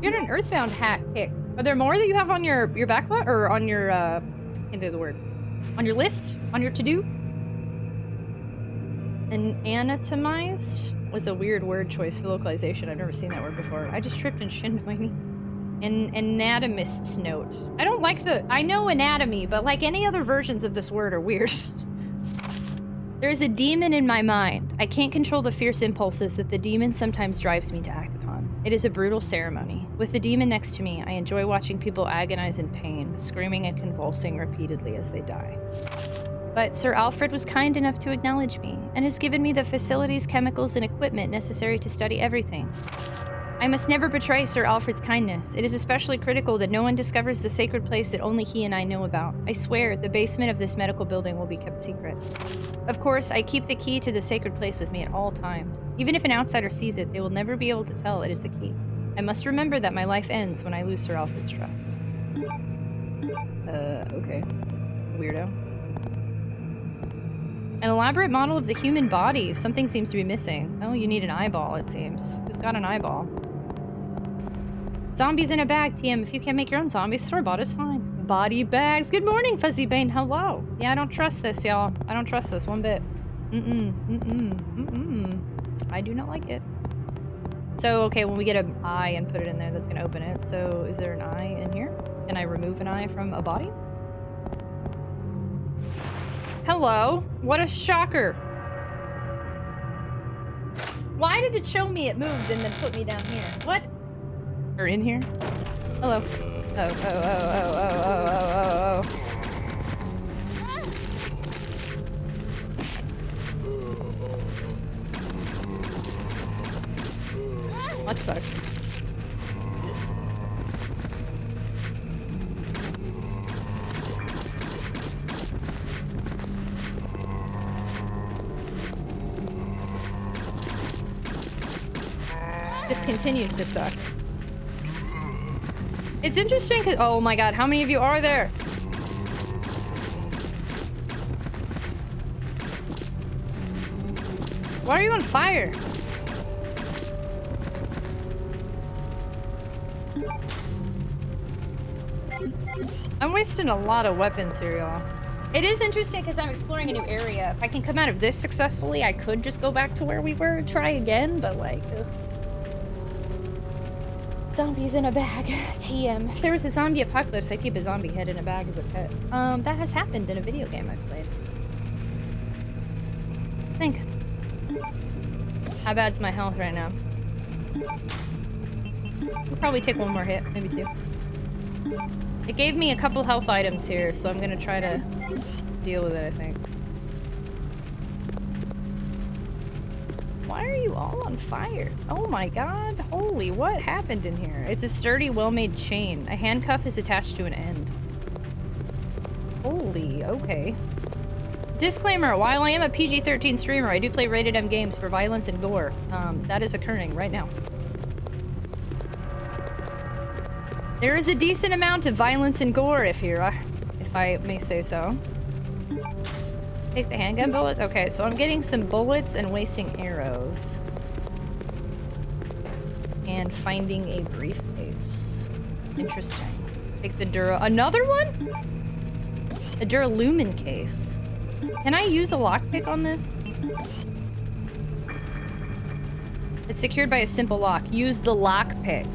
Speaker 2: You're an Earthbound hack kick. Are there more that you have on your backlog or on your can't do the word. On your list? On your to-do? Anatomized was a weird word choice for localization. I've never seen that word before. I just tripped and shinned my knee. An anatomist's note. I don't like I know anatomy, but like any other versions of this word are weird. There's a demon in my mind. I can't control the fierce impulses that the demon sometimes drives me to act upon. It is a brutal ceremony. With the demon next to me, I enjoy watching people agonize in pain, screaming and convulsing repeatedly as they die. But Sir Alfred was kind enough to acknowledge me, and has given me the facilities, chemicals, and equipment necessary to study everything. I must never betray Sir Alfred's kindness. It is especially critical that no one discovers the sacred place that only he and I know about. I swear, the basement of this medical building will be kept secret. Of course, I keep the key to the sacred place with me at all times. Even if an outsider sees it, they will never be able to tell it is the key. I must remember that my life ends when I lose Sir Alfred's trust. Okay. Weirdo. An elaborate model of the human body. Something seems to be missing. Oh, you need an eyeball, it seems. Who's got an eyeball? Zombies in a bag, TM. If you can't make your own zombies, store-bought is fine. Body bags. Good morning, Fuzzy Bane. Hello. Yeah, I don't trust this, y'all. I don't trust this one bit. I do not like it. So, okay, when we get an eye and put it in there, that's gonna open it. So, is there an eye in here? Can I remove an eye from a body? Hello. What a shocker. Why did it show me it moved and then put me down here? What? Or in here? Hello. Oh. That sucks. This continues to suck. It's interesting because— oh my god, how many of you are there? Why are you on fire? I'm wasting a lot of weapons here, y'all. It is interesting because I'm exploring a new area. If I can come out of this successfully, I could just go back to where we were and try again, but like— ugh. Zombies in a bag. TM. If there was a zombie apocalypse, I'd keep a zombie head in a bag as a pet. That has happened in a video game I've played. I think. How bad's my health right now? We'll probably take one more hit, maybe two. It gave me a couple health items here, so I'm gonna try to deal with it, I think. Why are you all on fire? Oh my god, holy, what happened in here? It's a sturdy, well-made chain. A handcuff is attached to an end. Holy, okay. Disclaimer, while I am a PG-13 streamer, I do play rated M games for violence and gore. That is occurring right now. There is a decent amount of violence and gore if I may say so. Take the handgun bullets? Okay, so I'm getting some bullets and wasting arrows. And finding a briefcase. Interesting. Take the another one? A Duralumin case. Can I use a lockpick on this? It's secured by a simple lock. Use the lockpick.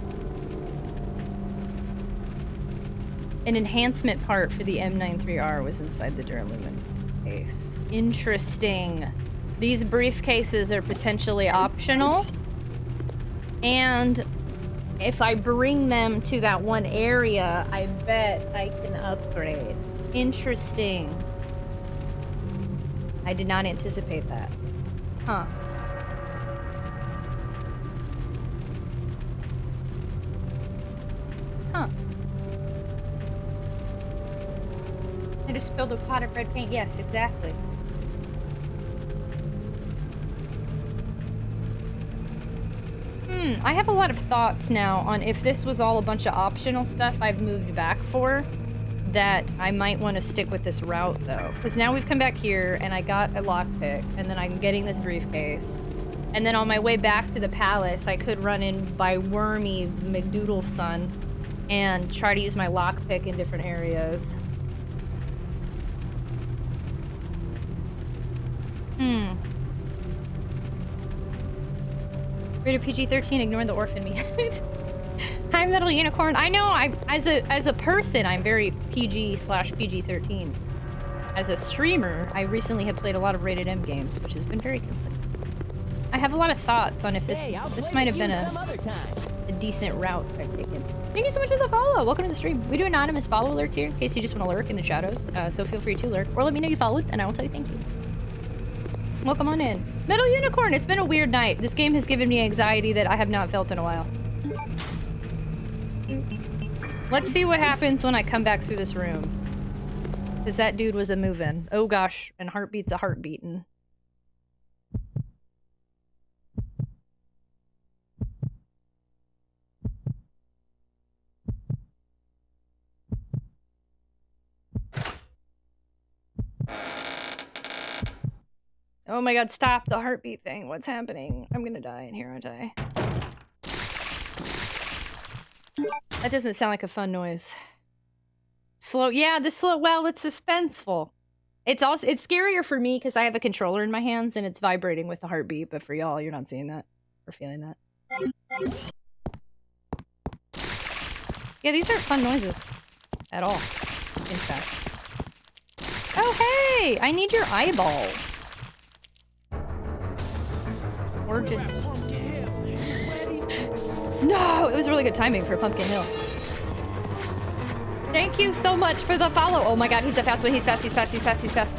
Speaker 2: An enhancement part for the M93R was inside the Duralumin case. Interesting. These briefcases are potentially optional. And if I bring them to that one area, I bet I can upgrade. Interesting. I did not anticipate that. Huh. Huh. I just spilled a pot of red paint. Yes, exactly. I have a lot of thoughts now on if this was all a bunch of optional stuff I've moved back for, that I might want to stick with this route, though. Because now we've come back here, and I got a lockpick, and then I'm getting this briefcase. And then on my way back to the palace, I could run in by Wormy McDoodleson and try to use my lockpick in different areas. Rated PG-13, ignore the orphan me. Hi, Metal Unicorn. I know, as a person, I'm very PG/PG-13. As a streamer, I recently have played a lot of rated M games, which has been very conflicting. I have a lot of thoughts on if this might have been a decent route I've taken. Thank you so much for the follow. Welcome to the stream. We do anonymous follow alerts here in case you just want to lurk in the shadows. So feel free to lurk or let me know you followed and I will tell you thank you. Welcome on in. Metal Unicorn, it's been a weird night. This game has given me anxiety that I have not felt in a while. Let's see what happens when I come back through this room. Because that dude was a move-in. Oh gosh, and heartbeat's a heartbeatin'. Oh my god, stop the heartbeat thing. What's happening? I'm gonna die in here, aren't I? That doesn't sound like a fun noise. Slow, yeah, the slow, well, it's suspenseful. It's scarier for me because I have a controller in my hands and it's vibrating with the heartbeat, but for y'all, you're not seeing that or feeling that. Yeah, these aren't fun noises at all, in fact. Oh, hey, I need your eyeball. Or just... No, it was really good timing for Pumpkin Hill. Thank you so much for the follow. Oh my god, he's a fast one. He's fast, he's fast, he's fast, he's fast.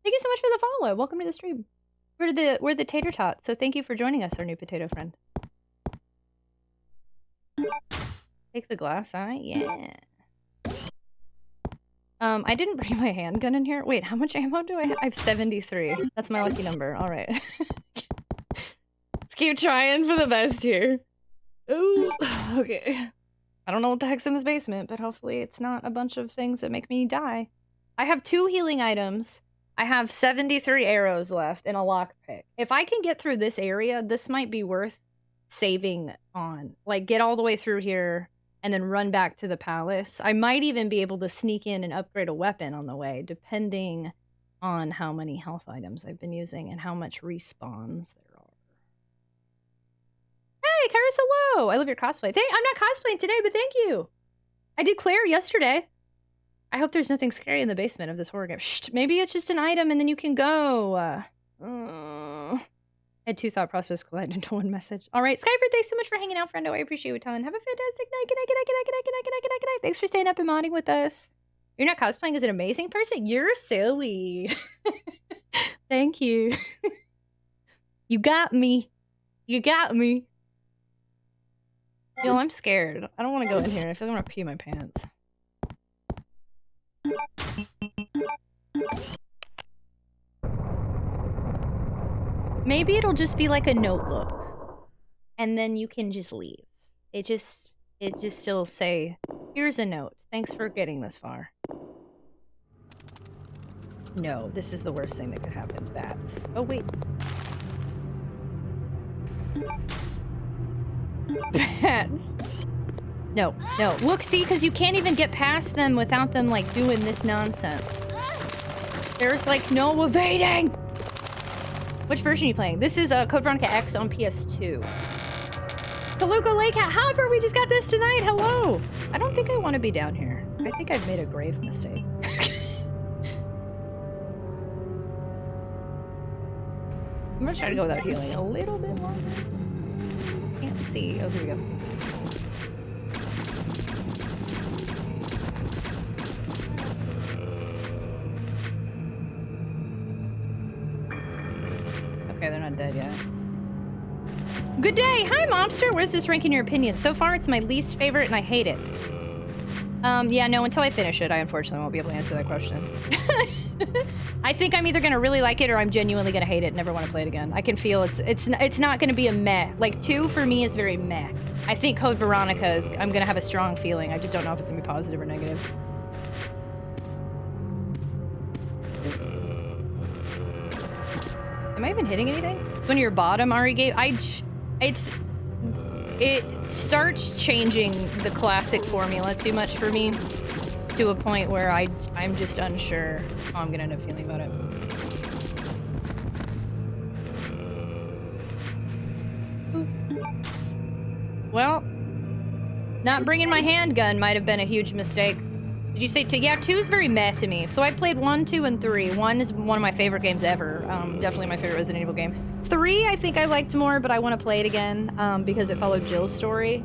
Speaker 2: Thank you so much for the follow. Welcome to the stream. We're the Tater Tot, so thank you for joining us, our new potato friend. Take the glass eye? Yeah. I didn't bring my handgun in here. Wait, how much ammo do I have? I have 73. That's my lucky number. Alright. Let's keep trying for the best here. Ooh. Okay. I don't know what the heck's in this basement, but hopefully it's not a bunch of things that make me die. I have 2 healing items. I have 73 arrows left and a lockpick. If I can get through this area, this might be worth saving on. Like, get all the way through here and then run back to the palace. I might even be able to sneak in and upgrade a weapon on the way, depending on how many health items I've been using and how much respawns there are. Hey, Kairos, hello! I love your cosplay. I'm not cosplaying today, but thank you! I did Claire yesterday. I hope there's nothing scary in the basement of this horror game. Shh, maybe it's just an item and then you can go. I had 2 thought processes collide into one message. All right, Skyford, thanks so much for hanging out, friendo. I appreciate you a ton. Have a fantastic night. Good night, good night, good night, good night, good night, good night, good night, good night. Thanks for staying up and modding with us. You're not cosplaying as an amazing person? You're silly. Thank you. You got me. You got me. Yo, I'm scared. I don't want to go in here. I feel like I'm gonna pee my pants. Maybe it'll just be like a notebook and then you can just leave. It just still say, here's a note. Thanks for getting this far. No, this is the worst thing that could happen. Bats. Oh, wait. Bats. No, no. Look, see, because you can't even get past them without them, like, doing this nonsense. There's, like, no evading! Which version are you playing? This is Code Veronica X on PS2. Kaluka Lake Hat, however, we just got this tonight! Hello! I don't think I want to be down here. I think I've made a grave mistake. I'm gonna try to go without healing a little bit longer. Can't see. Oh, here we go. Okay, they're not dead yet. Good day! Hi, Mobster! Where's this rank in your opinion? So far, it's my least favorite and I hate it. Yeah, no, until I finish it, I unfortunately won't be able to answer that question. I think I'm either gonna really like it or I'm genuinely gonna hate it and never want to play it again. I can feel it's not gonna be a meh. Like 2 for me is very meh. I think Code Veronica is, I'm gonna have a strong feeling. I just don't know if it's gonna be positive or negative. Am I even hitting anything? It's when you're bottom, Ari gave. It starts changing the classic formula too much for me, to a point where I'm just unsure how I'm gonna end up feeling about it. Well, not bringing my handgun might have been a huge mistake. Did you say 2? Yeah, 2 is very meh to me. So I played 1, 2, and 3. 1 is one of my favorite games ever. Definitely my favorite Resident Evil game. 3 I think I liked more, but I want to play it again because it followed Jill's story.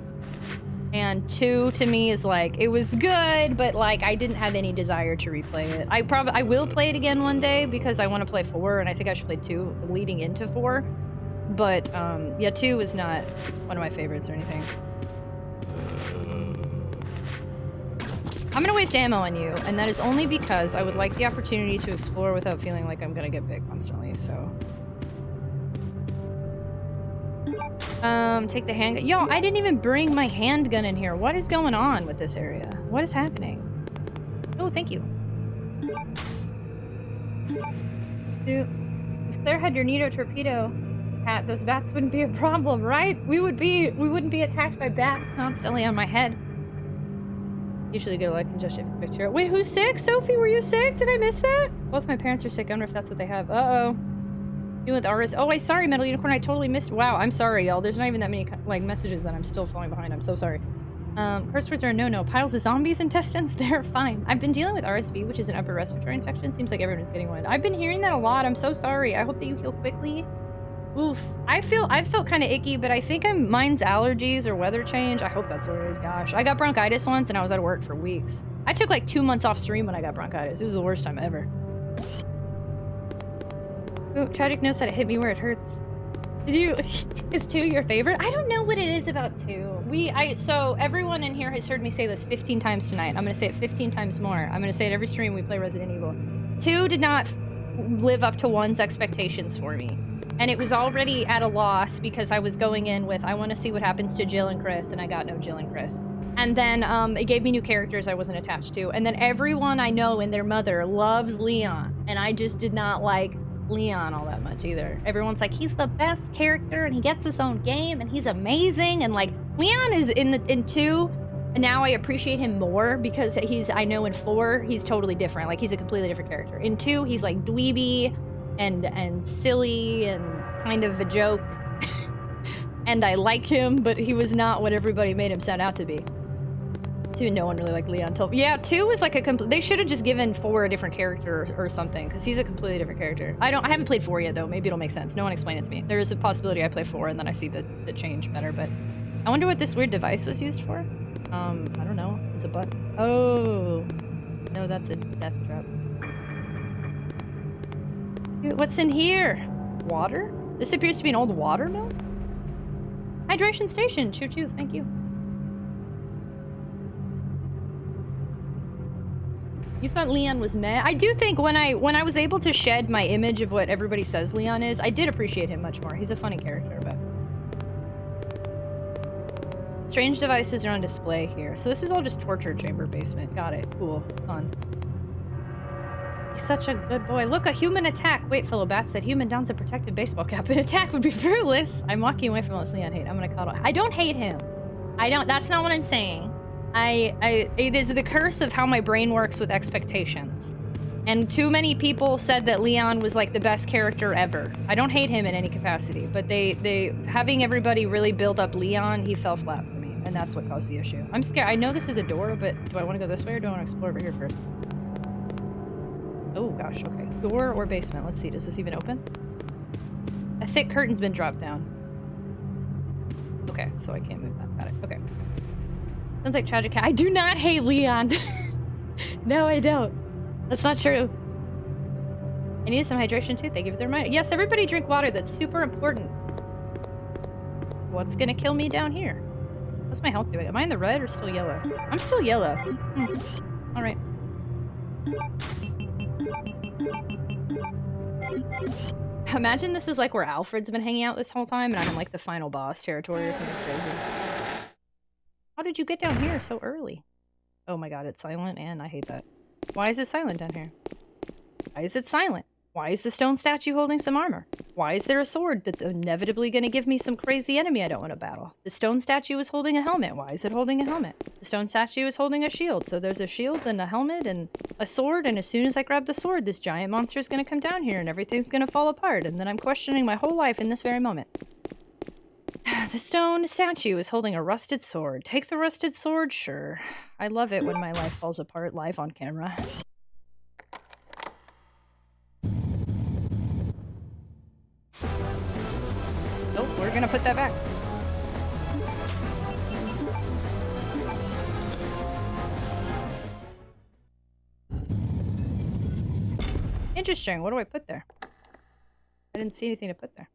Speaker 2: And 2 to me is like, it was good, but like I didn't have any desire to replay it. I will play it again one day because I want to play 4, and I think I should play 2 leading into 4. But yeah, 2 was not one of my favorites or anything. I'm gonna waste ammo on you, and that is only because I would like the opportunity to explore without feeling like I'm gonna get bit constantly, so. Take the handgun. Yo, I didn't even bring my handgun in here. What is going on with this area? What is happening? Oh, thank you. Dude, if Claire had your Nito torpedo hat, those bats wouldn't be a problem, right? We wouldn't be attacked by bats constantly on my head. Usually good luck and just if it's bacterial. Wait, who's sick? Sophie, were you sick? Did I miss that? Both my parents are sick. I wonder if that's what they have. Uh-oh. You with RS. Oh, sorry, Metal Unicorn. I totally missed. Wow, I'm sorry, y'all. There's not even that many like messages that I'm still falling behind. I'm so sorry. Curse words are a no-no. Piles of zombies intestines? They're fine. I've been dealing with RSV, which is an upper respiratory infection. Seems like everyone is getting one. I've been hearing that a lot. I'm so sorry. I hope that you heal quickly. Oof. I felt kind of icky, but I think mine's allergies or weather change. I hope that's what it is. Gosh, I got bronchitis once and I was out of work for weeks. I took like 2 months off stream when I got bronchitis. It was the worst time ever. Oh, Tragic knows how to hit me where it hurts. Is 2 your favorite? I don't know what it is about 2. So everyone in here has heard me say this 15 times tonight. I'm gonna say it 15 times more. I'm gonna say it every stream we play Resident Evil. 2 did not live up to 1's expectations for me. And it was already at a loss because I was going in with, I want to see what happens to Jill and Chris, and I got no Jill and Chris. And then it gave me new characters I wasn't attached to. And then everyone I know and their mother loves Leon. And I just did not like Leon all that much either. Everyone's like, he's the best character and he gets his own game and he's amazing. And like, Leon is in 2, and now I appreciate him more because I know in 4, he's totally different. Like, he's a completely different character. In 2, he's like dweeby and silly and kind of a joke. And I like him, but he was not what everybody made him sound out to be. 2, no one really liked Leon until... Yeah, 2 was like a they should have just given 4 a different character or something, because he's a completely different character. I haven't played 4 yet, though. Maybe it'll make sense. No one explained it to me. There is a possibility I play 4 and then I see the change better, but... I wonder what this weird device was used for. I don't know. It's a button. Oh. No, that's a death trap. Dude, what's in here? Water? This appears to be an old water mill? Hydration station. Choo-choo. Thank you. You thought Leon was meh? I do think when I was able to shed my image of what everybody says Leon is, I did appreciate him much more. He's a funny character, but... Strange devices are on display here. So this is all just torture chamber basement. Got it. Cool. Fun. He's such a good boy. Look, a human attack. Wait, fellow bats, that human dons a protective baseball cap. An attack would be fruitless. I'm walking away from this Leon hate. I'm gonna cuddle. I don't hate him. That's not what I'm saying. It is the curse of how my brain works with expectations. And too many people said that Leon was like the best character ever. I don't hate him in any capacity, but they having everybody really build up Leon, he fell flat for me, and that's what caused the issue. I'm scared. I know this is a door, but do I want to go this way or do I want to explore over here first? Oh gosh, okay. Door or basement? Let's see, does this even open? A thick curtain's been dropped down. Okay, so I can't move that. Got it. Okay. Sounds like Tragic Cat. I do not hate Leon. No, I don't. That's not true. I needed some hydration too. Thank you for the reminder. Yes, everybody drink water. That's super important. What's gonna kill me down here? What's my health doing? Am I in the red or still yellow? I'm still yellow. Alright. Imagine this is like where Alfred's been hanging out this whole time and I'm in like the final boss territory or something crazy. How did you get down here so early? Oh my god, it's silent and I hate that. Why is it silent down here? Why is it silent? Why is the stone statue holding some armor? Why is there a sword that's inevitably going to give me some crazy enemy I don't want to battle? The stone statue is holding a helmet. Why is it holding a helmet? The stone statue is holding a shield. So there's a shield and a helmet and a sword. And as soon as I grab the sword, this giant monster is going to come down here and everything's going to fall apart. And then I'm questioning my whole life in this very moment. The stone statue is holding a rusted sword. Take the rusted sword? Sure. I love it when my life falls apart live on camera. Nope, we're gonna put that back. Interesting, what do I put there? I didn't see anything to put there.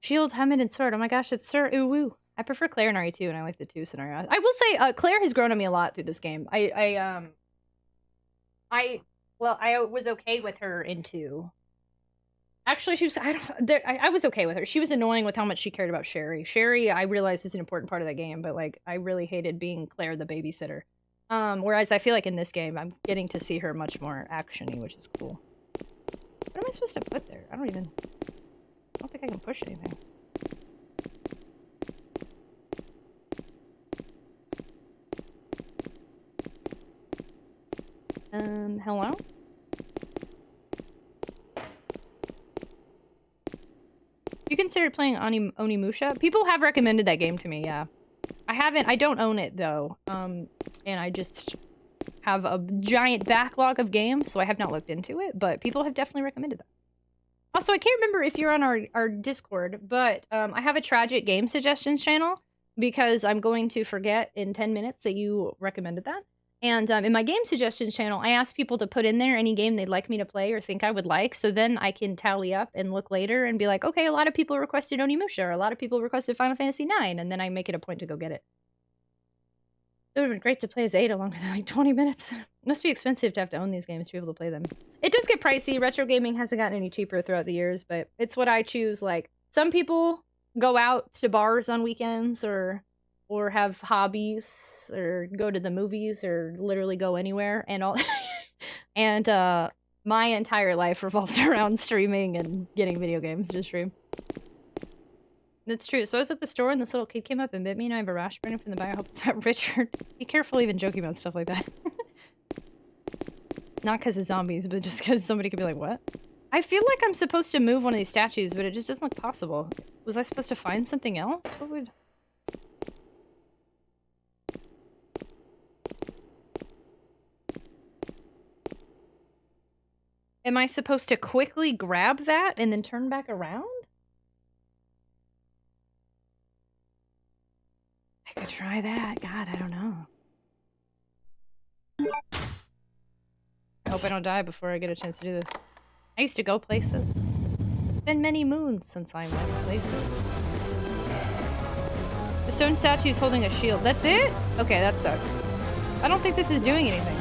Speaker 2: Shield, helmet, and sword. Oh my gosh, it's Sir Uwu. I prefer Claire and RE2, and I like the 2 scenario. I will say, Claire has grown on me a lot through this game. I was okay with her in 2. Actually, she was, I was okay with her. She was annoying with how much she cared about Sherry. Sherry, I realized, is an important part of that game, but, like, I really hated being Claire the babysitter. Whereas I feel like in this game, I'm getting to see her much more action-y, which is cool. What am I supposed to put there? I don't think I can push anything. Hello? You considered playing Onimusha? People have recommended that game to me, yeah. I don't own it, though. And I just have a giant backlog of games, so I have not looked into it, but people have definitely recommended that. Also, I can't remember if you're on our Discord, but I have a tragic game suggestions channel, because I'm going to forget in 10 minutes that you recommended that. And in my game suggestions channel, I ask people to put in there any game they'd like me to play or think I would like, so then I can tally up and look later and be like, okay, a lot of people requested Onimusha, or a lot of people requested Final Fantasy IX, and then I make it a point to go get it. It would have been great to play as Ada longer than like 20 minutes. It must be expensive to have to own these games to be able to play them. It does get pricey. Retro gaming hasn't gotten any cheaper throughout the years, but it's what I choose. Like, some people go out to bars on weekends, or have hobbies, or go to the movies, or literally go anywhere, and all. And my entire life revolves around streaming and getting video games to stream. That's true. So I was at the store and this little kid came up and bit me and I have a rash burning from the bite. I hope it's not Richard. Be careful even joking about stuff like that. Not because of zombies, but just because somebody could be like, what? I feel like I'm supposed to move one of these statues, but it just doesn't look possible. Was I supposed to find something else? What would... Am I supposed to quickly grab that and then turn back around? I could try that. God, I don't know. I hope I don't die before I get a chance to do this. I used to go places. It's been many moons since I went places. The stone statue is holding a shield. That's it? Okay, that sucked. I don't think this is doing anything.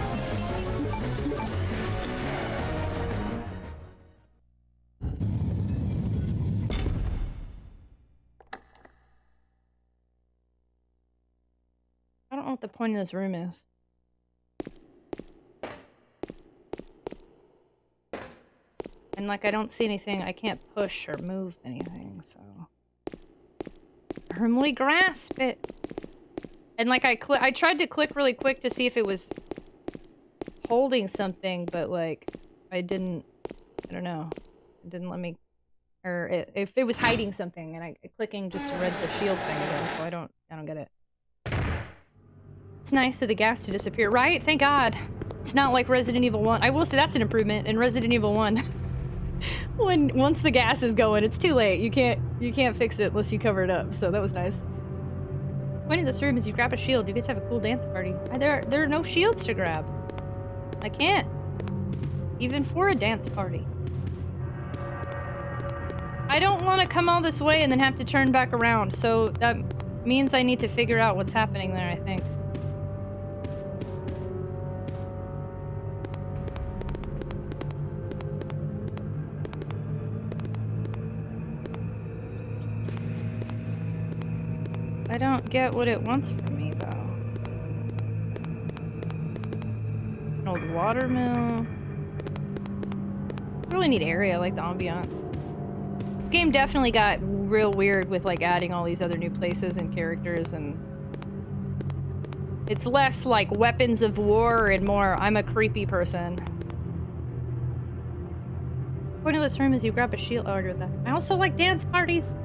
Speaker 2: I don't know what the point of this room is. And, like, I don't see anything. I can't push or move anything, so... Firmly grasp it! And, like, I tried to click really quick to see if it was holding something, but, like, I don't know. It didn't let me... Or if it was hiding something, and clicking just read the shield thing again, so I don't get it. It's nice of the gas to disappear, right? Thank God. It's not like Resident Evil 1. I will say that's an improvement in Resident Evil 1. Once the gas is going, it's too late. You can't fix it unless you cover it up, so that was nice. The point of this room is you grab a shield, you get to have a cool dance party. There are no shields to grab. I can't. Even for a dance party. I don't want to come all this way and then have to turn back around, so that means I need to figure out what's happening there, I think. I don't get what it wants from me, though. An old water mill. I really need area, I like the ambiance. This game definitely got real weird with like adding all these other new places and characters, and it's less like weapons of war and more I'm a creepy person. The point of this room is you grab a shield. Oh, I agree with that. I also like dance parties.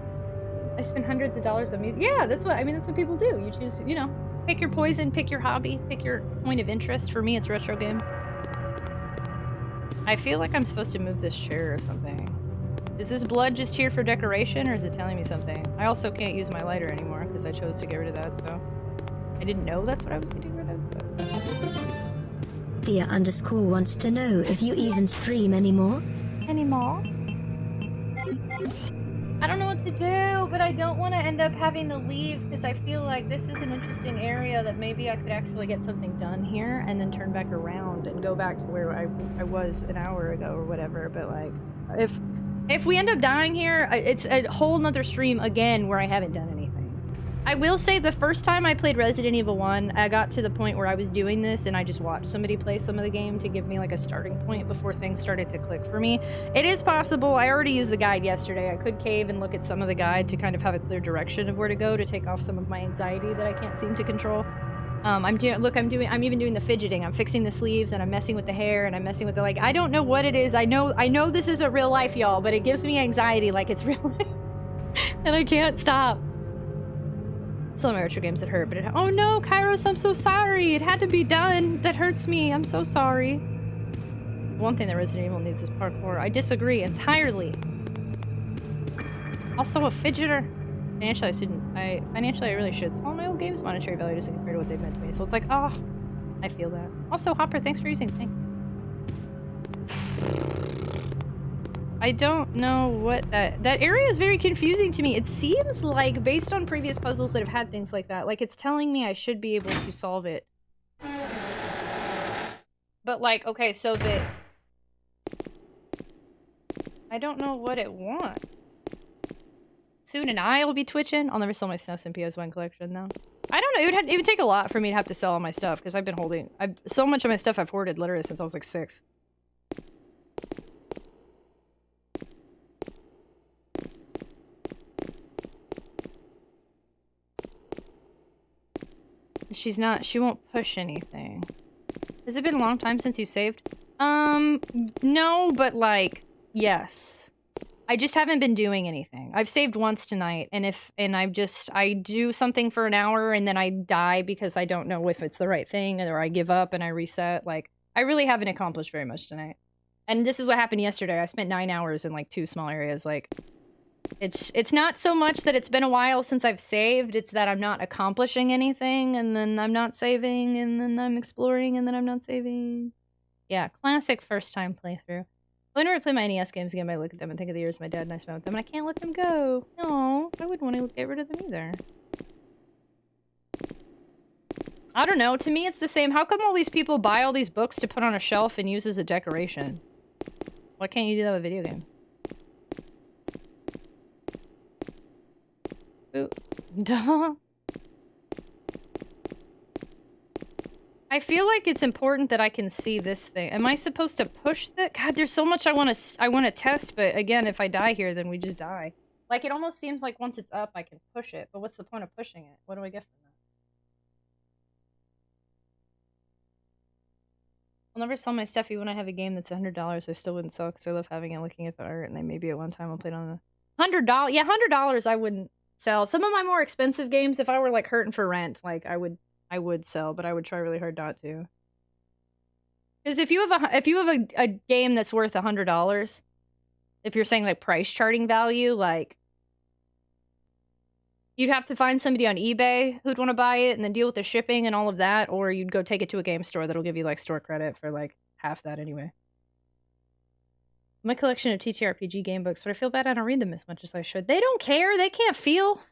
Speaker 2: I spend hundreds of dollars on music. Yeah, that's what that's what people do. You choose, you know, pick your poison, pick your hobby, pick your point of interest. For me, it's retro games. I feel like I'm supposed to move this chair or something. Is this blood just here for decoration, or is it telling me something? I also can't use my lighter anymore because I chose to get rid of that, so I didn't know that's what I was getting rid of. But...
Speaker 1: Dia_ wants to know if you even stream anymore.
Speaker 2: I don't know what to do, but I don't want to end up having to leave because I feel like this is an interesting area that maybe I could actually get something done here and then turn back around and go back to where I was an hour ago or whatever. But like, if we end up dying here, it's a whole nother stream again where I haven't done anything. I will say the first time I played Resident Evil 1, I got to the point where I was doing this and I just watched somebody play some of the game to give me like a starting point before things started to click for me. It is possible. I already used the guide yesterday. I could cave and look at some of the guide to kind of have a clear direction of where to go to take off some of my anxiety that I can't seem to control. I'm even doing the fidgeting. I'm fixing the sleeves and I'm messing with the hair and I'm messing with the, like, I don't know what it is. I know this isn't real life, y'all, but it gives me anxiety like it's real life. And I can't stop. Some of my retro games that hurt, but oh no, Kairos, I'm so sorry. It had to be done. That hurts me. I'm so sorry. One thing that Resident Evil needs is parkour. I disagree entirely. Also a fidgeter. Financially, I really should. So all my old games' monetary value doesn't compare to what they've meant to me. So it's like, oh, I feel that. Also, Hopper, thanks for using Think. I don't know what that area is very confusing to me. It seems like, based on previous puzzles that have had things like that, like it's telling me I should be able to solve it. But like, okay, so I don't know what it wants. Soon and I will be twitching. I'll never sell my SNES and PS1 collection though. I don't know. It would take a lot for me to have to sell all my stuff because I've been holding. So much of my stuff I've hoarded literally since I was like 6. She won't push anything. Has it been a long time since you saved? No, but like, yes. I just haven't been doing anything. I've saved once tonight, and I do something for an hour and then I die because I don't know if it's the right thing, or I give up and I reset. Like, I really haven't accomplished very much tonight. And this is what happened yesterday. I spent 9 hours in like 2 small areas. Like, it's not so much that it's been a while since I've saved, it's that I'm not accomplishing anything, and then I'm not saving, and then I'm exploring, and then I'm not saving. Yeah, classic first time playthrough. I never play my NES games again, but I look at them and think of the years my dad and I spent with them, and I can't let them go. No, I wouldn't want to get rid of them either. I don't know, to me it's the same. How come all these people buy all these books to put on a shelf and use as a decoration? Why can't you do that with video games? Ooh. Duh. I feel like it's important that I can see this thing. Am I supposed to push that? God, there's so much I want to test, but again, if I die here, then we just die. Like, it almost seems like once it's up, I can push it, but what's the point of pushing it? What do I get from that? I'll never sell my stuff even when I have a game that's $100. I still wouldn't sell because I love having it, looking at the art, and then maybe at one time I'll play it on the $100. Yeah, $100 I wouldn't sell. Some of my more expensive games, if I were like hurting for rent, like I would sell, but I would try really hard not to. Because if you have a game that's worth $100, if you're saying like price charting value, like you'd have to find somebody on eBay who'd want to buy it and then deal with the shipping and all of that, or you'd go take it to a game store that'll give you like store credit for like half that anyway. My collection of TTRPG game books, but I feel bad I don't read them as much as I should. They don't care. They can't feel.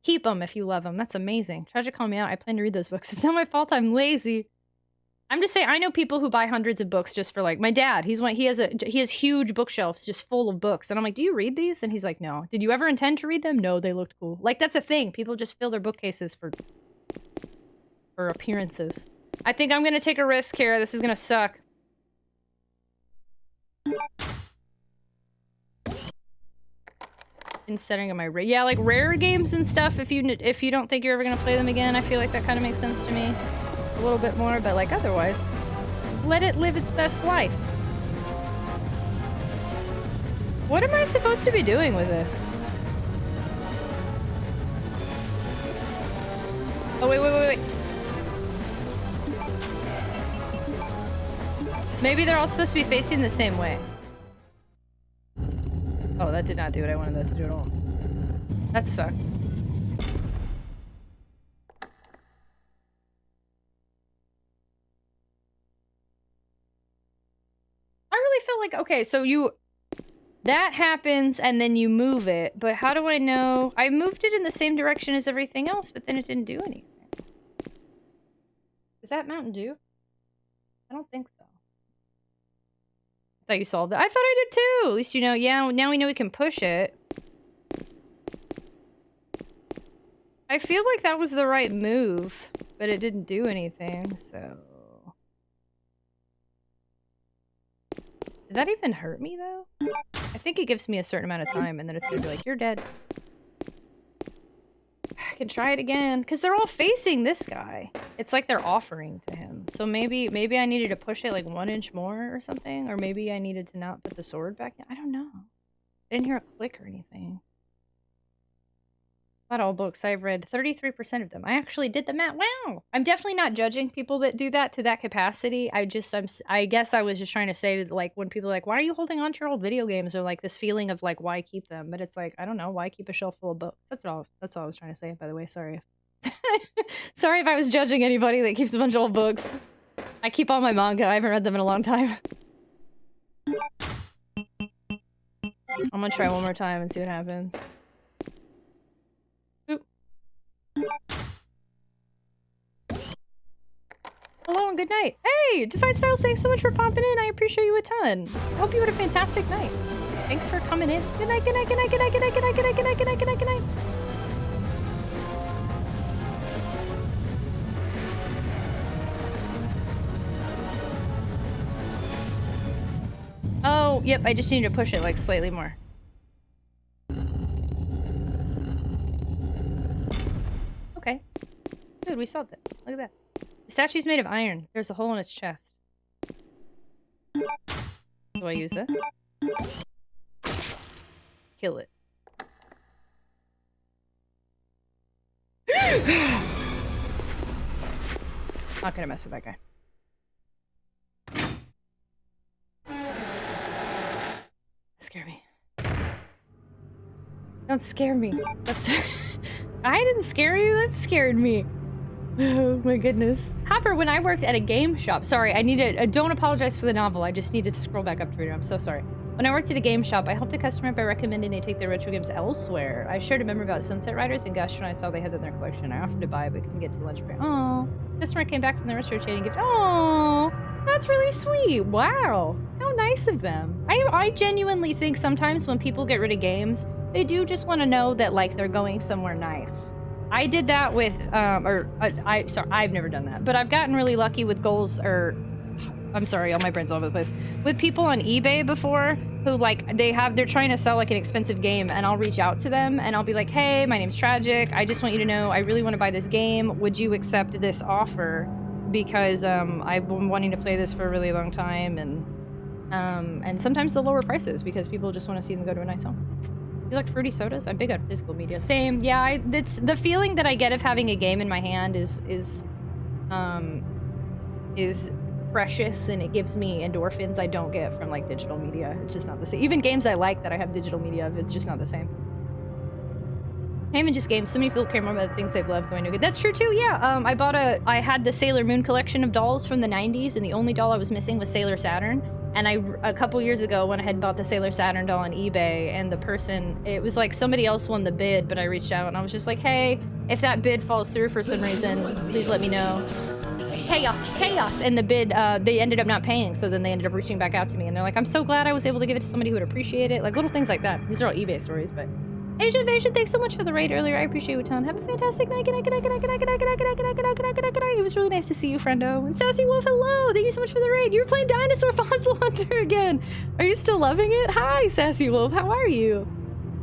Speaker 2: Keep them if you love them. That's amazing. Tragic called me out. I plan to read those books. It's not my fault. I'm lazy. I'm just saying, I know people who buy hundreds of books just for like my dad. He has huge bookshelves just full of books, and I'm like, do you read these? And he's like, no. Did you ever intend to read them? No, they looked cool. Like that's a thing. People just fill their bookcases for appearances. I think I'm gonna take a risk here. This is gonna suck. In setting of my yeah, like rare games and stuff. If you don't think you're ever gonna play them again, I feel like that kind of makes sense to me. A little bit more, but like otherwise, let it live its best life. What am I supposed to be doing with this? Oh wait. Maybe they're all supposed to be facing the same way. Oh, that did not do what I wanted that to do at all. That sucked. I really feel like, okay, so that happens and then you move it, but how do I know? I moved it in the same direction as everything else, but then it didn't do anything. Is that Mountain Dew? I don't think so. I thought you solved it. I thought I did too. At least you know, yeah, now we know we can push it. I feel like that was the right move, but it didn't do anything, so... Did that even hurt me, though? I think it gives me a certain amount of time, and then it's gonna be like, you're dead. I can try it again, because they're all facing this guy. It's like they're offering to him. So maybe I needed to push it like 1 inch more or something, or maybe I needed to not put the sword back in. I don't know. I didn't hear a click or anything. Not all books. I've read 33% of them. I actually did the math. Wow! I'm definitely not judging people that do that to that capacity. I guess I was just trying to say to, like, when people are like, why are you holding on to your old video games? Or like this feeling of like, why keep them? But it's like, I don't know, why keep a shelf full of books? That's all I was trying to say, by the way. Sorry. Sorry if I was judging anybody that keeps a bunch of old books. I keep all my manga. I haven't read them in a long time. I'm gonna try one more time and see what happens. Hello and good night. Hey, Defied Styles, thanks so much for popping in. I appreciate you a ton. I hope you had a fantastic night. Thanks for coming in. Good night, good night, good night, good night, good night, good night, good night, good night, good night, good night, good night. Oh, yep, I just need to push it like slightly more. Okay. Dude, we solved it. Look at that. The statue's made of iron. There's a hole in its chest. Do I use it? Kill it. Not gonna mess with that guy. Scare me. Don't scare me. That's I didn't scare you, that scared me. Oh my goodness. Hopper, when I worked at a game shop, sorry, don't apologize for the novel, I just needed to scroll back up to read it, I'm so sorry. When I worked at a game shop, I helped a customer by recommending they take their retro games elsewhere. I shared a memory about Sunset Riders and gushed when I saw they had them in their collection. I offered to buy, but couldn't get to the lunch break. Oh, customer came back from the retro trading gift. Oh, that's really sweet. Wow, how nice of them. I genuinely think sometimes when people get rid of games, they do just want to know that like they're going somewhere nice. I did that with, sorry, I've never done that, but I've gotten really lucky with goals, I'm sorry, all my brain's all over the place, with people on eBay before who like, they're trying to sell like an expensive game, and I'll reach out to them and I'll be like, hey, my name's Tragic, I just want you to know I really want to buy this game, would you accept this offer? Because I've been wanting to play this for a really long time, and sometimes they'll lower prices because people just want to see them go to a nice home. You like fruity sodas? I'm big on physical media. Same, yeah. It's the feeling that I get of having a game in my hand is precious, and it gives me endorphins I don't get from like digital media. It's just not the same. Even games I like that I have digital media of, it's just not the same. Not even just games. So many people care more about the things they've loved going to good. That's true too. Yeah. I had the Sailor Moon collection of dolls from the 90s, and the only doll I was missing was Sailor Saturn. And a couple years ago when I had bought the Sailor Saturn doll on eBay, and the person, it was like somebody else won the bid, but I reached out and I was just like, hey, if that bid falls through for some reason, please let me know. Chaos, chaos. And the bid, they ended up not paying, so then they ended up reaching back out to me and they're like, I'm so glad I was able to give it to somebody who would appreciate it. Like little things like that. These are all eBay stories, but Asia Invasion, thanks so much for the raid earlier. I appreciate you a ton. Have a fantastic night. Good night, good night, good night, good night, good night, good night, good night, good night, good night, good night, good night, good night. It was really nice to see you, friendo. And Sassy Wolf, hello. Thank you so much for the raid. You were playing Dinosaur Fossil Hunter again. Are you still loving it? Hi, Sassy Wolf. How are you?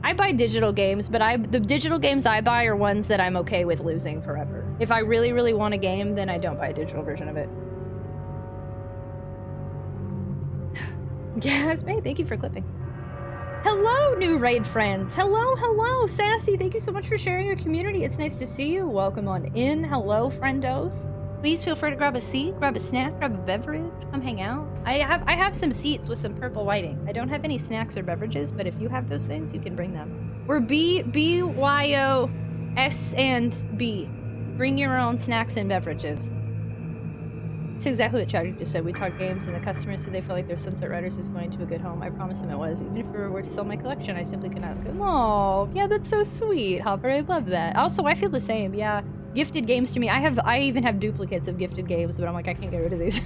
Speaker 2: I buy digital games, but the digital games I buy are ones that I'm okay with losing forever. If I really, really want a game, then I don't buy a digital version of it. Yes, babe. Thank you for clipping. Hello, new raid friends. Hello, hello, Sassy. Thank you so much for sharing your community. It's nice to see you. Welcome on in. Hello, friendos. Please feel free to grab a seat, grab a snack, grab a beverage, come hang out. I have some seats with some purple lighting. I don't have any snacks or beverages, but if you have those things, you can bring them. We're BYOS and B. Bring your own snacks and beverages. That's exactly what Tragic just said. We talked games and the customers said they felt like their Sunset Riders is going to a good home. I promised them it was. Even if it were to sell my collection, I simply could not. Oh, yeah, that's so sweet, Hopper. I love that. Also, I feel the same. Yeah, gifted games to me. I even have duplicates of gifted games, but I'm like, I can't get rid of these.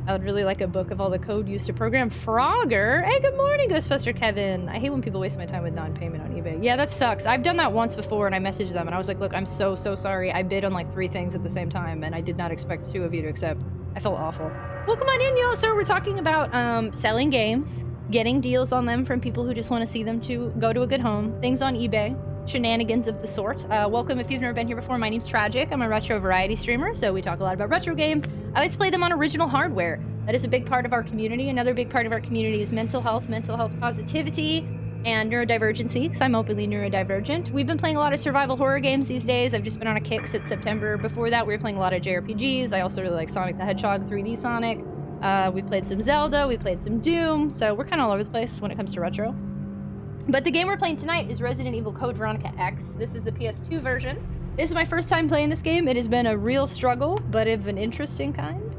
Speaker 2: I would really like a book of all the code used to program Frogger. Hey, good morning, Ghostbuster Kevin. I hate when people waste my time with non-payment on eBay. Yeah, that sucks. I've done that once before, and I messaged them, and I was like, look, I'm so sorry. I bid on like 3 things at the same time, and I did not expect 2 of you to accept. I felt awful. Welcome on in, y'all. So we're talking about selling games, getting deals on them from people who just want to see them to go to a good home, things on eBay, shenanigans of the sort. Welcome if you've never been here before. My name's Tragic. I'm a retro variety streamer, so we talk a lot about retro games. I like to play them on original hardware. That is a big part of our community. Another big part of our community is mental health positivity, and neurodivergency, because I'm openly neurodivergent. We've been playing a lot of survival horror games these days. I've just been on a kick since September. Before that, we were playing a lot of JRPGs. I also really like Sonic the Hedgehog, 3D Sonic. We played some Zelda, we played some Doom, so we're kind of all over the place when it comes to retro. But the game we're playing tonight is Resident Evil Code Veronica X. This is the PS2 version. This is my first time playing this game. It has been a real struggle, but of an interesting kind.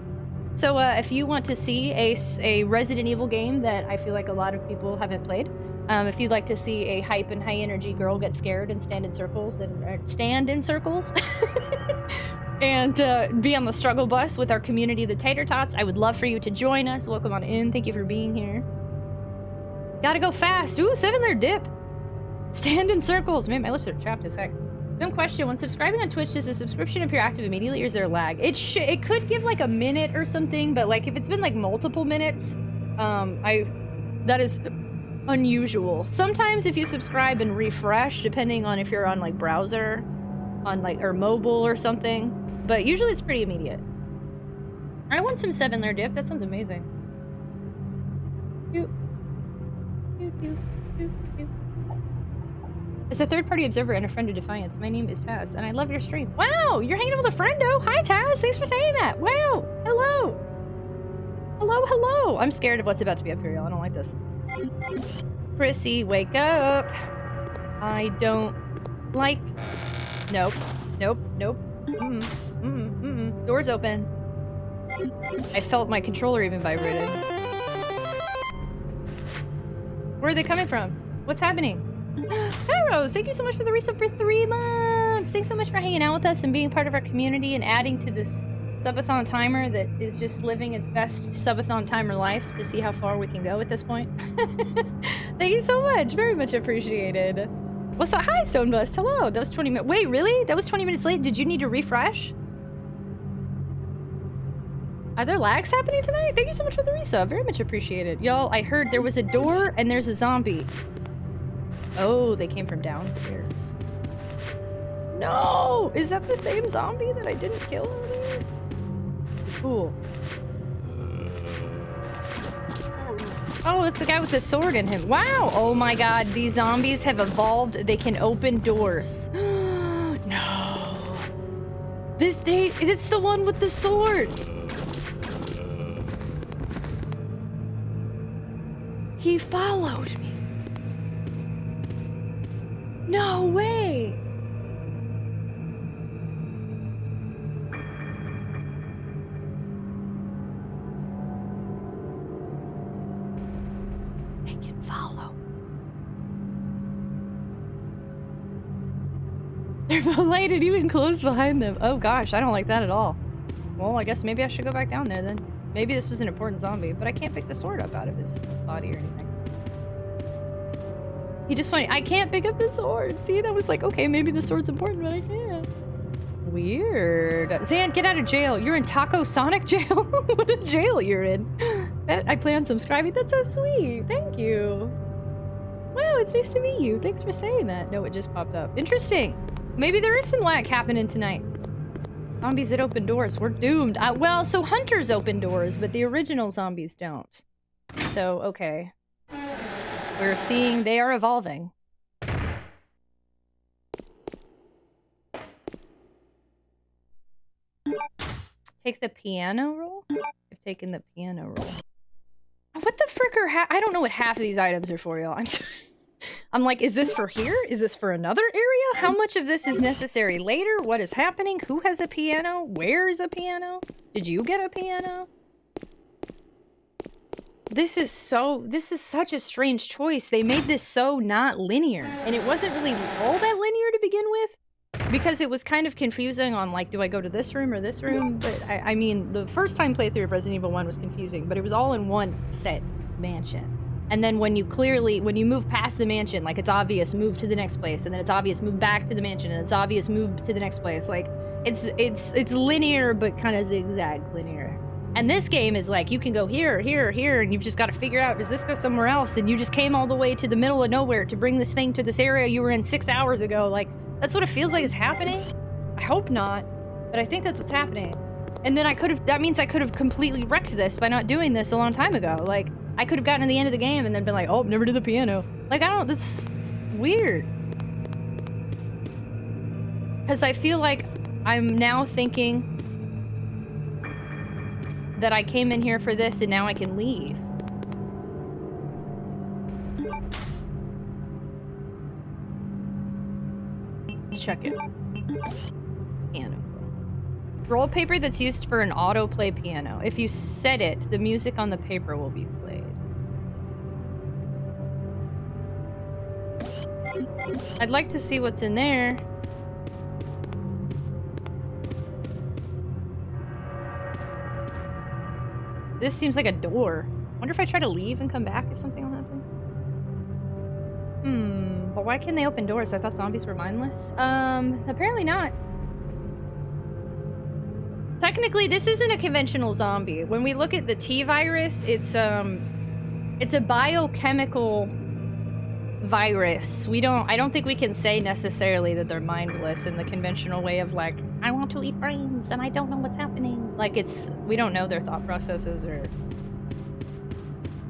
Speaker 2: So if you want to see a Resident Evil game that I feel like a lot of people haven't played, if you'd like to see a hype and high energy girl get scared and stand in circles and be on the struggle bus with our community, the Tater Tots, I would love for you to join us. Welcome on in. Thank you for being here. Gotta go fast. Ooh, 7-layer dip. Stand in circles. Man, my lips are chapped as heck. Dumb question. When subscribing on Twitch, does the subscription appear active immediately or is there a lag? It could give like a minute or something, but like if it's been like multiple minutes, that is unusual. Sometimes if you subscribe and refresh, depending on if you're on like browser, or mobile or something, but usually it's pretty immediate. I want some 7-layer dip. That sounds amazing. As a third-party observer and a friend of Defiance, my name is Taz, and I love your stream. Wow, you're hanging out with a friendo. Hi, Taz. Thanks for saying that. Wow. Hello. Hello, hello. I'm scared of what's about to be up here, y'all. I don't like this. Prissy, wake up. I don't like... Nope. Nope. Nope. Doors open. I felt my controller even vibrated. Where are they coming from? What's happening? Hi, Rose. Thank you so much for the resub for 3 months. Thanks so much for hanging out with us and being part of our community and adding to this subathon timer that is just living its best subathon timer life to see how far we can go at this point. Thank you so much. Very much appreciated. What's up? Hi, Stonebust. Hello. That was 20 minutes. Wait, really? That was 20 minutes late? Did you need to refresh? Are there lags happening tonight? Thank you so much for the resub. Very much appreciated. Y'all, I heard there was a door and there's a zombie. Oh, they came from downstairs. No! Is that the same zombie that I didn't kill earlier? Cool. Oh, it's the guy with the sword in him. Wow! Oh my god, these zombies have evolved. They can open doors. No! It's the one with the sword! He followed me. No way! They're lighted even close behind them. Oh gosh, I don't like that at all. Well, I guess maybe I should go back down there then. Maybe this was an important zombie, but I can't pick the sword up out of his body or anything. He just went, I can't pick up the sword. See, and I was like, okay, maybe the sword's important, but I can't. Weird. Zan, get out of jail. You're in Taco Sonic jail? What a jail you're in. I plan on subscribing. That's so sweet. Thank you. Wow, it's nice to meet you. Thanks for saying that. No, it just popped up. Interesting. Maybe there is some whack happening tonight. Zombies that open doors. We're doomed. Well, so hunters open doors, but the original zombies don't. So, okay. We're seeing they are evolving. Take the piano roll? I've taken the piano roll. What the frick are I don't know what half of these items are for, y'all. I'm like, is this for here? Is this for another area? How much of this is necessary later? What is happening? Who has a piano? Where is a piano? Did you get a piano? This is such a strange choice. They made this so not linear. And it wasn't really all that linear to begin with. Because it was kind of confusing on, like, do I go to this room or this room? But, I mean, the first time playthrough of Resident Evil 1 was confusing, but it was all in one set mansion. And then when you move past the mansion, like, it's obvious, move to the next place, and then it's obvious, move back to the mansion, and it's obvious, move to the next place. Like, it's linear, but kind of zigzag linear. And this game is like, you can go here, here, here, and you've just got to figure out, does this go somewhere else? And you just came all the way to the middle of nowhere to bring this thing to this area you were in 6 hours ago. Like, that's what it feels like is happening. I hope not, but I think that's what's happening. And then that means I could have completely wrecked this by not doing this a long time ago. Like, I could have gotten to the end of the game and then been like, oh, never did the piano. Like, that's weird. Because I feel like I'm now thinking that I came in here for this and now I can leave. Let's check it. Piano. Roll paper that's used for an autoplay piano. If you set it, the music on the paper will be played. I'd like to see what's in there. This seems like a door. Wonder if I try to leave and come back if something will happen. But why can they open doors? I thought zombies were mindless. Apparently not. Technically, this isn't a conventional zombie. When we look at the T virus, it's a biochemical virus. I don't think we can say necessarily that they're mindless in the conventional way of like, I want to eat brains and I don't know what's happening. Like we don't know their thought processes or...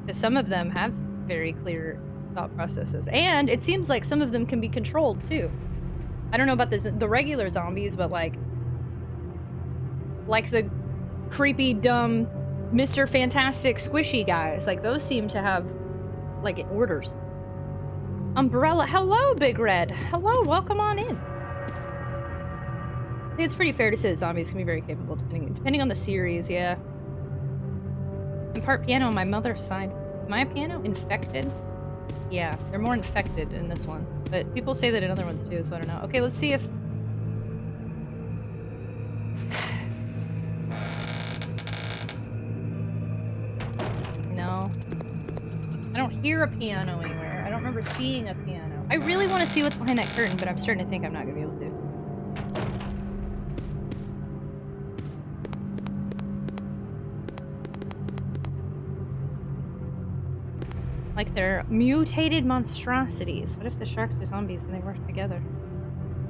Speaker 2: Because some of them have very clear thought processes. And it seems like some of them can be controlled too. I don't know about the regular zombies, but like the creepy, dumb, Mr. Fantastic squishy guys. Like those seem to have like orders. Umbrella. Hello, Big Red. Hello, welcome on in. I think it's pretty fair to say that zombies can be very capable depending on the series, yeah. I'm part piano on my mother's side. Am I a piano? Infected? Yeah, they're more infected in this one. But people say that in other ones too, so I don't know. Okay, let's see if... No. I don't hear a piano anywhere. I don't remember seeing a piano. I really want to see what's behind that curtain, but I'm starting to think I'm not going to be able to. Like they're mutated monstrosities. What if the sharks are zombies and they work together?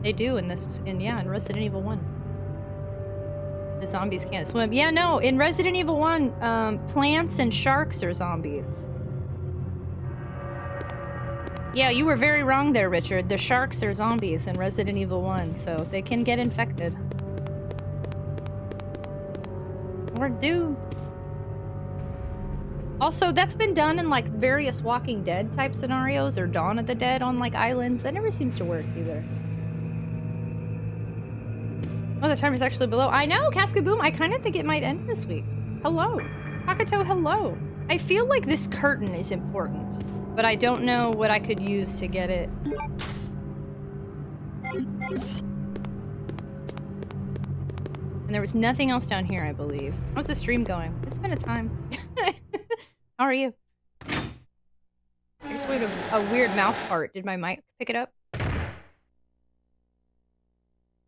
Speaker 2: They do in Resident Evil 1. The zombies can't swim. Yeah, no, in Resident Evil 1, plants and sharks are zombies. Yeah, you were very wrong there, Richard. The sharks are zombies in Resident Evil 1, so they can get infected. We're doomed. Also, that's been done in like various Walking Dead type scenarios or Dawn of the Dead on like islands. That never seems to work either. Oh, the timer's actually below. I know, Cascaboom. I kind of think it might end this week. Hello. Hakato, hello. I feel like this curtain is important, but I don't know what I could use to get it. And there was nothing else down here, I believe. How's the stream going? It's been a time. How are you? I just heard a weird mouth fart. Did my mic pick it up?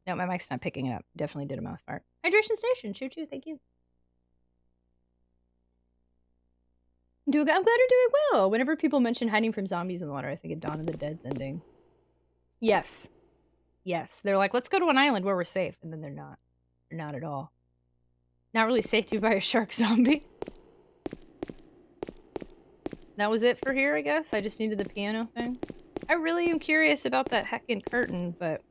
Speaker 2: No, my mic's not picking it up. Definitely did a mouth fart. Hydration Station. Choo choo. Thank you. I'm glad you're doing well. Whenever people mention hiding from zombies in the water, I think of Dawn of the Dead's ending. Yes. Yes. They're like, let's go to an island where we're safe. And then they're not. They're not at all. Not really safe to be by a shark zombie. That was it for here, I guess. I just needed the piano thing. I really am curious about that heckin' curtain, but...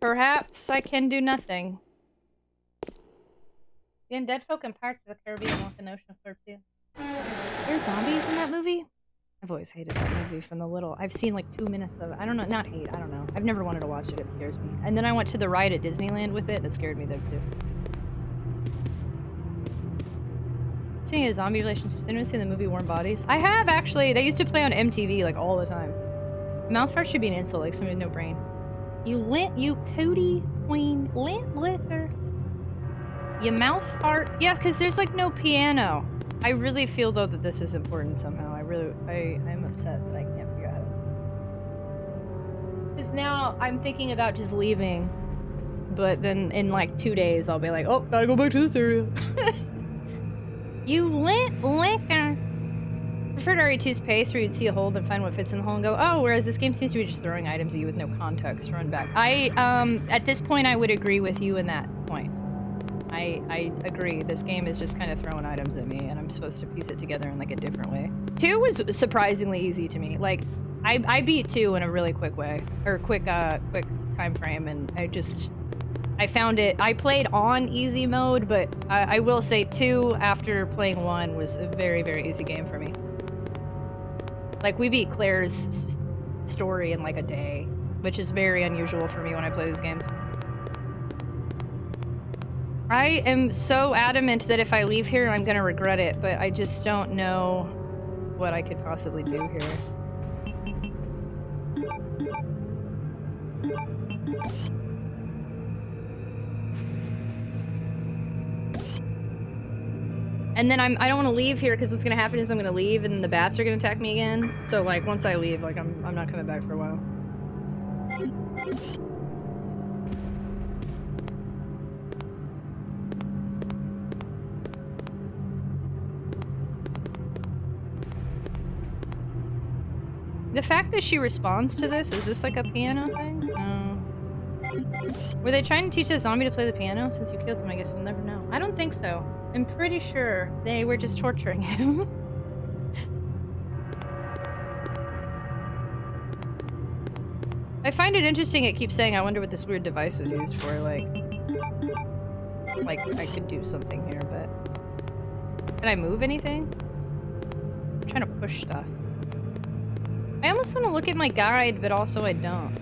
Speaker 2: Perhaps I can do nothing. The undead folk in parts of the Caribbean walk the notion of flirts too. There's zombies in that movie? I've always hated that movie from the little. I've seen like 2 minutes of it. I don't know, not hate, I don't know. I've never wanted to watch it, it scares me. And then I went to the ride at Disneyland with it, and it scared me there too. Speaking of zombie relationships, anyone seen the movie Warm Bodies? I have actually. They used to play on MTV like all the time. Mouth fart should be an insult, like somebody with no brain. You cootie queen lint liquor. You mouth fart. Yeah, because there's like no piano. I really feel though that this is important somehow. I'm upset that I can't figure out it. Because now I'm thinking about just leaving. But then in like 2 days I'll be like, oh, gotta go back to this area. You lint liquor. I preferred RE2's pace where you'd see a hole and find what fits in the hole and go, oh, whereas this game seems to be just throwing items at you with no context to run back. At this point I would agree with you in that point. I agree. This game is just kind of throwing items at me and I'm supposed to piece it together in like a different way. 2 was surprisingly easy to me. Like, I beat 2 in a really quick way. Or quick time frame, and I found it. I played on easy mode, but I will say 2 after playing 1 was a very, very easy game for me. Like, we beat Claire's story in like a day, which is very unusual for me when I play these games. I am so adamant that if I leave here, I'm gonna regret it, but I just don't know what I could possibly do here. And then I don't want to leave here because what's gonna happen is I'm gonna leave and the bats are gonna attack me again. So like once I leave, like I'm not coming back for a while. The fact that she responds to this, is this like a piano thing? No. Were they trying to teach the zombie to play the piano? Since you killed him, I guess we'll never know. I don't think so. I'm pretty sure they were just torturing him. I find it interesting it keeps saying, I wonder what this weird device was used for, like I could do something here, but... Can I move anything? I'm trying to push stuff. I almost want to look at my guide, but also I don't.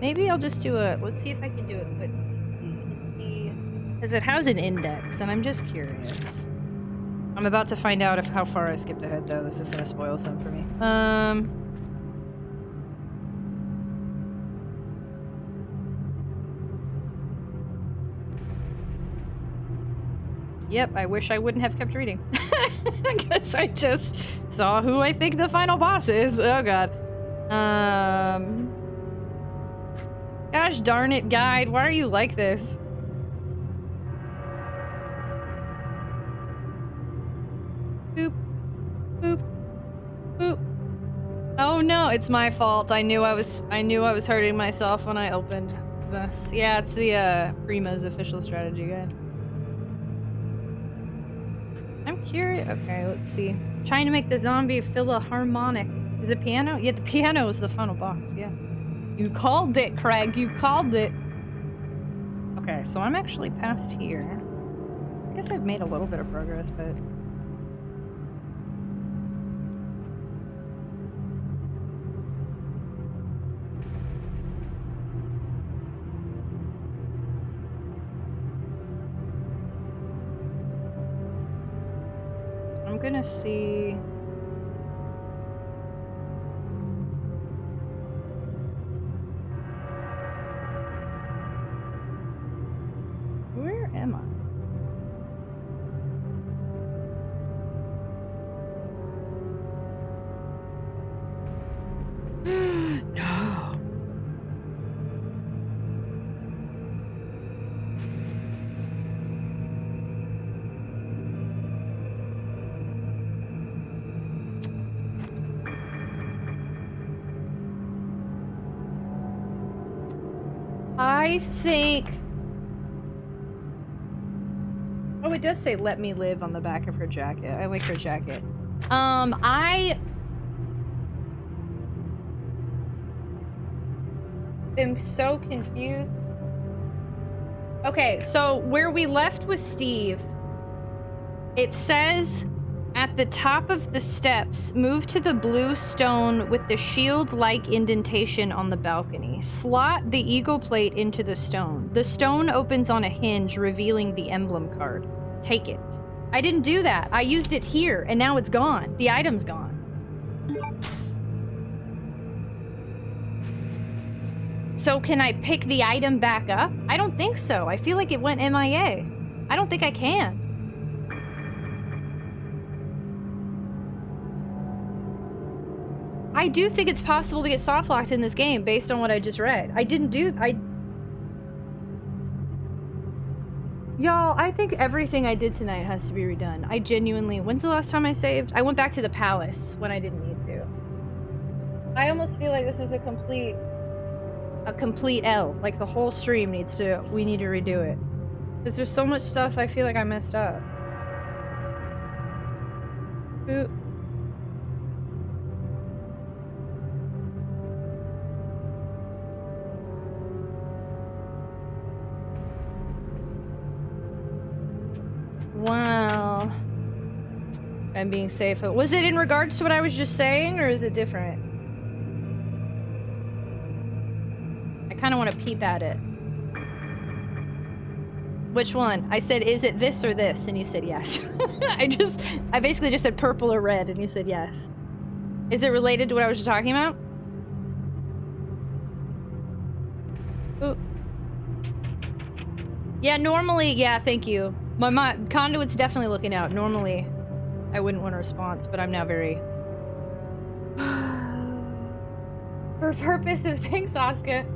Speaker 2: Maybe I'll just do a... Let's see if I can do it, but... Let's see... Because it has an index, and I'm just curious. I'm about to find out how far I skipped ahead, though. This is going to spoil some for me. Yep, I wish I wouldn't have kept reading. Because I just saw who I think the final boss is. Oh god. Gosh darn it, guide. Why are you like this? Boop. Boop. Boop. Oh no, it's my fault. I knew I was hurting myself when I opened this. Yeah, it's the Prima's official strategy guide. I'm curious. Okay, let's see. Trying to make the zombie feel a harmonic. Is it piano? Yeah, the piano is the final boss. Yeah. You called it, Craig. You called it. Okay, so I'm actually past here. I guess I've made a little bit of progress, but... gonna see... Where am I? No. I think... Oh, it does say "Let me live" on the back of her jacket. I like her jacket. I am so confused. Okay, so where we left with Steve, it says at the top of the steps, move to the blue stone with the shield-like indentation on the balcony. Slot the eagle plate into the stone. The stone opens on a hinge, revealing the emblem card. Take it. I didn't do that. I used it here, and now it's gone. The item's gone. So can I pick the item back up? I don't think so. I feel like it went MIA. I don't think I can. I do think it's possible to get softlocked in this game based on what I just read. Y'all, I think everything I did tonight has to be redone. I genuinely... When's the last time I saved? I went back to the palace when I didn't need to. I almost feel like this is a complete L. Like the whole stream needs to... We need to redo it. Because there's so much stuff I feel like I messed up. Ooh. Wow. I'm being safe. Was it in regards to what I was just saying, or is it different? I kind of want to peep at it. Which one? I said, is it this or this? And you said yes. I basically just said purple or red, and you said yes. Is it related to what I was just talking about? Ooh. Yeah, normally, yeah, thank you. My Conduit's definitely looking out. Normally, I wouldn't want a response, but I'm now very... For purpose of thanks, Asuka.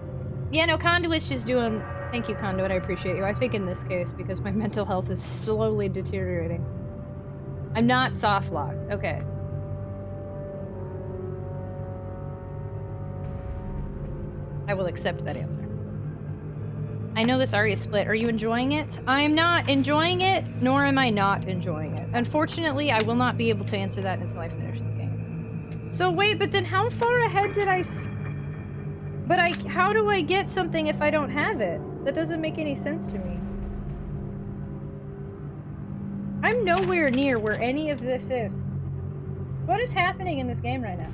Speaker 2: Yeah, no, Conduit's just doing... Thank you, Conduit, I appreciate you. I think in this case, because my mental health is slowly deteriorating. I'm not soft-locked. Okay. I will accept that answer. I know this Arya split. Are you enjoying it? I'm not enjoying it, nor am I not enjoying it. Unfortunately, I will not be able to answer that until I finish the game. So wait, but then how far ahead did I... how do I get something if I don't have it? That doesn't make any sense to me. I'm nowhere near where any of this is. What is happening in this game right now?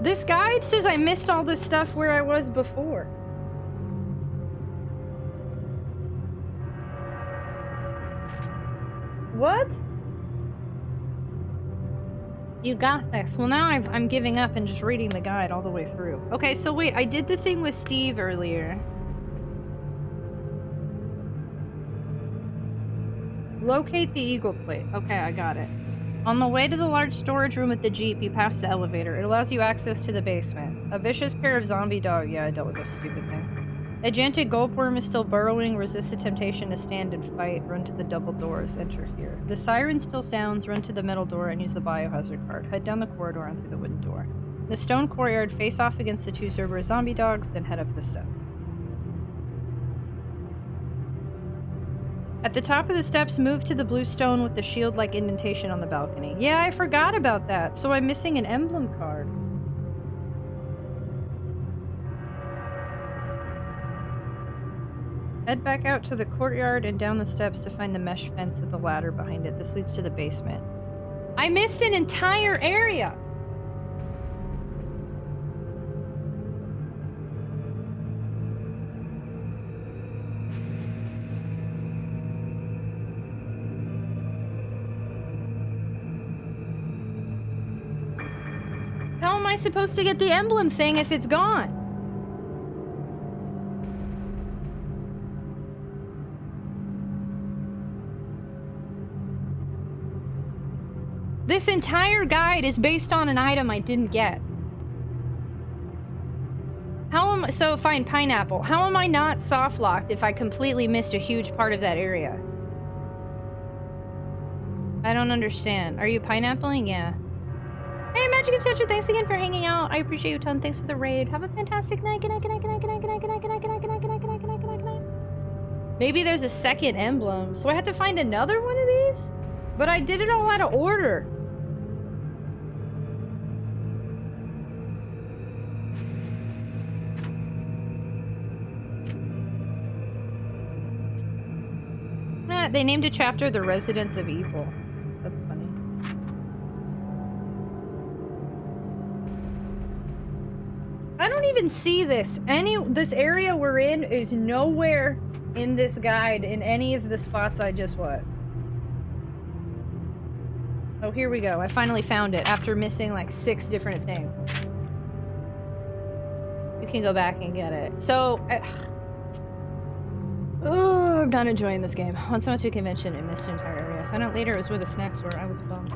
Speaker 2: This guide says I missed all this stuff where I was before. What? You got this. Well, now I'm giving up and just reading the guide all the way through. Okay, so wait, I did the thing with Steve earlier. Locate the eagle plate. Okay, I got it. On the way to the large storage room with the Jeep, you pass the elevator. It allows you access to the basement. A vicious pair of zombie dog. Yeah, I dealt with those stupid things. A gigantic gulpworm is still burrowing. Resist the temptation to stand and fight. Run to the double doors. Enter here. The siren still sounds. Run to the middle door and use the biohazard card. Head down the corridor and through the wooden door. In the stone courtyard, face off against the two Cerberus zombie dogs, then head up the steps. At the top of the steps, move to the blue stone with the shield-like indentation on the balcony. Yeah, I forgot about that. So I'm missing an emblem card. Head back out to the courtyard and down the steps to find the mesh fence with the ladder behind it. This leads to the basement. I missed an entire area! I supposed to get the emblem thing if it's gone? This entire guide is based on an item I didn't get. How am I, so fine, pineapple. How am I not soft locked if I completely missed a huge part of that area? I don't understand. Are you pineappling? Yeah. Hey, Magic of Tetra, thanks again for hanging out. I appreciate you a ton. Thanks for the raid. Have a fantastic night. Good night, good night, good night, good night, good night, good night, good night, good night, good night, good night, good night, good night, good night, good night. Maybe there's a second emblem, so I have to find another one of these? But I did it all out of order. They named a chapter The Residents of Evil. That's funny. I don't even see this. This area we're in is nowhere in this guide in any of the spots I just was. Oh, here we go. I finally found it after missing like 6 different things. You can go back and get it. So, oh, I'm not enjoying this game. Once I went to a convention and missed an entire area. I found out later it was where the snacks were. I was bummed.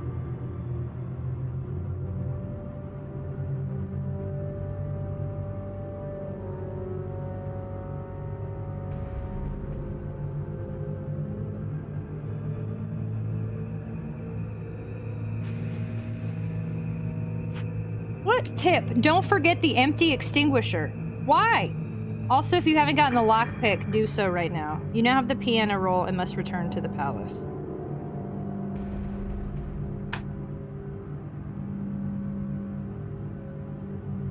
Speaker 2: What tip? Don't forget the empty extinguisher. Why? Also, if you haven't gotten the lockpick, do so right now. You now have the piano roll and must return to the palace.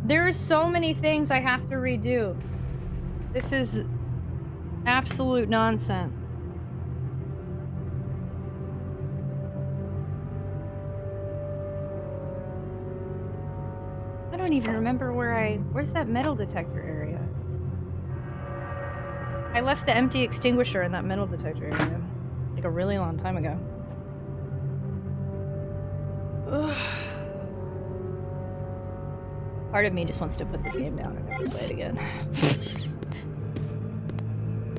Speaker 2: There are so many things I have to redo. This is absolute nonsense. I don't even remember where's that metal detector area? I left the empty extinguisher in that metal detector area, like a really long time ago. Ugh. Part of me just wants to put this game down and never play it again.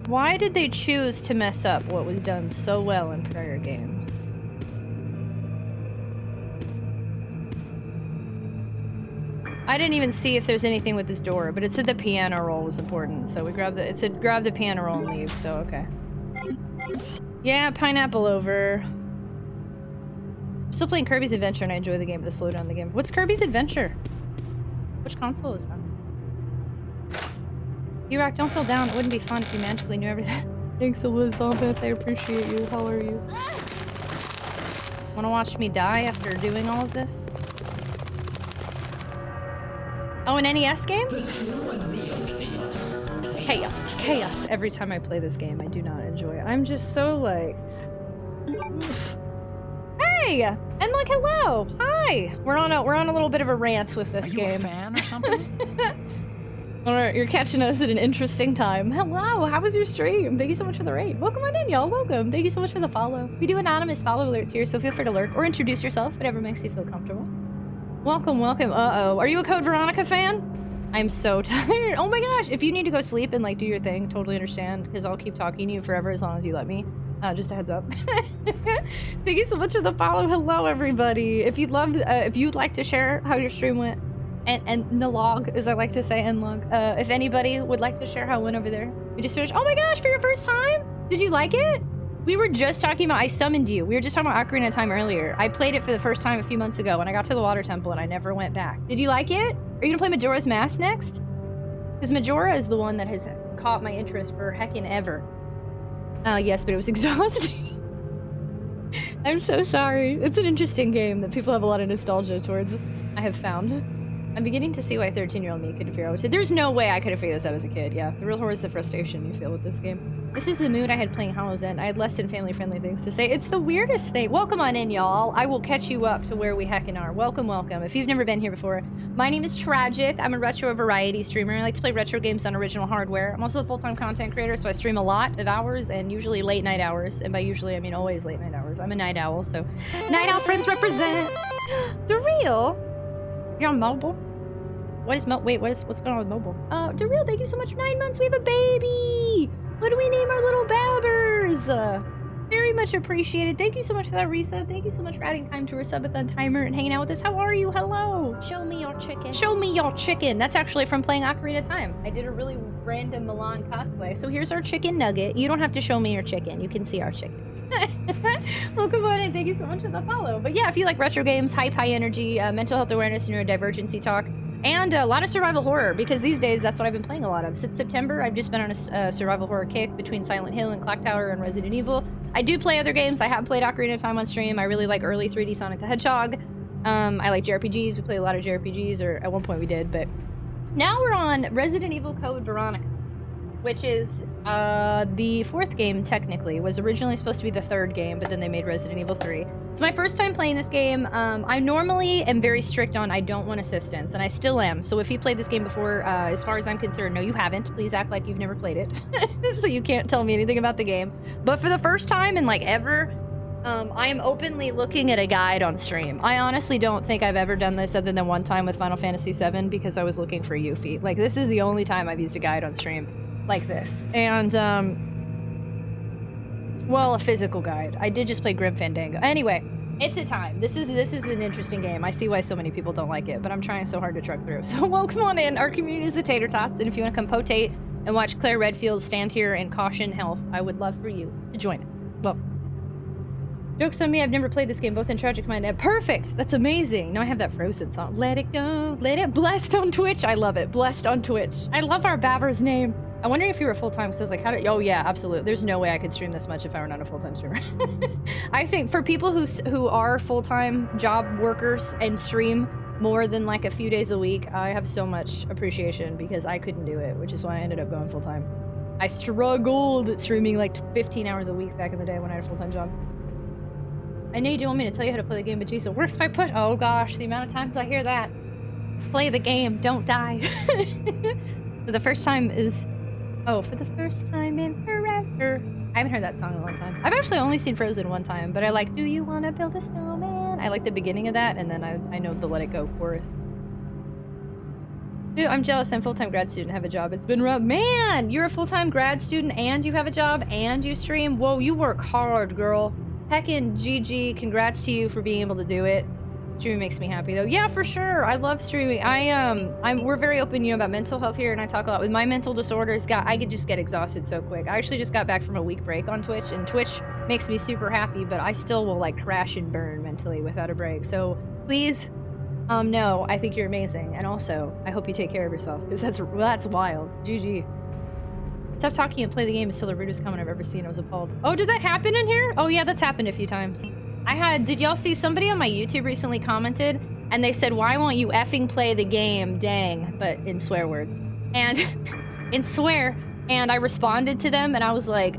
Speaker 2: Why did they choose to mess up what was done so well in prior games? I didn't even see if there's anything with this door, but it said the piano roll was important, so we grabbed it said grab the piano roll and leave, so okay. Yeah, pineapple over. I'm still playing Kirby's Adventure and I enjoy the game, but the slowdown in the game. What's Kirby's Adventure? Which console is that? E-Rock, don't feel down. It wouldn't be fun if you magically knew everything. Thanks, Elizabeth. I appreciate you. How are you? Wanna watch me die after doing all of this? Oh, an NES game? Chaos. Chaos. Every time I play this game, I do not enjoy it. I'm just so like... Hey! And look, hello! Hi! We're on a little bit of a rant with this game. Are you a fan or something? Alright, you're catching us at an interesting time. Hello! How was your stream? Thank you so much for the raid. Welcome on in, y'all. Welcome. Thank you so much for the follow. We do anonymous follow alerts here, so feel free to lurk or introduce yourself, whatever makes you feel comfortable. Welcome, welcome. Uh-oh. Are you a Code Veronica fan? I'm so tired. Oh my gosh. If you need to go sleep and like do your thing, totally understand, because I'll keep talking to you forever as long as you let me. Just a heads up. Thank you so much for the follow. Hello, everybody. If you'd like to share how your stream went, and the log, as I like to say, and log. If anybody would like to share how it went over there. We just finished. Oh my gosh, for your first time? Did you like it? We were just talking about, I summoned you. We were just talking about Ocarina of Time earlier. I played it for the first time a few months ago when I got to the water temple and I never went back. Did you like it? Are you gonna play Majora's Mask next? Because Majora is the one that has caught my interest for heckin' ever. Yes, but it was exhausting. I'm so sorry. It's an interesting game that people have a lot of nostalgia towards, I have found. I'm beginning to see why 13-year-old me couldn't figure out what to. There's no way I could have figured this out as a kid, yeah. The real horror is the frustration you feel with this game. This is the mood I had playing Hollow's End. I had less than family-friendly things to say. It's the weirdest thing. Welcome on in, y'all. I will catch you up to where we heckin' are. Welcome, welcome. If you've never been here before, my name is Tragic. I'm a retro variety streamer. I like to play retro games on original hardware. I'm also a full-time content creator, so I stream a lot of hours and usually late night hours. And by usually, I mean always late night hours. I'm a night owl, so night owl friends represent. The real? You're on mobile? what's going on with mobile? Daryl, thank you so much for 9 months. We have a baby. What do we name our little babbers? Very much appreciated. Thank you so much for that resub. Thank you so much for adding time to Resubathon timer and hanging out with us. How are you? Hello.
Speaker 6: Show me your chicken.
Speaker 2: Show me your chicken. That's actually from playing Ocarina of Time. I did a really random Milan cosplay. So here's our chicken nugget. You don't have to show me your chicken. You can see our chicken. Welcome on and thank you so much for the follow. But yeah, if you like retro games, high energy, mental health awareness, neurodivergency talk, and a lot of survival horror, because these days that's what I've been playing a lot of. Since September, I've just been on a survival horror kick between Silent Hill and Clock Tower and Resident Evil. I do play other games. I have played Ocarina of Time on stream. I really like early 3D Sonic the Hedgehog. I like JRPGs. We play a lot of JRPGs, or at one point we did, but now we're on Resident Evil Code Veronica, which is the 4th game, technically. Was originally supposed to be the 3rd game, but then they made Resident Evil 3. It's my first time playing this game. I normally am very strict on I don't want assistance, and I still am. So if you played this game before, as far as I'm concerned, no, you haven't. Please act like you've never played it, so you can't tell me anything about the game. But for the first time in, like, ever, I am openly looking at a guide on stream. I honestly don't think I've ever done this other than one time with Final Fantasy VII because I was looking for Yuffie. Like, this is the only time I've used a guide on stream like this. And, well, a physical guide. I did just play Grim Fandango. Anyway, it's a time. This is an interesting game. I see why so many people don't like it, but I'm trying so hard to truck through. So welcome on in. Our community is the Tater Tots, and if you want to come potate and watch Claire Redfield stand here and caution health, I would love for you to join us. Well, joke's on me, I've never played this game, both in Tragic Mind and perfect! That's amazing! Now I have that Frozen song. Let it go, let it... Blessed on Twitch! I love it. Blessed on Twitch. I love our babber's name. I wonder if you were full-time, so I was like, how did... Oh yeah, absolutely. There's no way I could stream this much if I were not a full-time streamer. I think for people who are full-time job workers and stream more than like a few days a week, I have so much appreciation because I couldn't do it, which is why I ended up going full-time. I struggled streaming like 15 hours a week back in the day when I had a full-time job. I know you don't want me to tell you how to play the game, but geez, it works by push. Oh gosh, the amount of times I hear that. Play the game, don't die. For the first time is... Oh, for the first time in forever. I haven't heard that song in a long time. I've actually only seen Frozen one time, but I like, do you want to build a snowman? I like the beginning of that, and then I know the Let It Go chorus. Dude, I'm jealous. I'm a full-time grad student, have a job. It's been rough. Man, you're a full-time grad student, and you have a job, and you stream? Whoa, you work hard, girl. Heckin' GG, congrats to you for being able to do it. Streaming makes me happy though. Yeah, for sure. I love streaming. We're very open, about mental health here, and I talk a lot with my mental disorders. I could just get exhausted so quick. I actually just got back from a week break on Twitch, and Twitch makes me super happy, but I still will like crash and burn mentally without a break. So please, no, I think you're amazing, and also I hope you take care of yourself because that's wild. GG. Stop talking and play the game is still the rudest comment I've ever seen. I was appalled. Oh, did that happen in here? Oh yeah, that's happened a few times. Did y'all see somebody on my YouTube recently commented and they said, why won't you effing play the game? Dang, but in swear words. And in swear. And I responded to them and I was like,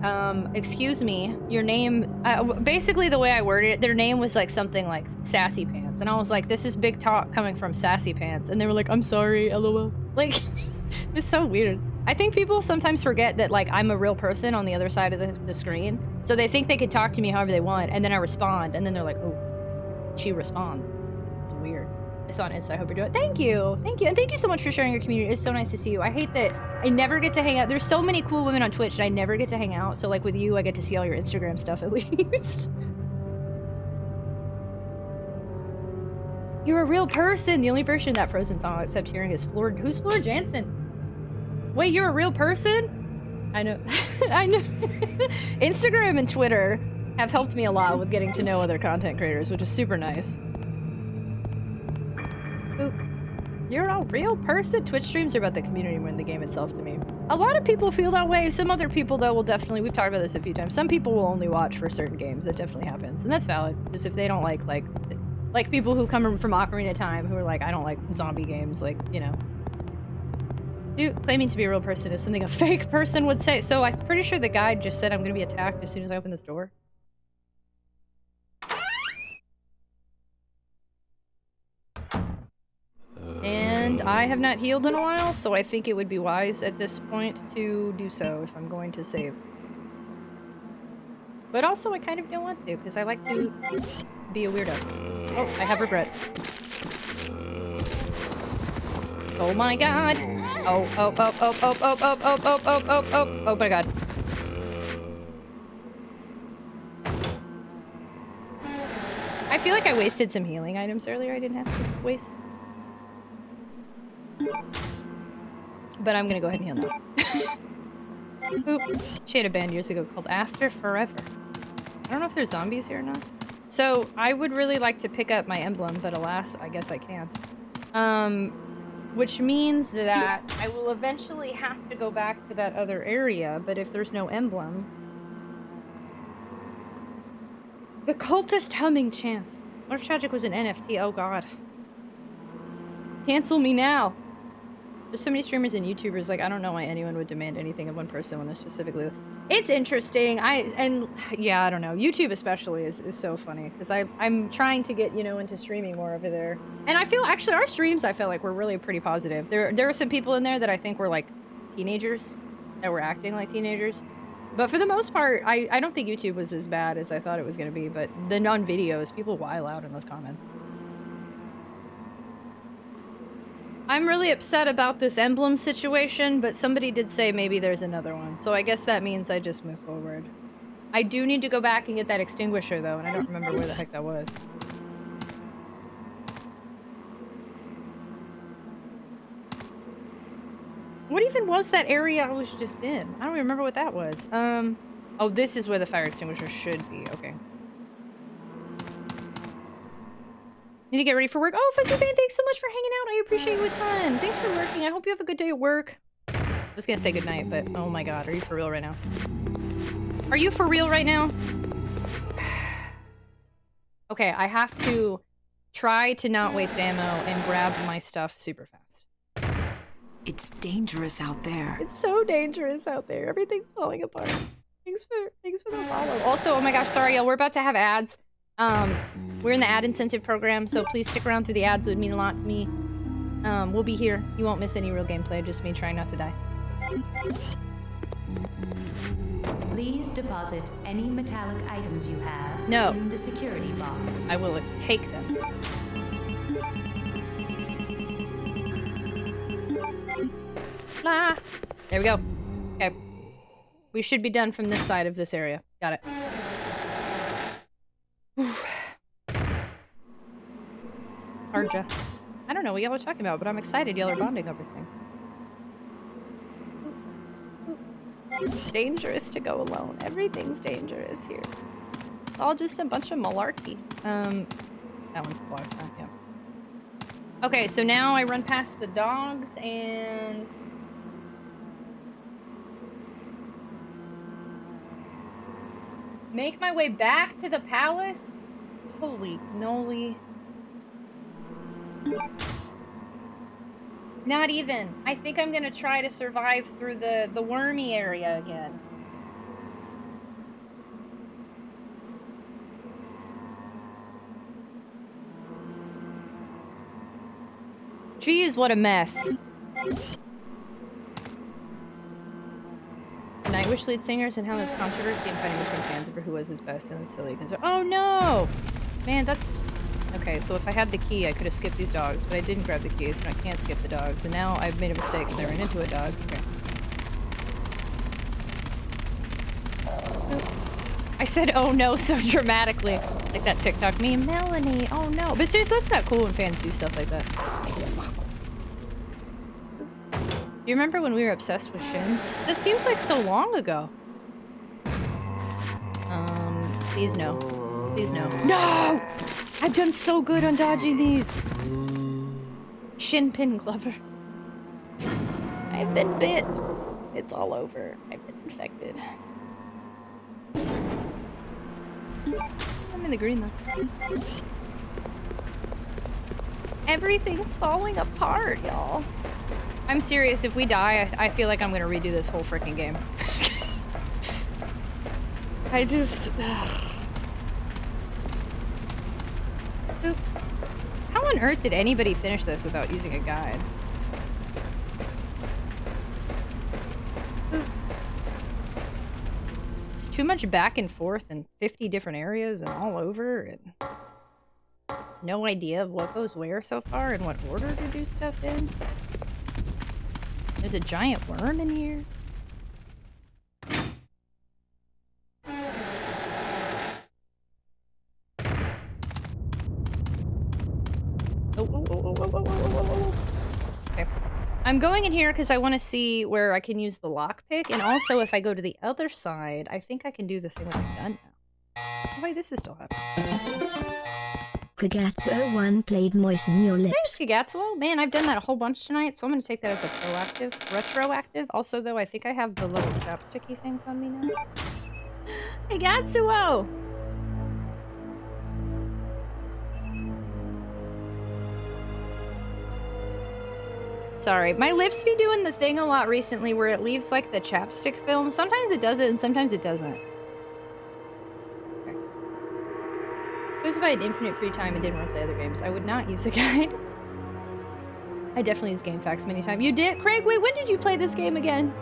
Speaker 2: excuse me, your name, basically the way I worded it, their name was like something like Sassy Pants. And I was like, this is big talk coming from Sassy Pants. And they were like, I'm sorry, LOL. Like, it was so weird. I think people sometimes forget that, like, I'm a real person on the other side of the screen. So they think they can talk to me however they want, and then I respond, and then they're like, oh, she responds. It's weird. I saw on Insta, I hope you're doing it. Thank you! Thank you, and thank you so much for sharing your community. It's so nice to see you. I hate that I never get to hang out. There's so many cool women on Twitch, and I never get to hang out. So, like, with you, I get to see all your Instagram stuff, at least. You're a real person! The only version of that Frozen song except hearing is Who's Floor Jansen? Wait, you're a real person? I know. I know. Instagram and Twitter have helped me a lot with getting to know other content creators, which is super nice. Oop. You're a real person? Twitch streams are about the community more than the game itself to me. A lot of people feel that way. Some other people, though, will definitely... We've talked about this a few times. Some people will only watch for certain games. That definitely happens. And that's valid. Just if they don't like people who come from Ocarina of Time who are like, I don't like zombie games, like, you know. Dude, claiming to be a real person is something a fake person would say. So I'm pretty sure the guide just said I'm gonna be attacked as soon as I open this door. And I have not healed in a while, so I think it would be wise at this point to do so if I'm going to save. But also I kind of don't want to, because I like to be a weirdo. Oh, I have regrets. Oh my god. Oh, oh, oh, oh, oh, oh, oh, oh, oh, oh, oh, oh, oh my god. I feel like I wasted some healing items earlier I didn't have to waste. But I'm gonna go ahead and heal now. Oops. She had a band years ago called After Forever. I don't know if there's zombies here or not. So, I would really like to pick up my emblem, but alas, I guess I can't. Which means that I will eventually have to go back to that other area, but if there's no emblem... The cultist humming chant. What if Tragic was an NFT? Oh god. Cancel me now! There's so many streamers and YouTubers, like, I don't know why anyone would demand anything of one person when they're specifically... It's interesting, yeah, I don't know. YouTube especially is so funny, because I'm trying to get, you know, into streaming more over there. And I feel, actually, our streams, I feel like, were really pretty positive. There were some people in there that I think were, like, teenagers, that were acting like teenagers. But for the most part, I don't think YouTube was as bad as I thought it was going to be, but then on videos, people while out in those comments. I'm really upset about this emblem situation, but somebody did say maybe there's another one, so I guess that means I just move forward. I do need to go back and get that extinguisher, though, and I don't remember where the heck that was. What even was that area I was just in? I don't remember what that was. Oh, this is where the fire extinguisher should be. Okay. Need to get ready for work. Oh, Fuzzy Band, thanks so much for hanging out. I appreciate you a ton. Thanks for working. I hope you have a good day at work. I was gonna say goodnight, but oh my god, are you for real right now? Are you for real right now? Okay, I have to try to not waste ammo and grab my stuff super fast.
Speaker 13: It's dangerous out there.
Speaker 2: It's so dangerous out there. Everything's falling apart. Thanks for the follow. Also, oh my gosh, sorry, y'all. We're about to have ads. We're in the ad incentive program, so please stick around through the ads. It would mean a lot to me. We'll be here. You won't miss any real gameplay, just me trying not to die.
Speaker 14: Please deposit any metallic items you have in the security box.
Speaker 2: I will take them. Ah, there we go. Okay. We should be done from this side of this area. Got it. Arja. I don't know what y'all are talking about, but I'm excited y'all are bonding over things. It's dangerous to go alone. Everything's dangerous here. It's all just a bunch of malarkey. That one's blocked, huh? Yeah. Okay, so now I run past the dogs and... make my way back to the palace? Holy cannoli. Not even. I think I'm gonna try to survive through the wormy area again. Geez, what a mess. Nightwish lead singers and how there's controversy and fighting between fans over who was his best and it's silly because oh no! Man, that's... Okay, so if I had the key, I could have skipped these dogs, but I didn't grab the key, so I can't skip the dogs. And now I've made a mistake because I ran into a dog. Okay. Oop. I said oh no so dramatically. Like that TikTok meme, Melanie, oh no. But seriously, that's not cool when fans do stuff like that. Do you remember when we were obsessed with shins? That seems like so long ago. Please no. Please no. No! I've done so good on dodging these. Shin pin Glover. I've been bit. It's all over. I've been infected. I'm in the green though. Everything's falling apart, y'all. I'm serious, if we die, I feel like I'm gonna redo this whole freaking game. I just... How on earth did anybody finish this without using a guide? It's too much back and forth in 50 different areas and all over, and no idea of what goes where so far and what order to do stuff in. There's a giant worm in here. Okay. I'm going in here because I want to see where I can use the lockpick, and also if I go to the other side, I think I can do the thing with the gun now. Oh wait, this is still happening.
Speaker 1: Kagatsuo1 played Moisten Your Lips.
Speaker 2: Thanks, Kagatsuo. Man, I've done that a whole bunch tonight, so I'm going to take that as a retroactive. Also, though, I think I have the little chopsticky things on me now. Kagatsuo! Sorry, my lips be doing the thing a lot recently where it leaves like the chapstick film. Sometimes it does it and sometimes it doesn't. Okay. Suppose if I had infinite free time and didn't want to play other games, I would not use a guide. I definitely use GameFAQs many times. You did? Craig, wait, when did you play this game again?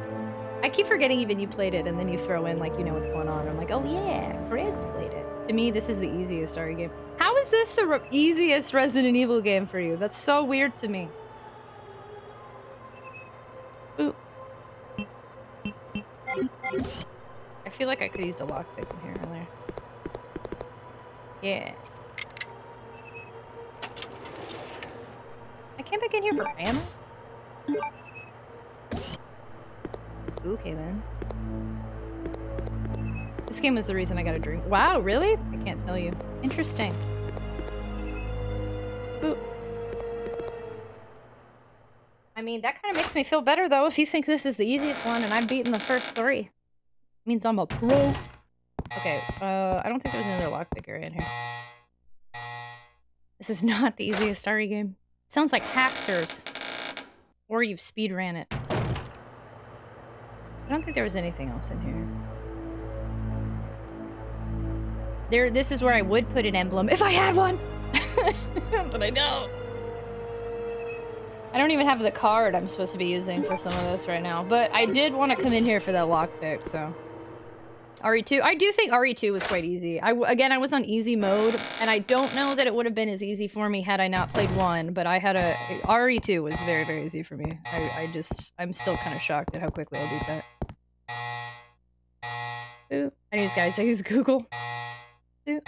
Speaker 2: I keep forgetting even you played it and then you throw in like you know what's going on. I'm like, oh yeah, Craig's played it. To me, this is the easiest RE game. How is this the easiest Resident Evil game for you? That's so weird to me. Ooh. I feel like I could use a lockpick in here earlier. Yeah. I came back in here for ammo? Okay then. This game was the reason I got a drink. Wow, really? I can't tell you. Interesting. Ooh. I mean, that kind of makes me feel better, though, if you think this is the easiest one and I've beaten the first 3. It means I'm a pro. Okay, I don't think there's another lockpick area in here. This is not the easiest RE game. It sounds like Haxers. Or you've speedran it. I don't think there was anything else in here. This is where I would put an emblem if I had one! But I don't. I don't even have the card I'm supposed to be using for some of this right now, but I did want to come in here for that lockpick, so. RE2, I do think RE2 was quite easy. Again, I was on easy mode, and I don't know that it would have been as easy for me had I not played 1, but I had RE2 was very, very easy for me. I'm still kind of shocked at how quickly I beat that. Ooh, anyways, guys, I use Google. Ooh.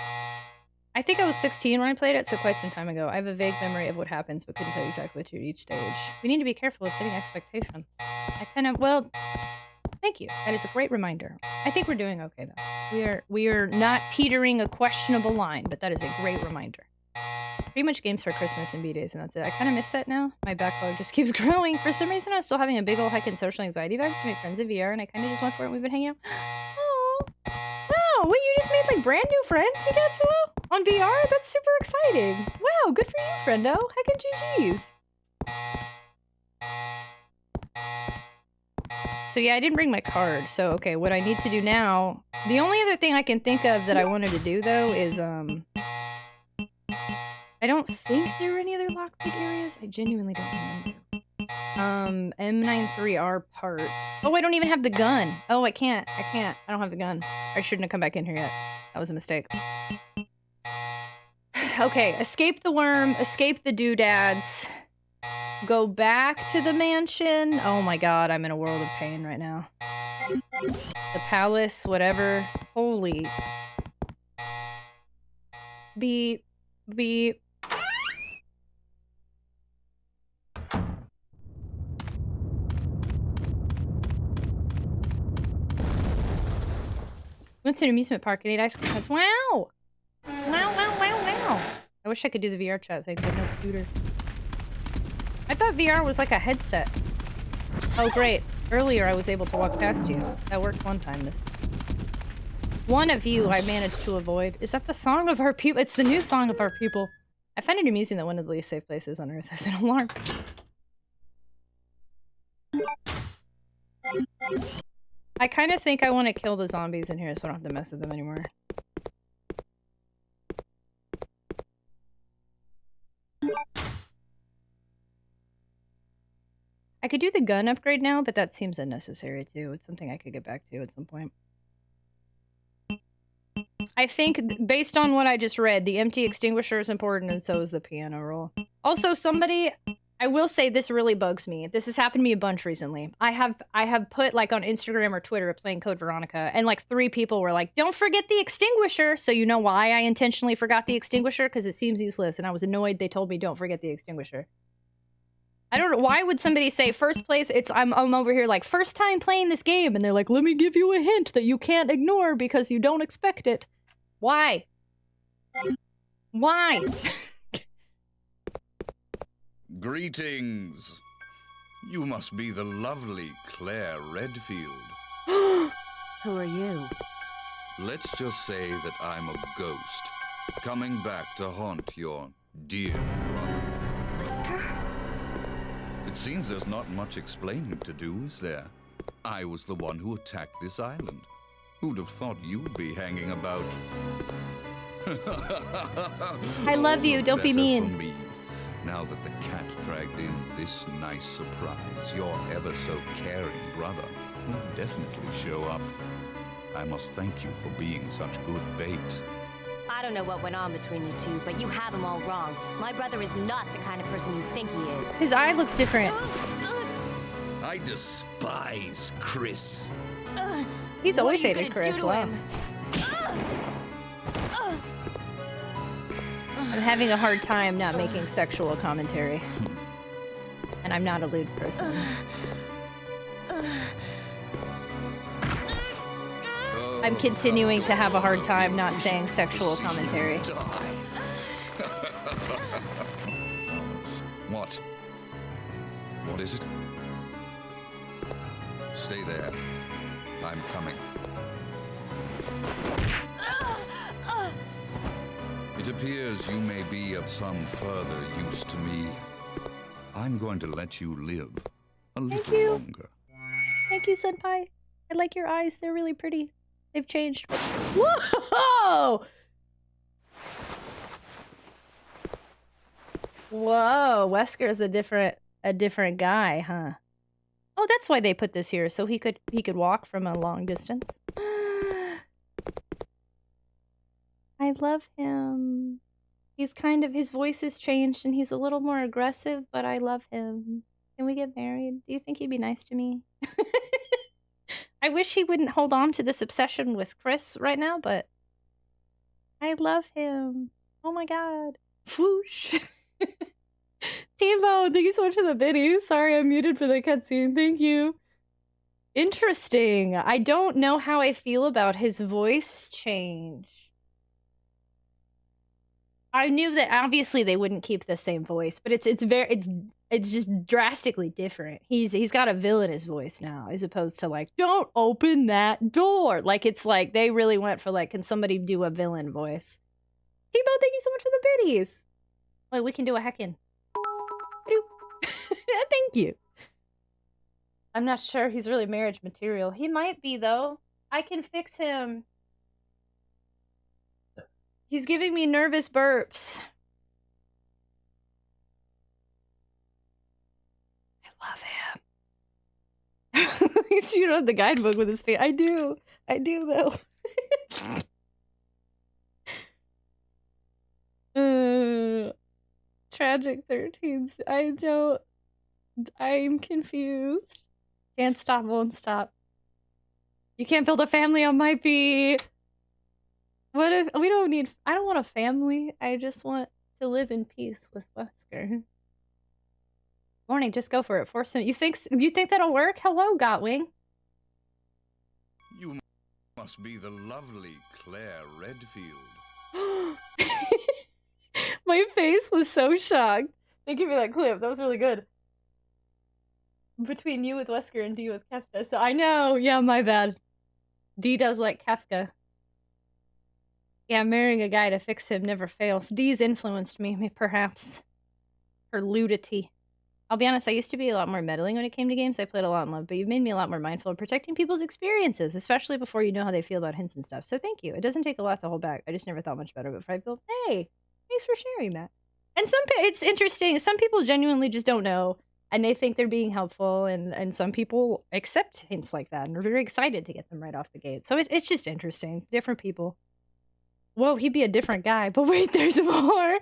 Speaker 2: I think I was 16 when I played it, so quite some time ago. I have a vague memory of what happens, but couldn't tell you exactly what to do at each stage. We need to be careful of setting expectations. Well, thank you. That is a great reminder. I think we're doing okay, though. We are not teetering a questionable line, but that is a great reminder. Pretty much games for Christmas and B-Days, and that's it. I kind of miss that now. My backlog just keeps growing. For some reason, I was still having a big old hike in social anxiety vibes to make friends in VR, and I kind of just went for it and we've been hanging out. Oh, wow, wait, you just made like brand new friends, Kagetsuo? On VR? That's super exciting. Wow, good for you, friendo. Heckin' GG's. So yeah, I didn't bring my card. So okay, what I need to do now... The only other thing I can think of that I wanted to do, though, is, I don't think there were any other lockpick areas. I genuinely don't remember. M93R part. Oh, I don't even have the gun. Oh, I can't. I don't have the gun. I shouldn't have come back in here yet. That was a mistake. Okay, escape the worm, escape the doodads, go back to the mansion. Oh my god, I'm in a world of pain right now. The palace, whatever. Holy. Beep. Beep. Went to an amusement park and ate ice cream cuts. Wow! Wow, wow, wow, wow. I wish I could do the VR chat thing, but no computer. I thought VR was like a headset. Oh, great. Earlier I was able to walk past you. That worked one time this time. One of you I managed to avoid. Is that the song of our people? It's the new song of our people. I find it amusing that one of the least safe places on Earth has an alarm. I kind of think I want to kill the zombies in here so I don't have to mess with them anymore. I could do the gun upgrade now, but that seems unnecessary too. It's something I could get back to at some point. I think, based on what I just read, the empty extinguisher is important, and so is the piano roll. Also, somebody I will say this really bugs me. This has happened to me a bunch recently. I have put like on Instagram or Twitter playing Code Veronica, and like 3 people were like, "Don't forget the extinguisher." So you know why I intentionally forgot the extinguisher? Because it seems useless, and I was annoyed they told me don't forget the extinguisher. I don't know, why would somebody say first place? I'm over here like first time playing this game, and they're like, "Let me give you a hint that you can't ignore because you don't expect it." Why? Why?
Speaker 15: Greetings. You must be the lovely Claire Redfield.
Speaker 12: Who are you?
Speaker 15: Let's just say that I'm a ghost, coming back to haunt your dear brother.
Speaker 12: Wesker?
Speaker 15: It seems there's not much explaining to do, is there? I was the one who attacked this island. Who'd have thought you'd be hanging about?
Speaker 2: I love you, don't be
Speaker 15: Better for
Speaker 2: mean.
Speaker 15: me. Now that the cat dragged in this nice surprise, your ever so caring brother will definitely show up. I must thank you for being such good bait.
Speaker 12: I don't know what went on between you two, but you have him all wrong. My brother is not the kind of person you think he is.
Speaker 2: His eye looks different.
Speaker 15: I despise Chris.
Speaker 2: He's always hated Chris. Wow. I'm having a hard time not making sexual commentary. And I'm not a lewd person. I'm continuing to have a hard time not saying sexual commentary.
Speaker 15: What? What is it? Stay there. I'm coming. It appears you may be of some further use to me. I'm going to let you live a little longer.
Speaker 2: Thank you, Senpai. I like your eyes. They're really pretty. They've changed. Whoa! Whoa, Wesker's a different guy, huh? Oh, that's why they put this here, so he could walk from a long distance. I love him. He's his voice has changed and he's a little more aggressive, but I love him. Can we get married? Do you think he'd be nice to me? I wish he wouldn't hold on to this obsession with Chris right now, but I love him. Oh my god. Whoosh. T-Bone, thank you so much for the biddies. Sorry, I'm muted for the cutscene. Thank you. Interesting. I don't know how I feel about his voice change. I knew that obviously they wouldn't keep the same voice, but it's just drastically different. He's got a villainous voice now, as opposed to like, don't open that door. Like it's like they really went for like, can somebody do a villain voice? T-Bone, thank you so much for the biddies. Like we can do a heckin'. Thank you. I'm not sure he's really marriage material. He might be though. I can fix him. He's giving me nervous burps. I love him. At least you don't have the guidebook with his face. I do. I do, though. Tragic 13s. I'm confused. Can't stop, won't stop. You can't build a family on my feet. What if we don't need? I don't want a family. I just want to live in peace with Wesker. Morning, just go for it. Force him. You think that'll work? Hello, Gotwing.
Speaker 15: You must be the lovely Claire Redfield.
Speaker 2: My face was so shocked. Thank you for that clip. That was really good. Between you with Wesker and D with Kefka. So I know. Yeah, my bad. D does like Kefka. Yeah, marrying a guy to fix him never fails. D's influenced me, perhaps. Her ludity. I'll be honest, I used to be a lot more meddling when it came to games. I played a lot in love, but you've made me a lot more mindful of protecting people's experiences, especially before you know how they feel about hints and stuff. So thank you. It doesn't take a lot to hold back. I just never thought much better of it. But I feel, hey, thanks for sharing that. And it's interesting. Some people genuinely just don't know, and they think they're being helpful, and some people accept hints like that and are very excited to get them right off the gate. So it's just interesting. Different people. Whoa, he'd be a different guy. But wait, there's more.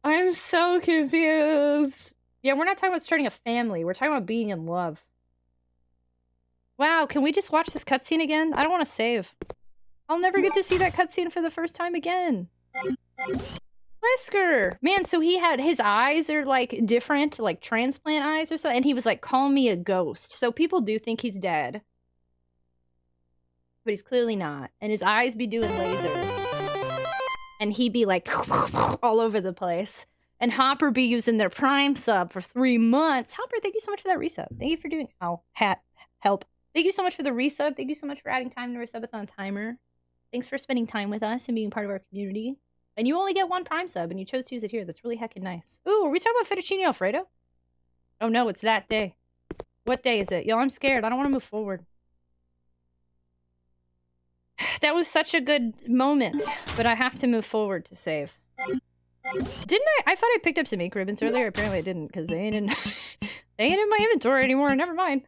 Speaker 2: I'm I'm so confused. Yeah, we're not talking about starting a family. We're talking about being in love. Wow, can we just watch this cutscene again? I don't want to save. I'll never get to see that cutscene for the first time again. Wesker! Man, so he had, his eyes are like different, like transplant eyes or something, and he was like, call me a ghost. So people do think he's dead. But he's clearly not. And his eyes be doing lasers. And he be like, all over the place. And Hopper be using their Prime sub for 3 months. Hopper, thank you so much for that resub. Thank you for doing, help. Thank you so much for the resub. Thank you so much for adding time to our subathon timer. Thanks for spending time with us and being part of our community. And you only get 1 Prime sub, and you chose to use it here. That's really heckin' nice. Ooh, are we talking about fettuccine Alfredo? Oh no, it's that day. What day is it? Yo, I'm scared. I don't want to move forward. That was such a good moment, but I have to move forward to save. Didn't I? I thought I picked up some ink ribbons earlier. Apparently I didn't, because they ain't in they ain't in my inventory anymore. Never mind.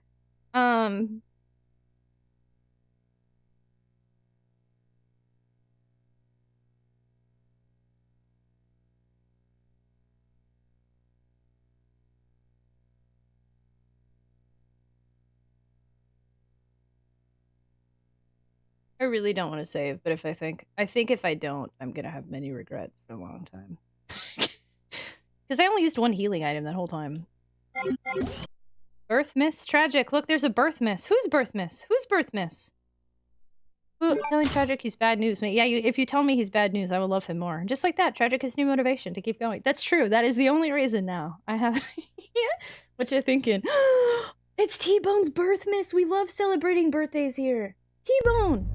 Speaker 2: I really don't want to save, but if I think if I don't, I'm gonna have many regrets for a long time. Because I only used 1 healing item that whole time. Birth miss? Tragic. Look, there's a birth miss. Who's birth miss? Who's birth miss? Ooh, telling Tragic he's bad news. Yeah, if you tell me he's bad news, I will love him more. Just like that, Tragic has new motivation to keep going. That's true. That is the only reason now. I have... What you thinking? It's T-Bone's birth miss. We love celebrating birthdays here. T-Bone!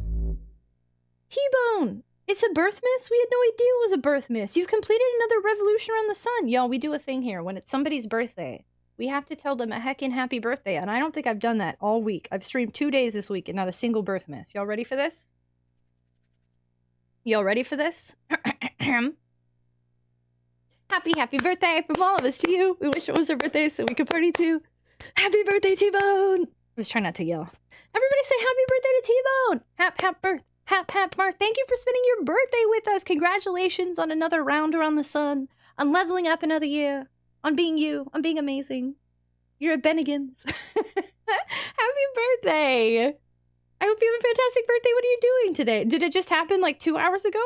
Speaker 2: T-Bone! It's a birth miss? We had no idea it was a birth miss. You've completed another revolution around the sun. Y'all, we do a thing here. When it's somebody's birthday, we have to tell them a heckin' happy birthday. And I don't think I've done that all week. I've streamed 2 days this week and not a single birth miss. Y'all ready for this? Y'all ready for this? Happy birthday from all of us to you. We wish it was her birthday so we could party too. Happy birthday, T-Bone! I was trying not to yell. Everybody say happy birthday to T-Bone! Hap, Mark, thank you for spending your birthday with us. Congratulations on another round around the sun, on leveling up another year, on being you, on being amazing. You're at Bennigan's. Happy birthday. I hope you have a fantastic birthday. What are you doing today? Did it just happen like 2 hours ago?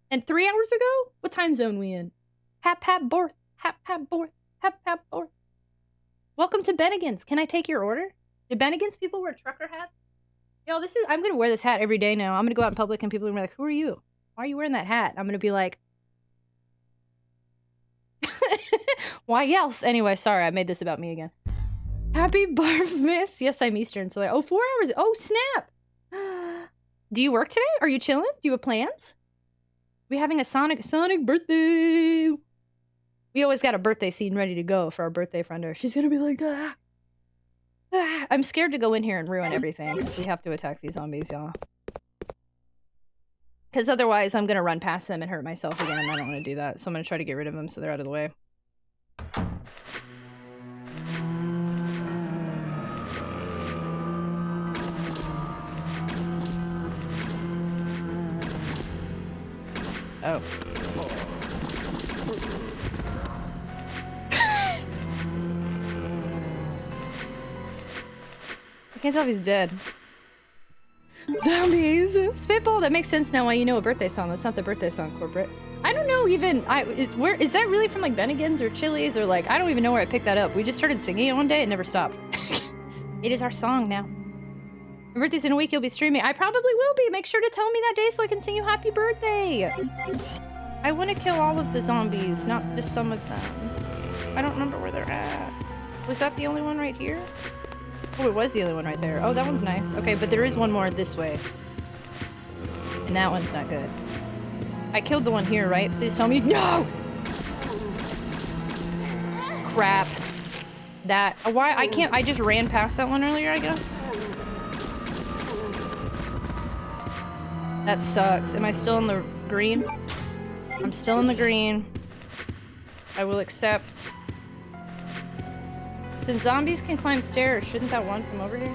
Speaker 2: And 3 hours ago? What time zone we in? Hap, borth. Hap, borth. Hap, borth. Welcome to Bennigan's. Can I take your order? Do Bennigan's people wear trucker hats? Yo, I'm gonna wear this hat every day now. I'm gonna go out in public and people are gonna be like, who are you? Why are you wearing that hat? I'm gonna be like, why else? Anyway, sorry, I made this about me again. Happy barf miss. Yes, I'm Eastern, so 4 hours. Oh, snap. Do you work today? Are you chilling? Do you have plans? We having a Sonic birthday. We always got a birthday scene ready to go for our birthday friender. She's gonna be like, ah. I'm scared to go in here and ruin everything because we have to attack these zombies, y'all. Because otherwise I'm going to run past them and hurt myself again, and I don't want to do that. So I'm going to try to get rid of them so they're out of the way. Oh. I can't tell if he's dead. Zombies! Spitball! That makes sense now why you know a birthday song. That's not the birthday song, corporate. I don't know even, is that really from like Bennigan's or Chili's or like, I don't even know where I picked that up. We just started singing it one day and never stopped. It is our song now. Your birthday's in a week, you'll be streaming. I probably will be. Make sure to tell me that day so I can sing you happy birthday. I want to kill all of the zombies, not just some of them. I don't remember where they're at. Was that the only one right here? Oh, it was the other one right there. Oh, that one's nice. Okay, but there is one more this way. And that one's not good. I killed the one here, right? Please tell me. No! Crap. That. Why? I can't. I just ran past that one earlier, I guess. That sucks. Am I still in the green? I'm still in the green. I will accept. Since zombies can climb stairs, shouldn't that one come over here?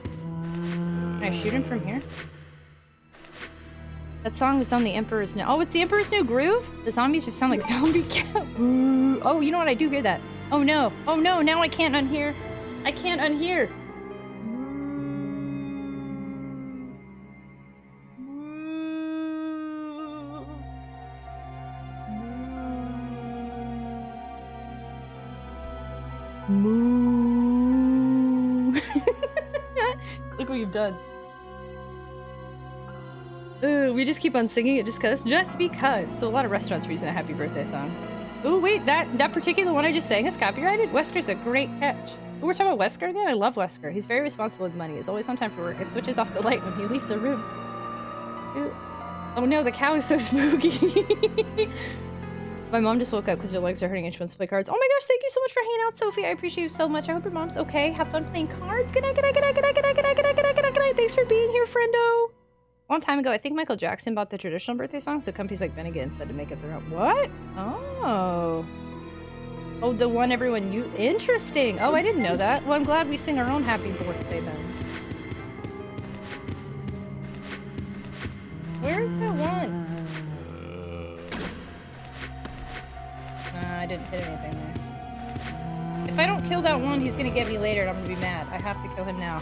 Speaker 2: Can I shoot him from here? That song is on the Emperor's New... Oh, it's the Emperor's New Groove? The zombies just sound like zombie cat. Oh, you know what? I do hear that. Oh no. Oh no, now I can't unhear. I can't unhear. Moo. Look what you've done. We just keep on singing it just because. So a lot of restaurants are using a happy birthday song. Oh wait, that particular one I just sang is copyrighted? Wesker's a great catch. We're talking about Wesker again? I love Wesker. He's very responsible with money. He's always on time for work and switches off the light when he leaves a room. Ooh. Oh no, the cow is so spooky. My mom just woke up because her legs are hurting and she wants to play cards. Oh my gosh, thank you so much for hanging out, Sophie. I appreciate you so much. I hope your mom's okay. Have fun playing cards. Good night, good night, good night, good night, good night, good night, good night, good night, good night, good night. Thanks for being here, friendo. A long time ago, I think Michael Jackson bought the traditional birthday song, so companies like Bennigan said to make up their own. What? Oh. Oh, the one everyone you interesting. Oh, I didn't know that. Well, I'm glad we sing our own happy birthday then. Where's that one? Nah, I didn't hit anything there. If I don't kill that one, he's gonna get me later and I'm gonna be mad. I have to kill him now.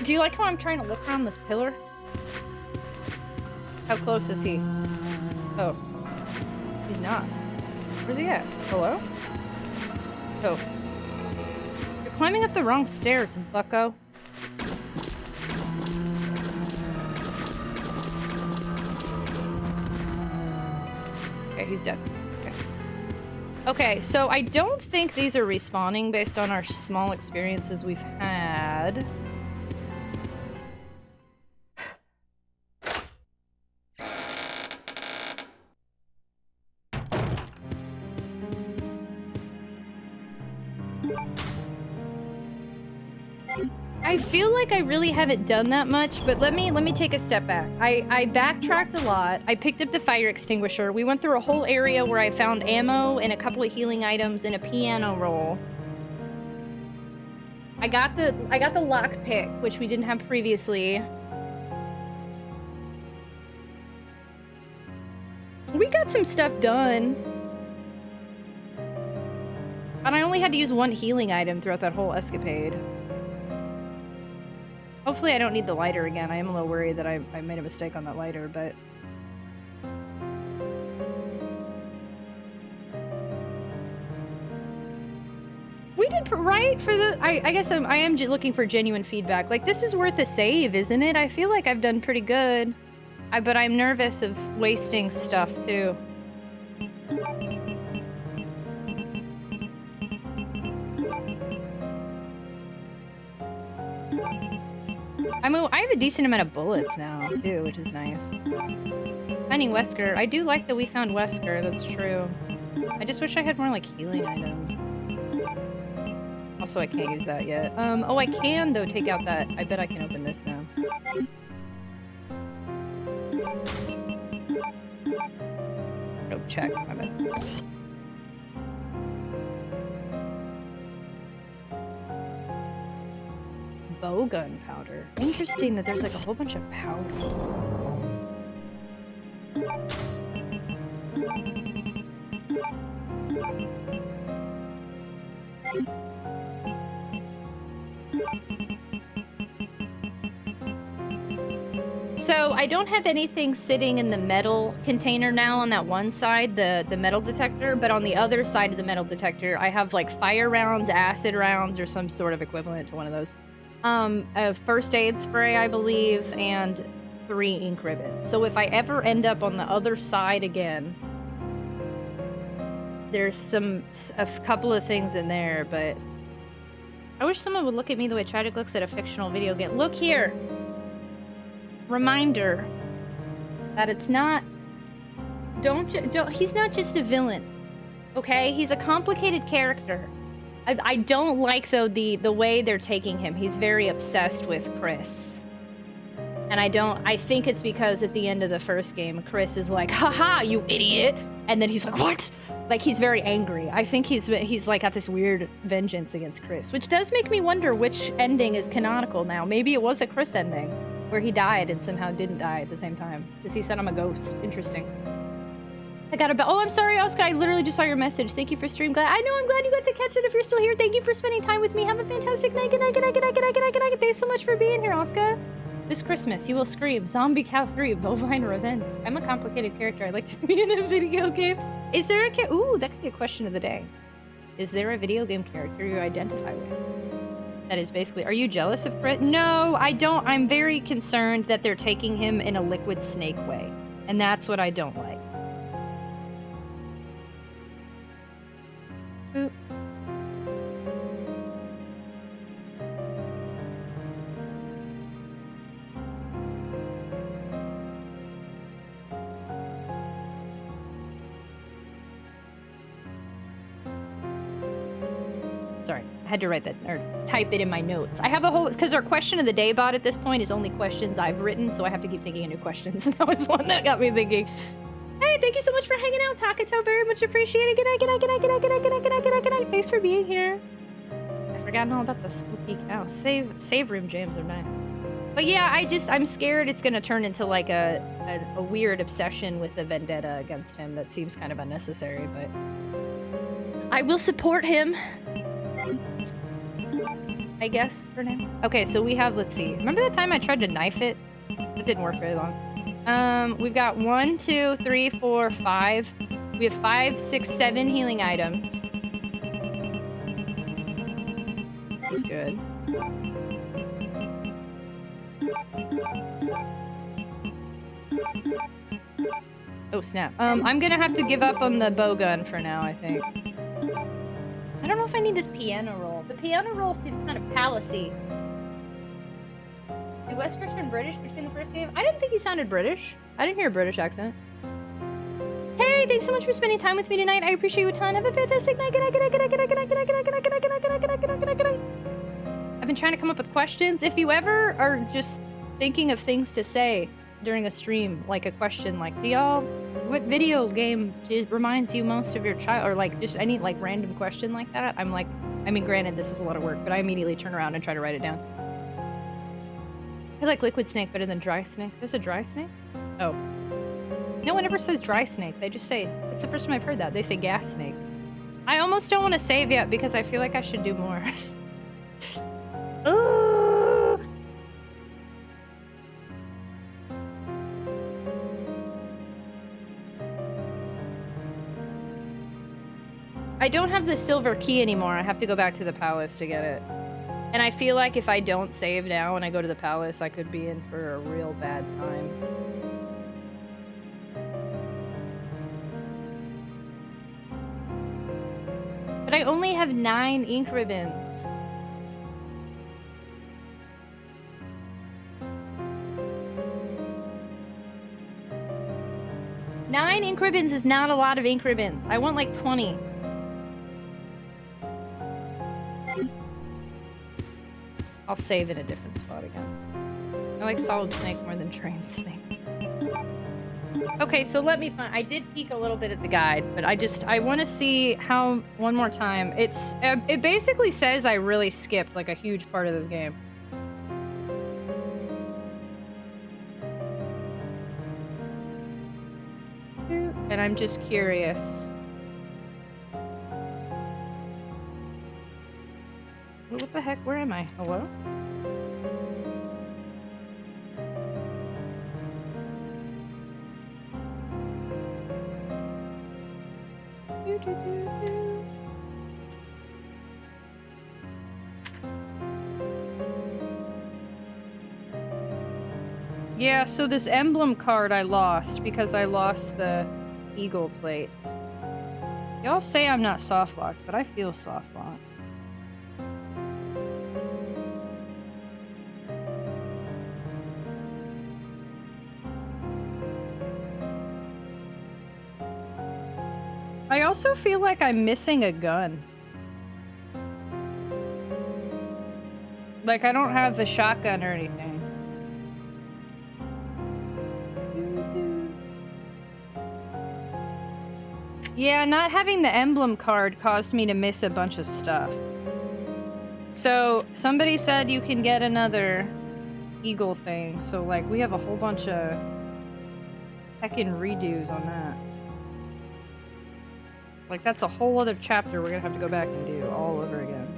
Speaker 2: Do you like how I'm trying to look around this pillar? How close is he? Oh. He's not. Where's he at? Hello? Oh. You're climbing up the wrong stairs, bucko. Okay, he's dead. Okay. Okay, so I don't think these are respawning based on our small experiences we've had. I feel like I really haven't done that much, but let me take a step back. I backtracked a lot. I picked up the fire extinguisher. We went through a whole area where I found ammo and a couple of healing items and a piano roll. I got the lockpick, which we didn't have previously. We got some stuff done. And I only had to use one healing item throughout that whole escapade. Hopefully I don't need the lighter again. I am a little worried that I made a mistake on that lighter, but... We did right for the... I guess I am looking for genuine feedback. Like, this is worth a save, isn't it? I feel like I've done pretty good. But I'm nervous of wasting stuff, too. I have a decent amount of bullets now, too, which is nice. Finding Wesker. I do like that we found Wesker, that's true. I just wish I had more, like, healing items. Also, I can't use that yet. Oh, I can, though, take out that. I bet I can open this now. Oh, check. My bad. Bow gun powder. Interesting that there's like a whole bunch of powder. So I don't have anything sitting in the metal container now on that one side, the metal detector, but on the other side of the metal detector, I have like fire rounds, acid rounds, or some sort of equivalent to one of those. A first aid spray, I believe, and 3 ink ribbons. So if I ever end up on the other side again, there's a couple of things in there, but I wish someone would look at me the way Tragic looks at a fictional video game. Look here! Reminder that it's not... he's not just a villain, okay? He's a complicated character. I don't like, though, the way they're taking him. He's very obsessed with Chris. And I think it's because at the end of the first game, Chris is like, haha, you idiot! And then he's like, what? Like, he's very angry. I think he's like got this weird vengeance against Chris, which does make me wonder which ending is canonical now. Maybe it was a Chris ending. where he died and somehow didn't die at the same time. Because he said I'm a ghost. Interesting. I got a bell. Oh, I'm sorry, Oscar. I literally just saw your message. Thank you for stream. I'm glad you got to catch it if you're still here. Thank you for spending time with me. Have a fantastic night. Good night, good night, good night, good night, good night, good night. Thanks so much for being here, Oscar. This Christmas, you will scream Zombie Cow 3 Bovine Revenge. I'm a complicated character. I like to be in a video game. Is there a ooh, that could be a question of the day. Is there a video game character you identify with? That is basically, are you jealous of Brit? No, I don't. I'm very concerned that they're taking him in a liquid snake way. And that's what I don't like. Ooh. Sorry, I had to write that or type it in my notes. I have a whole because our question of the day bot at this point is only questions I've written, so I have to keep thinking of new questions. And that was one that got me thinking. Hey, thank you so much for hanging out, Takato. Very much appreciated. Good night, good night, good night, good night, good night, good night, good night, good night, good night. Thanks for being here. I forgot all about the spooky cow. Save room jams are nice. But yeah, I'm scared it's gonna turn into like a weird obsession with a vendetta against him that seems kind of unnecessary, but I will support him. I guess for now. Okay, so we have, let's see. Remember that time I tried to knife it? It didn't work very long. We've got 1, 2, 3, 4, 5. We have 5, 6, 7 healing items. That's good. Oh snap. I'm gonna have to give up on the bow gun for now, I think. I don't know if I need this piano roll. The piano roll seems kind of palace-y. Did Wesker turn British between the first game? I didn't think he sounded British. I didn't hear a British accent. Hey, thanks so much for spending time with me tonight. I appreciate you a ton. Have a fantastic night. Good night, good night, good night, good night, good night, good night, good night, good night, good night, good night, good night, good night, good night, good night. I've been trying to come up with questions. If you ever are just thinking of things to say during a stream, like a question like, what video game reminds you most of your child? Or like just any like random question like that. I'm like, I mean, granted, this is a lot of work, but I immediately turn around and try to write it down. I like liquid snake better than dry snake. There's a dry snake? Oh. No one ever says dry snake. They just say, it's the first time I've heard that. They say gas snake. I almost don't want to save yet because I feel like I should do more. I don't have the silver key anymore. I have to go back to the palace to get it. And I feel like if I don't save now when I go to the palace, I could be in for a real bad time. But I only have 9 ink ribbons. Nine ink ribbons is not a lot of ink ribbons. I want like 20. I'll save in a different spot again. I like Solid Snake more than Train Snake. Okay, so let me find. I did peek a little bit at the guide, but I want to see how, one more time. It basically says I really skipped like a huge part of this game. And I'm just curious. What the heck? Where am I? Hello? Yeah, so this emblem card I lost because I lost the eagle plate. Y'all say I'm not soft locked, but I feel soft locked. I also feel like I'm missing a gun. Like I don't have the shotgun or anything. Yeah, not having the emblem card caused me to miss a bunch of stuff. So, somebody said you can get another eagle thing. So like we have a whole bunch of heckin' redos on that. Like that's a whole other chapter we're gonna have to go back and do all over again.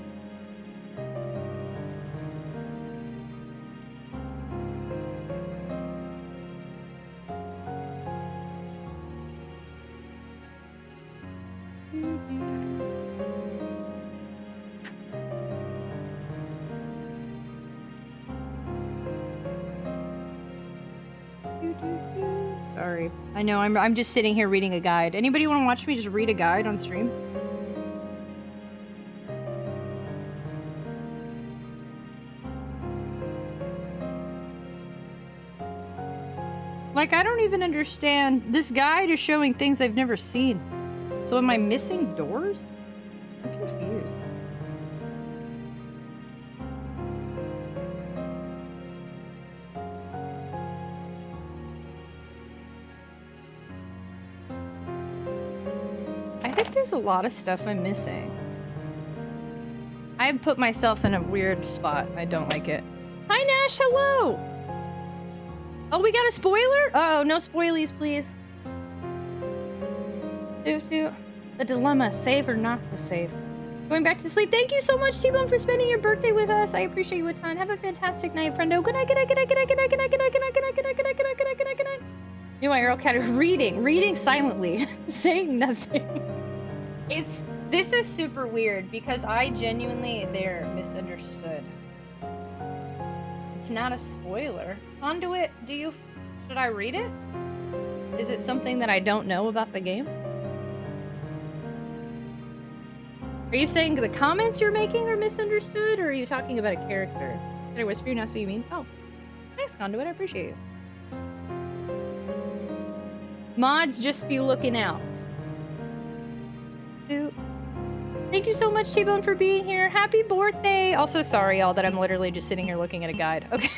Speaker 2: Sorry. I know, I'm just sitting here reading a guide. Anybody want to watch me just read a guide on stream? Like, I don't even understand. This guide is showing things I've never seen. So am I missing doors? I'm confused. I think there's a lot of stuff I'm missing. I've put myself in a weird spot. I don't like it. Hi, Nash. Hello. Oh, we got a spoiler? Oh, no spoilies, please. The dilemma, save or not to save. Going back to sleep. Thank you so much, T-Bone, for spending your birthday with us. I appreciate you a ton. Have a fantastic night, friendo. Good night, good night, good night, good night, good night, good night, good night, good night, good night, good night, good night, good night, good night, good night, good night. New Arrow Cat reading silently, saying nothing. This is super weird because I genuinely misunderstood. It's not a spoiler. Conduit, should I read it? Is it something that I don't know about the game? Are you saying the comments you're making are misunderstood, or are you talking about a character? Did I whisper you not so you mean? Oh, thanks, Conduit. I appreciate you. Mods, just be looking out. Thank you so much, T-Bone, for being here. Happy birthday! Also, sorry, y'all, that I'm literally just sitting here looking at a guide. Okay.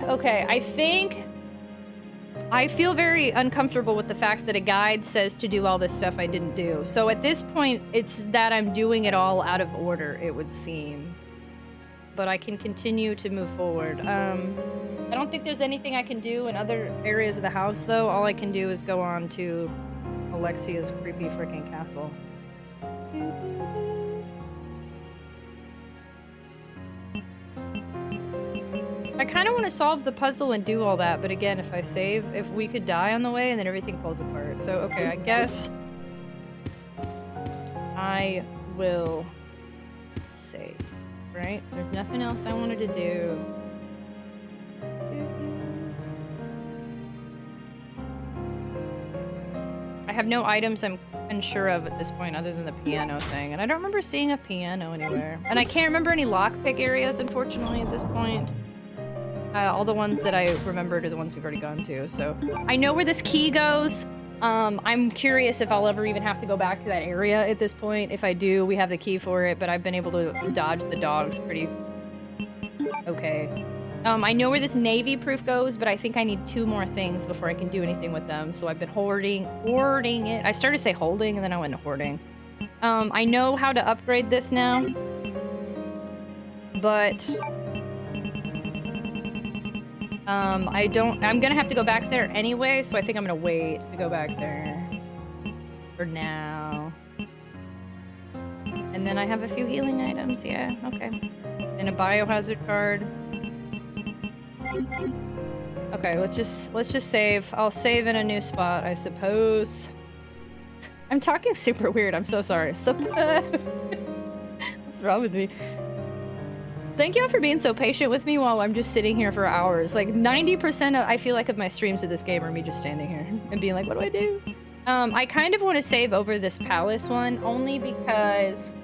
Speaker 2: Okay, I feel very uncomfortable with the fact that a guide says to do all this stuff I didn't do. So at this point, it's that I'm doing it all out of order, it would seem. But I can continue to move forward. I don't think there's anything I can do in other areas of the house, though. All I can do is go on to Alexia's creepy freaking castle. I kind of want to solve the puzzle and do all that, but again, if I save, if we could die on the way and then everything falls apart. So, okay, I guess I will save, right? There's nothing else I wanted to do. I have no items I'm unsure of at this point other than the piano thing, and I don't remember seeing a piano anywhere. And I can't remember any lockpick areas, unfortunately, at this point. All the ones that I remembered are the ones we've already gone to, so. I know where this key goes. I'm curious if I'll ever even have to go back to that area at this point. If I do, we have the key for it, but I've been able to dodge the dogs pretty okay. I know where this navy proof goes, but I think I need 2 more things before I can do anything with them, so I've been hoarding it. I started to say holding, and then I went to hoarding. I know how to upgrade this now, but I'm gonna have to go back there anyway, so I think I'm gonna wait to go back there for now. And then I have a few healing items, yeah, okay. And a biohazard card. Okay, let's just save. I'll save in a new spot, I suppose. I'm talking super weird, I'm so sorry. What's wrong with me? Thank y'all for being so patient with me while I'm just sitting here for hours. Like 90% I feel like of my streams of this game are me just standing here and being like, what do I do? I kind of want to save over this palace one only because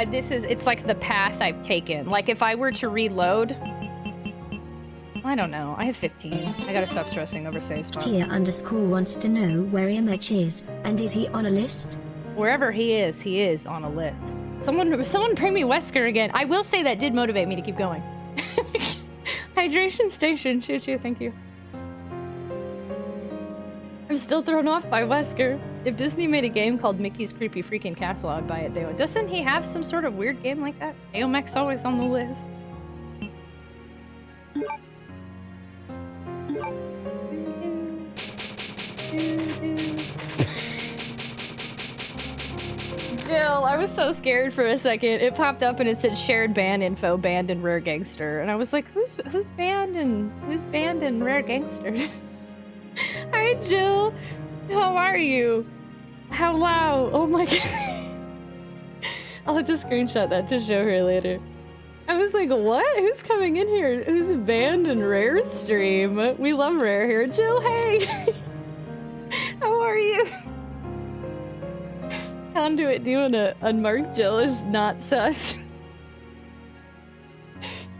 Speaker 2: it's like the path I've taken. Like if I were to reload, I don't know. I have 15. I gotta stop stressing over save spots.
Speaker 1: Tia _ wants to know where Image is, and is he on a list?
Speaker 2: Wherever he is on a list. Someone bring me Wesker again. I will say that did motivate me to keep going. Hydration station, choo-choo, thank you. I'm still thrown off by Wesker. If Disney made a game called Mickey's Creepy Freaking Castle, I'd buy it, Deo. Doesn't he have some sort of weird game like that? Aomek's always on the list. Jill, I was so scared for a second. It popped up and it said shared band info, banned and rare gangster, and I was like, who's banned and rare gangster? Hi, Jill. How are you? Hello. Oh my god. I'll have to screenshot that to show her later. I was like, what? Who's coming in here? Who's banned and rare stream? We love rare here. Jill, hey. How are you? Conduit doing a unmarked Jill is not sus.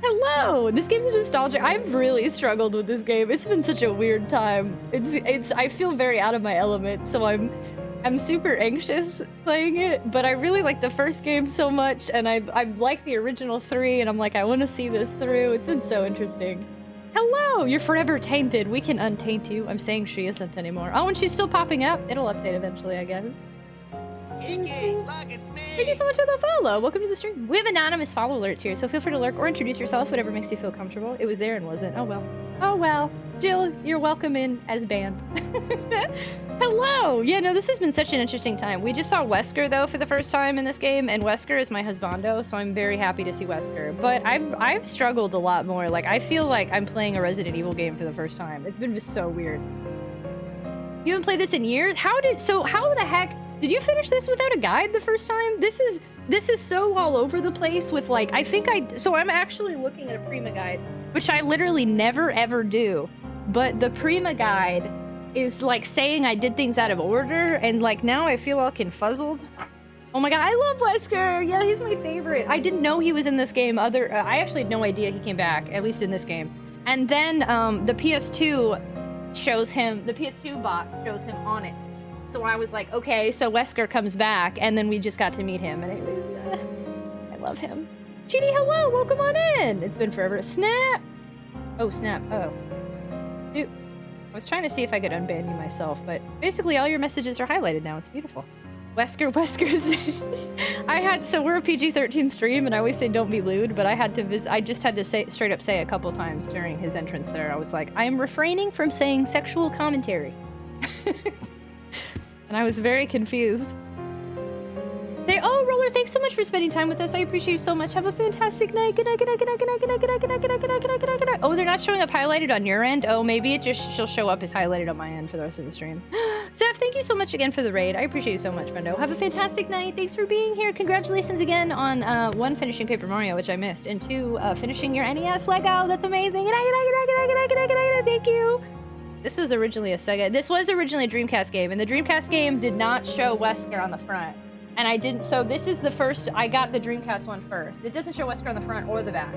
Speaker 2: Hello! This game is nostalgic. I've really struggled with this game. It's been such a weird time. I feel very out of my element, so I'm super anxious playing it, but I really like the first game so much, and I like the original 3, and I'm like, I want to see this through. It's been so interesting. Hello! You're forever tainted. We can untaint you. I'm saying she isn't anymore. Oh, and she's still popping up. It'll update eventually, I guess.
Speaker 16: Kiki, look, it's me!
Speaker 2: Thank you so much for the follow. Welcome to the stream. We have anonymous follow alerts here, so feel free to lurk or introduce yourself, whatever makes you feel comfortable. It was there and wasn't. Oh well. Oh well. Jill, you're welcome in as banned. Hello! Yeah, no, this has been such an interesting time. We just saw Wesker, though, for the first time in this game, and Wesker is my husbando, so I'm very happy to see Wesker. But I've struggled a lot more. Like, I feel like I'm playing a Resident Evil game for the first time. It's been just so weird. You haven't played this in years? How the heck... Did you finish this without a guide the first time? This is so all over the place with, like, so I'm actually looking at a Prima guide, which I literally never ever do. But the Prima guide is like saying I did things out of order, and like now I feel all confuzzled. Oh my god, I love Wesker! Yeah, he's my favorite. I didn't know he was in this game. I actually had no idea he came back, at least in this game. And then the PS2 shows him, the PS2 bot shows him on it. So I was like, okay, so Wesker comes back, and then we just got to meet him, and it was, I love him. Chidi, hello, welcome on in. It's been forever. Snap! Oh, snap, oh. Dude, I was trying to see if I could unban you myself, but basically all your messages are highlighted now. It's beautiful. Wesker's so we're a PG-13 stream, and I always say don't be lewd, but I just had to say straight up say a couple times during his entrance there. I was like, I am refraining from saying sexual commentary. And I was very confused. Oh, Roller, thanks so much for spending time with us. I appreciate you so much. Have a fantastic night. Good night, good night, good night, good night, good night, good night, good night, good night, good night, good night, good night, good night. Oh, they're not showing up highlighted on your end? Oh, maybe she'll show up as highlighted on my end for the rest of the stream. Seth, thank you so much again for the raid. I appreciate you so much, friendo. Have a fantastic night. Thanks for being here. Congratulations again on 1, finishing Paper Mario, which I missed, and 2, finishing your NES Lego. That's amazing. Good night, good night, good night, good night, good night, good night, good night. Thank you. This was originally a Sega. This was originally a Dreamcast game, and the Dreamcast game did not show Wesker on the front. And I didn't, so this is the first, I got the Dreamcast one first. It doesn't show Wesker on the front or the back.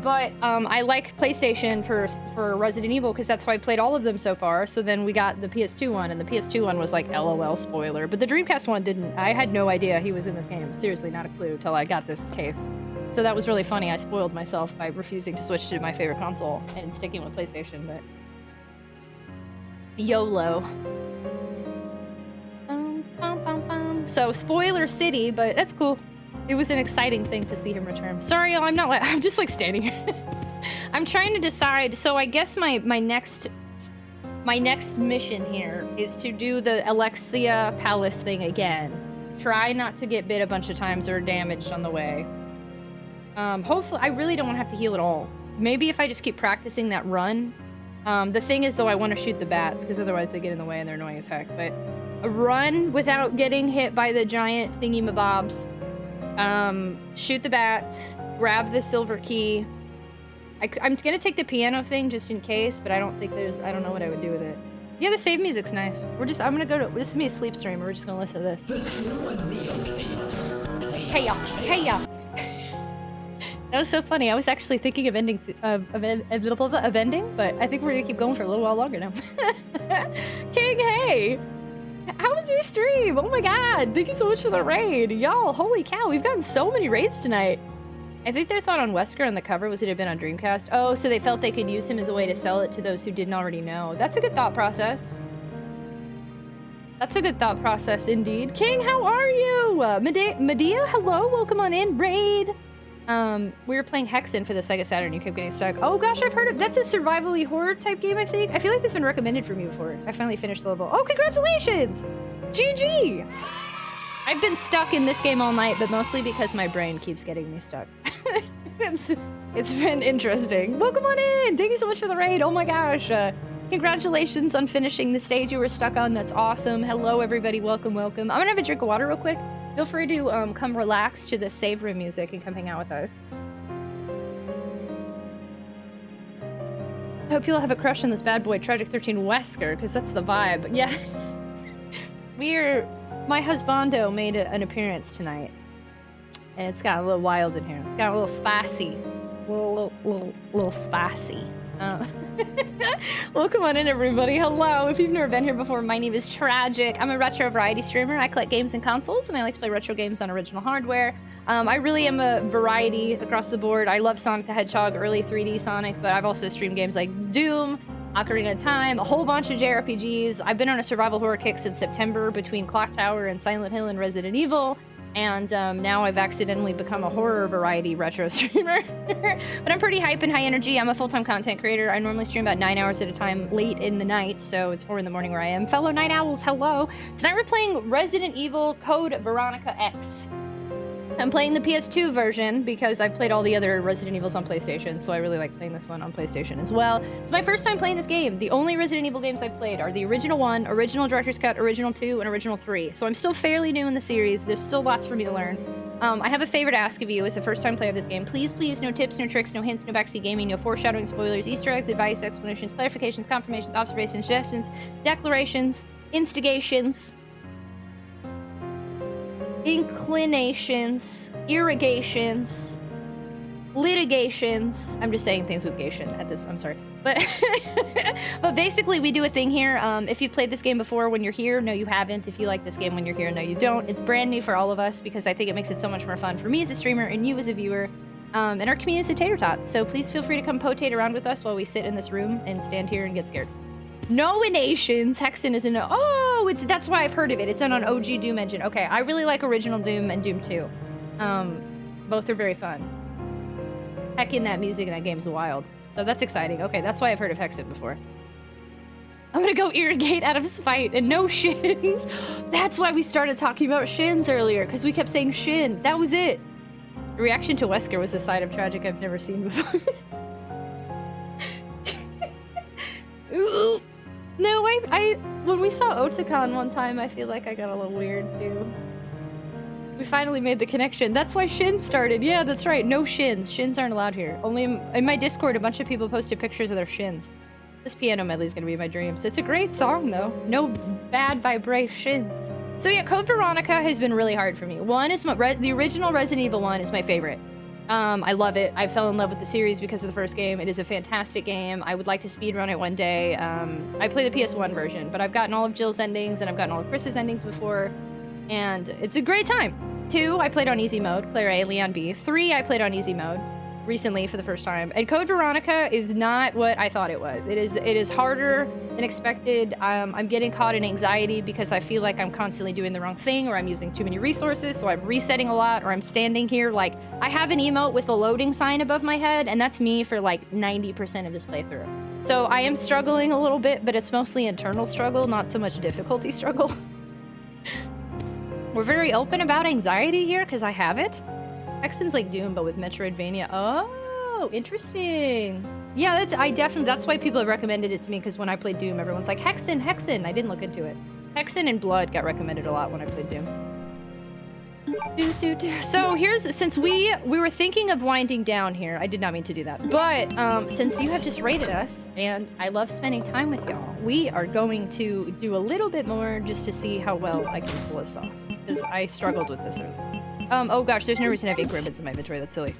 Speaker 2: But I like PlayStation for Resident Evil because that's how I played all of them so far. So then we got the PS2 one, and the PS2 one was like LOL spoiler. But the Dreamcast one didn't, I had no idea he was in this game. Seriously, not a clue till I got this case. So that was really funny. I spoiled myself by refusing to switch to my favorite console and sticking with PlayStation, but... YOLO. So, spoiler city, but that's cool. It was an exciting thing to see him return. Sorry, y'all, I'm just like standing here. I'm trying to decide, so I guess my next mission here is to do the Alexia Palace thing again. Try not to get bit a bunch of times or damaged on the way. Hopefully, I really don't want to have to heal at all. Maybe if I just keep practicing that run. The thing is, though, I want to shoot the bats, because otherwise they get in the way and they're annoying as heck, but a run without getting hit by the giant thingy-mabobs, shoot the bats, grab the silver key. I'm gonna take the piano thing just in case, but I don't know what I would do with it. Yeah, the save music's nice. This is gonna be a sleep stream, we're just gonna listen to this. Chaos, chaos. That was so funny. I was actually thinking of ending, but I think we're gonna keep going for a little while longer now. King, hey! How was your stream? Oh my god, thank you so much for the raid. Y'all, holy cow, we've gotten so many raids tonight. I think their thought on Wesker on the cover was it had been on Dreamcast. Oh, so they felt they could use him as a way to sell it to those who didn't already know. That's a good thought process. That's a good thought process indeed. King, how are you? Medea, hello, welcome on in. Raid. We were playing Hexen for the Sega Saturn. You kept getting stuck. Oh gosh, I've heard of that's a survival-y horror type game, I think. I feel like it's been recommended for me before. I finally finished the level. Oh, congratulations! GG! I've been stuck in this game all night, but mostly because my brain keeps getting me stuck. It's been interesting. Welcome on in! Thank you so much for the raid. Oh my gosh. Congratulations on finishing the stage you were stuck on. That's awesome. Hello, everybody. Welcome, welcome. I'm gonna have a drink of water real quick. Feel free to come relax to the save room music and come hang out with us. I hope you'll have a crush on this bad boy, Tragic 13 Wesker, because that's the vibe. Yeah. My husbando made an appearance tonight. And it's got a little wild in here. It's got a little spicy. Little spicy. Welcome on in, everybody. Hello. If you've never been here before, my name is Tragic. I'm a retro variety streamer. I collect games and consoles, and I like to play retro games on original hardware. I really am a variety across the board. I love Sonic the Hedgehog, early 3D Sonic, but I've also streamed games like Doom, Ocarina of Time, a whole bunch of JRPGs. I've been on a survival horror kick since September between Clock Tower and Silent Hill and Resident Evil. And now I've accidentally become a horror variety retro streamer. But I'm pretty hype and high energy. I'm a full-time content creator. I normally stream about 9 hours at a time late in the night, so it's 4 in the morning where I am. Fellow night owls, hello. Tonight we're playing Resident Evil Code Veronica X. I'm playing the PS2 version because I've played all the other Resident Evils on PlayStation, so I really like playing this one on PlayStation as well. It's my first time playing this game. The only Resident Evil games I've played are the original 1, original Director's Cut, original 2, and original 3. So I'm still fairly new in the series. There's still lots for me to learn. I have a favor to ask of you as a first-time player of this game. Please, no tips, no tricks, no hints, no backseat gaming, no foreshadowing, spoilers, Easter eggs, advice, explanations, clarifications, confirmations, observations, suggestions, declarations, instigations, inclinations, irrigations, litigations. I'm just saying things with gation at this, I'm sorry. But but basically we do a thing here. If you played this game before when you're here, no you haven't. If you like this game when you're here, no you don't. It's brand new for all of us because I think it makes it so much more fun for me as a streamer and you as a viewer. And our community is a tater tot. So please feel free to come potate around with us while we sit in this room and stand here and get scared. Nominations. Hexen is in a... Oh, that's why I've heard of it. It's on an OG Doom engine. Okay, I really like original Doom and Doom 2. Both are very fun. Heck, in that music in that game's wild. So that's exciting. Okay, that's why I've heard of Hexen before. I'm gonna go irrigate out of spite and no shins. That's why we started talking about shins earlier, because we kept saying shin. That was it. The reaction to Wesker was a side of Tragic I've never seen before. No, when we saw Otakon one time, I feel like I got a little weird too. We finally made the connection. That's why Shin started. Yeah, that's right. No shins. Shins aren't allowed here. Only in my Discord, a bunch of people posted pictures of their shins. This piano medley is gonna be my dreams. It's a great song though. No bad vibrations. So yeah, Code Veronica has been really hard for me. One is the original Resident Evil 1 is my favorite. I love it. I fell in love with the series because of the first game. It is a fantastic game. I would like to speedrun it one day. I play the PS1 version, but I've gotten all of Jill's endings and I've gotten all of Chris's endings before, and it's a great time. 2, I played on easy mode, Claire A, Leon B. 3, I played on easy mode recently for the first time. And Code Veronica is not what I thought it was. It is harder than expected. I'm getting caught in anxiety because I feel like I'm constantly doing the wrong thing, or I'm using too many resources, so I'm resetting a lot, or I'm standing here like I have an emote with a loading sign above my head, and that's me for like 90% of this playthrough. So I am struggling a little bit, but it's mostly internal struggle, not so much difficulty struggle. We're very open about anxiety here because I have it. Hexen's like Doom, but with Metroidvania. Oh, interesting. Yeah, that's why people have recommended it to me, because when I played Doom, everyone's like, Hexen, Hexen. I didn't look into it. Hexen and Blood got recommended a lot when I played Doom. So since we were thinking of winding down here, I did not mean to do that, but since you have just rated us, and I love spending time with y'all, we are going to do a little bit more just to see how well I can pull this off, because I struggled with this earlier. Oh gosh, there's no reason to have ink ribbons in my inventory, that's silly.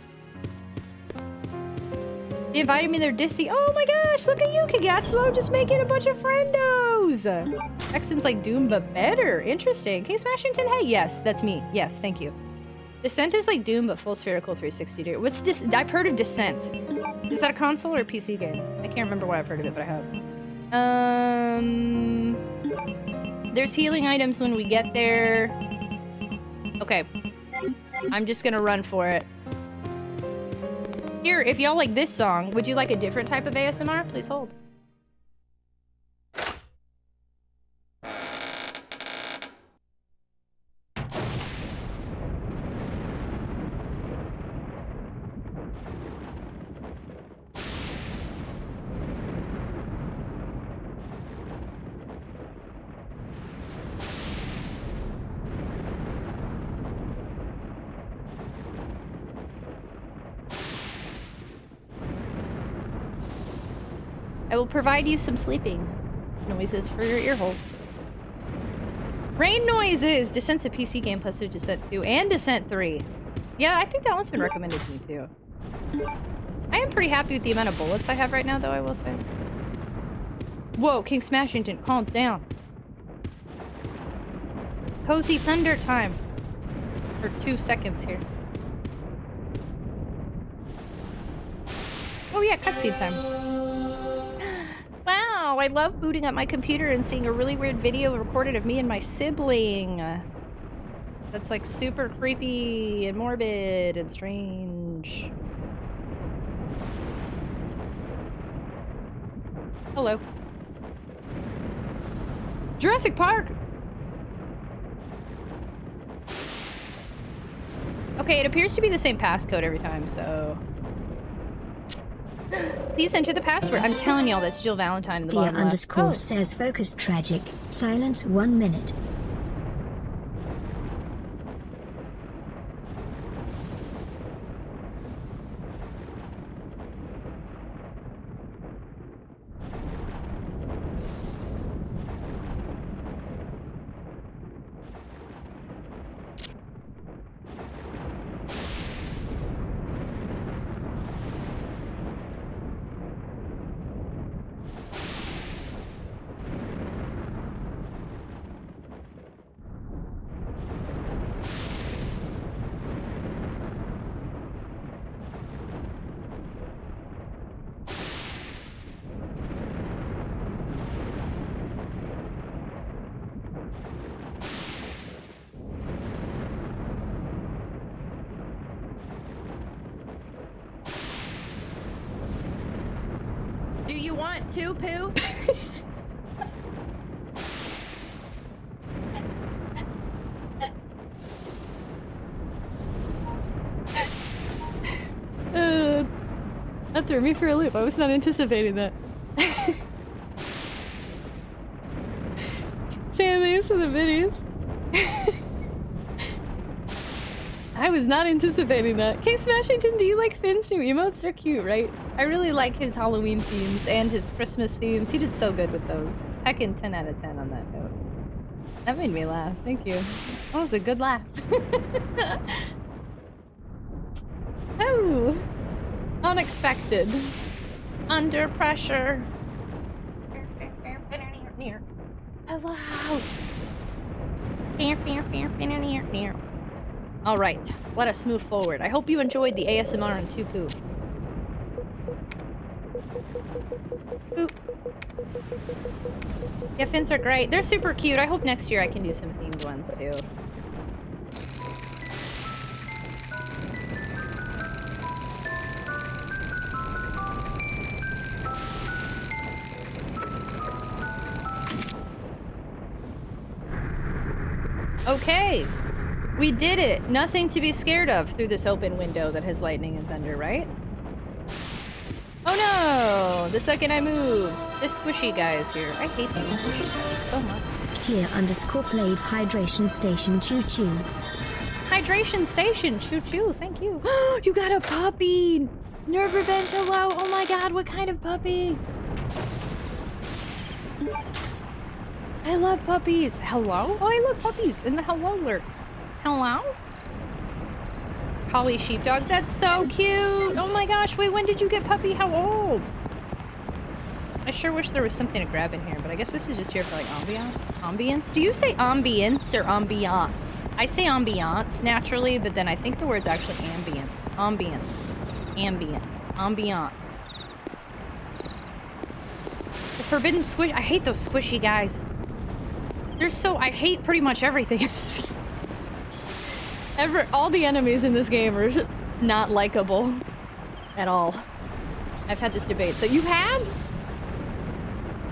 Speaker 2: They invited me their Dissy. Oh my gosh, look at you, Kagatsuo, just making a bunch of friendos! Hexen's like Doom, but better. Interesting. King Smashington, hey, yes, that's me. Yes, thank you. Descent is like Doom, but full spherical 360 degree. What's this? I've heard of Descent. Is that a console or a PC game? I can't remember why I've heard of it, but I have. There's healing items when we get there. Okay. I'm just gonna run for it. Here, if y'all like this song, would you like a different type of ASMR? Please hold. I will provide you some sleeping noises for your ear holes. Rain noises! Descent's a PC game plus Descent 2 and Descent 3. Yeah, I think that one's been recommended to me too. I am pretty happy with the amount of bullets I have right now, though, I will say. Whoa, King Smashington, calm down. Cozy Thunder time. For 2 seconds here. Oh yeah, cutscene time. Wow, I love booting up my computer and seeing a really weird video recorded of me and my sibling. That's like super creepy and morbid and strange. Hello. Jurassic Park! Okay, it appears to be the same passcode every time, so... Please enter the password. I'm telling y'all, that's Jill Valentine in the bottom left.
Speaker 1: _ says focus tragic. Silence 1 minute.
Speaker 2: Do you want to, Pooh? That threw me for a loop. I was not anticipating that. Sam, thanks for the videos. I was not anticipating that. King Smashington, do you like Finn's new emotes? They're cute, right? I really like his Halloween themes and his Christmas themes. He did so good with those. Heckin' 10 out of 10 on that note. That made me laugh. Thank you. That was a good laugh. Oh! Unexpected. Under pressure. Hello! Alright, let us move forward. I hope you enjoyed the ASMR on 2 Poo. Boop. Yeah, Finns are great. They're super cute. I hope next year I can do some themed ones too. Okay, we did it. Nothing to be scared of through this open window that has lightning and thunder, right? Oh no! The second I move, this squishy guy is here. I hate these squishy guys so much.
Speaker 1: Tier _ played hydration station choo choo.
Speaker 2: Hydration station choo choo. Thank you. You got a puppy. Nerve revenge. Hello. Oh my god, what kind of puppy? I love puppies. Hello? Oh, I love puppies in the hello lurks. Hello? Collie sheepdog. That's so cute. Oh my gosh. Wait, when did you get puppy? How old? I sure wish there was something to grab in here, but I guess this is just here for like ambiance. Do you say ambience or ambiance? I say ambiance naturally, but then I think the word's actually ambience. Ambience. Ambience. Ambiance. The forbidden squish. I hate those squishy guys. I hate pretty much everything in this game. All the enemies in this game are not likable at all. I've had this debate. So you have?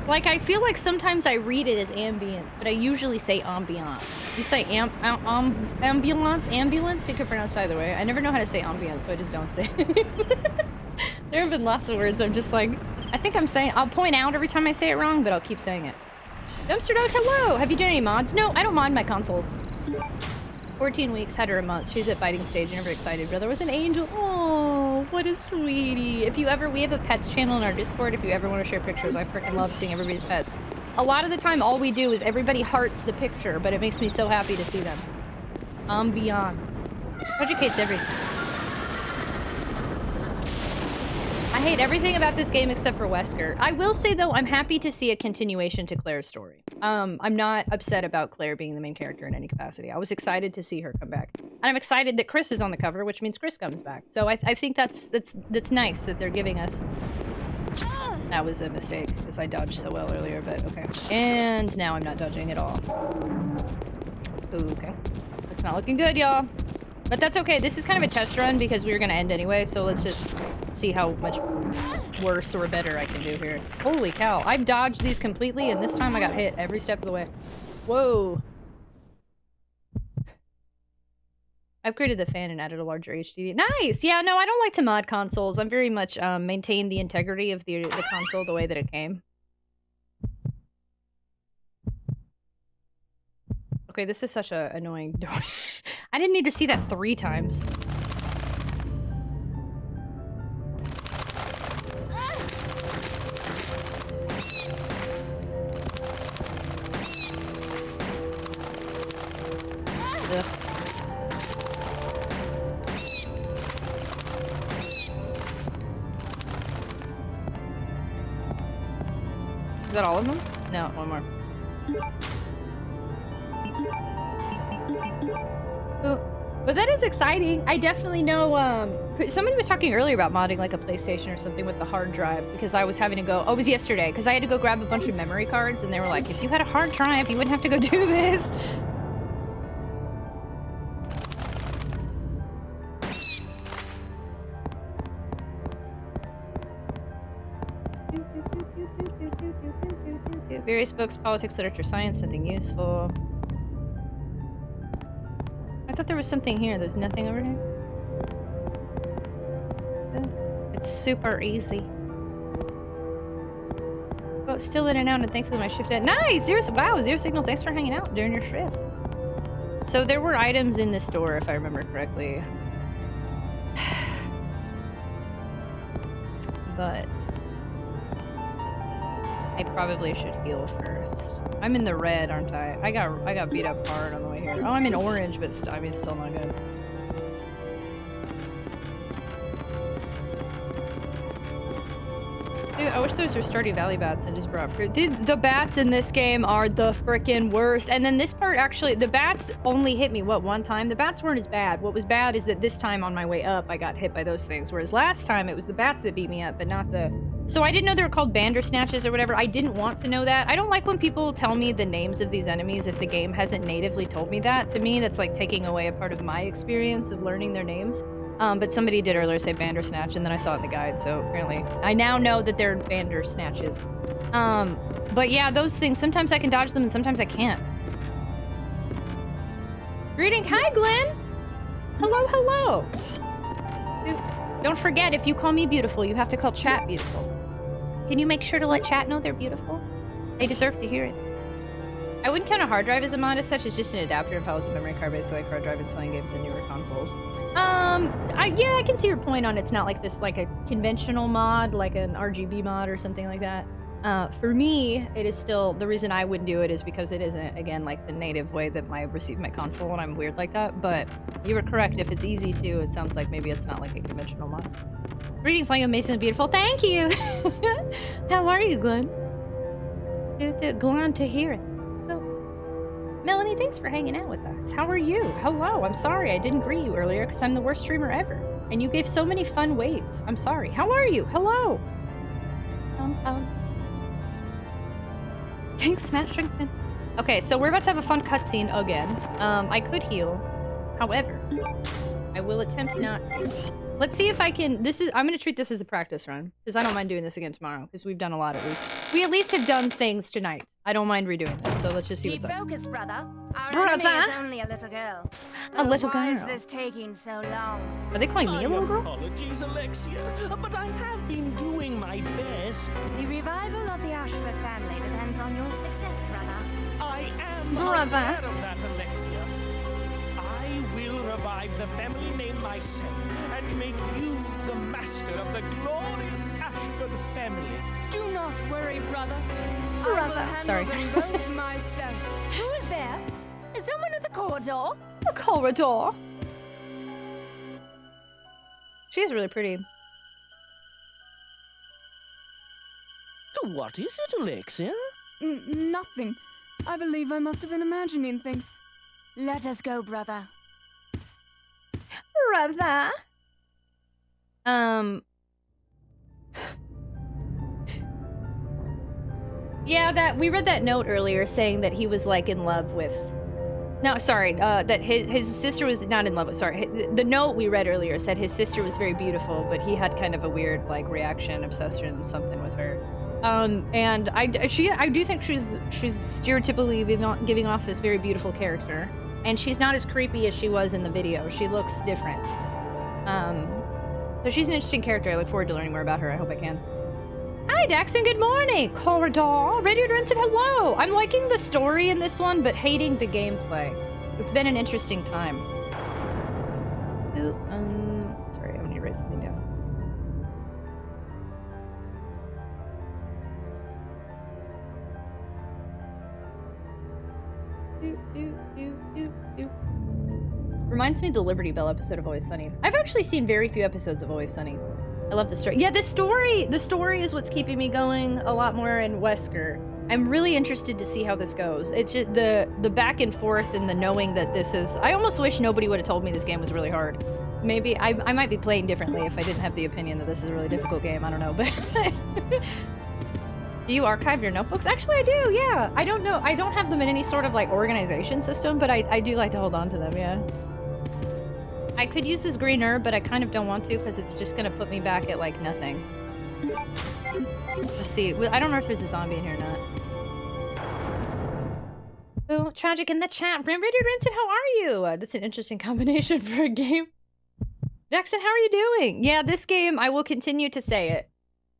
Speaker 2: Like, I feel like sometimes I read it as ambience, but I usually say ambiance. You say ambulance? You could pronounce it either way. I never know how to say ambience, so I just don't say it. There have been lots of words I'm just like, I think I'm saying, I'll point out every time I say it wrong, but I'll keep saying it. Dumpster Dog, hello! Have you done any mods? No, I don't mod my consoles. 14 weeks, had her a month. She's at biting stage, never excited. Brother was an angel. Oh, what a sweetie. If you ever, we have a pets channel in our Discord. If you ever want to share pictures, I freaking love seeing everybody's pets. A lot of the time, all we do is everybody hearts the picture, but it makes me so happy to see them. Ambiance. Educates everything. I hate everything about this game except for Wesker. I will say, though, I'm happy to see a continuation to Claire's story. I'm not upset about Claire being the main character in any capacity. I was excited to see her come back. And I'm excited that Chris is on the cover, which means Chris comes back. So I think that's nice that they're giving us... That was a mistake, because I dodged so well earlier, but okay. And now I'm not dodging at all. Ooh, okay. That's not looking good, y'all. But that's okay. This is kind of a test run because we were going to end anyway, so let's just see how much worse or better I can do here. Holy cow. I've dodged these completely, and this time I got hit every step of the way. Whoa. Upgraded the fan and added a larger HDD. Nice! Yeah, no, I don't like to mod consoles. I'm very much maintain the integrity of the console the way that it came. Okay, this is such a annoying door. I didn't need to see that 3 times. Ugh. Is that all of them? No, one more. But that is exciting. I definitely know, somebody was talking earlier about modding like a PlayStation or something with the hard drive because I was having to go, oh, it was yesterday, because I had to go grab a bunch of memory cards and they were like, if you had a hard drive, you wouldn't have to go do this. Various books, politics, literature, science, something useful. I thought there was something here. There's nothing over here. It's super easy. Oh, still in and out, and thankfully my shift ended. Nice! Wow, Zero Signal, thanks for hanging out during your shift. So there were items in this store, if I remember correctly. But I probably should heal first. I'm in the red, aren't I? I got beat up hard on the way here. Oh, I'm in orange, but I mean, still not good. Dude, I wish those were Stardew Valley bats and just brought fruit. Dude, the bats in this game are the frickin' worst. And then this part, actually, the bats only hit me, what, 1 time? The bats weren't as bad. What was bad is that this time on my way up, I got hit by those things. Whereas last time, it was the bats that beat me up, but not the... So I didn't know they were called Bandersnatches or whatever. I didn't want to know that. I don't like when people tell me the names of these enemies if the game hasn't natively told me that. To me, that's like taking away a part of my experience of learning their names. But somebody did earlier say Bandersnatch, and then I saw it in the guide, so apparently I now know that they're Bandersnatches. But yeah, those things, sometimes I can dodge them and sometimes I can't. Greeting, hi Glenn! Hello, hello! Dude, don't forget, if you call me beautiful, you have to call chat beautiful. Can you make sure to let chat know they're beautiful? They deserve to hear it. I wouldn't count a hard drive as a mod as such, it's just an adapter if I was a memory card based like hard drive installing games in newer consoles. Yeah, I can see your point on it's not like this, like a conventional mod, like an RGB mod or something like that. For me, it is still, the reason I wouldn't do it is because it isn't, again, like the native way that I receive my console and I'm weird like that, but you were correct, if it's easy to, it sounds like maybe it's not like a conventional mod. Greetings, Lego Mason, beautiful, thank you! How are you, Glenn? Glad to hear it. Melanie, thanks for hanging out with us. How are you? Hello, I'm sorry I didn't greet you earlier because I'm the worst streamer ever. And you gave so many fun waves. I'm sorry. How are you? Hello! Thanks, Smashington. Okay, so we're about to have a fun cutscene again. I could heal. However, I will attempt not to. Let's see if I can... I'm gonna treat this as a practice run, because I don't mind doing this again tomorrow, because we've done a lot at least. We at least have done things tonight. I don't mind redoing this, so let's just see what's up.
Speaker 7: Keep focused, brother. Our
Speaker 2: Brother?
Speaker 7: enemy is only a little girl.
Speaker 2: A little
Speaker 7: Why is
Speaker 2: girl.
Speaker 7: this taking so long?
Speaker 2: Are they calling me a little girl?
Speaker 8: Apologies, Alexia, but I have been doing my best.
Speaker 7: The revival of the Ashford family depends on your success, brother.
Speaker 8: I am
Speaker 2: Brother.
Speaker 8: aware of that, Alexia. I will revive the family name myself and make you the master of the glorious Ashford family.
Speaker 7: Do not worry, brother. I will handle
Speaker 2: Sorry.
Speaker 7: them both myself. Who is there? Is someone at the corridor?
Speaker 2: The corridor. She is really pretty.
Speaker 8: What is it, Alexia?
Speaker 7: Nothing. I believe I must have been imagining things. Let us go, brother.
Speaker 2: Brother. Yeah, we read that note earlier saying that he was like in love with... No, sorry, that his sister was not in love with... Sorry, the note we read earlier said his sister was very beautiful, but he had kind of a weird like reaction, obsession, something with her. And I do think she's stereotypically giving off this very beautiful character, and she's not as creepy as she was in the video. She looks different. So she's an interesting character. I look forward to learning more about her. I hope I can. Hi, Daxon. Good morning. Corridor. Radio Drone said hello. I'm liking the story in this one, but hating the gameplay. It's been an interesting time. Ooh, sorry, I need to write something down. Reminds me of the Liberty Bell episode of Always Sunny. I've actually seen very few episodes of Always Sunny. I love the story. Yeah, the story is what's keeping me going a lot more in Wesker. I'm really interested to see how this goes. It's just the back and forth and the knowing that this is... I almost wish nobody would have told me this game was really hard. Maybe I might be playing differently if I didn't have the opinion that this is a really difficult game. I don't know, but... Do you archive your notebooks? Actually, I do, yeah. I don't know. I don't have them in any sort of like organization system, but I do like to hold on to them, yeah. I could use this green herb, but I kind of don't want to because it's just going to put me back at like nothing. Let's see. I don't know if there's a zombie in here or not. Oh, Tragic in the chat. Radio Rinson, how are you? That's an interesting combination for a game. Jackson, how are you doing? Yeah, this game, I will continue to say it.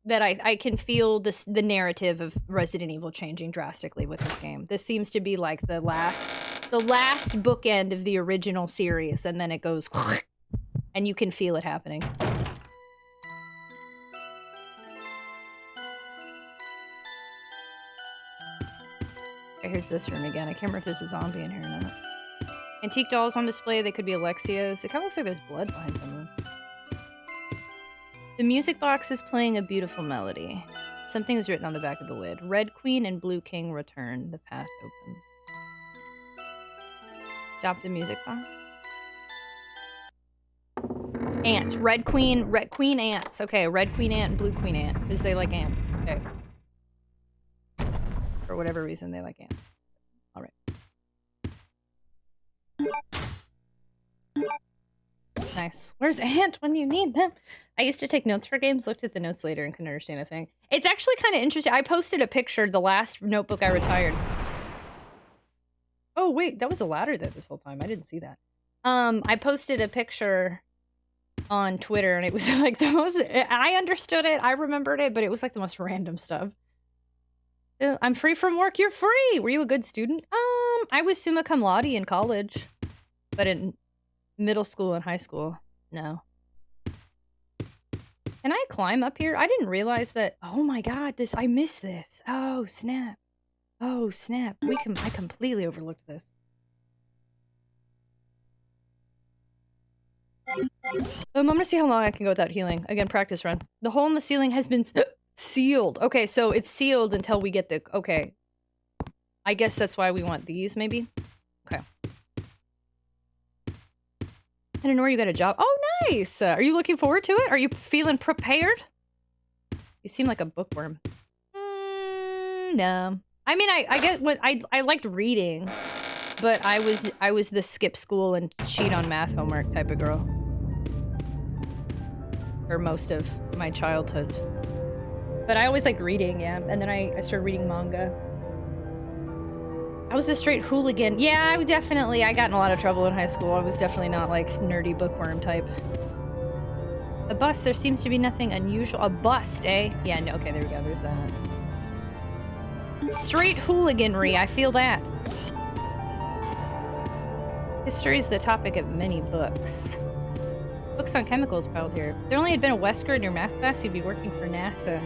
Speaker 2: That I can feel the narrative of Resident Evil changing drastically with this game. This seems to be like the last bookend of the original series, and then it goes and you can feel it happening. Okay, here's this room again. I can't remember if there's a zombie in here or not. Antique dolls on display. They could be Alexia's. It kind of looks like there's blood behind some of them. The music box is playing a beautiful melody. Something is written on the back of the lid. Red Queen and Blue King return. The path open. Stop the music box. Ant. Red Queen ants. Okay, Red Queen ant and Blue Queen ant. Because they like ants. Okay. For whatever reason, they like ants. Alright. Nice. Where's Ant when you need them? I used to take notes for games, looked at the notes later, and couldn't understand a thing. It's actually kind of interesting. I posted a picture, the last notebook I retired. Oh, wait, that was a ladder there this whole time. I didn't see that. I posted a picture on Twitter, and it was like the most... I understood it, I remembered it, but it was like the most random stuff. I'm free from work, you're free! Were you a good student? I was summa cum laude in college, but in middle school and high school, no. Can I climb up here? I didn't realize that. Oh my god, I missed this. Oh snap. Oh snap. I completely overlooked this. I'm gonna see how long I can go without healing. Again, practice run. The hole in the ceiling has been sealed. Okay, so it's sealed until we get the... Okay. I guess that's why we want these, maybe? Okay. I didn't know you got a job. Oh, nice! Are you looking forward to it? Are you feeling prepared? You seem like a bookworm. No. I mean, I get what I liked reading, but I was the skip school and cheat on math homework type of girl for most of my childhood. But I always liked reading, yeah. And then I started reading manga. I was a straight hooligan. Yeah, I got in a lot of trouble in high school. I was definitely not like nerdy bookworm type. A bust, there seems to be nothing unusual. A bust, eh? Yeah, no, okay, there we go, there's that. Straight hooliganry, I feel that. History is the topic of many books. Books on chemicals piled here. If there only had been a Wesker in your math class, you'd be working for NASA.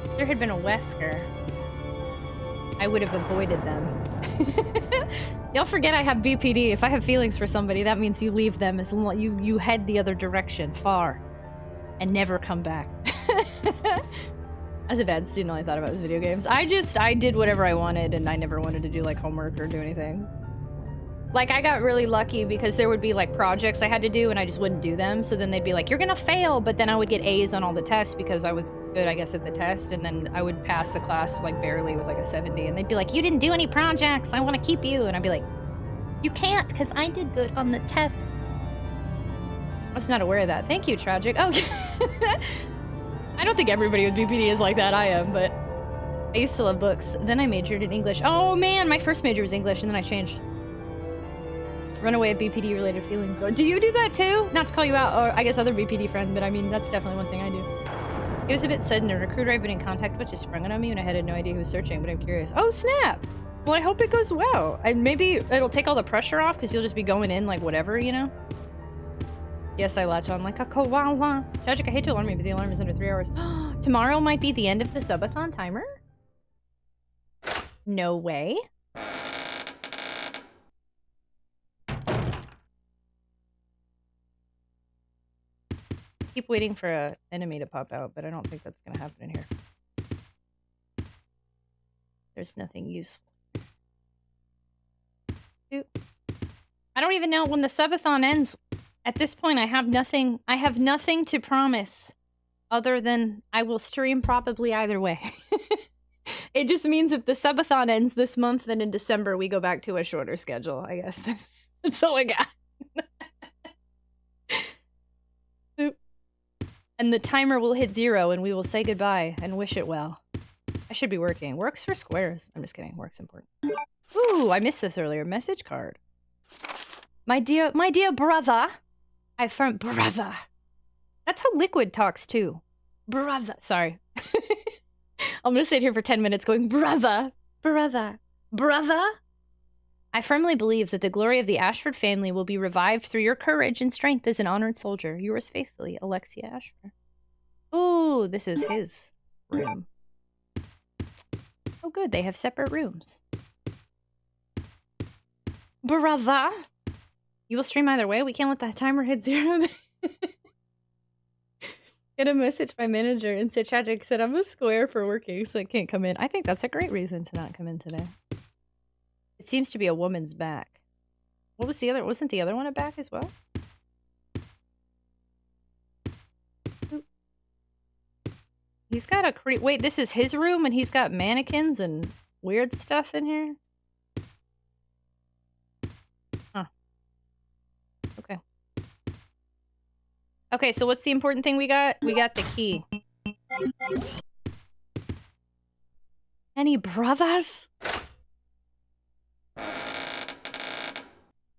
Speaker 2: If there had been a Wesker, I would have avoided them. Y'all forget I have BPD. If I have feelings for somebody, that means you leave them as long you head the other direction, far, and never come back. As a bad student, all I thought about was video games. I did whatever I wanted, and I never wanted to do like homework or do anything. Like, I got really lucky because there would be like projects I had to do and I just wouldn't do them. So then they'd be like, you're gonna fail, but then I would get A's on all the tests because I was good, I guess, at the test. And then I would pass the class like barely with like a 70. And they'd be like, you didn't do any projects, I want to keep you. And I'd be like, you can't because I did good on the test. I was not aware of that. Thank you, Tragic. Oh, I don't think everybody with BPD is like that. I am, but I used to love books. Then I majored in English. Oh man, my first major was English and then I changed. Runaway BPD related feelings. Do you do that too? Not to call you out, or I guess other BPD friend, but I mean, that's definitely one thing I do. It was a bit sudden. A recruiter I've been in contact with just sprung it on me and I had no idea who was searching, but I'm curious. Oh, snap! Well, I hope it goes well. And maybe it'll take all the pressure off because you'll just be going in like whatever, you know? Yes, I latch on like a koala. Tragic, I hate to alarm you, but the alarm is under 3 hours. Tomorrow might be the end of the subathon timer? No way. Keep waiting for an enemy to pop out, but I don't think that's gonna happen in here. There's nothing useful. I don't even know when the subathon ends. At this point, I have nothing to promise other than I will stream probably either way. It just means if the subathon ends this month, then in December we go back to a shorter schedule, I guess. That's all I got. And the timer will hit 0 and we will say goodbye and wish it well. I should be working. Works for squares. I'm just kidding. Work's important. Ooh, I missed this earlier. Message card. My dear brother. I found brother. That's how Liquid talks too. Brother. Sorry. I'm gonna sit here for 10 minutes going, brother, brother, brother. I firmly believe that the glory of the Ashford family will be revived through your courage and strength as an honored soldier. Yours faithfully, Alexia Ashford. Ooh, this is his room. Oh good, they have separate rooms. Brother. You will stream either way? We can't let the timer hit 0. Get a message by manager and say Tragic said I'm a square for working, so I can't come in. I think that's a great reason to not come in today. It seems to be a woman's back. What was the other? Wasn't the other one a back as well? Oop. He's got a wait, this is his room and he's got mannequins and weird stuff in here? Huh. Okay. Okay, so what's the important thing we got? We got the key. Any brothers?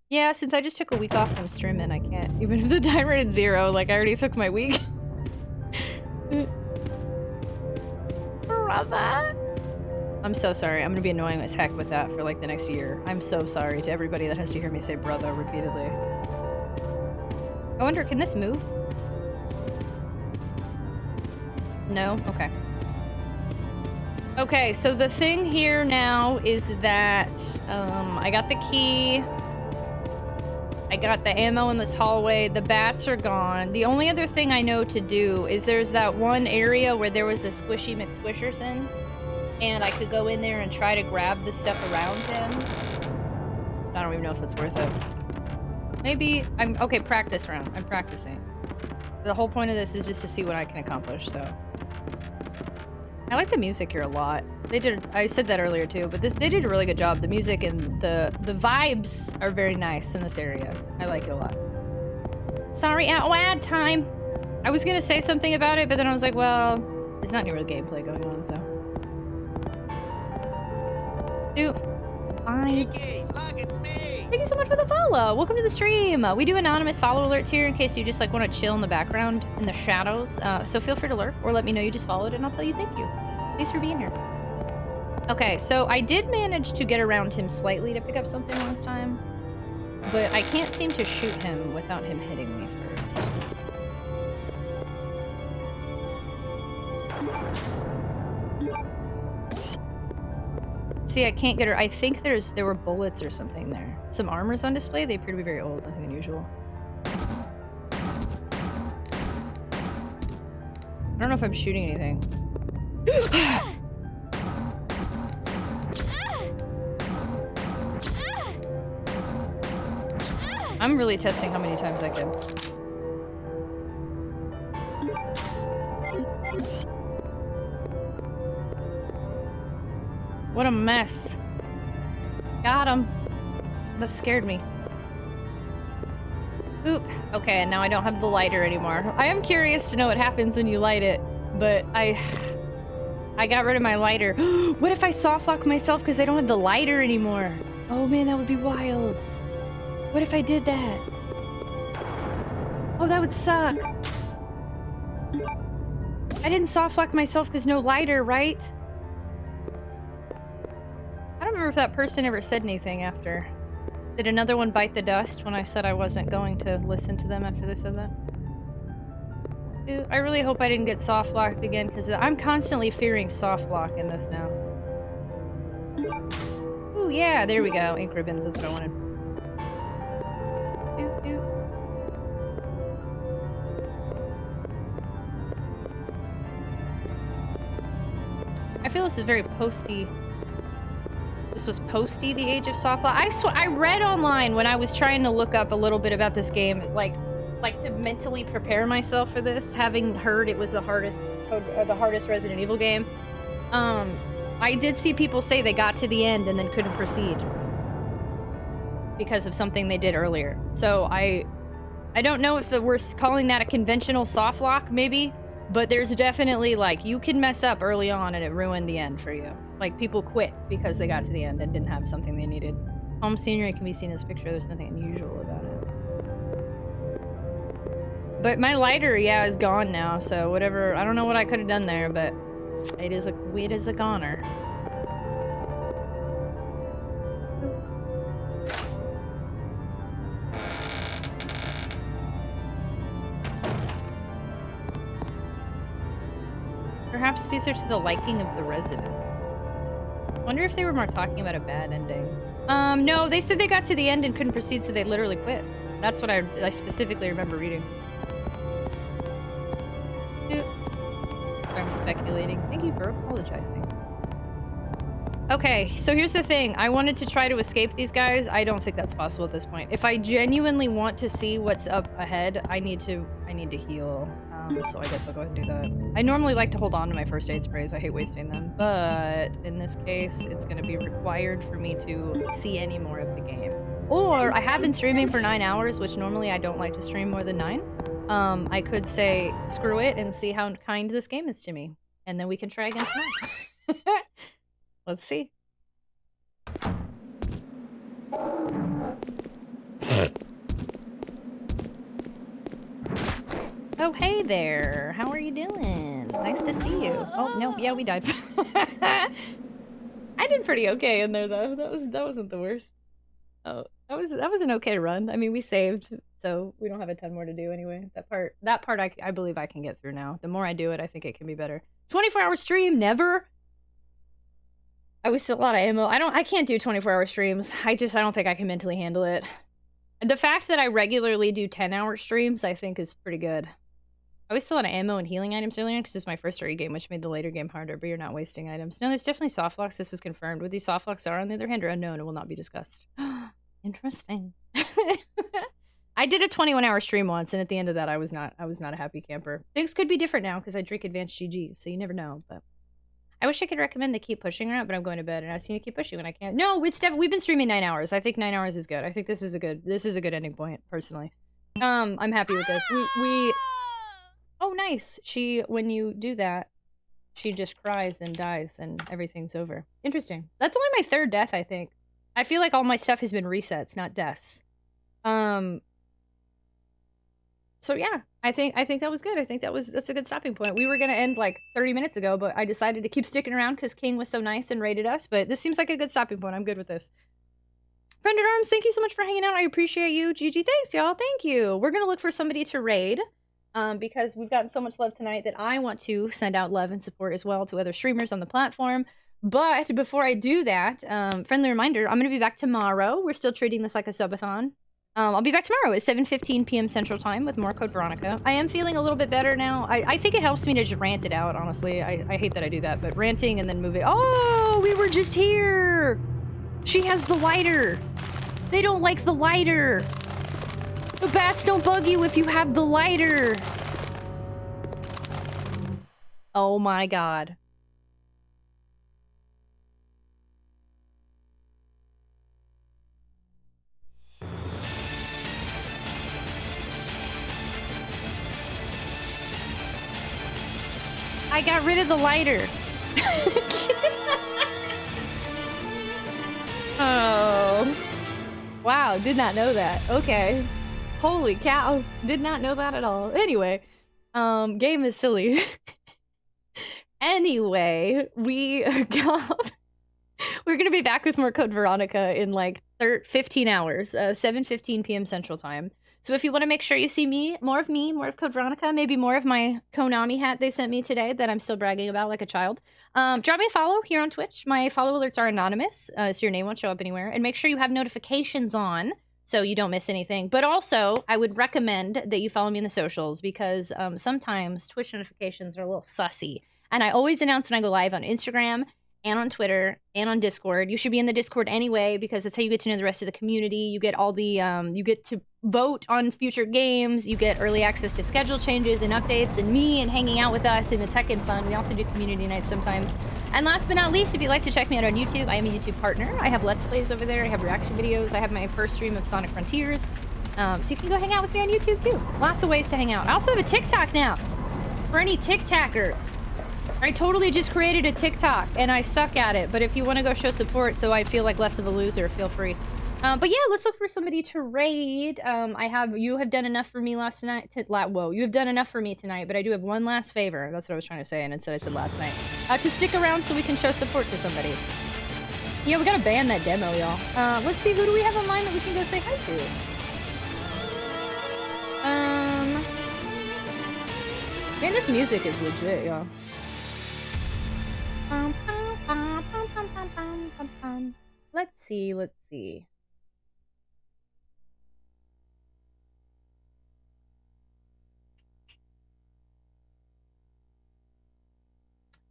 Speaker 2: Yeah, since I just took a week off from streaming, I can't. Even if the timer is 0, like I already took my week. Brother. I'm so sorry. I'm gonna be annoying as heck with that for like the next year. I'm so sorry to everybody that has to hear me say brother repeatedly. I wonder, can this move? No? Okay. Okay, so the thing here now is that I got the key. I got the ammo in this hallway. The bats are gone. The only other thing I know to do is there's that one area where there was a Squishy McSquishers in. And I could go in there and try to grab the stuff around him. I don't even know if that's worth it. Maybe okay, practice round. I'm practicing. The whole point of this is just to see what I can accomplish, so. I like the music here a lot. They did, I said that earlier too, but they did a really good job. The music and the vibes are very nice in this area. I like it a lot. Sorry, ad time. I was gonna say something about it, but then I was like, well, there's not any real gameplay going on, so. Dude, vibes. Thank you so much for the follow. Welcome to the stream. We do anonymous follow alerts here in case you just like want to chill in the background in the shadows. So feel free to lurk or let me know you just followed and I'll tell you thank you. Thanks for being here. Okay, so I did manage to get around him slightly to pick up something last time, but I can't seem to shoot him without him hitting me first. See, I can't get her. I think there were bullets or something there. Some armor's on display. They appear to be very old, nothing unusual. I don't know if I'm shooting anything. I'm really testing how many times I can. What a mess. Got him. That scared me. Oop. Okay, and now I don't have the lighter anymore. I am curious to know what happens when you light it, but I got rid of my lighter. What if I softlock myself because I don't have the lighter anymore? Oh man, that would be wild. What if I did that? Oh, that would suck. I didn't softlock myself because no lighter, right? I don't remember if that person ever said anything after. Did another one bite the dust when I said I wasn't going to listen to them after they said that? Dude, I really hope I didn't get soft-locked again, because I'm constantly fearing soft-lock in this now. Ooh, yeah, there we go. Ink ribbons, that's what I wanted. Doot, doot. I feel this is very posty. This was posty, the age of softlock. I read online when I was trying to look up a little bit about this game, like to mentally prepare myself for this, having heard it was the hardest Resident Evil game. I did see people say they got to the end and then couldn't proceed because of something they did earlier. So I don't know if we're calling that a conventional softlock, maybe, but there's definitely, like, you can mess up early on and it ruined the end for you. Like, people quit because they got to the end and didn't have something they needed. Home scenery can be seen in this picture. There's nothing unusual about it. But my lighter, yeah, is gone now, so whatever. I don't know what I could have done there, but it is a goner. Perhaps these are to the liking of the resident. Wonder if they were more talking about a bad ending. No, they said they got to the end and couldn't proceed, so they literally quit. That's what I specifically remember reading. I'm speculating. Thank you for apologizing. Okay, so here's the thing. I wanted to try to escape these guys. I don't think that's possible at this point. If I genuinely want to see what's up ahead, I need to heal. So I guess I'll go ahead and do that. I normally like to hold on to my first aid sprays. I hate wasting them. But in this case, it's going to be required for me to see any more of the game. Or I have been streaming for 9 hours, which normally I don't like to stream more than 9. I could say, screw it, and see how kind this game is to me. And then we can try again tonight. Let's see. Oh, hey there. How are you doing? Nice to see you. Oh, no. Yeah, we died. I did pretty okay in there, though. That wasn't the worst. Oh, that was an okay run. I mean, we saved, so we don't have a ton more to do anyway. That part I believe I can get through now. The more I do it, I think it can be better. 24-hour stream, never. I was still a lot of ammo. I can't do 24-hour streams. I don't think I can mentally handle it. The fact that I regularly do 10-hour streams, I think, is pretty good. I wasted a lot of ammo and healing items earlier because it's my first story game, which made the later game harder, but you're not wasting items. No, there's definitely softlocks. This was confirmed. What these softlocks are, on the other hand, are unknown and will not be discussed. Interesting. I did a 21-hour stream once, and at the end of that, I was not a happy camper. Things could be different now because I drink advanced GG, so you never know, but I wish I could recommend the keep pushing route, but I'm going to bed and I see you keep pushing when I can't. No, it's we've been streaming 9 hours. I think 9 hours is good. I think this is a good ending point, personally. I'm happy with this. We oh nice. When you do that, she just cries and dies and everything's over. Interesting. That's only my 3rd death, I think. I feel like all my stuff has been resets, not deaths. So yeah, I think that was good. I think that's a good stopping point. We were gonna end like 30 minutes ago, but I decided to keep sticking around because King was so nice and rated us. But this seems like a good stopping point. I'm good with this. Friend at Arms, thank you so much for hanging out. I appreciate you. GG, thanks y'all. Thank you. We're gonna look for somebody to raid, because we've gotten so much love tonight that I want to send out love and support as well to other streamers on the platform. But before I do that, friendly reminder, I'm gonna be back tomorrow. We're still treating this like a subathon. I'll be back tomorrow at 7:15 p.m. Central Time with more Code Veronica. I am feeling a little bit better now. I think it helps me to just rant it out, honestly. I hate that I do that, but ranting and then moving. Oh, we were just here! She has the lighter! They don't like the lighter! The bats don't bug you if you have the lighter! Oh my god. I got rid of the lighter. Oh. Wow, did not know that. Okay. Holy cow. Did not know that at all. Anyway, game is silly. Anyway, we're gonna be back with more Code Veronica in like 15 hours, 7:15 p.m. Central Time. So if you want to make sure you see more of Code Veronica, maybe more of my Konami hat they sent me today that I'm still bragging about like a child, drop me a follow here on Twitch. My follow alerts are anonymous, so your name won't show up anywhere. And make sure you have notifications on so you don't miss anything. But also, I would recommend that you follow me in the socials because sometimes Twitch notifications are a little sussy. And I always announce when I go live on Instagram and on Twitter and on Discord. You should be in the Discord anyway because that's how you get to know the rest of the community. You get all the you get to vote on future games. You get early access to schedule changes and updates and me and hanging out with us, and it's heckin' fun. We also do community nights sometimes. And last but not least, if you'd like to check me out on YouTube, I am a YouTube partner. I have Let's Plays over there. I have reaction videos. I have my first stream of Sonic Frontiers. So you can go hang out with me on YouTube too. Lots of ways to hang out. I also have a TikTok now for any TikTokers. I totally just created a TikTok and I suck at it, but if you want to go show support so I feel like less of a loser, feel free. But yeah, let's look for somebody to raid. You have done enough for me last night. You have done enough for me tonight, but I do have one last favor. That's what I was trying to say, and instead I said last night. To stick around so we can show support to somebody. Yeah, we gotta ban that demo, y'all. Let's see, who do we have online that we can go say hi to? Man, this music is legit, y'all. Let's see.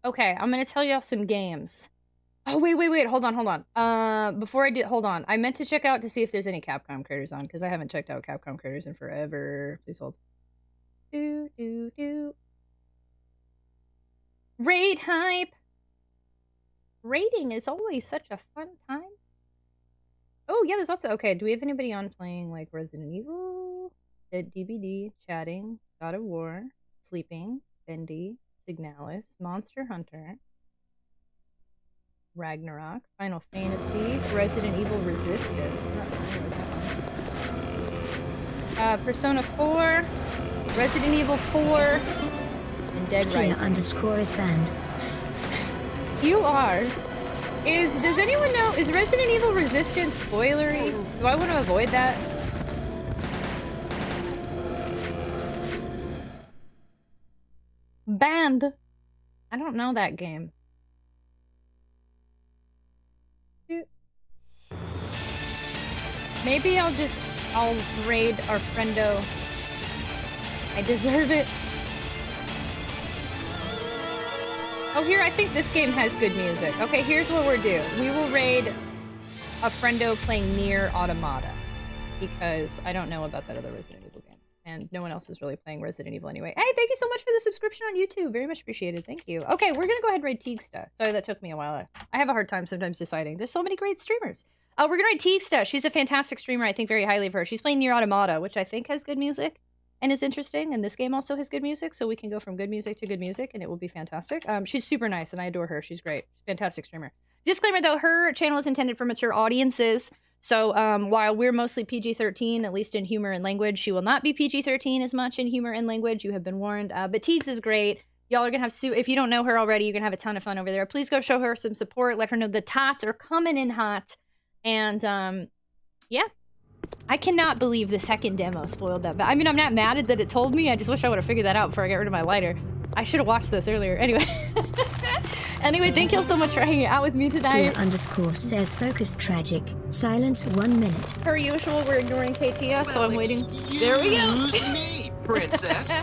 Speaker 2: Okay, I'm gonna tell y'all some games. Oh, wait, hold on. Before I did, hold on. I meant to check out to see if there's any Capcom creators on, because I haven't checked out Capcom creators in forever. Please hold. Raid hype! Raiding is always such a fun time. Oh, yeah, there's lots of... Okay, do we have anybody on playing, like, Resident Evil? DBD, chatting, God of War, sleeping, Bendy, Signalis, Monster Hunter, Ragnarok, Final Fantasy, Resident Evil Resistance. Persona 4, Resident Evil 4, and Dead Rising.
Speaker 1: __ is banned.
Speaker 2: You are. Does anyone know, is Resident Evil Resistance spoilery? Do I want to avoid that? Banned. I don't know that game. Maybe I'll raid our friendo. I deserve it. Oh, here, I think this game has good music. Okay, here's what we'll do. We will raid a friendo playing Nier Automata. Because I don't know about that other Resident Evil game. and no one else is really playing Resident Evil anyway. Hey, thank you so much for the subscription on YouTube. Very much appreciated. Thank you. Okay, we're gonna go ahead and raid Teagsta. Sorry, that took me a while. I have a hard time sometimes deciding. There's so many great streamers. We're gonna raid Teagsta. She's a fantastic streamer. I think very highly of her. She's playing Nier Automata, which I think has good music and is interesting. And this game also has good music, so we can go from good music to good music, and it will be fantastic. She's super nice, and I adore her. She's great. Fantastic streamer. Disclaimer though, her channel is intended for mature audiences. So while we're mostly PG-13, at least in humor and language, she will not be PG-13 as much in humor and language. You have been warned. But Teags is great. Y'all are going to have, if you don't know her already, you're going to have a ton of fun over there. Please go show her some support. Let her know the tots are coming in hot. And yeah, I cannot believe the second demo spoiled that. But I mean, I'm not mad at that it told me. I just wish I would have figured that out before I got rid of my lighter. I should have watched this earlier. Anyway. Anyway, thank you all so much for hanging out with me tonight.
Speaker 1: _ says focus tragic. Silence 1 minute.
Speaker 2: Per usual, we're ignoring KTS, so I'm waiting. There we go.
Speaker 16: Excuse me, princess.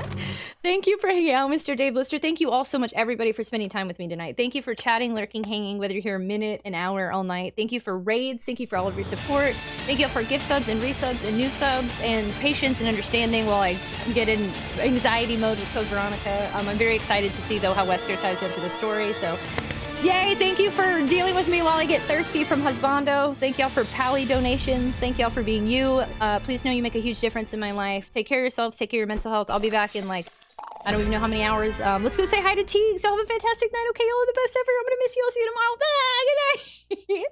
Speaker 2: Thank you for hanging out, Mr. Dave Lister. Thank you all so much, everybody, for spending time with me tonight. Thank you for chatting, lurking, hanging, whether you're here a minute, an hour, all night. Thank you for raids. Thank you for all of your support. Thank you all for gift subs and resubs and new subs and patience and understanding while I get in anxiety mode with Code Veronica. I'm very excited to see, though, how Wesker ties into the story, so... Yay! Thank you for dealing with me while I get thirsty from husbando. Thank y'all for Pally donations. Thank y'all for being you. Please know you make a huge difference in my life. Take care of yourselves. Take care of your mental health. I'll be back in, like, I don't even know how many hours. Let's go say hi to Teags. Y'all have a fantastic night. Okay, y'all are the best ever. I'm gonna miss you. I'll see you tomorrow. Bye! Good night!